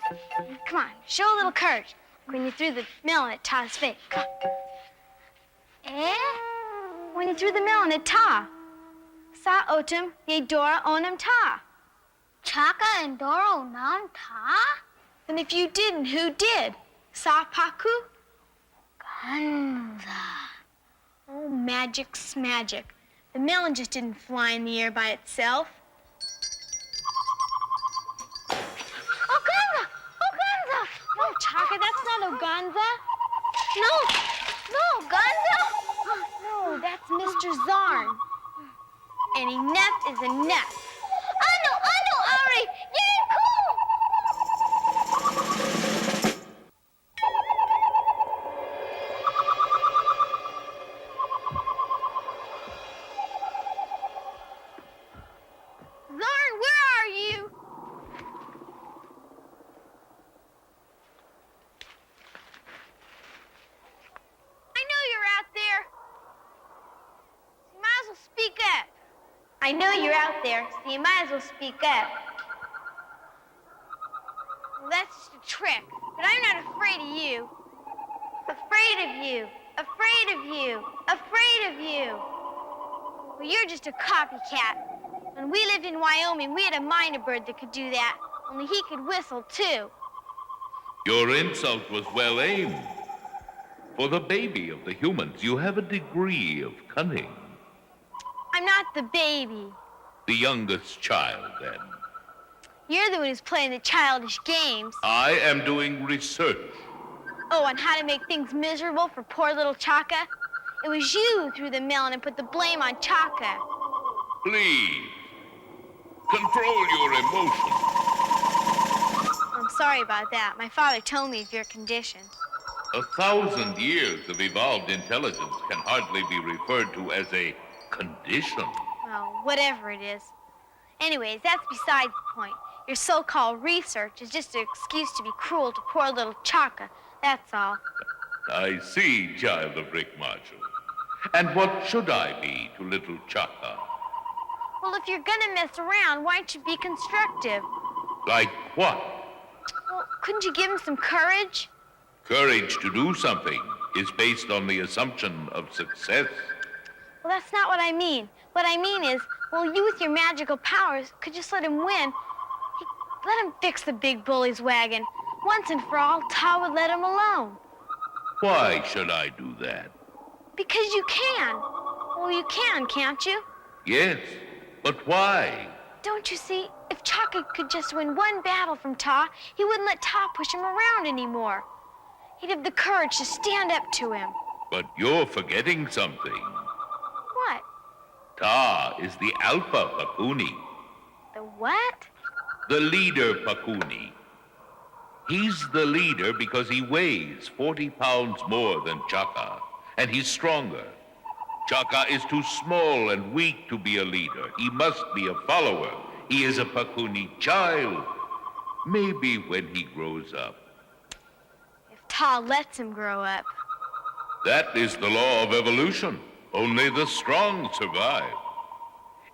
Come on, show a little courage when you threw the melon at Ta's face. Come on. Eh? When you threw the melon at Ta. Sa otum ye dora onum Ta. Chaka and Doro Nam Ta? And if you didn't, who did? Sa Paku? Ganza. Oh, magic's magic. The melon just didn't fly in the air by itself. Oganza! Oganza! No, Chaka, that's not Oganza. No, Oganza! No, that's Mr. Zarn. And enough is enough. Ano, Ari! Yay, cool! Zarn, where are you? I know you're out there. So you might as well speak up. I know you're out there, so you might as well speak up. Well, that's just a trick, but I'm not afraid of you. Afraid of you. Afraid of you. Afraid of you. Well, you're just a copycat. When we lived in Wyoming, we had a minor bird that could do that, only he could whistle, too. Your insult was well aimed. For the baby of the humans, you have a degree of cunning. I'm not the baby. The youngest child, then. You're the one who's playing the childish games. I am doing research. Oh, on how to make things miserable for poor little Chaka? It was you who threw the melon and put the blame on Chaka. Please, control your emotions. I'm sorry about that. My father told me of your condition. 1,000 years of evolved intelligence can hardly be referred to as a condition. Well, whatever it is. Anyways, that's besides the point. Your so-called research is just an excuse to be cruel to poor little Chaka. That's all. I see, child of Rick Marshall. And what should I be to little Chaka? Well, if you're gonna mess around, why don't you be constructive? Like what? Well, couldn't you give him some courage? Courage to do something is based on the assumption of success. Well, that's not what I mean. What I mean is, well, you with your magical powers could just let him win. Let him fix the big bully's wagon. Once and for all, Ta would let him alone. Why should I do that? Because you can. Well, you can, can't you? Yes, but why? Don't you see? If Chaka could just win one battle from Ta, he wouldn't let Ta push him around anymore. He'd have the courage to stand up to him. But you're forgetting something. What? Ta is the alpha Pakuni. The what? The leader Pakuni. He's the leader because he weighs 40 pounds more than Chaka, and he's stronger. Chaka is too small and weak to be a leader. He must be a follower. He is a Pakuni child. Maybe when he grows up. If Ta lets him grow up. That is the law of evolution. Only the strong survive.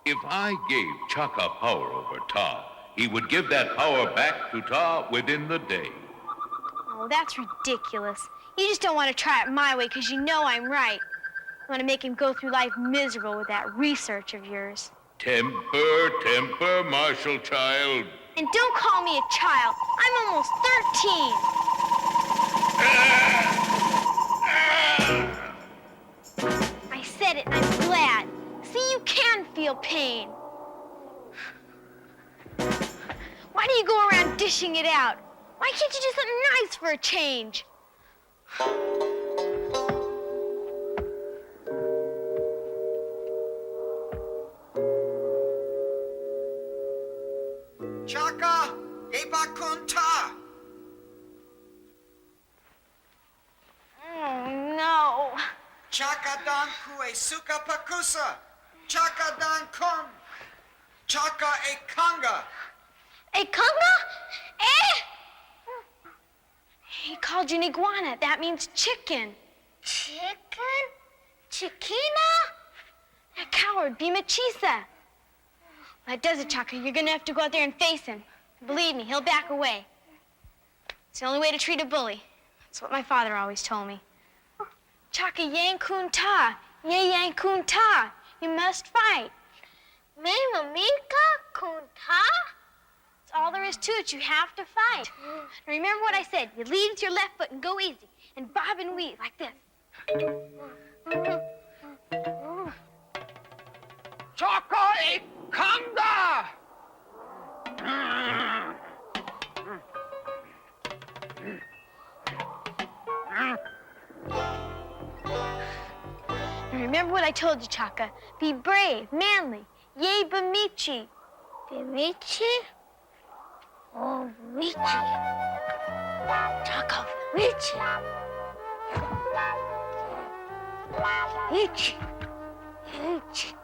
If I gave Chaka power over Ta, he would give that power back to Ta within the day. Oh, that's ridiculous. You just don't want to try it my way because you know I'm right. You want to make him go through life miserable with that research of yours. Temper, temper, Marshall child. And don't call me a child. I'm almost 13. I said it and I'm glad. See, you can feel pain. Why do you go around dishing it out? Why can't you do something nice for a change? Chaka, Ebakunta. Oh, no. Chaka dan kue suka pakusa. Chaka dan kun. Chaka e kanga. A conga? Eh? He called you an iguana. That means chicken. Chicken? Chiquina? A coward, Bimachisa. That does it, Chaka. You're gonna have to go out there and face him. Believe me, he'll back away. It's the only way to treat a bully. That's what my father always told me. Chaka Yankun Ta. Ye Yankun Ta. You must fight. Me mamika kunta? That's all there is to it. You have to fight. Now remember what I said. You lead with your left foot and go easy. And bob and weave like this. Chaka e Kanga! Now remember what I told you, Chaka. Be brave, manly. Yay, Bamichi. Bamichi? Oh, Michi. Chaka, Michi. Michi. Michi.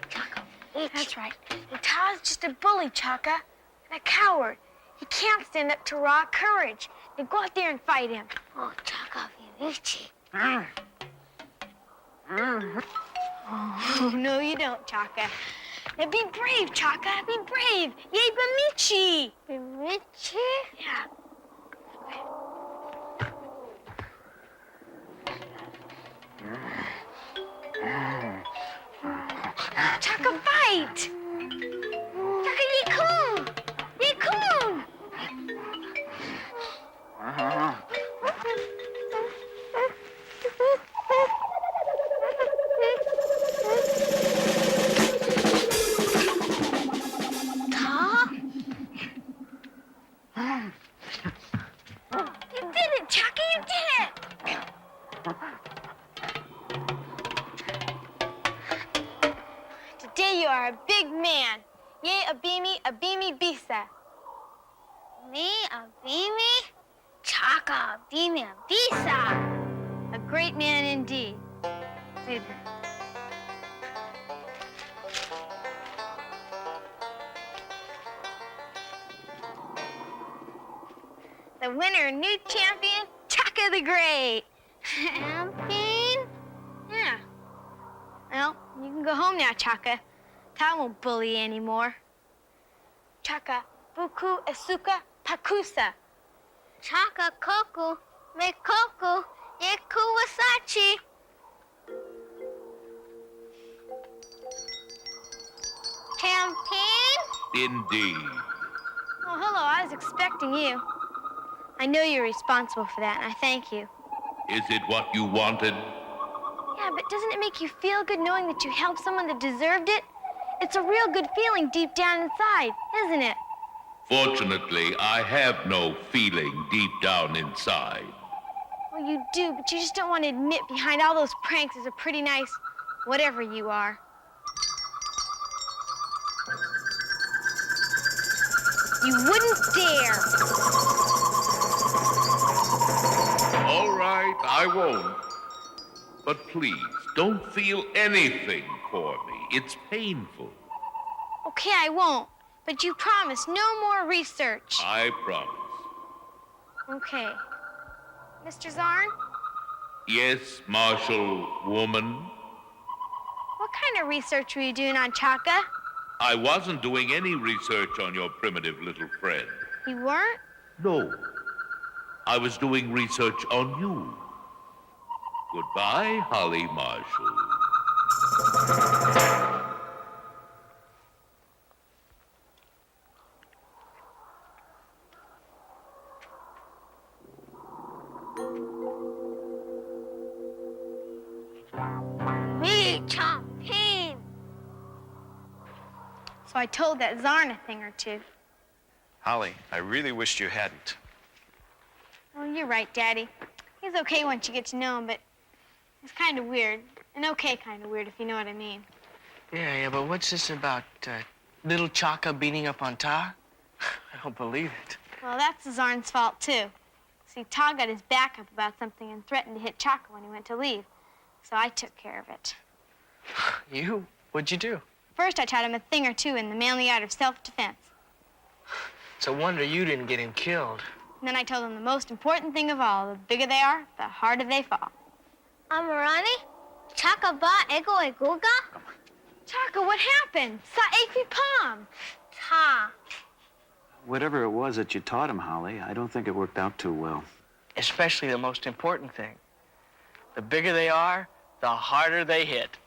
Chaka, that's right. And Ta's just a bully, Chaka. And a coward. He can't stand up to raw courage. Now go out there and fight him. Oh, Chaka, Michi. Oh, no, you don't, Chaka. Now be brave, Chaka. Be brave. Yay, Bamichi. Bamichi? Yeah. Chaka, fight! Chaka, Yee-Koon! Yee-Koon! You did it, Chaka, you did it! Today you are a big man. Yay, Abimi Bisa. Me, Abimi? Chaka, Abimi Bisa. A great man indeed. Sid. The winner, new champion, Chaka the Great. Champion? Yeah. Well, you can go home now, Chaka. Ta won't bully you anymore. Chaka, buku esuka pakusa. Chaka koku, me koku, ye kuwasachi. Champion? Indeed. Oh, hello, I was expecting you. I know you're responsible for that, and I thank you. Is it what you wanted? Yeah, but doesn't it make you feel good knowing that you helped someone that deserved it? It's a real good feeling deep down inside, isn't it? Fortunately, I have no feeling deep down inside. Well, you do, but you just don't want to admit behind all those pranks is a pretty nice whatever you are. You wouldn't dare. All right, I won't. But please, don't feel anything for me. It's painful. Okay, I won't. But you promise no more research. I promise. Okay. Mr. Zarn, Yes, Marshal Woman? what kind of research were you doing on Chaka? I wasn't doing any research on your primitive little friend. You weren't? No. I was doing research on you. Goodbye, Holly Marshall. Me, champion. So I told that Zarn a thing or two. Holly, I really wished you hadn't. Well, you're right, Daddy. He's okay once you get to know him, but he's kind of weird. And okay kind of weird, if you know what I mean. Yeah, but what's this about little Chaka beating up on Ta? I don't believe it. Well, that's Zarn's fault, too. See, Ta got his back up about something and threatened to hit Chaka when he went to leave. So I took care of it. You? What'd you do? First, I taught him a thing or two in the manly art of self-defense. It's a wonder you didn't get him killed. And then I told him the most important thing of all. The bigger they are, the harder they fall. Amarani? Chaka ba ego eguga? Chaka, what happened? Sa epi palm. Ta. Whatever it was that you taught him, Holly, I don't think it worked out too well. Especially the most important thing. The bigger they are, the harder they hit.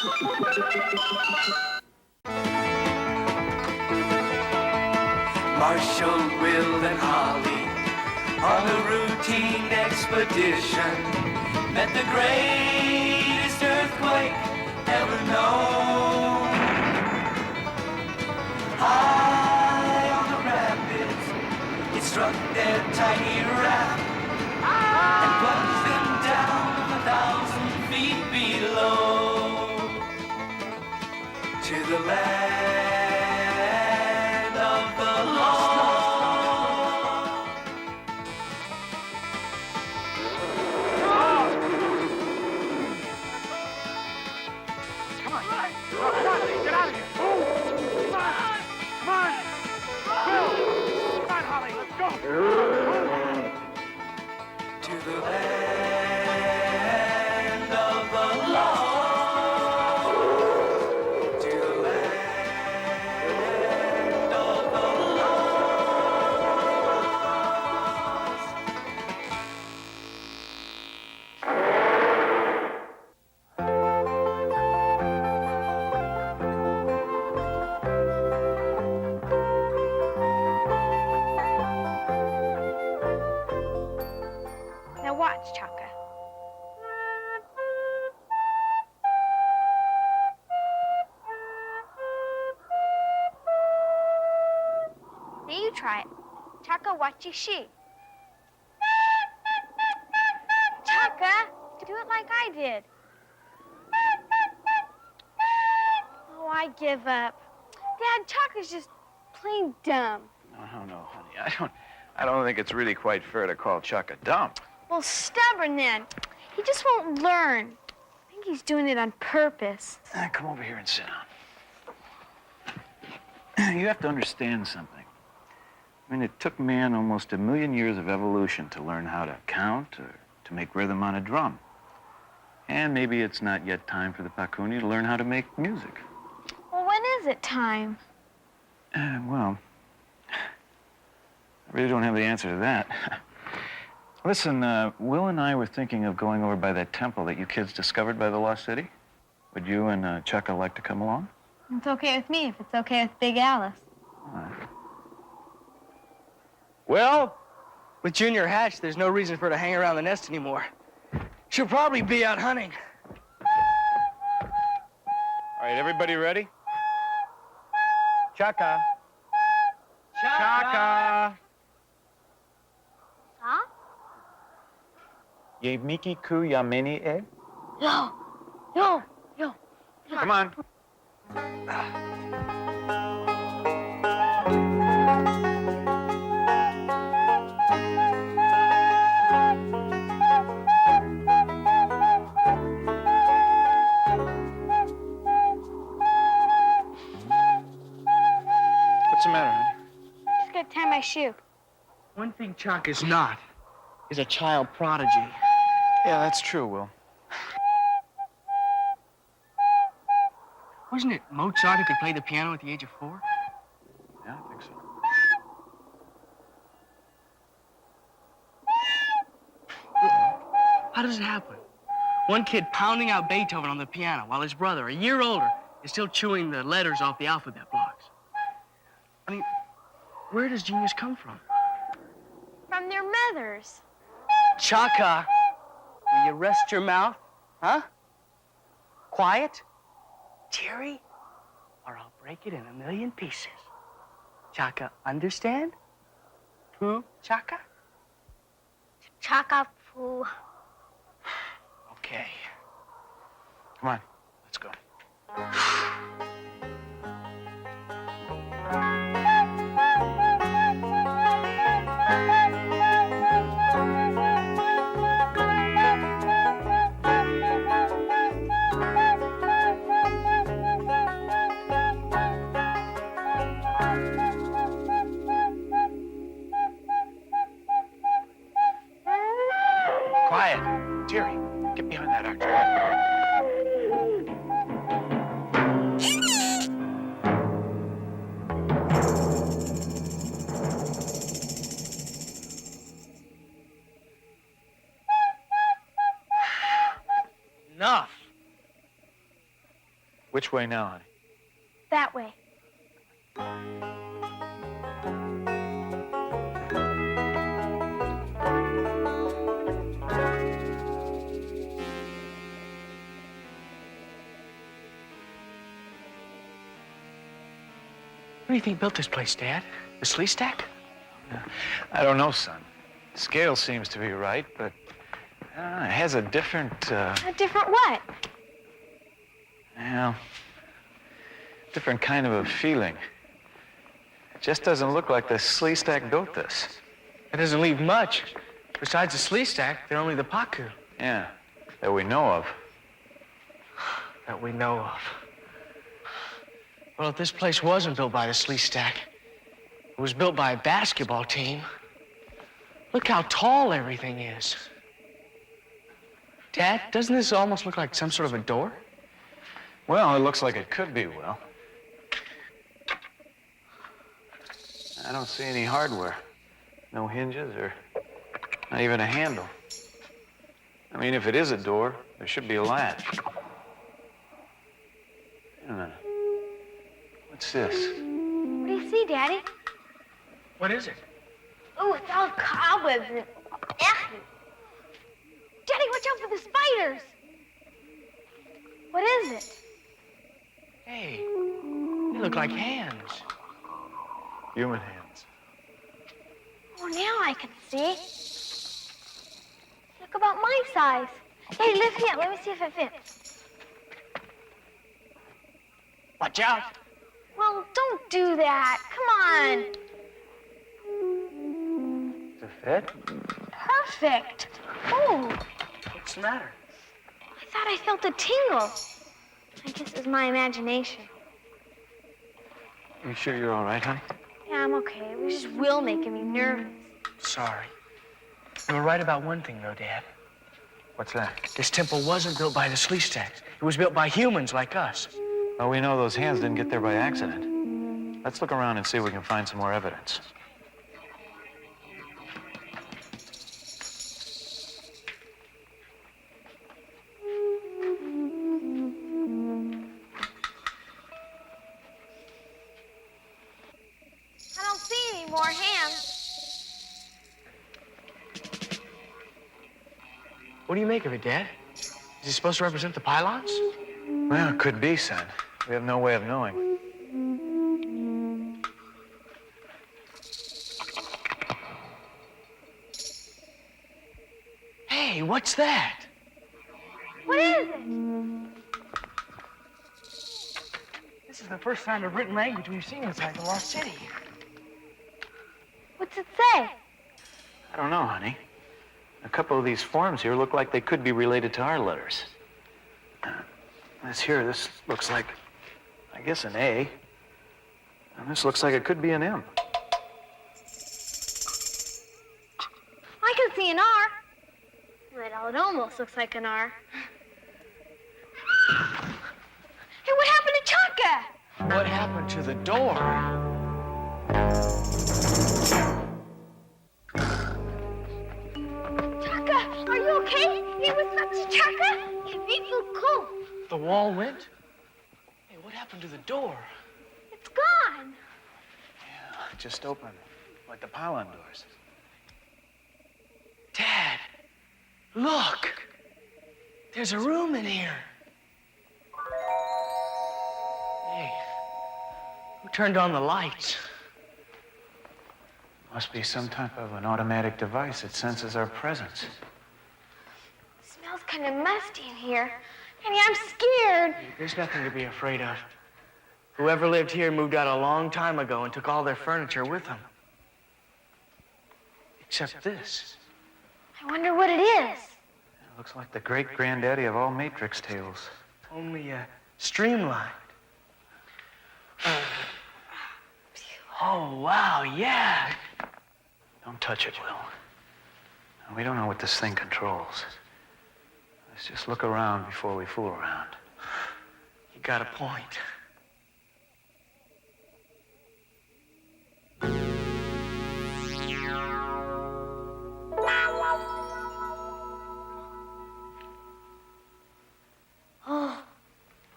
Marshall, Will, and Holly on a routine expedition met the greatest earthquake ever known. High on the rapids, it struck their tiny raft and plunged them down 1,000 feet below to the land of the lost. Come on, get out of here. Come on. Bill. Come on, Holly, let's go. To the land of the lost. To the land of the lost. Now watch, Chaka. Now you try it. Chaka, watch your sheep. Chaka, do it like I did. Oh, I give up. Dad, Chaka's just plain dumb. No, honey. I don't think it's really quite fair to call Chuck a dump. Well, stubborn then. He just won't learn. I think he's doing it on purpose. Come over here and sit down. You have to understand something. I mean, it took man almost 1,000,000 years of evolution to learn how to count or to make rhythm on a drum. And maybe it's not yet time for the Pakuni to learn how to make music. Well, when is it time? Well, I really don't have the answer to that. Listen, Will and I were thinking of going over by that temple that you kids discovered by the Lost City. Would you and Chukka like to come along? It's okay with me if it's okay with Big Alice. All right. Well, with Junior hatched, there's no reason for her to hang around the nest anymore. She'll probably be out hunting. All right, everybody ready? Chukka. Chaka! Huh? Ye miki ku yameni e? Yo! Come on. What's the matter, honey? Just gotta tie my shoe. One thing Chuck is not is a child prodigy. Yeah, that's true, Will. Wasn't it Mozart who could play the piano at the age of 4? Yeah, I think so. How does it happen? One kid pounding out Beethoven on the piano while his brother, a year older, is still chewing the letters off the alphabet blocks. I mean, where does genius come from? From their mothers. Chaka, will you rest your mouth? Huh? Quiet? Jerry? Or I'll break it in 1,000,000 pieces. Chaka, understand? Pooh, Chaka? Chaka Poo. Okay. Come on, let's go. Quiet. Jerry, get behind that ox. Enough. Which way now, honey? That way. Who do you think built this place, Dad? The Sleestak? I don't know, son. Scale seems to be right, but it has a different, A different what? well, different kind of a feeling. It just doesn't look like the Sleestak built this. It doesn't leave much. Besides the Sleestak, they're only the Paku. Yeah, that we know of. That we know of. Well, if this place wasn't built by the Sleestak, it was built by a basketball team. Look how tall everything is. Dad, doesn't this almost look like some sort of a door? Well, it looks like it could be, Will. I don't see any hardware. No hinges or not even a handle. I mean, if it is a door, there should be a latch. Wait a minute. What's this? What do you see, Daddy? What is it? Oh, it's all cobwebs and... Daddy, watch out for the spiders! What is it? Hey, they look like hands. Human hands. Oh, now I can see. Look about my size. Hey, lift me up. Let me see if it fits. Watch out. Well, don't do that. Come on. Does it fit? Perfect. Oh, What's the matter? I thought I felt a tingle. I guess it was my imagination. You sure you're all right, honey? Yeah, I'm okay. It was just Will making me nervous. Sorry. You were right about one thing, though, Dad. What's that? This temple wasn't built by the Sleestaks. It was built by humans like us. Well, we know those hands didn't get there by accident. Let's look around and see if we can find some more evidence. I don't see any more hands. What do you make of it, Dad? Is it supposed to represent the Pylons? Well, it could be, son. We have no way of knowing. Hey, what's that? What is it? This is the first sign of written language we've seen inside the Lost City. What's it say? I don't know, honey. A couple of these forms here look like they could be related to our letters. This looks like, I guess, an A. And this looks like it could be an M. I can see an R. Well, it almost looks like an R. Hey, what happened to Chaka? What happened to the door? Chaka, are you okay? It was such Chaka. It made you cool. The wall went? Hey, what happened to the door? It's gone. Yeah, just open, like the Pylon doors. Dad, look. There's a room in here. Hey, who turned on the lights? Must be some type of an automatic device that senses our presence. It smells kind of musty in here. Annie, I'm scared. There's nothing to be afraid of. Whoever lived here moved out a long time ago and took all their furniture with them. Except this. I wonder what it is. It looks like the great-granddaddy of all Matrix tales. Only streamlined. Oh, wow, yeah. Don't touch it, Will. We don't know what this thing controls. Let's just look around before we fool around. You got a point.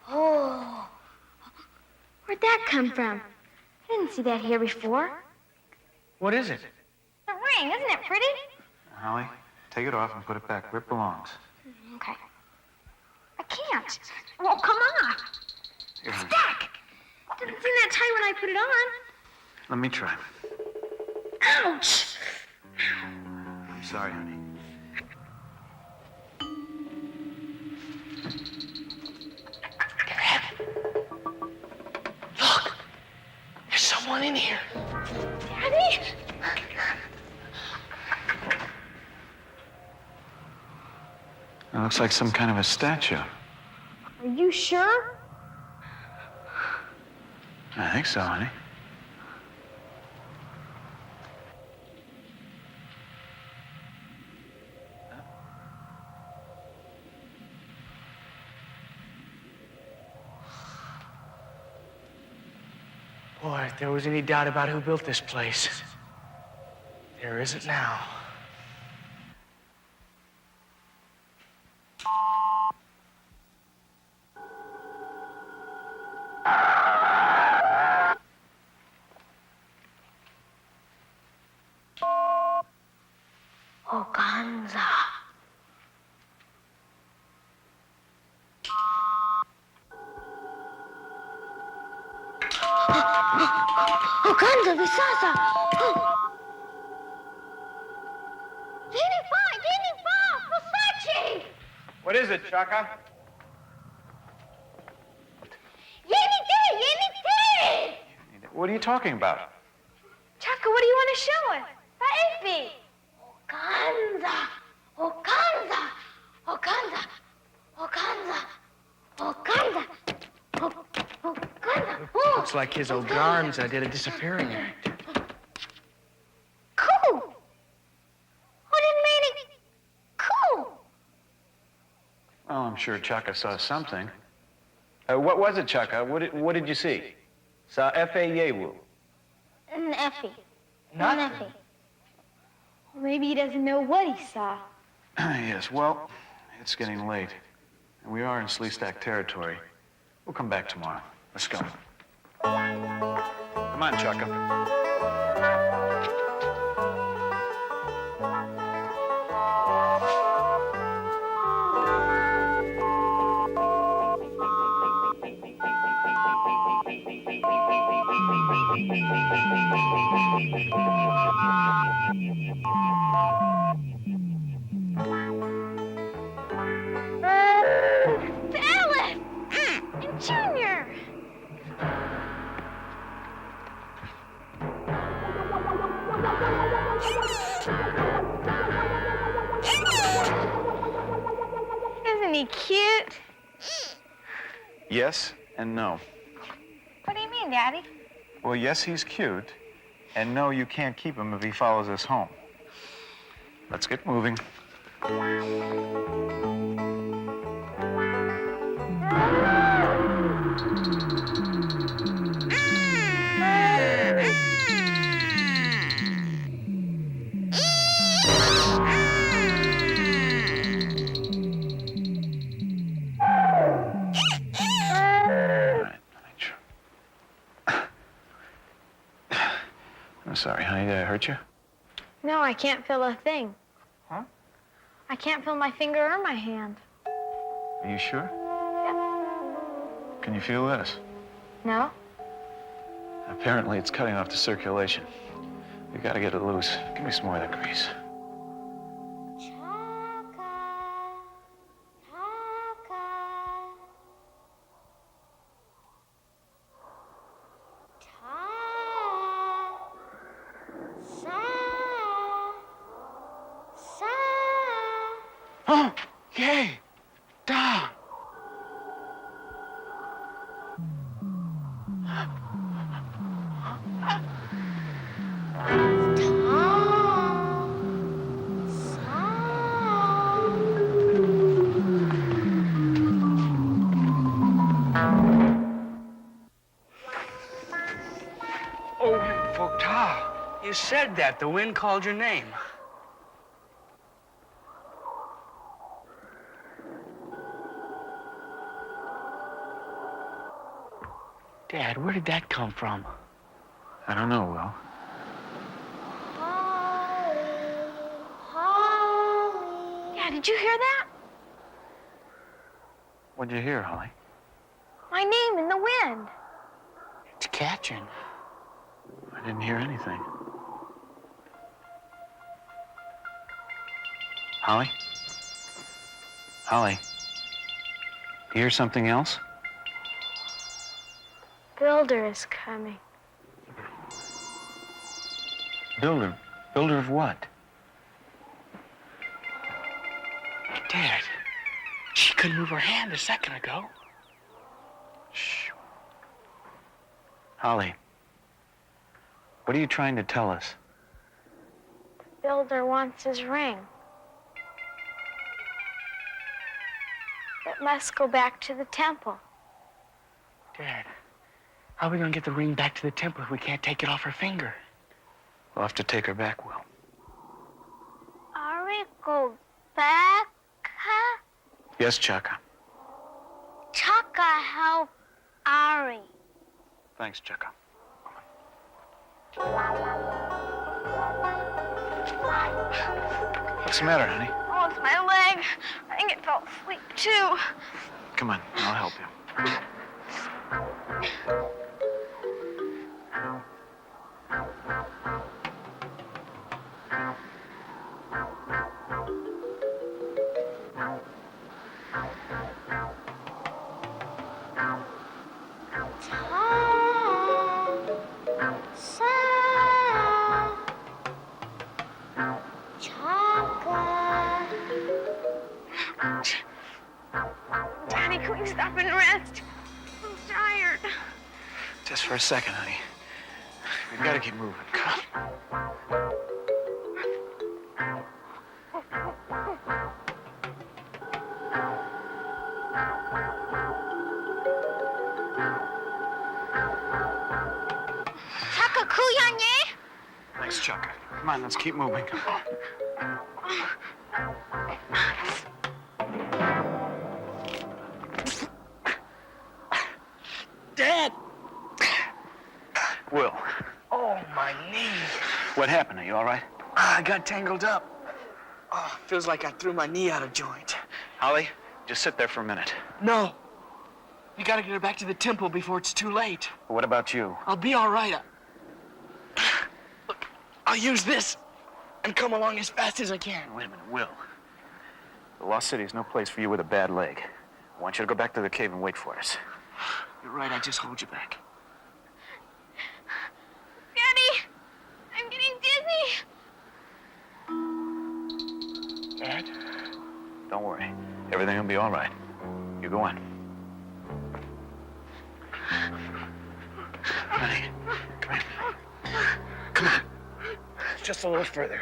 Oh, Where'd that come from? I didn't see that here before. What is it? The ring, isn't it pretty? Holly, take it off and put it back where it belongs. Okay. I can't. Well, come on. Here, honey. Stack! Didn't seem that tight when I put it on. Let me try. Ouch! I'm sorry, honey. Look! There's someone in here. Daddy? It looks like some kind of a statue. Are you sure? I think so, honey. Boy, if there was any doubt about who built this place, there isn't now. Oganza. Oganza, Visasa! Jennifer! Versace! What is it, Chaka? Yenny What are you talking about? Chaka, what do you want to show us? Baby! Oganza! Oganza! Oganza! Oganza! Oganza! Oganza! Looks like his Oganza did a disappearing act. Cool! Who didn't mean it? Cool! Oh, I'm sure Chaka saw something. What was it, Chaka? What did you see? Saw F.A. Yewu. An Effie. Not Effie. Or maybe he doesn't know what he saw. Yes, well, it's getting late. And we are in Sleestak territory. We'll come back tomorrow. Let's go. Come on, Chaka. Alice! And Junior! Isn't he cute? Yes and no. What do you mean, Daddy? Well, yes, he's cute. And no, you can't keep him if he follows us home. Let's get moving. I'm sorry, honey. Did I hurt you? No, I can't feel a thing. Huh? I can't feel my finger or my hand. Are you sure? Can you feel this? No? Apparently, it's cutting off the circulation. We gotta get it loose. Give me some more of that grease. Oh, yay! Da! Oh, Fokta. You said that. The wind called your name. Dad, where did that come from? I don't know, Will. Dad, did you hear that? What'd you hear, Holly? My name in the wind. It's catching. I didn't hear anything. Holly? Holly? You hear something else? Builder is coming. Builder? Builder of what? Dad, she couldn't move her hand a second ago. Shh. Holly, what are you trying to tell us? Builder wants his ring. It must go back to the temple. Dad, how are we gonna get the ring back to the temple if we can't take it off her finger? We'll have to take her back, Will. Are we go back? Yes, Chaka. Chaka, help Ari. Thanks, Chaka. What's the matter, honey? Oh, it's my leg. I think it fell asleep, too. Come on, I'll help you. Daddy, can we stop and rest? I'm tired. Just for a second, honey. We've got to keep moving. Come on. Chaka Kuyanye? Thanks, Chaka. Come on, let's keep moving. Dad! Will, Oh, my knee. what happened? Are you all right? I got tangled up. Oh, feels like I threw my knee out of joint. Holly, just sit there for a minute. No. You gotta get her back to the temple before it's too late. What about you? I'll be all right. Look, I'll use this and come along as fast as I can. Wait a minute, Will. The Lost City is no place for you with a bad leg. I want you to go back to the cave and wait for us. You're right, I just hold you back. Daddy, I'm getting dizzy. Dad? Don't worry. Everything will be all right. You go on. Honey, come here. Come on. Just a little further.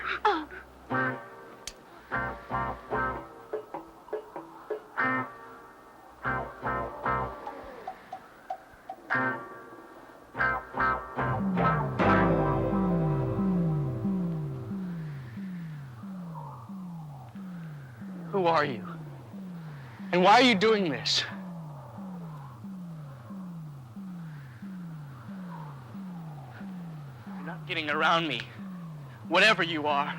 Who are you? And why are you doing this? You're not getting around me, whatever you are.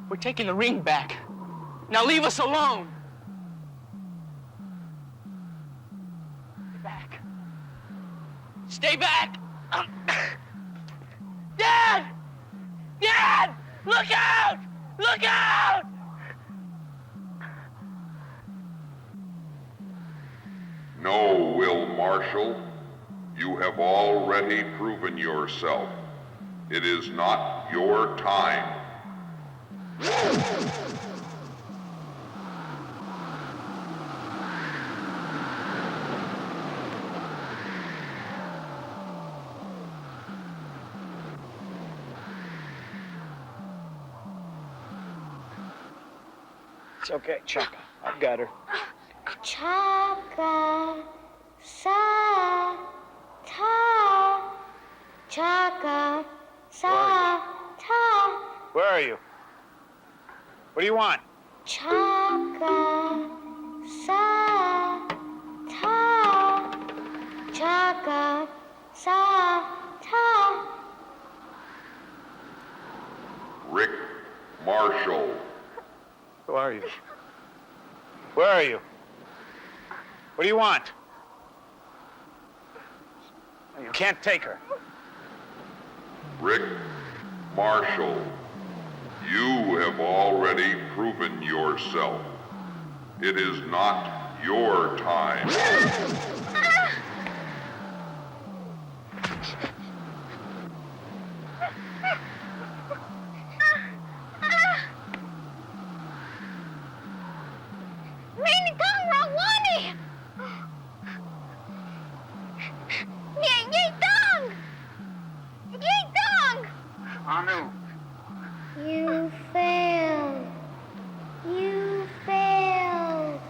We're taking the ring back. Now leave us alone. Stay back. Stay back. Dad! Dad! Look out! Look out! No, Will Marshall. You have already proven yourself. It is not your time. It's okay, Chaka. I've got her. Chaka, sa, ta, Chaka, sa, ta. Where are you? What do you want? Chaka, sa, ta. Chaka, sa, ta. Rick Marshall. Who are you? Where are you? What do you want? You can't take her. Rick Marshall, you have already proven yourself. It is not your time. You failed. You failed.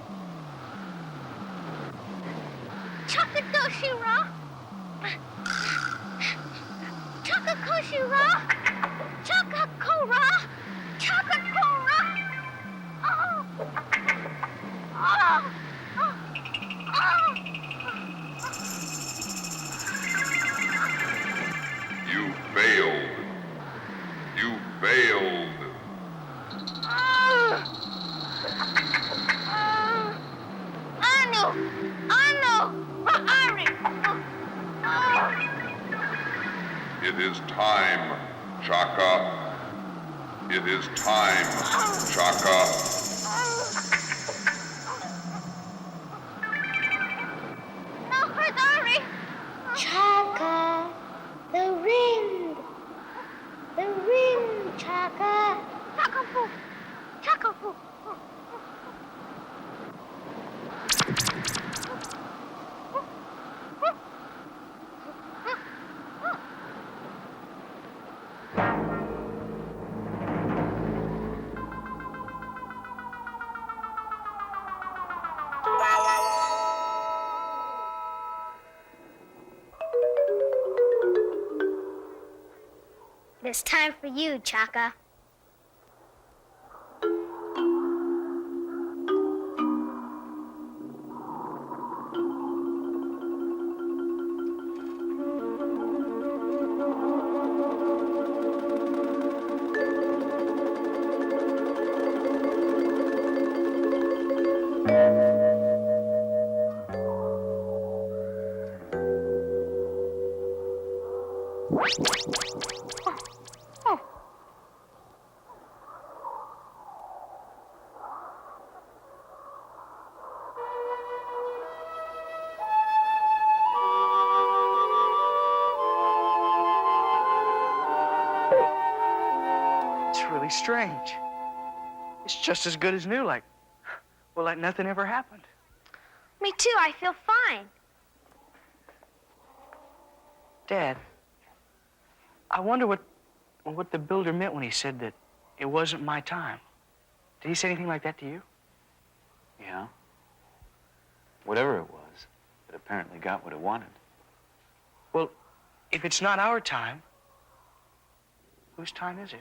Chakakoshira. Chakakoshira. Chakakora. Chakakora. Oh. Oh. Oh. Oh. You failed. You failed. It is time, Chaka. It is time, Chaka. Chaka, the ring. The ring, Chaka. Chaka-poo. Chaka-poo. It's time for you, Chaka. Really strange. It's just as good as new, like nothing ever happened. Me too, I feel fine. Dad, I wonder what the builder meant when he said that it wasn't my time. Did he say anything like that to you? Yeah. Whatever it was, it apparently got what it wanted. Well, if it's not our time, whose time is it?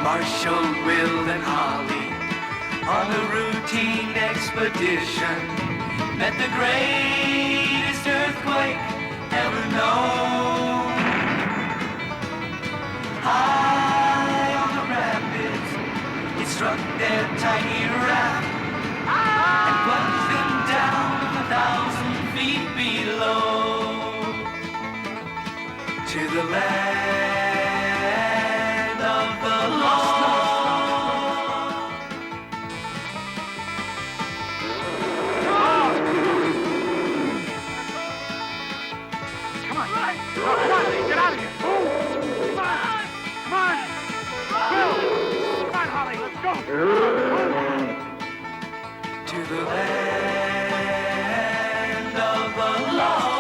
Marshall, Will, and Holly on a routine expedition met the greatest earthquake ever known. High construct their tiny raft and plunge them down 1,000 feet below to the land of the lost. Come on, get out of here. Come on. Will, come on, Holly, let's go. To the land of the lost.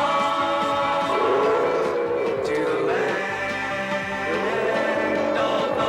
To the land of the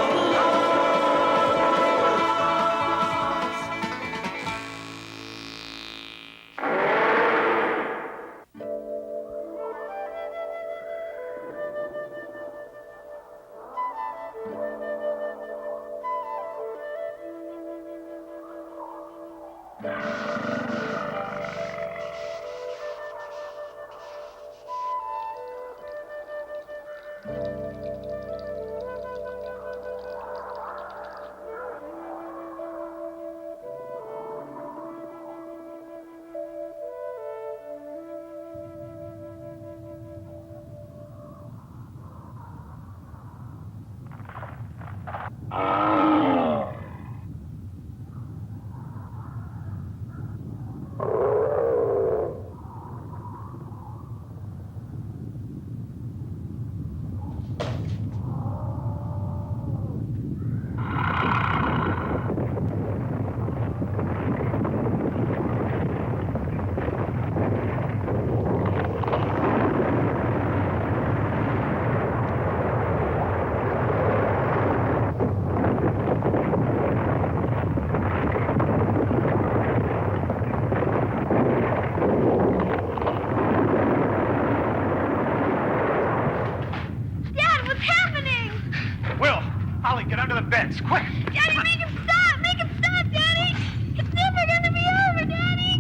Get under the beds, quick! Daddy, make him stop! Make him stop, Daddy! It's never gonna be over, Daddy!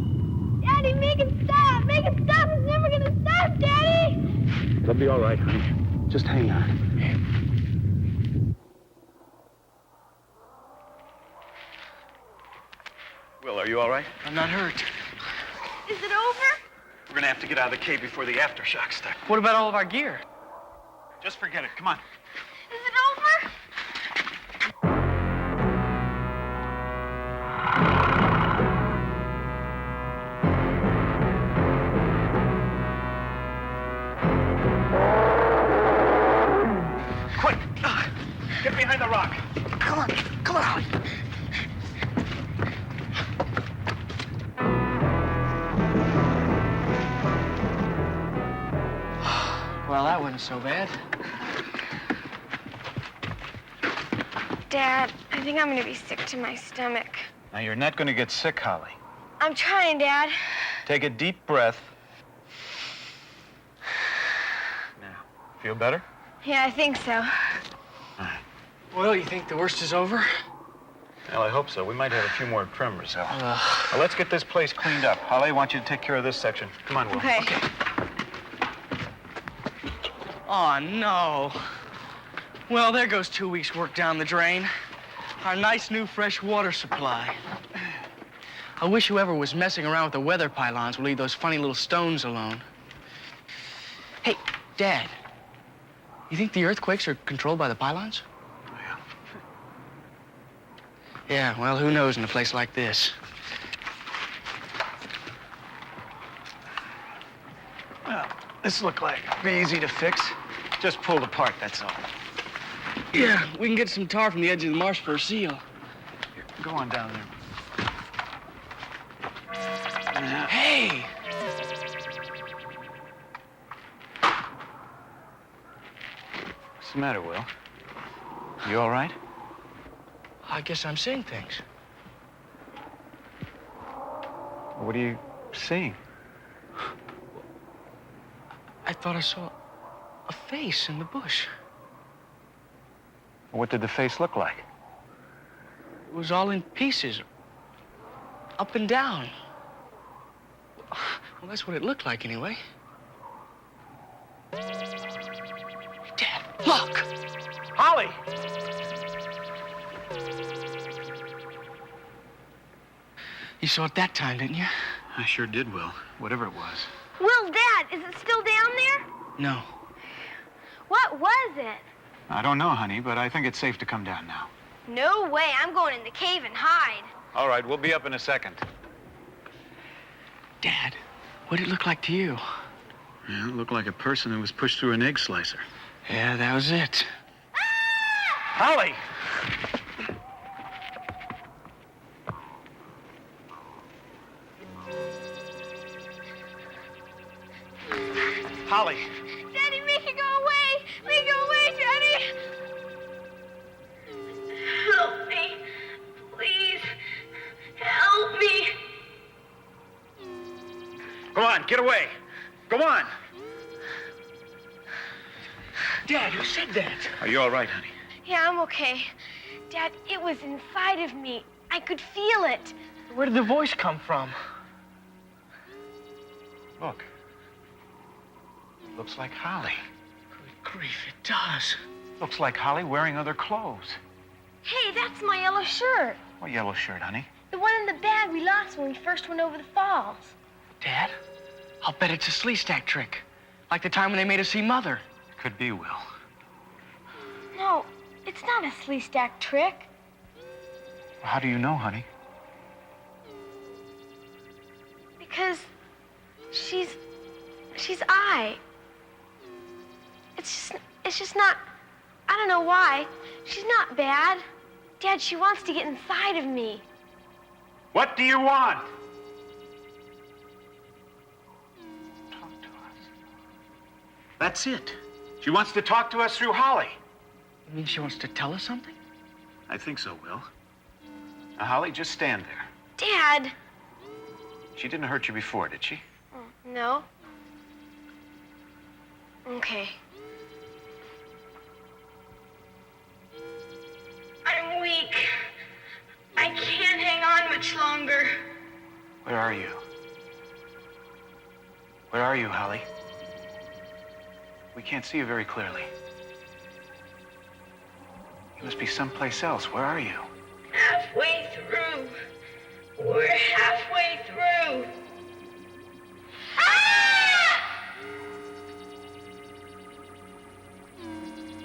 Daddy, make him stop! Make him stop! It's never gonna stop, Daddy! It'll be all right, honey. Just hang on. Will, are you all right? I'm not hurt. Is it over? We're gonna have to get out of the cave before the aftershocks start. What about all of our gear? Just forget it. Come on. Is it over? Quick! Get behind the rock. Come on, Holly. Well, that wasn't so bad. Dad, I think I'm gonna be sick to my stomach. Now, you're not gonna get sick, Holly. I'm trying, Dad. Take a deep breath. Now, feel better? Yeah, I think so. Well, you think the worst is over? Well, I hope so. We might have a few more tremors, though. Now, let's get this place cleaned up. Holly, I want you to take care of this section. Come on, Will. Okay. Oh, no. Well, there goes 2 weeks' work down the drain. Our nice new fresh water supply. I wish whoever was messing around with the weather pylons would leave those funny little stones alone. Hey, Dad, you think the earthquakes are controlled by the pylons? Yeah, well, who knows in a place like this? Well, this looked like it'd be easy to fix. Just pulled apart, that's all. Yeah, we can get some tar from the edge of the marsh for a seal. Here, go on down there. Hey! What's the matter, Will? You all right? I guess I'm seeing things. What are you seeing? I thought I saw a face in the bush. What did the face look like? It was all in pieces. Up and down. Well, that's what it looked like anyway. Dad, look! Holly! You saw it that time, didn't you? I sure did, Will. Whatever it was. Will, Dad, is it still down there? No. What was it? I don't know, honey, but I think it's safe to come down now. No way. I'm going in the cave and hide. All right, we'll be up in a second. Dad, what did it look like to you? Yeah, it looked like a person who was pushed through an egg slicer. Yeah, that was it. Holly! Holly! Daddy, make it go away! Make it go away, Daddy! Help me. Please. Help me. Go on, get away! Go on! Dad, who said that? Are you all right, honey? Yeah, I'm okay. Dad, it was inside of me. I could feel it. Where did the voice come from? Look. Looks like Holly. Good grief, it does. Looks like Holly wearing other clothes. Hey, that's my yellow shirt. What yellow shirt, honey? The one in the bag we lost when we first went over the falls. Dad, I'll bet it's a Sleestak trick. Like the time when they made us see Mother. Could be, Will. No, it's not a Sleestak trick. Well, how do you know, honey? Because she's I. It's just not, I don't know why. She's not bad. Dad, she wants to get inside of me. What do you want? Talk to us. That's it. She wants to talk to us through Holly. You mean she wants to tell us something? I think so, Will. Now, Holly, just stand there. Dad. She didn't hurt you before, did she? No. Okay. I'm weak. I can't hang on much longer. Where are you? Where are you, Holly? We can't see you very clearly. You must be someplace else. Where are you? Halfway through. We're halfway through.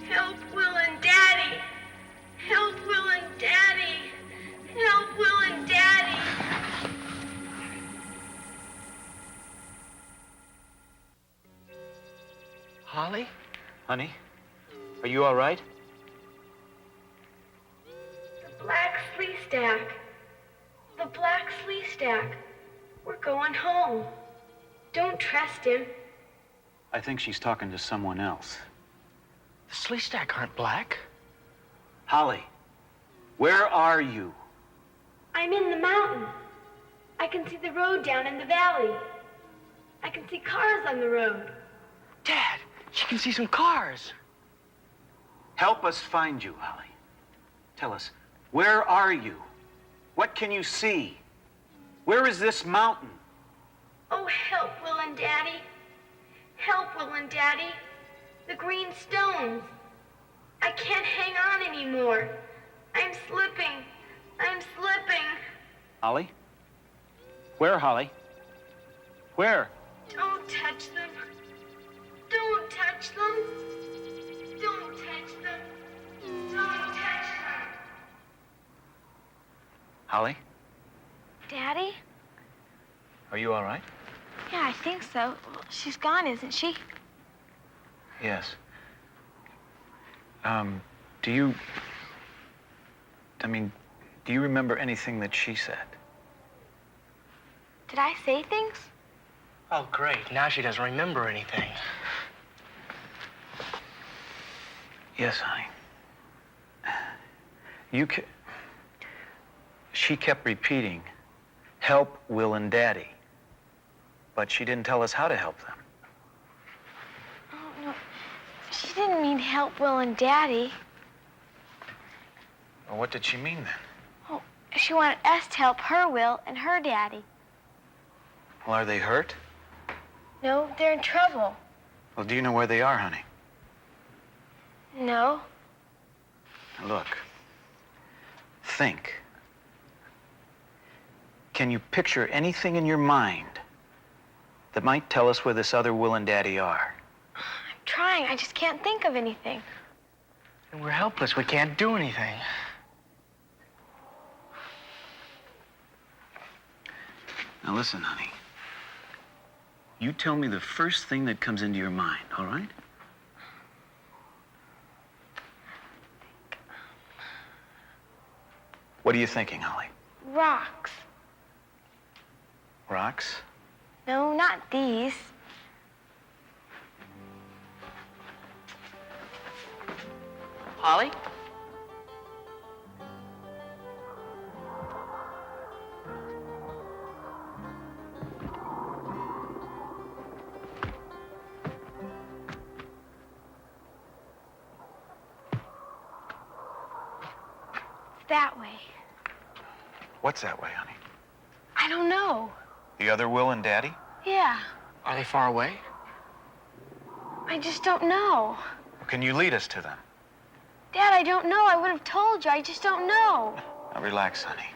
Help Will and Daddy. Help Will and Daddy. Help Will and Daddy. Holly? Honey, are you all right? The black Sleestak. The black Sleestak. We're going home. Don't trust him. I think she's talking to someone else. The Sleestak aren't black. Holly, where are you? I'm in the mountain. I can see the road down in the valley. I can see cars on the road. Dad, she can see some cars. Help us find you, Holly. Tell us, where are you? What can you see? Where is this mountain? Oh, help Will and Daddy. Help Will and Daddy. The green stones. I can't hang on anymore. I'm slipping. I'm slipping. Holly? Where, Holly? Where? Don't touch them. Don't touch them. Don't touch them. Don't touch them. Holly, Daddy? are you all right? Yeah, I think so. She's gone, isn't she? Yes. Do you remember anything that she said? Did I say things? Oh, great. Now she doesn't remember anything. Yes, honey. She kept repeating, help Will and Daddy. But she didn't tell us how to help them. Oh, no. She didn't mean help Will and Daddy. Well, what did she mean then? Oh, she wanted us to help her Will and her Daddy. Well, are they hurt? No, they're in trouble. Well, do you know where they are, honey? No. Look. Think. can you picture anything in your mind that might tell us where this other Will and Daddy are? I'm trying. I just can't think of anything. And we're helpless. We can't do anything. Now listen, honey. You tell me the first thing that comes into your mind, all right? What are you thinking, Holly? Rocks. Rocks? No, not these. Holly? It's that way. What's that way, honey? I don't know. The other Will and Daddy? Yeah, Are they far away? I just don't know. Can you lead us to them? Dad, I don't know. I would have told you. I just don't know. Now relax, honey.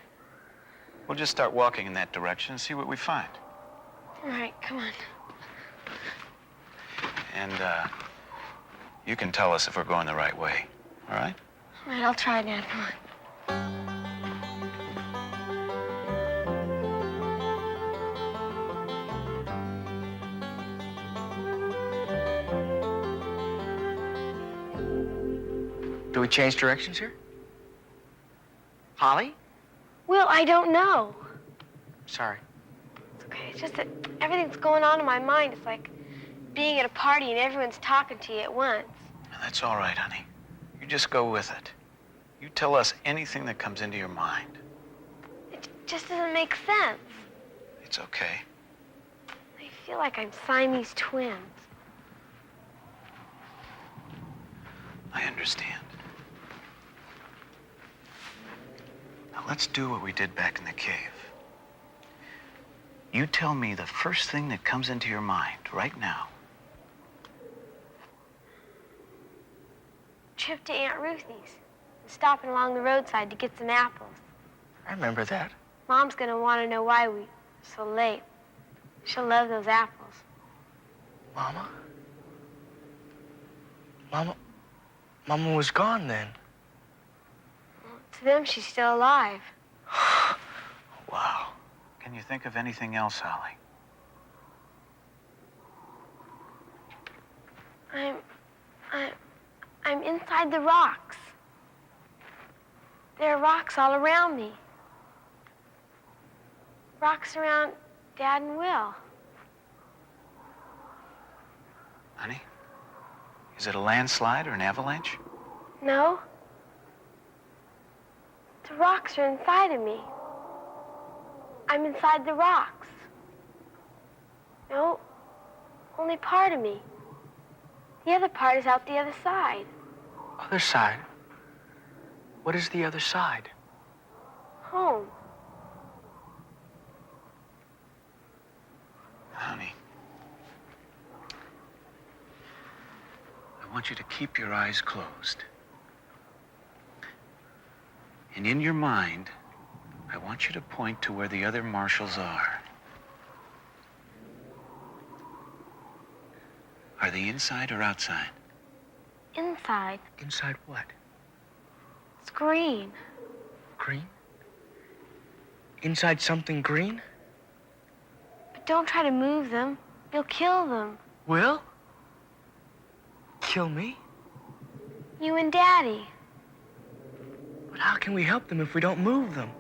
We'll just start walking in that direction and see what we find. All right, come on. And, you can tell us if we're going the right way, all right? All right, I'll try, Dad. Come on. Do we change directions here? Holly? Will, I don't know. Sorry. It's okay. It's just that everything's going on in my mind. It's like being at a party and everyone's talking to you at once. That's all right, honey. You just go with it. You tell us anything that comes into your mind. It just doesn't make sense. It's okay. I feel like I'm Siamese twins. I understand. Now let's do what we did back in the cave. You tell me the first thing that comes into your mind right now. Trip to Aunt Ruthie's. And stopping along the roadside to get some apples. I remember that. Mom's gonna want to know why we so late. She'll love those apples. Mama? Mama was gone then. To them, she's still alive. Wow. Can you think of anything else, Holly? I'm inside the rocks. There are rocks all around me. Rocks around Dad and Will. Honey? Is it a landslide or an avalanche? No? The rocks are inside of me. I'm inside the rocks. No, only part of me. The other part is out the other side. Other side? What is the other side? Home. Honey, I want you to keep your eyes closed. And in your mind, I want you to point to where the other marshals are. Are they inside or outside? Inside. Inside what? It's green. Green? Inside something green? But don't try to move them. You'll kill them. Will? Kill me? You and Daddy. But how can we help them if we don't move them?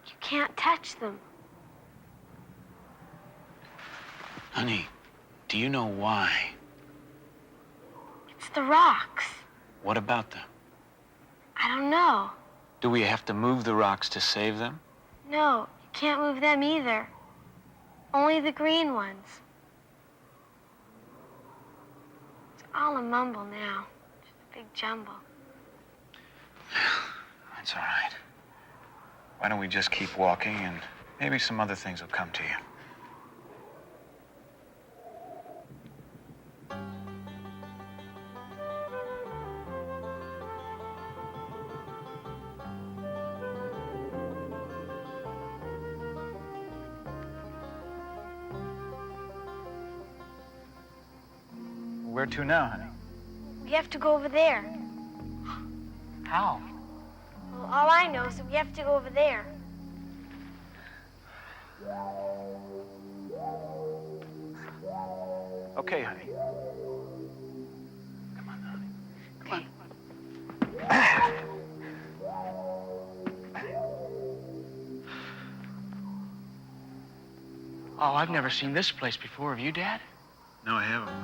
You can't touch them. Honey, do you know why? It's the rocks. What about them? I don't know. Do we have to move the rocks to save them? No, you can't move them either. Only the green ones. It's all a mumble now. Just a big jumble. That's all right. Why don't we just keep walking and maybe some other things will come to you. Where to now, honey? We have to go over there. How? Well, all I know is that we have to go over there. Okay, honey. Oh, I've never seen this place before. Have you, Dad? No, I haven't, Will.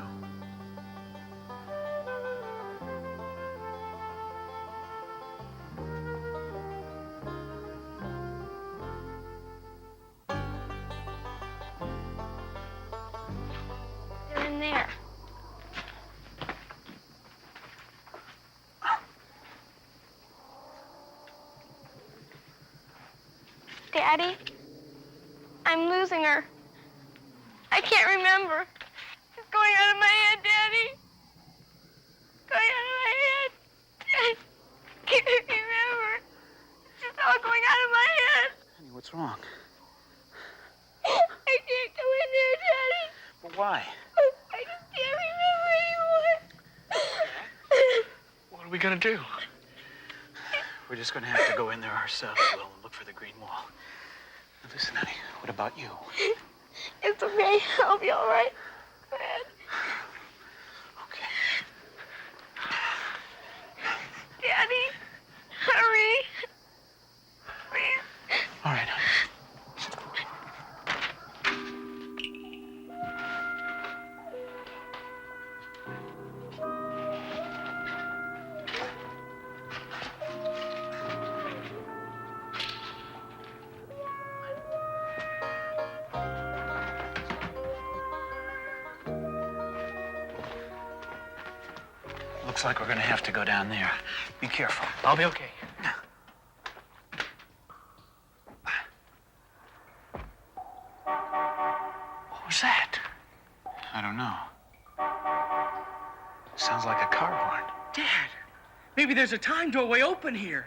They're in there. Daddy, I'm losing her. I can't remember. It's going out of my head, Daddy. Going out of my head. I can't remember. It's just all going out of my head. Honey, what's wrong? I can't go in there, Daddy. But why? I just can't remember anymore. What are we gonna do? We're just gonna have to go in there ourselves, Will, and look for the green wall. Now listen, honey, what about you? It's okay. I'll be all right. Go ahead. Okay. Daddy, hurry. Please. All right, honey. Looks like we're gonna have to go down there. Be careful. I'll be okay. What was that? I don't know. Sounds like a car horn. Dad, maybe there's a time doorway open here.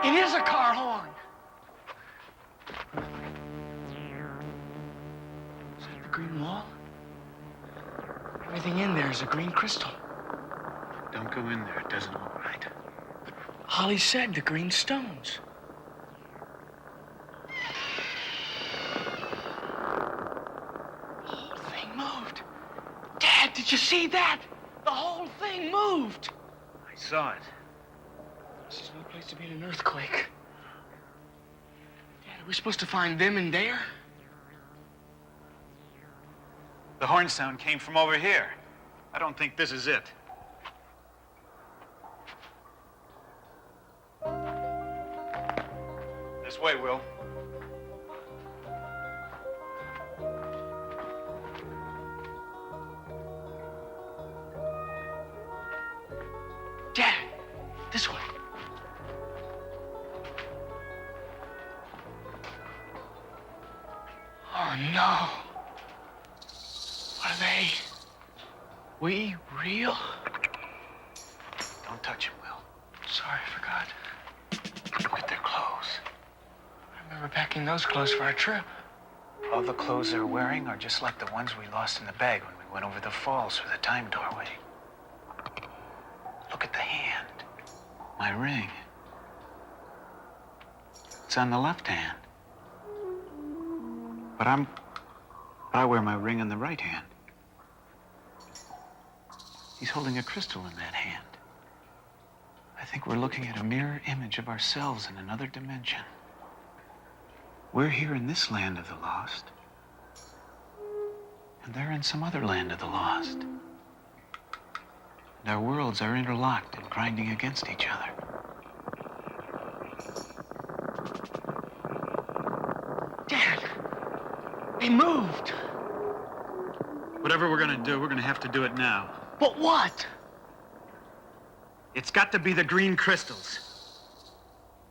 It is a car horn. Is that the green wall? Everything in there is a green crystal. Don't go in there. It doesn't look right. Holly said the green stones. The whole thing moved. Dad, did you see that? The whole thing moved. I saw it. This is no place to be in an earthquake. Dad, are we supposed to find them in there? The horn sound came from over here. I don't think this is it. This way, Will. Dad, this way. Oh, no. Are they... we real? Don't touch him, Will. Sorry, I forgot. Look at their clothes. I remember packing those clothes for our trip. All the clothes they're wearing are just like the ones we lost in the bag when we went over the falls through the time doorway. Look at the hand. My ring. It's on the left hand. But I wear my ring in the right hand. He's holding a crystal in that hand. I think we're looking at a mirror image of ourselves in another dimension. We're here in this land of the lost, and they're in some other land of the lost. And our worlds are interlocked and grinding against each other. Dad, they moved. Whatever we're gonna do, we're gonna have to do it now. But what? It's got to be the green crystals.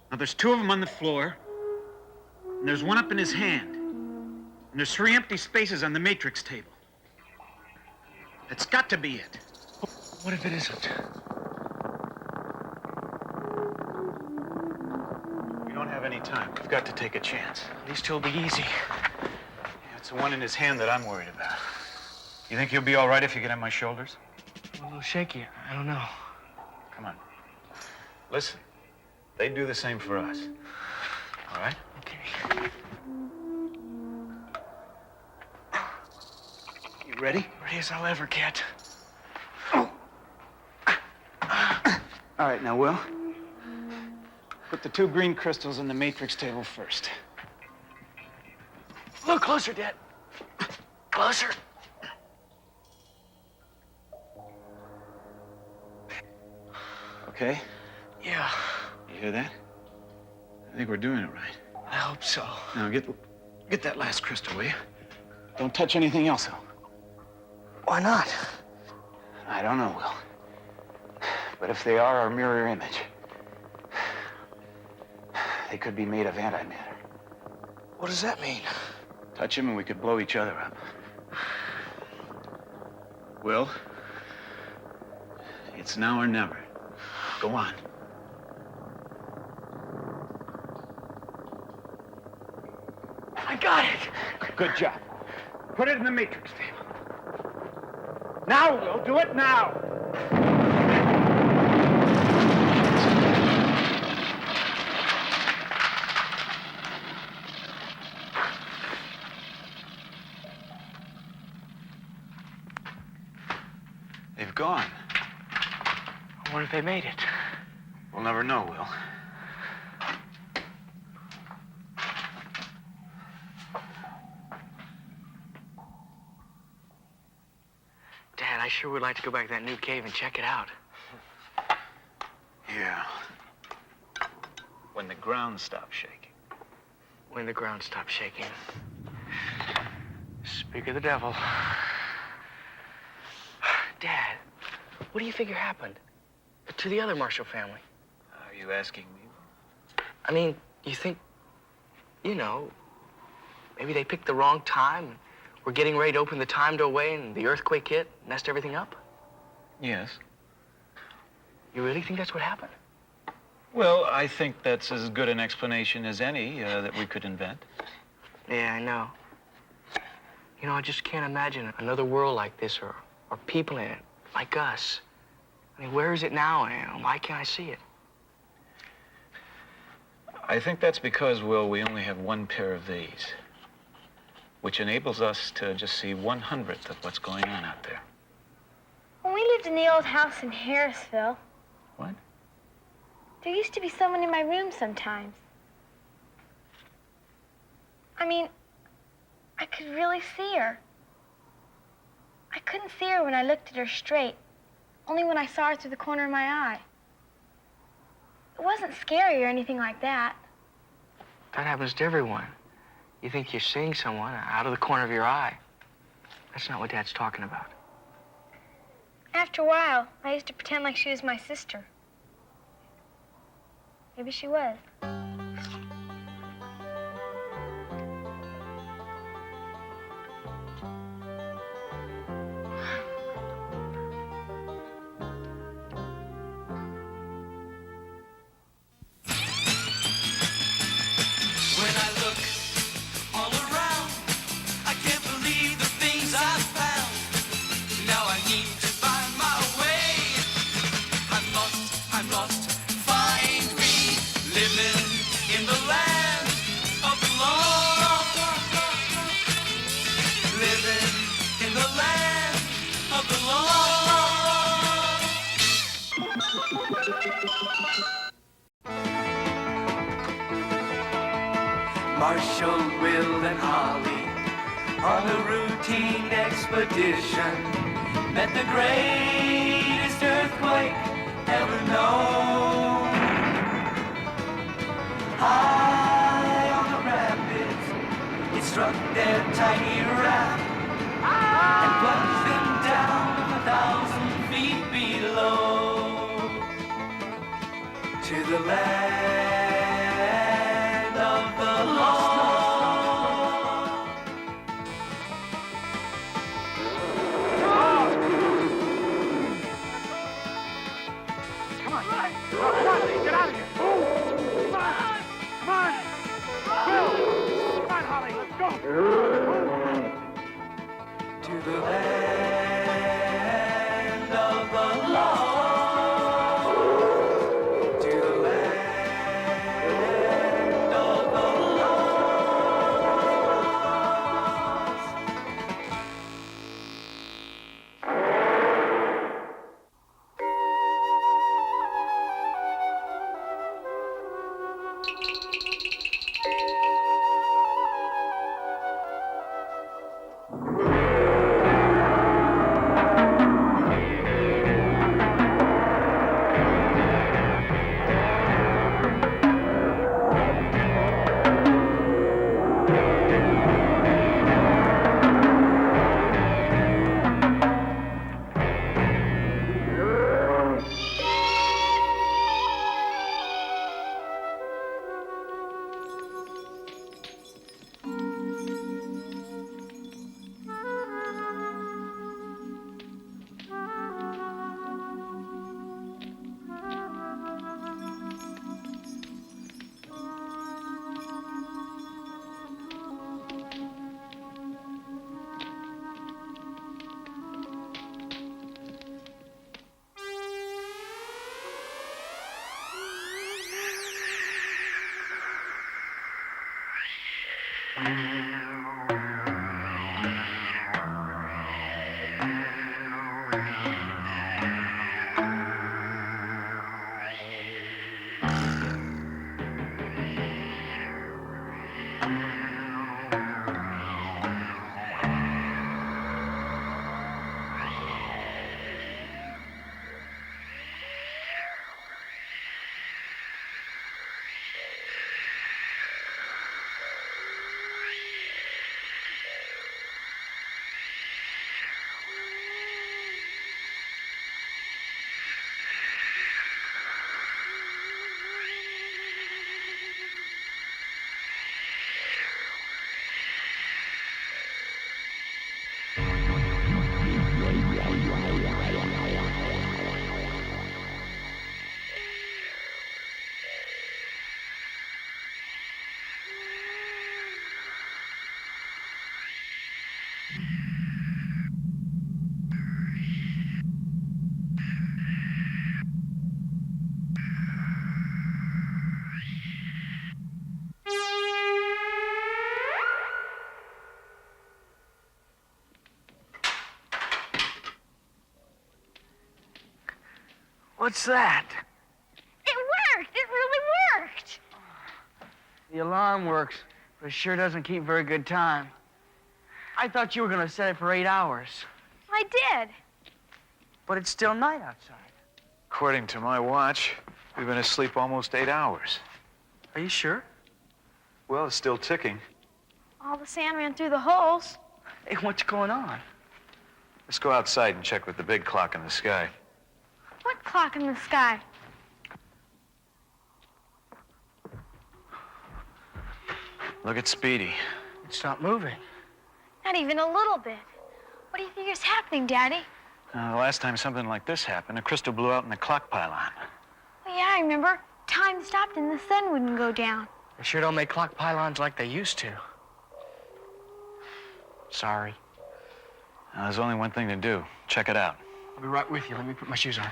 Now, there's two of them on the floor, and there's one up in his hand. And there's 3 empty spaces on the matrix table. It's got to be it. What if it isn't? We don't have any time. We've got to take a chance. These two will be easy. Yeah, it's the one in his hand that I'm worried about. You think you'll be all right if you get on my shoulders? I'm a little shaky. I don't know. Come on. Listen, they do the same for us. All right? Okay. You ready? Ready as I'll ever get. All right, now, Will. Put the 2 green crystals in the matrix table first. Look closer, Dad. Closer. Okay? Yeah, You hear that? I think we're doing it right. I hope so. Now, get that last crystal, will you? Don't touch anything else, though. Why not? I don't know, Will. But if they are our mirror image, they could be made of antimatter. What does that mean? Touch them and we could blow each other up. Will, it's now or never. Go on. I got it. Good job. Put it in the matrix table. Now, Will, do it now. They've gone. I wonder if they made it. We'll never know, Will. Dad, I sure would like to go back to that new cave and check it out. Yeah. When the ground stops shaking. When the ground stops shaking. Speak of the devil. Dad, what do you figure happened to the other Marshall family? Are you asking me? I mean, you think, you know, maybe they picked the wrong time. We're getting ready to open the time doorway and the earthquake hit, messed everything up? Yes. You really think that's what happened? Well, I think that's as good an explanation as any that we could invent. Yeah, I know. You know, I just can't imagine another world like this or people in it like us. I mean, where is it now and why can't I see it? I think that's because, Will, we only have one pair of these, which enables us to just see 1/100th of what's going on out there. When we lived in the old house in Harrisville. What? There used to be someone in my room sometimes. I mean, I could really see her. I couldn't see her when I looked at her straight, only when I saw her through the corner of my eye. It wasn't scary or anything like that. That happens to everyone. You think you're seeing someone out of the corner of your eye. That's not what Dad's talking about. After a while, I used to pretend like she was my sister. Maybe she was. When I look all around, I can't believe the things I've found. Now I need to find my way. I'm lost, find me. Living in the land of the lost. Living in the land of the Marshall, Will, and Holly on a routine expedition met the greatest earthquake ever known. High on the rapids, it struck their tiny raft and plunged them down 1,000 feet below to the land of the lost. Come on, get out of here. Come on. Will, come on, Holly, let's go. To the land What's that? It worked! It really worked! The alarm works, but it sure doesn't keep very good time. I thought you were gonna set it for 8 hours. I did. But it's still night outside. According to my watch, we've been asleep almost 8 hours. Are you sure? Well, it's still ticking. All the sand ran through the holes. Hey, what's going on? Let's go outside and check with the big clock in the sky. What clock in the sky? Look at Speedy. It's not moving. Not even a little bit. What do you think is happening, Daddy? The last time something like this happened, a crystal blew out in the clock pylon. Oh, yeah, I remember. Time stopped and the sun wouldn't go down. They sure don't make clock pylons like they used to. Sorry. There's only one thing to do. Check it out. I'll be right with you. Let me put my shoes on.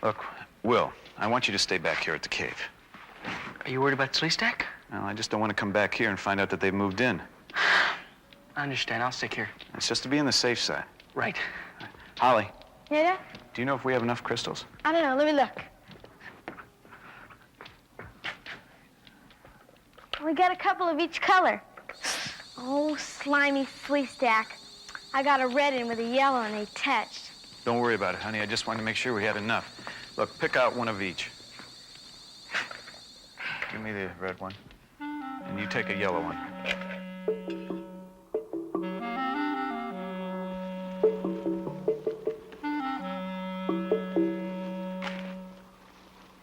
Look, Will, I want you to stay back here at the cave. Are you worried about Sleestak? Well, I just don't want to come back here and find out that they've moved in. I understand. I'll stick here. It's just to be on the safe side. Right. Holly, Yeah, Dad? do you know if we have enough crystals? I don't know. Let me look. We got a couple of each color. Oh, slimy Sleestak. I got a red in with a yellow and they touched. Don't worry about it, honey. I just wanted to make sure we had enough. Look, pick out one of each. Give me the red one. And you take a yellow one.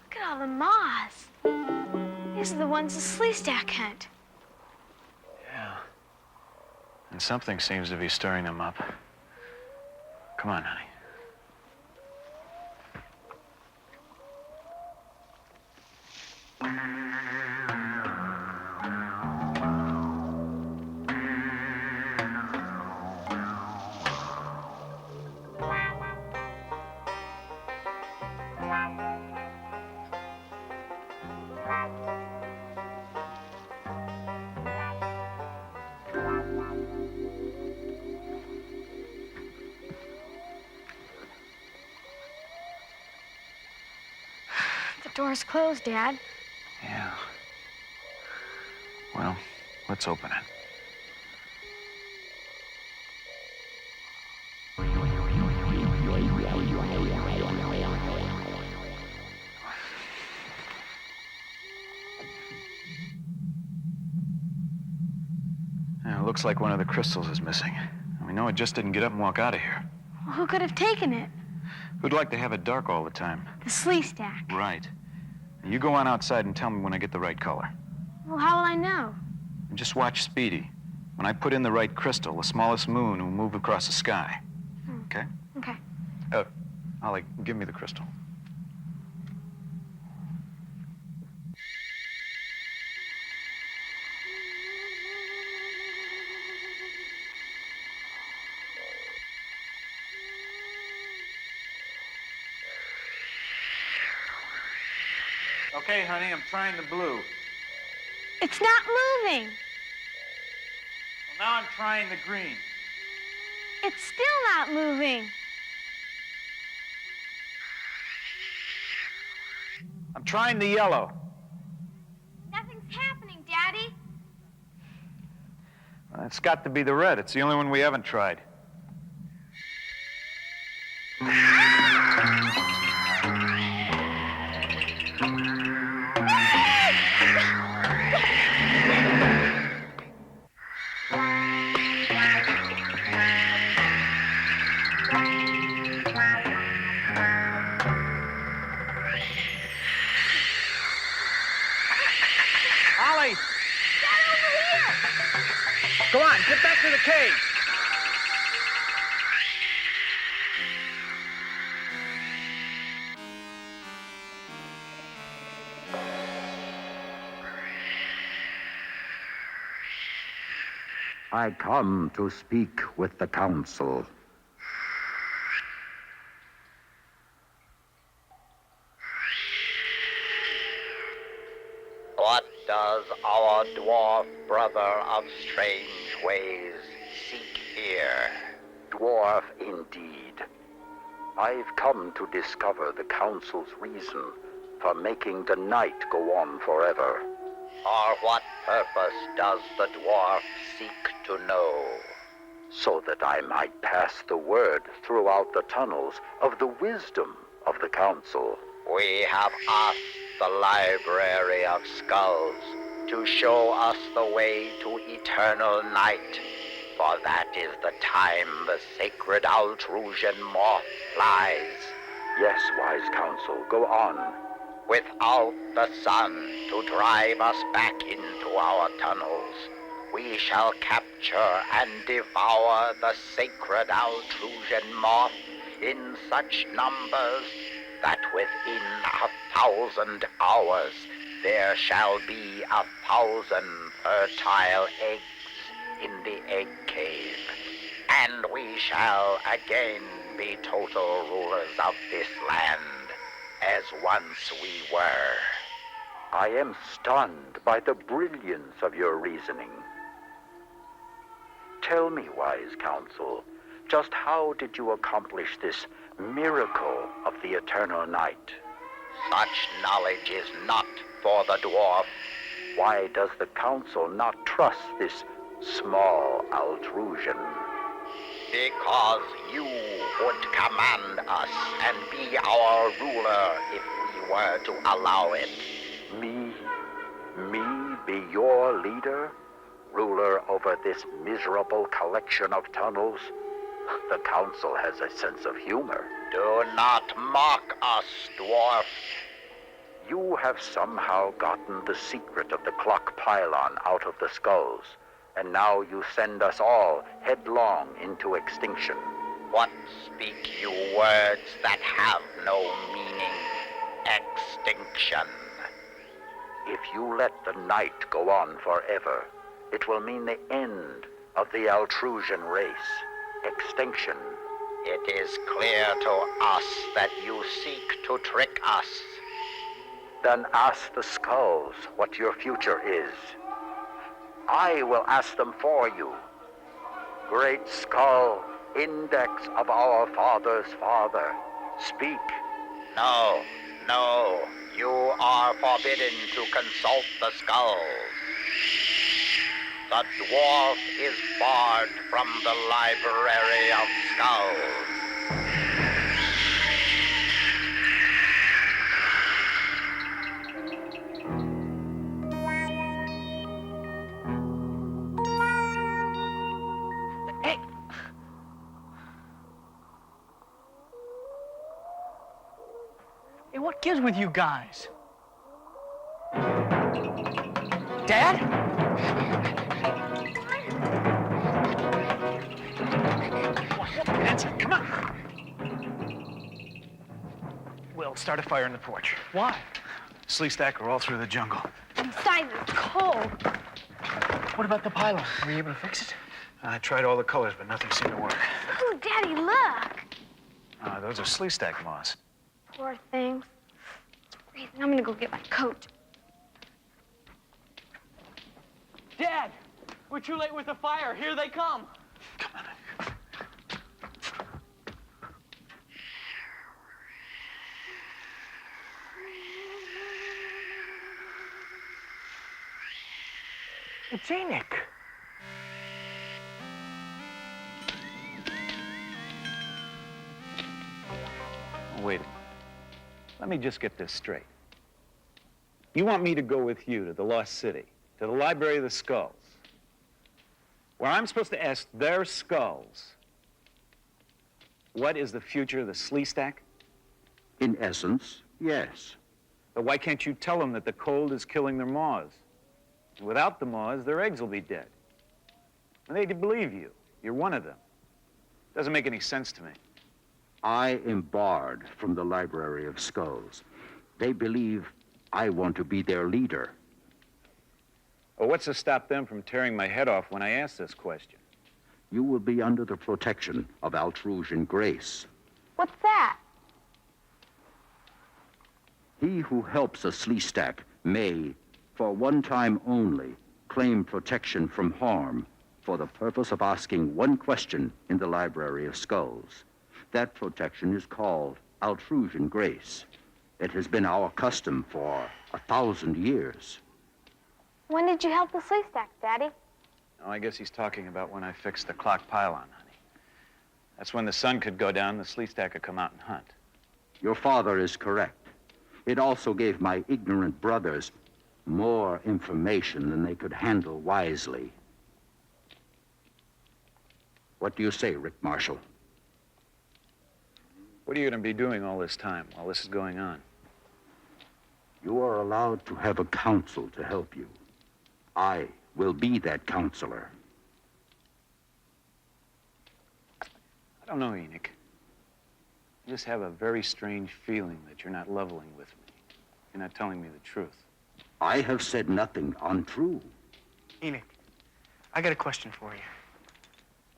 Look at all the moths. These are the ones the Sleestak hunt. Yeah. And something seems to be stirring them up. Come on, honey. The door's closed, Dad. Yeah. Well, let's open it. Yeah, it looks like one of the crystals is missing. We know it just didn't get up and walk out of here. Well, who could have taken it? Who'd like to have it dark all the time? The Sleestak. Right. You go on outside and tell me when I get the right color. Well, how will I know? And just watch Speedy. When I put in the right crystal, the smallest moon will move across the sky. Okay? Okay. Ollie, give me the crystal. Okay, honey, I'm trying the blue. It's not moving. Well, now I'm trying the green. It's still not moving. I'm trying the yellow. Nothing's happening, Daddy. It's got to be the red. It's the only one we haven't tried. Ollie! Dad, over here! Go on, get back to the cave. I come to speak with the council. What does our dwarf brother of strange ways seek here? Dwarf indeed. I've come to discover the council's reason for making the night go on forever. For what purpose does the dwarf seek to know? So that I might pass the word throughout the tunnels of the wisdom of the council. We have asked the Library of Skulls to show us the way to eternal night, for that is the time the sacred Altrusian moth flies. Yes, wise council, go on. Without the sun to drive us back into our tunnels, we shall capture and devour the sacred Altrusian moth in such numbers that within 1,000 hours there shall be 1,000 fertile eggs in the egg cave, and we shall again be total rulers of this land, as once we were. I am stunned by the brilliance of your reasoning. Tell me, wise council, just how did you accomplish this miracle of the eternal night? Such knowledge is not for the dwarf. Why does the council not trust this small Altrusian? Because you would command us and be our ruler if we were to allow it. Me be your leader? Ruler over this miserable collection of tunnels? The council has a sense of humor. Do not mock us, dwarf. You have somehow gotten the secret of the clock pylon out of the skulls, and now you send us all headlong into extinction. What speak you words that have no meaning? Extinction. If you let the night go on forever, it will mean the end of the Altrusian race. Extinction. It is clear to us that you seek to trick us. Then ask the skulls what your future is. I will ask them for you. Great skull, index of our father's father, speak. No, you are forbidden to consult the skulls. The dwarf is barred from the Library of Skulls. Hey! Hey, what gives with you guys? Dad? Nancy, come on. We'll start a fire in the porch. Why? Sleestak are all through the jungle. Besides, it's cold. What about the pylon? Were you able to fix it? I tried all the colors, but nothing seemed to work. Ooh, Daddy, look. Those are Sleestak moths. Poor things. freezing. I'm gonna go get my coat. Dad, we're too late with the fire. Here they come. It's Enoch. Wait a minute. Let me just get this straight. You want me to go with you to the Lost City, to the Library of the Skulls, where I'm supposed to ask their skulls, what is the future of the Sleestak? In essence, yes. But why can't you tell them that the cold is killing their maws? And without the maws, their eggs will be dead. And they'd believe you. You're one of them. Doesn't make any sense to me. I am barred from the Library of Skulls. They believe I want to be their leader. Well, what's to stop them from tearing my head off when I ask this question? You will be under the protection of Altrusian Grace. What's that? He who helps a Sleestak may, for one time only, claim protection from harm for the purpose of asking one question in the Library of Skulls. That protection is called Altrusian Grace. It has been our custom for 1,000 years. When did you help the Sleestak, Daddy? Oh, I guess he's talking about when I fixed the clock pylon, honey. That's when the sun could go down, the Sleestak could come out and hunt. Your father is correct. It also gave my ignorant brothers more information than they could handle wisely. What do you say, Rick Marshall? What are you going to be doing all this time while this is going on? You are allowed to have a council to help you. I will be that counselor. I don't know, Enoch. I just have a very strange feeling that you're not leveling with me. You're not telling me the truth. I have said nothing untrue. Enoch, I got a question for you.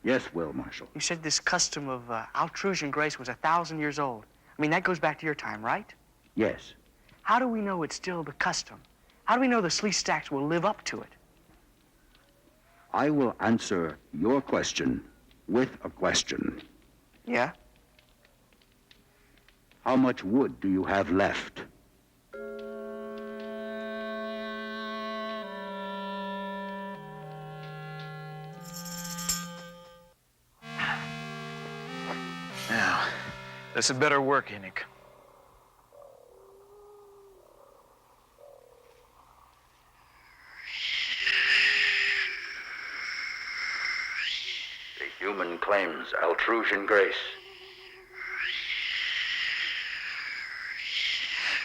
Yes, Will Marshall. You said this custom of Altrusian Grace was 1,000 years old. I mean, that goes back to your time, right? Yes. How do we know it's still the custom? How do we know the Sleestaks will live up to it? I will answer your question with a question. Yeah? How much wood do you have left? Now, this had better work, Enoch. The human claims Altrusian Grace.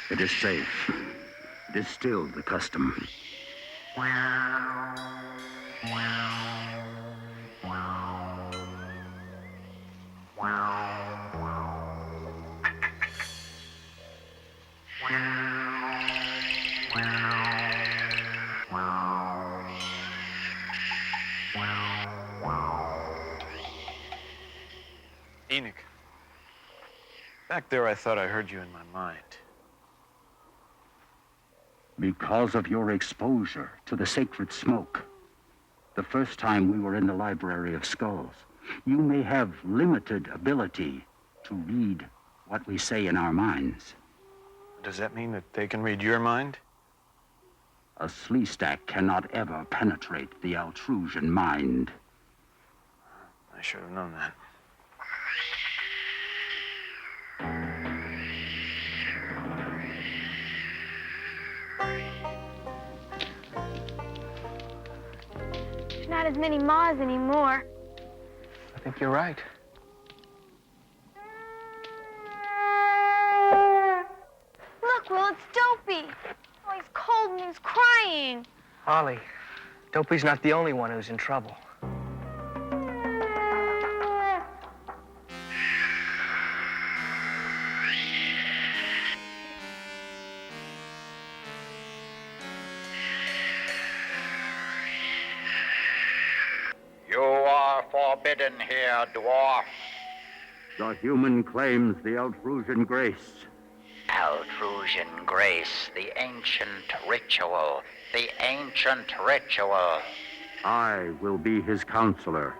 It is safe. It is still the custom. Enoch, back there I thought I heard you in my mind. Because of your exposure to the sacred smoke, the first time we were in the Library of Skulls, you may have limited ability to read what we say in our minds. Does that mean that they can read your mind? A Sleestak cannot ever penetrate the Altrusian mind. I should have known that. There's not as many maws anymore. I think you're right. Look, Will, it's Dopey. Oh, he's cold and he's crying. Holly, Dopey's not the only one who's in trouble. You are forbidden here, dwarf. The human claims the Altrusian Grace. Altrusian Altrusian grace, the ancient ritual, the ancient ritual. I will be his counselor.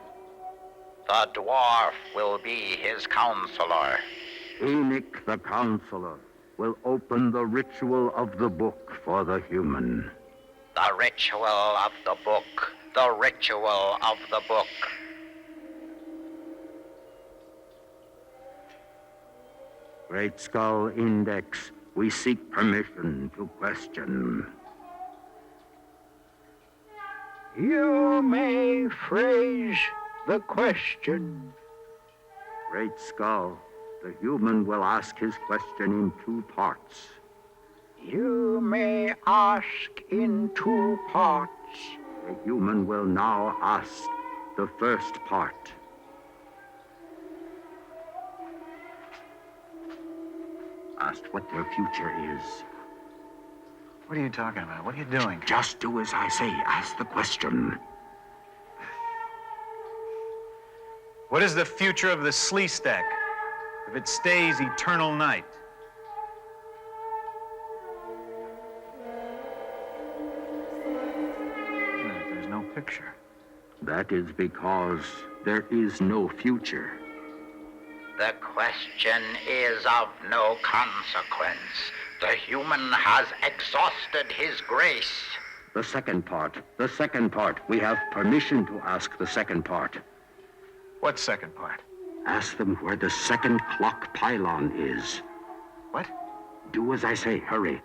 The dwarf will be his counselor. Enoch the counselor will open the ritual of the book for the human. The ritual of the book, the ritual of the book. Great Skull Index, we seek permission to question. You may phrase the question. Great Skull, the human will ask his question in 2 parts. You may ask in 2 parts. The human will now ask the first part. Asked what their future is. What are you talking about? What are you doing? Just do as I say. Ask the question. What is the future of the Sleestak if it stays eternal night? There's no picture. That is because there is no future. The question is of no consequence. The human has exhausted his grace. The second part. We have permission to ask the second part. What second part? Ask them where the second clock pylon is. What? Do as I say. Hurry.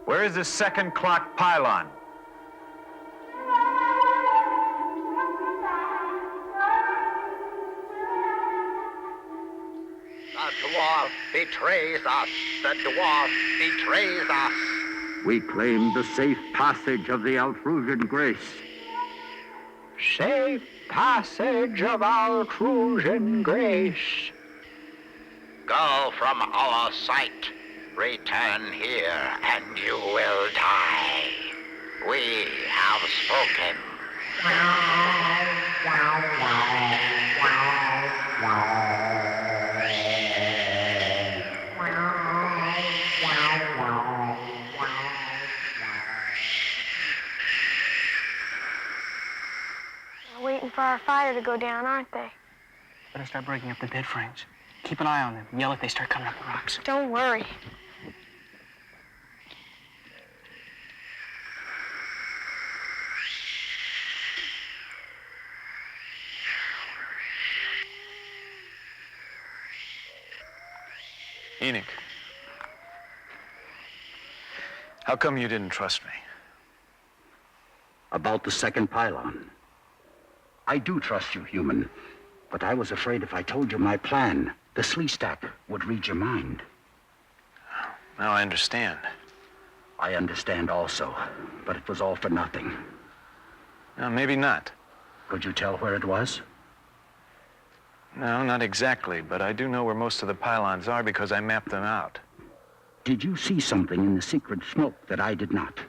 Where is the second clock pylon? The dwarf betrays us. The dwarf betrays us. We claim the safe passage of the Altrusian grace. Safe passage of Altrusian grace. Go from our sight. Return here, and you will die. We have spoken. They're waiting for our fire to go down, aren't they? Better start breaking up the bed frames. Keep an eye on them. Yell if they start coming up the rocks. Don't worry. Enoch, how come you didn't trust me? About the second pylon. I do trust you, human. But I was afraid if I told you my plan, the Sleestak would read your mind. Now I understand. I understand also, but it was all for nothing. Maybe not. Could you tell where it was? No, not exactly, but I do know where most of the pylons are because I mapped them out. Did you see something in the secret smoke that I did not?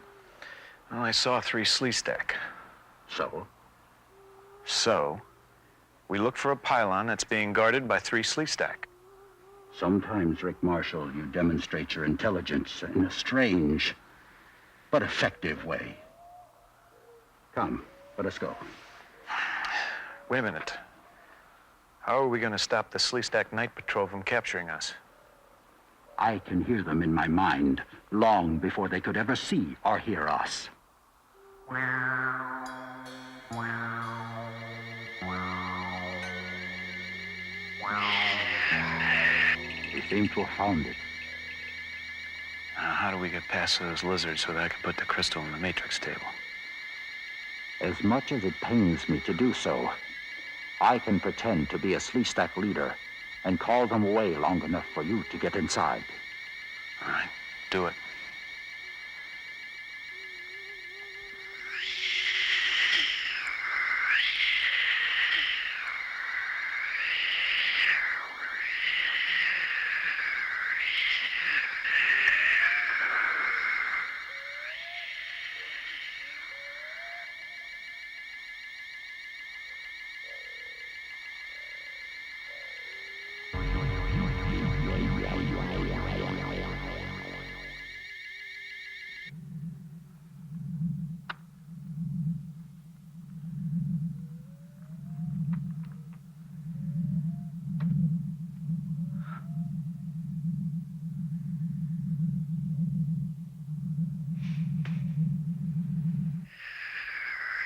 Well, I saw 3 Sleestak. So? So, we look for a pylon that's being guarded by 3 Sleestak. Sometimes, Rick Marshall, you demonstrate your intelligence in a strange but effective way. Come, let us go. Wait a minute. How are we going to stop the Sleestak Night Patrol from capturing us? I can hear them in my mind long before they could ever see or hear us. They seem to have found it. How do we get past those lizards so that I can put the crystal in the matrix table? As much as it pains me to do so, I can pretend to be a Sleestak leader and call them away long enough for you to get inside. All right, do it.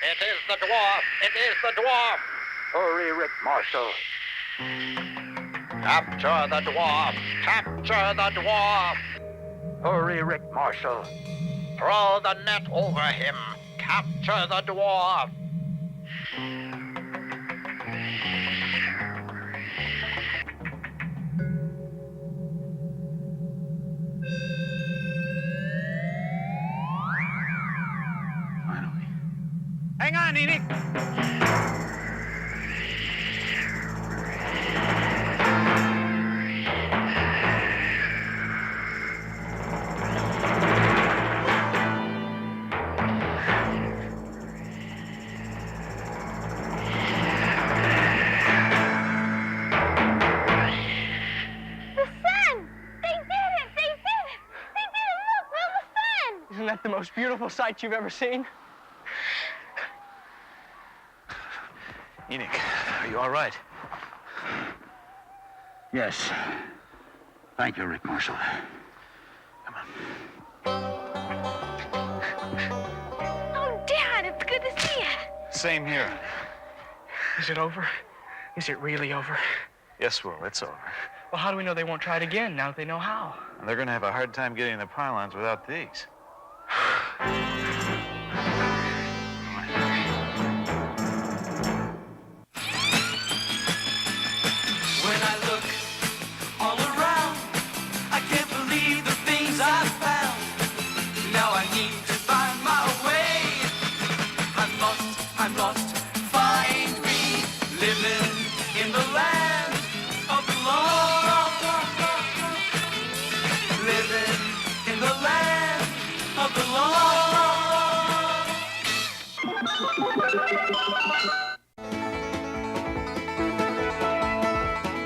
It is the dwarf! It is the dwarf! Hurry, Rick Marshall. Capture the dwarf! Capture the dwarf! Hurry, Rick Marshall. Throw the net over him! Capture the dwarf! Hang on, Enoch. Isn't that the most beautiful sight you've ever seen? Enoch, are you all right? Yes. Thank you, Rick Marshall. Oh, Dad, it's good to see you. Same here. Is it over? Is it really over? Yes, Will, it's over. Well, how do we know they won't try it again now that they know how? And they're going to have a hard time getting the pylons without these. When I look all around, I can't believe the things I've found. Now I need to find my way. I must find me living in the land of the lost. Living in the land of the lost.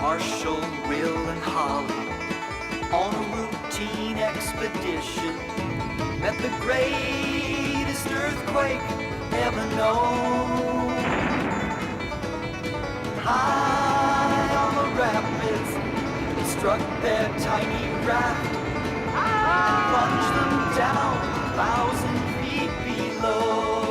Marshall, Will, and Holly on a routine expedition met the greatest earthquake ever known. High on the rapids, it struck their tiny raft, plunged them down 1,000 feet below.